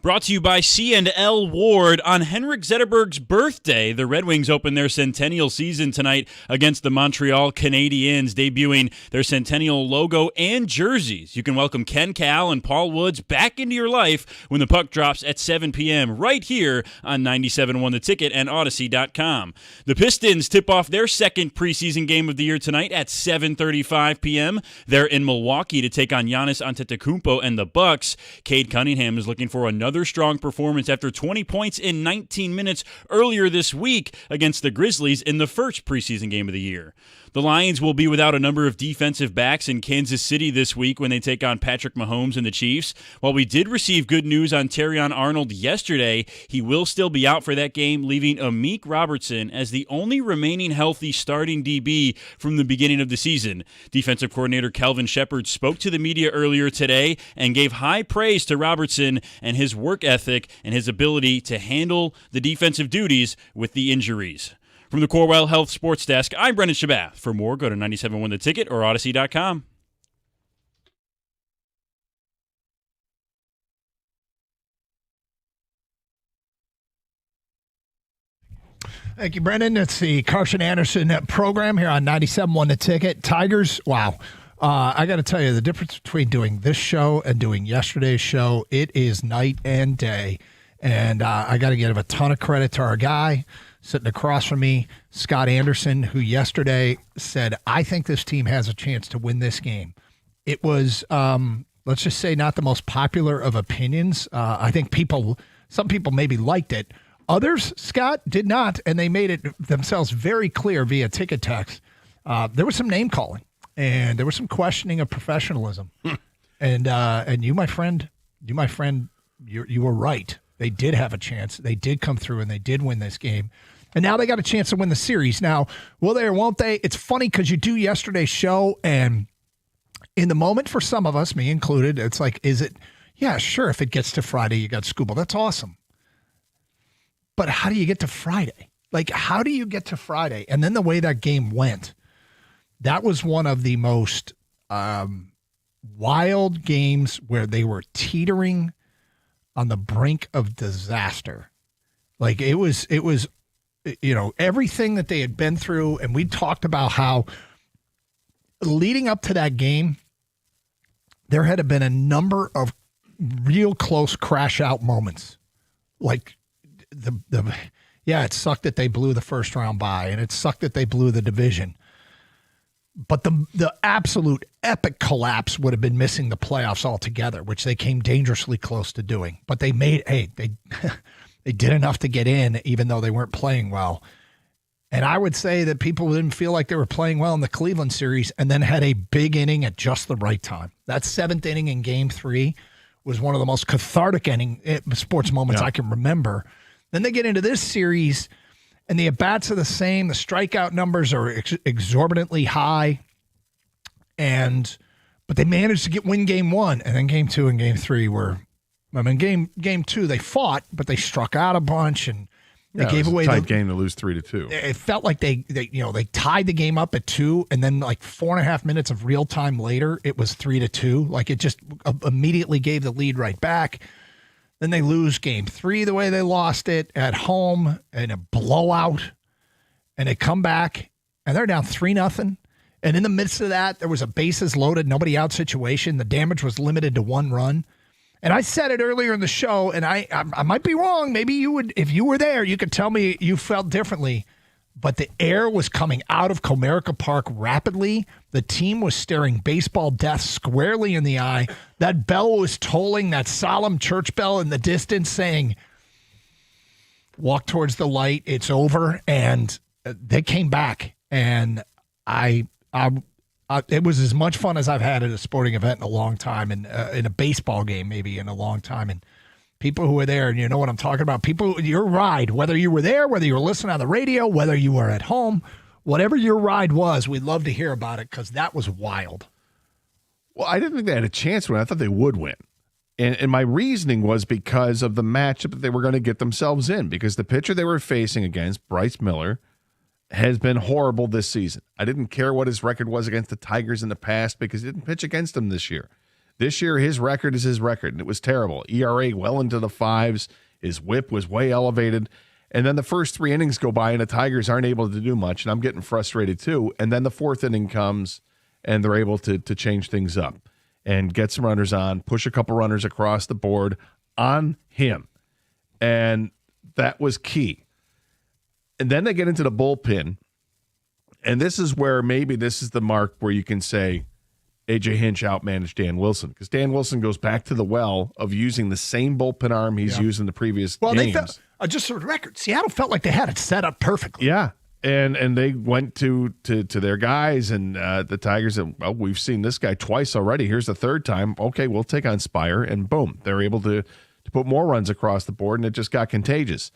S22: Brought to you by C&L Ward. On Henrik Zetterberg's birthday, the Red Wings open their centennial season tonight against the Montreal Canadiens, debuting their centennial logo and jerseys. You can welcome Ken Kal and Paul Woods back into your life when the puck drops at 7 p.m. right here on 97.1 The Ticket and Odyssey.com. The Pistons tip off their second preseason game of the year tonight at 7:35 p.m. They're in Milwaukee to take on Giannis Antetokounmpo and the Bucks. Cade Cunningham is looking for another strong performance after 20 points in 19 minutes earlier this week against the Grizzlies in the first preseason game of the year. The Lions will be without a number of defensive backs in Kansas City this week when they take on Patrick Mahomes and the Chiefs. While we did receive good news on Terrion Arnold yesterday, he will still be out for that game, leaving Amik Robertson as the only remaining healthy starting DB from the beginning of the season. Defensive coordinator Kelvin Shepard spoke to the media earlier today and gave high praise to Robertson and his work ethic and his ability to handle the defensive duties with the injuries. From the Corewell Health Sports Desk, I'm Brendan Shabath. For more, go to 97.1 The Ticket or Odyssey.com.
S12: Thank you, Brendan. It's the Carson Anderson program here on 97.1 The Ticket. Tigers, wow. I got to tell you, the difference between doing this show and doing yesterday's show, it is night and day. And I got to give a ton of credit to our guy sitting across from me, Scott Anderson, who yesterday said, I think this team has a chance to win this game. It was, let's just say, not the most popular of opinions. I think some people maybe liked it. Others, Scott, did not, and they made it themselves very clear via ticket text. There was some name calling, and there was some questioning of professionalism. And you, my friend, you, my friend, you were right. They did have a chance. They did come through, and they did win this game. And now they got a chance to win the series. Now, will they or won't they? It's funny because you do yesterday's show, and in the moment for some of us, me included, it's like, is it? Yeah, sure. If it gets to Friday, you got Scuba. That's awesome. But how do you get to Friday? Like, how do you get to Friday? And then the way that game went, that was one of the most wild games where they were teetering on the brink of disaster. Like, it was, everything that they had been through. And we talked about how leading up to that game, there had been a number of real close crash out moments. Like it sucked that they blew the first round bye, and it sucked that they blew the division. But the absolute epic collapse would have been missing the playoffs altogether, which they came dangerously close to doing. But they they did enough to get in, even though they weren't playing well. And I would say that people didn't feel like they were playing well in the Cleveland series, and then had a big inning at just the right time. That 7th inning in Game 3 was one of the most cathartic sports moments I can remember. Then they get into this series, and the at-bats are the same. The strikeout numbers are exorbitantly high, but they managed to win Game 1, and then Game 2 and Game 3 were. I mean, Game 2 they fought, but they struck out a bunch, and they gave away.
S14: It was a tight game to lose 3-2.
S12: It felt like they tied the game up at 2, and then like 4.5 minutes of real time later, it was 3-2. Like, it just immediately gave the lead right back. Then they lose Game 3 the way they lost it at home in a blowout, and they come back and they're down 3-0. And in the midst of that, there was a bases loaded, nobody out situation. The damage was limited to 1 run. And I said it earlier in the show, and I might be wrong. Maybe you would, if you were there, you could tell me you felt differently. But the air was coming out of Comerica Park rapidly. The team was staring baseball death squarely in the eye. That bell was tolling, that solemn church bell in the distance, saying, walk towards the light, it's over. And they came back, and it was as much fun as I've had at a sporting event in a long time, and in a baseball game maybe in a long time. And people who were there, and you know what I'm talking about, people, your ride, whether you were there, whether you were listening on the radio, whether you were at home, whatever your ride was, we'd love to hear about it, because that was wild.
S14: Well, I didn't think they had a chance to win. I thought they would win. And my reasoning was because of the matchup that they were going to get themselves in, because the pitcher they were facing against, Bryce Miller, has been horrible this season. I didn't care what his record was against the Tigers in the past, because he didn't pitch against them this year. This year, his record is his record, and it was terrible. ERA well into the 5s. His whip was way elevated. And then the first 3 innings go by, and the Tigers aren't able to do much, and I'm getting frustrated too. And then the 4th inning comes, and they're able to change things up and get some runners on, push a couple runners across the board on him. And that was key. And then they get into the bullpen, and this is where maybe this is the mark where you can say A.J. Hinch outmanaged Dan Wilson, because Dan Wilson goes back to the well of using the same bullpen arm he's used in the previous games.
S12: They felt, just for the record, Seattle felt like they had it set up perfectly.
S14: Yeah, and they went to their guys, and the Tigers said, well, we've seen this guy twice already. Here's the 3rd time. Okay, we'll take on Spire, and boom, they're able to put more runs across the board, and it just got contagious.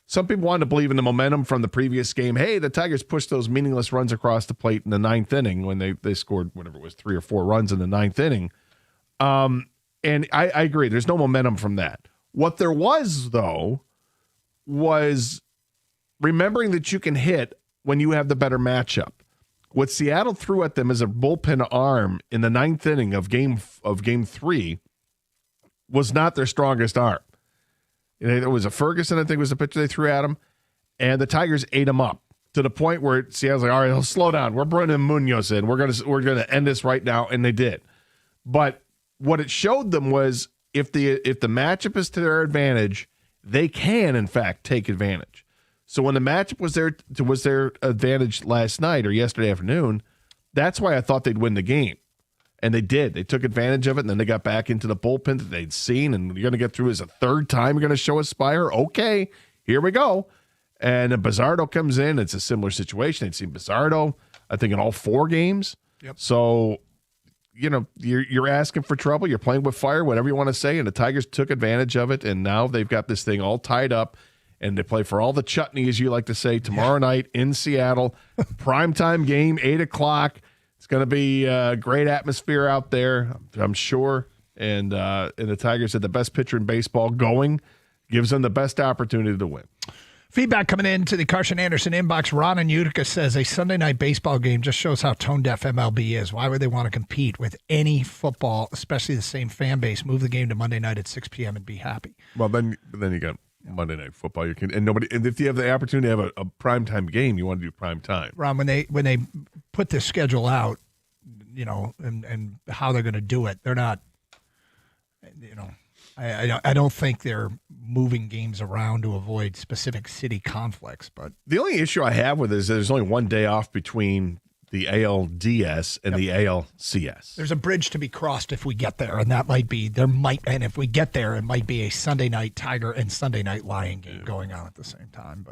S14: Some people wanted to believe in the momentum from the previous game. Hey, the Tigers pushed those meaningless runs across the plate in the 9th inning when they scored whatever it was, 3 or 4 runs in the 9th inning. And I agree. There's no momentum from that. What there was, though, was remembering that you can hit when you have the better matchup. What Seattle threw at them as a bullpen arm in the 9th inning of game 3 was not their strongest arm. It was a Ferguson, I think was the pitcher they threw at him, and the Tigers ate him up to the point where Seattle's like, all right, slow down. We're bringing Munoz in. We're gonna end this right now, and they did. But what it showed them was if the matchup is to their advantage, they can in fact take advantage. So when the matchup was their advantage last night or yesterday afternoon, that's why I thought they'd win the game. And they did. They took advantage of it, and then they got back into the bullpen that they'd seen, and you're going to get through as a 3rd time. You're going to show us Spire? Okay, here we go. And then Bizzardo comes in. It's a similar situation. They'd seen Bizzardo, I think, in all 4 games.
S12: Yep.
S14: So, you're asking for trouble. You're playing with fire, whatever you want to say. And the Tigers took advantage of it, and now they've got this thing all tied up. And they play for all the chutney, as you like to say, tomorrow night in Seattle. Primetime game, 8 o'clock. It's going to be a great atmosphere out there, I'm sure. And the Tigers had the best pitcher in baseball going. Gives them the best opportunity to win.
S12: Feedback coming in to the Carson Anderson inbox. Ron in Utica says a Sunday night baseball game just shows how tone-deaf MLB is. Why would they want to compete with any football, especially the same fan base? Move the game to Monday night at 6 p.m. and be happy.
S14: Well, then you got Monday Night Football. And if you have the opportunity to have a primetime game, you want to do prime time.
S12: Ron, when they put this schedule out, and how they're going to do it, they're not, I don't think they're moving games around to avoid specific city conflicts. But
S14: the only issue I have with it is that there's only one day off between the ALDS and the ALCS.
S12: There's a bridge to be crossed if we get there, and and if we get there, it might be a Sunday night Tiger and Sunday night Lion game going on at the same time.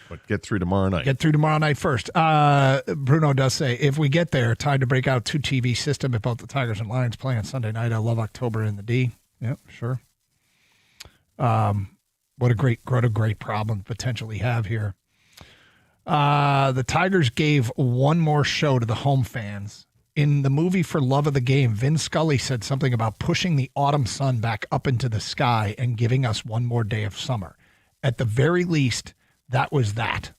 S12: But
S14: get through tomorrow night.
S12: Get through tomorrow night first. Bruno does say, if we get there, time to break out 2 TV system if both the Tigers and Lions play on Sunday night. I love October in the D. Yep, sure. What a great problem to potentially have here. The Tigers gave one more show to the home fans. In the movie For Love of the Game, Vin Scully said something about pushing the autumn sun back up into the sky and giving us one more day of summer. At the very least, that was that.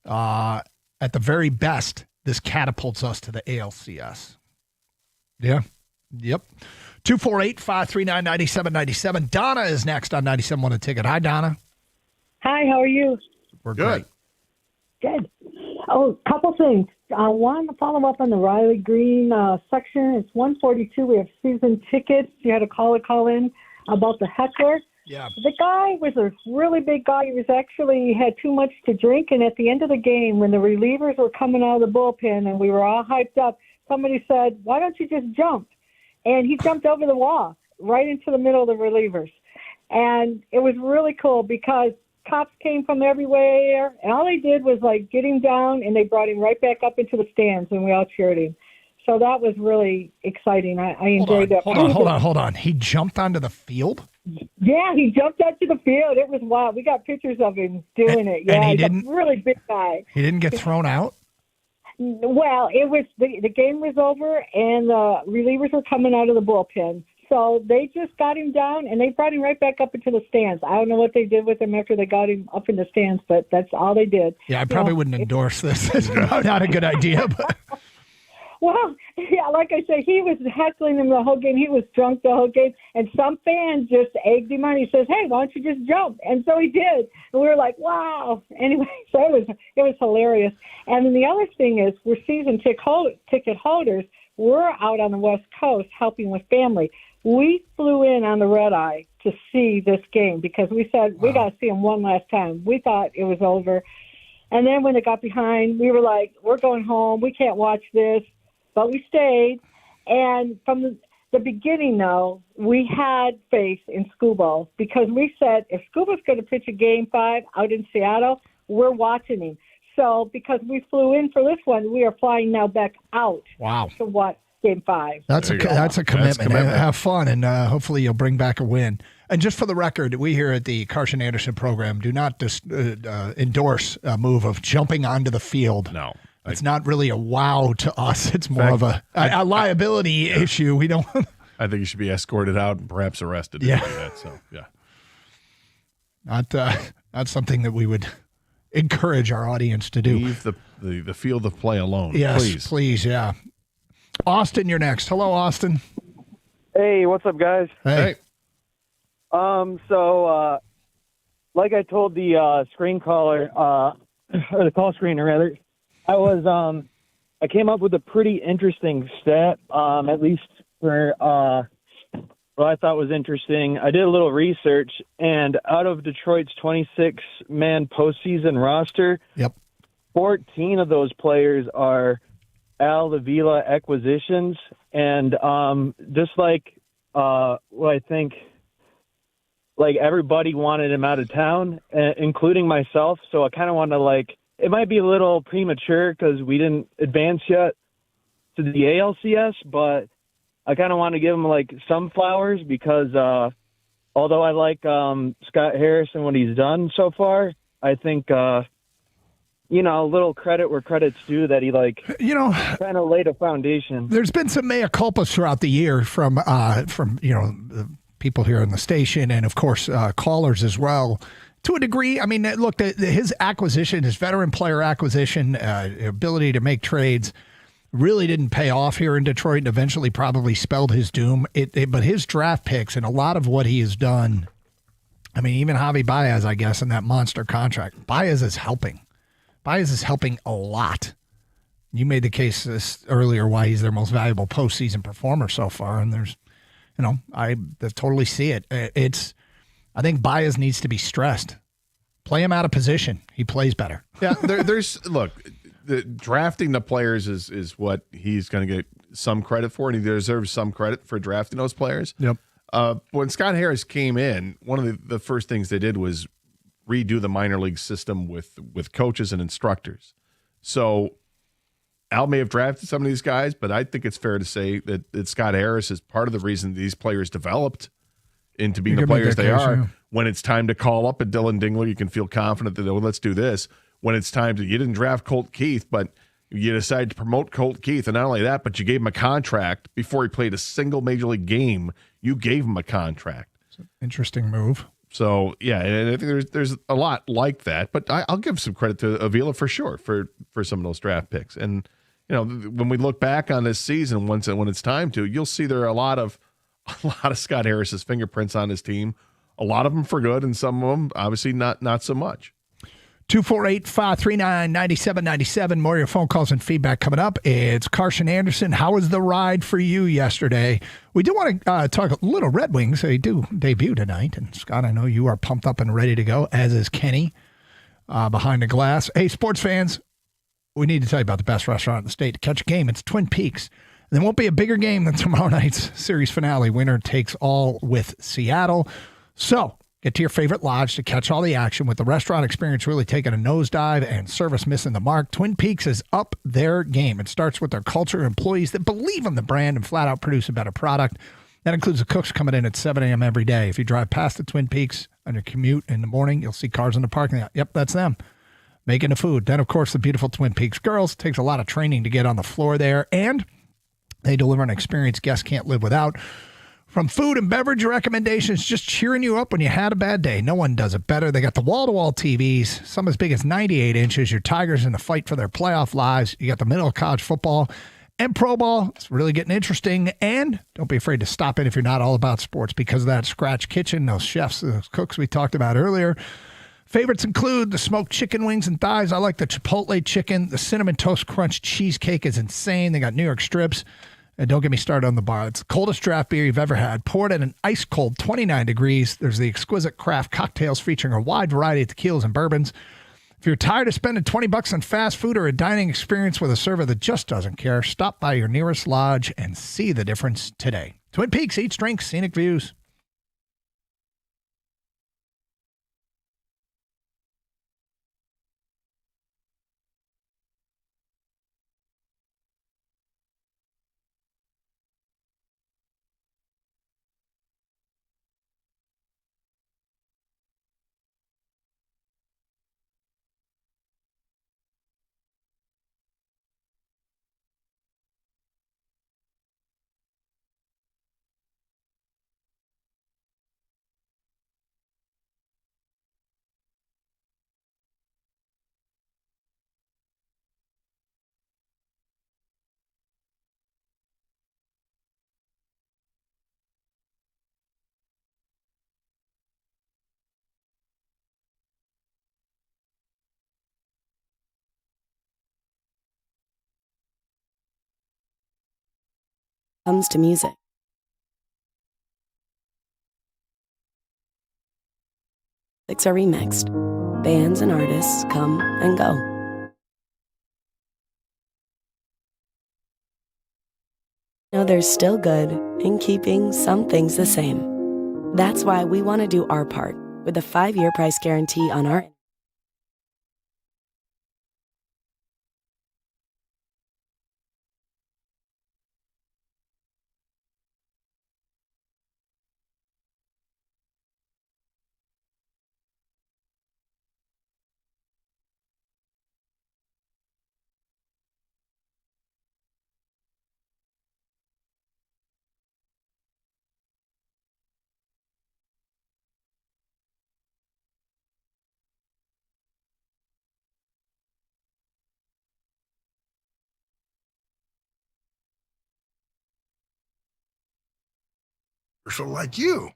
S12: At the very best, this catapults us to the ALCS. Yeah. Yep. 248-539-9797. Donna is next on 97.1 The Ticket. Hi, Donna.
S3: Hi, how are you?
S12: We're good.
S3: Good. Oh, a couple things. One, to follow up on the Riley Green section. It's 142. We have season tickets. You had to call in about the heckler.
S12: Yeah.
S3: The guy was a really big guy. He had too much to drink. And at the end of the game, when the relievers were coming out of the bullpen and we were all hyped up, somebody said, "Why don't you just jump?" And he jumped over the wall right into the middle of the relievers. And it was really cool because cops came from everywhere, and all they did was, get him down, and they brought him right back up into the stands, and we all cheered him. So that was really exciting. I enjoyed that.
S12: Hold on. He jumped onto the field?
S3: Yeah, he jumped onto the field. It was wild. We got pictures of him doing it. Yeah,
S12: he's a
S3: really big guy.
S12: He didn't get thrown out?
S3: Well, it was the game was over, and the relievers were coming out of the bullpen. So they just got him down, and they brought him right back up into the stands. I don't know what they did with him after they got him up in the stands, but that's all they did.
S12: Yeah, I probably wouldn't endorse this. It's not a good idea. But.
S3: Well, yeah, like I said, he was heckling him the whole game. He was drunk the whole game, and some fan just egged him on. He says, "Hey, why don't you just jump?" And so he did. And we were like, "Wow!" Anyway, so it was hilarious. And then the other thing is, we're season ticket holders. We're out on the West Coast helping with family. We flew in on the red eye to see this game because we said we got to see him one last time. We thought it was over. And then when it got behind, we were like, we're going home. We can't watch this. But we stayed. And from the beginning, though, we had faith in Scubo because we said if Scubo's going to pitch a Game 5 out in Seattle, we're watching him. So because we flew in for this one, we are flying now back out to watch Game 5.
S12: That's a commitment. Have fun, and hopefully you'll bring back a win. And just for the record, we here at the Carson Anderson program do not endorse a move of jumping onto the field.
S14: No.
S12: It's not really a wow to us. It's more of a liability issue. We don't.
S14: I think you should be escorted out and perhaps arrested.
S12: Yeah.
S14: To do that, so, yeah.
S12: Not something that we would encourage our audience to do.
S14: Leave the field of play alone.
S12: Yes, please, yeah. Austin, you're next. Hello, Austin.
S10: Hey, what's up, guys?
S12: Hey.
S10: So, like I told the screen caller, or the call screener rather, I came up with a pretty interesting stat, at least for what I thought was interesting. I did a little research, and out of Detroit's 26-man postseason roster, 14 of those players are Al Avila acquisitions, and just like what I think, like everybody wanted him out of town, including myself. So I kind of want to it might be a little premature because we didn't advance yet to the ALCS, but I kind of want to give him like some flowers because although I like Scott Harris and what he's done so far, I think a little credit where credit's due that he kind of laid a foundation.
S12: There's been some mea culpas throughout the year from the people here on the station and of course callers as well. To a degree, I mean, look, his acquisition, his veteran player acquisition, ability to make trades really didn't pay off here in Detroit and eventually probably spelled his doom. But his draft picks and a lot of what he has done, I mean, even Javi Baez, I guess, in that monster contract, Baez is helping. Baez is helping a lot. You made the case earlier why he's their most valuable postseason performer so far, and there's, I totally see it. I think Baez needs to be stressed. Play him out of position. He plays better.
S14: Yeah, look, drafting the players is what he's going to get some credit for, and he deserves some credit for drafting those players.
S12: Yep.
S14: When Scott Harris came in, one of the first things they did was redo the minor league system with coaches and instructors. So Al may have drafted some of these guys, but I think it's fair to say that Scott Harris is part of the reason these players developed into being the players they are. Yeah. When it's time to call up a Dylan Dingler, you can feel confident that, let's do this. When it's time you didn't draft Colt Keith, but you decided to promote Colt Keith. And not only that, but you gave him a contract before he played a single major league game. You gave him a contract.
S12: Interesting move.
S14: So, yeah, and I think there's a lot like that. But I'll give some credit to Avila for sure for some of those draft picks. And, when we look back on this season, when it's time to, you'll see there are a lot of Scott Harris's fingerprints on his team. A lot of them for good, and some of them obviously not so much.
S12: 248-539-9797. More of your phone calls and feedback coming up. It's Carson Anderson. How was the ride for you yesterday? We do want to talk a little Red Wings. They do debut tonight. And Scott, I know you are pumped up and ready to go, as is Kenny behind the glass. Hey, sports fans, we need to tell you about the best restaurant in the state to catch a game. It's Twin Peaks. And there won't be a bigger game than tomorrow night's series finale. Winner takes all with Seattle. So get to your favorite lodge to catch all the action with the restaurant experience really taking a nosedive and service missing the mark. Twin Peaks is up their game. It starts with their culture, employees that believe in the brand and flat out produce a better product. That includes the cooks coming in at 7 a.m. every day. If you drive past the Twin Peaks on your commute in the morning, you'll see cars in the parking lot. Yep, that's them making the food. Then, of course, the beautiful Twin Peaks girls. It takes a lot of training to get on the floor there, and they deliver an experience guests can't live without. From food and beverage recommendations, just cheering you up when you had a bad day. No one does it better. They got the wall-to-wall TVs, some as big as 98 inches. Your Tigers in the fight for their playoff lives. You got the middle of college football and pro ball. It's really getting interesting. And don't be afraid to stop in if you're not all about sports because of that Scratch Kitchen, those chefs, those cooks we talked about earlier. Favorites include the smoked chicken wings and thighs. I like the Chipotle chicken. The Cinnamon Toast Crunch cheesecake is insane. They got New York strips. And don't get me started on the bar. It's the coldest draft beer you've ever had. Poured at an ice cold 29 degrees. There's the exquisite craft cocktails featuring a wide variety of tequilas and bourbons. If you're tired of spending $20 on fast food or a dining experience with a server that just doesn't care, stop by your nearest lodge and see the difference today. Twin Peaks, eats, drinks, scenic views.
S2: Comes to music. Lyrics are remixed. Bands and artists come and go. No, there's still good in keeping some things the same. That's why we want to do our part with a 5-year price guarantee on our
S9: commercial like you.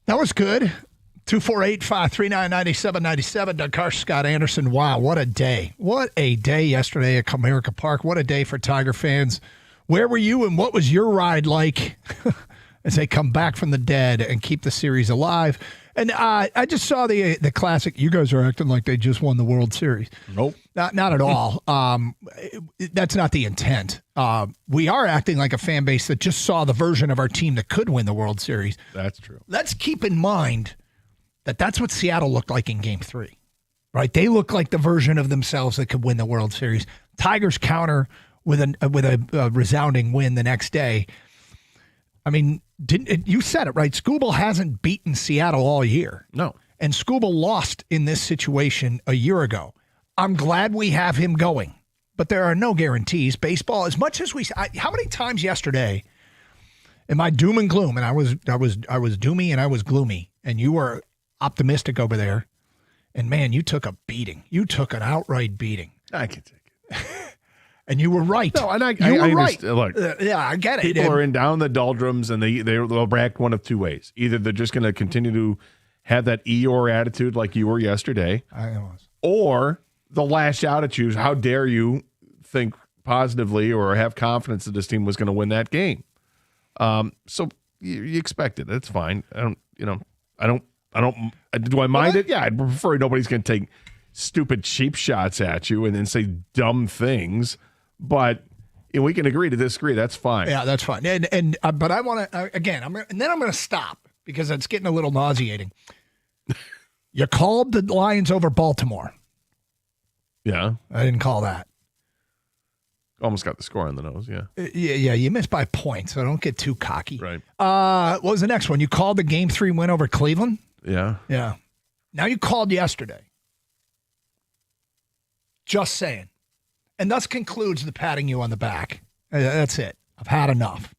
S9: That was good. 248-539-9797. Doug Carson, Scott Anderson. Wow, what a day. What a day yesterday at Comerica Park. What a day for Tiger fans. Where were you and what was your ride like as they come back from the dead and keep the series alive? And I just saw the classic. You guys are acting like they just won the World Series.
S14: Nope.
S9: Not at all. That's not the intent. We are acting like a fan base that just saw the version of our team that could win the World Series.
S14: That's true.
S9: Let's keep in mind that that's what Seattle looked like in Game 3, right? They look like the version of themselves that could win the World Series. Tigers counter with a resounding win the next day. I mean, you said it, right? Skubal hasn't beaten Seattle all year.
S14: No.
S9: And Skubal lost in this situation a year ago. I'm glad we have him going, but there are no guarantees. Baseball, as much as how many times yesterday am I doom and gloom? And I was doomy and I was gloomy, and you were optimistic over there. And man, you took a beating. You took an outright beating.
S14: I can take it.
S9: And you were right.
S14: No, and I
S9: right.
S14: Look,
S9: yeah, I get it.
S14: People are down the doldrums, and they'll react one of two ways. Either they're just going to continue to have that Eeyore attitude like you were yesterday,
S9: I was,
S14: or they'll lash out at you. How dare you think positively or have confidence that this team was going to win that game? So you expect it. That's fine. Do I mind it? Yeah, I'd prefer nobody's going to take stupid cheap shots at you and then say dumb things. But we can agree to disagree. That's fine.
S9: Yeah, that's fine. But I want to again. I'm going to stop because it's getting a little nauseating. You called the Lions over Baltimore.
S14: Yeah,
S9: I didn't call that.
S14: Almost got the score on the nose. Yeah.
S9: Yeah. You missed by points, so don't get too cocky.
S14: Right.
S9: What was the next one? You called the Game 3 win over Cleveland.
S14: Yeah.
S9: Yeah. Now you called yesterday. Just saying. And thus concludes the patting you on the back. That's it. I've had enough.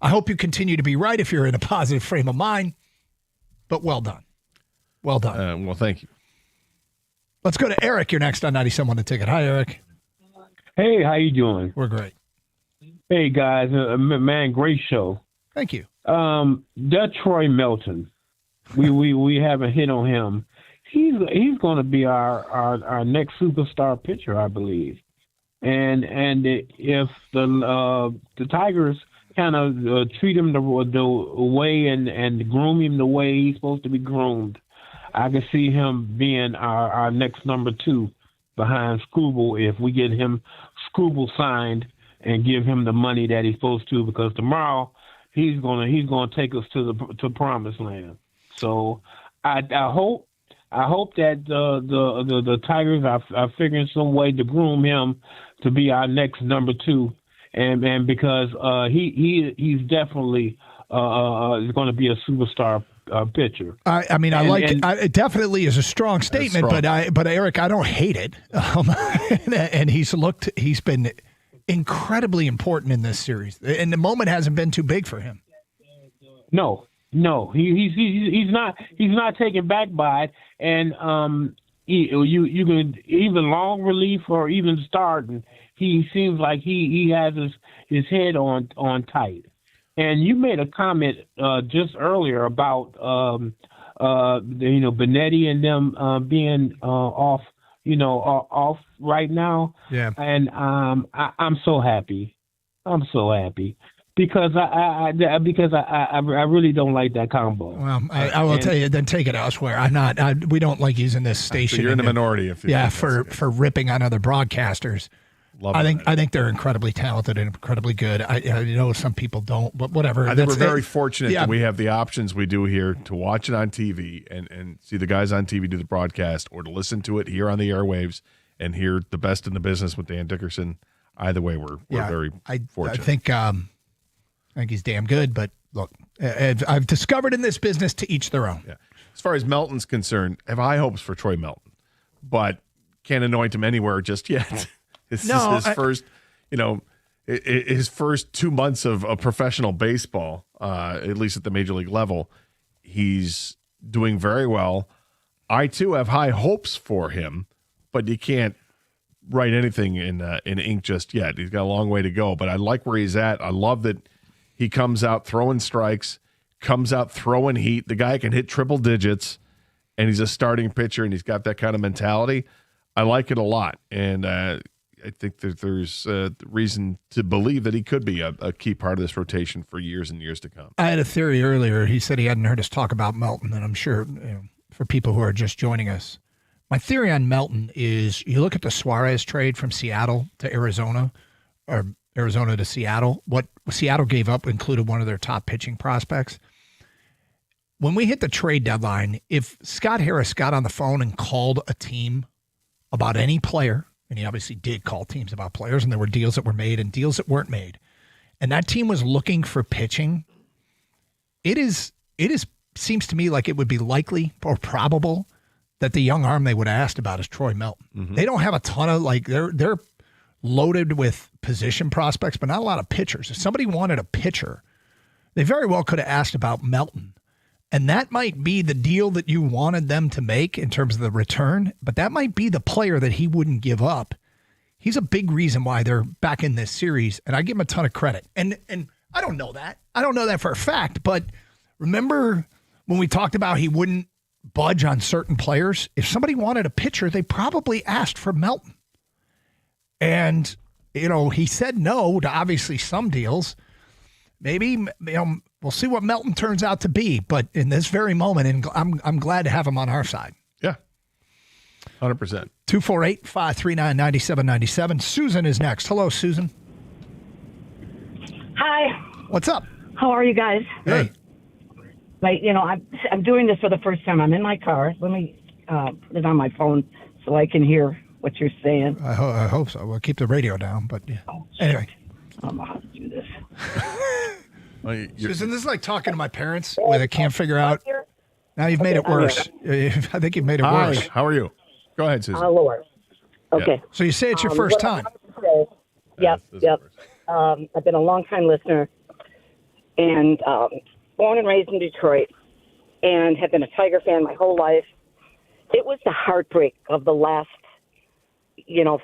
S9: I hope you continue to be right if you're in a positive frame of mind, but well done. Well done.
S14: Well, thank you.
S9: Let's go to Eric. You're next on 97 on the Ticket. Hi, Eric.
S11: Hey, how you doing?
S9: We're great.
S11: Hey, guys. Man, great show.
S9: Thank you.
S11: That Troy Melton, we haven't hit on him. He's going to be our next superstar pitcher, I believe. And if the Tigers kind of treat him the way and groom him the way he's supposed to be groomed, I can see him being our next number 2 behind Skubal if we get him Skubal signed and give him the money that he's supposed to, because tomorrow he's gonna take us to promised land. So I hope that the Tigers are figuring some way to groom him to be our next number 2, and because he's definitely going to be a superstar pitcher.
S9: It definitely is a strong statement, but Eric, I don't hate it. And he's been incredibly important in this series, and the moment hasn't been too big for him.
S11: No, he's not taken back by it, and you can even long relief or even starting. He seems like he has his head on tight. And you made a comment just earlier about Benetti and them being off right now.
S9: Yeah.
S11: And I'm so happy. I'm so happy because I really don't like that combo.
S9: Well, I will tell you, then take it elsewhere. We don't like using this station.
S14: So you're in the minority.
S9: For ripping on other broadcasters. I think they're incredibly talented and incredibly good. I know some people don't, but whatever.
S14: I think we're very fortunate that we have the options we do here to watch it on TV and see the guys on TV do the broadcast, or to listen to it here on the airwaves and hear the best in the business with Dan Dickerson. Either way, we're very fortunate.
S9: I think he's damn good, but look, I've discovered in this business, to each their own.
S14: Yeah. As far as Melton's concerned, I have high hopes for Troy Melton, but can't anoint him anywhere just yet. His first 2 months of professional baseball, at least at the major league level. He's doing very well. I too have high hopes for him, but you can't write anything in ink just yet. He's got a long way to go, but I like where he's at. I love that he comes out throwing strikes, comes out throwing heat. The guy can hit triple digits, and he's a starting pitcher, and he's got that kind of mentality. I like it a lot, and I think that there's reason to believe that he could be a key part of this rotation for years and years to come.
S9: I had a theory earlier. He said he hadn't heard us talk about Melton, and I'm sure for people who are just joining us, my theory on Melton is you look at the Suarez trade from Seattle to Arizona, or Arizona to Seattle. What Seattle gave up included one of their top pitching prospects. When we hit the trade deadline, if Scott Harris got on the phone and called a team about any player, and he obviously did call teams about players, and there were deals that were made and deals that weren't made, and that team was looking for pitching, it seems to me like it would be likely or probable that the young arm they would have asked about is Troy Melton. Mm-hmm. They don't have a ton of, they're loaded with position prospects, but not a lot of pitchers. If somebody wanted a pitcher, they very well could have asked about Melton. And that might be the deal that you wanted them to make in terms of the return, but that might be the player that he wouldn't give up. He's a big reason why they're back in this series, and I give him a ton of credit. And I don't know that. I don't know that for a fact, but remember when we talked about he wouldn't budge on certain players? If somebody wanted a pitcher, they probably asked for Melton. And, he said no to obviously some deals. Maybe, we'll see what Melton turns out to be, but in this very moment, and I'm glad to have him on our side.
S14: Yeah, 100%.
S9: 248-539-9797. Susan is next. Hello, Susan.
S15: Hi.
S9: What's up?
S15: How are you guys?
S9: Hey.
S15: I'm doing this for the first time. I'm in my car. Let me put it on my phone so I can hear what you're saying.
S9: I hope so. We'll keep the radio down, but yeah. Anyway.
S15: I don't know how to do this.
S9: Susan, this is like talking to my parents where they can't figure out. Now you've made it worse. I think you've made it worse.
S14: How are you? Go ahead, Susan.
S15: Lower. Okay.
S9: Yeah. So you say it's your first time.
S15: Yep. I've been a long-time listener and born and raised in Detroit and have been a Tiger fan my whole life. It was the heartbreak of the last,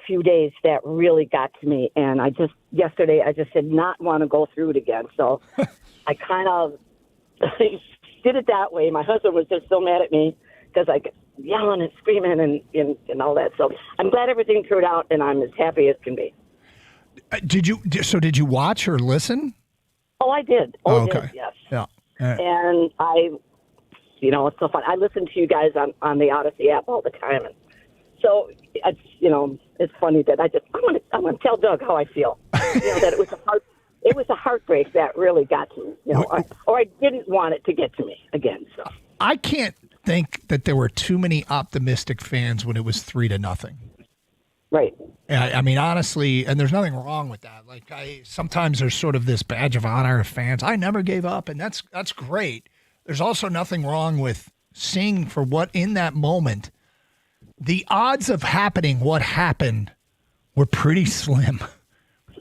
S15: few days that really got to me. And yesterday I just did not want to go through it again. So I kind of did it that way. My husband was just so mad at me because I kept yelling and screaming and all that. So I'm glad everything turned out, and I'm as happy as can be.
S9: Did you watch or listen?
S15: Oh, I did.
S9: Okay.
S15: Did, yes.
S9: Yeah.
S15: And it's so fun. I listen to you guys on the Odyssey app all the time. And so it's funny that I'm going to tell Doug how I feel. That it was a heartbreak that really got to me. Or I didn't want it to get to me again. So
S9: I can't think that there were too many optimistic fans when it was 3-0.
S15: Right.
S9: I mean, honestly, and there's nothing wrong with that. Like, sometimes there's sort of this badge of honor of fans. I never gave up, and that's great. There's also nothing wrong with seeing for what in that moment, the odds of happening what happened were pretty slim,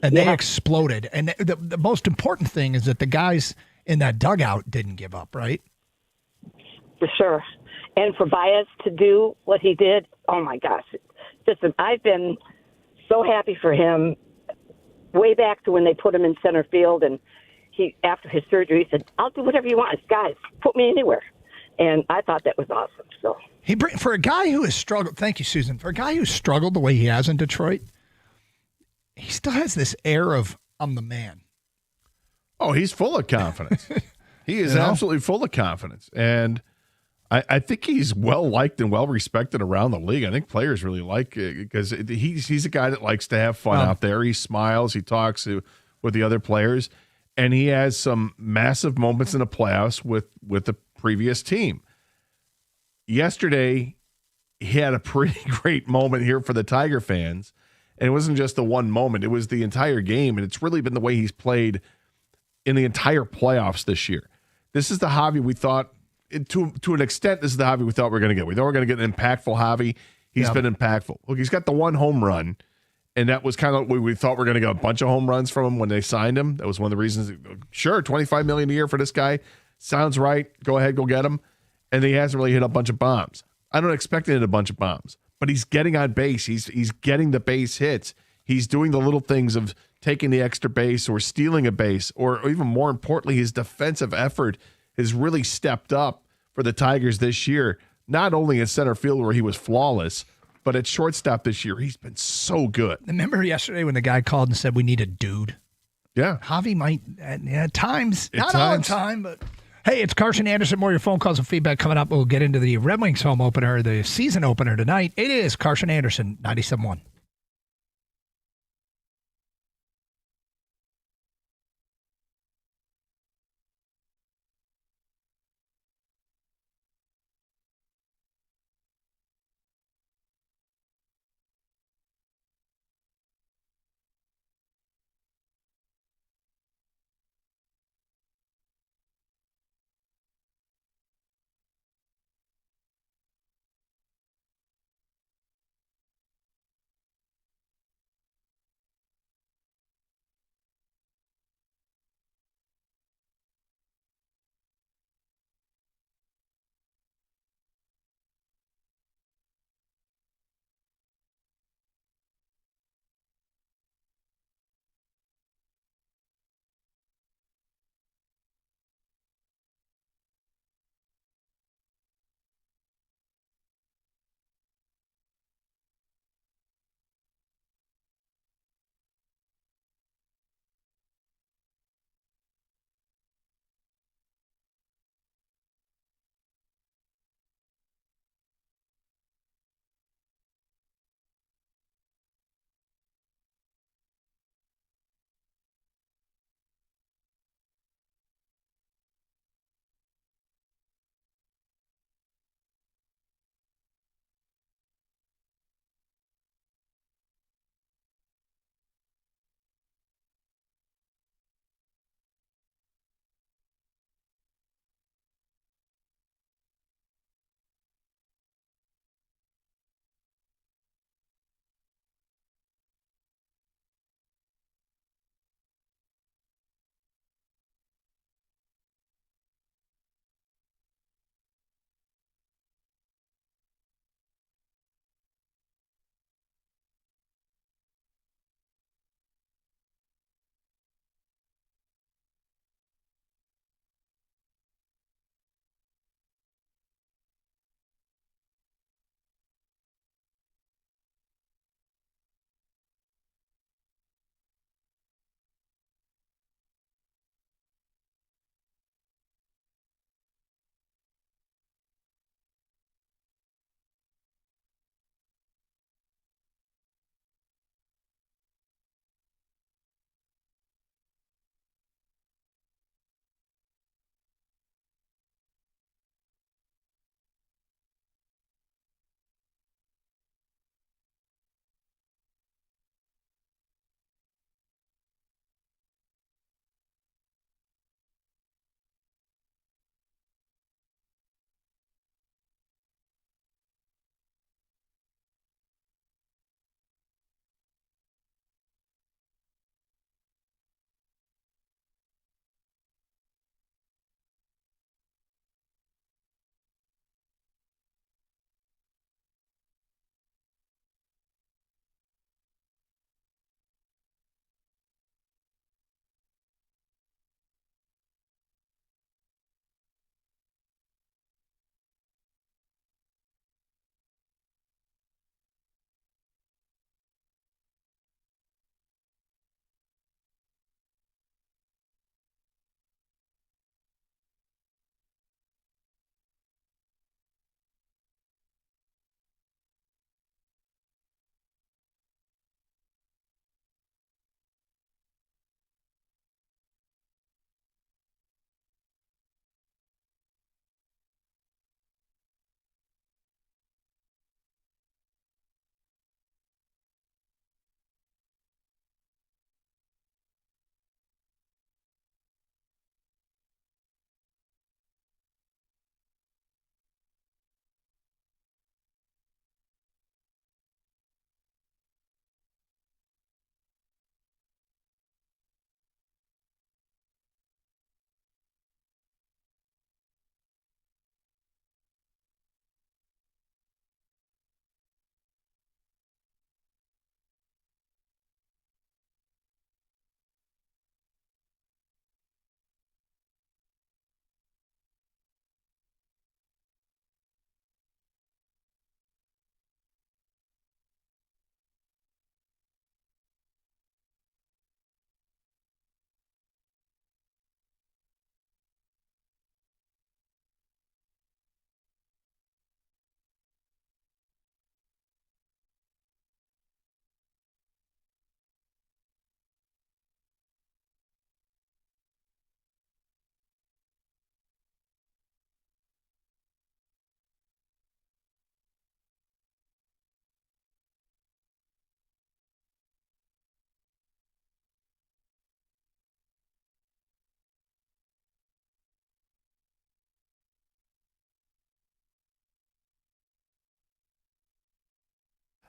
S9: and they exploded. And the most important thing is that the guys in that dugout didn't give up, right?
S15: For sure. And for Baez to do what he did, oh my gosh. Listen, I've been so happy for him way back to when they put him in center field, and he, after his surgery, he said, "I'll do whatever you want. Guys, put me anywhere." And I thought that was awesome. So
S9: for a guy who has struggled, thank you, Susan, for a guy who's struggled the way he has in Detroit, he still has this air of, I'm the man.
S14: Oh, he's full of confidence. He is absolutely full of confidence. And I think he's well-liked and well-respected around the league. I think players really like it because he's a guy that likes to have fun out there. He smiles. He talks with the other players. And he has some massive moments in the playoffs with the previous team. Yesterday, he had a pretty great moment here for the Tiger fans. And it wasn't just the one moment. It was the entire game. And it's really been the way he's played in the entire playoffs this year. This is the Javi we thought, to an extent, this is the Javi we thought we were going to get. We thought we were going to get an impactful Javi. He's been impactful. Look, he's got the one home run, and that was kind of what we thought we were going to get a bunch of home runs from him when they signed him. That was one of the reasons. Sure, $25 million a year for this guy. Sounds right. Go ahead, go get him. And he hasn't really hit a bunch of bombs. I don't expect him to hit a bunch of bombs, but he's getting on base. He's getting the base hits. He's doing the little things of taking the extra base or stealing a base, or even more importantly, his defensive effort has really stepped up for the Tigers this year, not only in center field where he was flawless, but at shortstop this year, he's been so good.
S9: Remember yesterday when the guy called and said we need a dude?
S14: Yeah.
S9: Javi might, at times, not all the time, but hey, it's Carson Anderson. More of your phone calls and feedback coming up. We'll get into the Red Wings home opener, the season opener tonight. It is Carson Anderson, 97.1.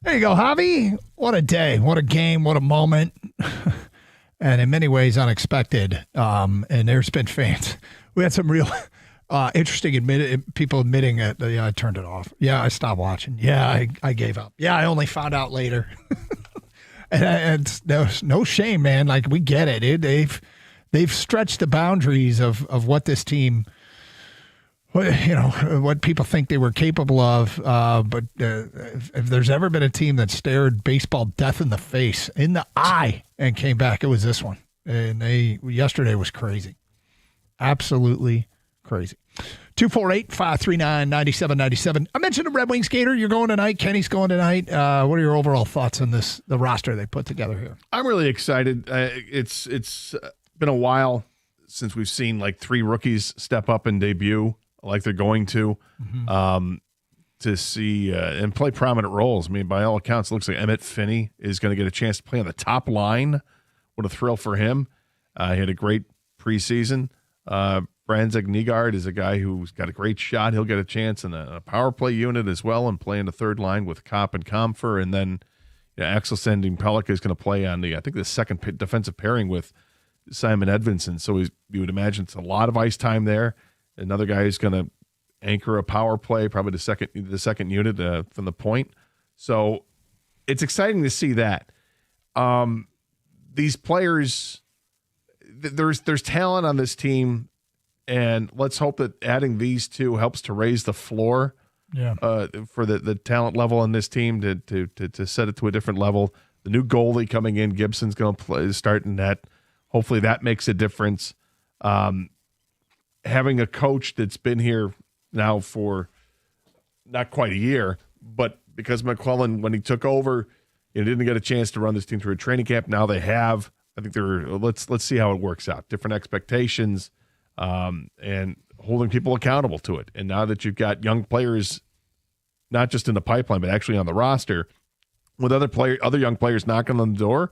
S9: There you go, Javi. What a day. What a game. What a moment. And in many ways, unexpected. And there's been fans. We had some real interesting people admitting that, yeah, I turned it off. Yeah, I stopped watching. Yeah, I gave up. Yeah, I only found out later. and there's no shame, man. Like, we get it. They've stretched the boundaries of what this team, what people think they were capable of. But if there's ever been a team that stared baseball death in the face, in the eye, and came back, it was this one. And yesterday was crazy. Absolutely crazy. 248-539-9797. I mentioned the Red Wings, Gator. You're going tonight. Kenny's going tonight. What are your overall thoughts on the roster they put together here?
S14: I'm really excited. It's been a while since we've seen like 3 rookies step up and debut like they're going to see and play prominent roles. I mean, by all accounts, it looks like Emmett Finney is going to get a chance to play on the top line. What a thrill for him. He had a great preseason. Brandzak Nygaard is a guy who's got a great shot. He'll get a chance in a power play unit as well and play in the third line with Kopp and Comfer. And then Axel Sandin Pellikka is going to play on the second defensive pairing with Simon Edvinsson. So you would imagine it's a lot of ice time there. Another guy who's going to anchor a power play, probably the second unit from the point. So it's exciting to see that. These players, there's talent on this team. And let's hope that adding these two helps to raise the floor for the talent level on this team to set it to a different level. The new goalie coming in, Gibson's going to start in net. Hopefully that makes a difference. Having a coach that's been here now for not quite a year, but because McClellan, when he took over, didn't get a chance to run this team through a training camp. Now they have. I think let's see how it works out. Different expectations. And holding people accountable to it. And now that you've got young players, not just in the pipeline, but actually on the roster, with other young players knocking on the door,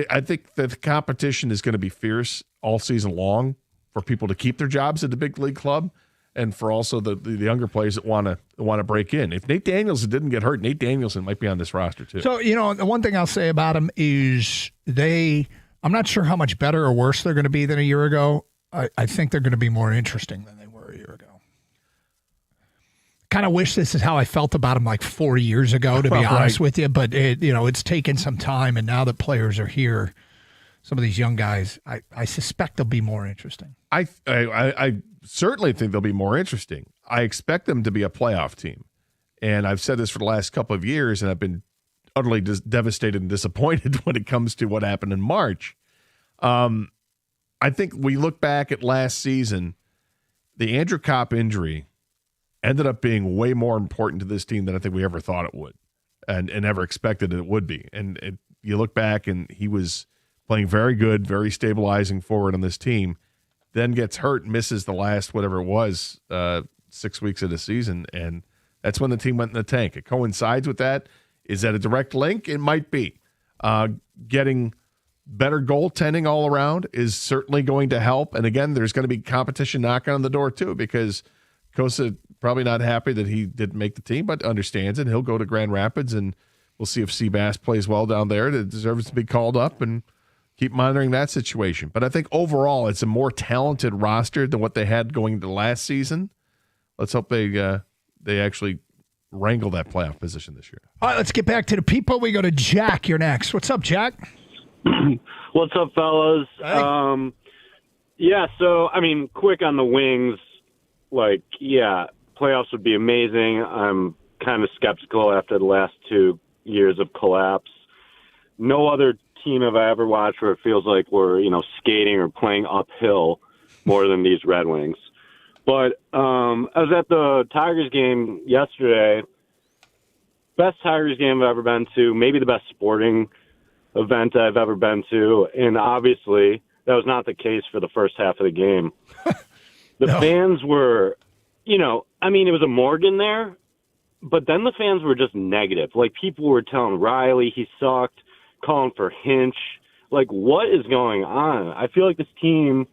S14: I think that the competition is going to be fierce all season long for people to keep their jobs at the big league club, and for also the younger players that want to break in. If Nate Danielson didn't get hurt, Nate Danielson might be on this roster too.
S9: So the one thing I'll say about him is I'm not sure how much better or worse they're going to be than a year ago. I think they're going to be more interesting than they were a year ago. Kind of wish this is how I felt about them like 4 years ago, to be honest with you. But it's taken some time, and now that players are here, some of these young guys, I suspect they'll be more interesting.
S14: I certainly think they'll be more interesting. I expect them to be a playoff team, and I've said this for the last couple of years, and I've been utterly devastated and disappointed when it comes to what happened in March. I think we look back at last season, the Andrew Kopp injury ended up being way more important to this team than I think we ever thought it would and ever expected it would be. And you look back, and he was playing very good, very stabilizing forward on this team, then gets hurt, misses the last, whatever it was, 6 weeks of the season, and that's when the team went in the tank. It coincides with that. Is that a direct link? It might be. Getting better goaltending all around is certainly going to help. And again, there's going to be competition knocking on the door too, because Kosa probably not happy that he didn't make the team, but understands it. He'll go to Grand Rapids, and we'll see if Seabass plays well down there. It deserves to be called up, and keep monitoring that situation. But I think overall it's a more talented roster than what they had going into last season. Let's hope they actually wrangle that playoff position this year.
S9: All right, let's get back to the people. We go to Jack. You're next. What's up, Jack?
S16: What's up, fellas?
S9: Hey.
S16: So, quick on the Wings. Playoffs would be amazing. I'm kind of skeptical after the last 2 years of collapse. No other team have I ever watched where it feels like we're, skating or playing uphill more than these Red Wings. But I was at the Tigers game yesterday. Best Tigers game I've ever been to, maybe the best sporting event I've ever been to, and obviously that was not the case for the first half of the game. Fans were, it was a Morgan there, but then the fans were just negative. Like, people were telling Riley he sucked, calling for Hinch. Like, what is going on? I feel like this team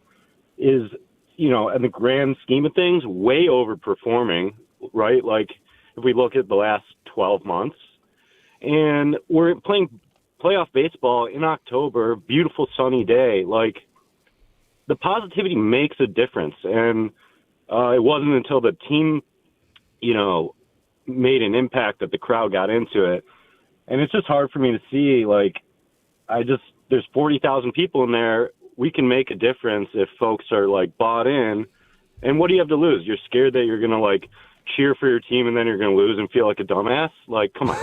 S16: is, in the grand scheme of things, way overperforming, right? Like, if we look at the last 12 months. and we're playing playoff baseball in October, beautiful sunny day. Like, the positivity makes a difference. And it wasn't until the team, made an impact that the crowd got into it. And it's just hard for me to see, like, there's 40,000 people in there. We can make a difference if folks are, like, bought in. And what do you have to lose? You're scared that you're going to, like, cheer for your team and then you're going to lose and feel like a dumbass? Like, come on.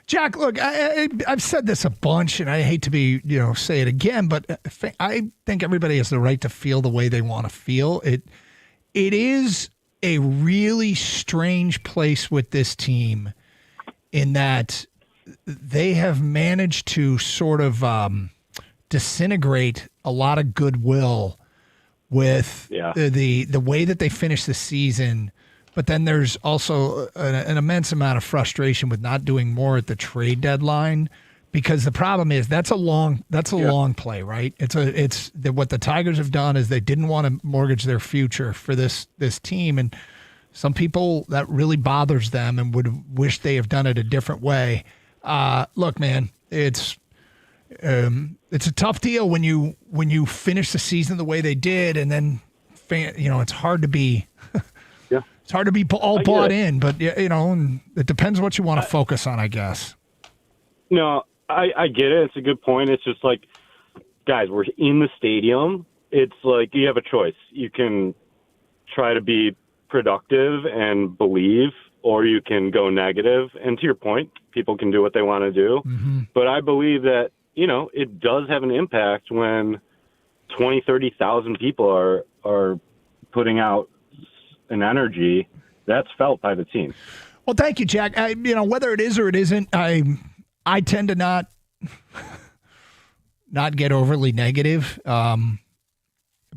S9: Jack, look, I've said this a bunch, and I hate to be, say it again, but I think everybody has the right to feel the way they want to feel. It is a really strange place with this team in that they have managed to sort of disintegrate a lot of goodwill with the way that they finish the season. But then there's also an immense amount of frustration with not doing more at the trade deadline, because the problem is that's a long play, right? What the Tigers have done is they didn't want to mortgage their future for this team, and some people that really bothers them and would wish they have done it a different way. Look, man, it's a tough deal when you finish the season the way they did, and then it's hard to be. It's hard to be all bought in, but and it depends what you want to focus on, I guess.
S16: No, I get it. It's a good point. It's just like, guys, we're in the stadium. It's like you have a choice. You can try to be productive and believe, or you can go negative. And to your point, people can do what they want to do. Mm-hmm. But I believe that, it does have an impact when 20, 30,000 people are putting out an energy that's felt by the team.
S9: Well, thank you, Jack. Whether it is or it isn't, I tend to not get overly negative, but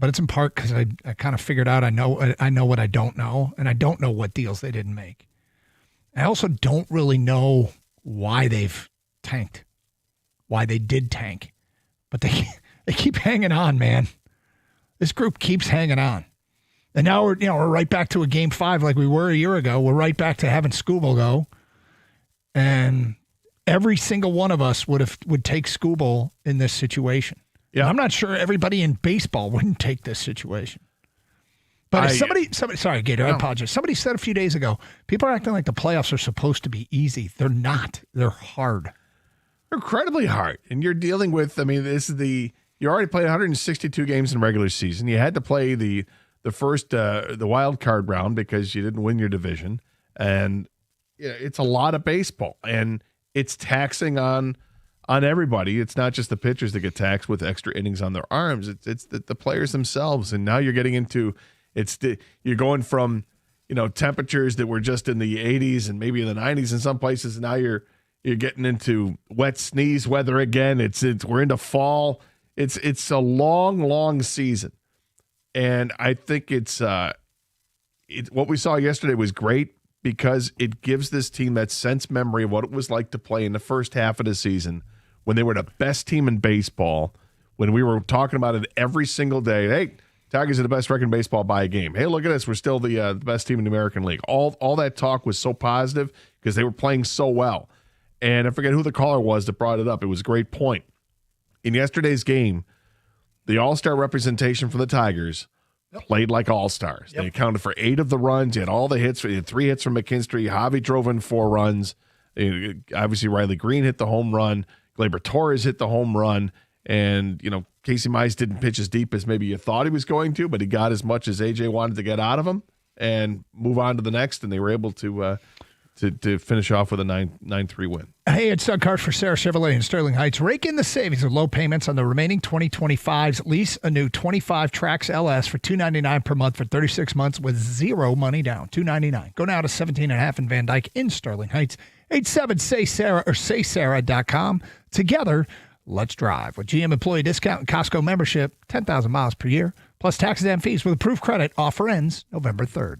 S9: it's in part because I kind of figured out I know what I don't know, and I don't know what deals they didn't make. I also don't really know why they've tanked, why they did tank, but they keep hanging on, man. This group keeps hanging on. And now we're right back to a Game 5 like we were a year ago. We're right back to having Skubal go. And every single one of us would take Skubal in this situation. Yeah. And I'm not sure everybody in baseball wouldn't take this situation. But somebody, sorry, Gator, I apologize. Somebody said a few days ago, people are acting like the playoffs are supposed to be easy. They're not. They're hard.
S14: They're incredibly hard. And you're dealing with, you already played 162 games in regular season. You had to play the first the wild card round because you didn't win your division, and it's a lot of baseball, and it's taxing on everybody. It's not just the pitchers that get taxed with extra innings on their arms. It's the players themselves, and now you're getting into you're going from temperatures that were just in the 80s and maybe in the 90s in some places, and now you're getting into wet sneeze weather again. We're into fall. It's a long season. And I think what we saw yesterday was great because it gives this team that sense memory of what it was like to play in the first half of the season when they were the best team in baseball, when we were talking about it every single day. Hey, Tigers are the best record in baseball by a game. Hey, look at us. We're still the best team in the American League. All that talk was so positive because they were playing so well. And I forget who the caller was that brought it up. It was a great point. In yesterday's game, the all-star representation for the Tigers played like all-stars. Yep. They accounted for 8 of the runs. You had all the hits. You had 3 hits from McKinstry. Javi drove in 4 runs. Obviously, Riley Green hit the home run. Gleyber Torres hit the home run. And, Casey Mize didn't pitch as deep as maybe you thought he was going to, but he got as much as AJ wanted to get out of him and move on to the next, and they were able to finish off with a 9-3 win.
S9: Hey, it's Doug Hart for Sarah Chevrolet in Sterling Heights. Rake in the savings of low payments on the remaining 2025s. Lease a new 25 Trax LS for $299 per month for 36 months with zero money down. $299. Go now to 17.5 in Van Dyke in Sterling Heights. 87-SAY-SARAH or saysarah.com. Together, let's drive. With GM employee discount and Costco membership, 10,000 miles per year, plus taxes and fees with approved credit. Offer ends November 3rd.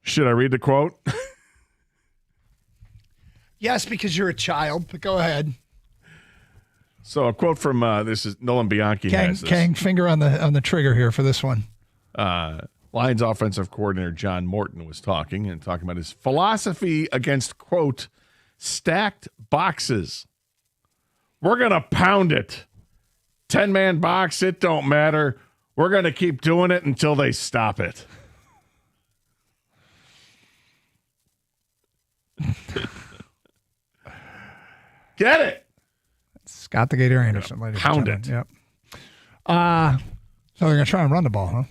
S14: Should I read the quote?
S9: Yes, because you're a child, but go ahead.
S14: So a quote from this is Nolan Bianchi.
S9: Kang, finger on the trigger here for this one.
S14: Lions offensive coordinator John Morton was talking about his philosophy against, quote, stacked boxes. We're going to pound it. 10-man box, it don't matter. We're going to keep doing it until they stop it. Get it?
S9: Scott the Gator Anderson, ladies and
S14: Pound
S9: gentlemen.
S14: it.
S9: Yep. So they're going to try and run the ball, huh?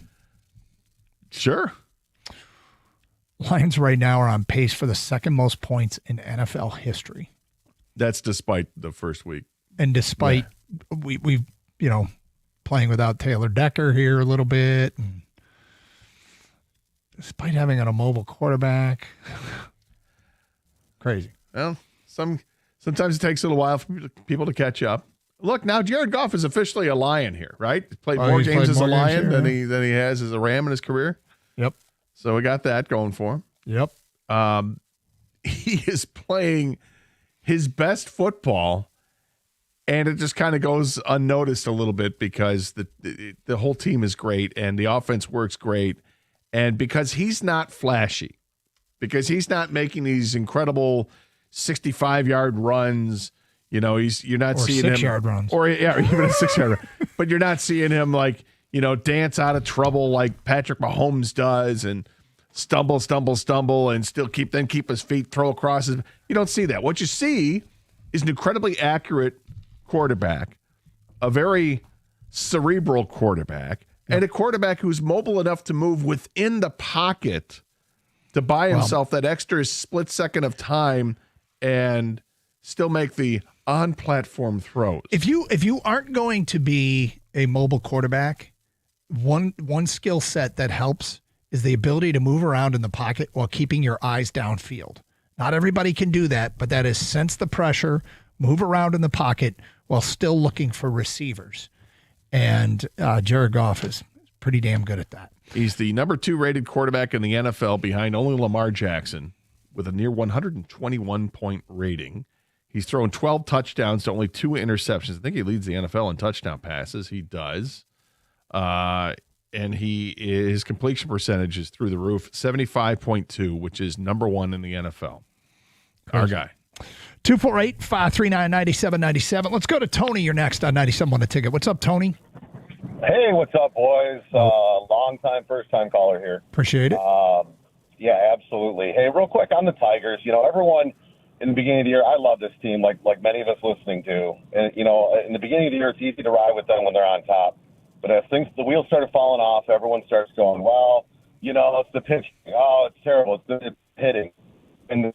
S14: Sure.
S9: Lions right now are on pace for the second most points in NFL history.
S14: That's despite the first week.
S9: And despite we've playing without Taylor Decker here a little bit, and despite having a mobile quarterback. Crazy.
S14: Well, sometimes it takes a little while for people to catch up. Look, now Jared Goff is officially a Lion here, right? He's played more games as a Lion than he has as a Ram in his career.
S9: Yep.
S14: So we got that going for him.
S9: Yep.
S14: He is playing his best football, and it just kind of goes unnoticed a little bit because the whole team is great and the offense works great, and because he's not flashy, because he's not making these incredible 65-yard runs. You're not seeing him
S9: 6-yard runs,
S14: or even a 6-yard run, but you're not seeing him dance out of trouble like Patrick Mahomes does and stumble and still keep his feet, throw across his. You don't see that. What you see is an incredibly accurate quarterback, a very cerebral quarterback, and a quarterback who's mobile enough to move within the pocket to buy himself that extra split second of time and still make the on-platform throws.
S9: If you aren't going to be a mobile quarterback, one skill set that helps is the ability to move around in the pocket while keeping your eyes downfield. Not everybody can do that, but that is sense the pressure, move around in the pocket while still looking for receivers. And Jared Goff is pretty damn good at that.
S14: He's the number 2 rated quarterback in the NFL behind only Lamar Jackson with a near 121-point rating. He's thrown 12 touchdowns to only 2 interceptions. I think he leads the NFL in touchdown passes. He does. And his completion percentage is through the roof, 75.2, which is number 1 in the NFL. Our guy.
S9: 248-539-9797. Let's go to Tony. You're next on 97 on a ticket. What's up, Tony?
S17: Hey, what's up, boys? Long time, first time caller here.
S9: Appreciate it.
S17: Yeah, absolutely. Hey, real quick on the Tigers. Everyone in the beginning of the year, I love this team, like many of us listening to. And in the beginning of the year, it's easy to ride with them when they're on top. But as the wheels started falling off, everyone starts going, well, it's the pitching. Oh, it's terrible. It's the hitting. And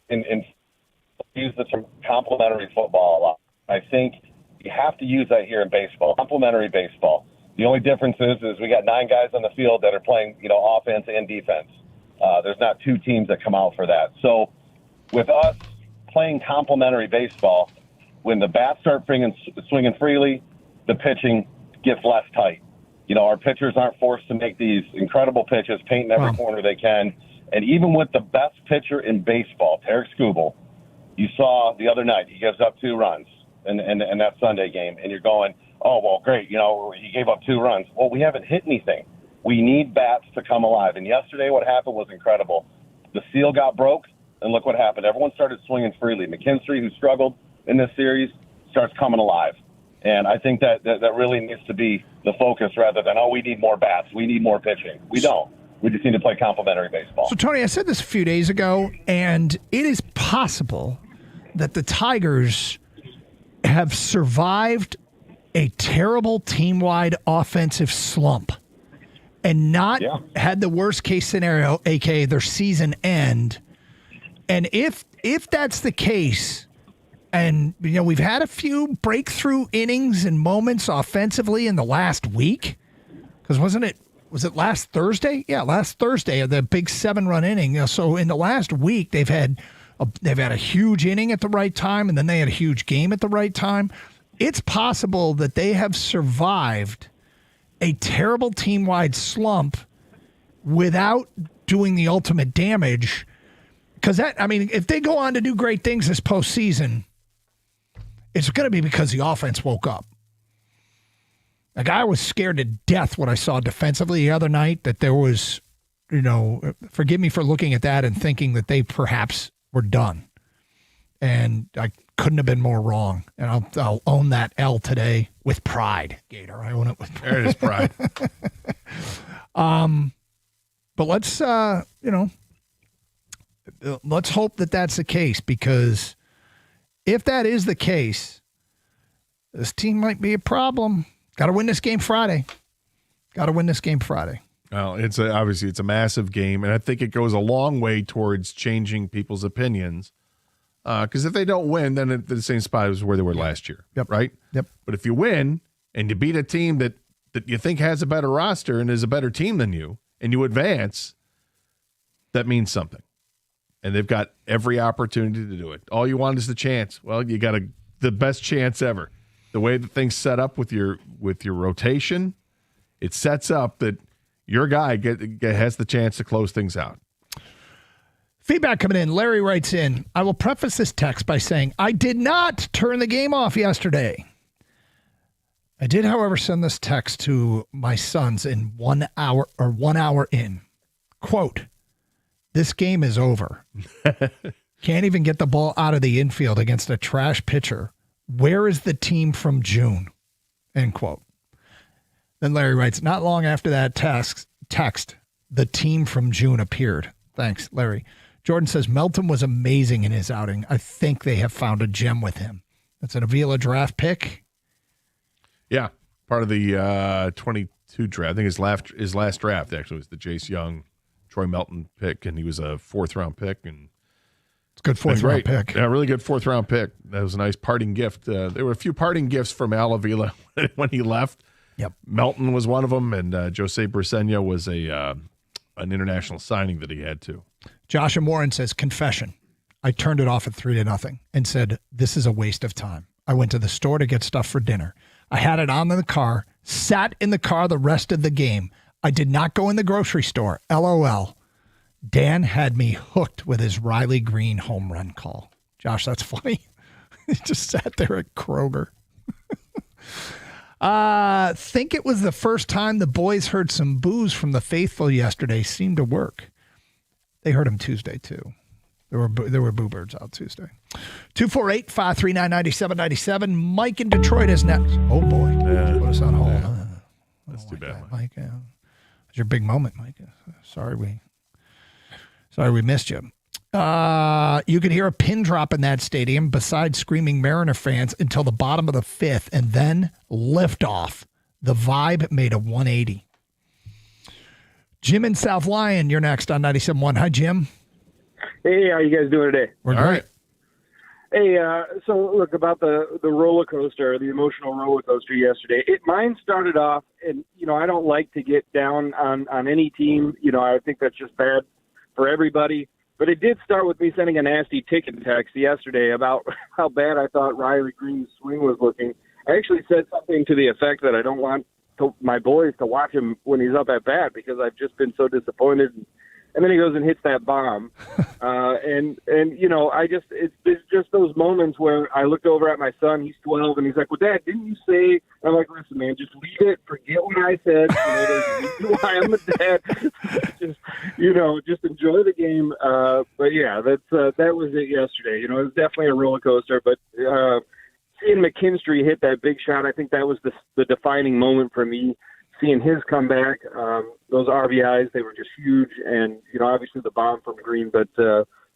S17: use the term complementary football a lot. I think you have to use that here in baseball. Complementary baseball. The only difference is we got 9 guys on the field that are playing, offense and defense. There's not 2 teams that come out for that. So with us playing complementary baseball, when the bats start swinging freely, the pitching gets less tight. Our pitchers aren't forced to make these incredible pitches, painting every corner they can. And even with the best pitcher in baseball, Tarik Skubal, you saw the other night, he gives up 2 runs in that Sunday game. And you're going, oh, well, great. He gave up 2 runs. Well, we haven't hit anything. We need bats to come alive. And yesterday what happened was incredible. The seal got broke, and look what happened. Everyone started swinging freely. McKinstry, who struggled in this series, starts coming alive. And I think that really needs to be the focus rather than, we need more bats. We need more pitching. We don't. We just need to play complementary baseball.
S9: So, Tony, I said this a few days ago, and it is possible that the Tigers have survived a terrible team-wide offensive slump and not had the worst-case scenario, a.k.a. their season end. And if that's the case, and we've had a few breakthrough innings and moments offensively in the last week, because was it last Thursday? Yeah, last Thursday, the big 7-run inning. So in the last week, they've had a huge inning at the right time, and then they had a huge game at the right time. It's possible that they have survived a terrible team-wide slump without doing the ultimate damage. Because if they go on to do great things this postseason, it's going to be because the offense woke up. Like, I was scared to death when I saw defensively the other night that there was, forgive me for looking at that and thinking that they perhaps were done. And I couldn't have been more wrong. And I'll own that L today with pride, Gator. I own it with pride.
S14: There it is, pride.
S9: But let's, let's hope that that's the case, because if that is the case, this team might be a problem. Got to win this game Friday.
S14: Well, obviously it's a massive game, and I think it goes a long way towards changing people's opinions. Because if they don't win, then they're the same spot as where they were last year.
S9: Yep.
S14: Right?
S9: Yep.
S14: But if you win and you beat a team that you think has a better roster and is a better team than you, and you advance, that means something. And they've got every opportunity to do it. All you want is the chance. Well, you got the best chance ever. The way that things set up with your rotation, it sets up that your guy has the chance to close things out.
S9: Feedback coming in. Larry writes in, I will preface this text by saying, I did not turn the game off yesterday. I did, however, send this text to my sons in 1 hour or 1 hour in. Quote, this game is over. Can't even get the ball out of the infield against a trash pitcher. Where is the team from June? End quote. Then Larry writes, not long after that text, the team from June appeared. Thanks, Larry. Jordan says, Melton was amazing in his outing. I think they have found a gem with him. That's an Avila draft pick.
S14: Yeah, part of the 22 draft. I think his last draft actually was the Jace Young, Troy Melton pick, and he was a 4th-round pick. And
S9: it's a good 4th-round pick.
S14: Yeah, really good 4th-round pick. That was a nice parting gift. There were a few parting gifts from Al Avila when he left.
S9: Yep.
S14: Melton was one of them, and Jose Briseño was an international signing that he had too.
S9: Joshua Warren says, confession. I turned it off at 3-0 and said, this is a waste of time. I went to the store to get stuff for dinner. I had it on in the car, sat in the car the rest of the game. I did not go in the grocery store. LOL. Dan had me hooked with his Riley Green home run call. Josh, that's funny. He just sat there at Kroger. Think it was the first time the boys heard some boos from the faithful yesterday. Seemed to work. They heard him Tuesday, too. There were boo birds out Tuesday. 248-539-9797. Mike in Detroit is next. Oh, boy. Put us on hold.
S14: That's too bad,
S9: Mike. It's your big moment, Mike. Sorry we missed you. You could hear a pin drop in that stadium besides screaming Mariner fans until the bottom of the 5th, and then liftoff. The vibe made a 180. Jim in South Lyon, you're next on 97.1. Hi, Jim.
S18: Hey, how you guys doing today?
S9: We're great.
S18: Hey, so look, about the roller coaster, the emotional roller coaster yesterday. Mine started off, and I don't like to get down on any team. I think that's just bad for everybody. But it did start with me sending a nasty ticket text yesterday about how bad I thought Riley Green's swing was looking. I actually said something to the effect that I don't want my boys to watch him when he's up at bat because I've just been so disappointed. And then he goes and hits that bomb. And it's just those moments where I looked over at my son, he's 12, and he's like, well, Dad, didn't you say? I'm like, listen, man, just leave it. Forget what I said. There's a reason why I'm the dad. just enjoy the game. But yeah, that was it yesterday. It was definitely a roller coaster, but seeing McKinstry hit that big shot, I think that was the defining moment for me. Seeing his comeback, those RBIs, they were just huge, and obviously the bomb from Green. But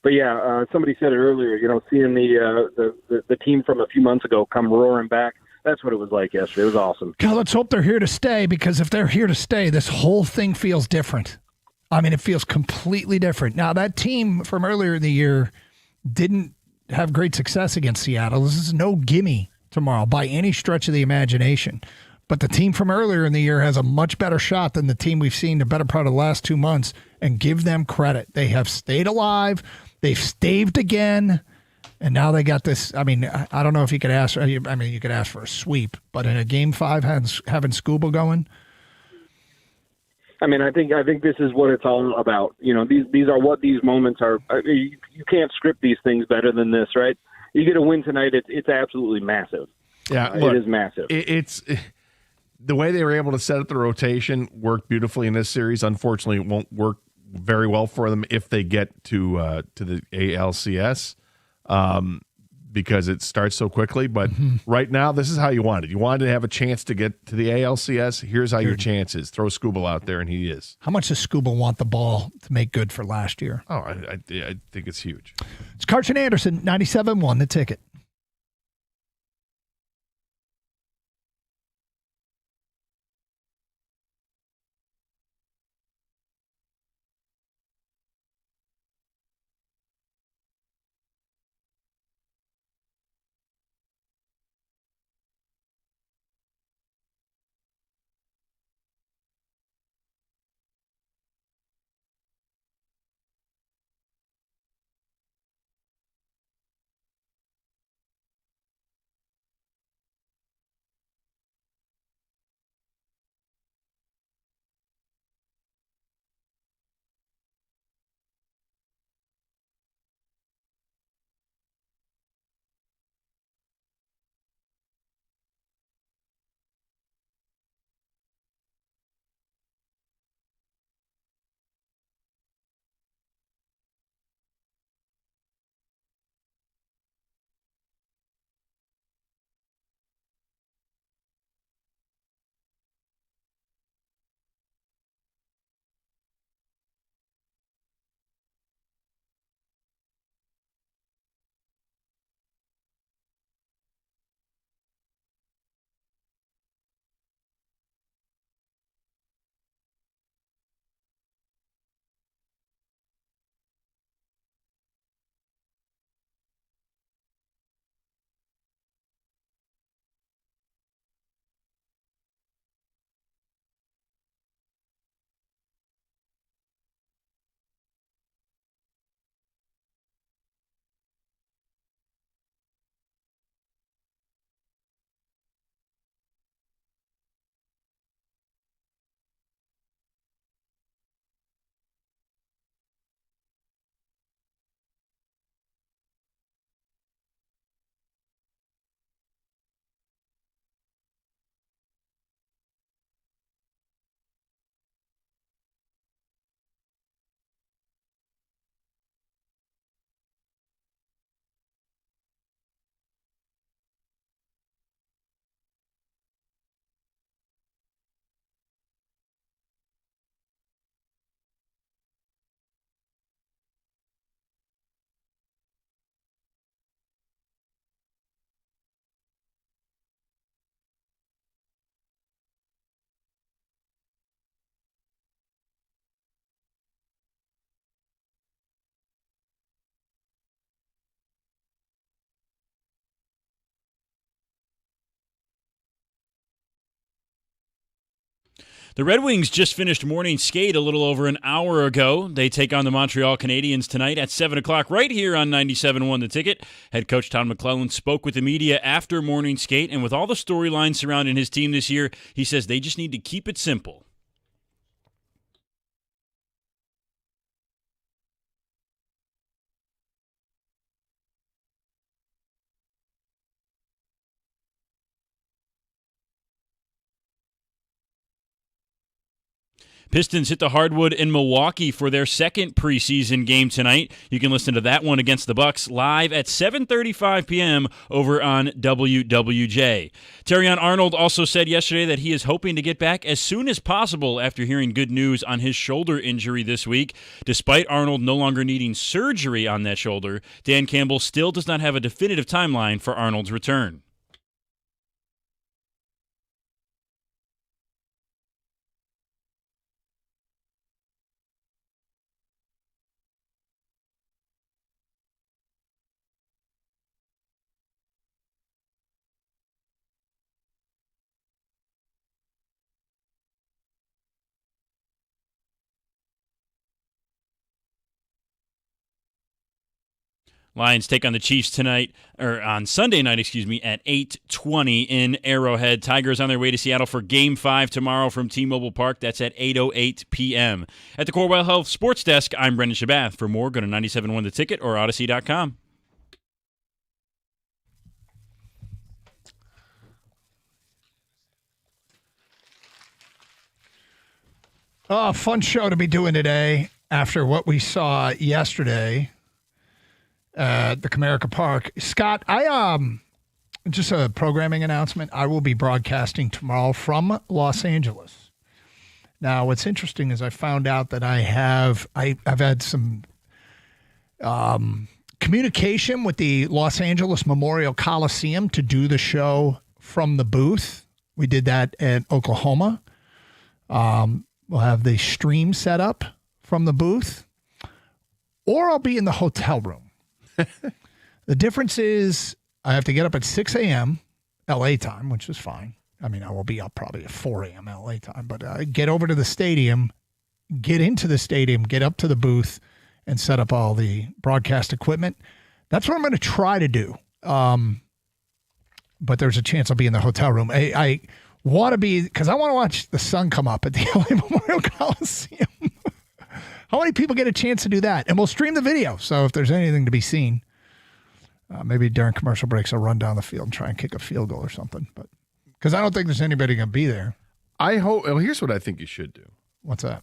S18: yeah, somebody said it earlier. Seeing the team from a few months ago come roaring back, that's what it was like yesterday. It was awesome.
S9: God, let's hope they're here to stay, because if they're here to stay, this whole thing feels different. I mean, it feels completely different. Now, that team from earlier in the year didn't have great success against Seattle. This is no gimme tomorrow by any stretch of the imagination. But the team from earlier in the year has a much better shot than the team we've seen the better part of the last 2 months, and give them credit. They have stayed alive. They've staved again, and now they got this. I mean, I don't know if you could ask. You could ask for a sweep, but in a Game 5 having Scuba going.
S18: I mean, I think this is what it's all about. You know, these are what these moments are. I mean, you can't script these things better than this, right? You get a win tonight, it's absolutely massive.
S14: Yeah, look,
S18: it is massive.
S14: It's the way they were able to set up the rotation worked beautifully in this series. Unfortunately, it won't work very well for them if they get to the ALCS. Because it starts so quickly. But right now, this is how you want it. You wanted to have a chance to get to the ALCS. Here's how your chance is. Throw Skubal out there, and he is.
S9: How much does Skubal want the ball to make good for last year?
S14: Oh, I think it's huge.
S9: It's Karch and Anderson, 97.1, The Ticket.
S22: The Red Wings just finished morning skate a little over an hour ago. They take on the Montreal Canadiens tonight at 7 o'clock right here on 97.1 The Ticket. Head coach Todd McClellan spoke with the media after morning skate, and with all the storylines surrounding his team this year, he says they just need to keep it simple. Pistons hit the hardwood in Milwaukee for their second preseason game tonight. You can listen to that one against the Bucks live at 7:35 p.m. over on WWJ. Terrion Arnold also said yesterday that he is hoping to get back as soon as possible after hearing good news on his shoulder injury this week. Despite Arnold no longer needing surgery on that shoulder, Dan Campbell still does not have a definitive timeline for Arnold's return. Lions take on the Chiefs tonight, or on Sunday night, at 8:20 in Arrowhead. Tigers on their way to Seattle for Game 5 tomorrow from T-Mobile Park. That's at 8:08 p.m. At the Corewell Health Sports Desk, I'm Brendan Shabath. For more, go to 97.1 The Ticket or Odyssey.com.
S9: Oh, fun show to be doing today after what we saw yesterday at the Comerica Park. Scott, just a programming announcement. I will be broadcasting tomorrow from Los Angeles. Now, what's interesting is I found out that I've had some communication with the Los Angeles Memorial Coliseum to do the show from the booth. We did that at Oklahoma. We'll have the stream set up from the booth, or I'll be in the hotel room. The difference is I have to get up at 6 a.m. LA time, which is fine. I mean, I will be up probably at 4 a.m. LA time, but I get over to the stadium, get into the stadium, get up to the booth, and set up all the broadcast equipment. That's what I'm going to try to do. But there's a chance I'll be in the hotel room. I want to be, because I want to watch the sun come up at the LA Memorial Coliseum. How many people get a chance to do that? And we'll stream the video. So if there's anything to be seen, maybe during commercial breaks, I'll run down the field and try and kick a field goal or something. But because I don't think there's anybody going to be there.
S14: I hope. Well, here's what I think you should do.
S9: What's that?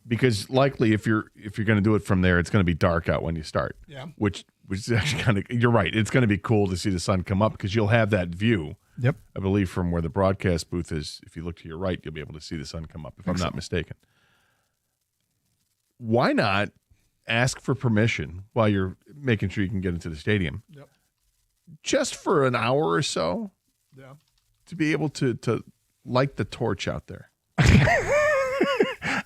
S14: Because likely, if you're going to do it from there, it's going to be dark out when you start.
S9: Yeah.
S14: Which is actually kind of. You're right. It's going to be cool to see the sun come up because you'll have that view.
S9: Yep.
S14: I believe from where the broadcast booth is. If you look to your right, you'll be able to see the sun come up. If I'm not mistaken. Why not ask for permission while you're making sure you can get into the stadium?
S9: Yep.
S14: Just for an hour or so.
S9: Yeah.
S14: To be able to light the torch out there.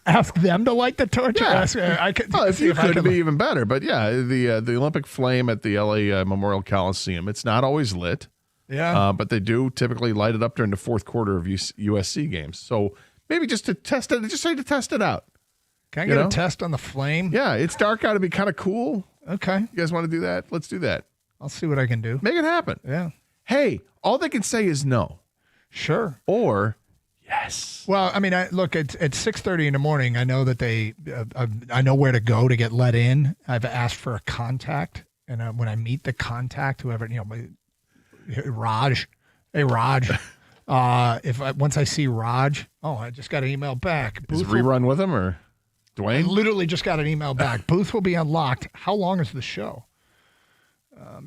S9: Ask them to light the torch.
S14: Yeah.
S9: I could.
S14: If you could, it'd be even better. But yeah, the Olympic flame at the LA Memorial Coliseum. It's not always lit.
S9: Yeah.
S14: But they do typically light it up during the fourth quarter of USC games. So maybe just to test it, just say to test it out.
S9: Can I get a test on the flame?
S14: Yeah, it's dark out. It'd be kind of cool.
S9: Okay.
S14: You guys want to do that? Let's do that.
S9: I'll see what I can do.
S14: Make it happen.
S9: Yeah.
S14: Hey, all they can say is no.
S9: Sure.
S14: Or yes.
S9: Well, I mean, look, at 6:30 in the morning, I know that I know where to go to get let in. I've asked for a contact, and when I meet the contact, whoever, Raj, hey Raj, once I see Raj, I just got an email back.
S14: Is it rerun with him or Dwayne?
S9: I literally just got an email back. Booth will be unlocked. How long is the show?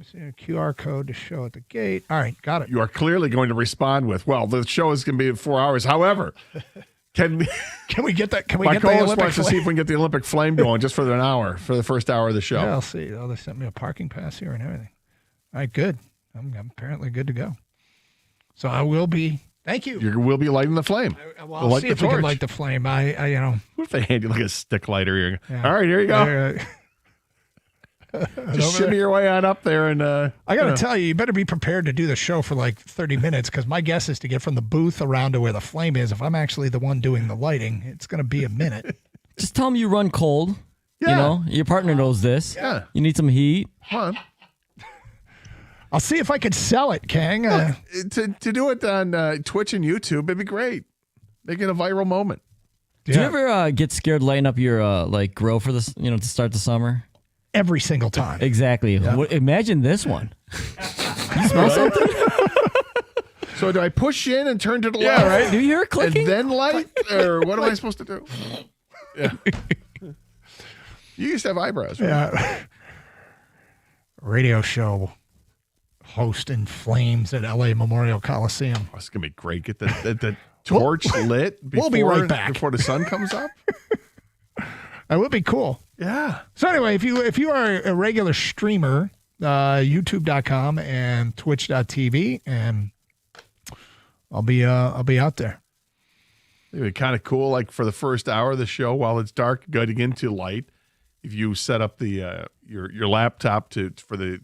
S9: See a QR code to show at the gate. All right, got it.
S14: You are clearly going to respond with, well, the show is going to be in 4 hours. However, can
S9: we get that? Can we
S14: my
S9: get the
S14: co-host
S9: Olympic
S14: wants to see if we can get the Olympic flame going just for an hour, for the first hour of the show.
S9: Yeah, I'll see. Oh, they sent me a parking pass here and everything. All right, good. I'm apparently good to go. So I will be. Thank you.
S14: You will be lighting the flame.
S9: I'll see if we can light the flame.
S14: What if they hand you like a stick lighter here? Yeah. All right, here you go. Just shimmy your way on up there. And
S9: I got to tell you, you better be prepared to do the show for like 30 minutes because my guess is to get from the booth around to where the flame is. If I'm actually the one doing the lighting, it's going to be a minute.
S1: Just tell them you run cold.
S9: Yeah.
S1: Your partner knows this.
S14: Yeah.
S1: You need some heat.
S14: Come on.
S9: I'll see if I could sell it, Kang.
S14: To do it on Twitch and YouTube, it'd be great. Make it a viral moment.
S1: Do you ever get scared lighting up your grill for this? To start the summer.
S9: Every single time.
S1: Exactly.
S9: Yeah.
S1: Imagine this one. You smell something?
S14: So do I push in and turn to the
S1: Yeah,
S14: left?
S1: right. Do you hear it clicking?
S14: And then light, or what am I supposed to do? Yeah. You used to have eyebrows, right?
S9: Yeah. Radio show host in flames at LA Memorial Coliseum.
S14: Oh, it's gonna be great. Get the torch lit.
S9: We'll be right back
S14: before the sun comes up.
S9: That would be cool.
S14: Yeah.
S9: So anyway, if you are a regular streamer, YouTube.com and Twitch.tv, and I'll be out there.
S14: It'd be kind of cool, like for the first hour of the show, while it's dark, getting into light. If you set up the your laptop for the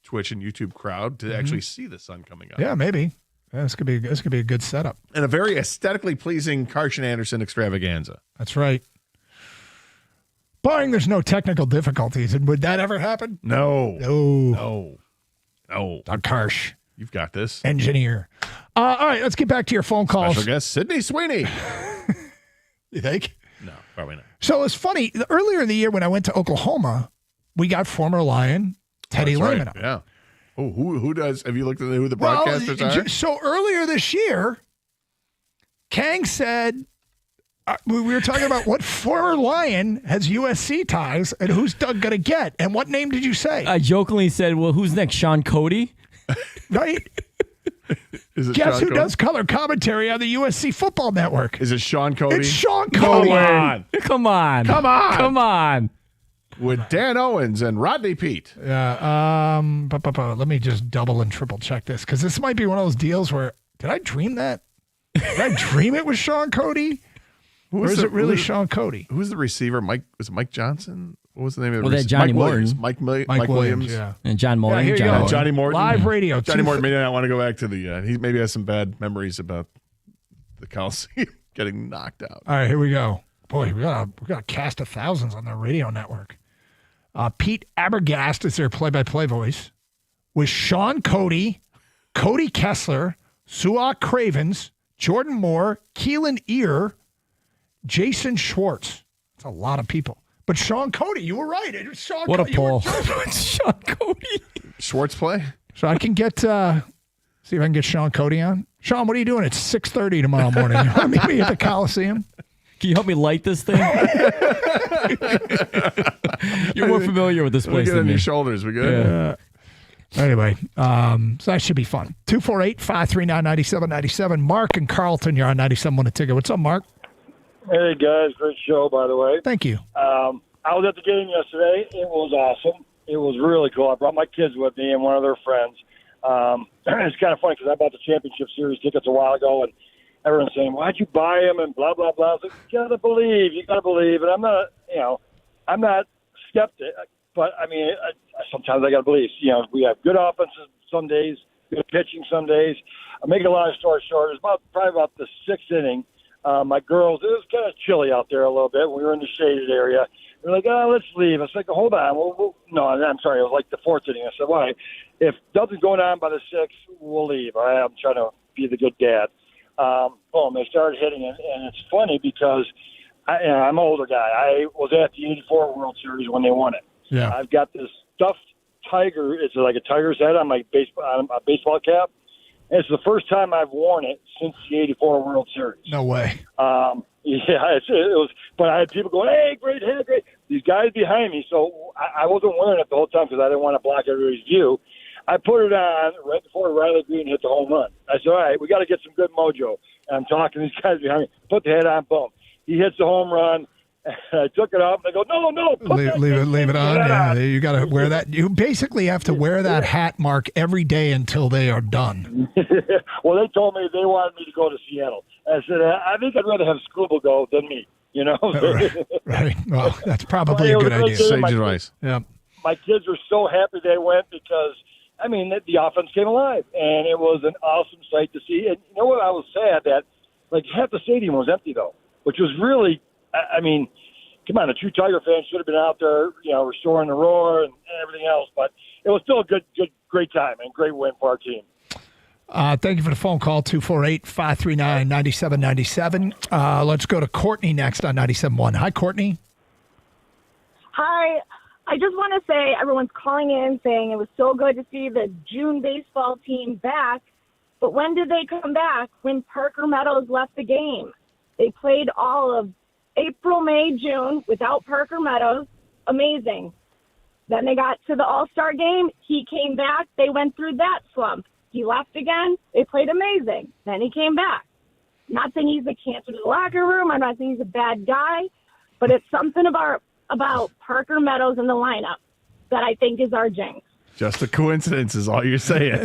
S14: Twitch and YouTube crowd to actually see the sun coming up.
S9: Yeah, maybe. Yeah, this could be a good setup.
S14: And a very aesthetically pleasing Karsch and Anderson extravaganza.
S9: That's right. Barring there's no technical difficulties, and would that ever happen?
S14: No.
S9: No.
S14: Doug
S9: Karsh.
S14: You've got this.
S9: Engineer. All right, let's get back to your phone calls.
S14: Special guest, Sydney Sweeney.
S9: You think?
S14: No, probably not.
S9: So it's funny. Earlier in the year when I went to Oklahoma, we got former Lion Teddy
S14: That's
S9: Lehman
S14: right.
S9: on.
S14: Yeah. Oh, who does? Have you looked at who the broadcasters are?
S9: So earlier this year, Kang said, we were talking about what former Lion has USC ties and who's Doug going to get. And what name did you say?
S1: I jokingly said, well, who's next? Sean Cody?
S9: Right?
S14: Is it
S9: Guess
S14: Sean
S9: who
S14: Cody?
S9: does color commentary on the USC Football Network?
S14: Is it Sean Cody?
S9: It's Sean Cody.
S1: Come on.
S14: Come on.
S1: Come on.
S14: With Dan Owens and Rodney Pete.
S9: Yeah. Let me just double and triple check this because this might be one of those deals where did I dream that? Did I dream it was Sean Cody? Or is it really Sean Cody?
S14: Who's the receiver? Was it Mike Johnson? What was the name of the
S1: Well, that
S14: receiver?
S1: Johnny
S14: Mike Williams.
S1: Morton.
S14: Mike Williams.
S9: Yeah.
S1: And John Morton.
S9: here you go.
S14: Johnny Morton.
S9: Live radio.
S14: Johnny Morton may not want to go back to the. He maybe has some bad memories about the Coliseum getting knocked out.
S9: All right, here we go. Boy, we got a cast of thousands on the radio network. Pete Abergast is their play-by-play voice with Sean Cody, Cody Kessler, Suak Cravens, Jordan Moore, Keelan Ear, Jason Schwartz. That's a lot of people. But Sean Cody, you were right. It was Sean
S1: What a
S9: Cody.
S1: poll. Sean Cody.
S14: Schwartz play?
S9: So I can get, see if I can get Sean Cody on. Sean, what are you doing? It's 6:30 tomorrow morning. You want to meet me at the Coliseum?
S1: Can you help me light this thing? You're more familiar with this
S14: We'll
S1: place
S14: get
S1: than
S14: on
S1: me.
S14: your shoulders. We good?
S9: Anyway, so that should be fun. 248-539-9797. Mark and Carlton, you're on 97 a ticket. What's up, Mark?
S13: Hey, guys. Great show, by the way.
S9: Thank you.
S13: I was at the game yesterday. It was awesome. It was really cool. I brought my kids with me and one of their friends. It's kind of funny because I bought the championship series tickets a while ago, and everyone's saying, "Why'd you buy them?" and blah blah blah. I was like, you gotta believe. And I'm not skeptic, but I mean, sometimes I gotta believe. We have good offenses some days, good pitching some days. I'm making a lot of story short. It was probably about the sixth inning. My girls, it was kind of chilly out there a little bit. We were in the shaded area. They're like, let's leave. I was like, hold on. No, I'm sorry. It was like the fourth inning. I said, all right, if nothing's going on by the sixth, we'll leave. All right, I'm trying to be the good dad. Boom, they started hitting it. And it's funny because I'm an older guy. I was at the 84 World Series when they won it.
S9: Yeah.
S13: I've got this stuffed tiger. It's like a tiger's head on my baseball cap. And it's the first time I've worn it since the 84 World Series.
S9: No way.
S13: Yeah, it was. But I had people going, "Hey, great hit, great!" These guys behind me, so I wasn't wearing it the whole time because I didn't want to block everybody's view. I put it on right before Riley Green hit the home run. I said, "All right, we got to get some good mojo." And I'm talking to these guys behind me. Put the head on, boom. He hits the home run. I took it off, and they go, "No,
S9: Leave it on. Yeah, you got to wear that. You basically have to wear that hat, Mark, every day until they are done.
S13: Well, they told me they wanted me to go to Seattle. I said, I think I'd rather have Scuba go than me.
S9: Right. Well, that's probably a good idea.
S14: Sage advice.
S9: Yeah.
S13: My kids were so happy they went because, I mean, the offense came alive, and it was an awesome sight to see. And you know what? I was sad that, like, half the stadium was empty, though, which was really, I mean, come on, a true Tiger fan should have been out there, restoring the roar and everything else. But it was still a great time and great win for our team.
S9: Thank you for the phone call, 248-539-9797. Let's go to Courtney next on 97.1. Hi, Courtney.
S19: Hi. I just want to say everyone's calling in saying it was so good to see the June baseball team back. But when did they come back? When Parker Meadows left the game. They played all of April, May, June without Parker Meadows. Amazing. Then they got to the All-Star game. He came back. They went through that slump. He left again. They played amazing. Then he came back. Not saying he's a cancer to the locker room. I'm not saying he's a bad guy. But it's something about Parker Meadows in the lineup that I think is our jinx.
S14: Just a coincidence is all you're saying.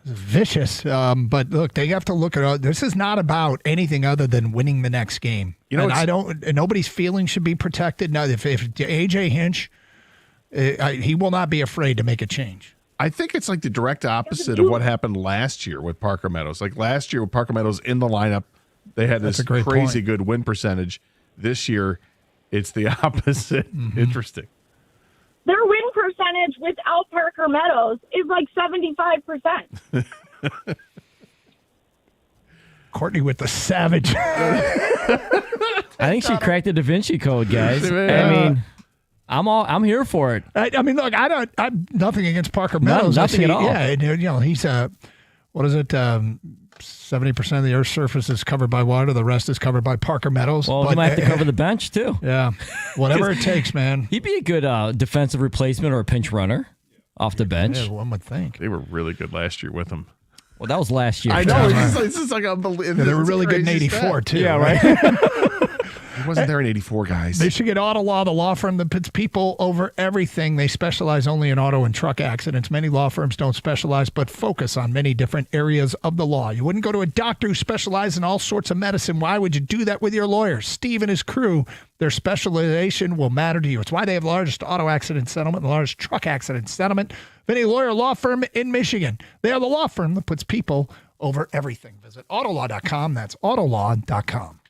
S9: Vicious. But look, they have to look at this is not about anything other than winning the next game. Nobody's feelings should be protected. Now, if AJ Hinch, he will not be afraid to make a change.
S14: I think it's like the direct opposite of what happened last year with Parker Meadows. Like last year with Parker Meadows in the lineup, they had this crazy good win percentage. This year, It's the opposite. Interesting.
S19: Their win percentage without Parker Meadows is like 75%.
S9: Courtney with the savage.
S1: I think she cracked the Da Vinci Code, guys. I mean, I'm here for it.
S9: I mean, look, I'm nothing against Parker Meadows.
S1: Nothing at all.
S9: Yeah, and, he's what is it? 70% of the Earth's surface is covered by water. The rest is covered by Parker Meadows.
S1: Well, he might have to cover the bench too.
S9: Yeah, whatever it takes, man.
S1: He'd be a good defensive replacement or a pinch runner off the bench.
S9: Yeah, one would think.
S14: They were really good last year with him.
S1: Well, that was last year.
S14: I know. It's just like unbelievable.
S9: Yeah, they were really good in '84 too.
S1: Yeah, right.
S14: He wasn't there in '84, guys.
S9: They should get Auto Law, the law firm that puts people over everything. They specialize only in auto and truck accidents. Many law firms don't specialize, but focus on many different areas of the law. You wouldn't go to a doctor who specializes in all sorts of medicine. Why would you do that with your lawyer? Steve and his crew, their specialization will matter to you. It's why they have the largest auto accident settlement, the largest truck accident settlement of any lawyer law firm in Michigan. They are the law firm that puts people over everything. Visit autolaw.com. That's autolaw.com.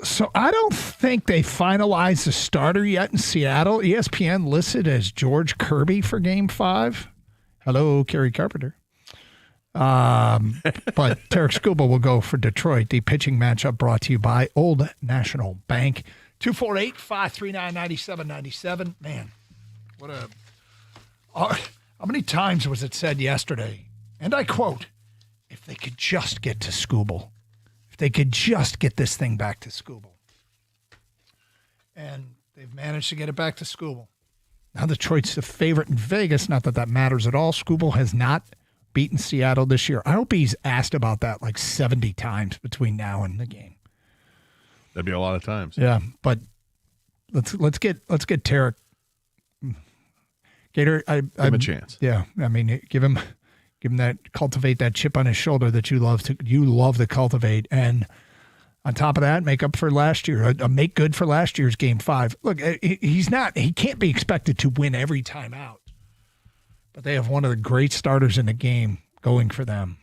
S9: So I don't think they finalized the starter yet in Seattle. ESPN listed as George Kirby for Game 5. Hello, Kerry Carpenter. But Tarek Skubal will go for Detroit. The pitching matchup brought to you by Old National Bank. 248-539-9797. Man, what a... how many times was it said yesterday? And I quote, if they could just get to Skubal. If they could just get this thing back to Skubal. And they've managed to get it back to Skubal. Now Detroit's the favorite in Vegas. Not that that matters at all. Skubal has not beaten Seattle this year. I hope he's asked about that like 70 times between now and the game.
S14: That'd be a lot of times.
S9: Yeah, but let's get Tarek. Gator,
S14: give him a chance.
S9: Yeah, I mean, give him that, cultivate that chip on his shoulder that you love to cultivate, and on top of that, make up for last year, make good for last year's Game 5. Look, he can't be expected to win every time out, but they have one of the great starters in the game going for them.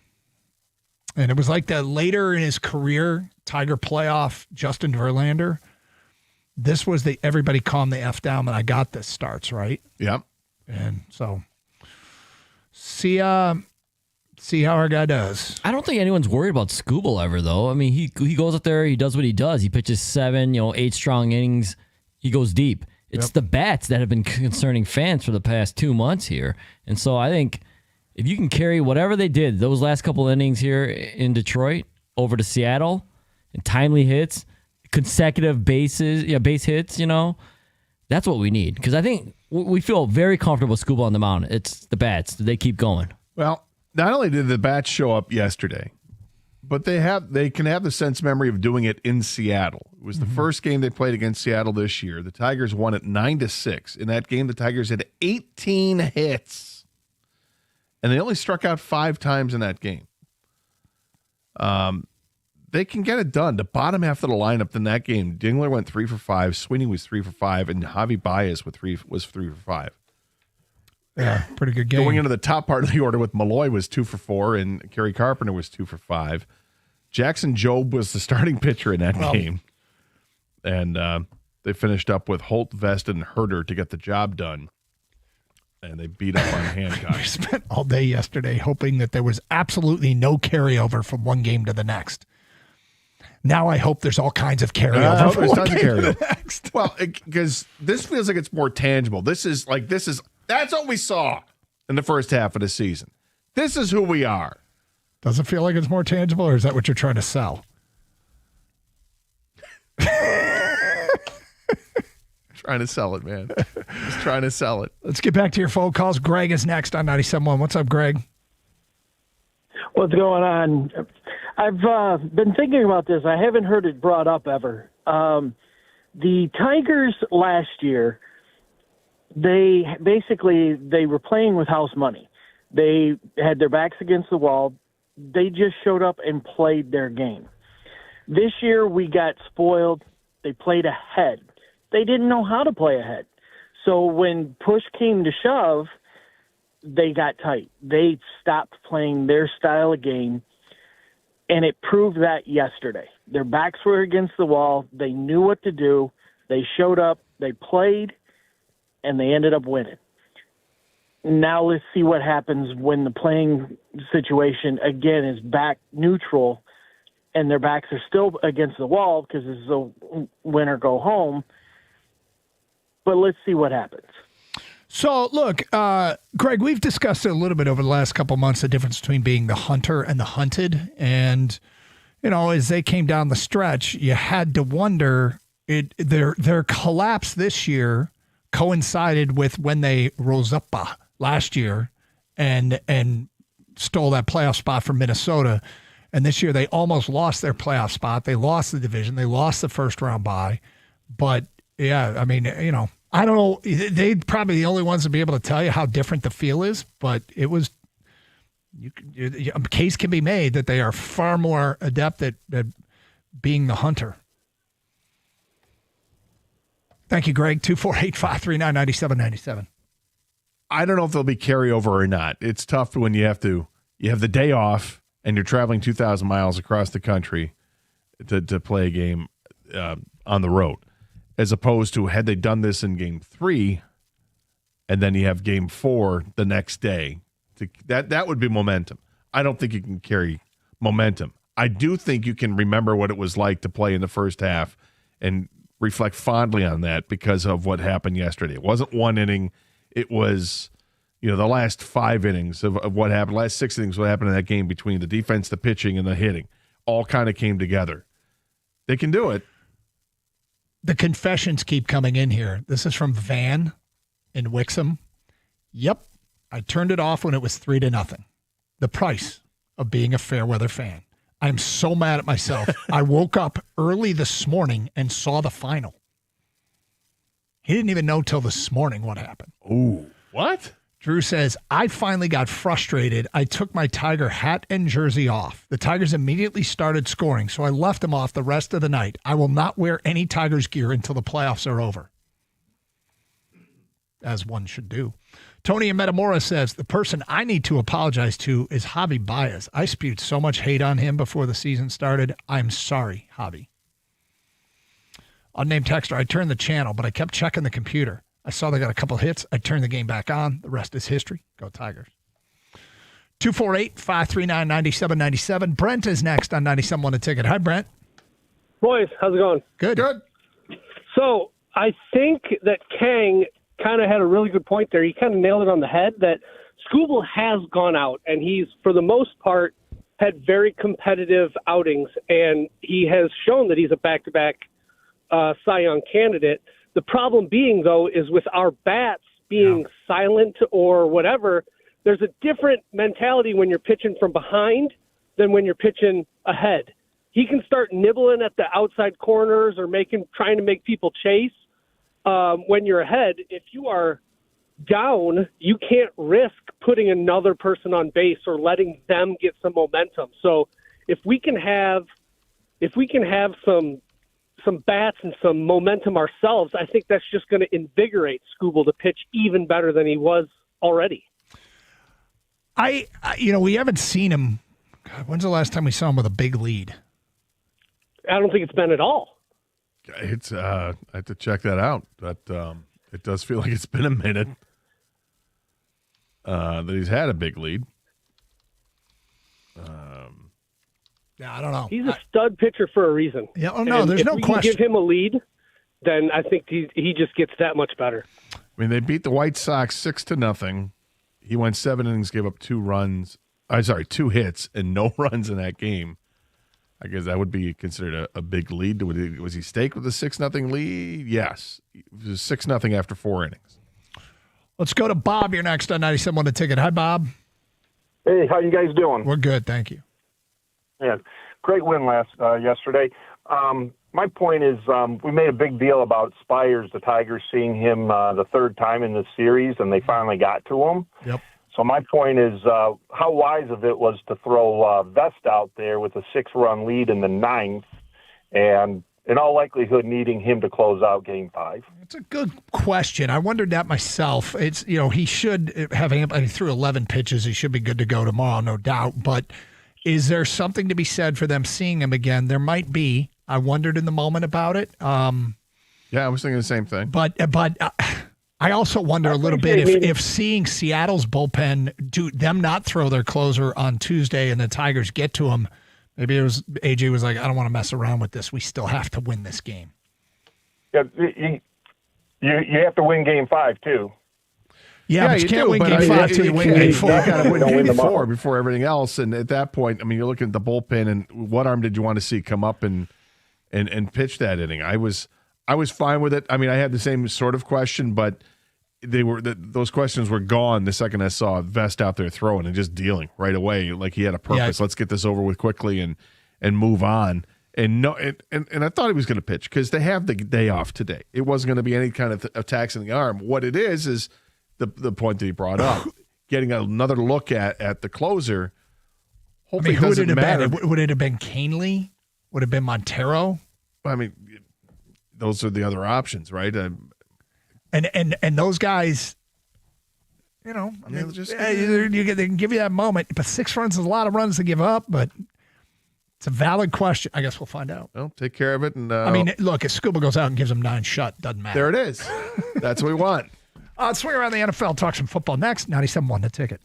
S9: And it was like that later in his career, Tiger playoff, Justin Verlander. This was the everybody calm the F down and I got this starts, right?
S14: Yep.
S9: And so see how our guy does.
S1: I don't think anyone's worried about Skubal ever, though. I mean, he goes up there, he does what he does. He pitches 7, 8 strong innings. He goes deep. It's the bats that have been concerning fans for the past 2 months here. And so I think if you can carry whatever they did, those last couple innings here in Detroit over to Seattle, and timely hits, consecutive base hits, that's what we need. Because I think we feel very comfortable with Skubal on the mound. It's the bats. They keep going.
S14: Well, not only did the bats show up yesterday, but they can have the sense memory of doing it in Seattle. It was the first game they played against Seattle this year. The Tigers won it 9-6. In that game, the Tigers had 18 hits, and they only struck out 5 times in that game. They can get it done. The bottom half of the lineup in that game, Dingler went 3 for 5, Sweeney was 3 for 5, and Javi Baez was 3 for 5.
S9: Yeah, pretty good game.
S14: Going into the top part of the order with Malloy was 2 for 4, and Kerry Carpenter was 2 for 5. Jackson Jobe was the starting pitcher in that game. And they finished up with Holt, Vest, and Herder to get the job done. And they beat up on Hancock.
S9: We spent all day yesterday hoping that there was absolutely no carryover from one game to the next. Now I hope there's all kinds of carryover from one game to the next.
S14: Well, because this feels like it's more tangible. That's what we saw in the first half of the season. This is who we are.
S9: Does it feel like it's more tangible, or is that what you're trying to sell?
S14: Trying to sell it, man. Just trying to sell it.
S9: Let's get back to your phone calls. Greg is next on 97.1. What's up, Greg?
S4: What's going on? I've been thinking about this. I haven't heard it brought up ever. The Tigers last year, they were playing with house money. They had their backs against the wall. They just showed up and played their game. This year we got spoiled. They played ahead. They didn't know how to play ahead. So when push came to shove, they got tight. They stopped playing their style of game, and it proved that yesterday. Their backs were against the wall. They knew what to do. They showed up. They played, and they ended up winning. Now let's see what happens when the playing situation, again, is back neutral, and their backs are still against the wall because this is a win or go home. But let's see what happens.
S9: So, look, Greg, we've discussed it a little bit over the last couple of months, the difference between being the hunter and the hunted. And, as they came down the stretch, you had to wonder, their collapse this year coincided with when they rose up last year and stole that playoff spot from Minnesota. And this year they almost lost their playoff spot. They lost the division. They lost the first round bye. But, yeah, I mean, I don't know. They're probably the only ones to be able to tell you how different the feel is, but it was. A case can be made that they are far more adept at being the hunter. Thank you, Greg. 248-539-9797.
S14: I don't know if there'll be carryover or not. It's tough when you have the day off and you're traveling 2,000 miles across the country to play a game. on the road, as opposed to had they done this in Game 3, and then you have Game 4 the next day. That would be momentum. I don't think you can carry momentum. I do think you can remember what it was like to play in the first half and reflect fondly on that because of what happened yesterday. It wasn't one inning. It was, the last 5 innings of what happened, last 6 innings, what happened in that game between the defense, the pitching, and the hitting. All kind of came together. They can do it.
S9: The confessions keep coming in here. This is from Van in Wixom. Yep, I turned it off when it was 3-0. The price of being a Fairweather fan. I'm so mad at myself. I woke up early this morning and saw the final. He didn't even know till this morning what happened.
S14: Ooh, what?
S9: Drew says, I finally got frustrated. I took my Tiger hat and jersey off. The Tigers immediately started scoring, so I left them off the rest of the night. I will not wear any Tigers gear until the playoffs are over. As one should do. Tony in Metamora says, the person I need to apologize to is Javi Baez. I spewed so much hate on him before the season started. I'm sorry, Javi. Unnamed texter, I turned the channel, but I kept checking the computer. I saw they got a couple hits. I turned the game back on. The rest is history. Go Tigers. 248-539-9797. Brent is next on 97.1 The Ticket. Hi, Brent.
S5: Boys, how's it going?
S9: Good.
S5: So I think that Kang kind of had a really good point there. He kind of nailed it on the head that Skubal has gone out, and he's, for the most part, had very competitive outings, and he has shown that he's a back-to-back Cy Young candidate. The problem being, though, is with our bats being silent or whatever, there's a different mentality when you're pitching from behind than when you're pitching ahead. He can start nibbling at the outside corners or trying to make people chase. When you're ahead, if you are down, you can't risk putting another person on base or letting them get some momentum. So if we can have some bats and some momentum ourselves, I think that's just going to invigorate Skubal to pitch even better than he was already.
S9: We haven't seen him. God, when's the last time we saw him with a big lead?
S5: I don't think it's been at all.
S14: It's I have to check that out, but it does feel like it's been a minute that he's had a big lead.
S9: Yeah, I don't know.
S5: He's a stud pitcher for a reason.
S9: Yeah, there's no question.
S5: If we can give him a lead, then I think he just gets that much better.
S14: I mean, they beat the White Sox 6-0. He went 7 innings, gave up 2 hits, and no runs in that game. I guess that would be considered a big lead. Was he staked with a 6-0 lead? Yes. It was 6-0 after 4 innings.
S9: Let's go to Bob. You're next on 97.1 The Ticket. Hi, Bob.
S20: Hey, how you guys doing?
S9: We're good, thank you.
S20: Yeah, great win yesterday. My point is we made a big deal about Spires, the Tigers, seeing him the 3rd time in this series, and they finally got to him.
S9: Yep.
S20: So my point is how wise of it was to throw Vest out there with a 6-run lead in the 9th, and in all likelihood needing him to close out Game 5.
S9: It's a good question. I wondered that myself. It's he should have he threw 11 pitches. He should be good to go tomorrow, no doubt. But is there something to be said for them seeing him again? There might be. I wondered in the moment about it.
S14: Yeah, I was thinking the same thing.
S9: But I also wonder a little bit if seeing Seattle's bullpen do them not throw their closer on Tuesday and the Tigers get to him, maybe it was AJ was like, I don't want to mess around with this. We still have to win this game.
S20: Yeah, you have to win Game 5 too.
S9: Yeah, but you can't win Game 5 till you win Game 4.
S14: You got to win Game 4 before everything else. And at that point, I mean, you're looking at the bullpen, and what arm did you want to see come up and pitch that inning? I was fine with it. I mean, I had the same sort of question, but those questions were gone the second I saw Vest out there throwing and just dealing right away, like he had a purpose. Yeah. Let's get this over with quickly and move on. And I thought he was going to pitch because they have the day off today. It wasn't going to be any kind of attacks in the arm. What it is the point that he brought up, getting another look at the closer. Hopefully,
S9: who would it have been? Would it have been Canely? Would it have been Montero?
S14: I mean, those are the other options, right?
S9: And those guys, they can give you that moment. But 6 runs is a lot of runs to give up. But It's a valid question. I guess we'll find out.
S14: Well, take care of it. And
S9: I mean, look, if Scuba goes out and gives them 9 shut, doesn't matter.
S14: there it is. That's what we want.
S9: Let's swing around the NFL, talk some football next. 97.1 The Ticket.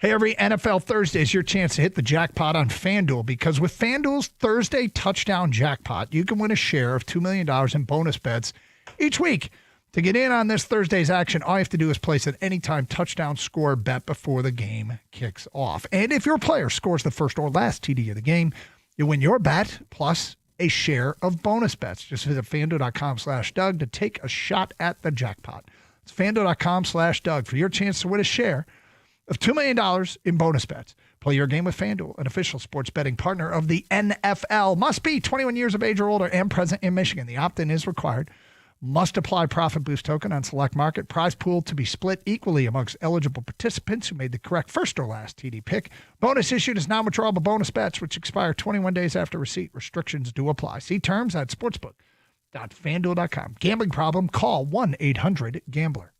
S9: Hey, every NFL Thursday is your chance to hit the jackpot on FanDuel, because with FanDuel's Thursday touchdown jackpot, you can win a share of $2 million in bonus bets each week. To get in on this Thursday's action, all you have to do is place an anytime touchdown score bet before the game kicks off. And if your player scores the first or last TD of the game, you win your bet plus a share of bonus bets. Just visit FanDuel.com/Doug to take a shot at the jackpot. It's FanDuel.com/Doug for your chance to win a share of $2 million in bonus bets. Play your game with FanDuel, an official sports betting partner of the NFL. Must be 21 years of age or older and present in Michigan. The opt-in is required. Must apply profit boost token on select market. Prize pool to be split equally amongst eligible participants who made the correct first or last TD pick. Bonus issued is non-withdrawable bonus bets, which expire 21 days after receipt. Restrictions do apply. See terms at sportsbook.fanduel.com. Gambling problem? Call 1-800-GAMBLER.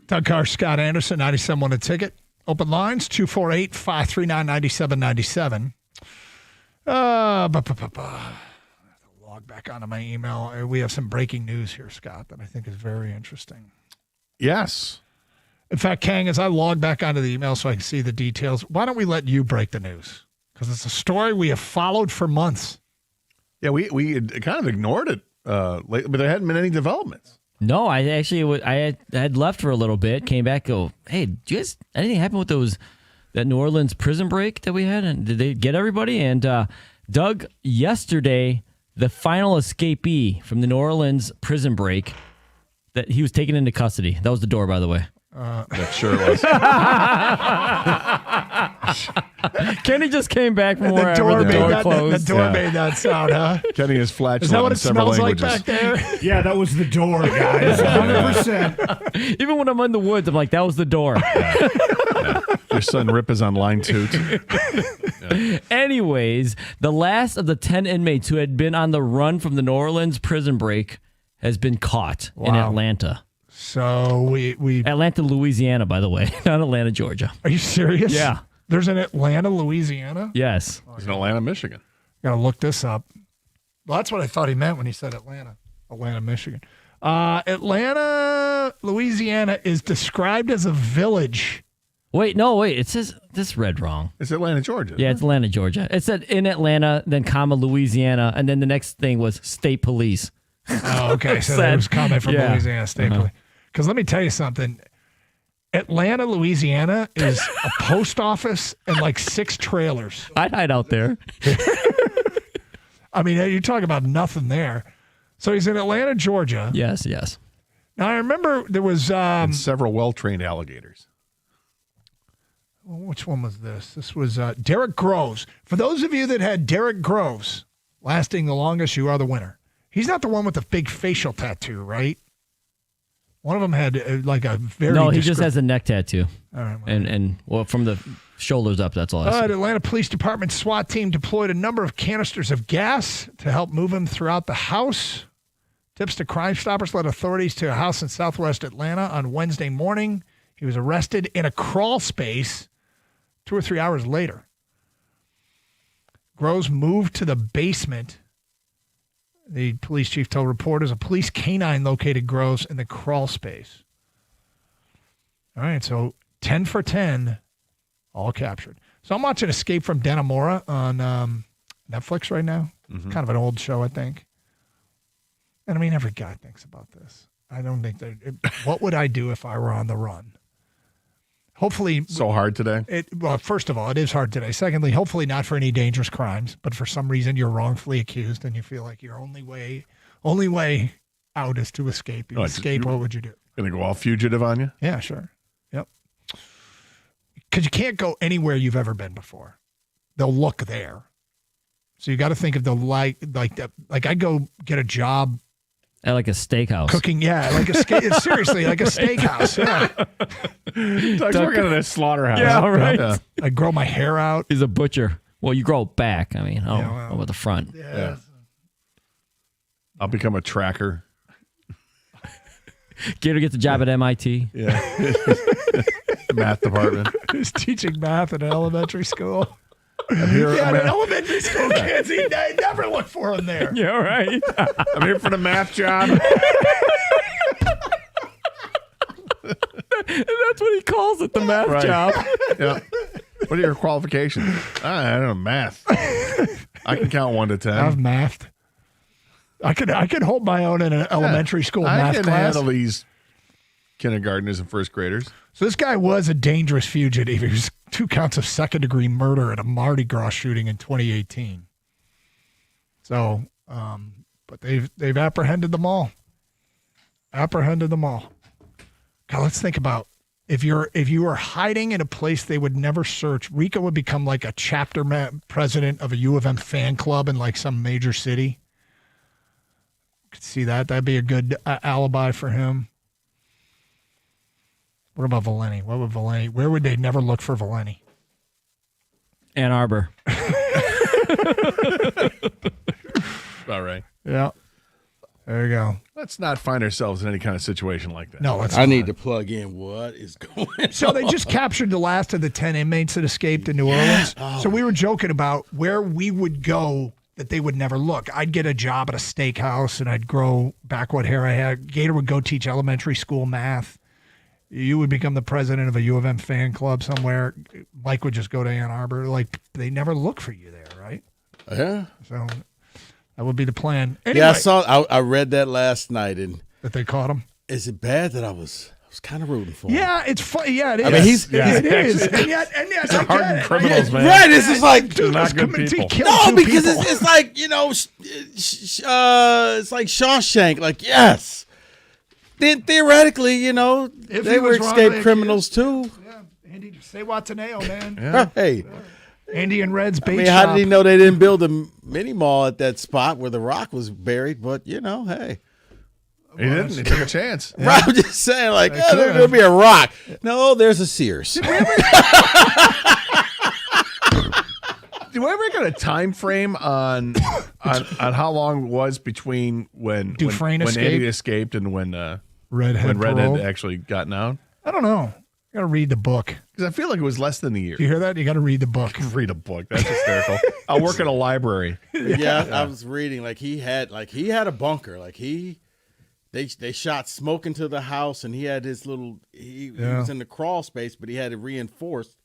S9: Doug Carr, Scott Anderson, 97.1 A Ticket. Open lines, 248-539-9797. I have to log back onto my email. We have some breaking news here, Scott, that I think is very interesting.
S14: Yes.
S9: In fact, Kang, as I log back onto the email so I can see the details, why don't we let you break the news? Because it's a story we have followed for months.
S14: Yeah, we kind of ignored it but there hadn't been any developments.
S1: No, I actually I had left for a little bit, came back, go, hey, did you guys, anything happen with that New Orleans prison break that we had? And did they get everybody? And Doug, yesterday, the final escapee from the New Orleans prison break, that he was taken into custody. That was the door, by the way.
S14: That sure was.
S1: Kenny just came back from wherever the door closed.
S12: The door made that sound, huh?
S14: Kenny is flatulent.
S12: Is that what
S14: in
S12: it
S14: several
S12: smells
S14: languages.
S12: like back there?
S9: Yeah, that was the door, guys. 100%.
S1: Even when I'm in the woods, I'm like, that was the door.
S14: Your son Rip is on line 2.
S1: Anyways, the last of the 10 inmates who had been on the run from the New Orleans prison break has been caught in Atlanta.
S9: So we
S1: Atlanta, Louisiana, by the way, not Atlanta, Georgia.
S9: Are you serious?
S1: Yeah.
S9: There's an Atlanta, Louisiana?
S1: Yes.
S14: It's in Atlanta, Michigan.
S9: Got to look this up. Well, that's what I thought he meant when he said Atlanta. Atlanta, Michigan. Atlanta, Louisiana is described as a village.
S1: Wait. It says this read wrong.
S14: It's Atlanta, Georgia.
S1: Yeah, it's Atlanta, Georgia. It said in Atlanta, then comma Louisiana, and then the next thing was state police.
S9: Oh, okay. So there was a comment from Louisiana State Police. Because let me tell you something. Atlanta, Louisiana is a post office and like 6 trailers.
S1: I'd hide out there.
S9: I mean, you're talking about nothing there. So he's in Atlanta, Georgia.
S1: Yes.
S9: Now, I remember there was...
S14: and several well-trained alligators.
S9: Which one was this? This was Derek Groves. For those of you that had Derek Groves lasting the longest, you are the winner. He's not the one with the big facial tattoo, right? One of them had like a very...
S1: No, he just has a neck tattoo.
S9: All right,
S1: and from the shoulders up, that's all I see.
S9: Atlanta Police Department SWAT team deployed a number of canisters of gas to help move him throughout the house. Tips to Crime Stoppers led authorities to a house in southwest Atlanta on Wednesday morning. He was arrested in a crawl space 2 or 3 hours later. Groves moved to the basement. The police chief told reporters a police canine located Groves in the crawl space. All right, so 10 for 10, all captured. So I'm watching Escape from Dannemora on Netflix right now.
S14: Mm-hmm.
S9: Kind of an old show, I think. And I mean, every guy thinks about this. I don't think that. What would I do if I were on the run? Hopefully.
S14: So hard today?
S9: Well, first of all, it is hard today. Secondly, hopefully not for any dangerous crimes, but for some reason you're wrongfully accused and you feel like your only way out is to escape. You escape, what would you do?
S14: Going to go all fugitive on you?
S9: Yeah, sure. Yep. Because you can't go anywhere you've ever been before. They'll look there. So you got to think of the like I go get a job
S1: at like a steakhouse.
S9: Cooking, yeah, like seriously, like a steakhouse. Yeah.
S14: Doug's working at a slaughterhouse.
S1: Yeah, right.
S14: Yeah.
S9: I grow my hair out.
S1: He's a butcher. Well, you grow it back. I mean, what about the front?
S9: Yeah.
S14: I'll become a tracker.
S1: Gator gets a job at MIT.
S14: Yeah. Math department.
S9: He's teaching math at an elementary school.
S14: I'm here,
S9: yeah, the elementary school kids, I never look for him there.
S1: Yeah, right.
S14: I'm here for the math job.
S1: That's what he calls it, the math job.
S14: Yeah. What are your qualifications? I don't know, math. I can count 1 to 10.
S9: I've mathed. I could hold my own in an elementary school math
S14: I can
S9: class.
S14: handle these kindergartners and first graders.
S9: So this guy was a dangerous fugitive. He was 2 counts of second-degree murder at a Mardi Gras shooting in 2018. So, but they've apprehended them all. God, let's think about if you were hiding in a place they would never search. Rico would become like a chapter president of a U of M fan club in like some major city. Could see that. That'd be a good alibi for him. What about Valeni? Where would they never look for Valeni?
S1: Ann Arbor.
S14: All right.
S9: Yeah. There you go.
S14: Let's not find ourselves in any kind of situation like that.
S9: No, let's
S6: I
S9: not.
S6: need to plug in what is going on.
S9: So they just captured the last of the 10 inmates that escaped in New Orleans. So we were joking about where we would go that they would never look. I'd get a job at a steakhouse and I'd grow back what hair I had. Gator would go teach elementary school math. You would become the president of a U of M fan club somewhere. Mike would just go to Ann Arbor. Like, they never look for you there, right?
S14: Yeah.
S9: So That would be the plan. Anyway,
S6: Yeah, I read that last night, and
S9: that they caught him.
S6: Is it bad that I was kind of rooting for him?
S9: Yeah, it's funny. Yeah, it is.
S6: I mean,
S9: it is. And yet,
S14: They're hardened criminals, man.
S6: Right, it's just like
S14: They're not good people.
S6: No, because it's like it's like Shawshank. Like, yes, then theoretically,
S9: If
S6: they
S9: he
S6: were
S9: was wrong,
S6: escaped
S9: they
S6: criminals too.
S9: Andy, say Wataneo, man.
S6: Yeah. Hey,
S9: Andy and Red's bait
S6: I mean,
S9: shop.
S6: how did he know they didn't build a mini mall at that spot where the Rock was buried? But hey.
S14: He didn't. He took a chance.
S6: Right, I'm just saying, like, there's going to be a Rock. No, there's a Sears.
S14: Do we ever get a time frame on how long it was between when
S9: Dufresne
S14: when
S9: escaped?
S14: Andy escaped and when
S9: Redhead parole?
S14: actually gotten out?
S9: I don't know. You got to read the book.
S14: Because I feel like it was less than a year.
S9: Do you hear that? You got to read the book.
S14: Read a book. That's hysterical. I'll work in a library.
S6: Yeah, I was reading. Like he had a bunker. Like they shot smoke into the house, and he had his little. He was in the crawl space, but he had it reinforced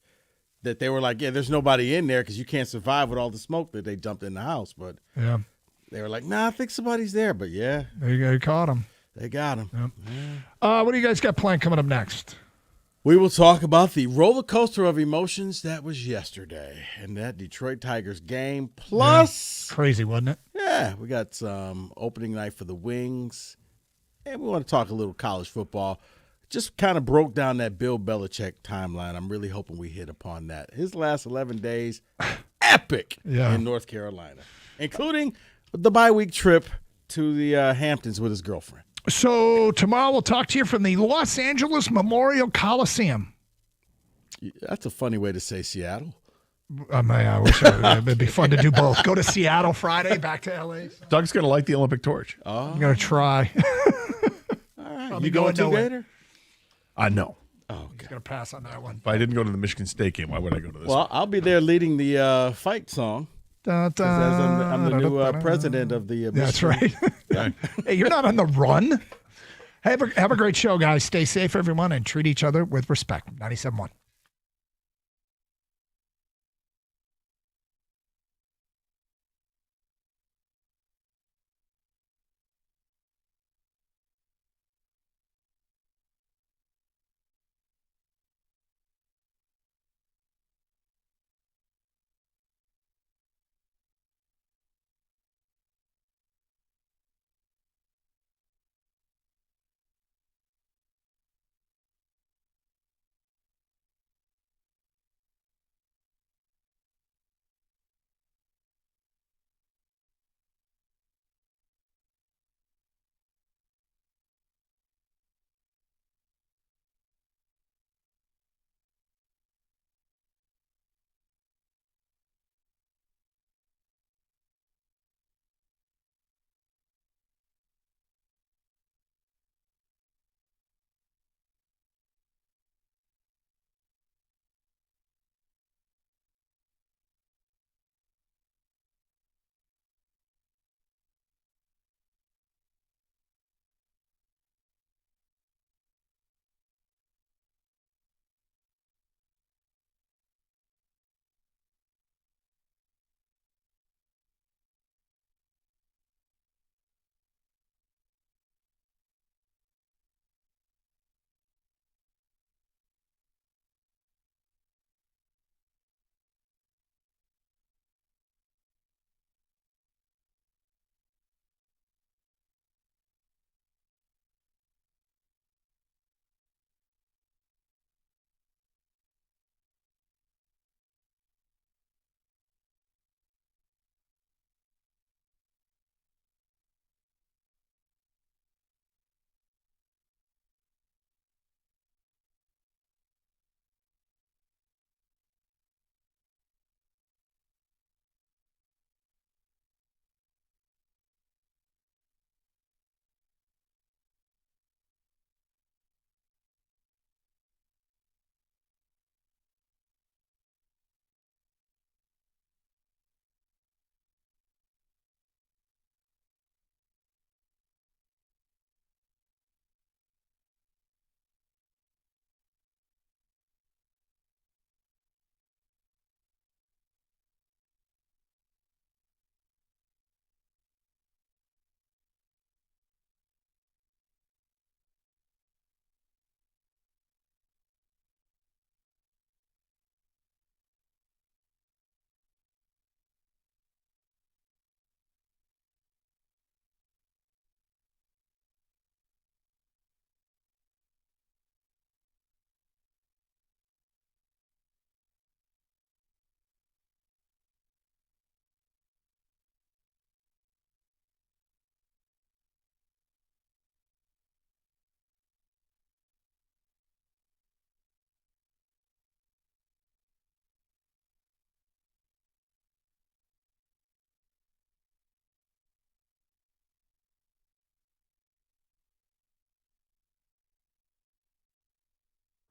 S6: that they were like, there's nobody in there because you can't survive with all the smoke that they dumped in the house. But
S9: Yeah.
S6: they were like, nah, I think somebody's there. But yeah,
S9: There you go. You caught him.
S6: they got him.
S9: Yep. What do you guys got planned coming up next?
S6: We will talk about the roller coaster of emotions that was yesterday and that Detroit Tigers game. Plus,
S9: Crazy, wasn't it?
S6: yeah, we got some opening night for the Wings. And we want to talk a little college football. Just kind of broke down that Bill Belichick timeline. I'm really hoping we hit upon that. His last 11 days, epic in North Carolina, including the bye-week trip to the Hamptons with his girlfriend.
S9: So tomorrow we'll talk to you from the Los Angeles Memorial Coliseum.
S6: That's a funny way to say Seattle.
S9: I wish it'd be fun to do both. Go to Seattle Friday, back to LA.
S14: Doug's going to like the Olympic torch.
S6: Oh,
S9: I'm going to try.
S6: all right.
S9: Probably
S6: You going to
S9: nowhere.
S6: Gator?
S14: No.
S6: Oh, okay.
S9: He's going to pass on that one.
S14: If I didn't go to the Michigan State game, why would I go to this?
S6: Well, I'll be there leading the fight song.
S9: Da,
S6: 'Cause I'm the new president of the
S9: That's
S6: Michigan-
S9: right. Hey, you're not on the run. Have a great show, guys. Stay safe, everyone, and treat each other with respect. 97.1.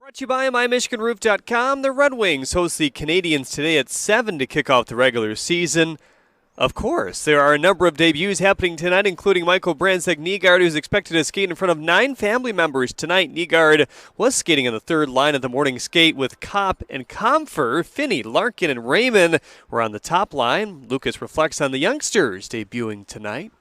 S7: Brought to you by MyMichiganRoof.com. The Red Wings host the Canadians today at 7 to kick off the regular season. Of course, there are a number of debuts happening tonight, including Michael Brandzek-Nygaard, who's expected to skate in front of 9 family members tonight. Nygaard was skating on the third line of the morning skate with Kopp and Comfer. Finney, Larkin, and Raymond were on the top line. Lucas reflects on the youngsters debuting tonight.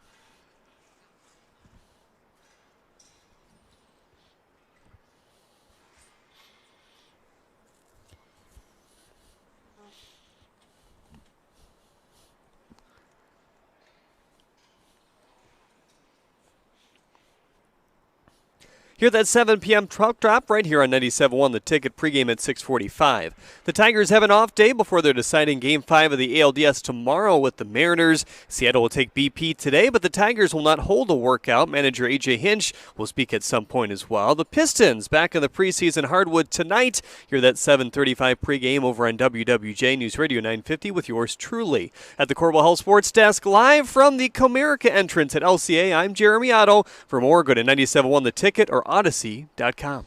S7: Hear that 7 p.m. truck drop right here on 97.1 The Ticket, pregame at 6:45. The Tigers have an off day before they're deciding Game 5 of the ALDS tomorrow with the Mariners. Seattle will take BP today, but the Tigers will not hold a workout. Manager A.J. Hinch will speak at some point as well. The Pistons back in the preseason hardwood tonight. Hear that 7:35 pregame over on WWJ News Radio 950 with yours truly. At the Corval Health Sports Desk, live from the Comerica entrance at LCA, I'm Jeremy Otto. For more, go to 97.1 The Ticket or Odyssey.com.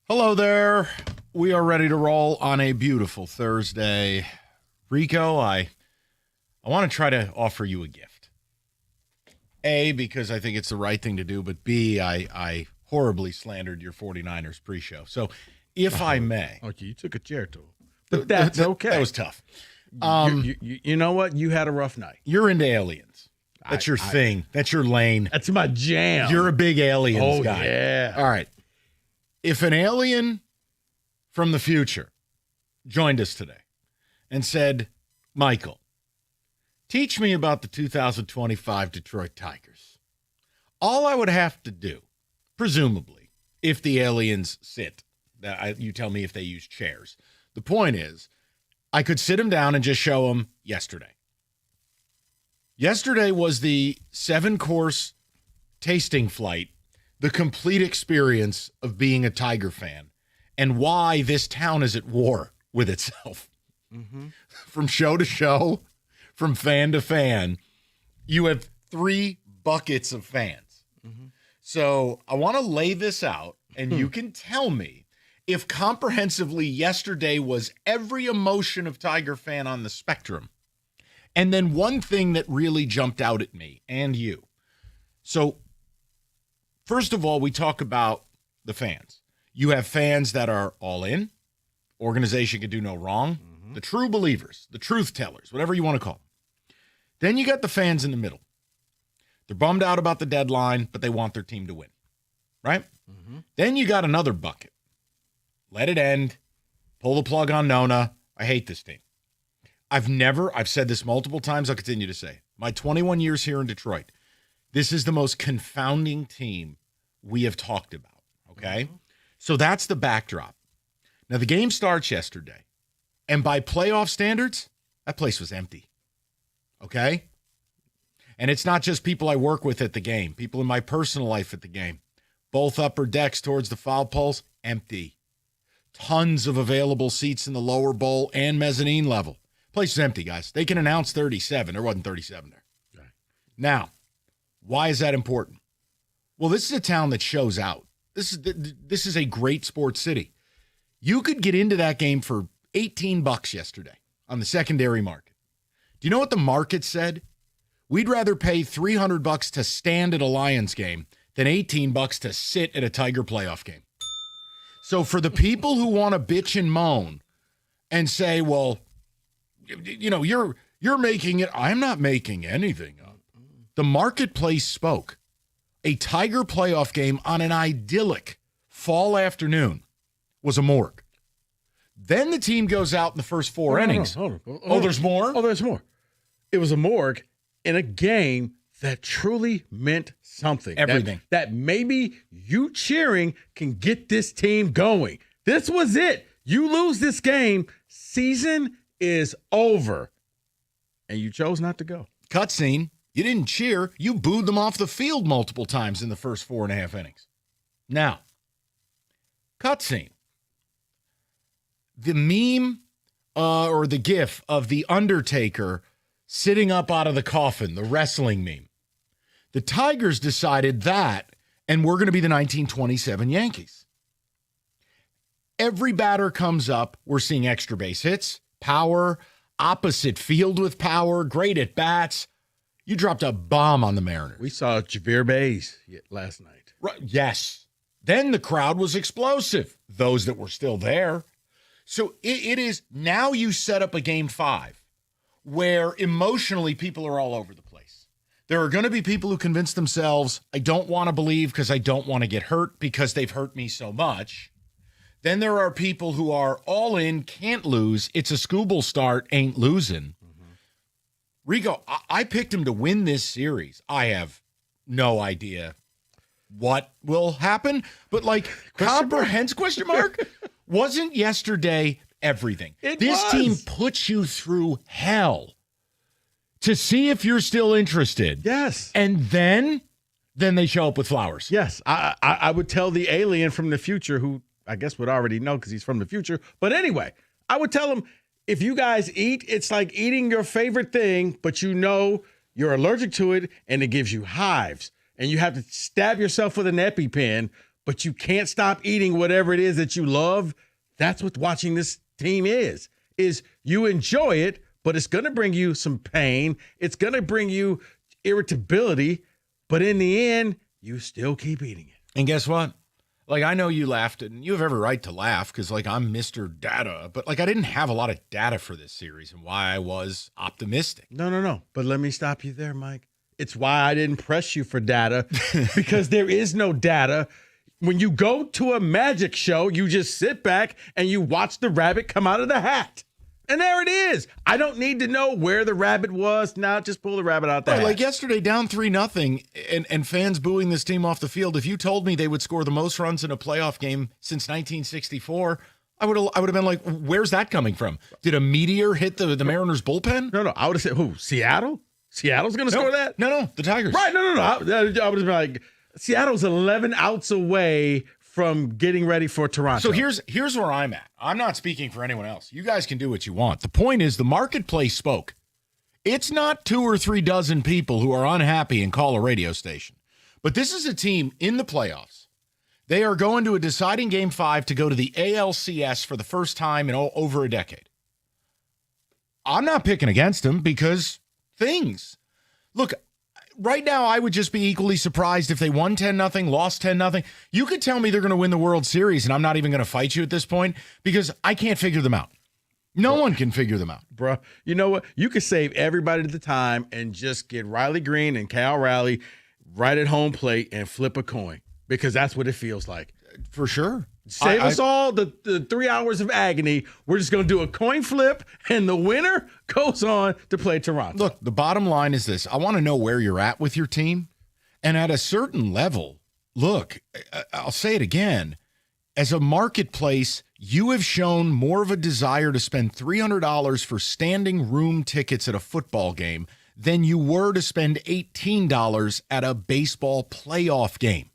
S14: Hello there. We are ready to roll on a beautiful Thursday. Rico, I want to try to offer you a gift. A, because I think it's the right thing to do, but B, I horribly slandered your 49ers pre-show. So if I may.
S6: Okay, you took a chair to him. But that's okay.
S14: That was tough.
S6: You know what? You had a rough night.
S14: You're into aliens. That's your thing. That's your lane.
S6: That's my jam.
S14: You're a big aliens guy.
S6: Yeah.
S14: All right. If an alien from the future joined us today and said, Michael, teach me about the 2025 Detroit Tigers, all I would have to do, presumably, if the aliens sit, you tell me if they use chairs. The point is, I could sit them down and just show them yesterday. Yesterday was the 7-course tasting flight, the complete experience of being a Tiger fan, and why this town is at war with itself. Mm-hmm. From show to show, from fan to fan, you have 3 buckets of fans. Mm-hmm. So I want to lay this out, and you can tell me if comprehensively yesterday was every emotion of Tiger fan on the spectrum. And then one thing that really jumped out at me and you. So, first of all, we talk about the fans. You have fans that are all in. Organization can do no wrong. Mm-hmm. The true believers, the truth tellers, whatever you want to call them. Then you got the fans in the middle. They're bummed out about the deadline, but they want their team to win. Right? Mm-hmm. Then you got another bucket. Let it end. Pull the plug on Nona. I hate this team. I've said this multiple times, I'll continue to say, my 21 years here in Detroit, this is the most confounding team we have talked about, okay? Mm-hmm. So that's the backdrop. Now, the game starts yesterday, and by playoff standards, that place was empty, okay? And it's not just people I work with at the game, people in my personal life at the game. Both upper decks towards the foul poles, empty. Tons of available seats in the lower bowl and mezzanine level. Place is empty, guys. They can announce 37. There wasn't 37 there. Okay. Now, why is that important? Well, this is a town that shows out. This is a great sports city. You could get into that game for $18 yesterday on the secondary market. Do you know what the market said? We'd rather pay $300 to stand at a Lions game than $18 to sit at a Tiger playoff game. So for the people who want to bitch and moan and say, well, you know, you're making it. I'm not making anything up. The marketplace spoke. A Tiger playoff game on an idyllic fall afternoon was a morgue. Then the team goes out in the first 4 innings.
S6: Hold on.
S14: Oh, there's more?
S6: Oh, there's more. It was a morgue in a game that truly meant something.
S14: Everything.
S6: That maybe you cheering can get this team going. This was it. You lose this game, season is over. And you chose not to go.
S14: Cutscene. You didn't cheer. You booed them off the field multiple times in the first 4.5 innings. Now, cutscene. The meme or the gif of the Undertaker sitting up out of the coffin, the wrestling meme. The Tigers decided that
S8: and we're going to be the 1927 Yankees. Every batter comes up, we're seeing extra base hits, power, opposite field with power, great at bats. You dropped a bomb on the Mariners.
S6: We saw Javier Baez last night.
S8: Right, yes. Then the crowd was explosive, those that were still there. So it is, now you set up a game 5 where emotionally people are all over the place. There are going to be people who convince themselves, I don't want to believe because I don't want to get hurt because they've hurt me so much. Then there are people who are all in, can't lose. It's a Scooble start, ain't losing. Rico, I picked him to win this series. I have no idea what will happen, but question mark? Wasn't yesterday everything? This team puts you through hell to see if you're still interested.
S6: Yes.
S8: And then they show up with flowers.
S6: Yes. I would tell the alien from the future, who I guess would already know because he's from the future. But anyway, I would tell him, if you guys eat, it's like eating your favorite thing, but you know you're allergic to it and it gives you hives. And you have to stab yourself with an EpiPen, but you can't stop eating whatever it is that you love. That's what watching this team is you enjoy it, but it's going to bring you some pain. It's going to bring you irritability, but in the end, you still keep eating it.
S8: And guess what? I know you laughed, and you have every right to laugh because, I'm Mr. Data, but, I didn't have a lot of data for this series and why I was optimistic.
S6: No. But let me stop you there, Mike. It's why I didn't press you for data because there is no data. When you go to a magic show, you just sit back and you watch the rabbit come out of the hat. And there it is. I don't need to know where the rabbit was. Now just pull the rabbit out there.
S8: Right, yesterday, down 3-0, and fans booing this team off the field. If you told me they would score the most runs in a playoff game since 1964, I would have been like, where's that coming from? Did a meteor hit the Mariners bullpen?
S6: No. I would have said, who? Seattle? Seattle's going to score that?
S8: No. The Tigers.
S6: Right. No. I would have been like, Seattle's 11 outs away from getting ready for Toronto.
S8: So here's where I'm at. I'm not speaking for anyone else. You guys can do what you want. The point is the marketplace spoke. It's not 2 or 3 dozen people who are unhappy and call a radio station. But this is a team in the playoffs. They are going to a deciding game 5 to go to the ALCS for the first time in over a decade. I'm not picking against them because things. Look, right now, I would just be equally surprised if they won 10-0, lost 10-0. You could tell me they're going to win the World Series, and I'm not even going to fight you at this point because I can't figure them out. No one can figure them out.
S6: Bro, you know what? You could save everybody at the time and just get Riley Green and Cal Raleigh right at home plate and flip a coin because that's what it feels like.
S8: For sure.
S6: Save us all the 3 hours of agony. We're just going to do a coin flip, and the winner goes on to play Toronto.
S8: Look, the bottom line is this. I want to know where you're at with your team. And at a certain level, look, I'll say it again. As a marketplace, you have shown more of a desire to spend $300 for standing room tickets at a football game than you were to spend $18 at a baseball playoff game.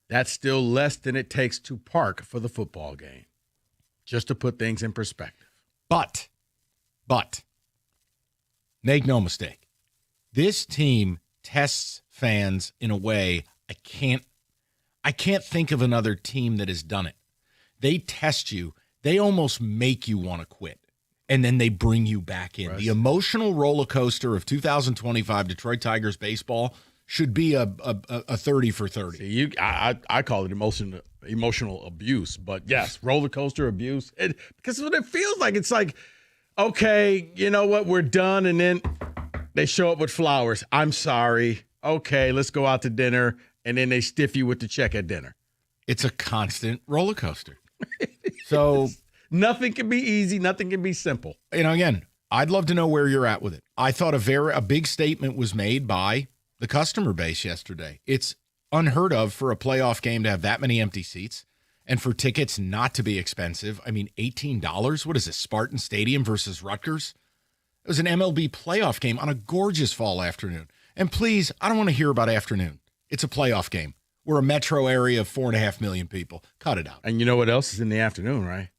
S6: That's still less than it takes to park for the football game, just to put things in perspective.
S8: But, make no mistake, this team tests fans in a way I can't think of another team that has done it. They test you. They almost make you want to quit, and then they bring you back in. Right. The emotional roller coaster of 2025 Detroit Tigers baseball should be a 30 for 30.
S6: See, I call it emotional abuse, but yes, roller coaster abuse. Because what it feels like, it's like, okay, you know what, we're done, and then they show up with flowers. I'm sorry. Okay, let's go out to dinner, and then they stiff you with the check at dinner.
S8: It's a constant roller coaster. So
S6: nothing can be easy, nothing can be simple.
S8: Again, I'd love to know where you're at with it. I thought a big statement was made by the customer base yesterday. It's unheard of for a playoff game to have that many empty seats and for tickets not to be expensive. I mean, $18? What is this, Spartan Stadium versus Rutgers? It was an MLB playoff game on a gorgeous fall afternoon. And please, I don't want to hear about afternoon. It's a playoff game. We're a metro area of 4.5 million people. Cut it out.
S6: And you know what else is in the afternoon, right?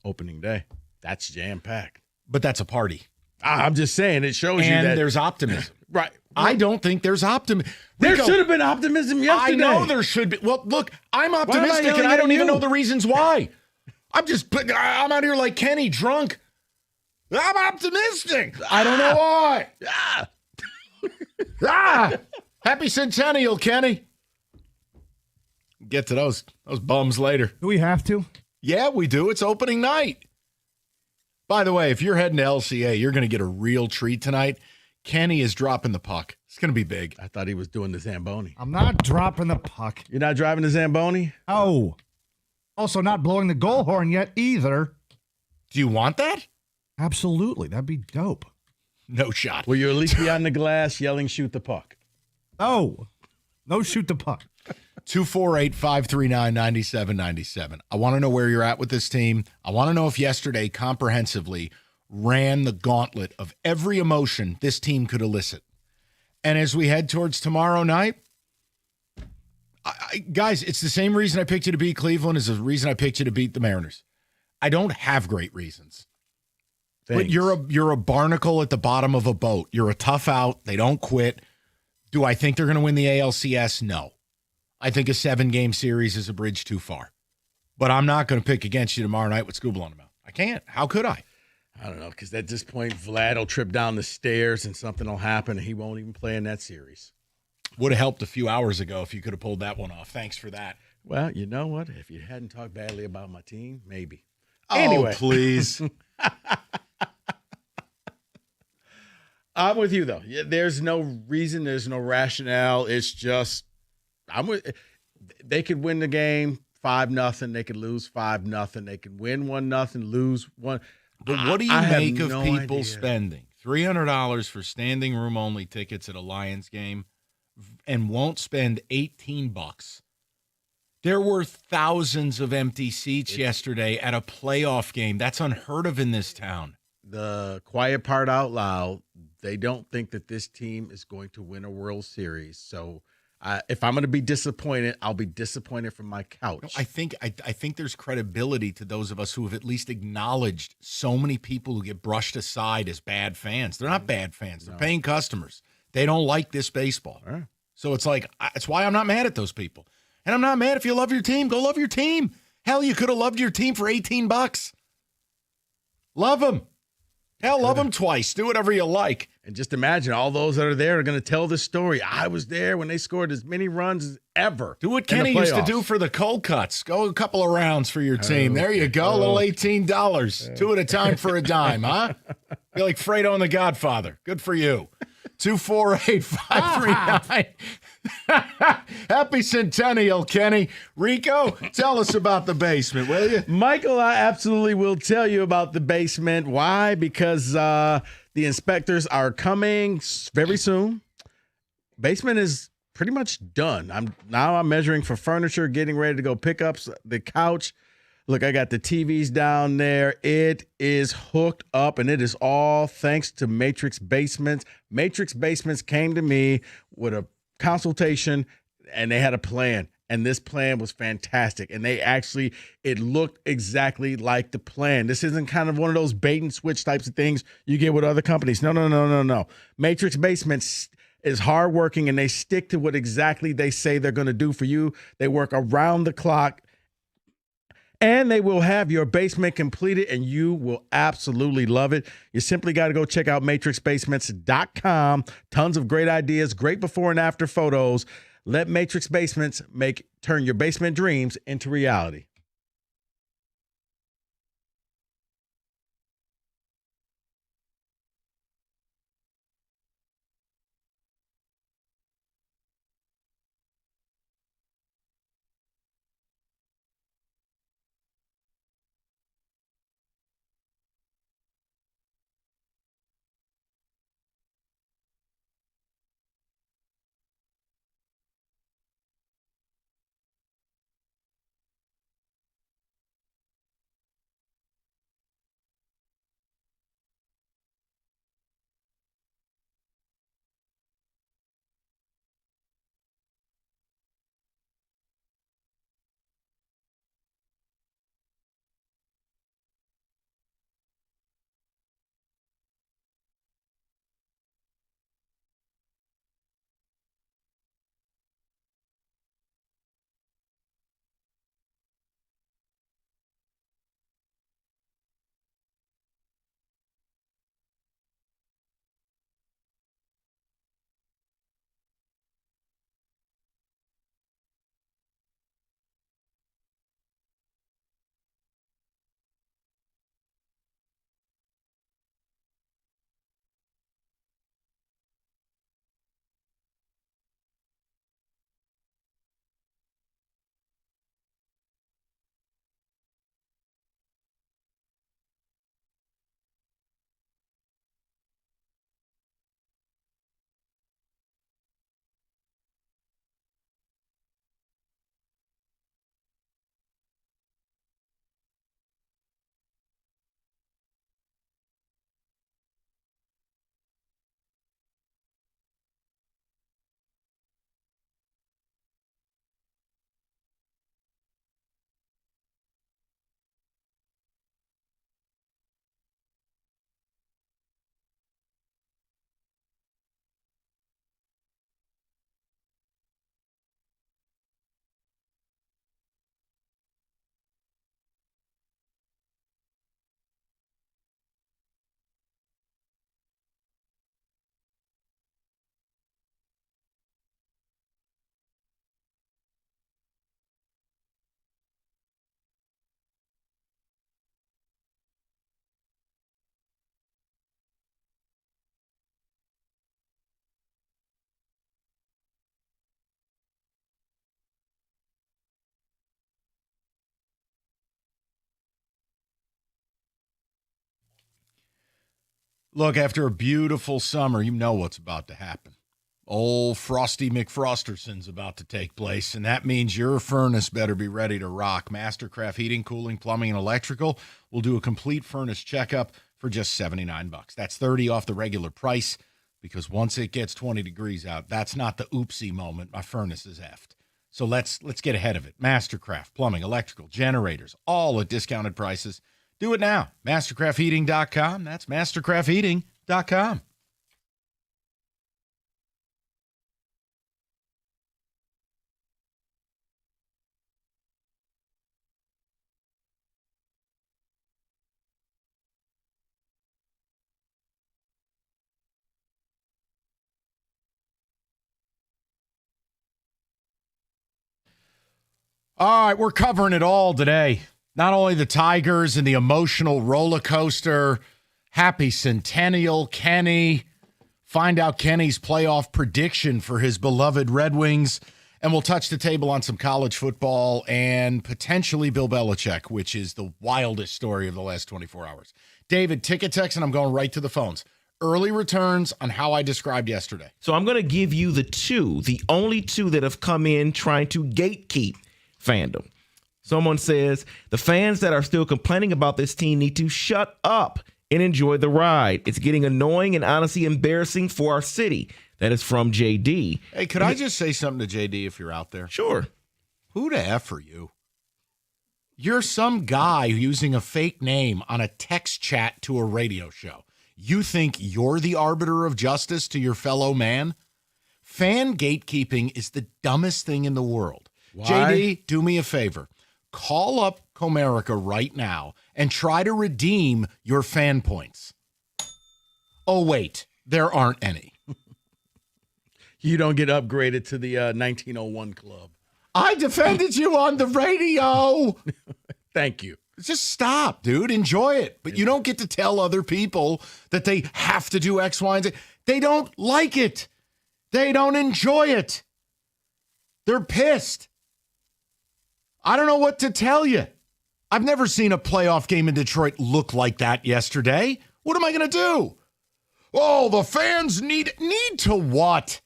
S6: Opening day. That's jam-packed.
S8: But that's a party.
S6: I'm just saying, it shows you that.
S8: And there's optimism.
S6: Right.
S8: I don't think there's optimism.
S6: There should have been optimism yesterday.
S8: I know there should be. Well, look, I'm
S6: am I
S8: optimistic, and
S6: yelling
S8: I don't
S6: at
S8: even
S6: you?
S8: know the reasons why. I'm out here like Kenny, drunk. I'm optimistic. I don't know why. Happy Centennial, Kenny. Get to those bums later.
S12: Do we have to?
S8: Yeah, we do. It's opening night. By the way, if you're heading to LCA, you're going to get a real treat tonight. Kenny is dropping the puck. It's going to be big.
S6: I thought he was doing the Zamboni.
S12: I'm not dropping the puck.
S6: You're not driving the Zamboni?
S12: Oh. Also not blowing the goal horn yet either.
S8: Do you want that?
S12: Absolutely. That'd be dope.
S8: No shot.
S6: Will you at least be on the glass yelling, shoot the puck?
S12: Oh. No shoot the puck.
S8: 248-539-9797. I want to know where you're at with this team. I want to know if yesterday comprehensively ran the gauntlet of every emotion this team could elicit. And as we head towards tomorrow night, guys, it's the same reason I picked you to beat Cleveland as the reason I picked you to beat the Mariners. I don't have great reasons. But you're a barnacle at the bottom of a boat. You're a tough out. They don't quit. Do I think they're going to win the ALCS? No. I think a 7-game series is a bridge too far. But I'm not going to pick against you tomorrow night with Scooble on the mouth. I can't. How could I?
S6: I don't know, because at this point, Vlad will trip down the stairs and something will happen and he won't even play in that series.
S8: Would have helped a few hours ago if you could have pulled that one off. Thanks for that.
S6: Well, you know what? If you hadn't talked badly about my team, maybe.
S8: Oh,
S6: Anyway.
S8: please.
S6: I'm with you, though. There's no reason. There's no rationale. It's just they could win the game 5-0. They could lose 5-0. They could win 1-0, lose 1.
S8: But what do you make of
S6: no
S8: people
S6: idea.
S8: spending $300 for standing room only tickets at a Lions game and won't spend $18? There were thousands of empty seats yesterday at a playoff game. That's unheard of in this town.
S6: The quiet part out loud, they don't think that this team is going to win a World Series. So if I'm going to be disappointed, I'll be disappointed from my couch.
S8: No, I think there's credibility to those of us who have at least acknowledged so many people who get brushed aside as bad fans. They're not bad fans. They're paying customers. They don't like this baseball.
S6: Right.
S8: So it's like, it's why I'm not mad at those people. And I'm not mad if you love your team. Go love your team. Hell, you could have loved your team for $18. Love them. Hell, love them twice. Do whatever you like.
S6: And just imagine all those that are there are going to tell the story. I was there when they scored as many runs as ever.
S8: Do what Kenny used to do for the cold cuts. Go a couple of rounds for your team. There you go. A little $18. 2 at a time for a dime, huh? You're like Fredo and the Godfather. Good for you. 248-539. Happy Centennial, Kenny. Rico, tell us about the basement, will you?
S6: Michael, I absolutely will tell you about the basement. Why? Because the inspectors are coming very soon. Basement is pretty much done. I'm measuring for furniture, getting ready to go pick up the couch. Look, I got the TVs down there. It is hooked up, and it is all thanks to Matrix Basements. Matrix Basements came to me with a consultation, and they had a plan, and this plan was fantastic. And it looked exactly like the plan. This isn't kind of one of those bait and switch types of things you get with other companies. No. Matrix Basements is hardworking, and they stick to what exactly they say they're going to do for you. They work around the clock. And they will have your basement completed, and you will absolutely love it. You simply got to go check out matrixbasements.com. Tons of great ideas, great before and after photos. Let Matrix Basements turn your basement dreams into reality.
S8: Look, after a beautiful summer, you know what's about to happen. Old Frosty McFrosterson's about to take place, and that means your furnace better be ready to rock. Mastercraft Heating, Cooling, Plumbing, and Electrical will do a complete furnace checkup for just $79. That's $30 off the regular price, because once it gets 20 degrees out, that's not the oopsie moment. My furnace is effed. So let's get ahead of it. Mastercraft, Plumbing, Electrical, Generators, all at discounted prices. Do it now. Mastercraftheating.com. That's mastercraftheating.com. All right, we're covering it all today. Not only the Tigers and the emotional roller coaster, happy centennial, Kenny. Find out Kenny's playoff prediction for his beloved Red Wings. And we'll touch the table on some college football and potentially Bill Belichick, which is the wildest story of the last 24 hours. David, ticket text, and I'm going right to the phones. Early returns on how I described yesterday.
S3: So I'm going to give you the only two that have come in trying to gatekeep fandom. Someone says the fans that are still complaining about this team need to shut up and enjoy the ride. It's getting annoying and honestly embarrassing for our city. That is from JD.
S8: Hey, could I just say something to JD if you're out there?
S3: Sure.
S8: Who the F are you? You're some guy using a fake name on a text chat to a radio show. You think you're the arbiter of justice to your fellow man? Fan gatekeeping is the dumbest thing in the world.
S14: Why?
S8: JD, do me a favor. Call up Comerica right now and try to redeem your fan points. Oh, wait, there aren't any.
S6: You don't get upgraded to the 1901 club.
S8: I defended you on the radio.
S6: Thank you.
S8: Just stop, dude. Enjoy it. But you don't get to tell other people that they have to do X, Y, and Z. They don't like it. They don't enjoy it. They're pissed. I don't know what to tell you. I've never seen a playoff game in Detroit look like that yesterday. What am I going to do? Oh, the fans need to what?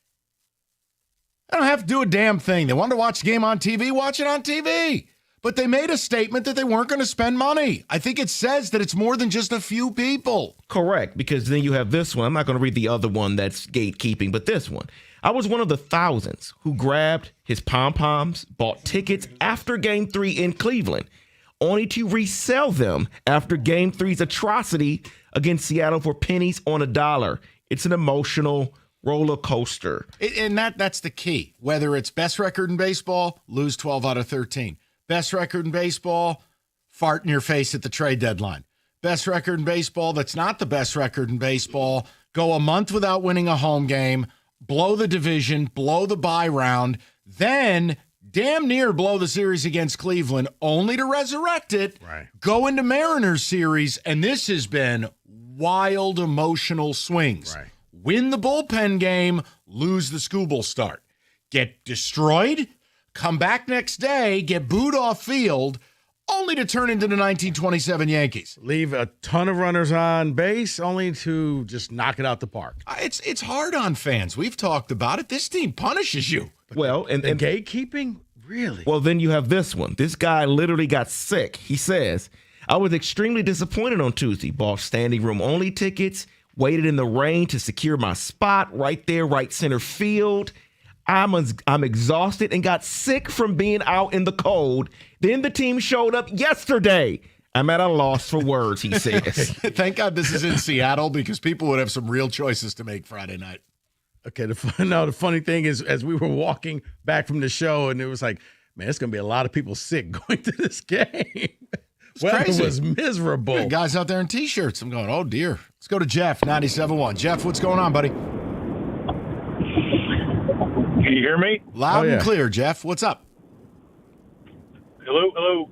S8: I don't have to do a damn thing. They wanted to watch the game on TV, watch it on TV. But they made a statement that they weren't going to spend money. I think it says that it's more than just a few people.
S3: Correct, because then you have this one. I'm not going to read the other one that's gatekeeping, but this one. I was one of the thousands who grabbed his pom-poms, bought tickets after Game 3 in Cleveland, only to resell them after Game 3's atrocity against Seattle for pennies on a dollar. It's an emotional roller coaster.
S8: And that's the key. Whether it's best record in baseball, lose 12 out of 13. Best record in baseball, fart in your face at the trade deadline. Best record in baseball that's not the best record in baseball, go a month without winning a home game, blow the division, blow the bye round, then damn near blow the series against Cleveland, only to resurrect it, go into Mariners series, and this has been wild emotional swings. Win the bullpen game, lose the Skubal start. Get destroyed, come back next day, get booed off field, only to turn into the 1927 Yankees.
S6: Leave a ton of runners on base, only to just knock it out the park.
S8: It's hard on fans. We've talked about it. This team punishes you.
S3: Well, and
S6: gatekeeping? Really?
S3: Well, then you have this one. This guy literally got sick. He says, I was extremely disappointed on Tuesday. Bought standing room only tickets, waited in the rain to secure my spot right there, right center field. I'm exhausted and got sick from being out in the cold. Then the team showed up yesterday. I'm at a loss for words, he says.
S8: Thank God this is in Seattle because people would have some real choices to make Friday night.
S6: Okay, the funny thing is, as we were walking back from the show, and it was like, man, it's going to be a lot of people sick going to this game. Weather was miserable.
S8: Yeah, guys out there in T-shirts. I'm going, oh, dear. Let's go to Jeff, 97.1. Jeff, what's going on, buddy?
S21: Can you hear me?
S8: Loud and clear, Jeff. What's up?
S21: Hello.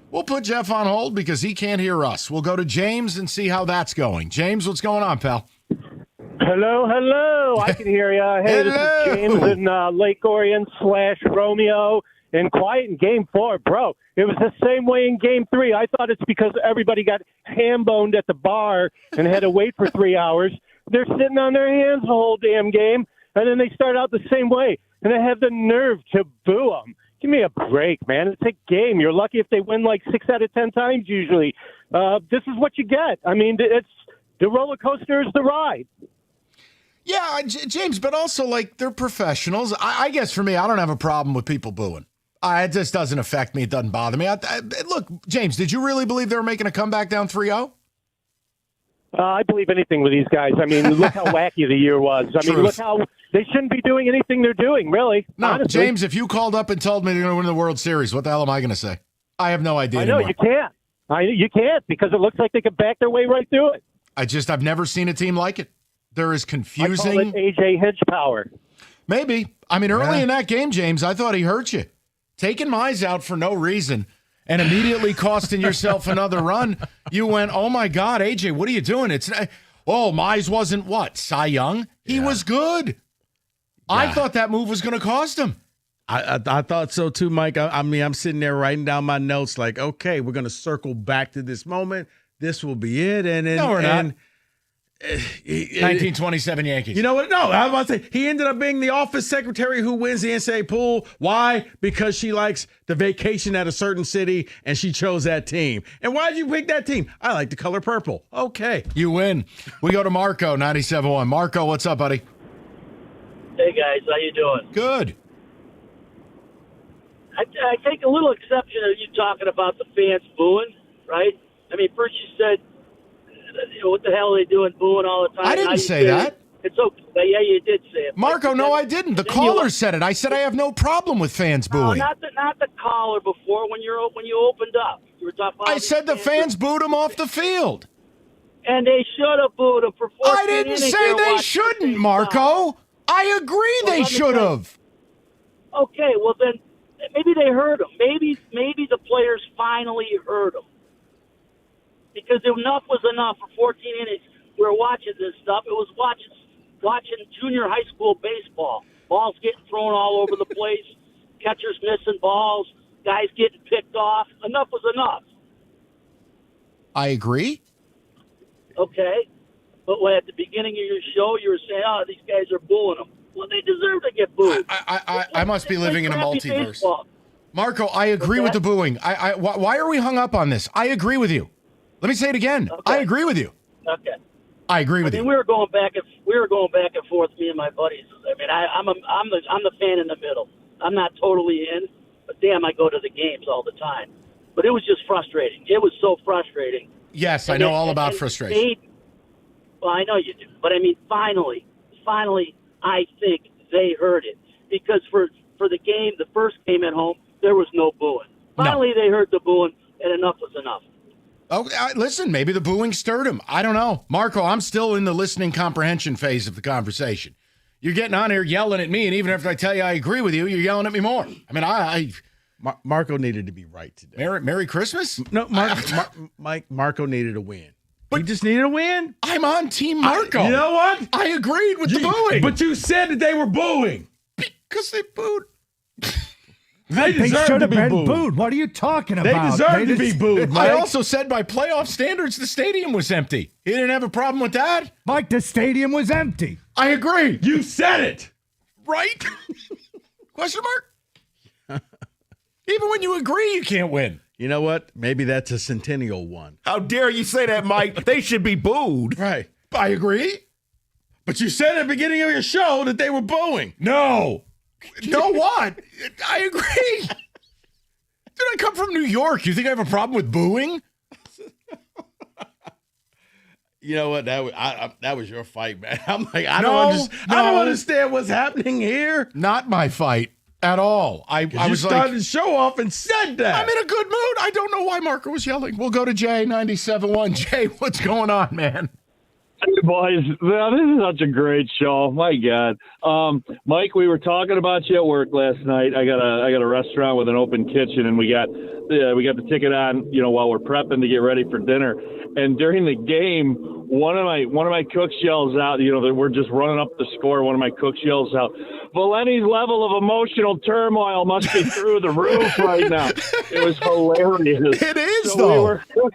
S8: We'll put Jeff on hold because he can't hear us. We'll go to James and see how that's going. James, what's going on, pal?
S5: Hello. I can hear you. Hey, This is James in Lake Orion / Romeo. and quiet in Game 4. Bro, it was the same way in Game 3. I thought it's because everybody got ham-boned at the bar and had to wait for 3 hours. They're sitting on their hands the whole damn game, and then they start out the same way, and they have the nerve to boo them. Give me a break, man. It's a game. You're lucky if they win like 6 out of 10 times usually. This is what you get. I mean, it's the roller coaster is the ride.
S8: Yeah, James, but also, like, they're professionals. I guess for me, I don't have a problem with people booing. It just doesn't affect me. It doesn't bother me. Look, James, did you really believe they were making a comeback down 3-0?
S5: I believe anything with these guys. I mean, look how wacky the year was. I mean, look how they shouldn't be doing anything they're doing, really.
S8: No,
S5: honestly.
S8: James, if you called up and told me they're going to win the World Series, what the hell am I going to say? I have no idea
S5: I know,
S8: anymore.
S5: you can't. You can't because it looks like they could back their way right through it.
S8: I've never seen a team like it. They're as confusing.
S5: I call it A.J. Hinch power.
S8: Maybe. I mean, early in that game, James, I thought he hurt you. Taking Mize out for no reason and immediately costing yourself another run. You went, oh, my God, A.J., what are you doing? Mize wasn't what? Cy Young? He was good. Yeah. I thought that move was going to cost him.
S6: I thought so too, Mike. I mean, I'm sitting there writing down my notes like, okay, we're going to circle back to this moment. This will be it.
S8: No, we're not. 1927 Yankees.
S6: You know what? No, I was about to say, he ended up being the office secretary who wins the NCAA pool. Why? Because she likes the vacation at a certain city, and she chose that team. And why did you pick that team? I like the color purple. Okay.
S8: You win. We go to Marco, 97.1. Marco, what's up, buddy?
S2: Hey, guys. How you doing?
S8: Good.
S2: I take a little exception of you talking about the fans booing, right? I mean, first you said, what the hell are they doing booing all the time?
S8: I didn't say that.
S2: It's okay. Yeah, you did say it.
S8: Marco, no, I didn't. The caller said it. I said I have no problem with fans booing.
S2: No, not the caller before when you opened up. You were talking about
S8: I said the fans booed him off the field.
S2: And they should have booed him for 14
S8: I didn't say they shouldn't, Marco. I agree they should have.
S2: Okay, well then maybe they heard him. Maybe the players finally heard him. Because enough was enough for 14 innings. We were watching this stuff. It was watching junior high school baseball. Balls getting thrown all over the place. Catchers missing balls. Guys getting picked off. Enough was enough.
S8: I agree.
S2: Okay. But when at the beginning of your show, you were saying, oh, these guys are booing them. Well, they deserve to get booed.
S8: I must be living in a multiverse. Baseball. Marco, I agree with the booing. Why are we hung up on this? I agree with you. Let me say it again. Okay. I agree with you.
S2: Okay.
S8: I agree with you.
S2: We were going back and forth, me and my buddies. I mean, I'm the fan in the middle. I'm not totally in, but damn, I go to the games all the time. But it was just frustrating. It was so frustrating.
S8: Yes, I know all about frustration.
S2: Well, I know you do, but I mean, finally, I think they heard it because for the game, the first game at home, there was no booing. Finally, they heard the booing, and enough was enough.
S8: Oh, listen, maybe the booing stirred him. I don't know. Marco, I'm still in the listening comprehension phase of the conversation. You're getting on here yelling at me, and even after I tell you I agree with you, you're yelling at me more. I mean,
S6: Marco needed to be right today.
S8: Merry Christmas?
S6: No, Marco needed a win. But he just needed a win?
S8: I'm on Team Marco.
S6: You know what?
S8: I agreed with the booing.
S6: But you said that they were booing.
S8: Because they booed.
S9: They should have been booed. What are you talking about?
S6: They deserve to be booed, Mike.
S8: I also said by playoff standards, the stadium was empty. He didn't have a problem with that.
S9: Mike, the stadium was empty.
S8: I agree.
S6: You said it.
S8: Right? Question mark? Even when you agree, you can't win.
S6: You know what? Maybe that's a centennial one.
S3: How dare you say that, Mike? They should be booed.
S8: Right. I agree.
S6: But you said at the beginning of your show that they were booing.
S8: No. No what? I agree. Dude, I come from New York. You think I have a problem with booing?
S6: You know what? That was your fight, man. I'm like, I don't understand what's happening here.
S8: Not my fight at all. I was
S6: started the show off and said that.
S8: I'm in a good mood. I don't know why Marco was yelling. We'll go to Jay, 97.1. Jay, what's going on, man?
S10: Hey, boys. Well, this is such a great show. My God. Mike, we were talking about you at work last night. I got a restaurant with an open kitchen, and we got the ticket on, while we're prepping to get ready for dinner. And during the game, one of my cooks yells out, that we're just running up the score. One of my cooks yells out, Valenti's level of emotional turmoil must be through the roof right now. It was hilarious.
S14: It is,
S10: so
S14: though.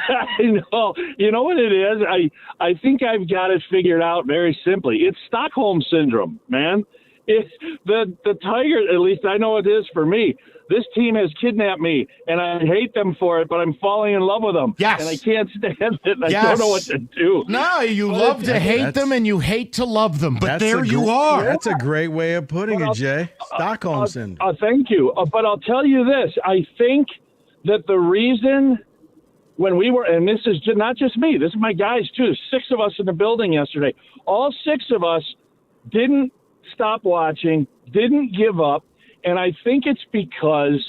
S10: I know. You know what it is? I think I've got it figured out very simply. It's Stockholm syndrome, man. It's the Tigers, at least I know it is for me. This team has kidnapped me, and I hate them for it, but I'm falling in love with them.
S8: Yes.
S10: And I can't stand it, and I don't know what to do.
S8: No, you love to hate them and you hate to love them, but there you are.
S6: That's a great way of putting it, Jay. Stockholm syndrome.
S10: Thank you. But I'll tell you this. I think that the reason when we were, and this is not just me, this is my guys too, 6 of us in the building yesterday, all 6 of us didn't stop watching, didn't give up, and I think it's because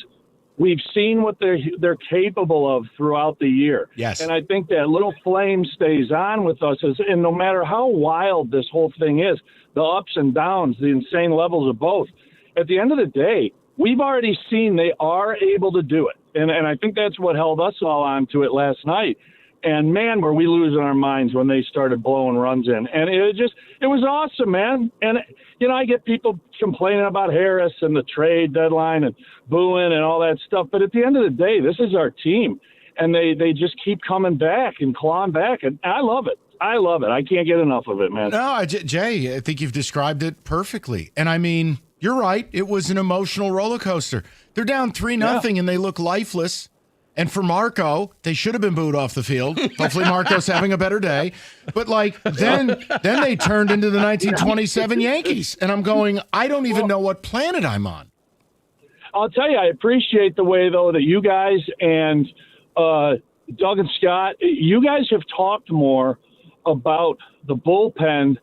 S10: we've seen what they're capable of throughout the year.
S8: Yes.
S10: And I think that little flame stays on with us, and no matter how wild this whole thing is, the ups and downs, the insane levels of both, at the end of the day, we've already seen they are able to do it. And I think that's what held us all on to it last night. And, man, were we losing our minds when they started blowing runs in. And it was awesome, man. And, I get people complaining about Harris and the trade deadline and booing and all that stuff. But at the end of the day, this is our team. And they just keep coming back and clawing back. And I love it. I love it. I can't get enough of it, man.
S8: No, Jay, I think you've described it perfectly. And, I mean, you're right. It was an emotional roller coaster. They're down 3-0, and they look lifeless. And for Marco, they should have been booed off the field. Hopefully Marco's having a better day. But, then they turned into the 1927 Yankees. And I'm going, I don't even know what planet I'm on.
S10: I'll tell you, I appreciate the way, though, that you guys and Doug and Scott, you guys have talked more about the bullpen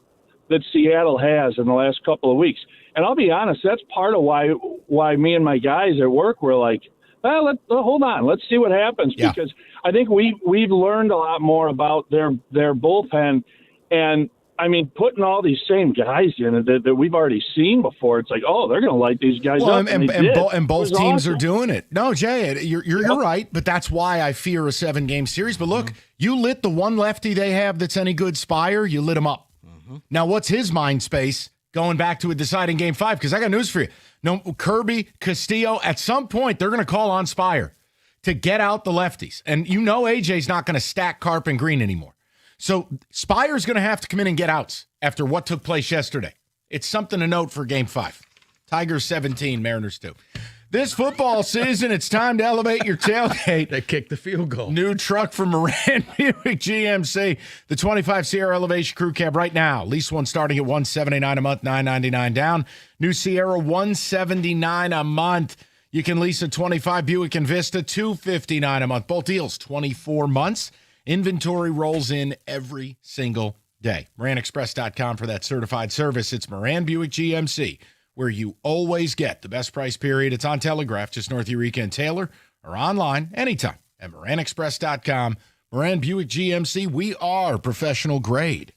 S10: that Seattle has in the last couple of weeks. And I'll be honest, that's part of why me and my guys at work were like, hold on, let's see what happens. Yeah. Because I think we've learned a lot more about their bullpen. And, I mean, putting all these same guys in it that we've already seen before, it's like, oh, they're going to light these guys up.
S8: And both teams are doing it. No, Jay, you're right, but that's why I fear a 7-game series. But look, you lit the one lefty they have that's any good, Spire, you lit him up. Now, what's his mind space going back to a deciding Game 5? Because I got news for you. No, Kirby, Castillo, at some point, they're going to call on Spire to get out the lefties. And AJ's not going to stack Carp and Green anymore. So Spire's going to have to come in and get outs after what took place yesterday. It's something to note for Game 5. Tigers 17, Mariners 2. This football season, it's time to elevate your tailgate.
S6: They kicked the field goal.
S8: New truck from Moran Buick GMC. The 25 Sierra Elevation Crew Cab right now. Lease one starting at $179 a month, $999 down. New Sierra, $179 a month. You can lease a 25 Buick Envista, $259 a month. Both deals, 24 months. Inventory rolls in every single day. MoranExpress.com for that certified service. It's Moran Buick GMC, where you always get the best price period. It's on Telegraph, just north of Eureka and Taylor, or online anytime at MoranExpress.com. Moran Buick GMC, we are professional grade.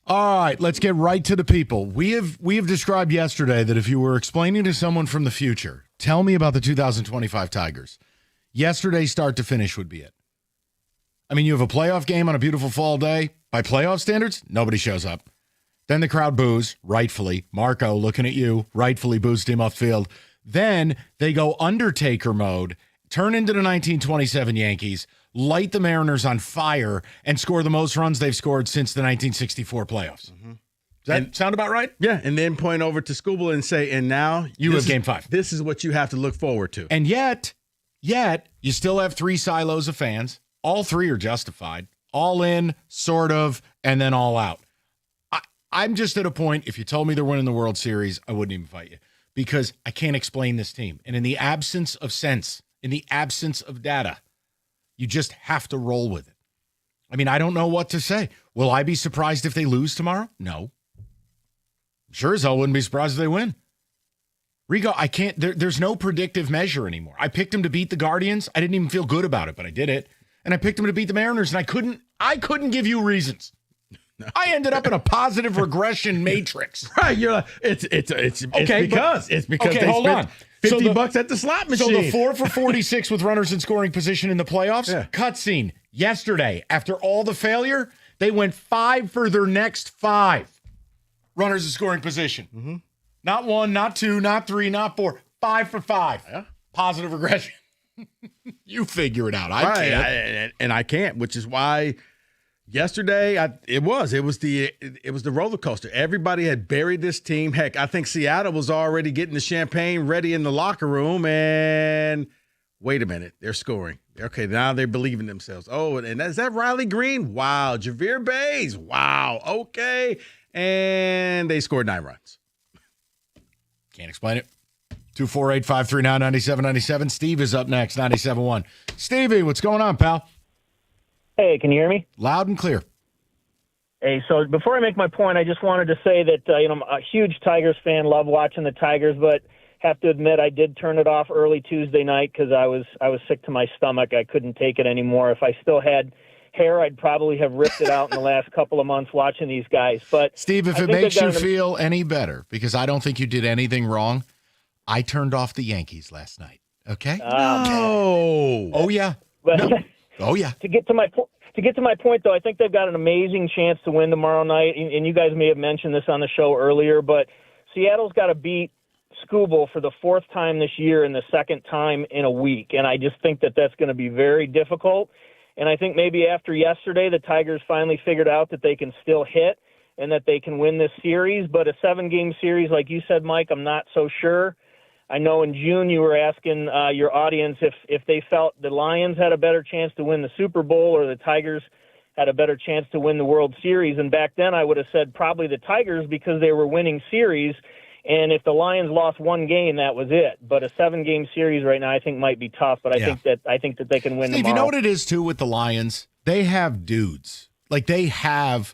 S8: All right, let's get right to the people. We have described yesterday that if you were explaining to someone from the future, tell me about the 2025 Tigers, yesterday start to finish would be it. I mean, you have a playoff game on a beautiful fall day. By playoff standards, nobody shows up. Then the crowd boos, rightfully. Marco, looking at you, rightfully boos him off field. Then they go Undertaker mode, turn into the 1927 Yankees, light the Mariners on fire, and score the most runs they've scored since the 1964 playoffs. Does that sound about right?
S6: Yeah, and then point over to Scooble and say, and now
S8: You have game 5.
S6: This is what you have to look forward to.
S8: And yet, you still have 3 silos of fans. All 3 are justified. All in, sort of, and then all out. I'm just at a point, if you told me they're winning the World Series, I wouldn't even fight you. Because I can't explain this team. And in the absence of sense, in the absence of data, you just have to roll with it. I mean, I don't know what to say. Will I be surprised if they lose tomorrow? No. Sure as hell wouldn't be surprised if they win. Rigo, I can't, there's no predictive measure anymore. I picked them to beat the Guardians. I didn't even feel good about it, but I did it. And I picked them to beat the Mariners, and I couldn't give you reasons. I ended up in a positive regression matrix.
S6: Right, you're like, it's because
S8: okay,
S6: they
S8: hold
S6: spent
S8: on.
S6: $50 at the slot machine.
S8: So the 4 for 46 with runners in scoring position in the playoffs, cutscene yesterday. After all the failure, they went 5 for their next 5 runners in scoring position.
S6: Mm-hmm.
S8: Not 1, not 2, not 3, not 4. 5 for 5. Yeah. Positive regression. You figure it out. I can't.
S6: And I can't, which is why yesterday it was the roller coaster. Everybody had buried this team. Heck, I think Seattle was already getting the champagne ready in the locker room, and wait a minute, they're scoring. Okay, now they're believing themselves. Oh, and is that Riley Green? Wow. Javier Bays? Wow. Okay. And they scored 9 runs.
S8: Can't explain it. 248-539-9797. Steve is up next, 97.1. Stevie, what's going on, pal?
S11: Hey, can you hear me?
S8: Loud and clear.
S11: Hey, so before I make my point, I just wanted to say that I'm a huge Tigers fan, love watching the Tigers, but have to admit I did turn it off early Tuesday night because I was sick to my stomach. I couldn't take it anymore. If I still had hair, I'd probably have ripped it out in the last couple of months watching these guys. But
S8: Steve, if it makes you feel any better, because I don't think you did anything wrong, I turned off the Yankees last night. Okay?
S11: No.
S8: Oh yeah.
S11: But,
S8: no. Oh yeah.
S11: To get to my point, though, I think they've got an amazing chance to win tomorrow night. And you guys may have mentioned this on the show earlier, but Seattle's got to beat Scooble for the 4th time this year and the 2nd time in a week. And I just think that that's going to be very difficult. And I think maybe after yesterday, the Tigers finally figured out that they can still hit and that they can win this series. But a 7-game series, like you said, Mike, I'm not so sure. I know in June you were asking your audience if they felt the Lions had a better chance to win the Super Bowl or the Tigers had a better chance to win the World Series. And back then I would have said probably the Tigers because they were winning series. And if the Lions lost 1 game, that was it. But a 7-game series right now I think might be tough. But I think that they can win
S8: Steve,
S11: tomorrow.
S8: you know what it is, too, with the Lions? They have dudes. Like, they have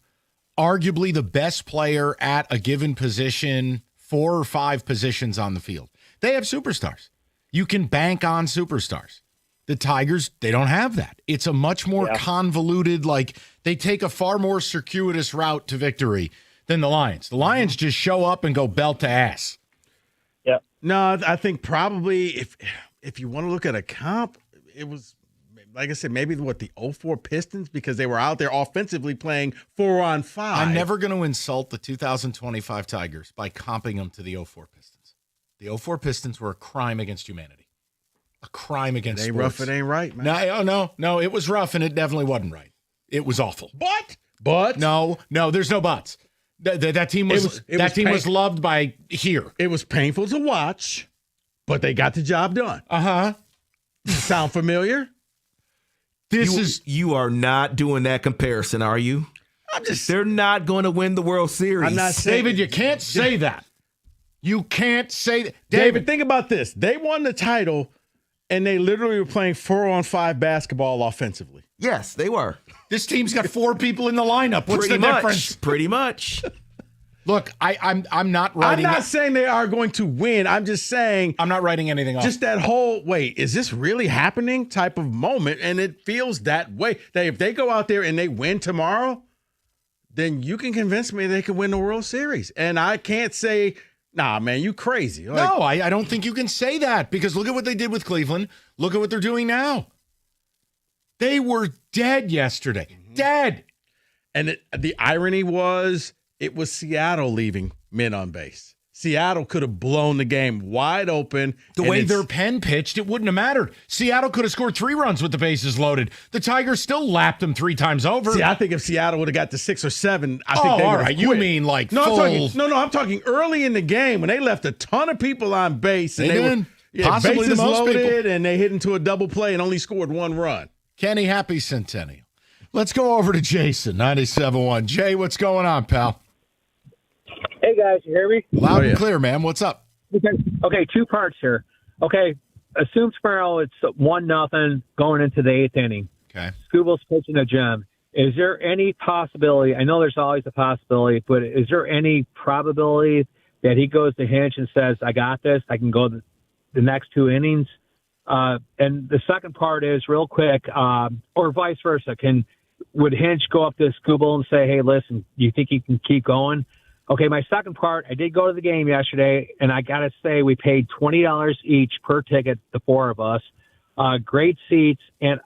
S8: arguably the best player at a given position, 4 or 5 positions on the field. They have superstars. You can bank on superstars. The Tigers, they don't have that. It's a much more convoluted, like, they take a far more circuitous route to victory than the Lions. The Lions just show up and go belt to ass.
S11: Yeah.
S6: No, I think probably if you want to look at a comp, it was, like I said, maybe the 04 Pistons, because they were out there offensively playing 4-on-5.
S8: I'm never going to insult the 2025 Tigers by comping them to the 04 Pistons. The 04 Pistons were a crime against humanity. A crime against
S6: sports.
S8: Rough,
S6: it ain't right, man.
S8: No, it was rough, and it definitely wasn't right. It was awful.
S6: But
S8: no, there's no buts. That team was loved by here.
S6: It was painful to watch, but they got the job done. Sound familiar?
S3: You are not doing that comparison, are you? They're not going to win the World Series.
S6: I'm not saying,
S8: David, you can't say that. You can't say that.
S6: David, think about this. They won the title, and they literally were playing 4-on-5 basketball offensively.
S3: Yes, they were.
S8: This team's got 4 people in the lineup. What's the difference?
S3: Pretty much.
S8: Look, I'm not writing.
S6: I'm not saying they are going to win. I'm just saying
S8: I'm not writing anything off.
S6: Just that whole wait, is this really happening type of moment, and it feels that way. That if they go out there and they win tomorrow, then you can convince me they can win the World Series. And I can't say, nah, man, you crazy. Like,
S8: No, I don't think you can say that because look at what they did with Cleveland. Look at what they're doing now. They were dead yesterday. Dead.
S6: And the irony was it was Seattle leaving men on base. Seattle could have blown the game wide open.
S8: The way their pen pitched, it wouldn't have mattered. Seattle could have scored 3 runs with the bases loaded. The Tigers still lapped them 3 times over.
S6: See, I think if Seattle would have got to 6 or 7, I think they
S8: all
S6: would
S8: right.
S6: have
S8: You
S6: quit.
S8: mean like
S6: no,
S8: full...
S6: I'm talking early in the game when they left a ton of people on base. And
S8: They
S6: were
S8: did. Possibly
S6: bases
S8: the most
S6: loaded,
S8: people.
S6: and they hit into a double play and only scored 1 run.
S8: Kenny, happy centennial. Let's go over to Jason, 97.1. Jay, what's going on, pal?
S15: Hey, guys, you hear me?
S8: Loud and clear, man. What's up?
S15: Okay, 2 parts here. Okay, assume tomorrow it's 1-0 going into the 8th inning.
S8: Okay.
S15: Scooble's pitching a gem. Is there any possibility, I know there's always a possibility, but is there any probability that he goes to Hinch and says, I got this, I can go the next 2 innings? And the second part is, real quick, or vice versa, would Hinch go up to Scooble and say, hey, listen, you think you can keep going? Okay, my second part, I did go to the game yesterday, and I got to say we paid $20 each per ticket, the 4 of us. Great seats, and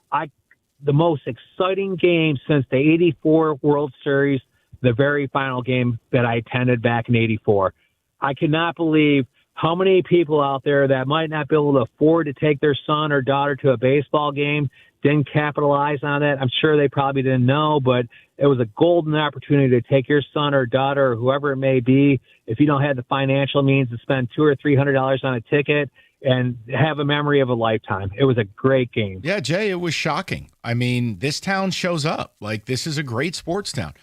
S15: the most exciting game since the 84 World Series, the very final game that I attended back in 84. I cannot believe how many people out there that might not be able to afford to take their son or daughter to a baseball game didn't capitalize on that. I'm sure they probably didn't know, but it was a golden opportunity to take your son or daughter or whoever it may be, if you don't have the financial means to spend $200 or $300 on a ticket, and have a memory of a lifetime. It was a great game.
S8: Yeah, Jay, it was shocking. I mean, this town shows up. Like, this is a great sports town.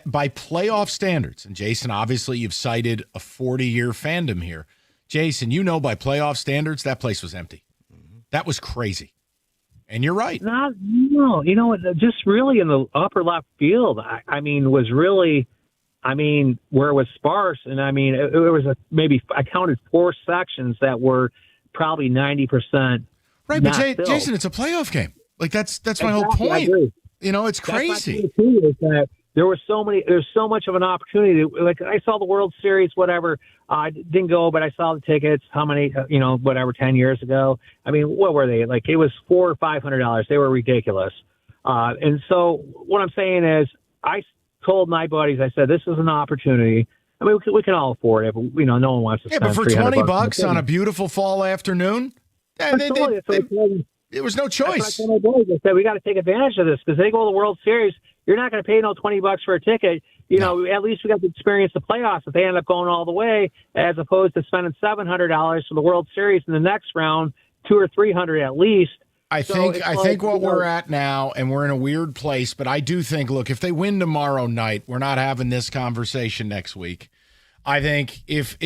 S8: By playoff standards, and Jason, obviously you've cited a 40-year fandom here. Jason, you know by playoff standards, that place was empty. That was crazy. And you're right.
S15: No, you know, just really in the upper left field, I mean, was really, I mean, where it was sparse. And I mean, it was maybe, I counted 4 sections that were probably 90%.
S8: Right, but Jason, it's a playoff game. Like, that's my whole point. You know, it's crazy.
S15: That's my point, too, is that there's so much of an opportunity. Like, I saw the World Series, whatever. I didn't go, but I saw the tickets. How many, 10 years ago. I mean, what were they? Like, it was $400 or $500. They were ridiculous. And so what I'm saying is, I told my buddies, I said, this is an opportunity. I mean, we can all afford it, but no one wants to spend
S8: but for
S15: $300
S8: $20 on a beautiful fall afternoon, it was no choice.
S15: I told my boys, I said, we got to take advantage of this because they go to the World Series. You're not going to pay no $20 for a ticket. At least we got to experience the playoffs if they end up going all the way, as opposed to spending $700 for the World Series in the next round, $200 or $300 at least.
S8: I think what we're at now, and we're in a weird place, but I do think, look, if they win tomorrow night, we're not having this conversation next week. I think if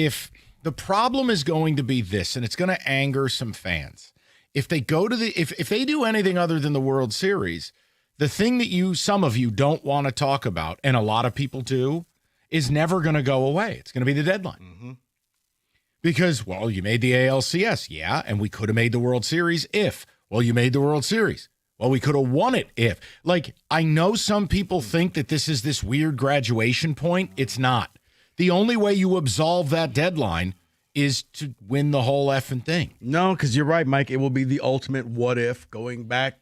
S8: the problem is going to be this, and it's going to anger some fans, if they go to if they do anything other than the World Series, the thing that some of you don't want to talk about, and a lot of people do, is never going to go away. It's going to be the deadline. Mm-hmm. Because, well, you made the ALCS. Yeah, and we could have made the World Series if. Well, you made the World Series. Well, we could have won it if. Like, I know some people think that this is this weird graduation point. It's not. The only way you absolve that deadline is to win the whole effing thing.
S6: No, because you're right, Mike. It will be the ultimate what if going back.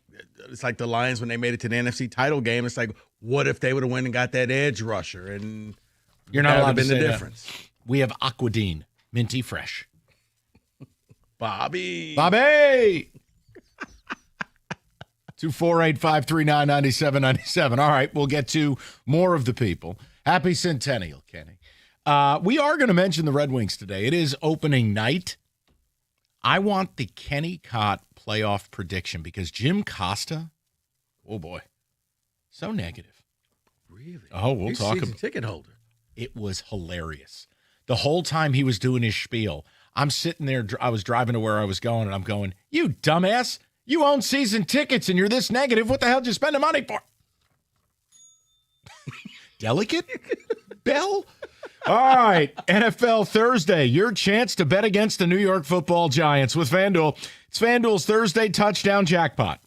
S6: It's like the Lions when they made it to the NFC title game. It's like, what if they would have went and got that edge rusher? And
S8: you're not allowed to
S6: been
S8: say
S6: the
S8: that.
S6: difference.
S8: We have Aquadine, minty fresh.
S6: Bobby.
S8: 248-539-9797. All right, we'll get to more of the people. Happy Centennial, Kenny. We are going to mention the Red Wings today. It is opening night. I want the Kenny Cott playoff prediction because Jim Costa, oh boy, so negative.
S6: Really?
S8: Oh, we'll talk about
S6: it. Ticket holder.
S8: It was hilarious. The whole time he was doing his spiel, I'm sitting there. I was driving to where I was going, and I'm going, "You dumbass! You own season tickets, and you're this negative. What the hell did you spend the money for?" Delicate, Bell. All right, NFL Thursday, your chance to bet against the New York Football Giants with FanDuel. It's FanDuel's Thursday touchdown jackpot.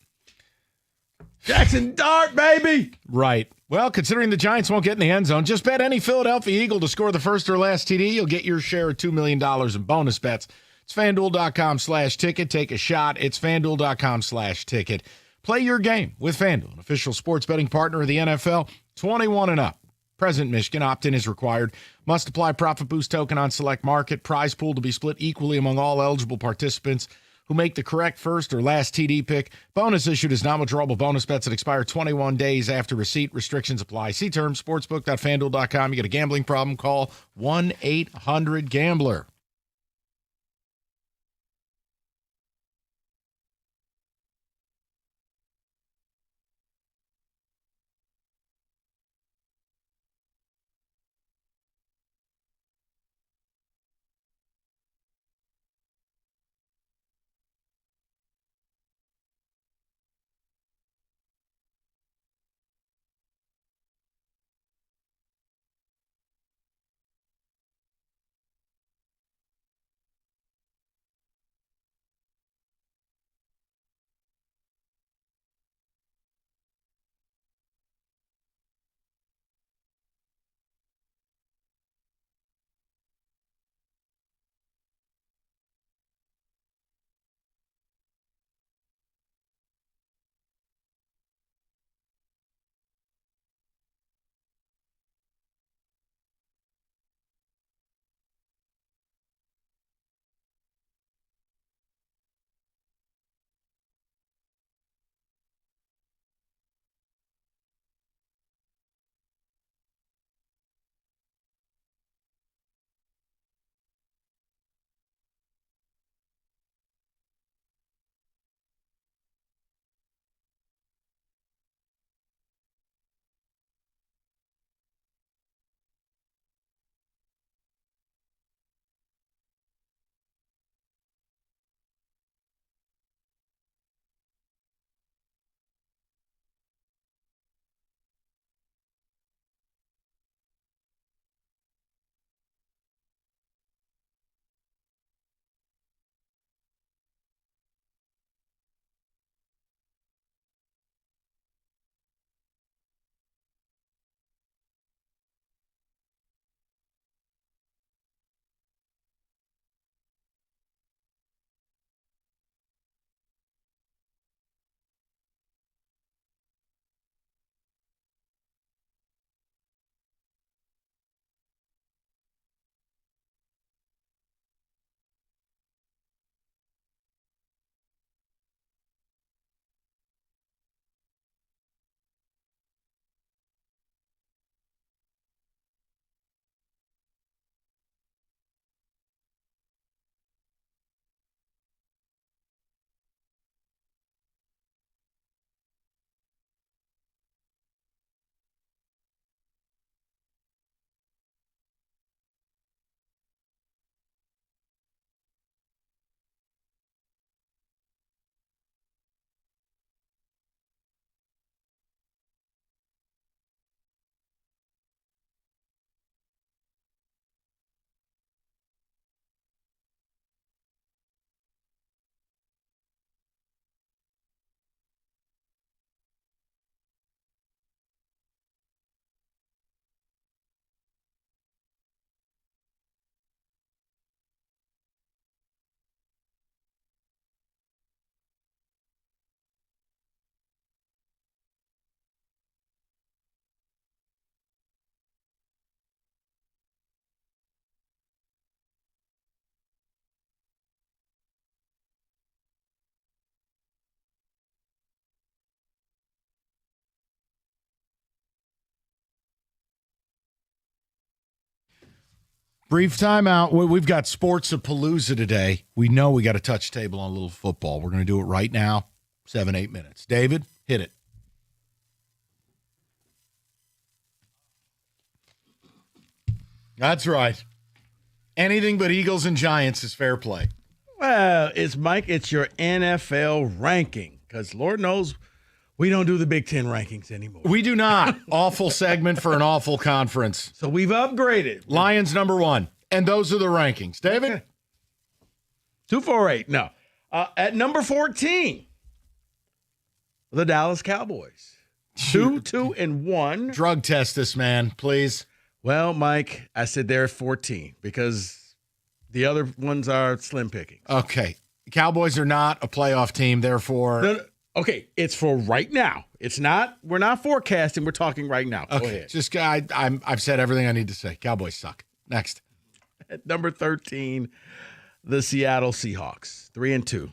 S6: Jackson Dart, baby.
S8: Right. Well, considering the Giants won't get in the end zone, just bet any Philadelphia Eagle to score the first or last TD. You'll get your share of $2 million in bonus bets. It's FanDuel.com/ticket. Take a shot. It's FanDuel.com/ticket. Play your game with FanDuel, an official sports betting partner of the NFL. 21 and up. Present Michigan. Opt-in is required. Must apply profit boost token on select market. Prize pool to be split equally among all eligible participants who make the correct first or last TD pick. Bonus issued as non-withdrawable bonus bets that expire 21 days after receipt. Restrictions apply. See terms, sportsbook.fanduel.com. You get a gambling problem, call 1-800-GAMBLER. Brief timeout. We've got Sports-a-Palooza today. We know we got to touch table on a little football. We're going to do it right now. 7-8 minutes. David, hit it. That's right. Anything but Eagles and Giants is fair play.
S6: Well, it's your NFL ranking, because Lord knows we don't do the Big Ten rankings anymore.
S8: We do not. Awful segment for an awful conference.
S6: So we've upgraded.
S8: Lions #1. And those are the rankings. David?
S6: 248. No. At number 14, the Dallas Cowboys. 2-2-1.
S8: Drug test this man, please.
S6: Well, Mike, I said they're at 14 because the other ones are slim pickings.
S8: Okay. Cowboys are not a playoff team, therefore.
S6: No, okay, it's for right now. It's not. We're not forecasting. We're talking right now. Go ahead.
S8: Just I've said everything I need to say. Cowboys suck. Next.
S6: At number 13, the Seattle Seahawks, 3-2.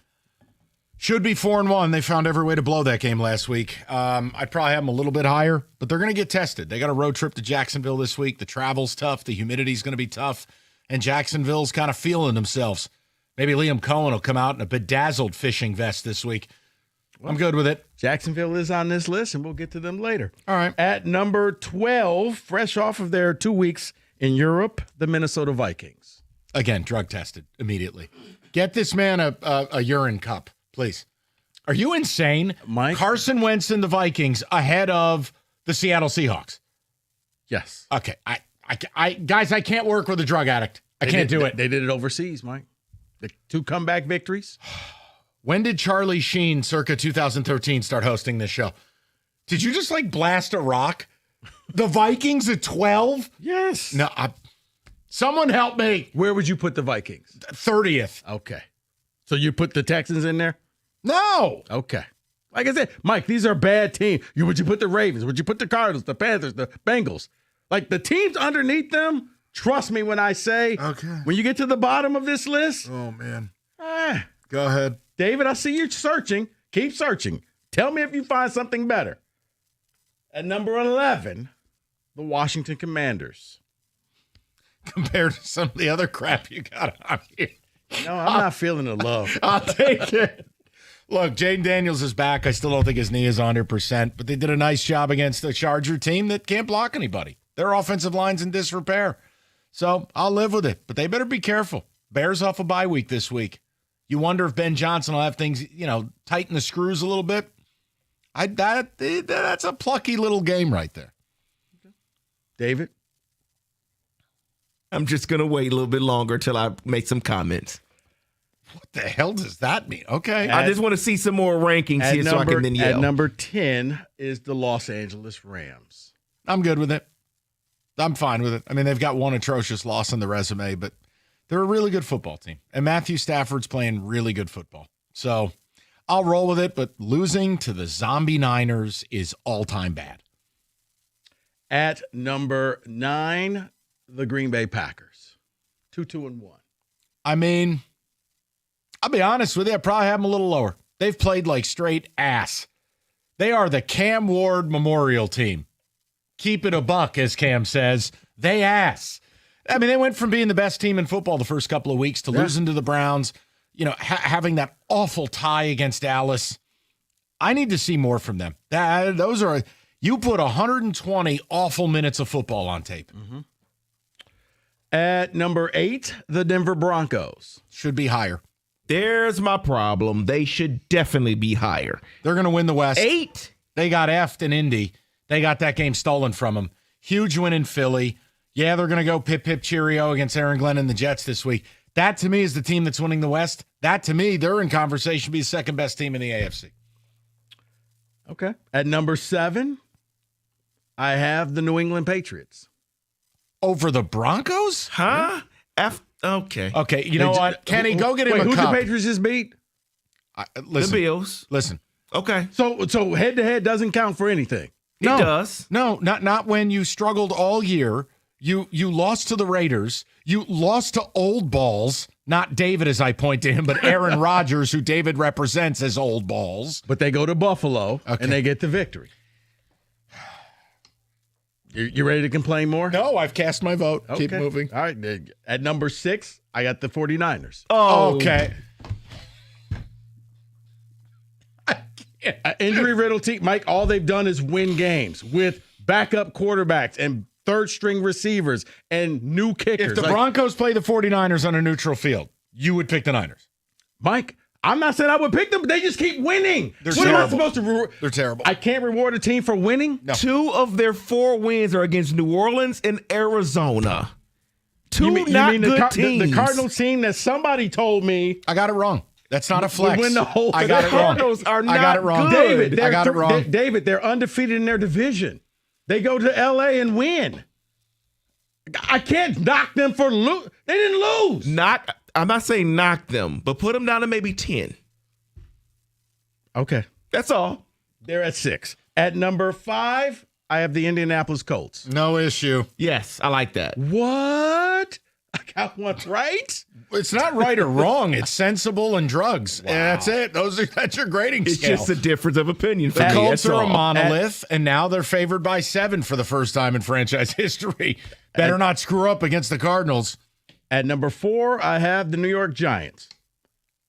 S8: Should be 4-1. They found every way to blow that game last week. I'd probably have them a little bit higher, but they're going to get tested. They got a road trip to Jacksonville this week. The travel's tough. The humidity's going to be tough. And Jacksonville's kind of feeling themselves. Maybe Liam Cohen will come out in a bedazzled fishing vest this week. I'm good with it.
S6: Jacksonville is on this list, and we'll get to them later.
S8: All right.
S6: At number 12, fresh off of their 2 weeks in Europe, the Minnesota Vikings.
S8: Again, drug tested immediately. Get this man a urine cup, please. Are you insane?
S6: Mike?
S8: Carson Wentz and the Vikings ahead of the Seattle Seahawks.
S6: Yes.
S8: Okay. Guys, I can't work with a drug addict. I can't do it.
S6: They did it overseas, Mike. The 2 comeback victories.
S8: When did Charlie Sheen, circa 2013, start hosting this show? Did you just blast a rock? The Vikings at 12?
S6: Yes.
S8: No, someone help me.
S6: Where would you put the Vikings?
S8: 30th.
S6: Okay. So you put the Texans in there?
S8: No.
S6: Okay. Like I said, Mike, these are bad teams. Would you put the Ravens? Would you put the Cardinals, the Panthers, the Bengals? Like the teams underneath them, trust me when I say, when you get to the bottom of this list.
S8: Oh, man. Go ahead.
S6: David, I see you searching. Keep searching. Tell me if you find something better. At number 11, the Washington Commanders.
S8: Compared to some of the other crap you got on here.
S6: No, I'm not feeling the love.
S8: I'll take it. Look, Jaden Daniels is back. I still don't think his knee is 100%, but they did a nice job against a Charger team that can't block anybody. Their offensive line's in disrepair. So I'll live with it, but they better be careful. Bears off a bye week this week. You wonder if Ben Johnson will have things, tighten the screws a little bit. That's a plucky little game right there.
S6: David?
S3: I'm just going to wait a little bit longer till I make some comments.
S8: What the hell does that mean? Okay.
S3: I just want to see some more rankings here so I can then yell.
S6: At number 10 is the Los Angeles Rams.
S8: I'm good with it. I'm fine with it. I mean, they've got one atrocious loss on the resume, but they're a really good football team. And Matthew Stafford's playing really good football. So I'll roll with it, but losing to the Zombie Niners is all-time bad.
S6: At number 9, the Green Bay Packers. 2-1.
S8: I mean, I'll be honest with you, I probably have them a little lower. They've played like straight ass. They are the Cam Ward Memorial team. Keep it a buck, as Cam says. They ass. I mean, they went from being the best team in football the first couple of weeks to losing to the Browns, having that awful tie against Dallas. I need to see more from them. You put 120 awful minutes of football on tape.
S6: Mm-hmm. At number 8, the Denver Broncos.
S8: Should be higher.
S3: There's my problem. They should definitely be higher.
S8: They're going to win the West.
S3: 8?
S8: They got effed in Indy. They got that game stolen from them. Huge win in Philly. Yeah, they're going to go pip cheerio against Aaron Glenn and the Jets this week. That, to me, is the team that's winning the West. That, to me, they're in conversation to be the second best team in the AFC.
S6: Okay. At number 7, I have the New England Patriots.
S8: Over the Broncos?
S3: Huh? Okay.
S8: Okay, you know what? Kenny, go get him a
S6: who's
S8: cup.
S6: the Patriots just beat?
S8: Listen,
S3: the Bills.
S8: Listen.
S3: Okay.
S6: So head-to-head doesn't count for anything.
S3: It does.
S8: No, not when you struggled all year. You lost to the Raiders. You lost to old balls. Not David, as I point to him, but Aaron Rodgers, who David represents as old balls.
S6: But they go to Buffalo, and they get the victory. You ready to complain more?
S8: No, I've cast my vote.
S6: Okay.
S8: Keep moving.
S6: All right. At number 6, I got the 49ers.
S3: Oh.
S8: Okay.
S6: Injury-riddled team. Mike, all they've done is win games with backup quarterbacks and third-string receivers and new kickers.
S8: If the Broncos play the 49ers on a neutral field, you would pick the Niners.
S6: Mike, I'm not saying I would pick them, but they just keep winning.
S8: They're
S6: what
S8: terrible.
S6: am I supposed to reward?
S8: They're terrible.
S6: I can't reward a team for winning?
S8: No.
S3: 2 of their 4 wins are against New Orleans and Two
S6: you mean
S3: not
S6: the
S3: good
S6: the
S3: teams.
S6: Cardinals team that somebody told me.
S8: I got it wrong. That's not a flex.
S16: Would win the whole
S8: I got
S16: thing.
S8: it wrong.
S3: Cardinals are
S8: I got it
S3: not
S8: wrong.
S3: good.
S16: David,
S8: I got it wrong.
S16: David, they're undefeated in their division. They go to L.A. and win. I can't knock them for lose. They didn't lose.
S3: I'm not saying knock them, but put them down to maybe 10.
S16: Okay.
S3: That's all.
S16: They're at 6. At number 5, I have the Indianapolis Colts.
S8: No issue.
S3: Yes, I like that.
S16: What? I got one right?
S8: It's not right or wrong. It's sensible and drugs. Wow. That's it. That's your grading
S3: It's
S8: scale.
S3: just a difference of opinion.
S8: The Colts are a monolith, and now they're favored by 7 for the first time in franchise history. Better not screw up against the Cardinals.
S16: At number 4, I have the New York Giants.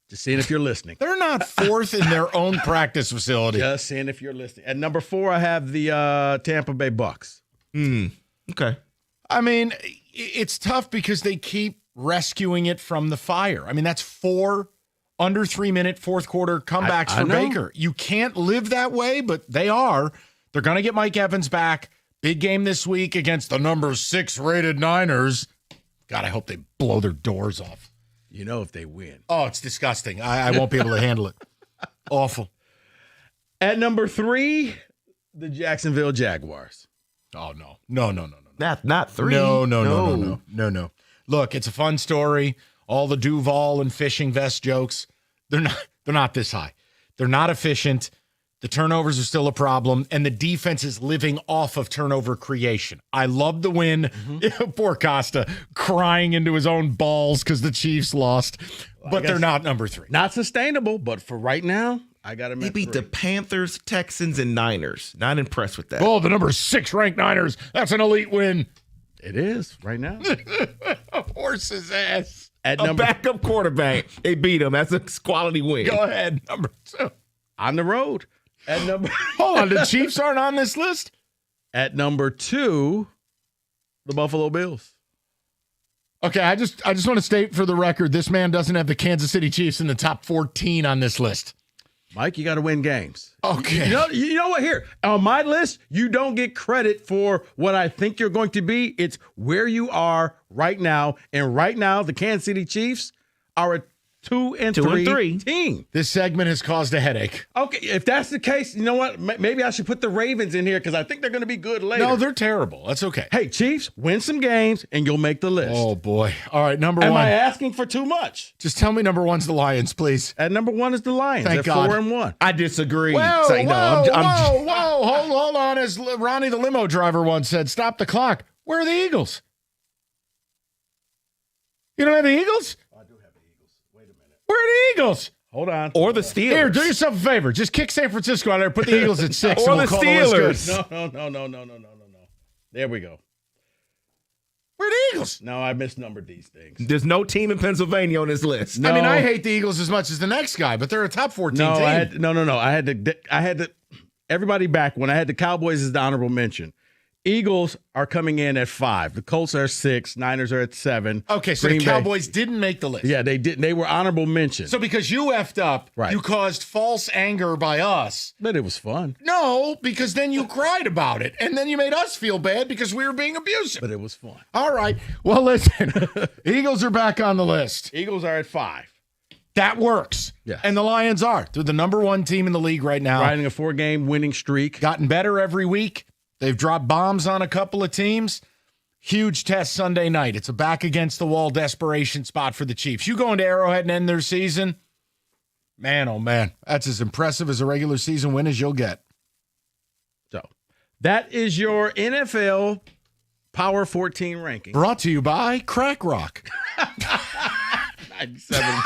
S16: Just seeing if you're listening.
S8: They're not 4th in their own practice facility.
S16: Just seeing if you're listening. At number 4, I have the Tampa Bay Bucks.
S3: Okay.
S8: I mean, it's tough because they keep rescuing it from the fire. I mean, that's 4 under 3-minute fourth quarter comebacks
S16: I
S8: for
S16: know.
S8: Baker. You can't live that way, but they are. They're going to get Mike Evans back. Big game this week against the number 6 rated Niners. God, I hope they blow their doors off.
S16: You know if they win.
S8: Oh, it's disgusting. I won't be able to handle it. Awful.
S16: At number 3, the Jacksonville Jaguars.
S8: Oh, no. No.
S3: Not 3.
S8: No. Look, it's a fun story. All the Duval and fishing vest jokes. They're not this high. They're not efficient. The turnovers are still a problem, and the defense is living off of turnover creation. I love the win. Poor Costa crying into his own balls because the Chiefs lost, but they're not number 3.
S16: Not sustainable, but for right now, I got them
S3: They
S16: at
S3: beat
S16: 3.
S3: the Panthers, Texans, and Niners. Not impressed with that.
S8: Oh, the number 6 ranked Niners. That's an elite win.
S16: It is right now.
S8: Horse's ass.
S16: At
S3: a backup quarterback. They beat him. That's a quality win.
S8: Go ahead. Number 2.
S16: On the road. At number
S8: Hold on, the Chiefs aren't on this list?
S16: At number 2, the Buffalo Bills.
S8: Okay, I just want to state for the record, this man doesn't have the Kansas City Chiefs in the top 14 on this list.
S16: Mike, you got to win games.
S8: Okay.
S16: You know what? Here, on my list, you don't get credit for what I think you're going to be. It's where you are right now. And right now, the Kansas City Chiefs are a 2-3 team.
S8: This segment has caused a headache.
S16: Okay, if that's the case, you know what? Maybe I should put the Ravens in here because I think they're going to be good later.
S8: No, they're terrible. That's okay.
S16: Hey, Chiefs, win some games and you'll make the list.
S8: Oh, boy. All right, number 1.
S16: Am I asking for too much?
S8: Just tell me number 1's the Lions, please.
S16: At number 1 is the Lions.
S8: Thank
S16: They're
S8: God.
S16: 4-1.
S3: I disagree.
S8: Whoa,
S3: Say, no,
S8: whoa. Hold on. As Ronnie the limo driver once said, stop the clock. Where are the Eagles? You don't have the Eagles?
S16: I do have the Eagles. Wait a minute.
S8: Where are the Eagles?
S16: Hold on.
S3: Or the Steelers.
S8: Here, do yourself a favor. Just kick San Francisco out there. Put the Eagles at 6.
S3: Or
S8: and we'll
S3: the
S8: call the list good.
S3: Steelers.
S16: No. There we go.
S8: Where are the Eagles?
S16: No, I misnumbered these things.
S3: There's no team in Pennsylvania on this list.
S16: No.
S8: I mean, I hate the Eagles as much as the next guy, but they're a top 14
S16: No,
S8: team.
S16: I had to everybody back when I had the Cowboys as the honorable mention. Eagles are coming in at 5. The Colts are 6. Niners are at 7.
S8: Okay, so
S16: Green
S8: the
S16: Bay-
S8: Cowboys didn't make the list.
S16: Yeah, they didn't. They were honorable mention.
S8: So because you effed up,
S16: Right.
S8: you caused false anger by us.
S16: But it was fun.
S8: No, because then you cried about it, and then you made us feel bad because we were being abusive.
S16: But it was fun.
S8: All right. Well, listen, Eagles are back on the list.
S16: Eagles are at 5.
S8: That works.
S16: Yes.
S8: And the Lions are. They're the number 1 team in the league right now.
S16: Riding a 4-game winning streak.
S8: Gotten better every week. They've dropped bombs on a couple of teams. Huge test Sunday night. It's a back against the wall desperation spot for the Chiefs. You go into Arrowhead and end their season, man, oh man, that's as impressive as a regular season win as you'll get.
S16: So that is your NFL Power 14 ranking.
S8: Brought to you by Crack Rock.
S16: 97.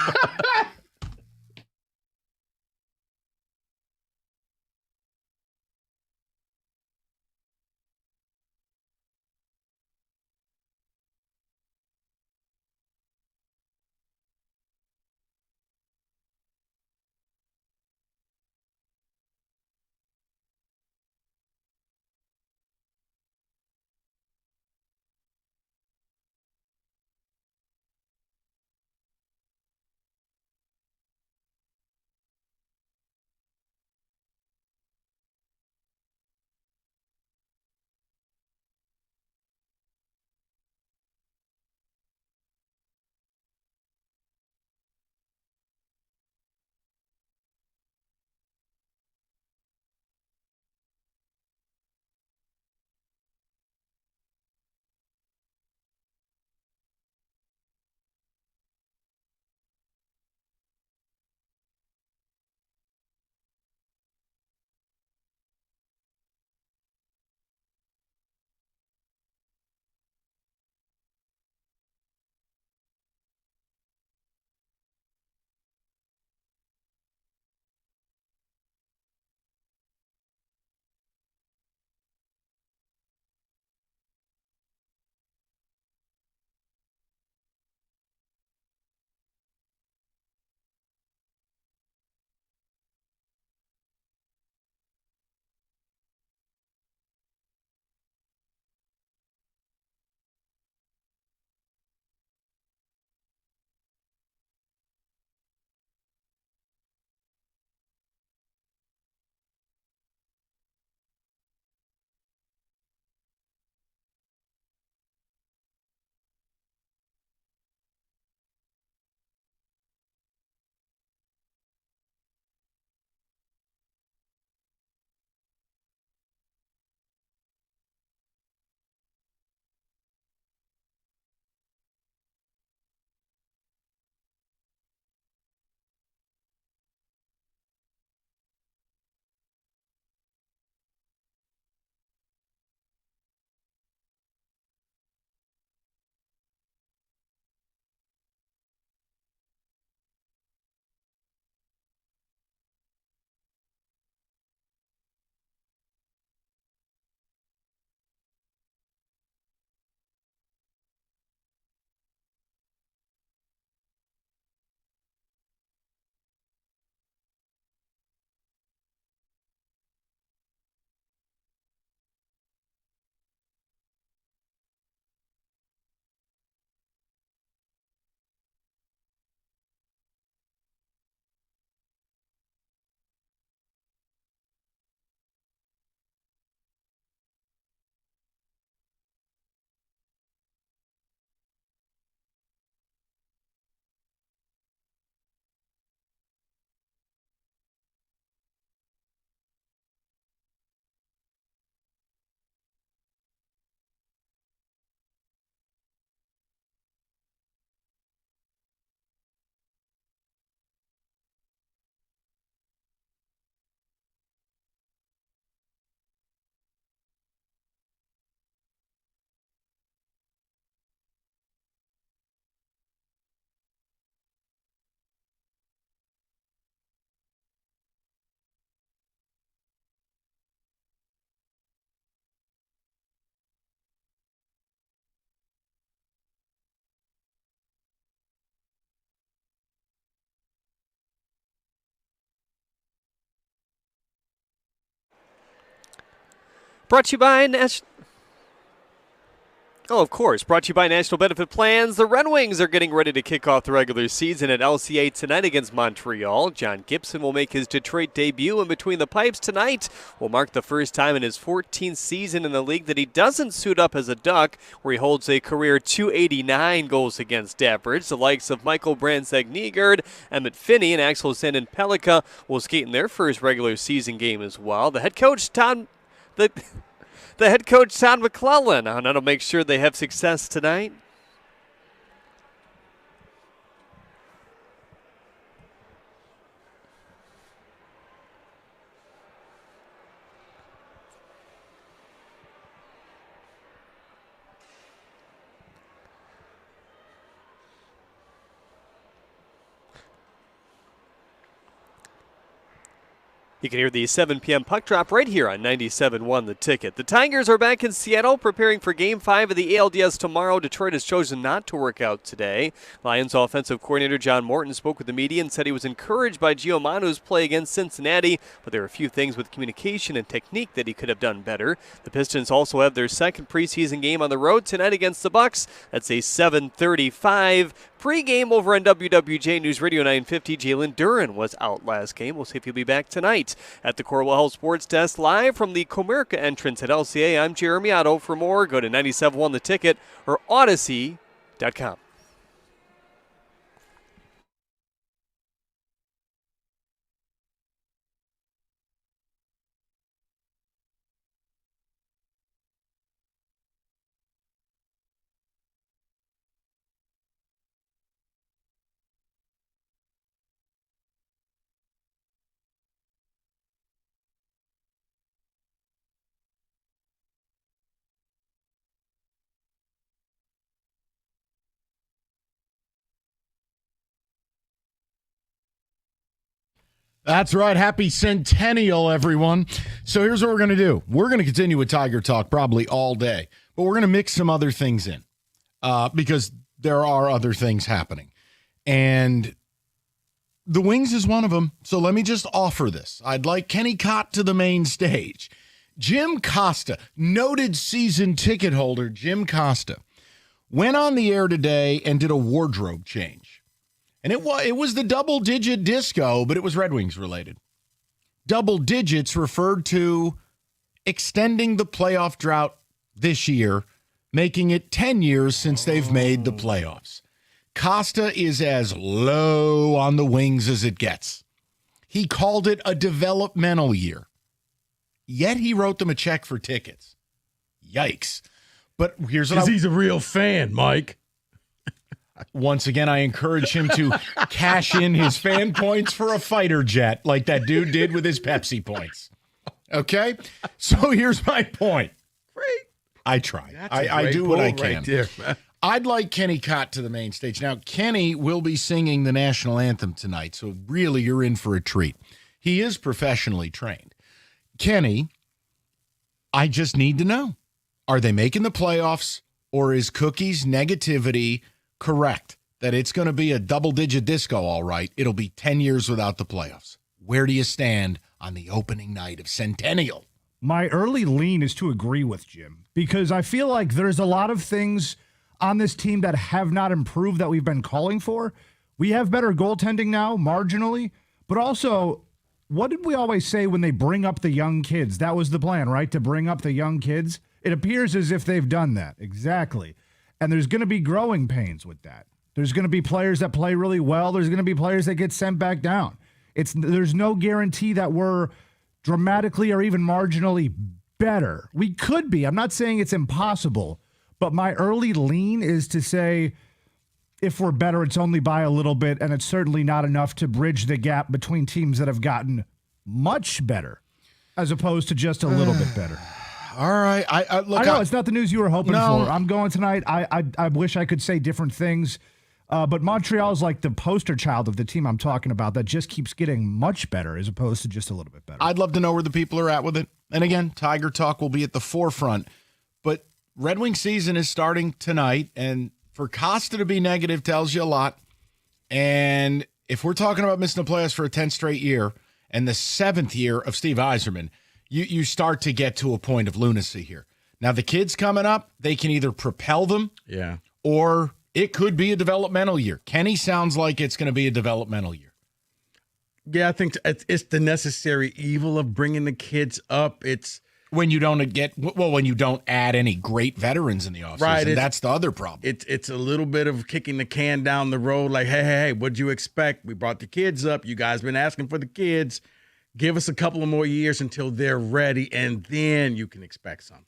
S7: Brought to you by of course. Brought to you by National Benefit Plans. The Red Wings are getting ready to kick off the regular season at LCA tonight against Montreal. John Gibson will make his Detroit debut, and Between the Pipes tonight will mark the first time in his 14th season in the league that he doesn't suit up as a Duck, where he holds a career 289 goals against average. The likes of Michael Brandsegg-Nygaard, Emmett Finney, and Axel Sandin-Pellikka will skate in their first regular season game as well. The head coach, Todd McClellan, on how to make sure they have success tonight. You can hear the 7 p.m. puck drop right here on 97.1 The Ticket. The Tigers are back in Seattle preparing for Game 5 of the ALDS tomorrow. Detroit has chosen not to work out today. Lions offensive coordinator John Morton spoke with the media and said he was encouraged by Gio Manu's play against Cincinnati, but there are a few things with communication and technique that he could have done better. The Pistons also have their second preseason game on the road tonight against the Bucks. That's a 7:35 pregame over on WWJ News Radio 950. Jalen Duren was out last game. We'll see if he'll be back tonight. At the Corwell Health Sports Desk, live from the Comerica entrance at LCA, I'm Jeremy Otto. For more, go to 97.1 The Ticket or Odyssey.com.
S8: That's right. Happy Centennial, everyone. So here's what we're going to do. We're going to continue with Tiger Talk probably all day, but we're going to mix some other things in because there are other things happening. And the Wings is one of them. So let me just offer this. I'd like Kenny Cott to the main stage. Jim Costa, noted season ticket holder Jim Costa, went on the air today and did a wardrobe change. And it was the double-digit disco, but it was Red Wings related. Double digits referred to extending the playoff drought this year, making it 10 years since they've made the playoffs. Costa is as low on the Wings as it gets. He called it a developmental year. Yet he wrote them a check for tickets. Yikes. But here's what
S16: he's a real fan, Mike.
S8: Once again, I encourage him to cash in his fan points for a fighter jet like that dude did with his Pepsi points. Okay? So here's my point.
S16: Great.
S8: I try. I do what I can.
S16: Right there, man.
S8: I'd like Kenny Cott to the main stage. Now, Kenny will be singing the national anthem tonight, so really you're in for a treat. He is professionally trained. Kenny, I just need to know, are they making the playoffs, or is Cookie's negativity correct that it's going to be a double-digit disco, all right? It'll be 10 years without the playoffs. Where do you stand on the opening night of Centennial?
S9: My early lean is to agree with Jim because I feel like there's a lot of things on this team that have not improved that we've been calling for. We have better goaltending now, marginally, but also, what did we always say when they bring up the young kids? That was the plan, right? To bring up the young kids? It appears as if they've done that. Exactly. And there's going to be growing pains with that. There's going to be players that play really well. There's going to be players that get sent back down. There's no guarantee that we're dramatically or even marginally better. We could be. I'm not saying it's impossible, but my early lean is to say if we're better, it's only by a little bit, and it's certainly not enough to bridge the gap between teams that have gotten much better as opposed to just a little bit better.
S8: All right. I
S9: know it's not the news you were hoping for. I'm going tonight. I wish I could say different things, but Montreal is like the poster child of the team I'm talking about that just keeps getting much better as opposed to just a little bit better.
S8: I'd love to know where the people are at with it. And again, Tiger Talk will be at the forefront. But Red Wing season is starting tonight, and for Costa to be negative tells you a lot. And if we're talking about missing the playoffs for a 10th straight year and the 7th year of Steve Yzerman, you start to get to a point of lunacy here. Now, the kids coming up, they can either propel them, or it could be a developmental year. Kenny sounds like it's going to be a developmental year.
S16: Yeah, I think it's the necessary evil of bringing the kids up. It's
S8: when you don't add any great veterans in the offseason.
S16: Right,
S8: that's the other problem.
S16: It's a little bit of kicking the can down the road. Like, hey, what'd you expect? We brought the kids up. You guys been asking for the kids. Give us a couple of more years until they're ready, and then you can expect something.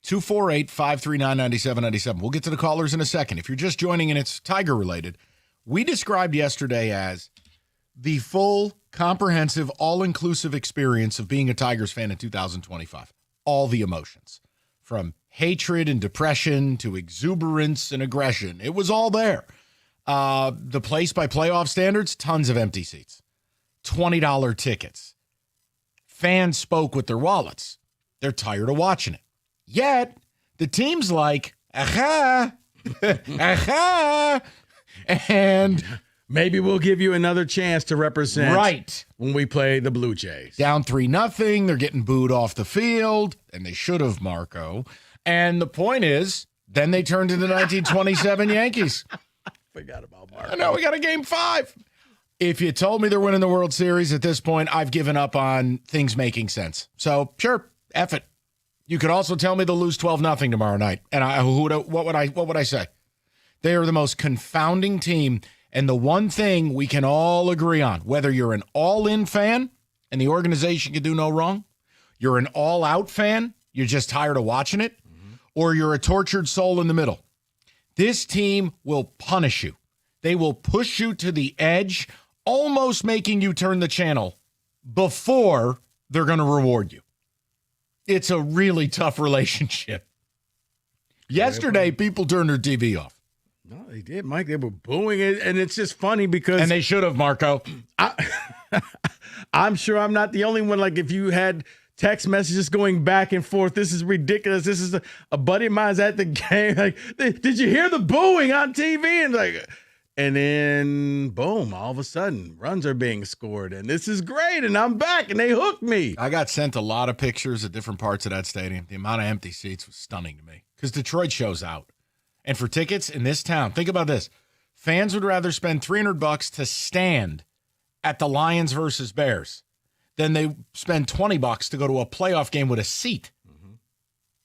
S8: 248-539-9797. We'll get to the callers in a second. If you're just joining and it's Tiger related, we described yesterday as the full, comprehensive, all-inclusive experience of being a Tigers fan in 2025. All the emotions, from hatred and depression to exuberance and aggression. It was all there. The place by playoff standards, tons of empty seats. $20 tickets. Fans spoke with their wallets. They're tired of watching it. Yet, the team's like, aha, aha, and
S16: maybe we'll give you another chance to represent
S8: right
S16: when we play the Blue Jays.
S8: Down 3-0, they're getting booed off the field, and they should have, Marco. And the point is, then they turned into the 1927 Yankees.
S16: Forgot about Marco.
S8: I know, we got a game 5. If you told me they're winning the World Series at this point, I've given up on things making sense. So, sure, F it. You could also tell me they'll lose 12-0 tomorrow night. And what would I say? They are the most confounding team. And the one thing we can all agree on, whether you're an all-in fan and the organization can do no wrong, you're an all-out fan, you're just tired of watching it, or you're a tortured soul in the middle. This team will punish you. They will push you to the edge, almost making you turn the channel before they're going to reward you. It's a really tough relationship. Yesterday, people turned their TV off.
S16: No, they did, Mike. They were booing it, and it's just funny because...
S8: And they should have, Marco.
S16: I'm sure I'm not the only one. Like, if you had text messages going back and forth, this is ridiculous. This is a buddy of mine's at the game. Like, did you hear the booing on TV? And then, boom, all of a sudden, runs are being scored, and this is great, and I'm back, and they hooked me.
S8: I got sent a lot of pictures of different parts of that stadium. The amount of empty seats was stunning to me because Detroit shows out. And for tickets in this town, think about this. Fans would rather spend $300 to stand at the Lions versus Bears than they spend $20 to go to a playoff game with a seat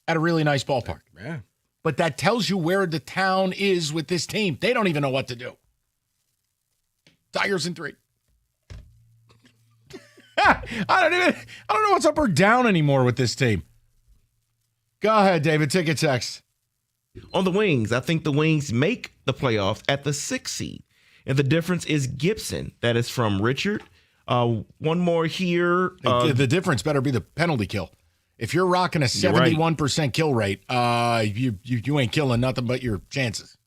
S8: at a really nice ballpark.
S16: Yeah.
S8: But that tells you where the town is with this team. They don't even know what to do. Tigers in 3. I don't know what's up or down anymore with this team. Go ahead, David. Ticket text.
S3: On the Wings, I think the Wings make the playoffs at the 6th seed. And the difference is Gibson. That is from Richard. One more here.
S8: The difference better be the penalty kill. If you're rocking a 71% kill rate, you ain't killing nothing but your chances.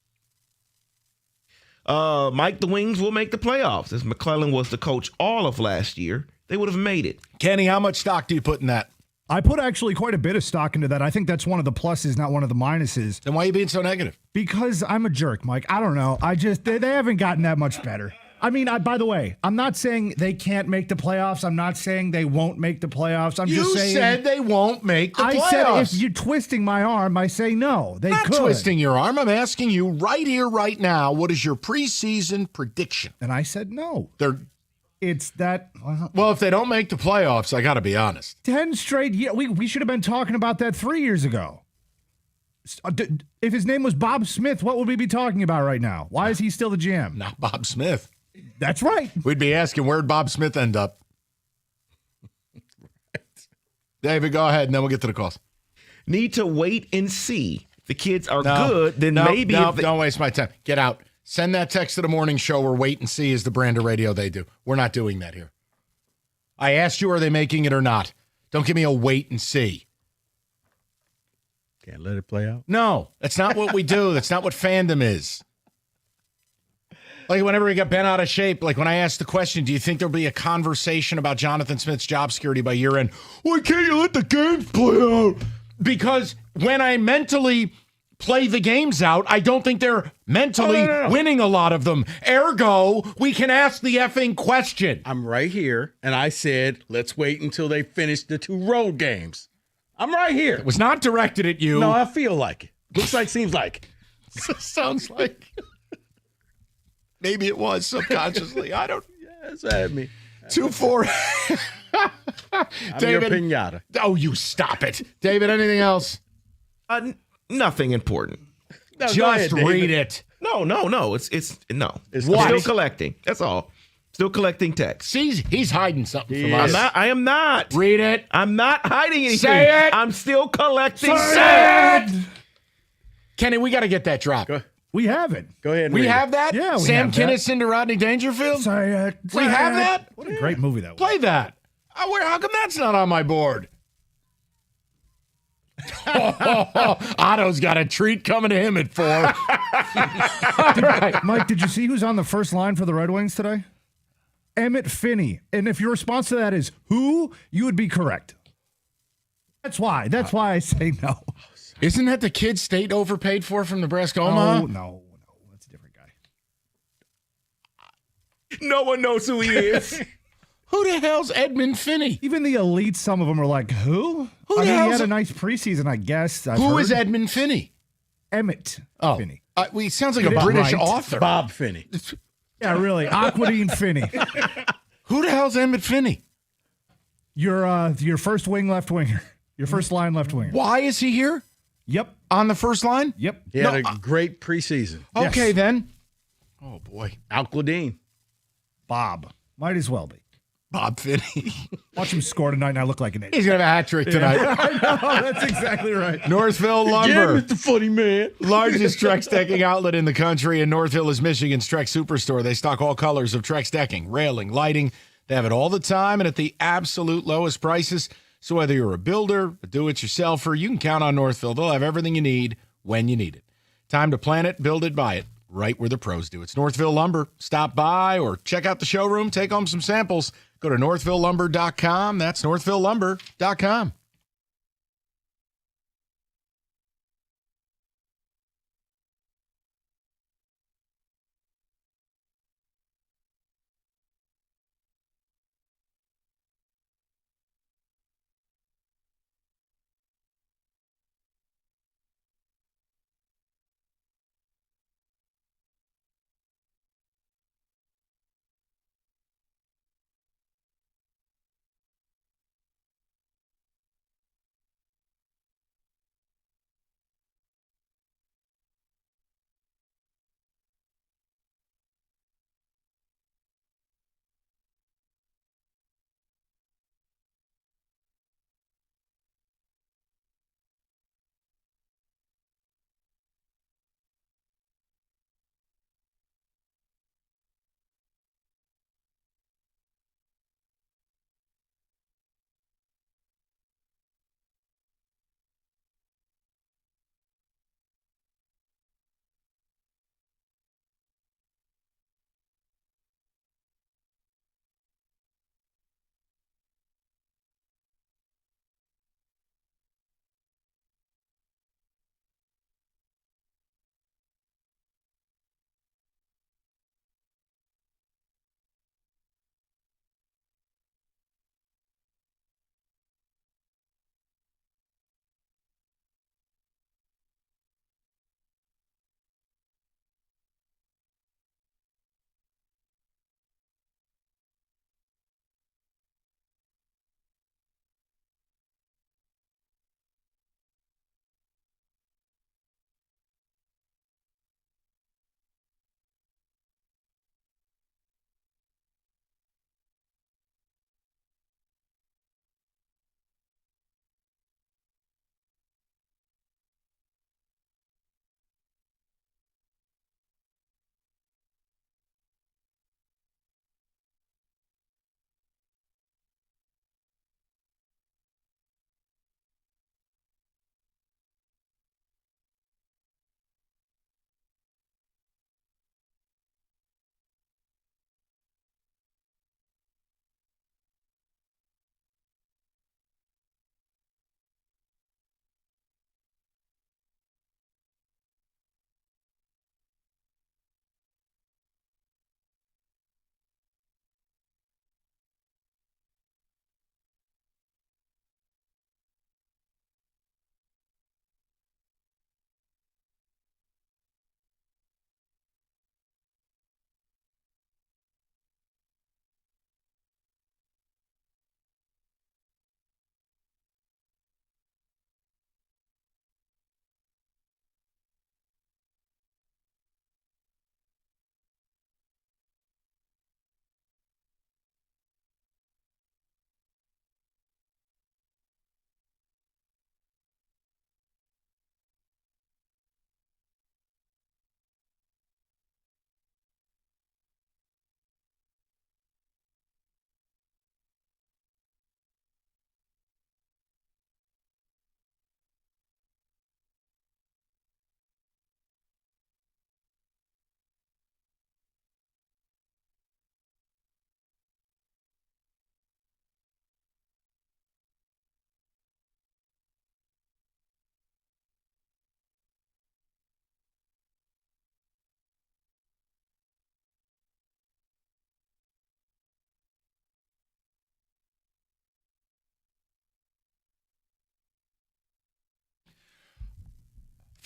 S3: Mike, the Wings will make the playoffs. As McClellan was the coach all of last year, they would have made it.
S8: Kenny, how much stock do you put in that?
S9: I put actually quite a bit of stock into that. I think that's one of the pluses, not one of the minuses.
S8: Then why are you being so negative?
S9: Because I'm a jerk, Mike. I don't know. They haven't gotten that much better. I mean, by the way, I'm not saying they can't make the playoffs. I'm not saying they won't make the playoffs. I'm just saying.
S8: You said they won't make the playoffs.
S9: I said if you're twisting my arm, I say no. They
S8: not
S9: could.
S8: Twisting your arm. I'm asking you right here, right now, what is your preseason prediction?
S9: And I said no. It's that.
S8: Well, if they don't make the playoffs, I got to be honest.
S9: 10 straight years. We should have been talking about that 3 years ago. If his name was Bob Smith, what would we be talking about right now? Why is he still the GM?
S8: Not Bob Smith.
S9: That's right.
S8: We'd be asking, where'd Bob Smith end up? Right. David, go ahead, and then we'll get to the calls.
S3: Need to wait and see. If the kids are good, then maybe.
S8: Don't waste my time. Get out. Send that text to the morning show where wait and see is the brand of radio they do. We're not doing that here. I asked you, are they making it or not? Don't give me a wait and see.
S16: Can't let it play out?
S8: No, that's not what we do. That's not what fandom is. Like whenever we got bent out of shape, like when I asked the question, do you think there'll be a conversation about Jonathan Smith's job security by year end? Why can't you let the games play out? Because when I mentally play the games out. I don't think they're mentally winning a lot of them. Ergo, we can ask the effing question.
S16: I'm right here, and I said, let's wait until they finish the 2 road games. I'm right here.
S8: It was not directed at you.
S16: No, I feel like it. Looks like, seems like.
S14: Sounds like maybe it was subconsciously. I don't.
S16: Yes, at me.
S14: 2-4.
S16: David Pinata.
S8: Oh, you stop it, David. Anything else?
S3: Nothing important.
S16: No,
S8: Just read it.
S3: No. It's no.
S16: It's
S3: I'm still
S16: crazy.
S3: collecting. That's all. Still collecting text.
S8: He's hiding something from
S16: He
S8: us.
S16: is.
S3: I am not.
S8: Read it.
S3: I'm not hiding anything.
S8: Say it.
S3: I'm still collecting
S8: Say it. Kenny, we got to get that drop.
S17: We have it.
S16: Go ahead and
S8: We
S16: read
S8: have
S16: it.
S8: that?
S17: Yeah, we
S8: Sam
S17: have that.
S8: Kinison to Rodney Dangerfield?
S17: Say it.
S8: We have that?
S17: What a great movie that was.
S8: Play that. How come that's not on my board? Otto's got a treat coming to him at 4. All right.
S17: Mike, did you see who's on the first line for the Red Wings today? Emmett Finney. And if your response to that is who, you would be correct. That's why. That's why I say no.
S8: Isn't that the kid State overpaid for from Nebraska Omaha?
S17: No. That's a different guy.
S3: No one knows who he is.
S8: Who the hell's Edmund Finney?
S17: Even the elite, some of them are like, who?
S8: Who
S17: I
S8: the
S17: mean, he
S8: hell's
S17: had
S8: a-
S17: a nice preseason, I guess.
S8: Who is Edmund Finney?
S17: Emmett
S8: Oh,
S17: Finney.
S8: well, he sounds like
S17: Get
S8: a
S17: it
S8: British
S17: right.
S8: author.
S16: Bob Finney.
S17: Yeah, really. Aquadine Finney.
S8: Who the hell's Emmett Finney?
S17: Your first wing left winger. Your first line left winger.
S8: Why is he here?
S17: Yep.
S8: On the first line?
S17: Yep.
S16: He had a great preseason.
S8: Okay,
S17: Yes.
S8: then. Oh, boy.
S16: Al Gladine.
S17: Bob. Might as well be.
S8: Bob Finney.
S17: Watch him score tonight and I look like an idiot.
S8: He's going to have a hat trick tonight.
S17: I know. That's exactly right.
S8: Northville
S16: Yeah,
S8: Lumber.
S16: Mr. Funny Man.
S8: Largest Trex decking outlet in the country in Northville is Michigan's Trex Superstore. They stock all colors of Trex decking, railing, lighting. They have it all the time and at the absolute lowest prices. So whether you're a builder, a do-it-yourselfer, you can count on Northville. They'll have everything you need when you need it. Time to plan it, build it, buy it, right where the pros do. It's Northville Lumber. Stop by or check out the showroom. Take home some samples. Go to northvillelumber.com. That's northvillelumber.com.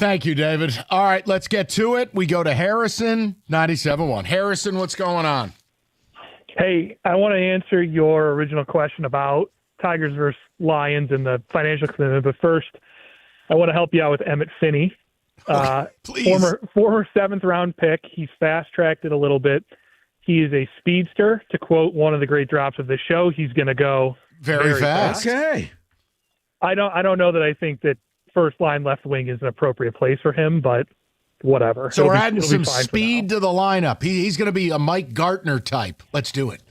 S14: Thank you, David. All right, let's get to it. We go to Harrison, 97.1. Harrison, what's going on?
S18: Hey, I want to answer your original question about Tigers versus Lions and the financial commitment. But first, I want to help you out with Emmett Finney.
S14: Please.
S18: Former seventh-round pick. He's fast-tracked it a little bit. He is a speedster. To quote one of the great drops of this show, he's going to go
S14: very fast.
S16: Okay.
S18: I don't know that I think that first line left wing is an appropriate place for him, but whatever.
S14: So
S18: It'll
S14: we're
S18: be-
S14: adding
S18: it'll be
S14: some
S18: fine for
S14: speed to the lineup. He's going to be a Mike Gartner type. Let's do it.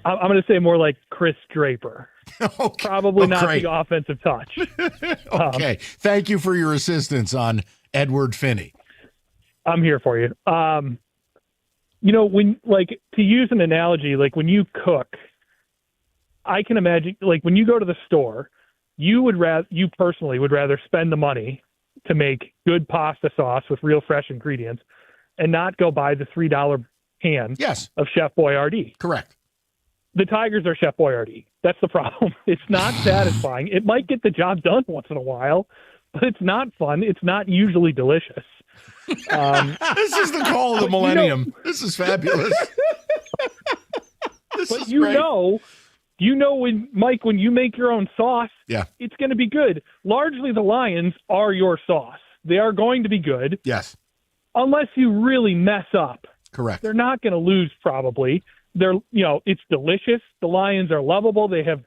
S18: now. I'm going to say more like Chris Draper. Probably not
S14: great.
S18: the offensive touch.
S14: Okay. Thank you for your assistance on Edward Finney.
S18: I'm here for you. When to use an analogy, like when you cook, I can imagine like when you go to the store, you personally would rather spend the money to make good pasta sauce with real fresh ingredients and not go buy the $3 can of Chef Boyardee.
S14: Correct.
S18: The Tigers are Chef Boyardee. That's the problem. It's not satisfying. It might get the job done once in a while, but it's not fun. It's not usually delicious.
S14: This is the call of the millennium. This is fabulous.
S18: But you know when you make your own sauce, it's going to be good. Largely the Lions are your sauce. They are going to be good.
S14: Yes.
S18: Unless you really mess up.
S14: Correct.
S18: They're not going to lose probably. It's delicious. The Lions are lovable. They have,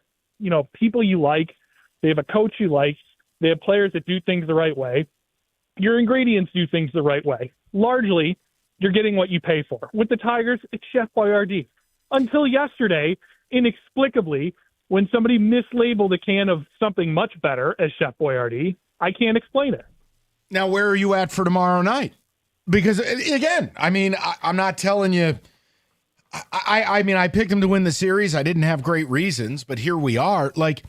S18: people you like. They have a coach you like. They have players that do things the right way. Your ingredients do things the right way. Largely, you're getting what you pay for. With the Tigers, it's Chef Boyardee. Until yesterday, inexplicably, when somebody mislabeled a can of something much better as Chef Boyardee, I can't explain it.
S14: Now, where are you at for tomorrow night? Because, again, I'm not telling you. I picked them to win the series. I didn't have great reasons, but here we are. Like,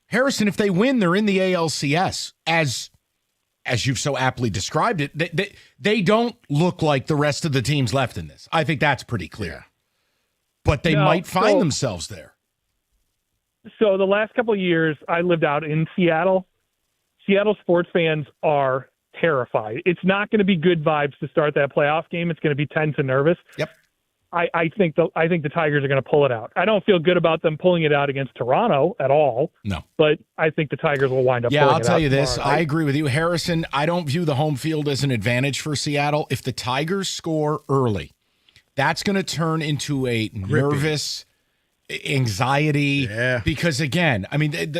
S14: Harrison, if they win, they're in the ALCS. As you've so aptly described it, they don't look like the rest of the teams left in this. I think that's pretty clear. But they might find themselves there.
S18: So the last couple of years, I lived out in Seattle. Seattle sports fans are terrified. It's not going to be good vibes to start that playoff game. It's going to be tense and nervous.
S14: Yep.
S18: I think the Tigers are going to pull it out. I don't feel good about them pulling it out against Toronto at all.
S14: No.
S18: But I think the Tigers will wind up
S14: Yeah,
S18: pulling
S14: I'll
S18: it
S14: tell
S18: out
S14: you this.
S18: tomorrow
S14: I
S18: night.
S14: agree with you. Harrison, I don't view the home field as an advantage for Seattle. If the Tigers score early, that's going to turn into a nervous anxiety.
S16: Yeah.
S14: Because, again,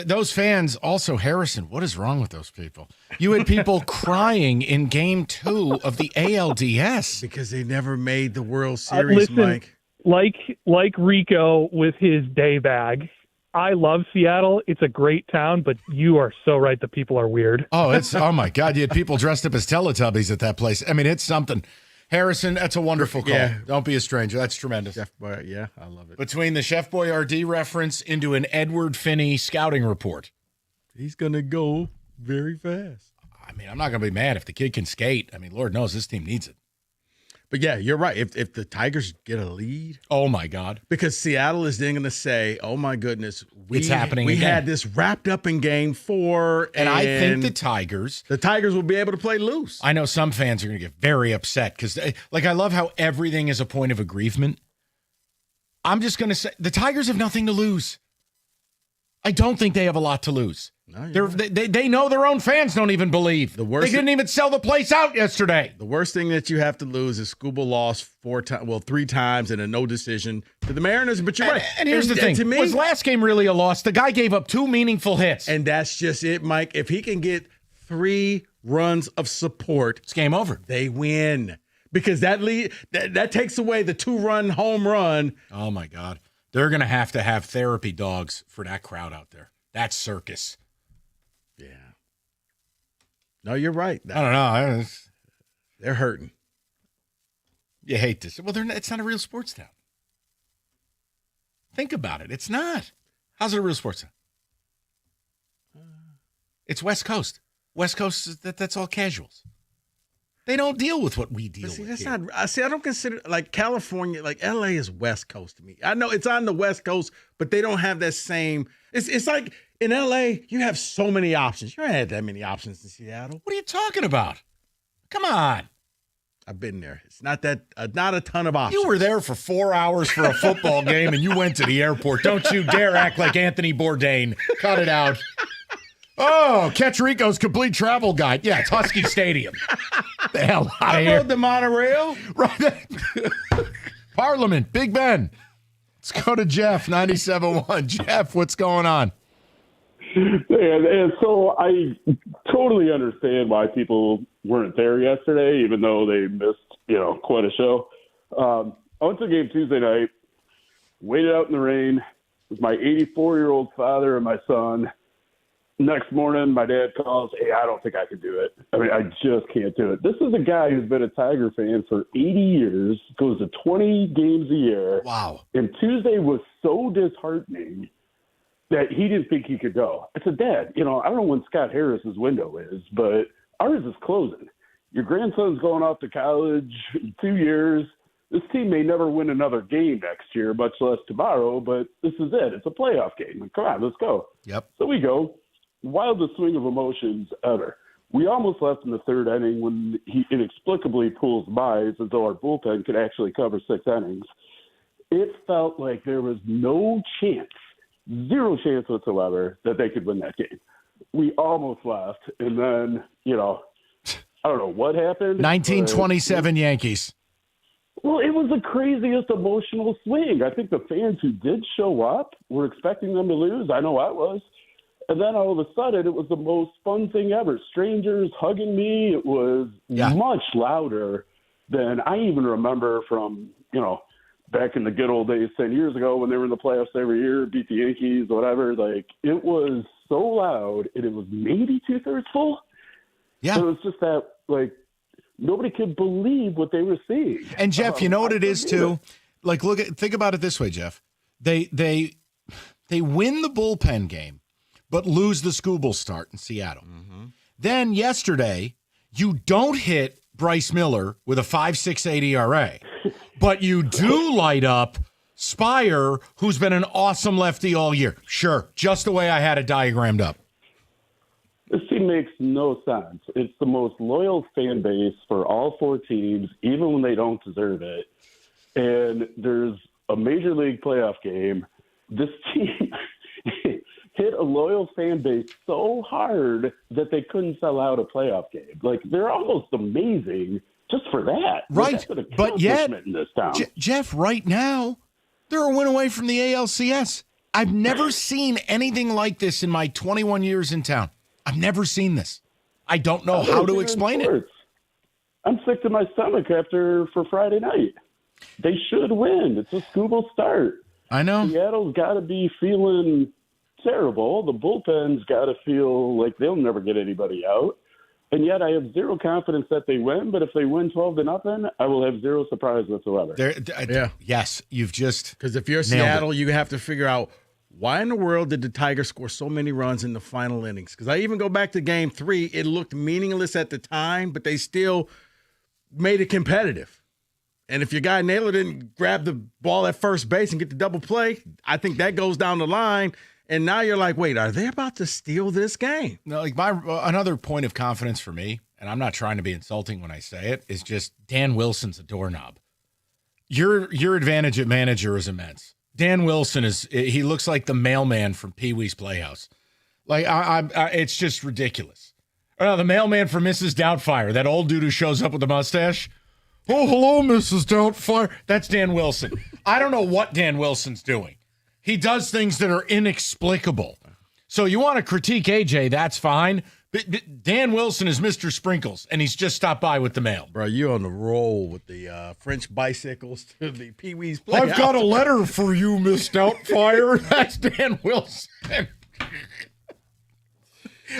S14: those fans also, Harrison, what is wrong with those people? You had people crying in Game 2 of the ALDS.
S16: Because they never made the World Series,
S18: Listen,
S16: Mike.
S18: Like Rico with his day bag, I love Seattle. It's a great town, but you are so right. The people are weird.
S14: Oh my God. You had people dressed up as Teletubbies at that place. It's something. Harrison, that's a wonderful call.
S16: Yeah.
S14: Don't be a stranger. That's tremendous.
S16: Chef Boyardee, yeah, I love it.
S14: Between the Chef Boyardee reference into an Edward Finney scouting report.
S16: He's going to go very fast.
S14: I'm not going to be mad if the kid can skate. Lord knows this team needs it.
S16: But yeah, you're right. If the Tigers get a lead,
S14: oh my God!
S16: Because Seattle is then going to say, "Oh my goodness,
S14: it's happening."
S16: We
S14: again.
S16: had this wrapped up in Game 4,
S14: and I think the Tigers
S16: will be able to play loose.
S14: I know some fans are going to get very upset because, I love how everything is a point of aggrievement. I'm just going to say the Tigers have nothing to lose. I don't think they have a lot to lose.
S16: No,
S14: they know their own fans don't even believe. They didn't even sell the place out yesterday.
S16: The worst thing that you have to lose is Scooble lost 3 times in a no decision to the Mariners. But you're right.
S14: And here's the thing:
S16: to me,
S14: was last game really a loss? The guy gave up 2 meaningful hits,
S16: and that's just it, Mike. If he can get 3 runs of support,
S14: it's game over.
S16: They win because that takes away the 2-run home run.
S14: Oh my God! They're going to have therapy dogs for that crowd out there. That's circus.
S16: Yeah. No, you're right.
S14: I don't know.
S16: They're hurting.
S14: You hate this. Well, it's not a real sports town. Think about it. It's not. How's it a real sports town? It's West Coast. West Coast, that's all casuals.
S8: They don't deal with what we deal with.
S16: That's
S8: here.
S16: not. I don't consider like California, like LA is West Coast to me. I know it's on the West Coast, but they don't have that same. It's like in LA, you have so many options. You don't have that many options in Seattle.
S8: What are you talking about? Come on.
S16: I've been there. It's not that not a ton of options.
S8: You were there for 4 hours for a football game, and you went to the airport. Don't you dare act like Anthony Bourdain. Cut it out. Oh, Catch Rico's complete travel guide. Yeah, it's Husky Stadium. The hell out of
S16: I
S8: here.
S16: rode the monorail.
S8: Right. Parliament, Big Ben. Let's go to Jeff, 97.1. Jeff, what's going on?
S13: And so I totally understand why people weren't there yesterday, even though they missed, quite a show. I went to the game Tuesday night, waited out in the rain with my 84-year-old father and my son. Next morning, my dad calls, hey, I don't think I can do it. I mean, I just can't do it. This is a guy who's been a Tiger fan for 80 years, goes to 20 games a year.
S8: Wow.
S13: And Tuesday was so disheartening that he didn't think he could go. I said, Dad, I don't know when Scott Harris's window is, but ours is closing. Your grandson's going off to college in 2 years. This team may never win another game next year, much less tomorrow, but this is it. It's a playoff game. Come on, let's go.
S8: Yep.
S13: So we go. Wildest swing of emotions ever. We almost left in the third inning when he inexplicably pulls buys as though our bullpen could actually cover 6 innings. It felt like there was no chance, zero chance whatsoever, that they could win that game. We almost left, and then, I don't know what happened.
S8: 1927 Yankees.
S13: Well, it was the craziest emotional swing. I think the fans who did show up were expecting them to lose. I know I was. And then all of a sudden, it was the most fun thing ever. Strangers hugging me. It was much louder than I even remember from, back in the good old days 10 years ago when they were in the playoffs every year, beat the Yankees, whatever. Like, it was so loud, and it was maybe 2/3 full.
S8: Yeah.
S13: So it was just that, nobody could believe what they were seeing.
S8: And Jeff, you know what it is too? Like, think about it this way, Jeff. They win the bullpen game, but lose the Scooble start in Seattle. Mm-hmm. Then yesterday, you don't hit Bryce Miller with a 5.68 ERA, but you do light up Spire, who's been an awesome lefty all year. Sure, just the way I had it diagrammed up.
S13: This team makes no sense. It's the most loyal fan base for all 4 teams, even when they don't deserve it. And there's a major league playoff game. This team hit a loyal fan base so hard that they couldn't sell out a playoff game. Like, they're almost amazing just for that.
S8: Right.
S13: That's an
S8: But yet,
S13: accomplishment in this town.
S8: Jeff, right now, they're a win away from the ALCS. I've never seen anything like this in my 21 years in town. I've never seen this. I don't know how to explain it.
S13: I'm sick to my stomach for Friday night. They should win. It's a Scooble start.
S8: I know.
S13: Seattle's got to be feeling terrible. The bullpen's got to feel like they'll never get anybody out. And yet I have zero confidence that they win. But if they win 12-0, I will have zero surprise whatsoever.
S8: Yes, you've just
S16: because if you're Seattle, you have to figure out why in the world did the Tigers score so many runs in the final innings? Because I even go back to Game 3, it looked meaningless at the time, but they still made it competitive. And if your guy Naylor didn't grab the ball at first base and get the double play, I think that goes down the line. And now you're like, wait, are they about to steal this game?
S8: No, like another point of confidence for me, and I'm not trying to be insulting when I say it, is just Dan Wilson's a doorknob. Your advantage at manager is immense. Dan Wilson he looks like the mailman from Pee-wee's Playhouse. Like it's just ridiculous. The mailman from Mrs. Doubtfire, that old dude who shows up with the mustache. Oh, hello, Mrs. Doubtfire. That's Dan Wilson. I don't know what Dan Wilson's doing. He does things that are inexplicable. So you want to critique AJ, that's fine. But Dan Wilson is Mr. Sprinkles, and he's just stopped by with the mail.
S16: Bro, you're on the roll with the French bicycles to the Pee-wee's Playhouse.
S8: I've got a letter for you, Miss Doubtfire. That's Dan Wilson.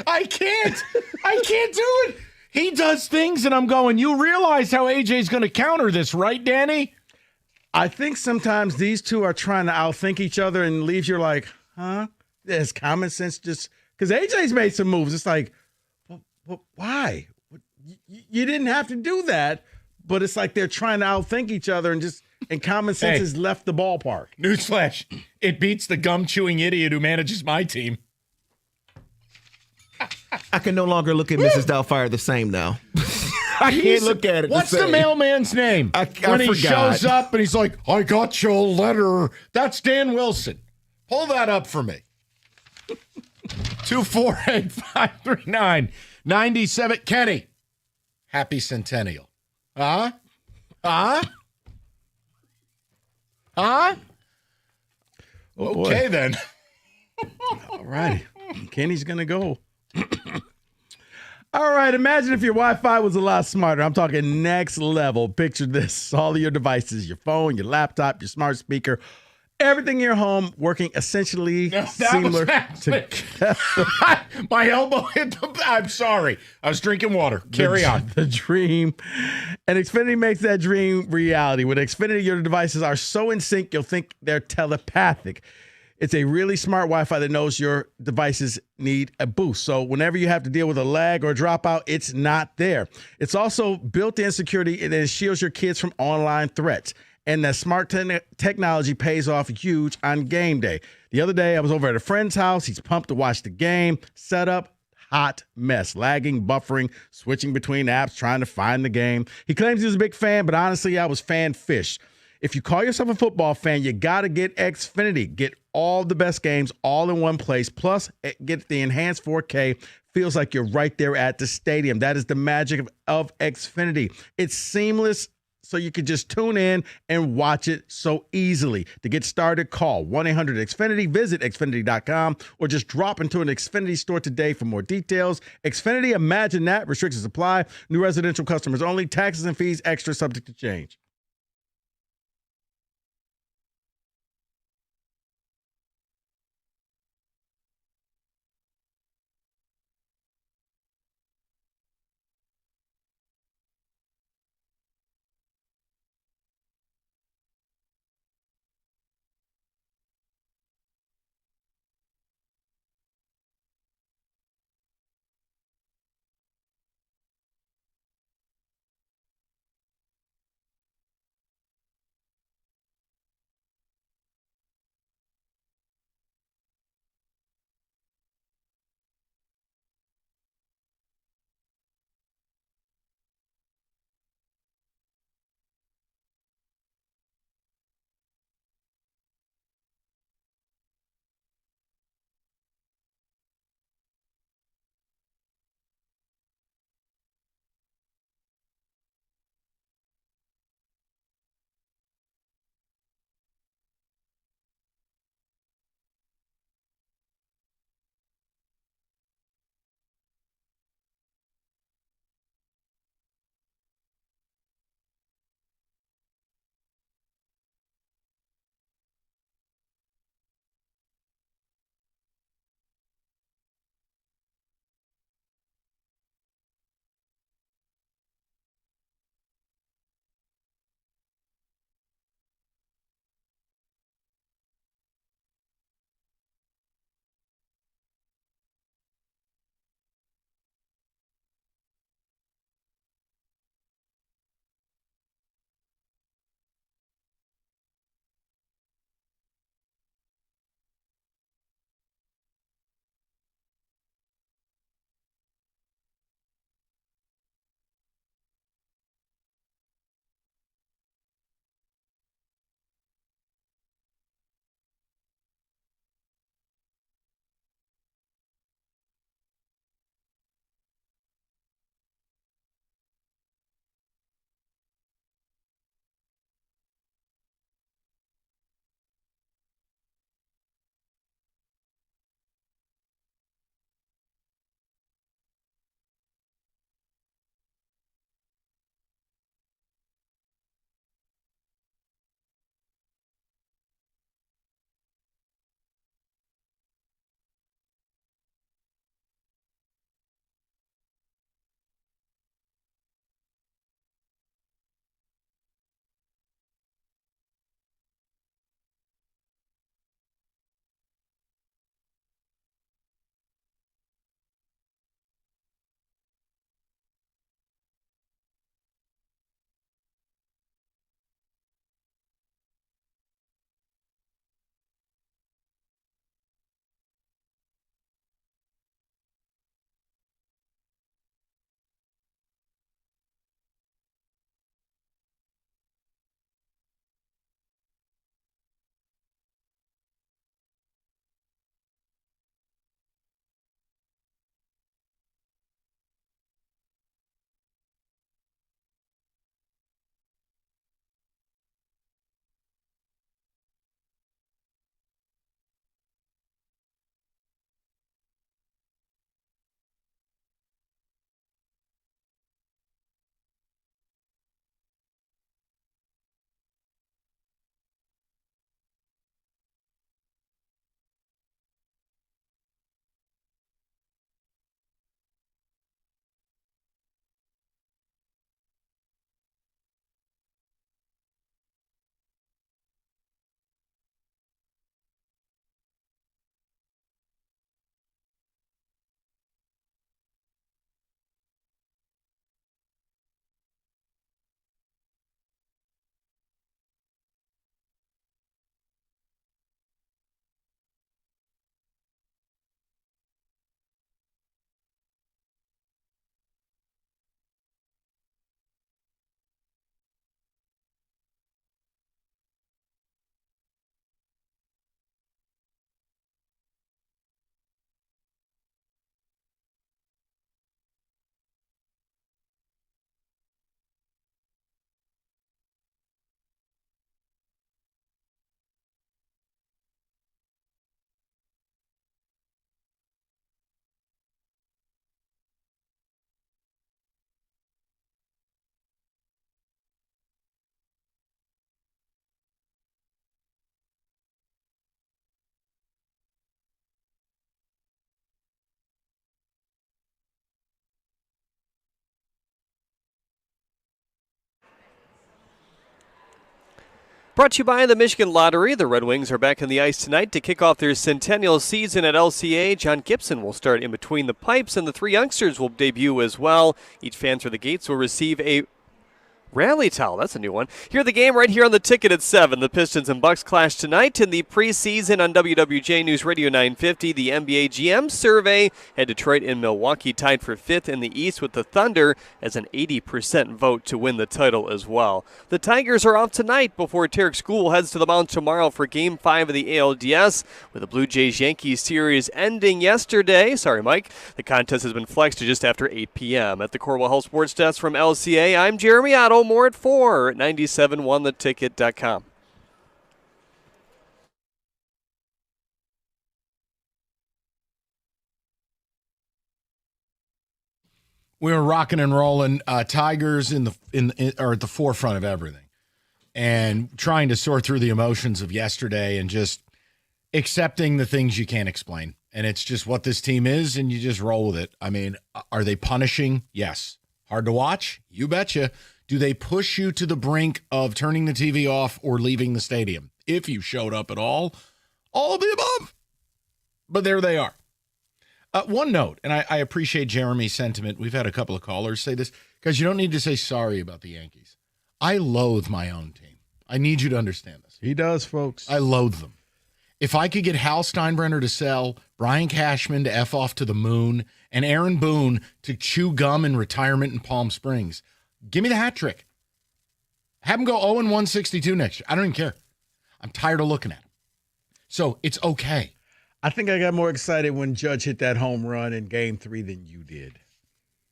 S8: I can't do it. He does things, and I'm going, you realize how AJ's going to counter this, right, Danny?
S16: I think sometimes these two are trying to outthink each other and leaves you like, huh? There's common sense just because AJ's made some moves. It's like, well, why? You didn't have to do that, but it's like they're trying to outthink each other and common sense has left the ballpark.
S8: Newsflash, it beats the gum-chewing idiot who manages my team.
S3: I can no longer look at Mrs. Doubtfire the same now. I can't look at it.
S8: What's the mailman's name? When he shows up and he's like, I got your letter. That's Dan Wilson. Pull that up for me. 248-539-97. Kenny, happy centennial. Huh? Okay, then.
S16: All righty. Kenny's going to go. All right, imagine if your Wi-Fi was a lot smarter. I'm talking next level. Picture this. All of your devices, your phone, your laptop, your smart speaker, everything in your home working essentially similar together.
S8: My elbow hit the... I'm sorry. I was drinking water. Carry on.
S16: The dream. And Xfinity makes that dream reality. With Xfinity, your devices are so in sync, you'll think they're telepathic. It's a really smart Wi-Fi that knows your devices need a boost. So whenever you have to deal with a lag or a dropout, it's not there. It's also built-in security and it shields your kids from online threats. And that smart technology pays off huge on game day. The other day, I was over at a friend's house. He's pumped to watch the game. Setup, hot mess. Lagging, buffering, switching between apps, trying to find the game. He claims he was a big fan, but honestly, I was fan-fished. If you call yourself a football fan, you got to get Xfinity. Get all the best games all in one place. Plus, get the enhanced 4K. Feels like you're right there at the stadium. That is the magic of Xfinity. It's seamless, so you can just tune in and watch it so easily. To get started, call 1-800-XFINITY, visit Xfinity.com, or just drop into an Xfinity store today for more details. Xfinity, imagine that. Restrictions apply. New residential customers only. Taxes and fees extra, subject to change.
S7: Brought to you by the Michigan Lottery. The Red Wings are back on the ice tonight to kick off their centennial season at LCA. John Gibson will start in between the pipes, and the 3 youngsters will debut as well. Each fan through the gates will receive a rally towel. That's a new one. Hear the game right here on the Ticket at 7. The Pistons and Bucks clash tonight in the preseason on WWJ News Radio 950. The NBA GM survey had Detroit and Milwaukee tied for 5th in the East, with the Thunder as an 80% vote to win the title as well. The Tigers are off tonight before Tarek School heads to the mound tomorrow for Game 5 of the ALDS, with the Blue Jays-Yankees series ending yesterday. Sorry, Mike. The contest has been flexed to just after 8 p.m. At the Corwell Health Sports Desk from LCA, I'm Jeremy Otto. More at 4 at 97ontheticket.com.
S8: We were rocking and rolling. Tigers are at the forefront of everything, and trying to sort through the emotions of yesterday and just accepting the things you can't explain. And it's just what this team is, and you just roll with it. I mean, are they punishing? Yes. Hard to watch? You betcha. Do they push you to the brink of turning the TV off or leaving the stadium? If you showed up at all of the above. But there they are. One note, and I appreciate Jeremy's sentiment. We've had a couple of callers say this, because you don't need to say sorry about the Yankees. I loathe my own team. I need you to understand this.
S16: He does, folks.
S8: I loathe them. If I could get Hal Steinbrenner to sell, Brian Cashman to F off to the moon, and Aaron Boone to chew gum in retirement in Palm Springs, give me the hat trick. Have him go 0-162 next year. I don't even care. I'm tired of looking at him. So it's okay.
S16: I think I got more excited when Judge hit that home run in Game 3 than you did.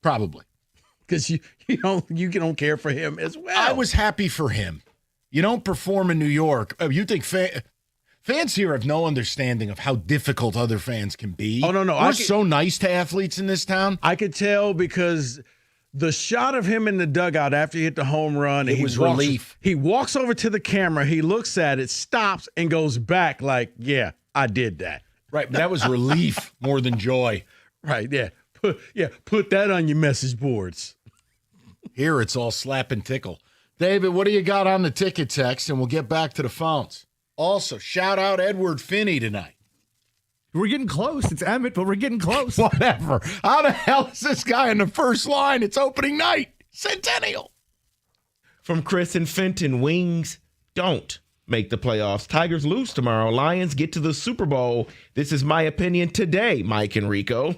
S8: Probably.
S16: Because you don't care for him as well.
S8: I was happy for him. You don't perform in New York. You think fans here have no understanding of how difficult other fans can be.
S16: Oh, no.
S8: We're so nice to athletes in this town.
S16: I could tell because the shot of him in the dugout after he hit the home run,
S8: it was relief.
S16: He walks over to the camera, he looks at it, stops, and goes back like, yeah, I did that.
S8: Right, but that was relief more than joy.
S16: Right, yeah. Put that on your message boards.
S8: Here it's all slap and tickle. David, what do you got on the ticket text? And we'll get back to the phones. Also, shout out Edward Finney tonight.
S17: We're getting close. It's Emmett, but we're getting close.
S8: Whatever. How the hell is this guy in the first line? It's opening night. Centennial.
S3: From Chris and Fenton, Wings don't make the playoffs. Tigers lose tomorrow. Lions get to the Super Bowl. This is my opinion today, Mike and Rico.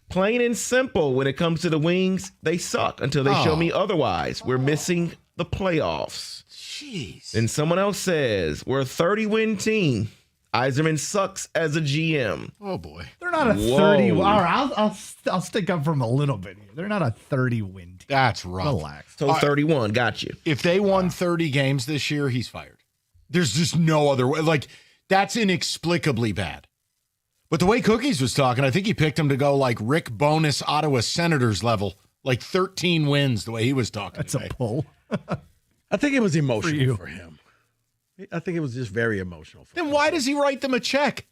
S3: Plain and simple, when it comes to the Wings, they suck until they show me otherwise. We're missing the playoffs.
S8: Jeez.
S3: And someone else says, we're a 30-win team. Yzerman sucks as a GM.
S8: Oh, boy.
S17: They're not a 30. All right, I'll stick up from a little bit here. They're not a 30-win team.
S8: That's rough.
S17: Relax.
S3: So 31, got you.
S8: If they won 30 games this year, he's fired. There's just no other way. Like, that's inexplicably bad. But the way Cookies was talking, I think he picked him to go like Rick Bowness, Ottawa Senators level, like 13 wins the way he was talking.
S17: That's
S8: today.
S17: a pull.
S16: I think it was emotional for him. I think it was just very emotional for him.
S8: Then why does he write them a check?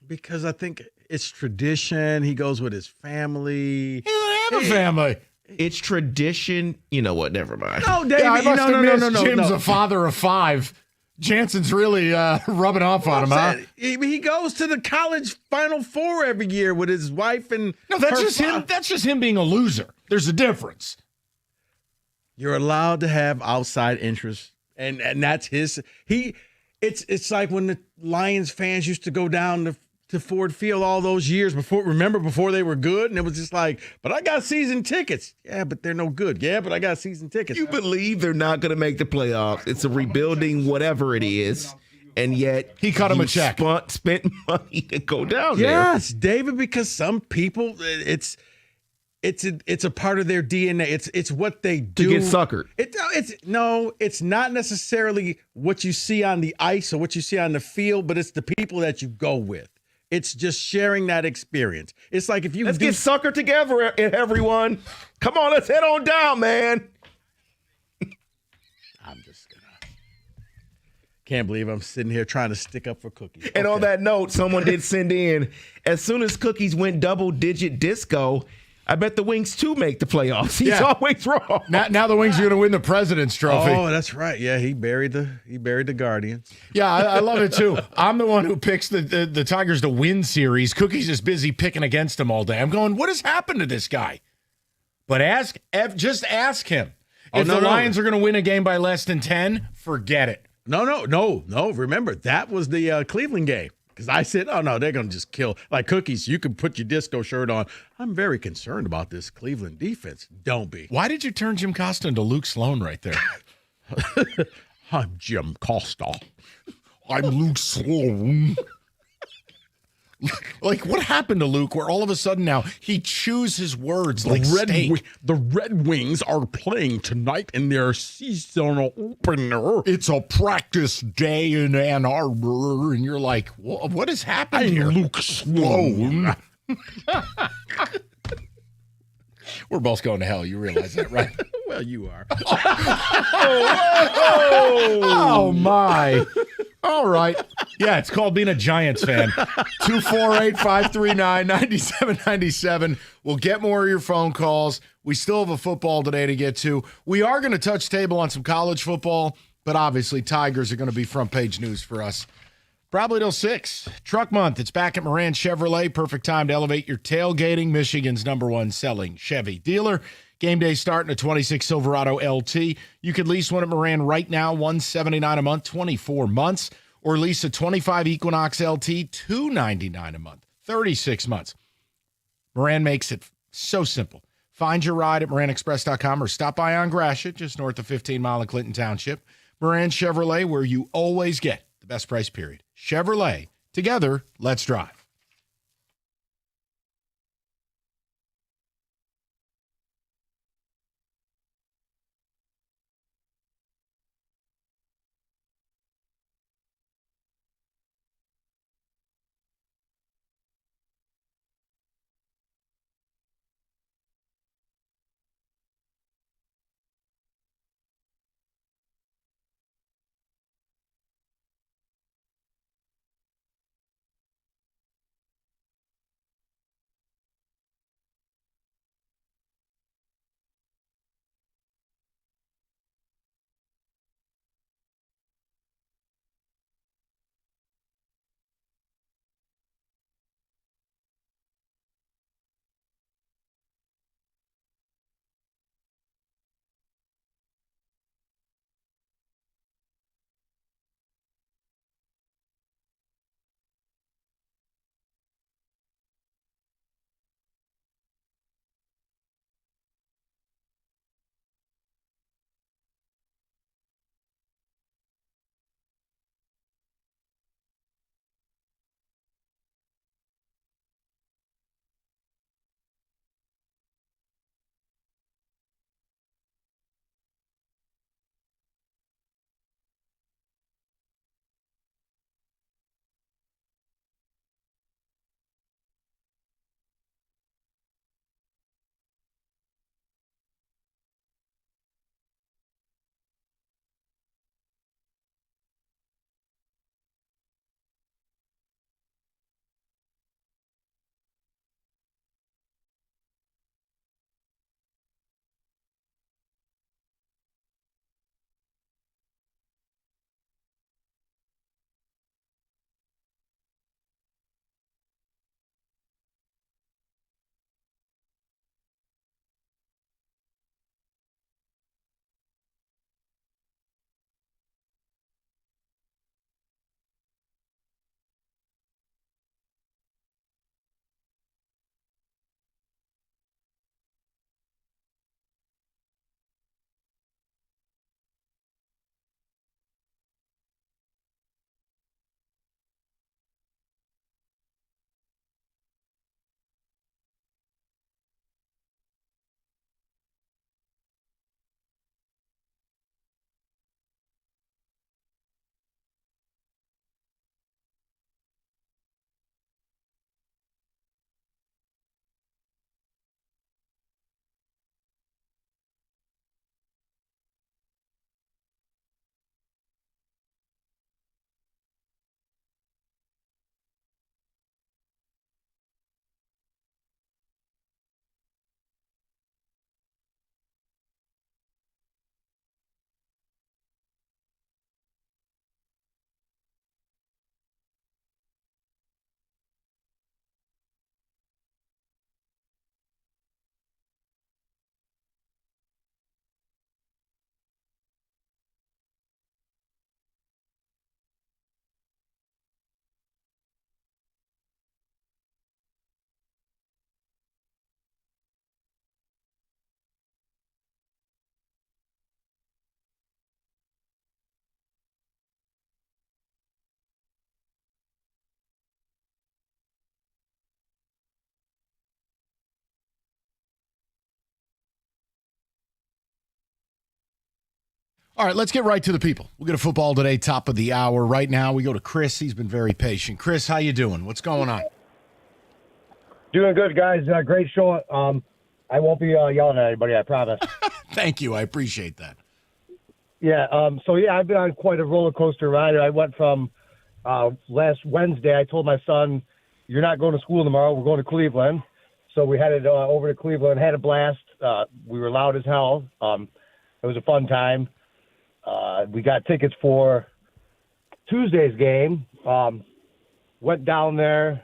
S16: Because I think it's tradition. He goes with his family.
S8: He doesn't have a family.
S3: It's tradition. You know what? Never mind.
S16: No, David.
S8: Yeah, I must have missed.
S16: No.
S8: Jim's a father of 5. Jansen's really rubbing off on him, huh?
S16: He goes to the college Final Four every year with his wife and
S8: no, that's just him. That's just him being a loser. There's a difference.
S16: You're allowed to have outside interests, and that's his. It's like when the Lions fans used to go down to Ford Field all those years before they were good, and it was just like, but I got season tickets. Yeah, but they're no good. Yeah, but I got season tickets.
S3: You believe they're not going to make the playoffs. It's a rebuilding, whatever it is, and yet
S8: he cut him a check.
S3: Spent money to go down there.
S16: Yes, David, because some people, it's a part of their DNA. It's what they do.
S3: To get suckered.
S16: It's not necessarily what you see on the ice or what you see on the field, but it's the people that you go with. It's just sharing that experience. It's like if you
S3: let's get suckered together, everyone. Come on, let's head on down, man.
S16: I'm just can't believe I'm sitting here trying to stick up for Cookies.
S3: And on that note, someone did send in, as soon as Cookies went double-digit disco, I bet the Wings too make the playoffs. He's always wrong.
S14: Now the Wings are going to win the President's Trophy.
S16: Oh, that's right. Yeah, he buried the Guardians.
S14: Yeah, I love it too. I'm the one who picks the Tigers to win series. Cookie's just busy picking against them all day. I'm going, what has happened to this guy? But just ask him. If the Lions are going to win a game by less than 10, forget it.
S16: No. Remember, that was the Cleveland game. Because I said, oh, no, they're going to just kill. Like Cookies, you can put your disco shirt on. I'm very concerned about this Cleveland defense. Don't be.
S14: Why did you turn Jim Costa into Luke Sloan right there?
S16: I'm Jim Costa.
S14: I'm Luke Sloan. Like, what happened to Luke where all of a sudden now he chews his words like steak?
S16: The Red Wings are playing tonight in their seasonal opener.
S14: It's a practice day in Ann Arbor, and you're like, what has happened here?
S16: Luke Sloan.
S14: We're both going to hell. You realize that, right?
S16: Well, you are.
S14: Oh, my. All right. Yeah, it's called being a Giants fan. 248-539-9797. We'll get more of your phone calls. We still have a football today to get to. We are going to touch table on some college football, but obviously Tigers are going to be front page news for us. Probably till 6. Truck Month. It's back at Moran Chevrolet. Perfect time to elevate your tailgating. Michigan's #1 selling Chevy dealer. Game day starting at 26 Silverado LT. You could lease one at Moran right now, $179 a month, 24 months. Or lease a 25 Equinox LT, $299 a month, 36 months. Moran makes it so simple. Find your ride at MoranExpress.com or stop by on Gratiot, just north of 15 Mile in Clinton Township. Moran Chevrolet, where you always get the best price period. Chevrolet. Together, let's drive.
S8: All right, let's get right to the people. We'll get a football today, top of the hour. Right now, we go to Chris. He's been very patient. Chris, how you doing? What's going on?
S19: Doing good, guys. Great show. I won't be yelling at anybody, I promise.
S8: Thank you. I appreciate that.
S19: Yeah. I've been on quite a roller coaster ride. I went from last Wednesday. I told my son, "You're not going to school tomorrow. We're going to Cleveland." So we headed over to Cleveland, had a blast. We were loud as hell. It was a fun time. We got tickets for Tuesday's game. Went down there.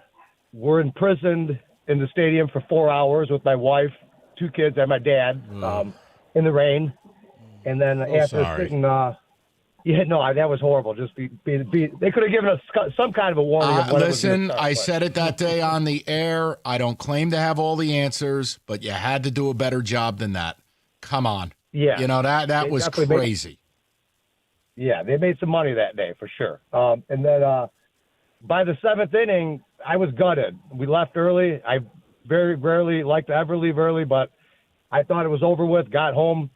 S19: We're imprisoned in the stadium for 4 hours with my wife, 2 kids, and my dad in the rain. And then after sitting, that was horrible. Just they could have given us some kind of a warning. Of what
S8: listen, I said it that day on the air. I don't claim to have all the answers, but you had to do a better job than that. Come on.
S19: Yeah.
S8: You know, that was crazy.
S19: They made some money that day for sure. And then by the 7th inning, I was gutted. We left early. I very rarely like to ever leave early, but I thought it was over with. Got home,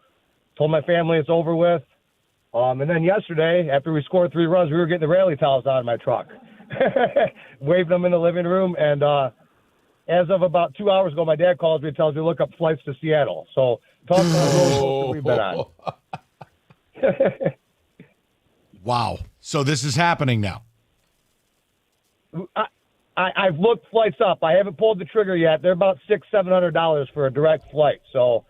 S19: told my family it's over with. And then yesterday, after we scored 3 runs, we were getting the rally towels out of my truck, waving them in the living room. And as of about 2 hours ago, my dad calls me and tells me to look up flights to Seattle. So talk about the roller coaster we've been on.
S8: Wow. So this is happening now.
S19: I've looked flights up. I haven't pulled the trigger yet. They're about $600-700 for a direct flight. So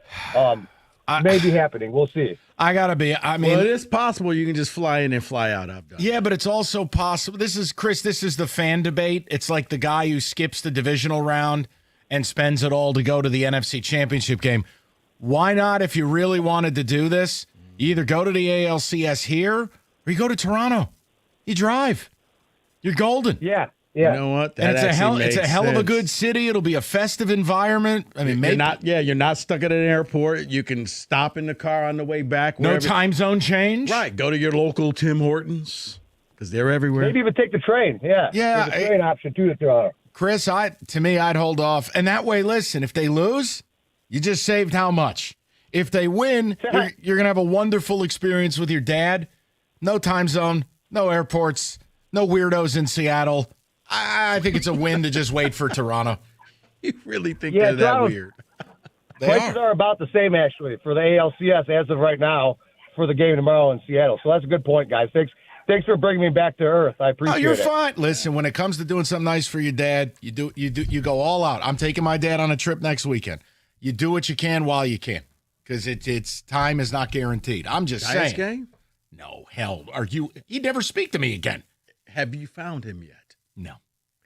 S19: may be happening. We'll see.
S16: Well, it is possible you can just fly in and fly out. I've done.
S8: Yeah, but it's also possible. This is the fan debate. It's like the guy who skips the divisional round and spends it all to go to the NFC Championship game. Why not, if you really wanted to do this, you either go to the ALCS here or you go to Toronto. You drive. You're golden.
S19: Yeah.
S16: You know what?
S8: And it's a hell of a good city. It'll be a festive environment. I mean,
S16: you're not stuck at an airport. You can stop in the car on the way back.
S8: No time zone change.
S16: Right. Go to your local Tim Hortons because they're everywhere.
S19: Maybe even take the train. Yeah.
S8: Yeah.
S19: There's a train option too to Toronto.
S8: Chris, I'd hold off. And that way, listen, if they lose, you just saved how much? If they win, you're going to have a wonderful experience with your dad. No time zone, no airports, no weirdos in Seattle. I think it's a win to just wait for Toronto.
S16: You really think they're that weird?
S19: Prices are about the same, actually, for the ALCS as of right now for the game tomorrow in Seattle. So that's a good point, guys. Thanks for bringing me back to earth. I appreciate it.
S8: You're fine. Listen, when it comes to doing something nice for your dad, you go all out. I'm taking my dad on a trip next weekend. You do what you can while you can, because it's time is not guaranteed. I'm just
S16: Giants
S8: saying.
S16: Game?
S8: No, hell, he'd never speak to me again.
S16: Have you found him yet?
S8: No.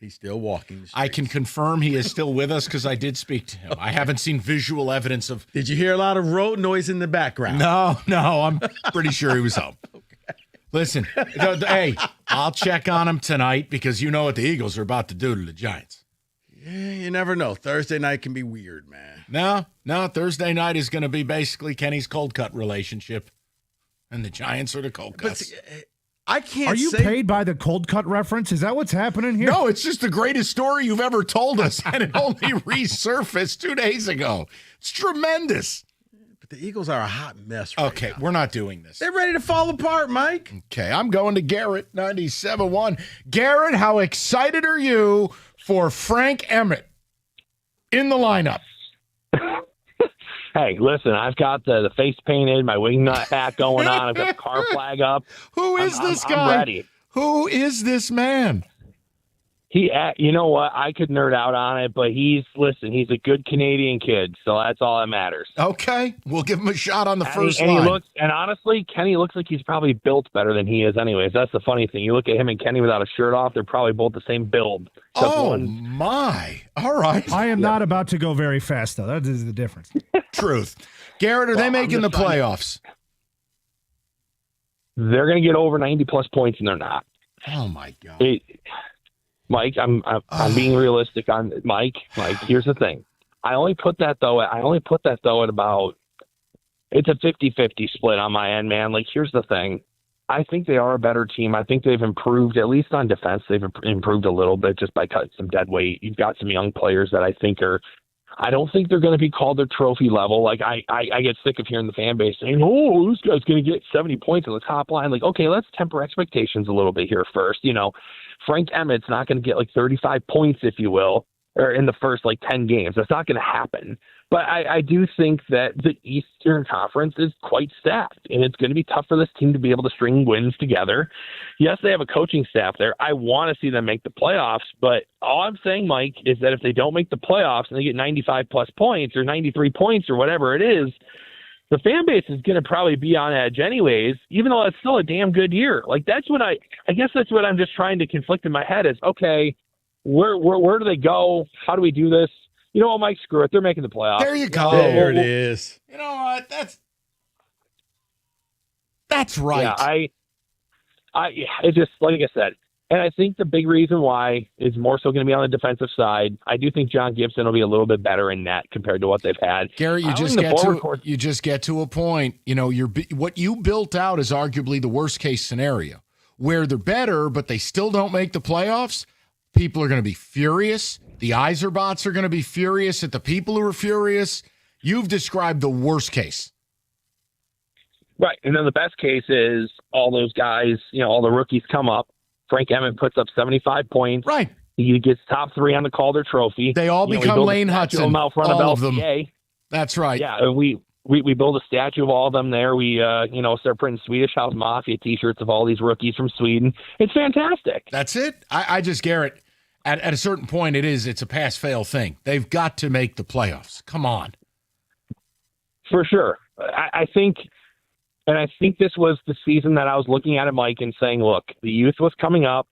S16: He's still walking.
S8: I can confirm he is still with us because I did speak to him. I haven't seen visual evidence of.
S16: Did you hear a lot of road noise in the background?
S8: No, I'm pretty sure he was home. Okay. Listen, hey, I'll check on him tonight because you know what the Eagles are about to do to the Giants.
S16: Yeah, you never know. Thursday night can be weird, man.
S8: No, Thursday night is going to be basically Kenny's cold cut relationship, and the Giants are the cold cuts.
S16: I can't.
S17: Are you paid by the cold cut reference? Is that what's happening here?
S8: No, it's just the greatest story you've ever told us, and it only resurfaced 2 days ago. It's tremendous.
S16: But the Eagles are a hot mess right
S8: Okay,
S16: now.
S8: we're not doing this.
S16: They're ready to fall apart, Mike.
S8: Okay, I'm going to Garrett, 97.1. Garrett, how excited are you for Frank Emmett in the lineup?
S22: Hey, listen, I've got the face painted, my wingnut hat going on. I've got the car flag up.
S8: Who is this guy?
S22: I'm ready.
S8: Who is this man?
S22: You know what? I could nerd out on it, but he's a good Canadian kid, so that's all that matters.
S8: Okay, we'll give him a shot on the first
S22: line.
S8: line.
S22: And honestly, Kenny looks like he's probably built better than he is anyways. That's the funny thing. You look at him and Kenny without a shirt off, they're probably both the same build.
S8: My. All right.
S17: I am not about to go very fast, though. That is the difference.
S8: Truth. Garrett, are they making the playoffs?
S22: They're going to get over 90-plus points, and they're not.
S8: Oh, my God.
S22: Mike, I'm being realistic on Mike. Here's the thing. I only put that though at about, it's a 50-50 split on my end, man. Like, here's the thing. I think they are a better team. I think they've improved, at least on defense. They've improved a little bit just by cutting some dead weight. You've got some young players that I think are I don't think they're going to be called their trophy level. Like I get sick of hearing the fan base saying, "Oh, this guy's going to get 70 points on the top line." Like, okay, let's temper expectations a little bit here first. Frank Emmett's not going to get like 35 points, if you will, or in the first like 10 games. That's not going to happen. But I do think that the Eastern Conference is quite stacked, and it's going to be tough for this team to be able to string wins together. Yes, they have a coaching staff there. I want to see them make the playoffs, but all I'm saying, Mike, is that if they don't make the playoffs and they get 95-plus points or 93 points or whatever it is, the fan base is going to probably be on edge anyways, even though it's still a damn good year. Like, that's what I guess that's what I'm just trying to conflict in my head is, okay, where do they go? How do we do this? You know what, Mike? Screw it. They're making the playoffs.
S8: There you go.
S16: There it is.
S8: You know what? That's right.
S22: Yeah, it's just like I said, and I think the big reason why is more so going to be on the defensive side. I do think John Gibson will be a little bit better in net compared to what they've had.
S8: Garrett, you just get to a point. What you built out is arguably the worst case scenario where they're better, but they still don't make the playoffs. People are going to be furious. The Iserbots are going to be furious at the people who are furious. You've described the worst case.
S22: Right. And then the best case is all those guys, all the rookies come up. Frank Emmett puts up 75 points.
S8: Right.
S22: He gets top 3 on the Calder Trophy.
S8: They all become Lane Hudson.
S22: Out front
S8: all
S22: of
S8: them.
S22: LCA.
S8: That's right.
S22: Yeah. And we build a statue of all of them there. We, start printing Swedish House Mafia T-shirts of all these rookies from Sweden. It's fantastic.
S8: That's it. Garrett, at a certain point, it's a pass-fail thing. They've got to make the playoffs. Come on.
S22: For sure. I think this was the season that I was looking at it, Mike, and saying, look, the youth was coming up.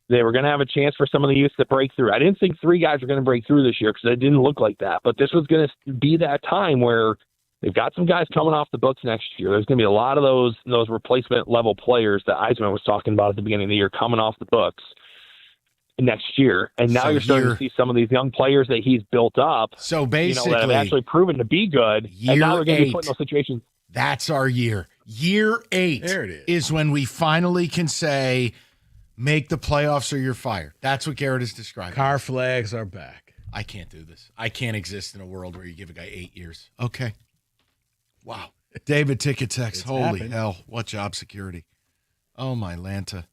S22: They were going to have a chance for some of the youth to break through. I didn't think 3 guys were going to break through this year because it didn't look like that. But this was going to be that time where they've got some guys coming off the books next year. There's going to be a lot of those replacement-level players that Eisman was talking about at the beginning of the year coming off the books next year. And now you're starting to see some of these young players that he's built up.
S8: So basically,
S22: that have actually proven to be good. And now they're going to be put in those situations.
S8: That's our year. Year 8
S16: there it
S8: is when we finally can say, make the playoffs or you're fired. That's what Garrett is describing.
S16: Car flags are back.
S8: I can't do this. I can't exist in a world where you give a guy 8 years. Okay. Wow. David Ticket text. Holy
S16: happened.
S8: hell. What job security. Oh, my Lanta.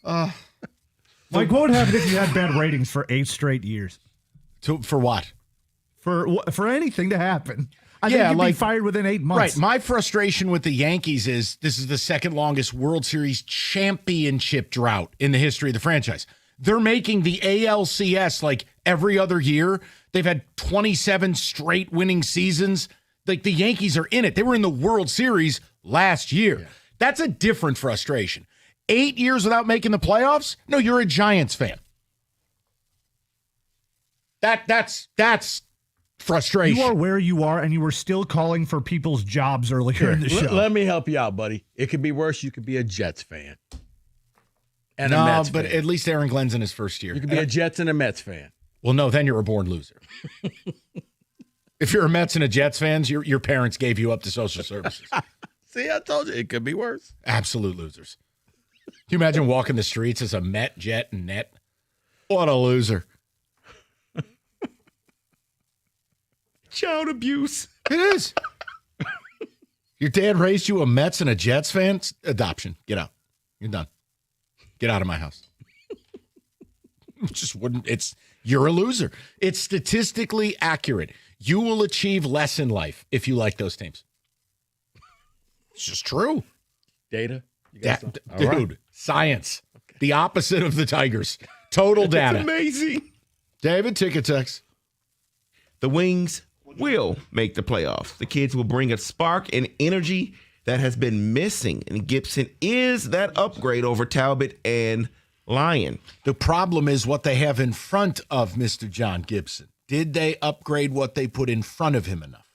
S17: Mike, what would happen if you had bad ratings for 8 straight years?
S8: For what?
S17: For anything to happen. I think you'd be fired within 8 months.
S8: Right. My frustration with the Yankees is this is the second longest World Series championship drought in the history of the franchise. They're making the ALCS like every other year. They've had 27 straight winning seasons. Like the Yankees are in it. They were in the World Series last year. Yeah. That's a different frustration. 8 years without making the playoffs? No, you're a Giants fan. That's frustration.
S17: You are where you are, and you were still calling for people's jobs earlier in the show.
S16: Let me help you out, buddy. It could be worse. You could be a Jets fan. And a Mets
S8: but
S16: fan.
S8: At least Aaron Glenn's in his first year.
S16: You could be a Jets and a Mets fan.
S8: Well, no, then you're a born loser. If you're a Mets and a Jets fan, your parents gave you up to social services.
S16: See, I told you, it could be worse.
S8: Absolute losers. Can you imagine walking the streets as a Met, Jet, and Net? What a loser. Child abuse. It is. Your dad raised you a Mets and a Jets fan? It's adoption. Get out. You're done. Get out of my house. Just wouldn't. You're a loser. It's statistically accurate. You will achieve less in life if you like those teams. It's just true.
S16: Data?
S8: Dude, right. Science. Okay. The opposite of the Tigers. Total data.
S3: It's amazing.
S8: David, ticket text.
S3: The Wings will make the playoffs. The kids will bring a spark and energy that has been missing, and Gibson is that upgrade over Talbot and Lyon.
S8: The problem is what they have in front of Mr. John Gibson. Did they upgrade what they put in front of him enough?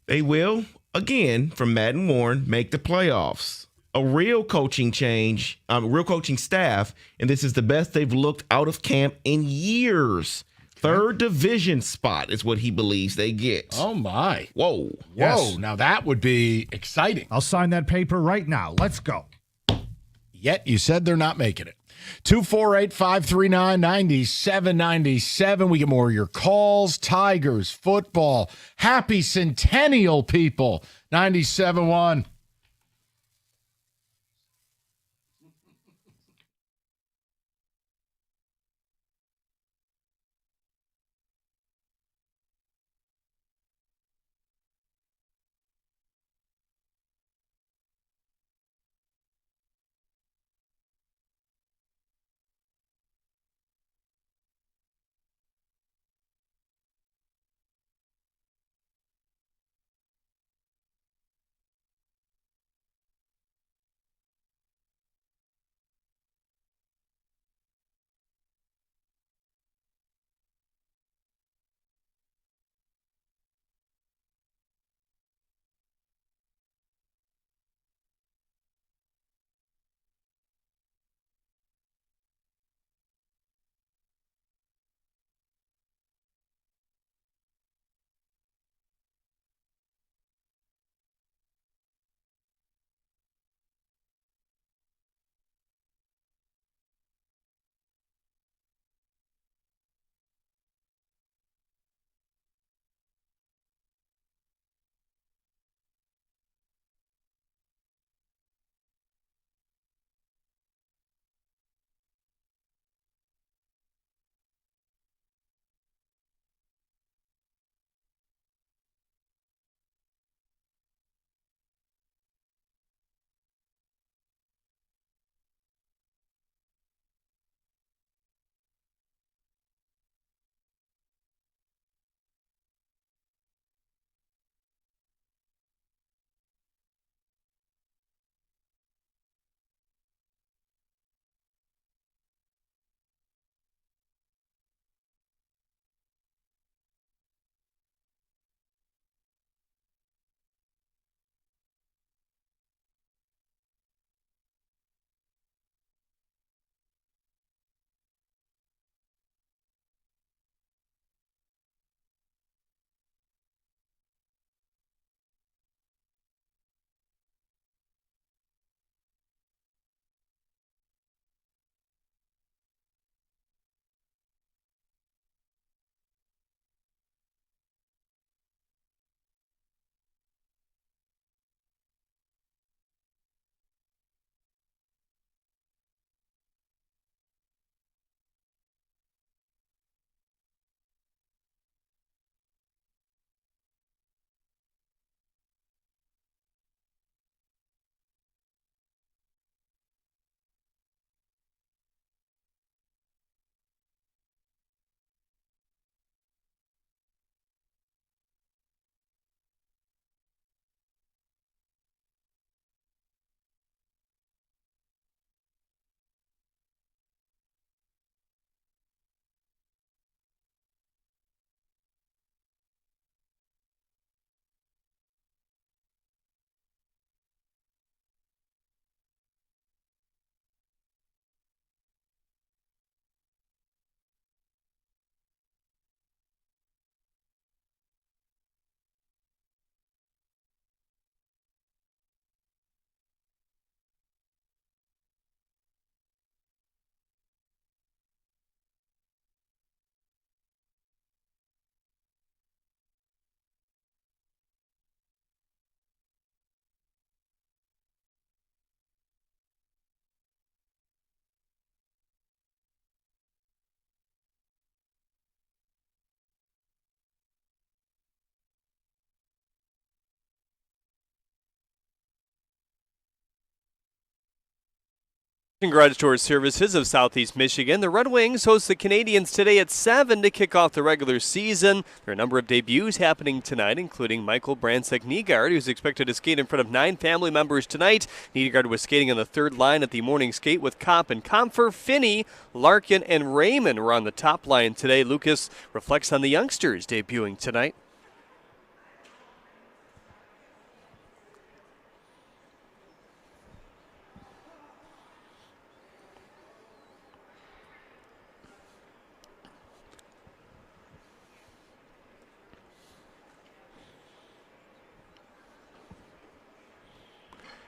S3: They will, again, from Matt and Warren, make the playoffs. A real coaching change, real coaching staff, and this is the best they've looked out of camp in years. Third division spot is what he believes they get.
S8: Oh, my.
S3: Whoa.
S8: Yes. Whoa. Now, that would be exciting.
S17: I'll sign that paper right now. Let's go.
S8: Yet, you said they're not making it. 248-539-9797. We get more of your calls. Tigers, football. Happy Centennial, people. 97.1.
S7: Garage Services of Southeast Michigan. The Red Wings host the Canadiens today at 7 to kick off the regular season. There are a number of debuts happening tonight, including Michael Brandsek-Nygaard, who's expected to skate in front of 9 family members tonight. Nygaard was skating on the third line at the morning skate with Kopp and Comfer. Finney, Larkin, and Raymond were on the top line today. Lucas reflects on the youngsters debuting tonight.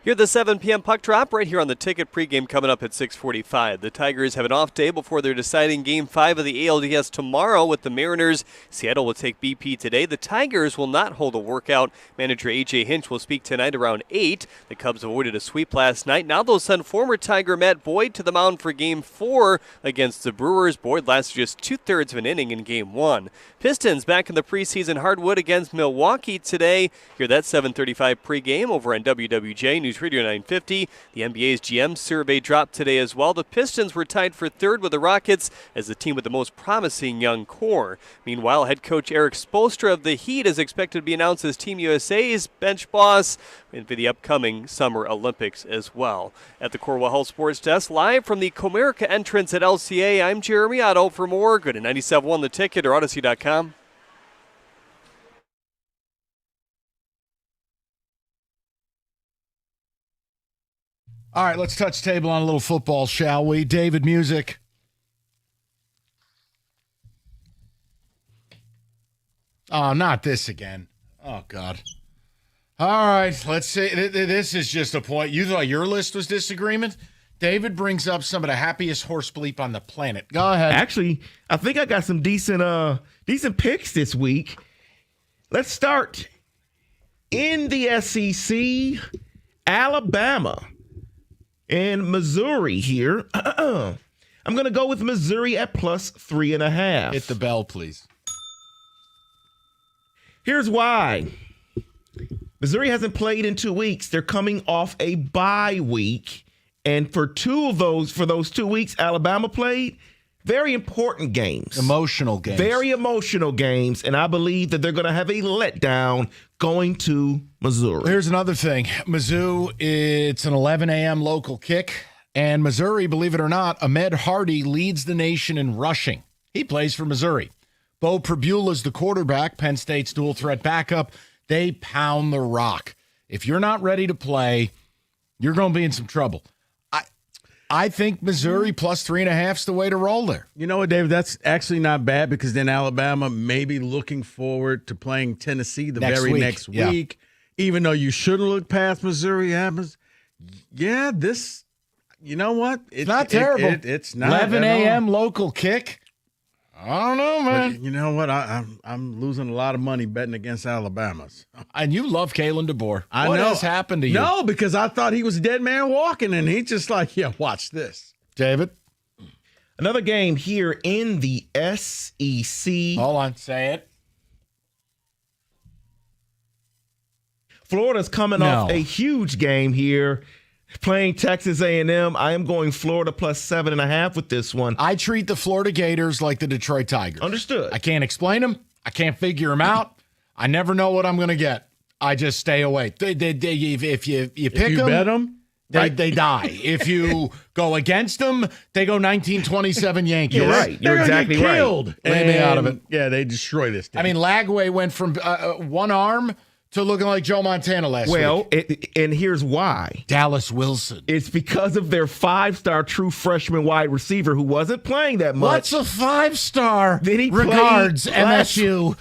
S7: Here at the 7 p.m. puck drop right here on the Ticket pregame coming up at 6:45. The Tigers have an off day before they're deciding Game 5 of the ALDS tomorrow with the Mariners. Seattle will take BP today. The Tigers will not hold a workout. Manager A.J. Hinch will speak tonight around 8. The Cubs avoided a sweep last night. Now they'll send former Tiger Matt Boyd to the mound for Game 4 against the Brewers. Boyd lasted just 2/3 of an inning in Game 1. Pistons back in the preseason hardwood against Milwaukee today. Hear that 7:35 pregame over on WWJ News Radio 950. The NBA's GM survey dropped today as well. The Pistons were tied for third with the Rockets as the team with the most promising young core. Meanwhile, head coach Eric Spoelstra of the Heat is expected to be announced as Team USA's bench boss for the upcoming Summer Olympics as well. At the Corwell Health Sports Desk, live from the Comerica entrance at LCA, I'm Jeremy Otto. For more, go to 97.1 The Ticket or Odyssey.com.
S8: All right, let's touch table on a little football, shall we? David, music. Oh, not this again. Oh, God. All right, let's see. This is just a point. You thought your list was disagreement? David brings up some of the happiest horse bleep on the planet. Go ahead.
S3: Actually, I think I got some decent picks this week. Let's start in the SEC, Alabama and Missouri here. I'm going to go with Missouri at plus 3.5.
S8: Hit the bell, please.
S3: Here's why. Missouri hasn't played in 2 weeks. They're coming off a bye week. And for those 2 weeks, Alabama played very important games.
S8: Emotional games.
S3: Very emotional games. And I believe that they're going to have a letdown going to Missouri.
S8: Here's another thing. Mizzou, it's an 11 a.m. local kick. And Missouri, believe it or not, Ahmed Hardy leads the nation in rushing. He plays for Missouri. Bo Pribula's the quarterback, Penn State's dual threat backup. They pound the rock. If you're not ready to play, you're going to be in some trouble. I think Missouri plus 3.5 is the way to roll there.
S16: You know what, David? That's actually not bad because then Alabama may be looking forward to playing Tennessee next week. Even though you shouldn't look past Missouri happens. Yeah, this, you know what?
S8: It's not terrible.
S16: It's not.
S8: 11 a.m. local kick. I don't know, man.
S16: But you know what? I'm losing a lot of money betting against Alabama's.
S8: And you love Kalen DeBoer. What
S16: know.
S8: has happened to you?
S16: No, because I thought he was a dead man walking, and he's just like, yeah, watch this.
S8: David?
S3: Another game here in the SEC.
S8: Hold on, say it.
S3: Florida's coming off a huge game here, playing Texas A&M. I am going Florida plus 7.5 with this one.
S8: I treat the Florida Gators like the Detroit Tigers.
S3: Understood.
S8: I can't explain them. I can't figure them out. I never know what I'm going to get. I just stay away. If you pick them,
S16: bet them,
S8: they die. If you go against them, they go 1927 Yankees.
S3: You're right. You're exactly
S8: killed.
S3: right.
S8: Lay me out of it.
S16: Yeah, they destroy this team.
S8: I mean, Lagway went from one arm to looking like Joe Montana last week.
S3: And here's why.
S8: Dallas Wilson.
S3: It's because of their 5-star true freshman wide receiver who wasn't playing that much.
S8: What's a 5-star?
S3: Then he
S8: Regards, MSU.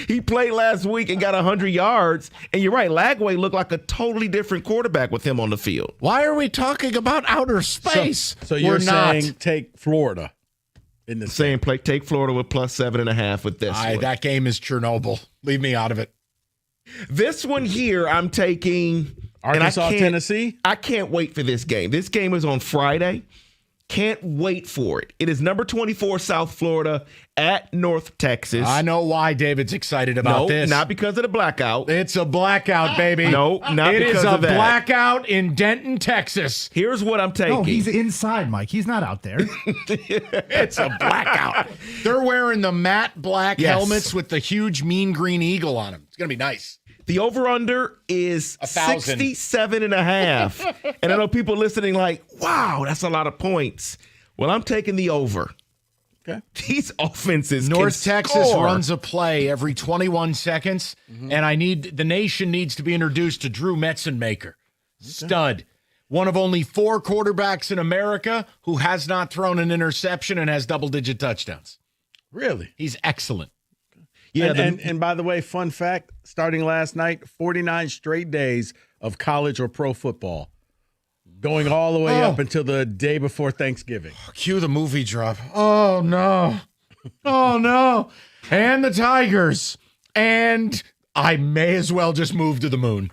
S3: He played last week and got 100 yards. And you're right, Lagway looked like a totally different quarterback with him on the field.
S8: Why are we talking about outer space?
S16: So you're saying take Florida in the
S3: same play. Take Florida with plus 7.5 with this one.
S8: That game is Chernobyl. Leave me out of it.
S3: This one here, I'm taking
S16: Arkansas, Tennessee.
S3: I can't wait for this game. This game is on Friday. Can't wait for it. It is number 24 South Florida at North Texas.
S8: I know why David's excited about this.
S3: Not because of the blackout.
S8: It's a blackout, baby.
S3: No, not because of that.
S8: It is a blackout in Denton, Texas.
S3: Here's what I'm taking.
S17: No, he's inside, Mike. He's not out there.
S8: It's a blackout. They're wearing the matte black helmets with the huge mean green eagle on them. It's going to be nice.
S3: The over-under is
S8: 1,000.
S3: 67.5. And I know people listening like, wow, that's a lot of points. Well, I'm taking the over.
S16: Okay.
S3: These offenses
S8: North
S3: can
S8: Texas
S3: score.
S8: runs a play every 21 seconds, and the nation needs to be introduced to Drew Metzenmaker. Stud. One of only 4 quarterbacks in America who has not thrown an interception and has double-digit touchdowns.
S16: Really?
S8: He's excellent.
S3: Yeah,
S16: and by the way, fun fact, starting last night, 49 straight days of college or pro football, going all the way up until the day before Thanksgiving.
S8: Cue the movie drop. Oh, no. Oh, no. And the Tigers. And I may as well just move to the moon.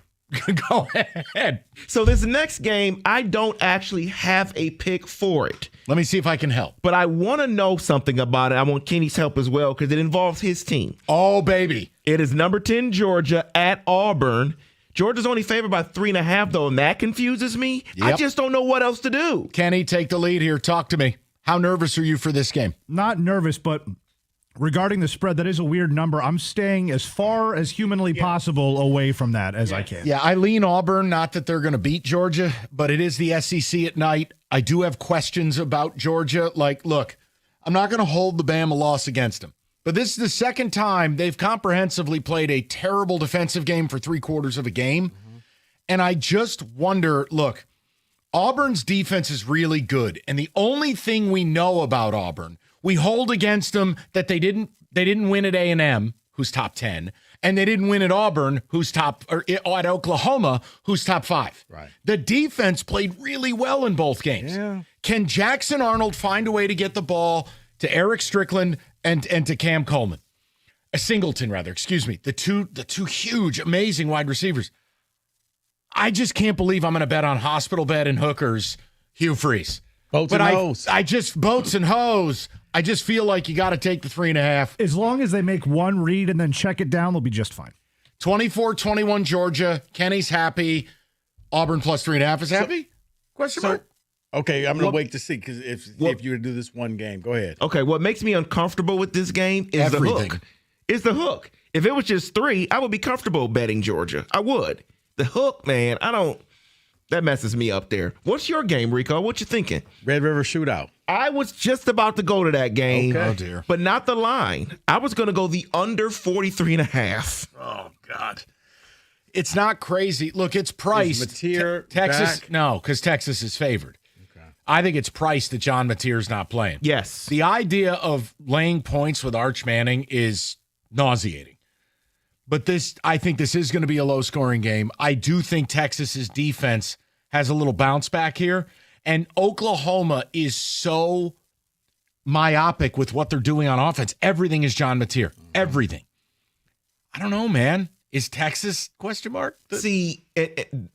S8: Go ahead.
S3: So this next game, I don't actually have a pick for it.
S8: Let me see if I can help.
S3: But I want to know something about it. I want Kenny's help as well because it involves his team.
S8: Oh, baby.
S3: It is number 10 Georgia at Auburn. Georgia's only favored by 3.5, though, and that confuses me.
S8: Yep.
S3: I just don't know what else to do.
S8: Kenny, take the lead here. Talk to me. How nervous are you for this game?
S17: Not nervous, but regarding the spread, that is a weird number. I'm staying as far as humanly possible away from that as I can.
S8: Yeah, I lean Auburn. Not that they're going to beat Georgia, but it is the SEC at night. I do have questions about Georgia. Like, look, I'm not going to hold the Bama loss against them. But this is the second time they've comprehensively played a terrible defensive game for 3/4 of a game. Mm-hmm. And I just wonder, look, Auburn's defense is really good. And the only thing we know about Auburn, we hold against them that they didn't win at A&M, who's top 10, and they didn't win at Auburn, who's or at Oklahoma, who's top 5.
S16: Right.
S8: The defense played really well in both games.
S16: Yeah.
S8: Can Jackson Arnold find a way to get the ball to Eric Strickland and to Cam Coleman? Singleton, rather, excuse me. The two huge, amazing wide receivers. I just can't believe I'm going to bet on hospital bed and hookers, Hugh Freeze.
S16: Boats and hoes.
S8: Boats and hoes. I just feel like you got to take the 3.5.
S17: As long as they make one read and then check it down, they'll be just fine.
S8: 24-21 Georgia. Kenny's happy. Auburn plus 3.5 is happy? Question mark?
S16: Okay, I'm going to wait to see because if you were to do this one game, go ahead.
S3: Okay, what makes me uncomfortable with this game is
S8: Everything.
S3: the hook. It's the hook. If it was just 3, I would be comfortable betting Georgia. I would. The hook, man, that messes me up there. What's your game, Rico? What you thinking?
S16: Red River Shootout.
S3: I was just about to go to that game.
S16: Okay.
S8: Oh, dear.
S3: But not the line. I was going to go the under 43.5.
S8: Oh, God. It's not crazy. Look, it's priced.
S16: Is Mateer
S8: Texas,
S16: back?
S8: no, because Texas is favored. I think it's priced that John Mateer's not playing.
S3: Yes.
S8: The idea of laying points with Arch Manning is nauseating. But I think this is going to be a low-scoring game. I do think Texas's defense has a little bounce back here. And Oklahoma is so myopic with what they're doing on offense. Everything is John Mateer. Everything. I don't know, man. Is Texas ?
S3: See,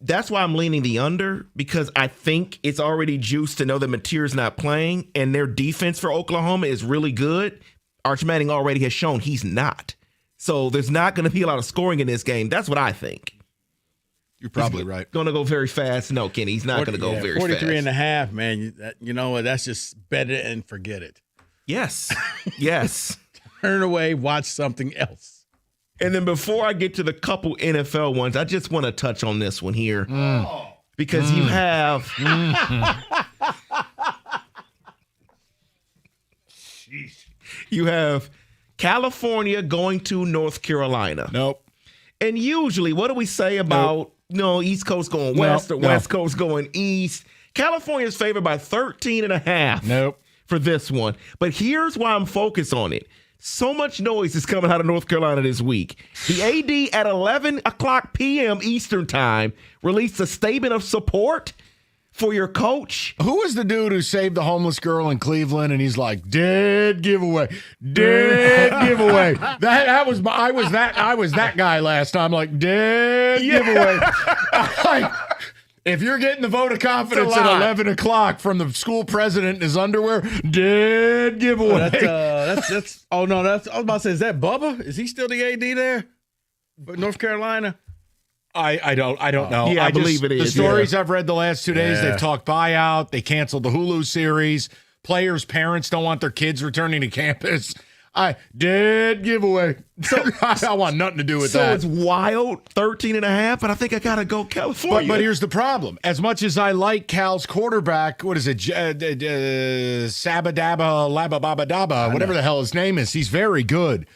S3: that's why I'm leaning the under, because I think it's already juiced to know that Mateer's not playing, and their defense for Oklahoma is really good. Arch Manning already has shown he's not. So there's not going to be a lot of scoring in this game. That's what I think.
S8: You're probably right.
S3: Going to go very fast. No, Kenny, he's not going to go very
S16: 43.5, man. You know what? That's just bet it and forget it.
S3: Yes. Yes.
S16: Turn away, watch something else.
S3: And then before I get to the couple NFL ones, I just want to touch on this one here. Because you have you have California going to North Carolina.
S8: Nope.
S3: And usually, what do we say about East Coast going west or West Coast going east? California is favored by 13.5.
S8: Nope.
S3: For this one. But here's why I'm focused on it. So much noise is coming out of North Carolina this week. The AD at 11 o'clock p.m. Eastern time released a statement of support for your coach.
S8: Who was the dude who saved the homeless girl in Cleveland? And he's like, dead giveaway, dead giveaway. I was that guy last time. Like, dead giveaway. Like, if you're getting the vote of confidence at 11 o'clock from the school president in his underwear, dead giveaway.
S16: That's. Oh no, I was about to say, is that Bubba? Is he still the AD there? North Carolina.
S8: I don't know.
S3: Yeah, I believe it is.
S8: The stories I've read the last 2 days, they've talked buyout. They canceled the Hulu series. Players' parents don't want their kids returning to campus. Dead giveaway. So I want nothing to do with that.
S3: So it's wild, 13.5, but I think I got to go California.
S8: But here's the problem. As much as I like Cal's quarterback, what is it? Sabadaba, Labababadaba, whatever the hell his name is. He's very good.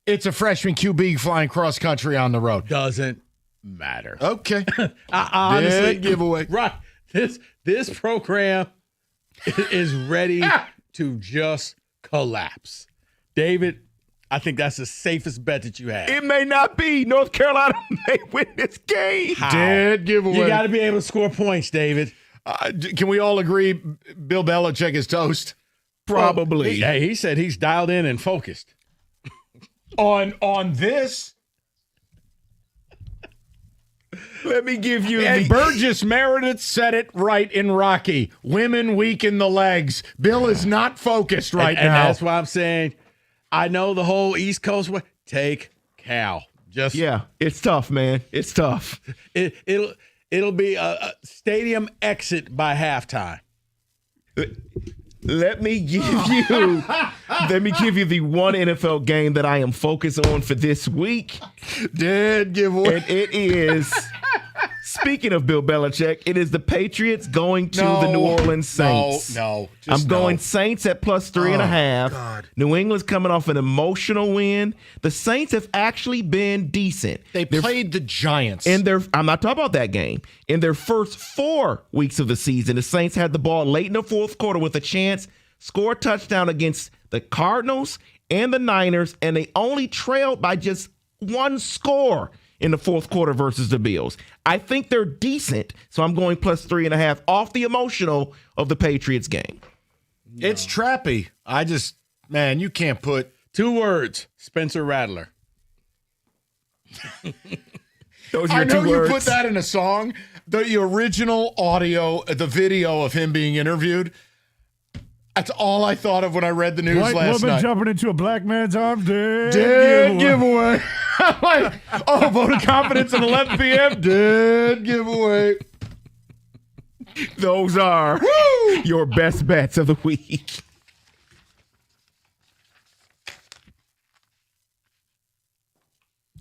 S8: It's a freshman QB flying cross country on the road.
S16: Doesn't matter.
S8: Okay.
S16: Honestly,
S8: dead giveaway.
S16: Right. This program is ready to just collapse. David, I think that's the safest bet that you have.
S3: It may not be. North Carolina may win this game.
S14: Dead giveaway.
S16: You got to be able to score points, David.
S14: Can we all agree Bill Belichick is toast?
S3: Probably.
S16: Well, he said he's dialed in and focused.
S8: On this,
S3: let me give you.
S8: And Burgess Meredith said it right in Rocky. Women weaken the legs. Bill is not focused right
S16: and
S8: now.
S16: That's why I'm saying I know the whole East Coast way. Take Cal.
S3: Yeah, it's tough, man. It's tough.
S16: It'll be a stadium exit by halftime.
S3: Let me give you the one NFL game that I am focused on for this week.
S14: Dead giveaway.
S3: And it is, speaking of Bill Belichick, it is the Patriots going to the New Orleans Saints. I'm going Saints at plus 3.5.
S8: God.
S3: New England's coming off an emotional win. The Saints have actually been decent.
S8: They played the Giants.
S3: I'm not talking about that game. In their first 4 weeks of the season, the Saints had the ball late in the fourth quarter with a chance, score a touchdown against the Cardinals and the Niners, and they only trailed by just 1 score in the fourth quarter versus the Bills. I think they're decent, so I'm going plus 3.5 off the emotional of the Patriots game.
S8: It's trappy. Man, you can't put
S16: 2 words, Spencer Rattler.
S3: Those are
S8: I
S3: your
S8: know
S3: 2
S8: you
S3: words.
S8: put that in a song. The original audio, the video of him being interviewed, that's all I thought of when I read the news
S17: White
S8: last
S17: woman
S8: night.
S17: jumping into a black man's arms.
S14: Dead giveaway.
S8: I'm like, vote of confidence at 11 p.m.
S14: Dead giveaway.
S3: Those are your best bets of the week.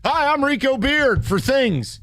S8: Hi, I'm Rico Beard for Things.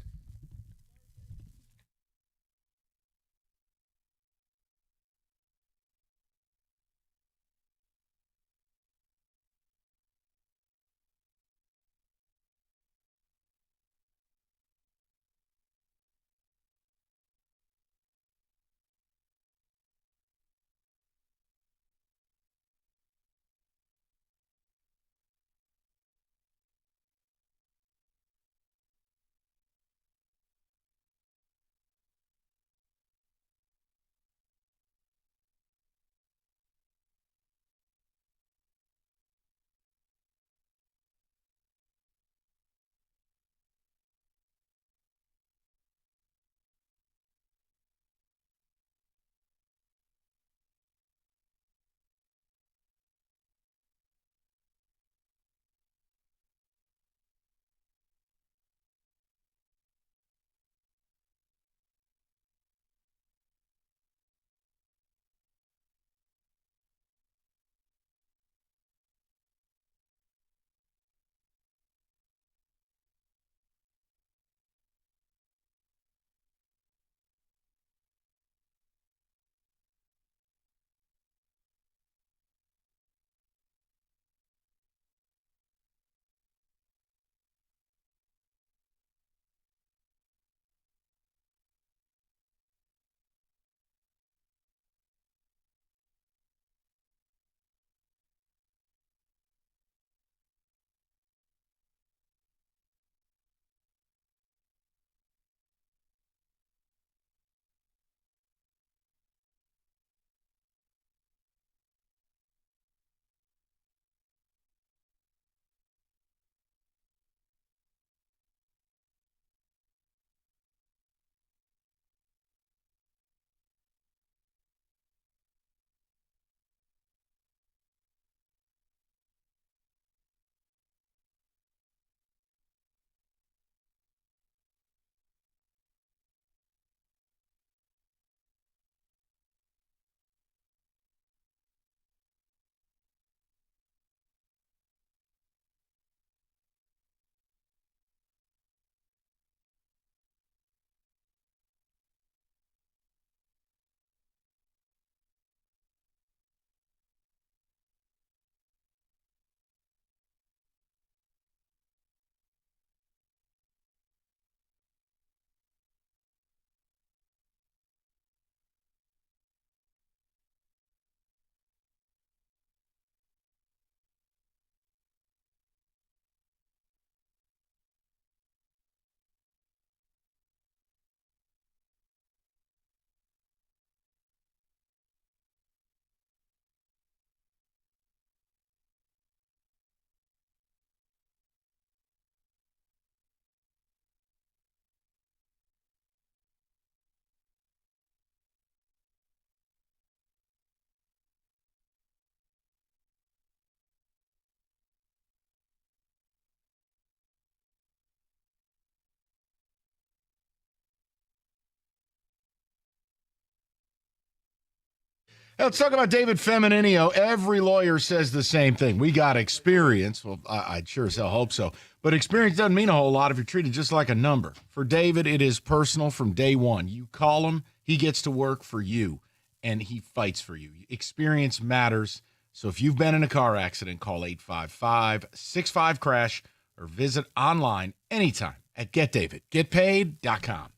S8: Let's talk about David Femininio. Every lawyer says the same thing. We got experience. Well, I'd sure as hell hope so. But experience doesn't mean a whole lot if you're treated just like a number. For David, it is personal from day one. You call him, he gets to work for you, and he fights for you. Experience matters. So if you've been in a car accident, call 855-65-CRASH or visit online anytime at getdavidgetpaid.com.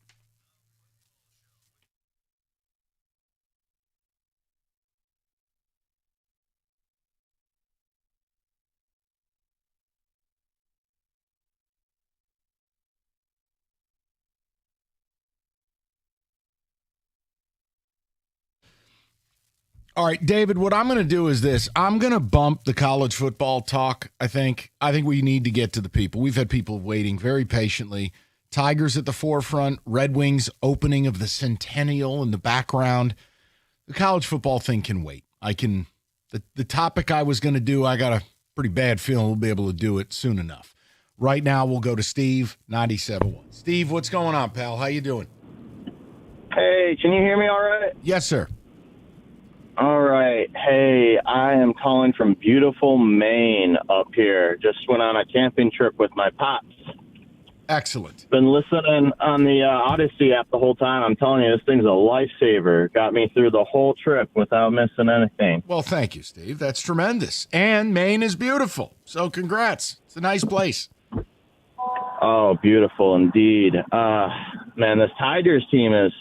S8: All right, David, what I'm going to do is this. I'm going to bump the college football talk, I think. I think we need to get to the people. We've had people waiting very patiently. Tigers at the forefront, Red Wings opening of the Centennial in the background. The college football thing can wait. The topic I was going to do, I got a pretty bad feeling we'll be able to do it soon enough. Right now, we'll go to Steve, 97.1. Steve, what's going on, pal? How you doing?
S4: Hey, can you hear me all right?
S8: Yes, sir.
S4: All right. Hey, I am calling from beautiful Maine up here. Just went on a camping trip with my pops.
S8: Excellent.
S4: Been listening on the Odyssey app the whole time. I'm telling you, this thing's a lifesaver. Got me through the whole trip without missing anything.
S8: Well, thank you, Steve. That's tremendous. And Maine is beautiful. So congrats. It's a nice place.
S4: Oh, beautiful indeed. Man, this Tigers team is...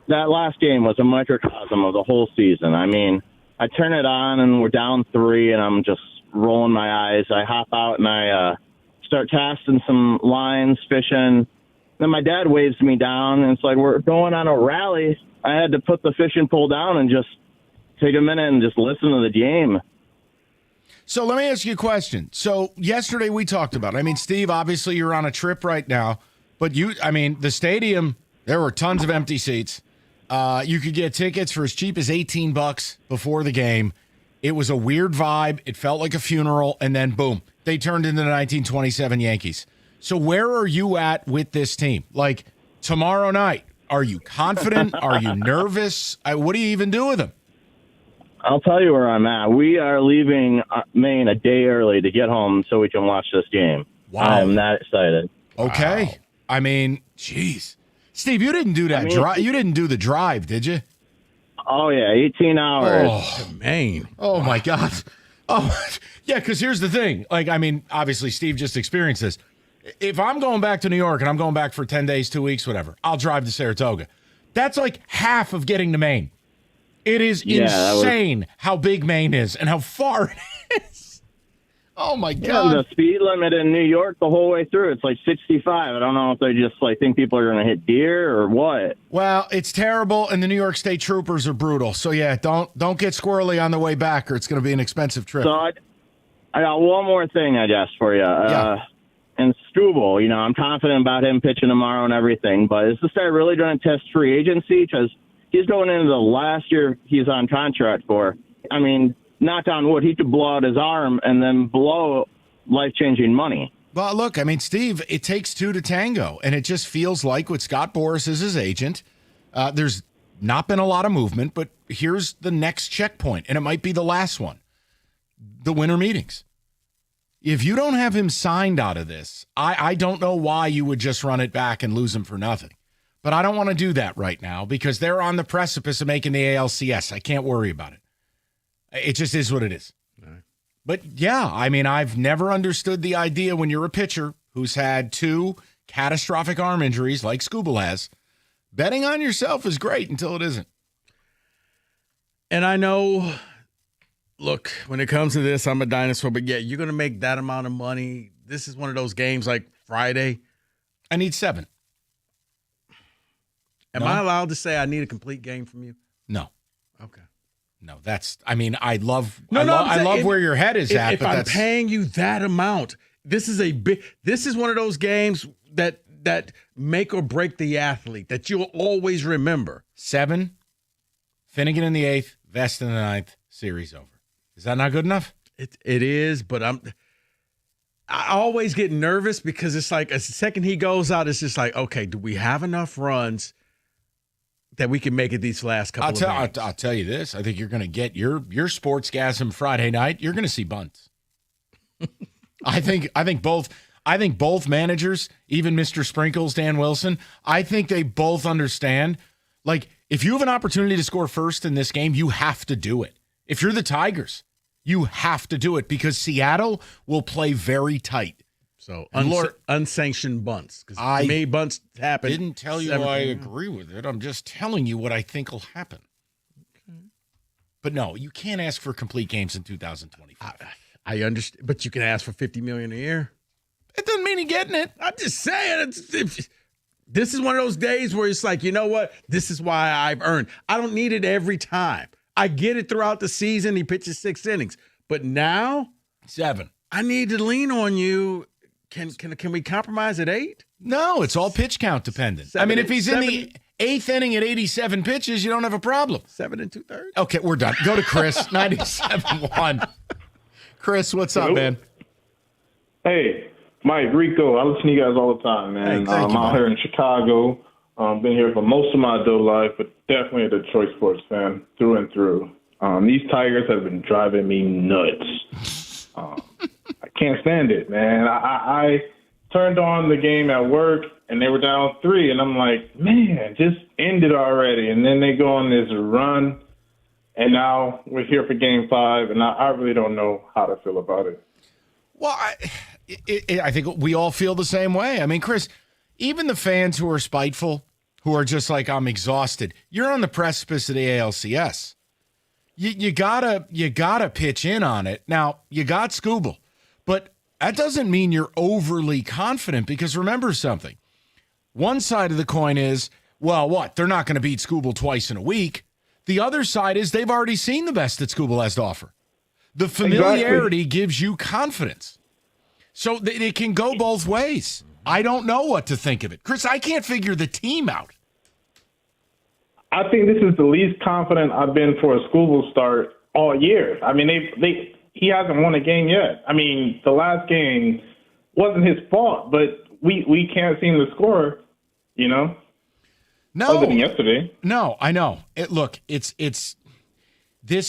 S4: That last game was a microcosm of the whole season. I mean, I turn it on and we're down 3 and I'm just rolling my eyes. I hop out and I start casting some lines, fishing. Then my dad waves me down and it's like, we're going on a rally. I had to put the fishing pole down and just take a minute and just listen to the game.
S8: So let me ask you a question. So yesterday we talked about it. I mean, Steve, obviously you're on a trip right now, but the stadium, there were tons of empty seats. You could get tickets for as cheap as $18 before the game. It was a weird vibe. It felt like a funeral. And then, boom, they turned into the 1927 Yankees. So where are you at with this team? Like, tomorrow night, are you confident? Are you nervous? What do you even do with them?
S4: I'll tell you where I'm at. We are leaving Maine a day early to get home so we can watch this game.
S8: Wow.
S4: I'm that excited.
S8: Okay. Wow. I mean, geez. Steve, you didn't do that drive. You didn't do the drive, did you?
S4: Oh, yeah, 18 hours.
S8: Oh, Maine. Oh, my God. Oh, yeah, because here's the thing. Like, I mean, obviously, Steve just experienced this. If I'm going back to New York and I'm going back for 10 days, 2 weeks, whatever, I'll drive to Saratoga. That's like half of getting to Maine. It is insane how big Maine is and how far it is. Oh, my God.
S4: Yeah, the speed limit in New York the whole way through, it's like 65. I don't know if they just think people are going to hit deer or what.
S8: Well, it's terrible, and the New York State Troopers are brutal. So, yeah, don't get squirrely on the way back, or it's going to be an expensive trip.
S4: So I got one more thing I guess for you. And Struble, I'm confident about him pitching tomorrow and everything, but is this guy really going to test free agency? Because he's going into the last year he's on contract for. I mean, knock on wood, he could blow out his arm and then blow life-changing money.
S8: Well, look, I mean, Steve, it takes two to tango, and it just feels like with Scott Boras as his agent, there's not been a lot of movement, but here's the next checkpoint, and it might be the last one, the winter meetings. If you don't have him signed out of this, I don't know why you would just run it back and lose him for nothing. But I don't want to do that right now because they're on the precipice of making the ALCS. I can't worry about it. It just is what it is. Right. But, yeah, I mean, I've never understood the idea when you're a pitcher who's had 2 catastrophic arm injuries like Skubal has. Betting on yourself is great until it isn't.
S16: And I know, look, when it comes to this, I'm a dinosaur. But, yeah, you're going to make that amount of money. This is one of those games like Friday.
S8: I need 7.
S16: Am I allowed to say I need a complete game from you?
S8: No.
S16: Okay.
S8: No, I love where your head is at.
S16: If I'm paying you that amount, this is one of those games that make or break the athlete that you'll always remember.
S8: 7, Finnegan in the 8th, Vest in the 9th, series over. Is that not good enough?
S16: It is, but I always get nervous because it's like a second he goes out, it's just like, okay, do we have enough runs? that we can make it these last couple of games.
S8: I'll tell you this. I think you're going to get your sportsgasm Friday night. You're going to see bunts. I think both managers, even Mr. Sprinkles, Dan Wilson, I think they both understand. Like, if you have an opportunity to score first in this game, you have to do it. If you're the Tigers, you have to do it because Seattle will play very tight.
S16: So unsanctioned bunts. Because made bunts happen.
S8: I didn't tell you I agree with it. I'm just telling you what I think will happen. Okay. But no, you can't ask for complete games in 2025.
S16: I understand, but you can ask for $50 million a year.
S8: It doesn't mean you're getting it.
S16: I'm just saying. This is one of those days where it's like, you know what? This is why I've earned. I don't need it every time. I get it throughout the season. He pitches 6 innings. But now,
S8: 7.
S16: I need to lean on you. Can we compromise at 8?
S8: No, it's all pitch count dependent. If he's in the 8th inning at 87 pitches, you don't have a problem.
S16: 7 2/3.
S8: Okay, we're done. Go to Chris, 97.1. Chris, what's up, man?
S1: Hey, Mike, Rico. I listen to you guys all the time, man.
S8: Hey,
S1: I'm out here in Chicago. Been here for most of my adult life, but definitely a Detroit sports fan through and through. These Tigers have been driving me nuts. I can't stand it, man. I turned on the game at work, and they were down 3, and I'm like, man, just end it already. And then they go on this run, and now we're here for Game 5, and I really don't know how to feel about it.
S8: Well, I think we all feel the same way. I mean, Chris, even the fans who are spiteful, who are just like, I'm exhausted, you're on the precipice of the ALCS. You gotta pitch in on it. Now, you got Skubal, but that doesn't mean you're overly confident because remember something. One side of the coin is, well, what? They're not going to beat Skubal twice in a week. The other side is they've already seen the best that Skubal has to offer. The familiarity gives you confidence. So it can go both ways. I don't know what to think of it. Chris, I can't figure the team out.
S1: I think this is the least confident I've been for a Skubal start all year. I mean, he hasn't won a game yet. I mean, the last game wasn't his fault, but we can't seem to score, you know?
S8: No.
S1: Other than yesterday.
S8: No, I know. This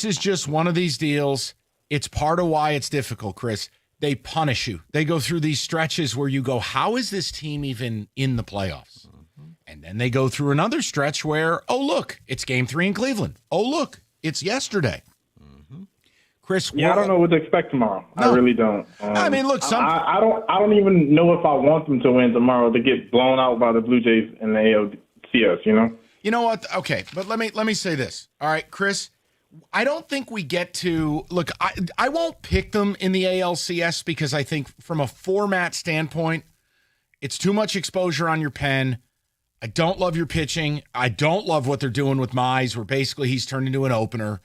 S8: is just one of these deals. It's part of why it's difficult, Chris. They punish you. They go through these stretches where you go, how is this team even in the playoffs? And then they go through another stretch where, oh, look, it's Game 3 in Cleveland. Oh, look, it's yesterday. Chris,
S1: I don't know what to expect tomorrow. No. I really don't.
S8: I mean, look,
S1: I don't even know if I want them to win tomorrow to get blown out by the Blue Jays in the ALCS, you know?
S8: You know what? Okay, but let me say this. All right, Chris, I don't think we get to – look, I won't pick them in the ALCS because I think from a format standpoint, it's too much exposure on your pen. I don't love your pitching. I don't love what they're doing with Mize, where basically he's turned into an opener.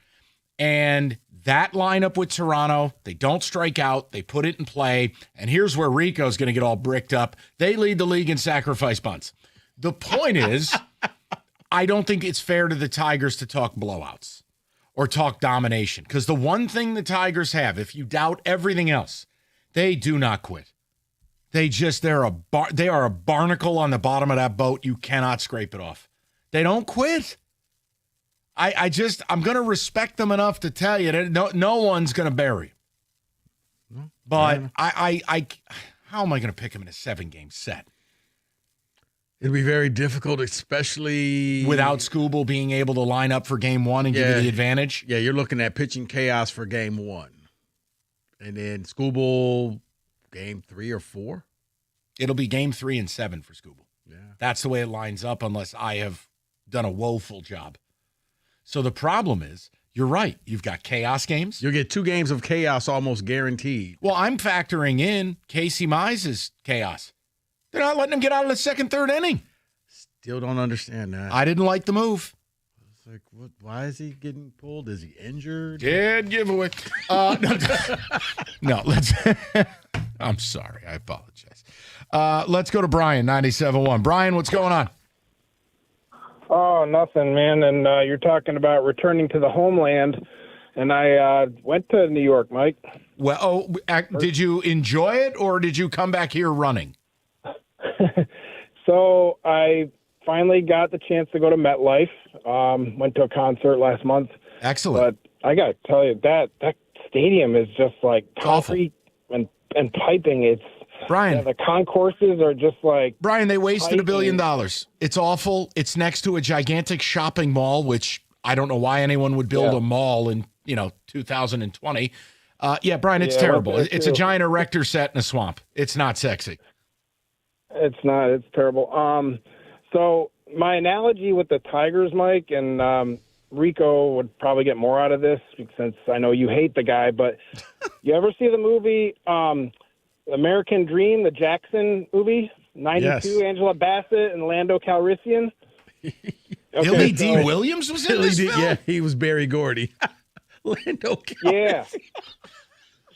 S8: And that lineup with Toronto, they don't strike out. They put it in play. And here's where Rico's going to get all bricked up. They lead the league in sacrifice bunts. The point is, I don't think it's fair to the Tigers to talk blowouts or talk domination. Because the one thing the Tigers have, if you doubt everything else, they do not quit. They are a barnacle on the bottom of that boat. You cannot scrape it off. They don't quit. I'm going to respect them enough to tell you that no one's going to bury them. But how am I going to pick them in a 7-game set?
S16: It'll be very difficult, especially
S8: without Skubal being able to line up for Game 1 and give you the advantage.
S16: Yeah, you're looking at pitching chaos for Game 1. And then Skubal Game 3 or 4?
S8: It'll be Game 3 and 7 for Skubal.
S16: Yeah.
S8: That's the way it lines up unless I have done a woeful job. So the problem is, you're right. You've got chaos games.
S16: You'll get 2 games of chaos almost guaranteed.
S8: Well, I'm factoring in Casey Mize's chaos. They're not letting him get out of the second, third inning.
S16: Still don't understand that.
S8: I didn't like the move.
S16: It's like, what? Why is he getting pulled? Is he injured?
S8: Dead giveaway. No, let's. I'm sorry. I apologize. Let's go to Brian, 97.1. Brian, what's going on?
S20: Oh, nothing, man. And you're talking about returning to the homeland, and I went to New York, Mike.
S8: Well, did you enjoy it, or did you come back here running?
S20: So I finally got the chance to go to MetLife. Went to a concert last month.
S8: Excellent.
S20: But I got to tell you, that stadium is just like concrete and piping. It's
S8: Brian.
S20: the concourses are just like
S8: Brian, they wasted $1 billion.
S20: piping.
S8: It's awful. It's next to a gigantic shopping mall, which I don't know why anyone would build a mall in 2020. Brian, it's terrible. It's a giant erector set in a swamp. It's not sexy.
S20: It's not. It's terrible. So my analogy with the Tigers, Mike, and Rico would probably get more out of this since I know you hate the guy, but you ever see the movie American Dream, the Jackson movie, 92,
S16: Yes.
S20: Angela Bassett and Lando Calrissian?
S8: Billy D. Williams was in this film?
S16: Yeah, he was Barry Gordy. Lando
S20: Yeah.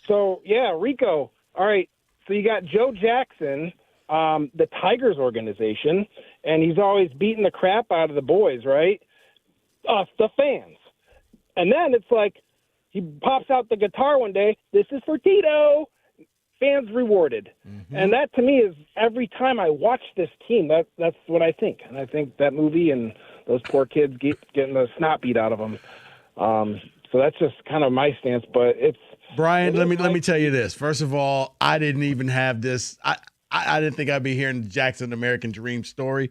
S20: So, Rico. All right. So you got Joe Jackson, the Tigers organization, and he's always beating the crap out of the boys, right? Us, the fans. And then it's like he pops out the guitar one day. This is for Tito. Fans rewarded. And that to me is every time I watch this team, that's what I think. And I think that movie and those poor kids getting the snot beat out of them. So that's just kind of my stance, but it's
S16: Brian, let me tell you this. First of all, I didn't even have this. I didn't think I'd be hearing the Jackson American Dream story.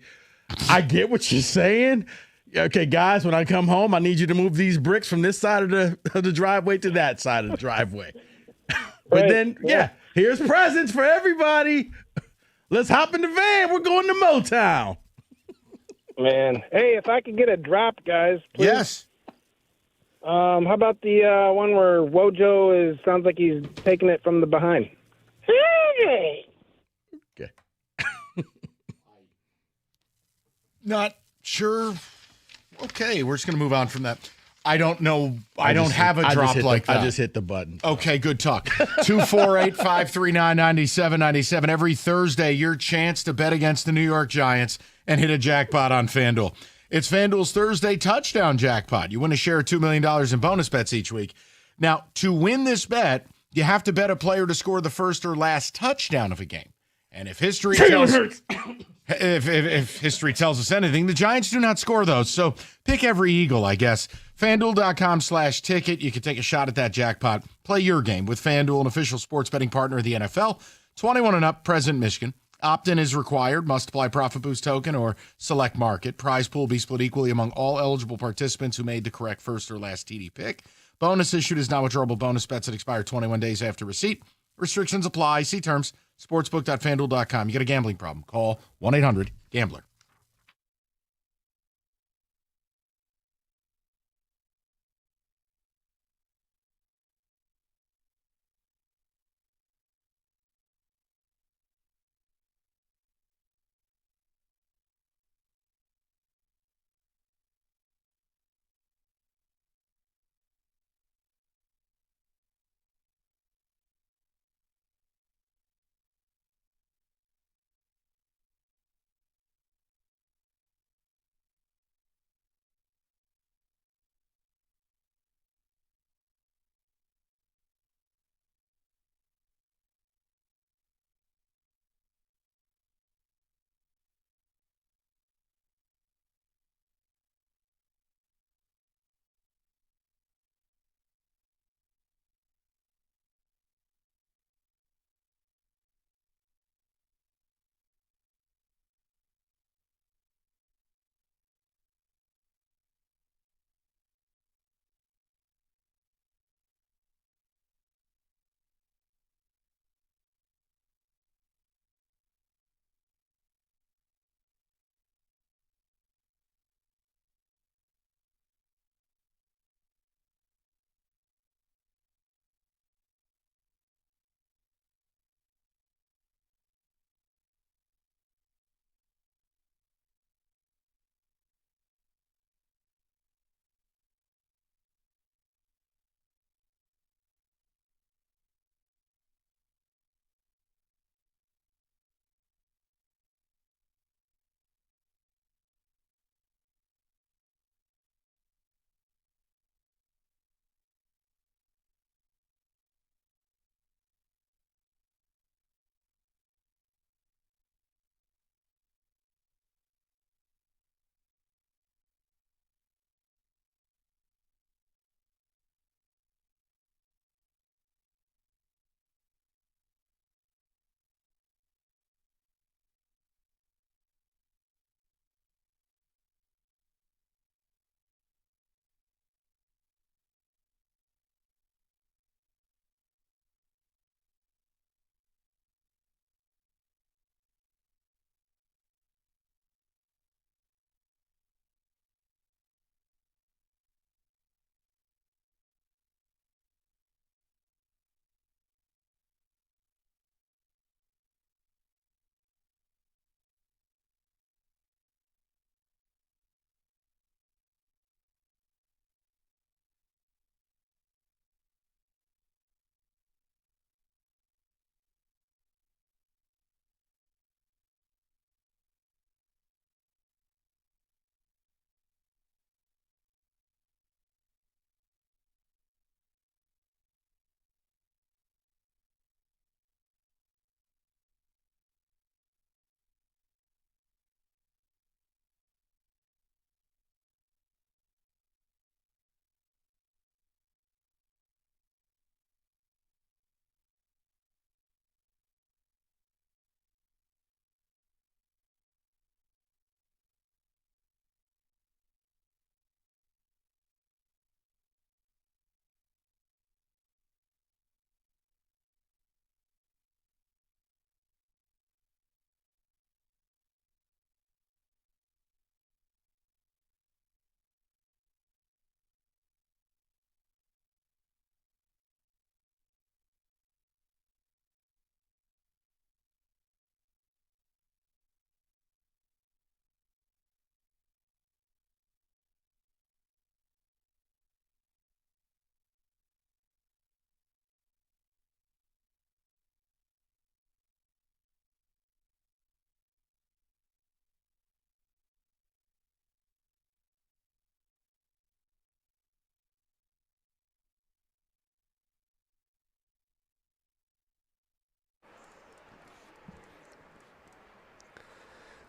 S16: I get what you're saying. Okay, guys, when I come home, I need you to move these bricks from this side of the driveway to that side of the driveway. But then, here's presents for everybody. Let's hop in the van. We're going to Motown.
S20: Man, hey, if I could get a drop, guys, please.
S8: Yes.
S20: How about the one where Wojo sounds like he's taking it from the behind? Hey!
S16: Okay.
S8: Not sure. Okay, we're just going to move on from that. I don't know. I don't have a drop like that.
S16: I just hit the button.
S8: Okay, good talk. 248-539-9797. Every Thursday, your chance to bet against the New York Giants and hit a jackpot on FanDuel. It's FanDuel's Thursday touchdown jackpot. You win a share of $2 million in bonus bets each week. Now, to win this bet, you have to bet a player to score the first or last touchdown of a game. And if history tells if history tells us anything, the Giants do not score those. So pick every Eagle, I guess. FanDuel.com/ticket. You can take a shot at that jackpot. Play your game with FanDuel, an official sports betting partner of the NFL. 21 and up, present Michigan. Opt-in is required. Must apply Profit Boost token or select market. Prize pool be split equally among all eligible participants who made the correct first or last TD pick. Bonus issued is non-withdrawable bonus bets that expire 21 days after receipt. Restrictions apply. See terms. Sportsbook.fanduel.com. You got a gambling problem? Call 1-800-GAMBLER.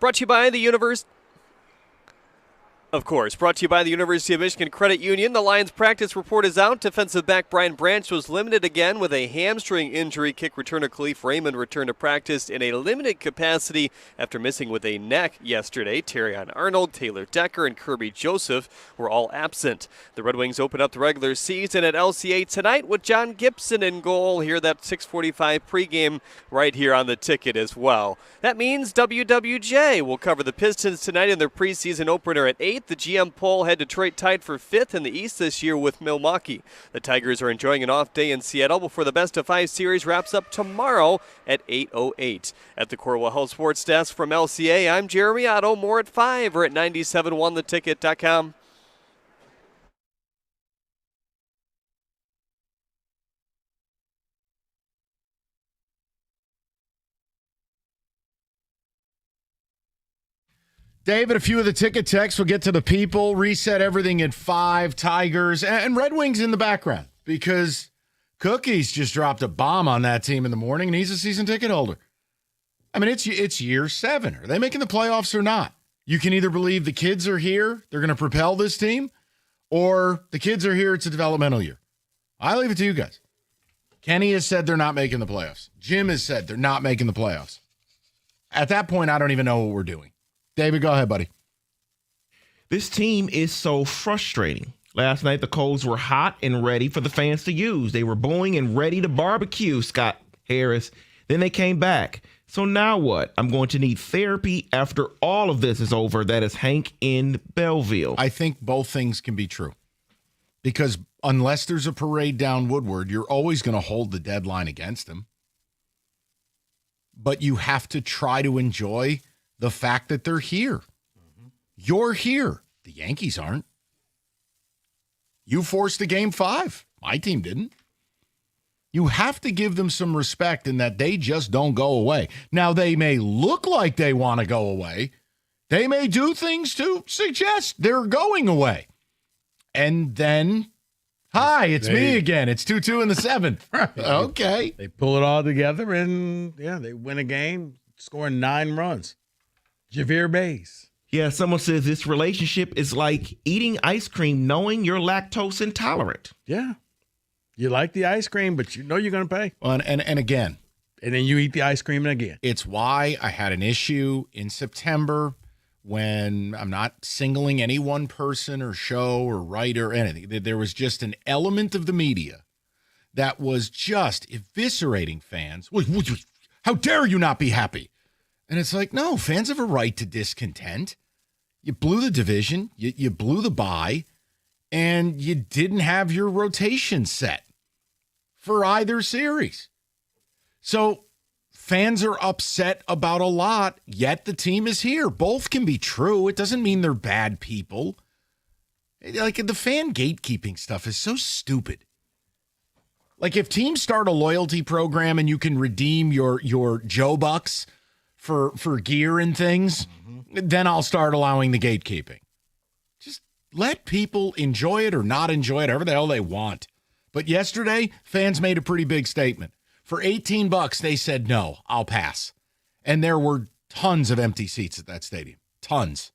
S7: Brought to you by the University of Michigan Credit Union. The Lions practice report is out. Defensive back Brian Branch was limited again with a hamstring injury. Kick returner Khalif Raymond returned to practice in a limited capacity after missing with a neck yesterday. Terrion Arnold, Taylor Decker, and Kirby Joseph were all absent. The Red Wings open up the regular season at LCA tonight with John Gibson in goal. Hear that 6:45 pregame right here on the ticket as well. That means WWJ will cover the Pistons tonight in their preseason opener at 8. The GM poll had Detroit tied for 5th in the East this year with Milwaukee. The Tigers are enjoying an off day in Seattle before the best-of-5 series wraps up tomorrow at 8:08. At the Corwell Health Sports Desk from LCA, I'm Jeremy Otto. More at 5 or at 971theticket.com.
S8: David, a few of the ticket texts. We'll get to the people. Reset everything at 5. Tigers and Red Wings in the background because Cookies just dropped a bomb on that team in the morning, and he's a season ticket holder. I mean, it's year 7. Are they making the playoffs or not? You can either believe the kids are here, they're going to propel this team, or the kids are here, it's a developmental year. I leave it to you guys. Kenny has said they're not making the playoffs. Jim has said they're not making the playoffs. At that point, I don't even know what we're doing. David, go ahead, buddy.
S3: This team is so frustrating. Last night, the Colts were hot and ready for the fans to use. They were booing and ready to barbecue Scott Harris. Then they came back. So now what? I'm going to need therapy after all of this is over. That is Hank in Belleville.
S8: I think both things can be true. Because unless there's a parade down Woodward, you're always going to hold the deadline against them. But you have to try to enjoy the fact that they're here. Mm-hmm. You're here. The Yankees aren't. You forced a game 5. My team didn't. You have to give them some respect in that they just don't go away. Now, they may look like they want to go away. They may do things to suggest they're going away. And then, hi, it's me again. It's 2-2 in the 7th. Right. Okay.
S16: They pull it all together, and, they win a game, scoring 9 runs. Javier Bays.
S3: Yeah, someone says this relationship is like eating ice cream knowing you're lactose intolerant.
S16: Yeah. You like the ice cream, but you know you're going to pay.
S8: Well, and again.
S16: And then you eat the ice cream again.
S8: It's why I had an issue in September when I'm not singling any one person or show or writer or anything. There was just an element of the media that was just eviscerating fans. How dare you not be happy? And it's like, no, fans have a right to discontent. You blew the division, you blew the bye, and you didn't have your rotation set for either series. So fans are upset about a lot, yet the team is here. Both can be true. It doesn't mean they're bad people. Like, the fan gatekeeping stuff is so stupid. Like, if teams start a loyalty program and you can redeem your Joe Bucks for gear and things, then I'll start allowing the gatekeeping. Just let people enjoy it or not enjoy it, however the hell they want. But yesterday, fans made a pretty big statement. For $18, they said, no, I'll pass. And there were tons of empty seats at that stadium. Tons.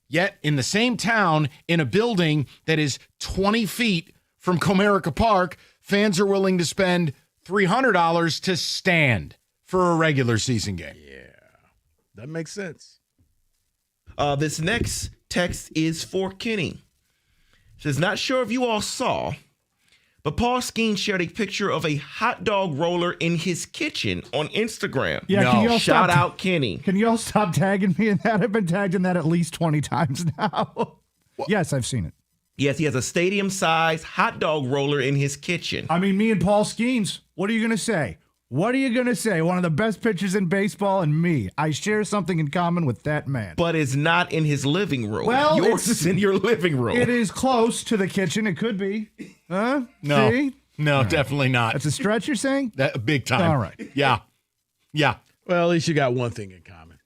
S8: Yet, in the same town, in a building that is 20 feet from Comerica Park, fans are willing to spend $300 to stand for a regular season game.
S16: Yeah, that makes sense.
S3: This next text is for Kenny. It says, not sure if you all saw, but Paul Skeen shared a picture of a hot dog roller in his kitchen on Instagram.
S17: Yeah, no. Can you all
S3: shout out Kenny.
S17: Can you all stop tagging me in that? I've been tagged in that at least 20 times now. Yes, I've seen it.
S3: Yes, he has a stadium-sized hot dog roller in his kitchen.
S17: I mean, me and Paul Skeens, what are you going to say? What are you going to say? One of the best pitchers in baseball and me. I share something in common with that man.
S3: But it's not in his living room.
S17: Well,
S3: yours is in your living room.
S17: It is close to the kitchen. It could be. Huh?
S8: No.
S17: See?
S8: No, Definitely not.
S17: That's a stretch, you're saying?
S8: That big time.
S17: All right.
S8: Yeah.
S16: Well, at least you got one thing in common.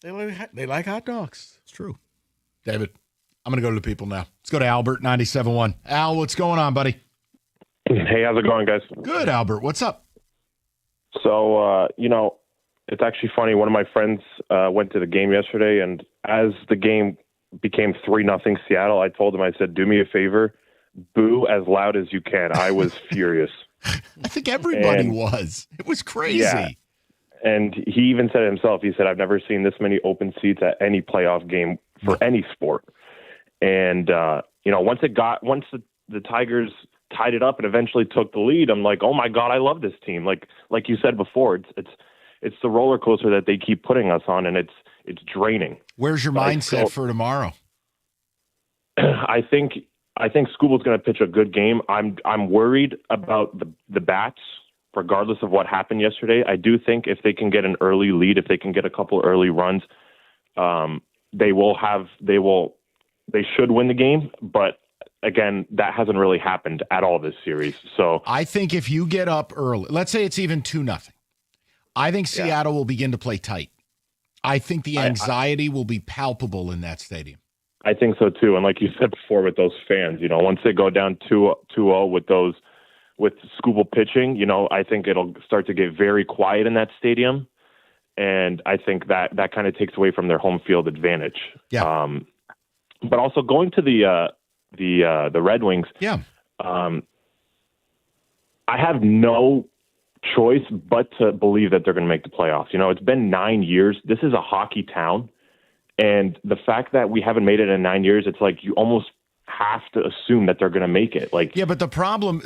S16: They like hot dogs.
S17: It's true.
S8: David, I'm going to go to the people now. Let's go to Albert, 97.1. Al, what's going on, buddy?
S12: Hey, how's it going, guys?
S8: Good, Albert. What's up?
S12: So, it's actually funny. One of my friends went to the game yesterday, and as the game became 3-0 Seattle, I told him, I said, do me a favor, boo as loud as you can. I was furious.
S8: I think everybody was. It was crazy.
S12: Yeah. And he even said it himself. He said, I've never seen this many open seats at any playoff game for any sport. And, once the Tigers tied it up and eventually took the lead, I'm like, oh my God, I love this team. Like you said before, it's the roller coaster that they keep putting us on, and it's draining.
S8: Where's your mindset for tomorrow?
S12: I think Scooble's going to pitch a good game. I'm worried about the bats, regardless of what happened yesterday. I do think if they can get an early lead, if they can get a couple early runs, they should win the game. But again, that hasn't really happened at all this series. So
S8: I think if you get up early, let's say it's even 2-0, I think Seattle will begin to play tight. I think the anxiety will be palpable in that stadium.
S12: I think so too. And like you said before, with those fans, once they go down 2-0 with Scooble pitching, I think it'll start to get very quiet in that stadium. And I think that kind of takes away from their home field advantage.
S8: Yeah.
S12: But also going to the Red Wings.
S8: Yeah.
S12: I have no choice but to believe that they're going to make the playoffs. It's been 9 years. This is a hockey town. And the fact that we haven't made it in 9 years, it's like you almost have to assume that they're going to make it.
S8: Yeah, but the problem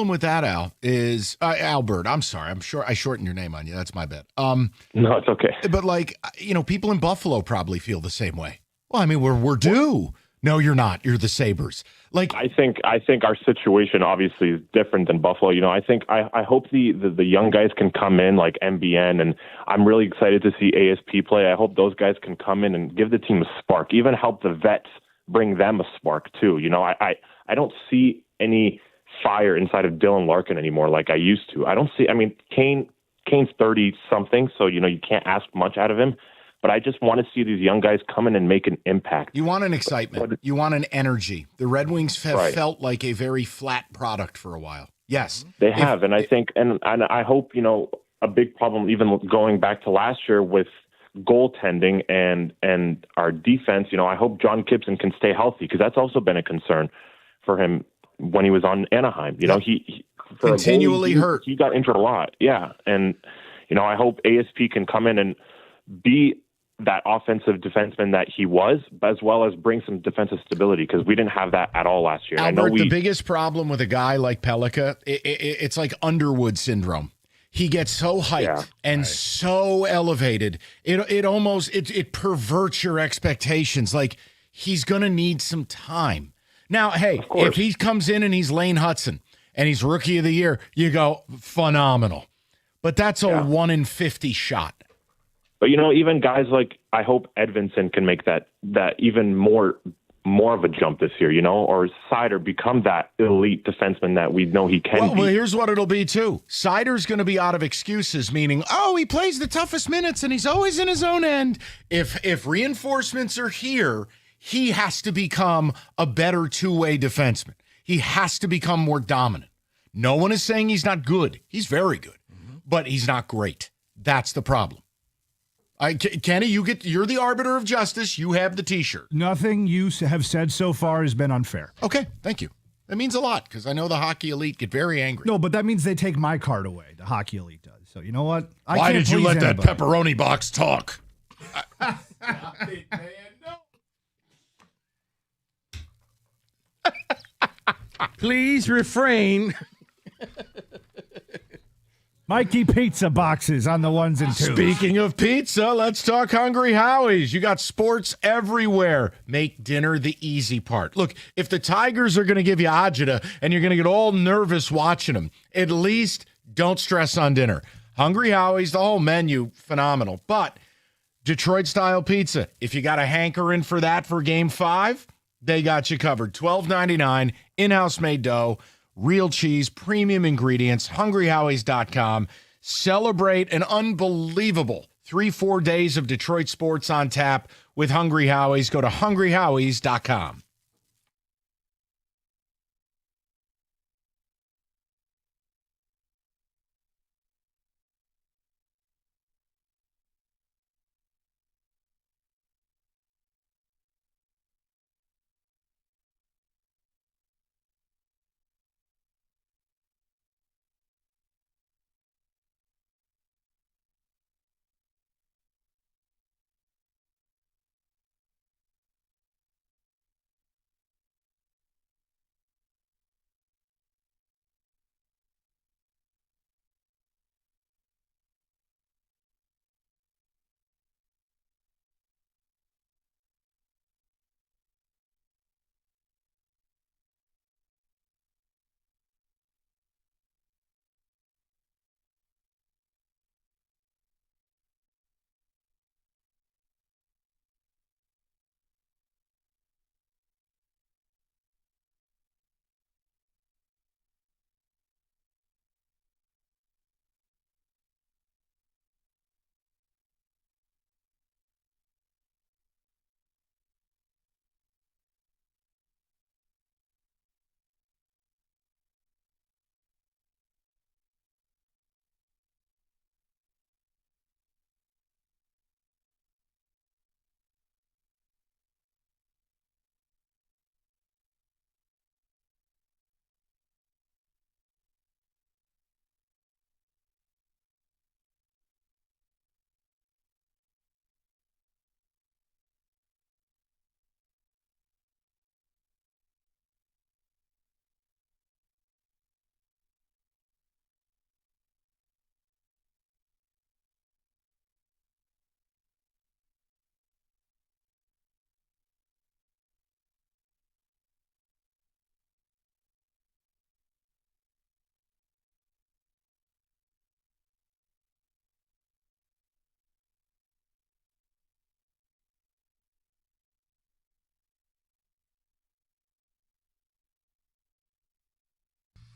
S8: with that, Al, is Albert. I'm sorry. I'm sure I shortened your name on you. That's my bad.
S12: No, it's okay.
S8: But people in Buffalo probably feel the same way. Well, I mean, we're due. No, you're not. You're the Sabres.
S12: I think our situation obviously is different than Buffalo. I hope the young guys can come in like MBN, and I'm really excited to see ASP play. I hope those guys can come in and give the team a spark, even help the vets bring them a spark too. I don't see any fire inside of Dylan Larkin anymore like I used to. I don't see. I mean, Kane's 30 something, so you can't ask much out of him. But I just want to see these young guys come in and make an impact.
S8: You want an excitement. You want an energy. The Red Wings have felt like a very flat product for a while. Yes.
S12: They have. And I think, and I hope, a big problem, even going back to last year with goaltending and our defense, I hope John Gibson can stay healthy, because that's also been a concern for him when he was on Anaheim. He
S8: continually hurt.
S12: He got injured a lot. Yeah. And, I hope ASP can come in and be that offensive defenseman that he was, as well as bring some defensive stability, because we didn't have that at all last year.
S8: Albert, the biggest problem with a guy like Pellica, it's like Underwood syndrome. He gets so hyped and so elevated, it perverts your expectations. Like, he's going to need some time. Now, hey, if he comes in and he's Lane Hudson and he's Rookie of the Year, you go, phenomenal. But that's a 1 in 50 shot.
S12: But, even guys like, I hope Edvinson can make that even more of a jump this year, or Seider become that elite defenseman that we know he can be.
S8: Well, here's what it'll be, too. Seider's going to be out of excuses, meaning, he plays the toughest minutes and he's always in his own end. If reinforcements are here, he has to become a better two-way defenseman. He has to become more dominant. No one is saying he's not good. He's very good, but he's not great. That's the problem. Kenny, you're the arbiter of justice. You have the T-shirt.
S17: Nothing you have said so far has been unfair.
S8: Okay, thank you. That means a lot, because I know the hockey elite get very angry.
S17: No, but that means they take my card away. The hockey elite does. So you know what?
S8: Why did you let that pepperoni box talk?
S16: Please refrain.
S17: Mikey pizza boxes on the ones and twos.
S8: Speaking of pizza, let's talk Hungry Howie's. You got sports everywhere. Make dinner the easy part. Look, if the Tigers are going to give you agita and you're going to get all nervous watching them, at least don't stress on dinner. Hungry Howie's, the whole menu, phenomenal. But Detroit-style pizza, if you got a hankering for that for Game 5, they got you covered. $12.99, in-house made dough. Real cheese, premium ingredients, hungryhowies.com. Celebrate an unbelievable 3-4 days of Detroit sports on tap with Hungry Howie's. Go to hungryhowies.com.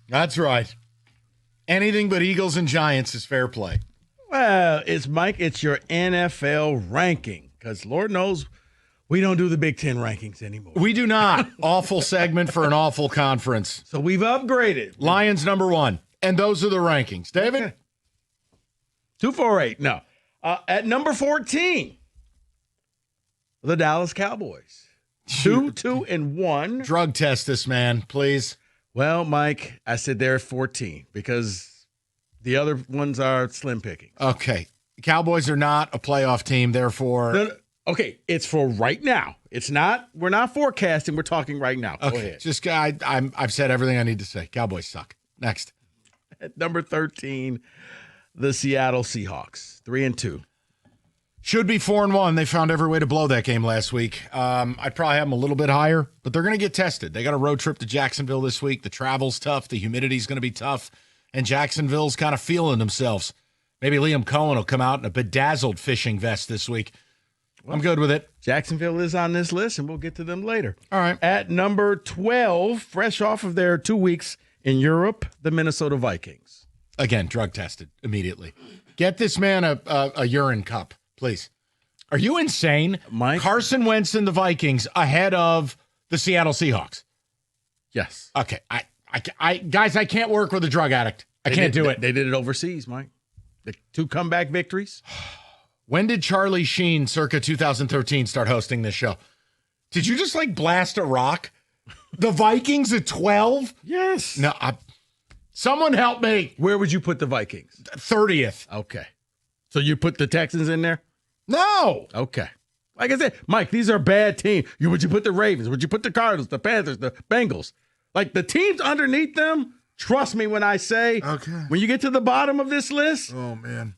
S8: That's right. Anything but Eagles and Giants is fair play.
S16: Well, it's your NFL ranking, because Lord knows we don't do the Big Ten rankings anymore.
S8: We do not. Awful segment for an awful conference.
S16: So we've upgraded.
S8: Lions number 1. And those are the rankings. David?
S16: Okay. 248. No. At number 14, the Dallas Cowboys. 2-2-1.
S8: Drug test this man, please.
S16: Well, Mike, I said they're 14 because the other ones are slim picking.
S8: Okay. Cowboys are not a playoff team, therefore.
S16: No, okay, it's for right now. It's not. We're not forecasting. We're talking right now. Go
S8: Okay.
S16: ahead.
S8: Just I've said everything I need to say. Cowboys suck. Next.
S16: At number 13, the Seattle Seahawks. 3-2.
S8: Should be 4-1. They found every way to blow that game last week. I'd probably have them a little bit higher, but they're going to get tested. They got a road trip to Jacksonville this week. The travel's tough. The humidity's going to be tough. And Jacksonville's kind of feeling themselves. Maybe Liam Cohen will come out in a bedazzled fishing vest this week. I'm good with it.
S16: Jacksonville is on this list, and we'll get to them later.
S8: All right.
S16: At number 12, fresh off of their 2 weeks in Europe, the Minnesota Vikings.
S8: Again, drug tested immediately. Get this man a urine cup, please. Are you insane?
S16: Mike?
S8: Carson Wentz and the Vikings ahead of the Seattle Seahawks.
S16: Yes.
S8: Okay. Guys, I can't work with a drug addict. I can't do it.
S16: They did it overseas, Mike. The 2 comeback victories.
S8: When did Charlie Sheen, circa 2013, start hosting this show? Did you just blast a rock? The Vikings at 12?
S16: Yes.
S8: No, someone help me.
S16: Where would you put the Vikings?
S8: 30th.
S16: Okay. So you put the Texans in there?
S8: No.
S16: Okay. Like I said, Mike, these are bad teams. Would you put the Ravens? Would you put the Cardinals, the Panthers, the Bengals? Like the teams underneath them, trust me when I say, when you get to the bottom of this list.
S8: Oh, man.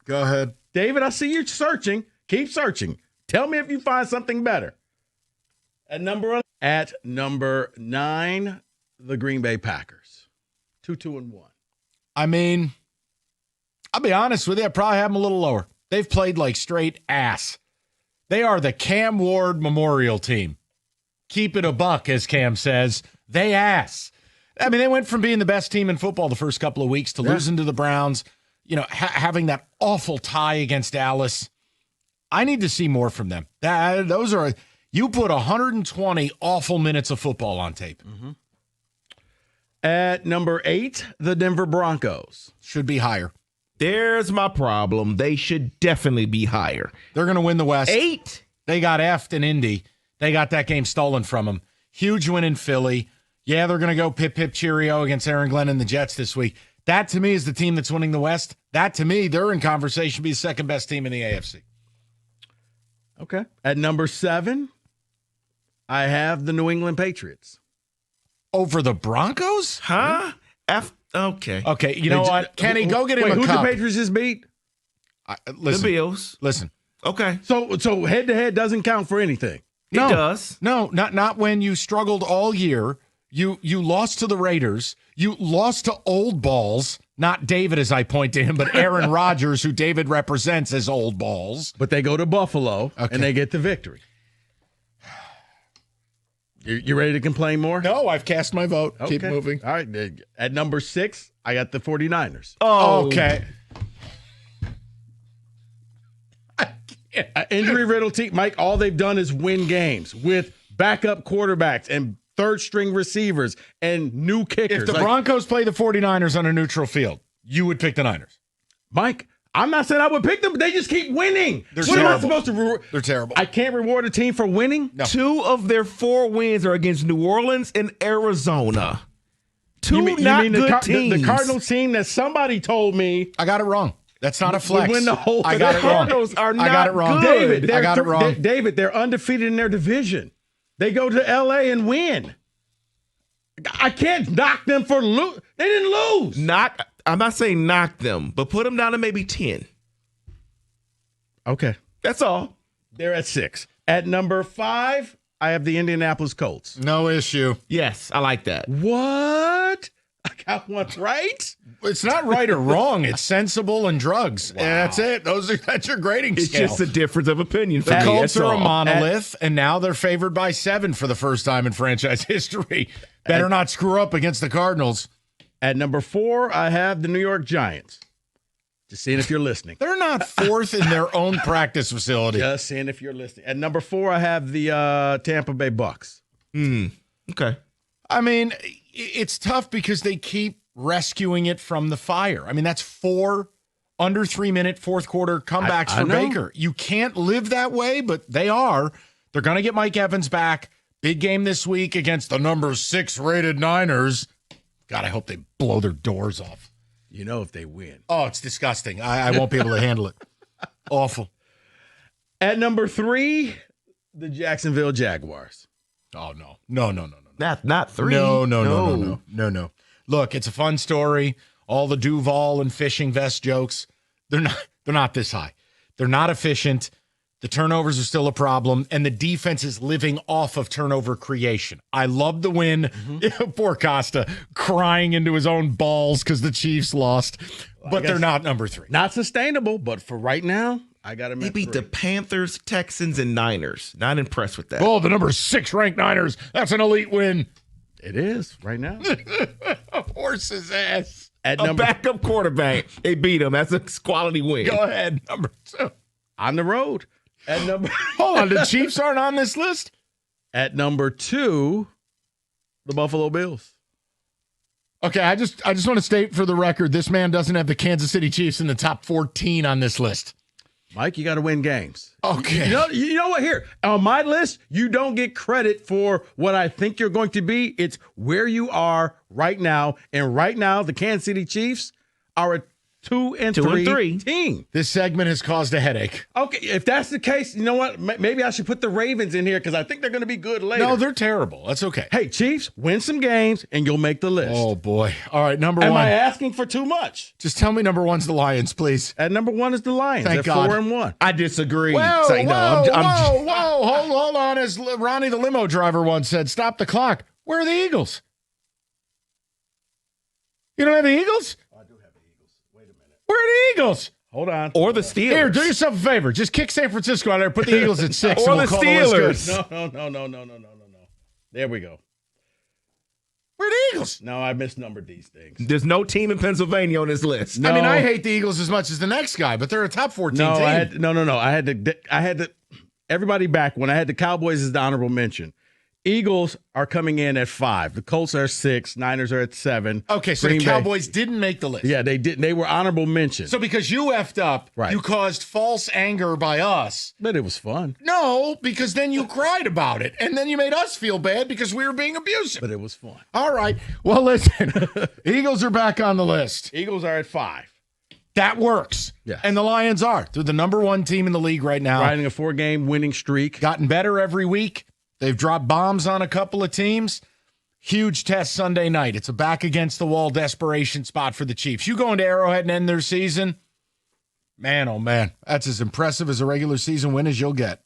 S8: Go ahead.
S16: David, I see you searching. Keep searching. Tell me if you find something better. At number 9, the Green Bay Packers. 2-1.
S8: I mean, I'll be honest with you, I probably have them a little lower. They've played like straight ass. They are the Cam Ward Memorial Team. Keep it a buck, as Cam says. They ass. I mean, they went from being the best team in football the first couple of weeks to losing to the Browns, having that awful tie against Dallas. I need to see more from them. You put 120 awful minutes of football on tape.
S16: Mm-hmm. At number 8, the Denver Broncos.
S8: Should be higher.
S3: There's my problem. They should definitely be higher.
S8: They're going to win the West.
S3: 8?
S8: They got effed in Indy. They got that game stolen from them. Huge win in Philly. Yeah, they're going to go pip, pip, cheerio against Aaron Glenn and the Jets this week. That, to me, is the team that's winning the West. That, to me, they're in conversation to be the second best team in the AFC.
S16: Okay. At number 7, I have the New England Patriots.
S8: Over the Broncos?
S3: Huh? Okay.
S8: Okay, you know what? Kenny, go get him a cup.
S16: Who'd the Patriots just beat?
S8: Listen,
S3: the Bills.
S8: Listen.
S3: Okay.
S16: So head-to-head doesn't count for anything.
S3: It does.
S8: No, not when you struggled all year. You lost to the Raiders. You lost to old balls. Not David, as I point to him, but Aaron Rodgers, who David represents as old balls.
S16: But they go to Buffalo, and they get the victory. You ready to complain more?
S8: No, I've cast my vote.
S16: Okay.
S8: Keep moving.
S16: All right. At number 6, I got the 49ers.
S8: Oh, okay.
S16: Injury-riddled team. Mike, all they've done is win games with backup quarterbacks and third-string receivers and new kickers.
S8: If the Broncos play the 49ers on a neutral field, you would pick the Niners.
S16: Mike, I'm not saying I would pick them, but they just keep winning.
S8: They're
S16: what
S8: terrible.
S16: am I supposed to reward?
S8: They're terrible.
S16: I can't reward a team for winning?
S8: No.
S3: 2 of their 4 wins are against New Orleans and Arizona. 2
S16: You mean
S3: good teams.
S16: The Cardinals team that somebody told me.
S8: I got it wrong. That's not a flex.
S16: Win the whole
S8: I got it wrong.
S3: Cardinals are not
S8: I got it wrong.
S3: good.
S16: David,
S8: I got it wrong.
S16: David, they're undefeated in their division. They go to L.A. and win. I can't knock them for lose. They didn't lose.
S3: I'm not saying knock them, but put them down to maybe 10.
S16: Okay.
S3: That's all.
S16: They're at 6. At number 5, I have the Indianapolis Colts.
S8: No issue.
S3: Yes, I like that.
S16: What? got one right.
S8: It's not right or wrong. It's sensible and drugs.
S16: Wow.
S8: And that's it. That's your grading
S3: It's
S8: scale.
S3: just a difference of opinion for
S8: The
S3: me.
S8: Colts
S3: That's
S8: are a
S3: all.
S8: monolith, and now they're favored by 7 for the first time in franchise history. Better not screw up against the Cardinals.
S16: At number 4, I have the New York Giants. Just seeing if you're listening.
S8: They're not fourth in their own practice facility.
S16: Just seeing if you're listening. At number 4, I have the Tampa Bay Bucks.
S3: Okay.
S8: I mean, it's tough because they keep rescuing it from the fire. I mean, that's 4 under 3-minute fourth quarter comebacks
S16: I
S8: for
S16: know.
S8: Baker. You can't live that way, but they are. They're going to get Mike Evans back. Big game this week against the number 6 rated Niners. God, I hope they blow their doors off.
S16: You know if they win.
S8: Oh, it's disgusting. I won't be able to handle it. Awful.
S16: At number 3, the Jacksonville Jaguars.
S8: Oh, no. No.
S3: Not 3.
S8: No. Look, it's a fun story. All the Duval and fishing vest jokes. They're not this high. They're not efficient. The turnovers are still a problem, and the defense is living off of turnover creation. I love the win. Poor Costa crying into his own balls because the Chiefs lost, but they're not number 3.
S16: Not sustainable, but for right now, I got them
S3: They
S16: at
S3: beat
S16: 3.
S3: the Panthers, Texans, and Niners. Not impressed with that.
S8: Oh, the number 6 ranked Niners. That's an elite win.
S16: It is right now.
S8: Horse's ass.
S16: At
S3: A backup quarterback. They beat him. That's a quality win.
S8: Go ahead. Number 2.
S16: On the road. At number
S8: Hold on, the Chiefs aren't on this list?
S16: At number 2, the Buffalo Bills.
S8: Okay, I just want to state for the record, this man doesn't have the Kansas City Chiefs in the top 14 on this list.
S16: Mike, you got to win games.
S8: Okay.
S16: You know what? Here, on my list, you don't get credit for what I think you're going to be. It's where you are right now. And right now, the Kansas City Chiefs are a 2-3 team.
S8: This segment has caused a headache.
S16: Okay, if that's the case, you know what? Maybe I should put the Ravens in here because I think they're going to be good later.
S8: No, they're terrible. That's okay.
S16: Hey, Chiefs, win some games and you'll make the list.
S8: Oh, boy. All right, number
S16: Am
S8: 1.
S16: I asking for too much?
S8: Just tell me number 1's the Lions, please.
S16: At number 1 is the Lions.
S8: Thank
S16: at
S8: God.
S16: 4-1.
S3: I disagree.
S8: Whoa,
S3: Say no.
S8: Hold on. As Ronnie the limo driver once said, stop the clock. Where are the Eagles? You don't have the Eagles?
S16: I do have the Eagles. Wait a minute.
S8: Where are the Eagles?
S16: Hold on.
S3: Or the Steelers.
S8: Here, do yourself a favor. Just kick San Francisco out there. Put the Eagles at 6.
S3: Or
S8: and we'll
S3: the
S8: call list good.
S3: Steelers.
S16: No. There we go.
S8: Where are the Eagles?
S16: No, I misnumbered these things.
S3: There's no team in Pennsylvania on this list.
S16: No.
S8: I mean, I hate the Eagles as much as the next guy, but they're a top 14
S16: No,
S8: team.
S16: I had to everybody back when I had the Cowboys as the honorable mention. Eagles are coming in at 5. The Colts are 6. Niners are at 7.
S8: Okay, so
S16: Green
S8: the
S16: Bay-
S8: Cowboys didn't make the list.
S16: Yeah, they didn't. They were honorable mentions.
S8: So because you effed up,
S16: Right.
S8: you caused false anger by us.
S16: But it was fun.
S8: No, because then you cried about it, and then you made us feel bad because we were being abusive.
S16: But it was fun.
S8: All right. Well, listen, Eagles are back on the list.
S16: Eagles are at 5.
S8: That works.
S16: Yes.
S8: And the Lions are. They're the number 1 team in the league right now.
S16: Riding a 4-game winning streak.
S8: Gotten better every week. They've dropped bombs on a couple of teams. Huge test Sunday night. It's a back against the wall desperation spot for the Chiefs. You go into Arrowhead and end their season, man, oh man, that's as impressive as a regular season win as you'll get.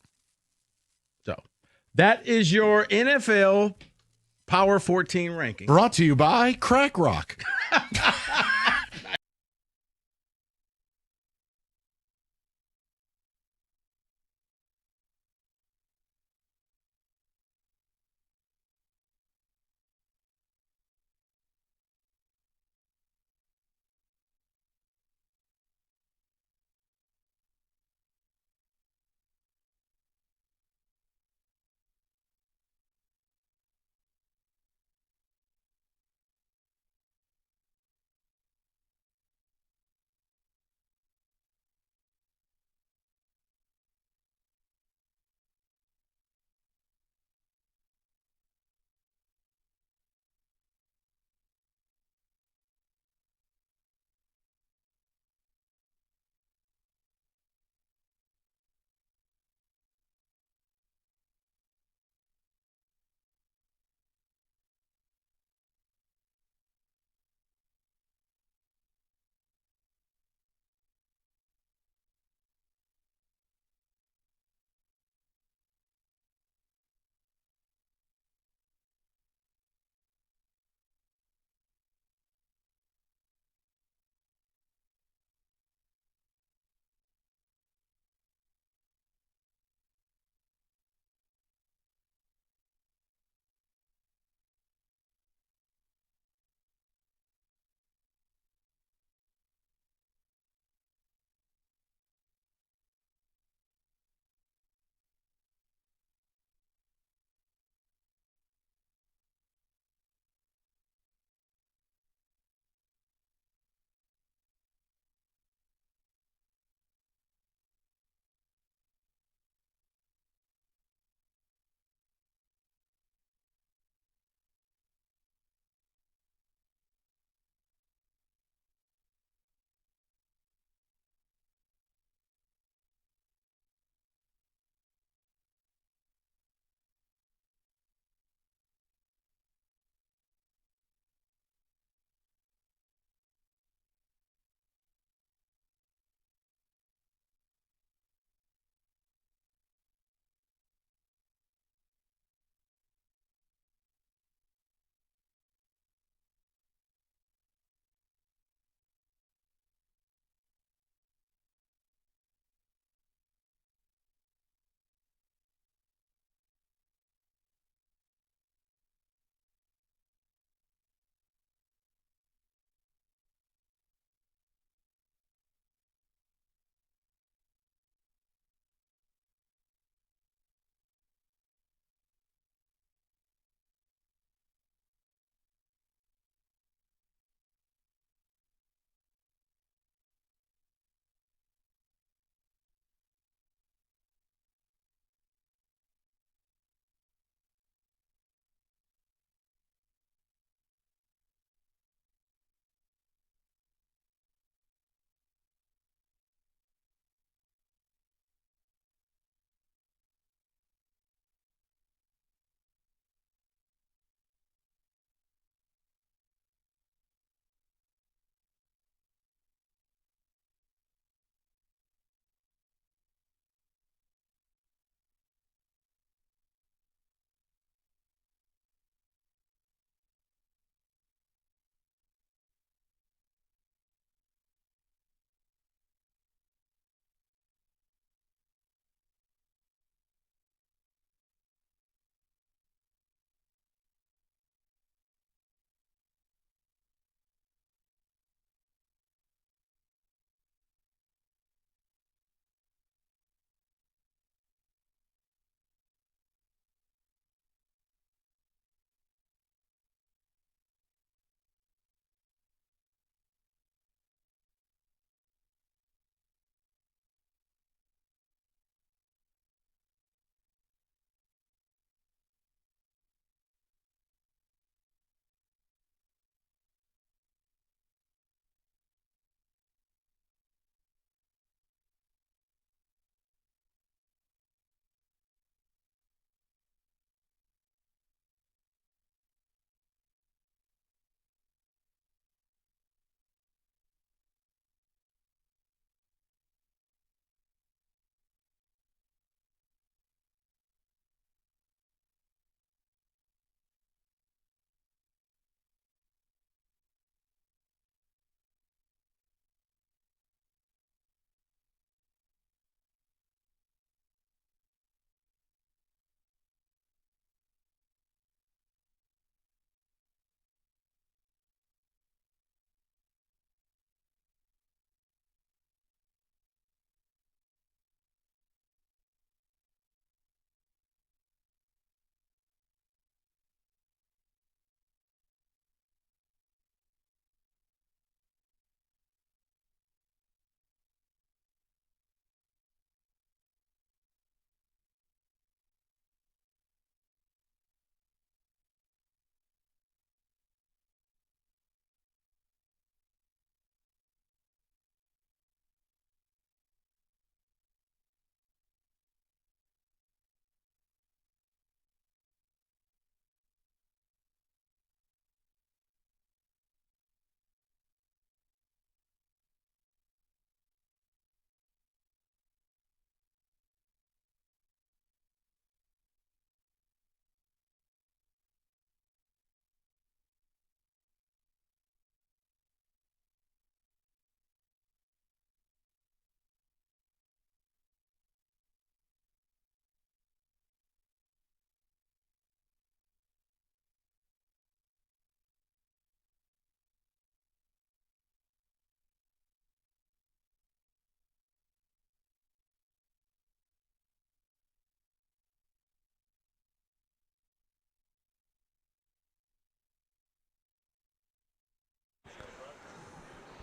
S16: So that is your NFL Power 14 ranking.
S8: Brought to you by Crack Rock.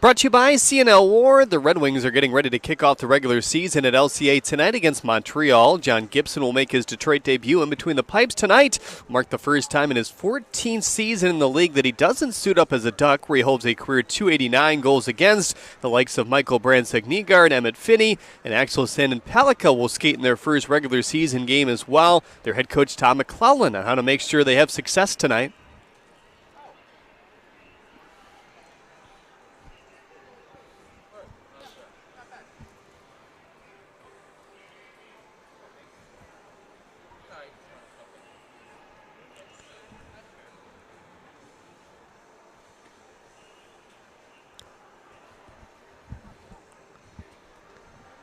S7: Brought to you by CNL Ward. The Red Wings are getting ready to kick off the regular season at LCA tonight against Montreal. John Gibson will make his Detroit debut in between the pipes tonight. Mark the first time in his 14th season in the league that he doesn't suit up as a Duck, where he holds a career 289 goals against. The likes of Michael Brandsegg-Nygaard, Emmett Finney, and Axel Sandin-Pellikka will skate in their first regular season game as well. Their head coach Tom McClellan on how to make sure they have success tonight.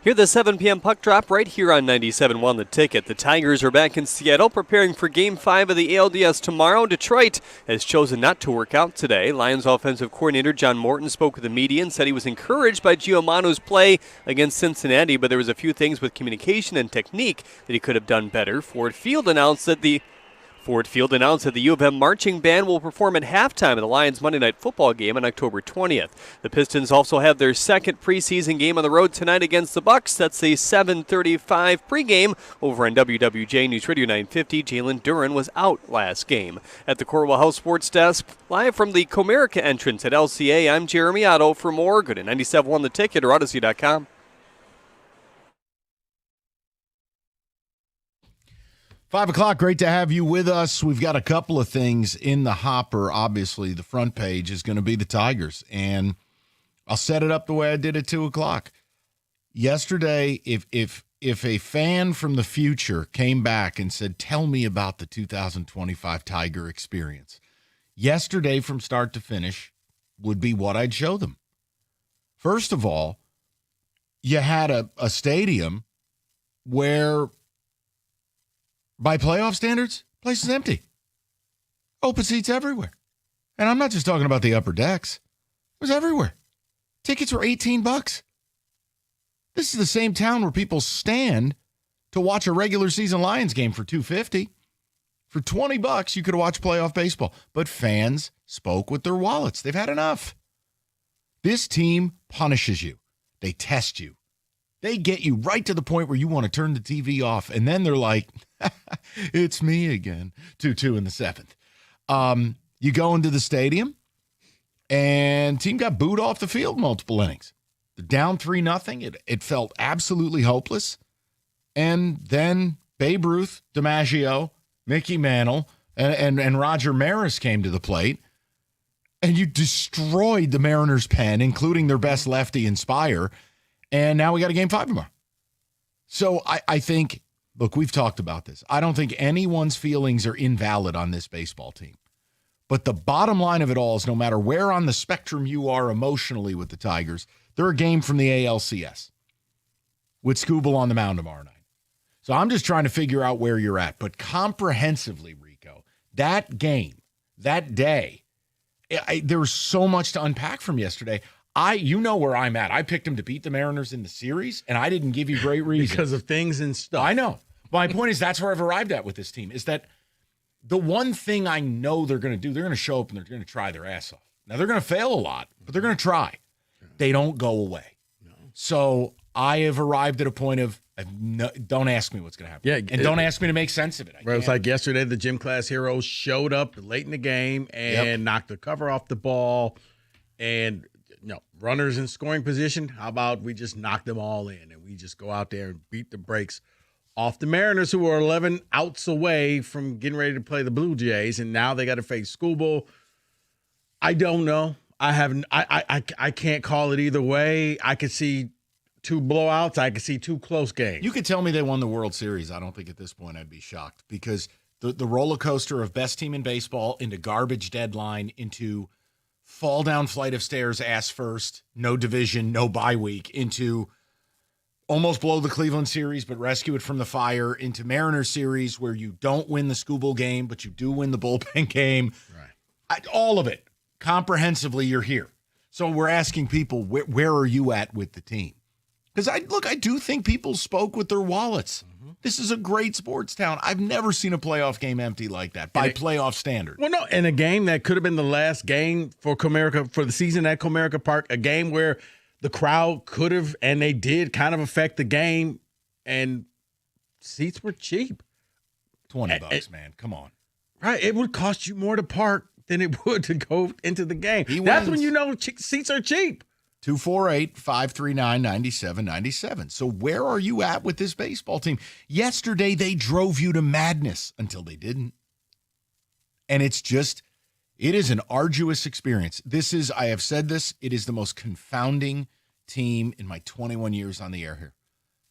S7: Hear the 7 p.m. puck drop right here on 97.1 The Ticket. The Tigers are back in Seattle preparing for Game 5 of the ALDS tomorrow. Detroit has chosen not to work out today. Lions offensive coordinator John Morton spoke with the media and said he was encouraged by Giuliano's play against Cincinnati, but there was a few things with communication and technique that he could have done better. Ford Field announced that the U of M marching band will perform at halftime of the Lions Monday Night Football game on October 20th. The Pistons also have their second preseason game on the road tonight against the Bucks. That's a 7:35 pregame over on WWJ News Radio 950. Jalen Duren was out last game. At the Corwell House Sports Desk, live from the Comerica entrance at LCA, I'm Jeremy Otto. For more, go to 97.1 The Ticket or Odyssey.com.
S8: 5 o'clock, great to have you with us. We've got a couple of things in the hopper. Obviously, the front page is going to be the Tigers, and I'll set it up the way I did at 2 o'clock. Yesterday, if a fan from the future came back and said, tell me about the 2025 Tiger experience, yesterday from start to finish would be what I'd show them. First of all, you had a stadium where, by playoff standards, place is empty. Open seats everywhere. And I'm not just talking about the upper decks. It was everywhere. Tickets were $18. This is the same town where people stand to watch a regular season Lions game for $250. For $20, you could watch playoff baseball. But fans spoke with their wallets. They've had enough. This team punishes you. They test you. They get you right to the point where you want to turn the TV off. And then they're like, it's me again. 2-2 in the seventh. You go into the stadium, and team got booed off the field multiple innings. They're down 3-0. It felt absolutely hopeless. And then Babe Ruth, DiMaggio, Mickey Mantle, and Roger Maris came to the plate. And you destroyed the Mariners' pen, including their best lefty, Inspire. And now we got a Game 5 tomorrow. So I think, look, we've talked about this. I don't think anyone's feelings are invalid on this baseball team. But the bottom line of it all is no matter where on the spectrum you are emotionally with the Tigers, they're a game from the ALCS with Skubal on the mound tomorrow night. So I'm just trying to figure out where you're at. But comprehensively, Rico, that game, that day, there was so much to unpack from yesterday. You know where I'm at. I picked them to beat the Mariners in the series, and I didn't give you great reasons.
S16: Because of things and stuff.
S8: I know. My point is that's where I've arrived at with this team, is that the one thing I know they're going to do, they're going to show up and they're going to try their ass off. Now, they're going to fail a lot, but they're going to try. They don't go away. No. So I have arrived at a point of, don't ask me what's going to happen.
S16: Yeah,
S8: and don't ask me to make sense of it.
S16: It was like yesterday, the gym class heroes showed up late in the game and knocked the cover off the ball. And runners in scoring position, how about we just knock them all in and we just go out there and beat the brakes off the Mariners, who are 11 outs away from getting ready to play the Blue Jays, and now they got to face Skubal. I don't know. I can't call it either way. I could see 2 blowouts. I could see 2 close games.
S8: You could tell me they won the World Series. I don't think at this point I'd be shocked, because the roller coaster of best team in baseball into garbage deadline into fall down flight of stairs, ass first, no division, no bye week, into almost blow the Cleveland series but rescue it from the fire, into Mariners series where you don't win the Skubal game but you do win the bullpen game. Right. All of it. Comprehensively, you're here. So we're asking people, where are you at with the team? Because I do think people spoke with their wallets. Mm-hmm.
S14: This is a great sports town. I've never seen a playoff game empty like that by playoff standard.
S16: Well, no, in a game that could have been the last game for Comerica for the season at Comerica Park, a game where the crowd could have and they did kind of affect the game, and seats were cheap.
S14: $20, man. Come on.
S16: Right. It would cost you more to park than it would to go into the game. That's when you know seats are cheap.
S14: 248-539-9797. So where are you at with this baseball team? Yesterday, they drove you to madness until they didn't. And it is an arduous experience. I have said this, it is the most confounding team in my 21 years on the air here.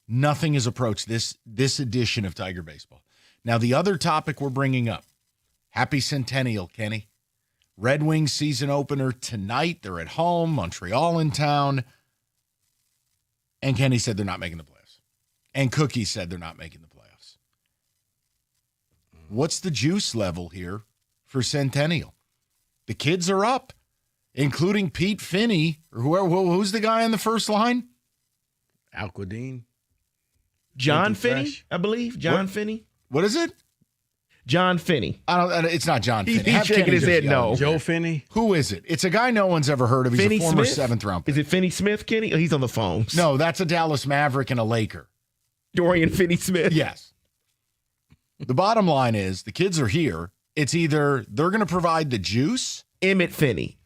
S14: Nothing has approached this edition of Tiger Baseball. Now, the other topic we're bringing up, happy centennial, Kenny. Red Wings season opener tonight. They're at home, Montreal in town. And Kenny said they're not making the playoffs. And Cookie said they're not making the playoffs. What's the juice level here for Centennial? The kids are up, including Pete Finney, or who's the guy on the first line?
S16: Alquadine.
S3: John Finney, I believe. John Finney.
S14: What is it?
S3: John Finney.
S14: It's not John Finney.
S3: He's shaking his head no.
S16: Joe Finney.
S14: Who is it? It's a guy no one's ever heard of. He's
S3: Finney
S14: a former
S3: Smith?
S14: 7th round pick.
S3: Is it Finney Smith, Kenny? Oh, he's on the phone.
S14: No, that's a Dallas Maverick and a Laker.
S3: Dorian Finney-Smith.
S14: Yes. The bottom line is the kids are here. It's either they're going to provide the juice.
S3: Emmett Finney.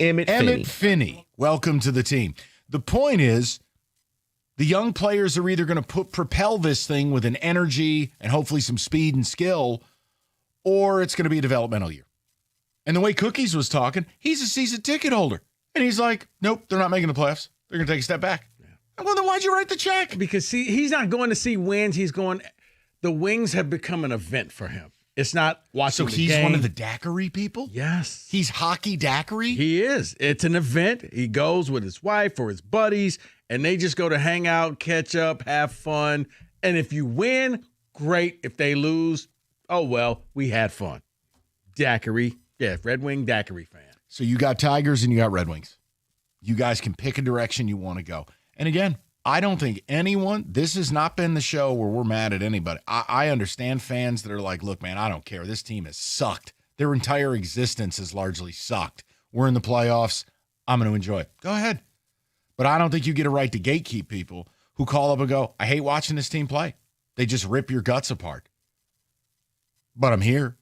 S14: Welcome to the team. The point is the young players are either going to propel this thing with an energy and hopefully some speed and skill, or it's going to be a developmental year. And the way Cookies was talking, he's a season ticket holder. And he's like, nope, they're not making the playoffs. They're going to take a step back. Yeah. Well, then why'd you write the check?
S16: Because he's not going to see wins. The Wings have become an event for him. It's not watching the game.
S14: So he's one of the daiquiri people?
S16: Yes.
S14: He's hockey daiquiri?
S16: He is. It's an event. He goes with his wife or his buddies, and they just go to hang out, catch up, have fun. And if you win, great. If they lose, oh, well, we had fun. Daiquiri. Yeah, Red Wing daiquiri fan.
S14: So you got Tigers and you got Red Wings. You guys can pick a direction you want to go. And again, I don't think this has not been the show where we're mad at anybody. I understand fans that are like, look, man, I don't care. This team has sucked. Their entire existence has largely sucked. We're in the playoffs. I'm going to enjoy it. Go ahead. But I don't think you get a right to gatekeep people who call up and go, I hate watching this team play. They just rip your guts apart. But I'm here.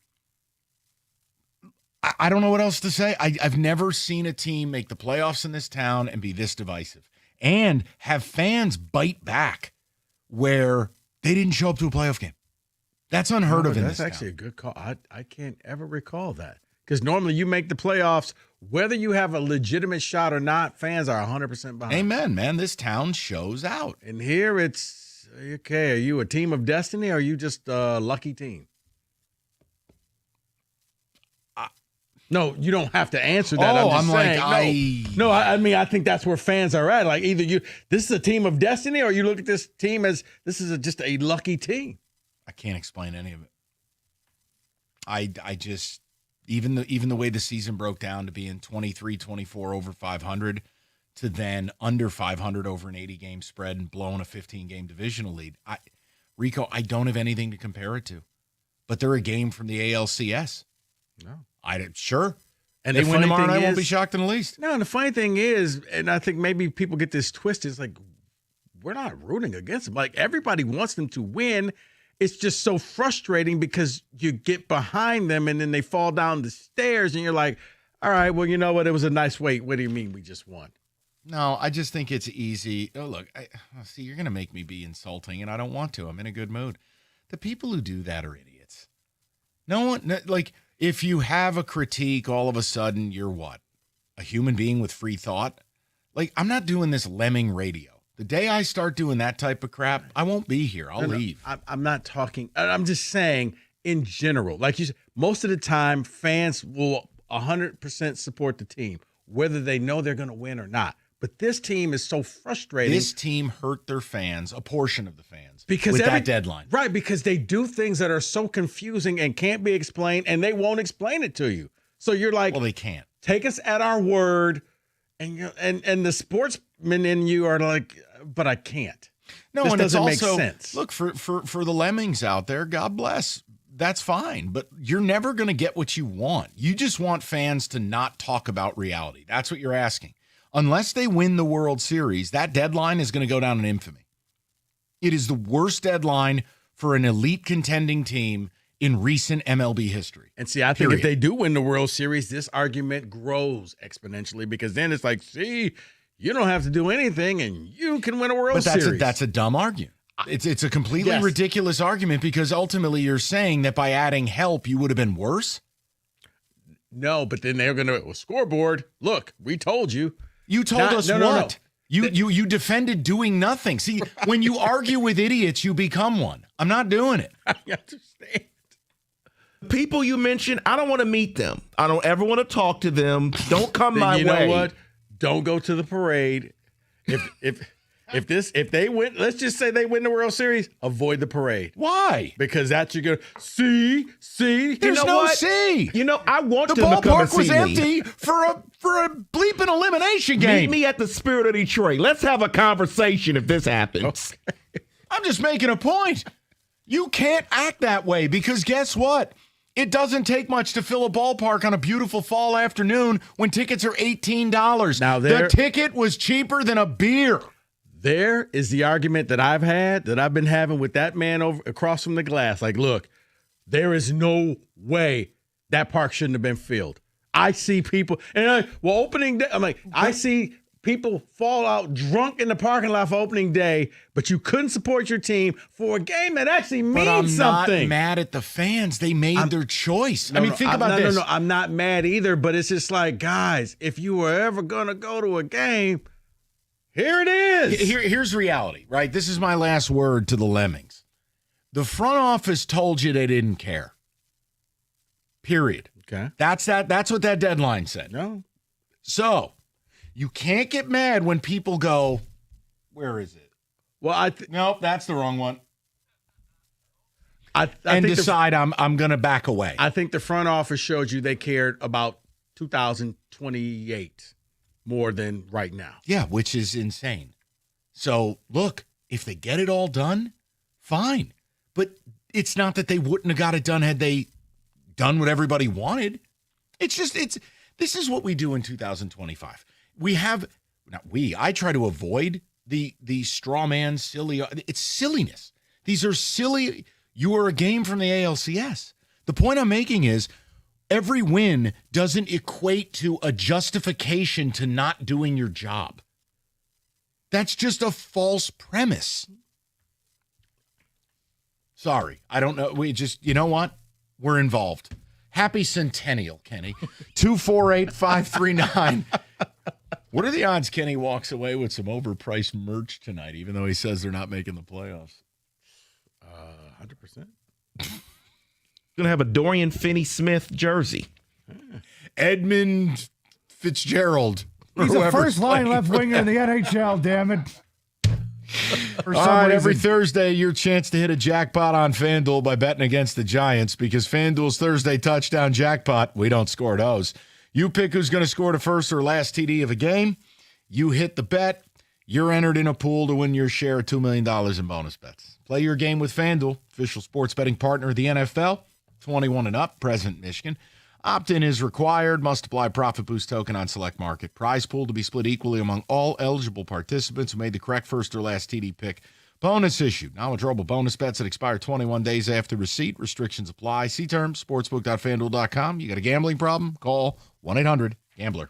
S14: I don't know what else to say. I've never seen a team make the playoffs in this town and be this divisive and have fans bite back where they didn't show up to a playoff game. That's unheard of in this town.
S16: That's actually a good call. I can't ever recall that because normally you make the playoffs, whether you have a legitimate shot or not, fans are 100% behind.
S14: Amen, man. This town shows out.
S16: And here it's, okay, are you a team of destiny or are you just a lucky team? No, you don't have to answer that. I'm saying. I think that's where fans are at. Like either this is a team of destiny, or you look at this team as this is just a lucky team.
S14: I can't explain any of it. I just even the way the season broke down to being 23-24 over 500 to then under 500 over an 80-game spread and blowing a 15-game divisional lead. Rico, I don't have anything to compare it to, but they're a game from the ALCS.
S16: No.
S14: Sure.
S16: And
S14: they
S16: the
S14: win
S16: funny
S14: tomorrow, and I
S16: thing
S14: won't be
S16: is-
S14: shocked in the least.
S16: No, and the funny thing is, and I think maybe people get this twisted, it's like, we're not rooting against them. Like, everybody wants them to win. It's just so frustrating because you get behind them and then they fall down the stairs and you're like, all right, well, you know what? It was a nice wait. What do you mean we just won?
S14: No, I just think it's easy. Oh, look, see, you're going to make me be insulting, and I don't want to. I'm in a good mood. The people who do that are idiots. If you have a critique, all of a sudden you're what? A human being with free thought? Like, I'm not doing this lemming radio. The day I start doing that type of crap, I won't be here. I'll leave.
S16: I'm not talking. I'm just saying in general. Like you said, most of the time, fans will 100% support the team, whether they know they're going to win or not. But this team is so frustrating.
S14: This team hurt their fans, a portion of the fans,
S16: because
S14: with that deadline.
S16: Right, because they do things that are so confusing and can't be explained, and they won't explain it to you. So you're like,
S14: well, they can't.
S16: Take us at our word, and the sportsmen in you are like, but I can't.
S8: No,
S16: This
S8: and it's
S16: doesn't make
S8: also
S16: sense.
S8: look for the lemmings out there. God bless. That's fine, but you're never going to get what you want. You just want fans to not talk about reality. That's what you're asking. Unless they win the World Series, that deadline is going to go down in infamy. It is the worst deadline for an elite contending team in recent MLB history.
S16: And see, I think if they do win the World Series, this argument grows exponentially because then it's like, see, you don't have to do anything and you can win a World Series.
S8: That's a dumb argument. It's a completely ridiculous argument because ultimately you're saying that by adding help, you would have been worse.
S16: No, but then they're going to scoreboard. Look, we told you.
S8: You told us what?
S16: No.
S8: You defended doing nothing. See, when you argue with idiots, you become one. I'm not doing it.
S16: I understand.
S3: People you mentioned, I don't want to meet them. I don't ever want to talk to them. Don't come
S16: Then
S3: my
S16: you
S3: way.
S16: know what? Don't go to the parade. If they win, let's just say they win the World Series, avoid the parade.
S8: Why?
S16: Because that's you're gonna see.
S8: There's no see.
S3: You know, I want
S8: The
S3: them to come and
S8: ballpark was
S3: see me.
S8: empty for a bleeping elimination game.
S3: Meet me at the Spirit of Detroit. Let's have a conversation if this happens.
S8: I'm just making a point. You can't act that way because guess what? It doesn't take much to fill a ballpark on a beautiful fall afternoon when tickets are $18.
S16: Now
S8: the ticket was cheaper than a beer.
S16: There is the argument that I've been having with that man over across from the glass. Like, look, there is no way that park shouldn't have been filled. I see people, and opening day, I'm like, I see people fall out drunk in the parking lot for opening day, but you couldn't support your team for a game that actually means
S8: But I'm
S16: something.
S8: not mad at the fans. They made their choice. Think about this.
S16: No, I'm not mad either, but it's just like, guys, if you were ever going to go to a game, here it is.
S8: Here's reality, right? This is my last word to the Lemmings. The front office told you they didn't care. Period.
S16: Okay.
S8: That's what that deadline said.
S16: No.
S8: So you can't get mad when people go, where is it?
S16: Well,
S8: nope, that's the wrong one.
S16: I
S8: and
S16: think
S8: decide I'm going to back away.
S16: I think the front office showed you they cared about 2028 more than right now.
S8: Yeah, which is insane. So, look, if they get it all done, fine. But it's not that they wouldn't have got it done had they done what everybody wanted. This is what we do in 2025. I try to avoid the straw man silly. It's silliness. These are silly. You are a game from the ALCS. The point I'm making is every win doesn't equate to a justification to not doing your job. That's just a false premise. Sorry, I don't know. You know what? We're involved. Happy Centennial, Kenny. 248-539. What are the odds Kenny walks away with some overpriced merch tonight, even though he says they're not making the playoffs?
S16: 100%.
S3: Gonna have a Dorian Finney-Smith jersey.
S8: Edmund Fitzgerald.
S17: He's the first line left winger in the NHL, damn it.
S8: All right, every Thursday, your chance to hit a jackpot on FanDuel by betting against the Giants because FanDuel's Thursday touchdown jackpot, we don't score those. You pick who's going to score the first or last TD of a game. You hit the bet. You're entered in a pool to win your share of $2 million in bonus bets. Play your game with FanDuel, official sports betting partner of the NFL. 21 and up, present Michigan. Opt-in is required. Must apply profit boost token on select market. Prize pool to be split equally among all eligible participants who made the correct first or last TD pick. Bonus issued. Non-withdrawable bonus bets that expire 21 days after receipt. Restrictions apply. See terms, sportsbook.fanduel.com. You got a gambling problem? Call 1-800-GAMBLER.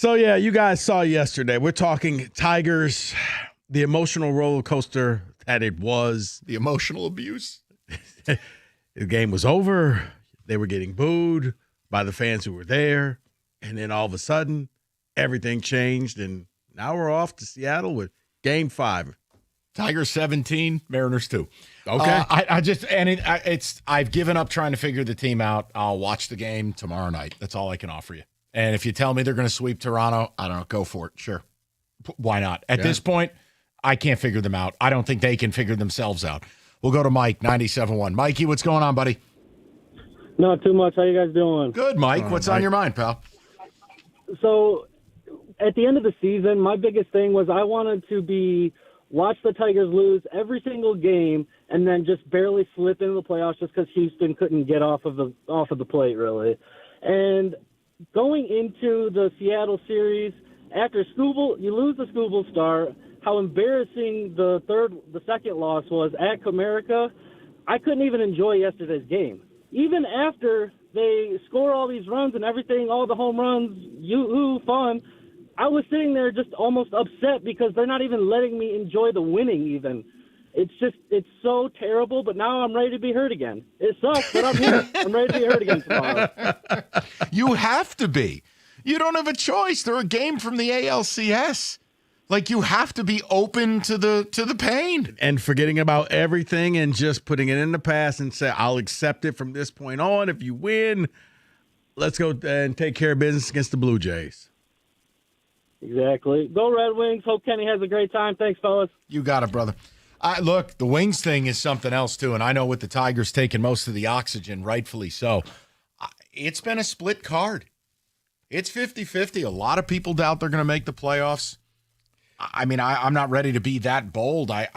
S16: So, yeah, you guys saw yesterday. We're talking Tigers, the emotional roller coaster that it was.
S8: The emotional abuse.
S16: The game was over. They were getting booed by the fans who were there. And then all of a sudden, everything changed. And now we're off to Seattle with Game 5.
S8: Tigers 17, Mariners 2.
S16: Okay.
S8: I've given up trying to figure the team out. I'll watch the game tomorrow night. That's all I can offer you. And if you tell me they're going to sweep Toronto, I don't know, go for it. Sure. Why not? At this point, I can't figure them out. I don't think they can figure themselves out. We'll go to Mike, 97.1. Mikey, what's going on, buddy?
S5: Not too much. How you guys doing?
S8: Good, Mike. What's on your mind, pal?
S5: So, at the end of the season, my biggest thing was I wanted to watch the Tigers lose every single game and then just barely slip into the playoffs just because Houston couldn't get off of the plate, really. And going into the Seattle series, after Skubal, you lose the Skubal start, how embarrassing the second loss was at Comerica, I couldn't even enjoy yesterday's game. Even after they score all these runs and everything, all the home runs, fun, I was sitting there just almost upset because they're not even letting me enjoy the winning even. It's so terrible, but now I'm ready to be hurt again. It sucks, but I'm here. I'm ready to be hurt again tomorrow.
S8: You have to be. You don't have a choice. They're a game from the ALCS. Like, you have to be open to the pain.
S16: And forgetting about everything and just putting it in the past and say, I'll accept it from this point on. If you win, let's go and take care of business against the Blue Jays.
S5: Exactly. Go Red Wings. Hope Kenny has a great time. Thanks, fellas.
S8: You got it, brother. Look, the Wings thing is something else, too. And I know with the Tigers taking most of the oxygen, rightfully so, it's been a split card. It's 50-50. A lot of people doubt they're going to make the playoffs. I mean, I'm not ready to be that bold. I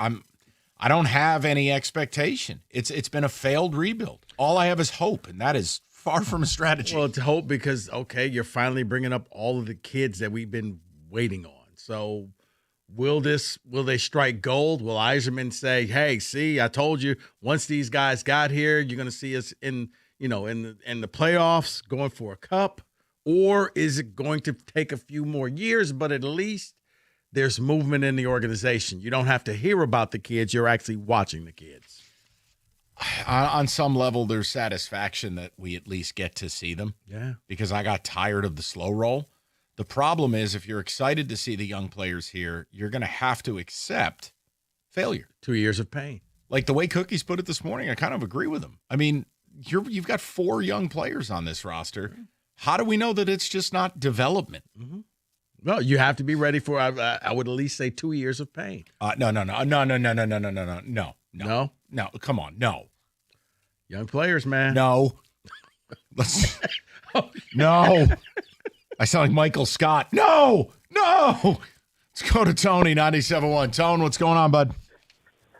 S8: don't have any expectation. It's been a failed rebuild. All I have is hope, and that is far from a strategy.
S16: Well, it's hope because, okay, you're finally bringing up all of the kids that we've been waiting on. So will they strike gold? Will Yzerman say, hey, see, I told you, once these guys got here, you're going to see us in the playoffs going for a cup? Or is it going to take a few more years, but at least there's movement in the organization? You don't have to hear about the kids. You're actually watching the kids.
S8: On some level, there's satisfaction that we at least get to see them.
S16: Yeah.
S8: Because I got tired of the slow roll. The problem is, if you're excited to see the young players here, you're going to have to accept failure.
S16: 2 years of pain.
S8: Like the way Cookies put it this morning, I kind of agree with him. I mean, you've got 4 young players on this roster. How do we know that it's just not development?
S16: Mm-hmm. Well, you have to be ready for, I would at least say 2 years of pain.
S8: No.
S16: No,
S8: come on, no.
S16: Young players, man.
S8: No. No. I sound like Michael Scott. No. Let's go to Tony, 97.1. Tone, what's going on, bud?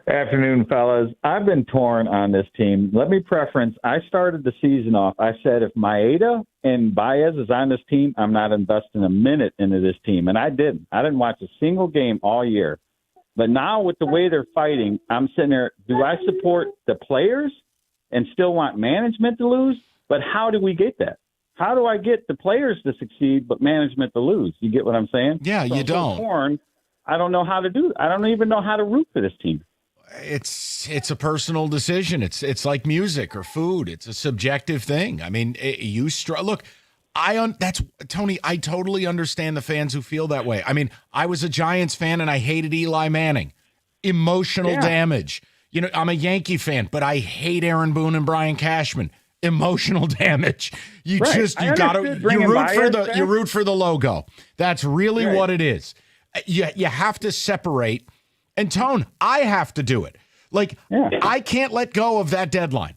S21: Afternoon, fellas. I've been torn on this team. Let me preference. I started the season off. I said if Maeda and Baez is on this team, I'm not investing a minute into this team. And I didn't. I didn't watch a single game all year. But now with the way they're fighting, I'm sitting there, do I support the players and still want management to lose? But how do we get that? How do I get the players to succeed but management to lose? You get what I'm saying?
S8: Yeah,
S21: so
S8: you
S21: I'm
S8: don't.
S21: So torn. I don't know how to do it. I don't even know how to root for this team.
S8: It's a personal decision. It's like music or food. It's a subjective thing. I mean, look, that's Tony. I totally understand the fans who feel that way. I mean, I was a Giants fan and I hated Eli Manning. Emotional damage. You know, I'm a Yankee fan, but I hate Aaron Boone and Brian Cashman. Emotional damage. You root for the logo. That's really what it is. You have to separate. And Tone, I have to do it. Like, I can't let go of that deadline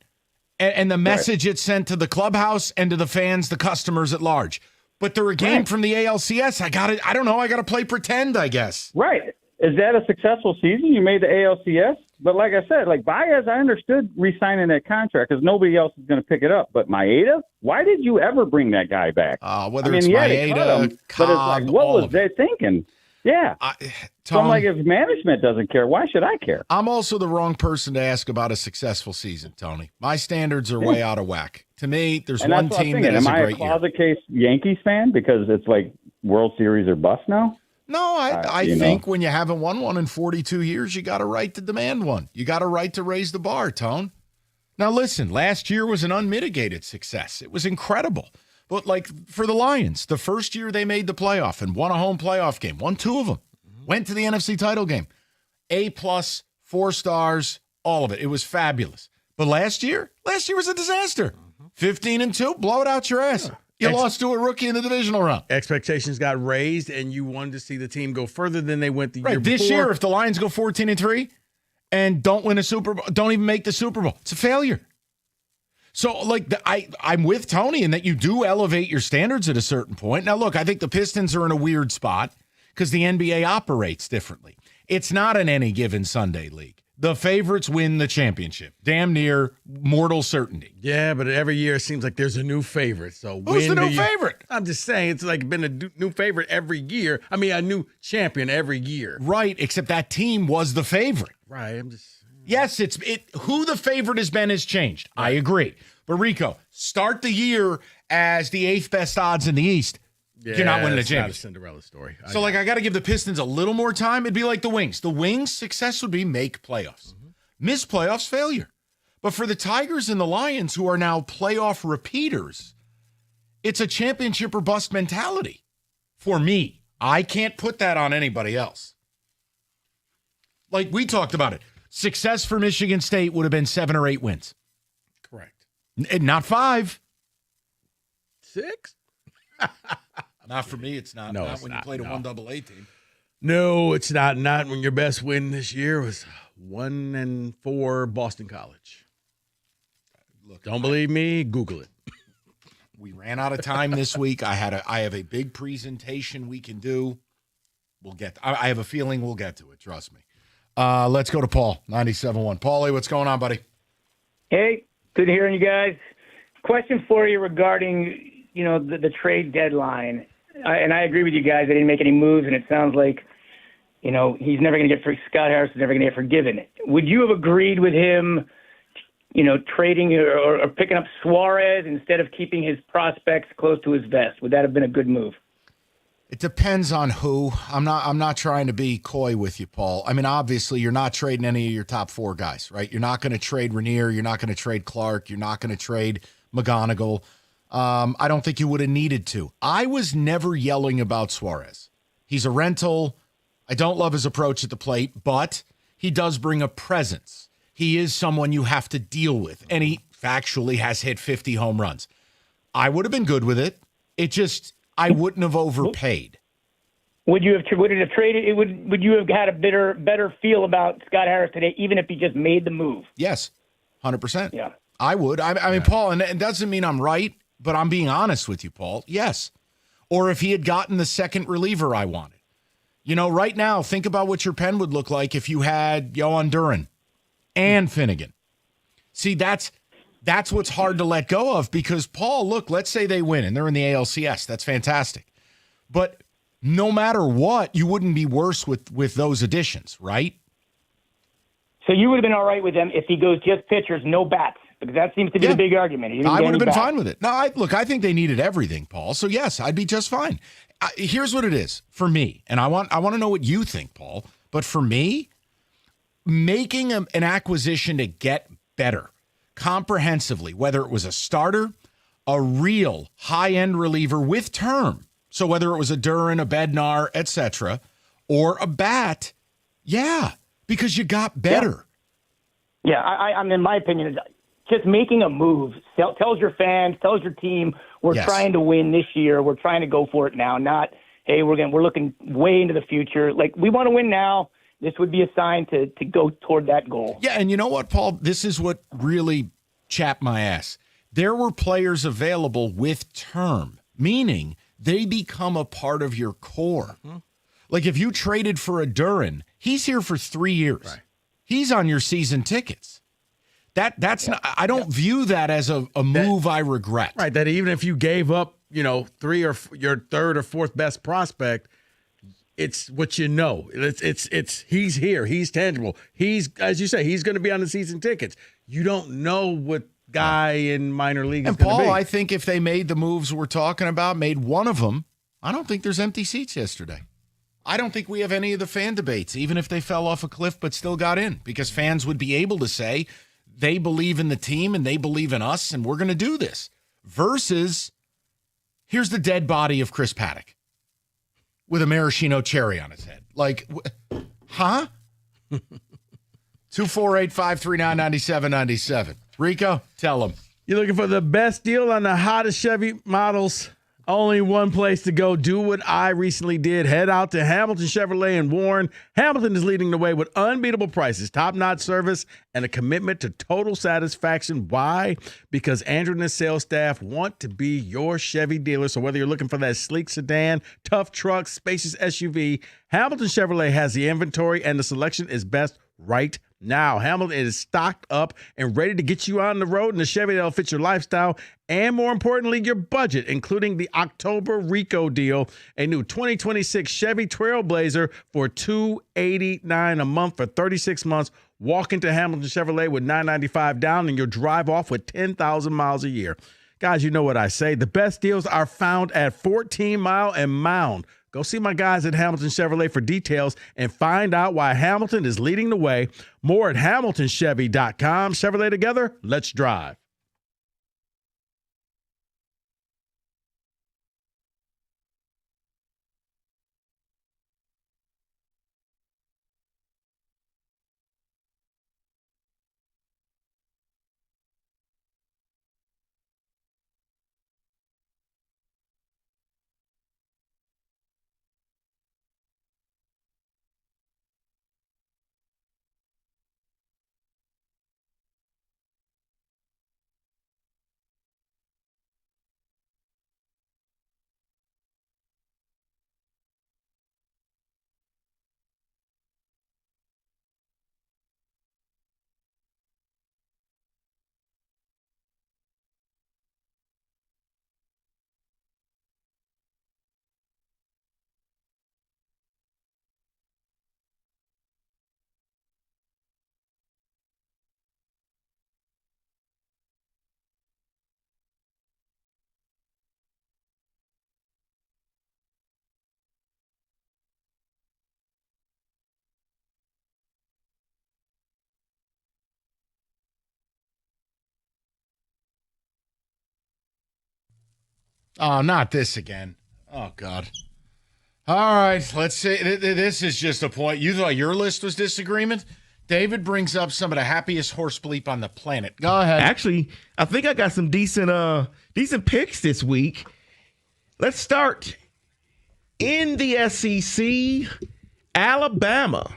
S8: and the message it sent to the clubhouse and to the fans, the customers at large. But they're a game from the ALCS. I got to play pretend, I guess.
S21: Right. Is that a successful season? You made the ALCS? But like I said, like Baez, I understood re-signing that contract because nobody else is going to pick it up. But Maeda, why did you ever bring that guy back?
S8: It's Maeda,
S21: Cobb, but it's like, what was they thinking? Yeah. So I'm like, if management doesn't care, why should I care?
S8: I'm also the wrong person to ask about a successful season, Tony. My standards are way out of whack. To me, there's one team that has a great year.
S21: Am I a closet case Yankees fan? Because it's like World Series or bust now?
S8: No, I think when you haven't won one in 42 years, you got a right to demand one. You got a right to raise the bar, Tone. Now, listen, last year was an unmitigated success. It was incredible. But, like, for the Lions, the first year they made the playoff and won a home playoff game, won 2 of them, went to the NFC title game. A+, 4 stars, all of it. It was fabulous. But last year was a disaster. 15-2, blow it out your ass. You lost to a rookie in the divisional round.
S16: Expectations got raised, and you wanted to see the team go further than they went the year before.
S8: This year, if the Lions go 14-3 and don't win a Super Bowl, don't even make the Super Bowl, it's a failure. So, like, I'm with Tony in that you do elevate your standards at a certain point. Now, look, I think the Pistons are in a weird spot because the NBA operates differently. It's not an any given Sunday league. The favorites win the championship. Damn near mortal certainty.
S16: Yeah, but every year it seems like there's a new favorite. So
S8: who's the new favorite?
S16: I'm just saying it's like been a new favorite every year. I mean, a new champion every year.
S8: Right, except that team was the favorite.
S16: Right, I'm just...
S8: Yes, who the favorite has been has changed. I agree. But Rico, start the year as the 8th best odds in the East. You're not winning a championship.
S16: Not a Cinderella story.
S8: So, I got to give the Pistons a little more time. It'd be like the Wings. The Wings' success would be make playoffs. Miss playoffs, failure. But for the Tigers and the Lions, who are now playoff repeaters, it's a championship or bust mentality. For me, I can't put that on anybody else. Like we talked about it. Success for Michigan State would have been 7 or 8 wins.
S16: Correct.
S8: Not 5.
S16: 6?
S8: Not for me, it's not.
S16: No,
S8: not
S16: it's
S8: when
S16: not,
S8: you played
S16: no.
S8: a 1AA team.
S16: No, it's not. Not when your best win this year was 1-4 Boston College.
S8: Look,
S16: don't believe me? Google it.
S8: We ran out of time this week. I have a big presentation we can do. We'll get. I have a feeling we'll get to it. Trust me. Let's go to Paul, 97.1. Paulie, what's going on, buddy?
S2: Hey, good hearing you guys. Question for you regarding the trade deadline. And I agree with you guys. They didn't make any moves, and it sounds like, he's never going to get Scott Harris is never going to get forgiven. Would you have agreed with him, trading or picking up Suarez instead of keeping his prospects close to his vest? Would that have been a good move?
S8: It depends on who. I'm not trying to be coy with you, Paul. I mean, obviously, you're not trading any of your top 4 guys, right? You're not going to trade Rainier. You're not going to trade Clark. You're not going to trade McGonigal. I don't think you would have needed to. I was never yelling about Suarez. He's a rental. I don't love his approach at the plate, but he does bring a presence. He is someone you have to deal with, and he factually has hit 50 home runs. I would have been good with it. I wouldn't have overpaid.
S2: Would it have traded? Would you have had a better feel about Scott Harris today, even if he just made the move?
S8: Yes, 100%.
S2: Yeah,
S8: I would. I mean, Paul, and it doesn't mean I'm right, but I'm being honest with you, Paul. Yes. Or if he had gotten the second reliever I wanted. Right now, think about what your pen would look like if you had Yohan Duran and Finnegan. See, that's what's hard to let go of because, Paul, look, let's say they win and they're in the ALCS. That's fantastic. But no matter what, you wouldn't be worse with those additions, right?
S2: So you would have been all right with them if he goes just pitchers, no bats, because that seems to be the big argument.
S8: I would have been fine with it. No, I think they needed everything, Paul. So, yes, I'd be just fine. Here's what it is for me, and I want to know what you think, Paul. But for me, making an acquisition to get better comprehensively, whether it was a starter, a real high-end reliever with term, so whether it was a Duran, a Bednar, etc., or a bat, yeah, because you got better.
S2: Yeah, I mean, in my opinion, just making a move tells your fans, tells your team, we're trying to win this year. We're trying to go for it now. Not, hey, we're looking way into the future. Like, we want to win now. This would be a sign to go toward that goal.
S8: Yeah, and you know what, Paul? This is what really chapped my ass. There were players available with term, meaning they become a part of your core. Mm-hmm. Like if you traded for a Duran, he's here for 3 years. Right. He's on your season tickets. That's not. I don't view that as a move I regret.
S16: Right. That even if you gave up, 3 or your third or fourth best prospect, it's what you know. It's he's here. He's tangible. He's, as you say, he's going to be on the season tickets. You don't know what guy in minor league is going to be.
S8: And Paul, I think if they made the moves we're talking about, made one of them, I don't think there's empty seats yesterday. I don't think we have any of the fan debates, even if they fell off a cliff but still got in, because fans would be able to say they believe in the team and they believe in us and we're going to do this. Versus, here's the dead body of Chris Paddock with a maraschino cherry on his head. Like, huh? 248-539-9797. Rico, tell them.
S16: You're looking for the best deal on the hottest Chevy models? Only one place to go. Do what I recently did. Head out to Hamilton Chevrolet in Warren. Hamilton is leading the way with unbeatable prices, top-notch service, and a commitment to total satisfaction. Why? Because Andrew and his sales staff want to be your Chevy dealer. So whether you're looking for that sleek sedan, tough truck, spacious SUV, Hamilton Chevrolet has the inventory and the selection is best right now. Hamilton is stocked up and ready to get you on the road in a Chevy that'll fit your lifestyle and, more importantly, your budget, including the October Rico deal, a new 2026 Chevy Trailblazer for $289 a month for 36 months. Walk into Hamilton Chevrolet with $995 down and you'll drive off with 10,000 miles a year. Guys, you know what I say. The best deals are found at 14 Mile and Mound. Go see my guys at Hamilton Chevrolet for details and find out why Hamilton is leading the way. More at HamiltonChevy.com. Chevrolet together, let's drive.
S8: Oh, not this again. Oh, God. All right, let's see. This is just a point. You thought your list was disagreement? David brings up some of the happiest horse bleep on the planet. Go ahead.
S3: Actually, I think I got some decent picks this week. Let's start in the SEC, Alabama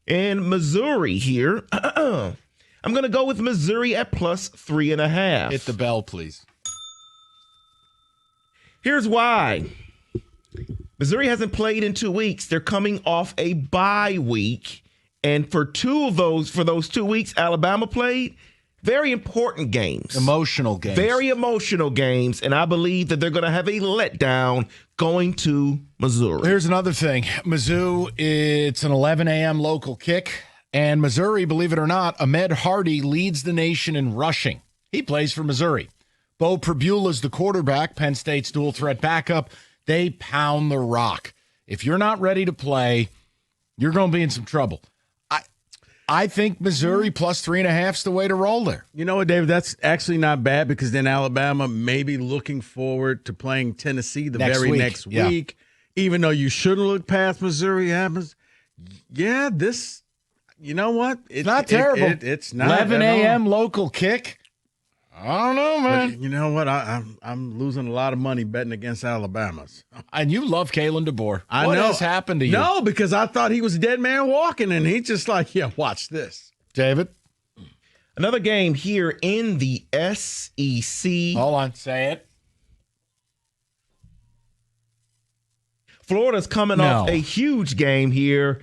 S3: and Missouri here. I'm going to go with Missouri at plus 3.5.
S8: Hit the bell, please.
S3: Here's why. Missouri hasn't played in 2 weeks. They're coming off a bye week. And for those 2 weeks, Alabama played very important games.
S8: Emotional games.
S3: Very emotional games. And I believe that they're going to have a letdown going to Missouri.
S8: Here's another thing. Mizzou, it's an 11 a.m. local kick. And Missouri, believe it or not, Ahmed Hardy leads the nation in rushing. He plays for Missouri. Bo Pribula's the quarterback, Penn State's dual threat backup. They pound the rock. If you're not ready to play, you're going to be in some trouble. I think Missouri plus 3.5 is the way to roll there.
S16: You know what, David? That's actually not bad because then Alabama may be looking forward to playing Tennessee next week. Even though you shouldn't look past Missouri. Yeah, this, you know what?
S8: It's not terrible.
S16: It's not.
S8: 11 a.m. local kick. I don't know, man.
S16: But you know what? I'm losing a lot of money betting against Alabama.
S8: And you love Kalen DeBoer.
S16: What
S8: has happened to you?
S16: No, because I thought he was a dead man walking, and he just like, yeah, watch this.
S8: David?
S3: Another game here in the SEC.
S8: Hold on, say it.
S3: Florida's coming off a huge game here,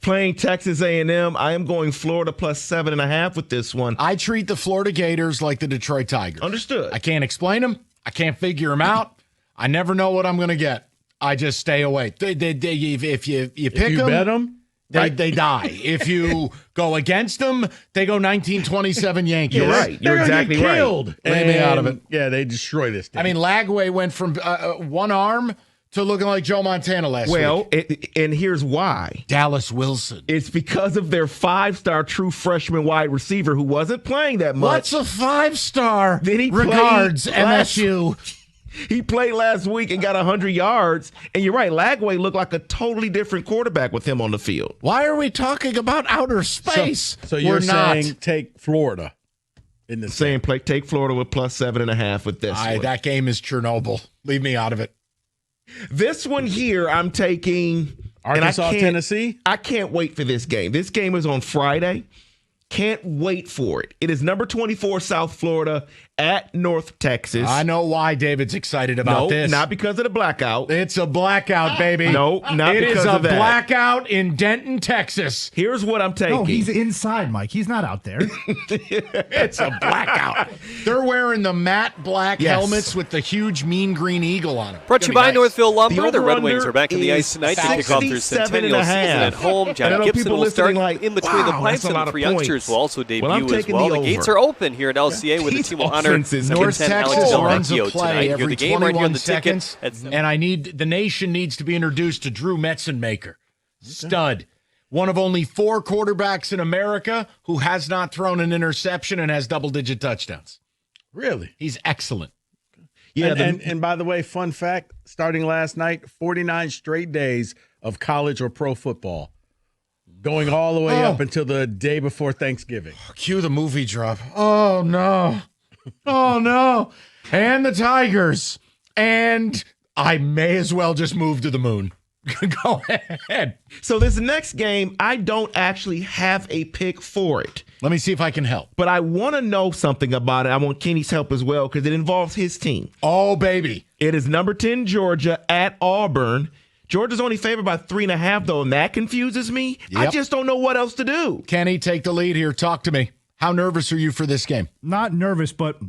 S3: playing Texas A&M. I am going Florida plus 7.5 with this one.
S8: I treat the Florida Gators like the Detroit Tigers.
S3: Understood.
S8: I can't explain them. I can't figure them out. I never know what I'm going to get. I just stay away. If you pick them,
S16: bet them,
S8: they die. If you go against them, they go 1927 Yankees.
S3: You're right. You're exactly
S16: killed.
S3: right.
S8: Lay me out of it.
S16: Yeah, they destroy this team.
S8: I mean, Lagway went from one arm to looking like Joe Montana last week.
S3: And here's why.
S8: Dallas Wilson.
S3: It's because of their 5-star true freshman wide receiver who wasn't playing that much.
S8: What's a 5-star?
S3: Then he
S8: Regards,
S3: played
S8: MSU.
S3: He played last week and got 100 yards. And you're right, Lagway looked like a totally different quarterback with him on the field.
S8: Why are we talking about outer space?
S16: So you're saying take Florida in the
S3: same play. Take Florida with plus 7.5 with this one.
S8: That game is Chernobyl. Leave me out of it.
S3: This one here, I'm taking
S16: Arkansas, Tennessee.
S3: I can't wait for this game. This game is on Friday. Can't wait for it. It is number 24 South Florida at North Texas.
S8: I know why David's excited about this.
S3: Not because of the blackout.
S8: It's a blackout, baby.
S3: No, not because of that.
S8: It is a blackout in Denton, Texas.
S3: Here's what I'm taking.
S17: No, he's inside, Mike. He's not out there.
S8: It's a blackout. They're wearing the matte black helmets with the huge mean green eagle on them.
S7: Brought to you by Northville Lumber. The Red Wings are back in the ice tonight to kick off their centennial season at home. John Gibson will start in between the pipes, and the three youngsters will also debut as well. The gates are open here at LCA where the team will honor
S8: North Texas runs a play every
S7: the game right here on
S8: 21
S7: the
S8: seconds, and the nation needs to be introduced to Drew Metzenmaker. Stud. One of only 4 quarterbacks in America who has not thrown an interception and has double-digit touchdowns.
S16: Really?
S8: He's excellent.
S16: Yeah. And by the way, fun fact, starting last night, 49 straight days of college or pro football. Going all the way up until the day before Thanksgiving.
S8: Cue the movie drop. Oh, no. Oh, no. And the Tigers. And I may as well just move to the moon. Go ahead.
S3: So this next game, I don't actually have a pick for it.
S8: Let me see if I can help.
S3: But I want to know something about it. I want Kenny's help as well because it involves his team.
S8: Oh, baby.
S3: It is number 10 Georgia at Auburn. Georgia's only favored by 3.5, though, and that confuses me. Yep. I just don't know what else to do.
S8: Kenny, take the lead here. Talk to me. How nervous are you for this game?
S17: Not nervous, but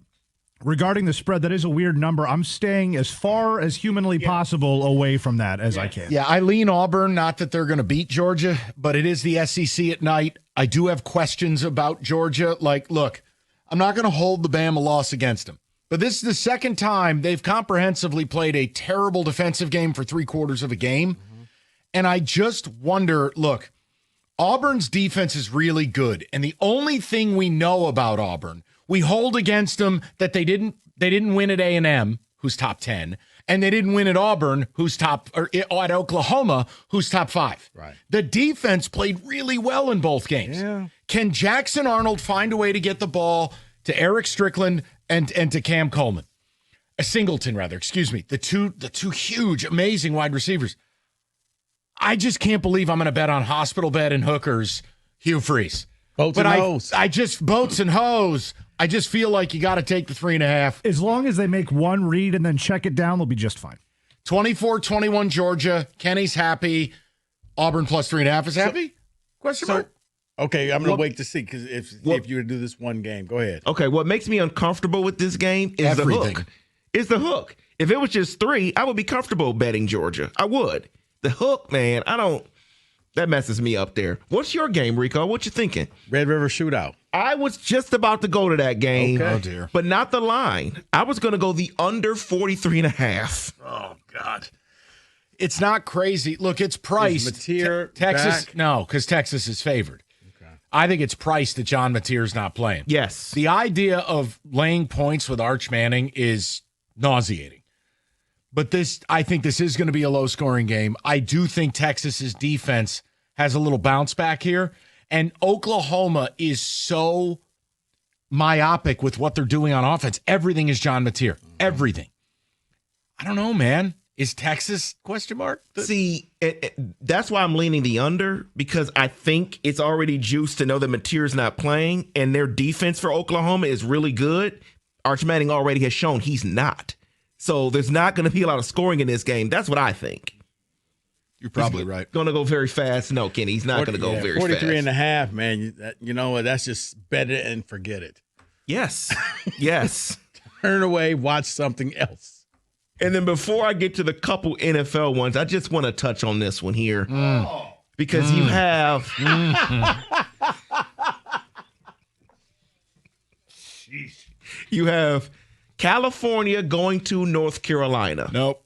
S17: regarding the spread, that is a weird number. I'm staying as far as humanly possible away from that as I can.
S8: Yeah, I lean Auburn. Not that they're going to beat Georgia, but it is the SEC at night. I do have questions about Georgia. Like, look, I'm not going to hold the Bama loss against them. But this is the second time they've comprehensively played a terrible defensive game for 3/4 of a game. Mm-hmm. And I just wonder, look, Auburn's defense is really good. And the only thing we know about Auburn, we hold against them that they didn't win at A&M, who's top 10, and they didn't win at Auburn, or at Oklahoma, who's top 5.
S16: Right.
S8: The defense played really well in both games. Yeah. Can Jackson Arnold find a way to get the ball to Eric Strickland and to Cam Coleman? Singleton, rather, excuse me. The two huge, amazing wide receivers. I just can't believe I'm going to bet on hospital bed and hookers, Hugh Freeze.
S16: Boats and hose.
S8: Boats and hose. I just feel like you got to take the 3.5.
S17: As long as they make one read and then check it down, they'll be just fine.
S8: 24-21 Georgia. Kenny's happy. Auburn plus 3.5 is happy? Question mark?
S16: Okay, I'm going to wait to see because if you were to do this one game, go ahead.
S3: Okay, what makes me uncomfortable with this game is
S8: everything.
S3: The hook. It's the hook. If it was just 3, I would be comfortable betting Georgia. I would. The hook, man, that messes me up there. What's your game, Rico? What you thinking?
S16: Red River Shootout.
S3: I was just about to go to that game.
S8: Okay. Oh, dear.
S3: But not the line. I was going to go the under 43.5.
S8: Oh, God. It's not crazy. Look, it's priced.
S16: Is Mateer
S8: Texas,
S16: back?
S8: No, because Texas is favored. I think it's priced that John Mateer's not playing.
S3: Yes.
S8: The idea of laying points with Arch Manning is nauseating. But I think this is going to be a low-scoring game. I do think Texas's defense has a little bounce back here. And Oklahoma is so myopic with what they're doing on offense. Everything is John Mateer. Everything. I don't know, man. Is Texas ?
S3: See, that's why I'm leaning the under, because I think it's already juiced to know that Mateer's not playing, and their defense for Oklahoma is really good. Arch Manning already has shown he's not. So there's not going to be a lot of scoring in this game. That's what I think.
S8: You're probably right.
S3: Going to go very fast. No, Kenny, he's not going to go very
S16: 43.5, man. You know what? That's just bet it and forget it.
S3: Yes. Yes.
S16: Turn away, watch something else.
S3: And then before I get to the couple NFL ones, I just want to touch on this one here. Because you have... You have California going to North Carolina.
S8: Nope.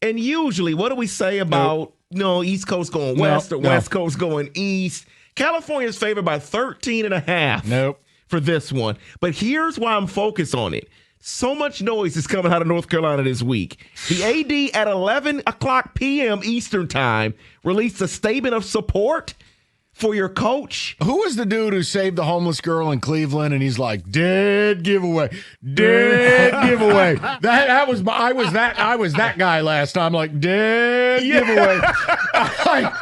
S3: And usually, what do we say about East Coast going west or West Coast going east? California is favored by 13.5 for this one. But here's why I'm focused on it. So much noise is coming out of North Carolina this week. The AD at 11 o'clock p.m. Eastern time released a statement of support for your coach.
S8: Who was the dude who saved the homeless girl in Cleveland? And he's like, dead giveaway, dead giveaway. I was that guy last time. Like, dead giveaway. Like,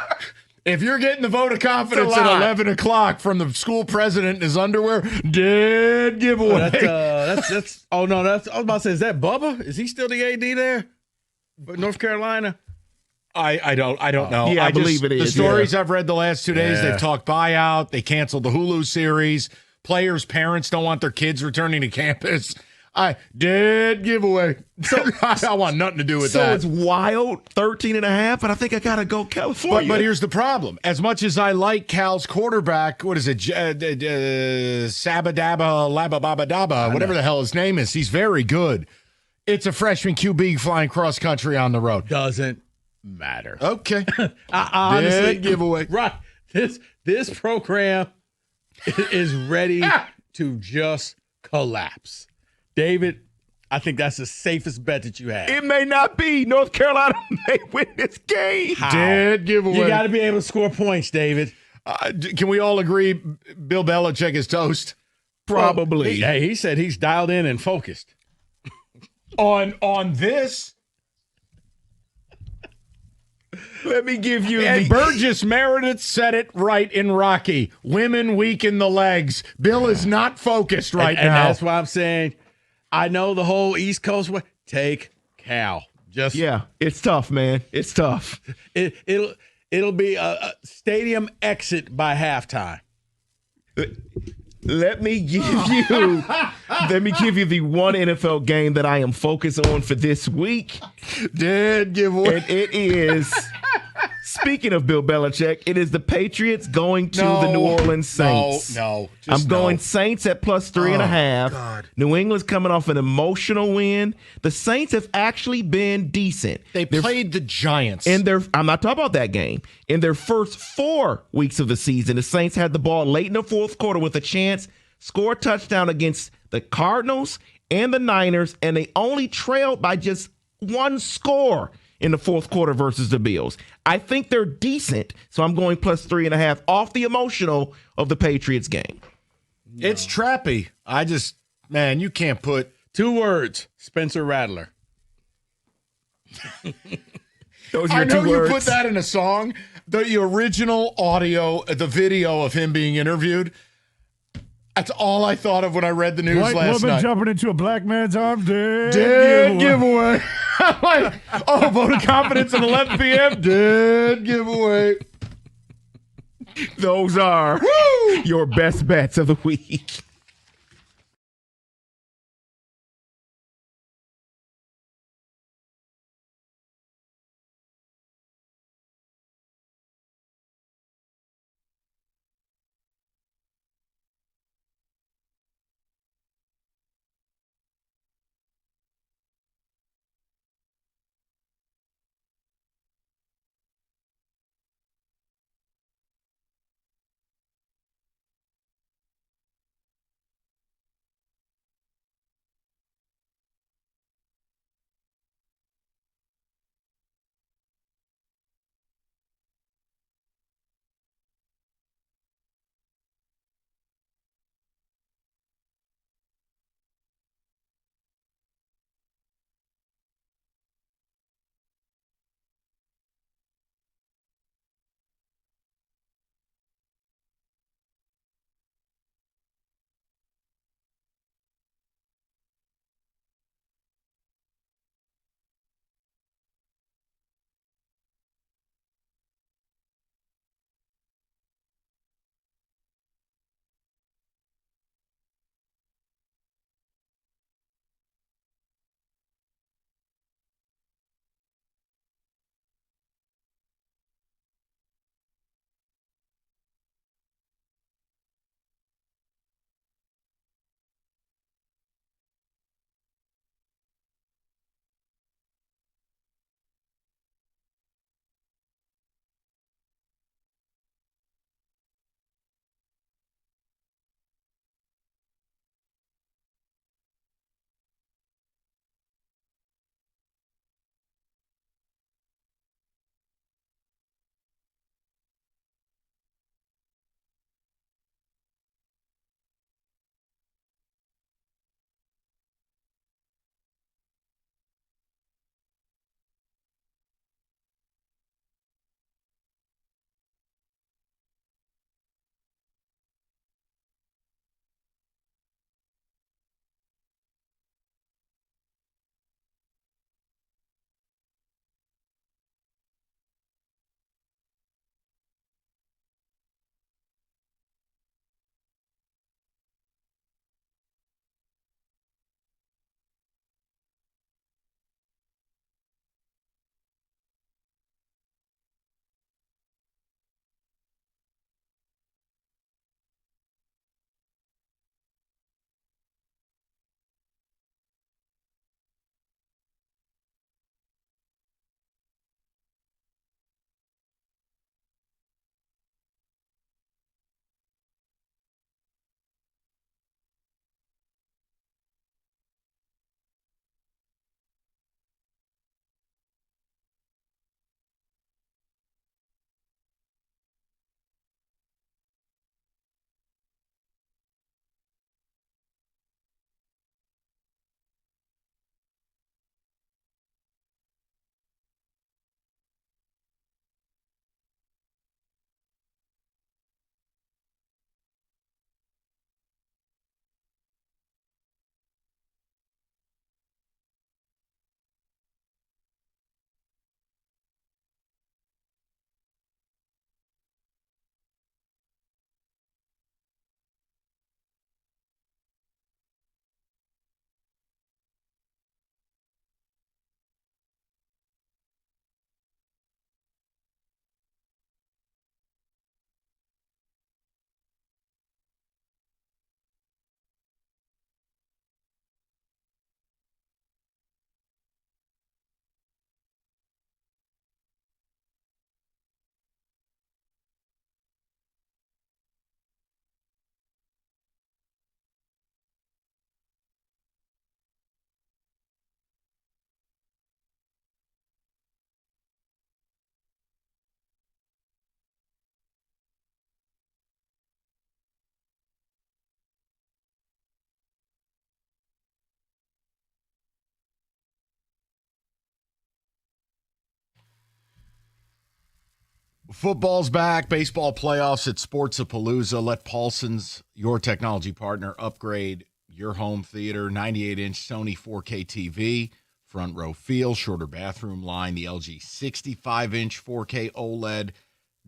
S8: if you're getting the vote of confidence at 11 o'clock from the school president in his underwear, dead giveaway.
S16: That's. Oh no, I was about to say, is that Bubba? Is he still the AD there? North Carolina.
S8: I don't know.
S3: Yeah, I believe it is.
S8: The stories I've read the last 2 days, they've talked buyout. They canceled the Hulu series. Players' parents don't want their kids returning to campus. Dead giveaway. So I want nothing to do with that.
S3: So it's wild, 13.5, and I think I got to go California.
S8: But here's the problem. As much as I like Cal's quarterback, what is it, Sabadaba, Labababadaba, whatever the hell his name is, he's very good. It's a freshman QB flying cross-country on the road.
S16: Doesn't matter.
S8: Okay.
S16: Honestly,
S8: dead giveaway.
S16: Right. This program is ready to just collapse. David, I think that's the safest bet that you have.
S3: It may not be. North Carolina may win this game.
S16: How?
S8: Dead giveaway.
S16: You got to be able to score points, David.
S8: Can we all agree Bill Belichick is toast?
S3: Probably.
S16: Well, he said he's dialed in and focused.
S8: On this?
S3: Let me give you
S8: And Burgess Meredith said it right in Rocky. Women weaken the legs. Bill is not focused right now.
S16: And that's why I'm saying, I know the whole East Coast way. Take Cal.
S3: It's tough, man. It's tough.
S16: It'll be a stadium exit by halftime.
S3: Let me give you the one NFL game that I am focused on for this week.
S8: Dead giveaway.
S3: And it is, speaking of Bill Belichick, it is the Patriots going to the New Orleans Saints. I'm going Saints at plus 3.5.
S8: God.
S3: New England's coming off an emotional win. The Saints have actually been decent.
S8: They played the Giants.
S3: I'm not talking about that game. In their first 4 weeks of the season, the Saints had the ball late in the fourth quarter with a chance, score a touchdown against the Cardinals and the Niners, and they only trailed by just 1 score in the fourth quarter versus the Bills. I think they're decent, so I'm going plus 3.5 off the emotional of the Patriots game.
S8: It's trappy. You can't put
S16: 2 words, Spencer Rattler.
S3: Those
S8: I
S3: are
S8: know
S3: 2
S8: you
S3: words.
S8: put that in a song. The original audio, the video of him being interviewed, that's all I thought of when I read the news
S17: White
S8: last
S17: woman
S8: night.
S17: jumping into a black man's arm.
S8: Dead giveaway. I'm like, vote of confidence at 11 p.m. Dead giveaway.
S3: Those are your best bets of the week.
S8: Football's back. Baseball playoffs at Sportsapalooza. Let Paulson's, your technology partner, upgrade your home theater. 98-inch Sony 4K TV, front row feel, shorter bathroom line, the LG 65-inch 4K OLED.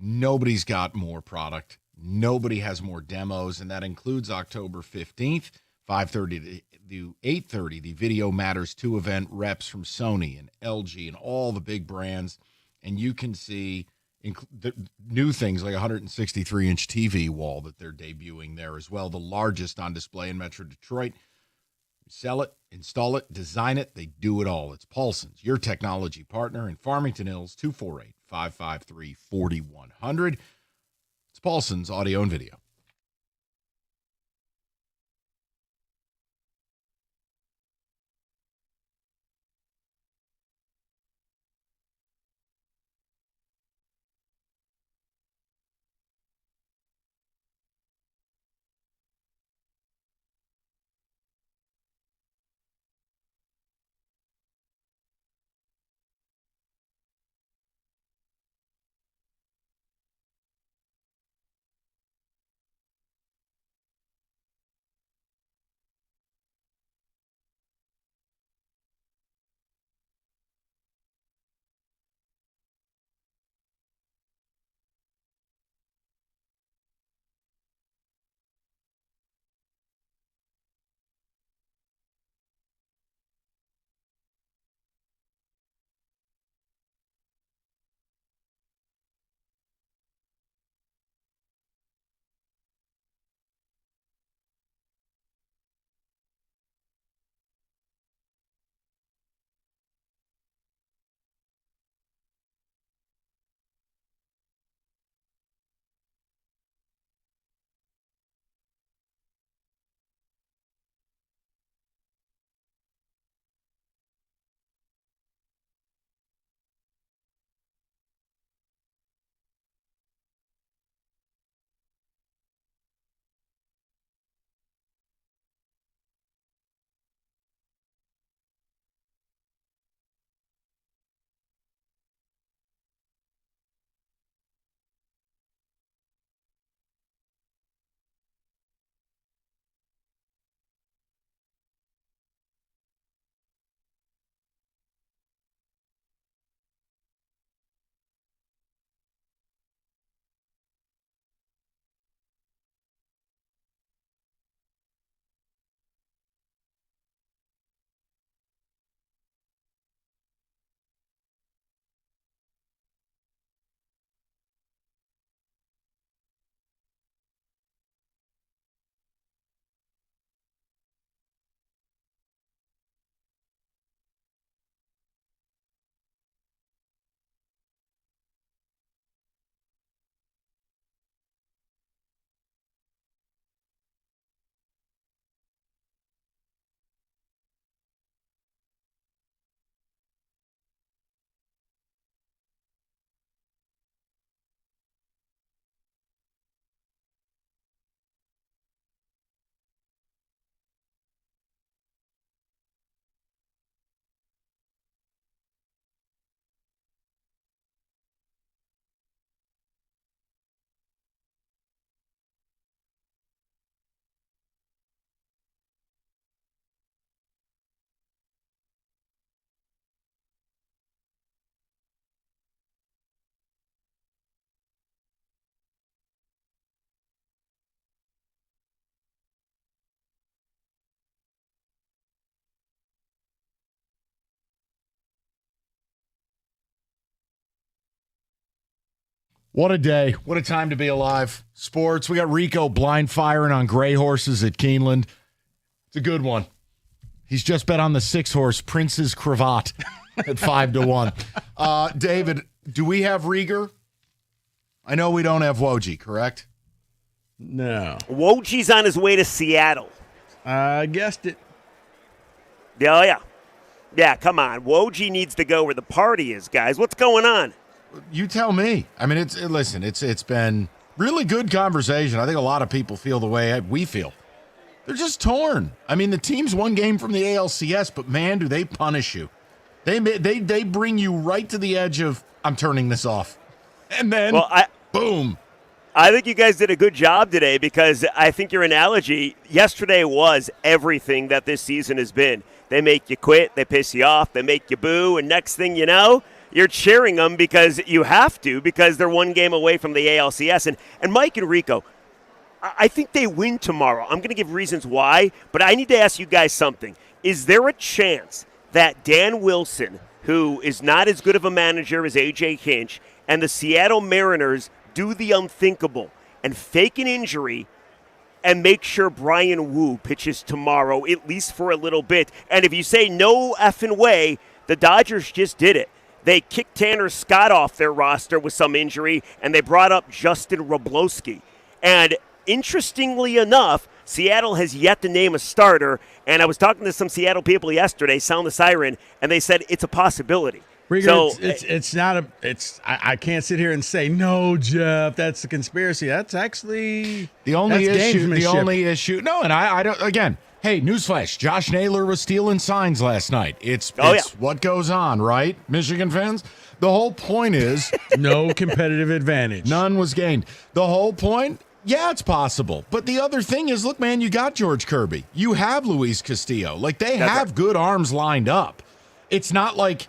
S8: Nobody's got more product. Nobody has more demos, and that includes October 15th, 5:30 to 8:30, the Video Matters 2 event, reps from Sony and LG and all the big brands. And you can see the new things like a 163-inch TV wall that they're debuting there as well, the largest on display in Metro Detroit. Sell it, install it, design it. They do it all. It's Paulson's, your technology partner in Farmington Hills, 248-553-4100. It's Paulson's Audio and Video. What a day. What a time to be alive. Sports. We got Rico blind firing on gray horses at Keeneland. It's a good one. He's just bet on the 6-horse Prince's Cravat at 5-1. David, do we have Rieger? I know we don't have Woj, correct?
S6: No.
S10: Woj's on his way to Seattle.
S6: I guessed it.
S10: Oh, yeah. Yeah, come on. Woj needs to go where the party is, guys. What's going on?
S8: You tell me. I mean, it's been really good conversation. I think a lot of people feel the way we feel. They're just torn. I mean, the team's one game from the ALCS, but man, do they punish you. They bring you right to the edge of, I'm turning this off.
S14: And then, boom.
S10: I think you guys did a good job today because I think your analogy yesterday was everything that this season has been. They make you quit, they piss you off, they make you boo, and next thing you know, you're cheering them because you have to, because they're one game away from the ALCS. And Mike and Rico, I think they win tomorrow. I'm going to give reasons why, but I need to ask you guys something. Is there a chance that Dan Wilson, who is not as good of a manager as A.J. Hinch, and the Seattle Mariners do the unthinkable and fake an injury and make sure Brian Wu pitches tomorrow, at least for a little bit? And if you say no effing way, the Dodgers just did it. They kicked Tanner Scott off their roster with some injury, and they brought up Justin Wroblewski. And interestingly enough, Seattle has yet to name a starter, and I was talking to some Seattle people yesterday, sound the siren, and they said it's a possibility.
S16: Rieger,
S10: So
S16: it's not a. I can't sit here and say no, Jeff. That's a conspiracy. That's actually
S8: The only
S16: that's
S8: issue. The
S16: gamesmanship.
S8: only issue. No, and I don't. Again, hey, newsflash: Josh Naylor was stealing signs last night. It's what goes on, right, Michigan fans? The whole point is
S16: no competitive advantage.
S8: None was gained. The whole point. Yeah, it's possible. But the other thing is, look, man, you got George Kirby. You have Luis Castillo. Like, they have good arms lined up. It's not like,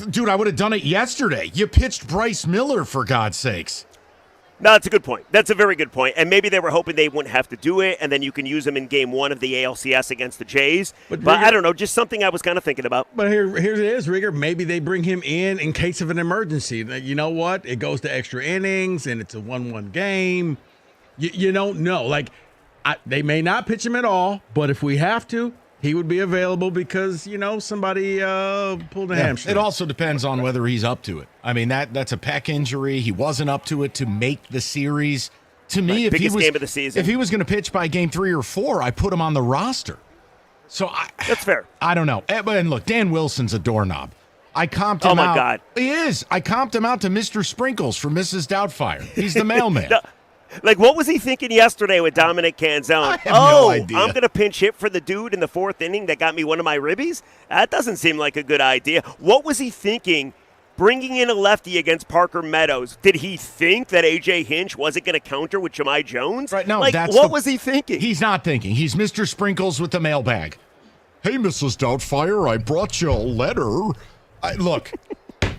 S8: dude, I would have done it yesterday. You pitched Bryce Miller, for God's sakes.
S10: No, that's a good point. That's a very good point. And maybe they were hoping they wouldn't have to do it, and then you can use them in game one of the ALCS against the Jays. But I don't know, just something I was kind of thinking about.
S16: But here it is, Rieger. Maybe they bring him in case of an emergency. You know what? It goes to extra innings, and it's a 1-1 game. You don't know. Like, they may not pitch him at all, but if we have to, he would be available because, somebody pulled a hamstring.
S8: It also depends on whether he's up to it. I mean, that's a pec injury. He wasn't up to it to make the series. To me, if
S10: biggest game of the season.
S8: If he was going to pitch by game 3 or 4, I put him on the roster. So
S10: that's fair.
S8: I don't know. And look, Dan Wilson's a doorknob. I comped him out.
S10: Oh, my God.
S8: He is. I comped him out to Mr. Sprinkles from Mrs. Doubtfire. He's the mailman.
S10: Like, what was he thinking yesterday with Dominic Canzone?
S8: I have no idea.
S10: I'm going to pinch hit for the dude in the 4th inning that got me one of my ribbies? That doesn't seem like a good idea. What was he thinking bringing in a lefty against Parker Meadows? Did he think that A.J. Hinch wasn't going to counter with Jahmai Jones?
S8: Right, no,
S10: what was he thinking?
S8: He's not thinking. He's Mr. Sprinkles with the mailbag. Hey, Mrs. Doubtfire, I brought you a letter. Look,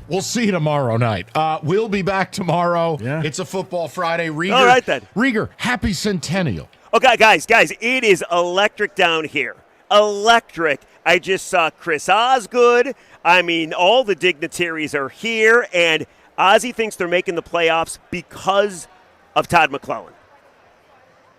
S8: we'll see you tomorrow night. We'll be back tomorrow. Yeah. It's a Football Friday. Rieger,
S10: all right, then.
S8: Rieger, happy centennial.
S10: Okay, guys, it is electric down here. Electric. I just saw Chris Osgood. I mean, all the dignitaries are here, and Ozzie thinks they're making the playoffs because of Todd McClellan.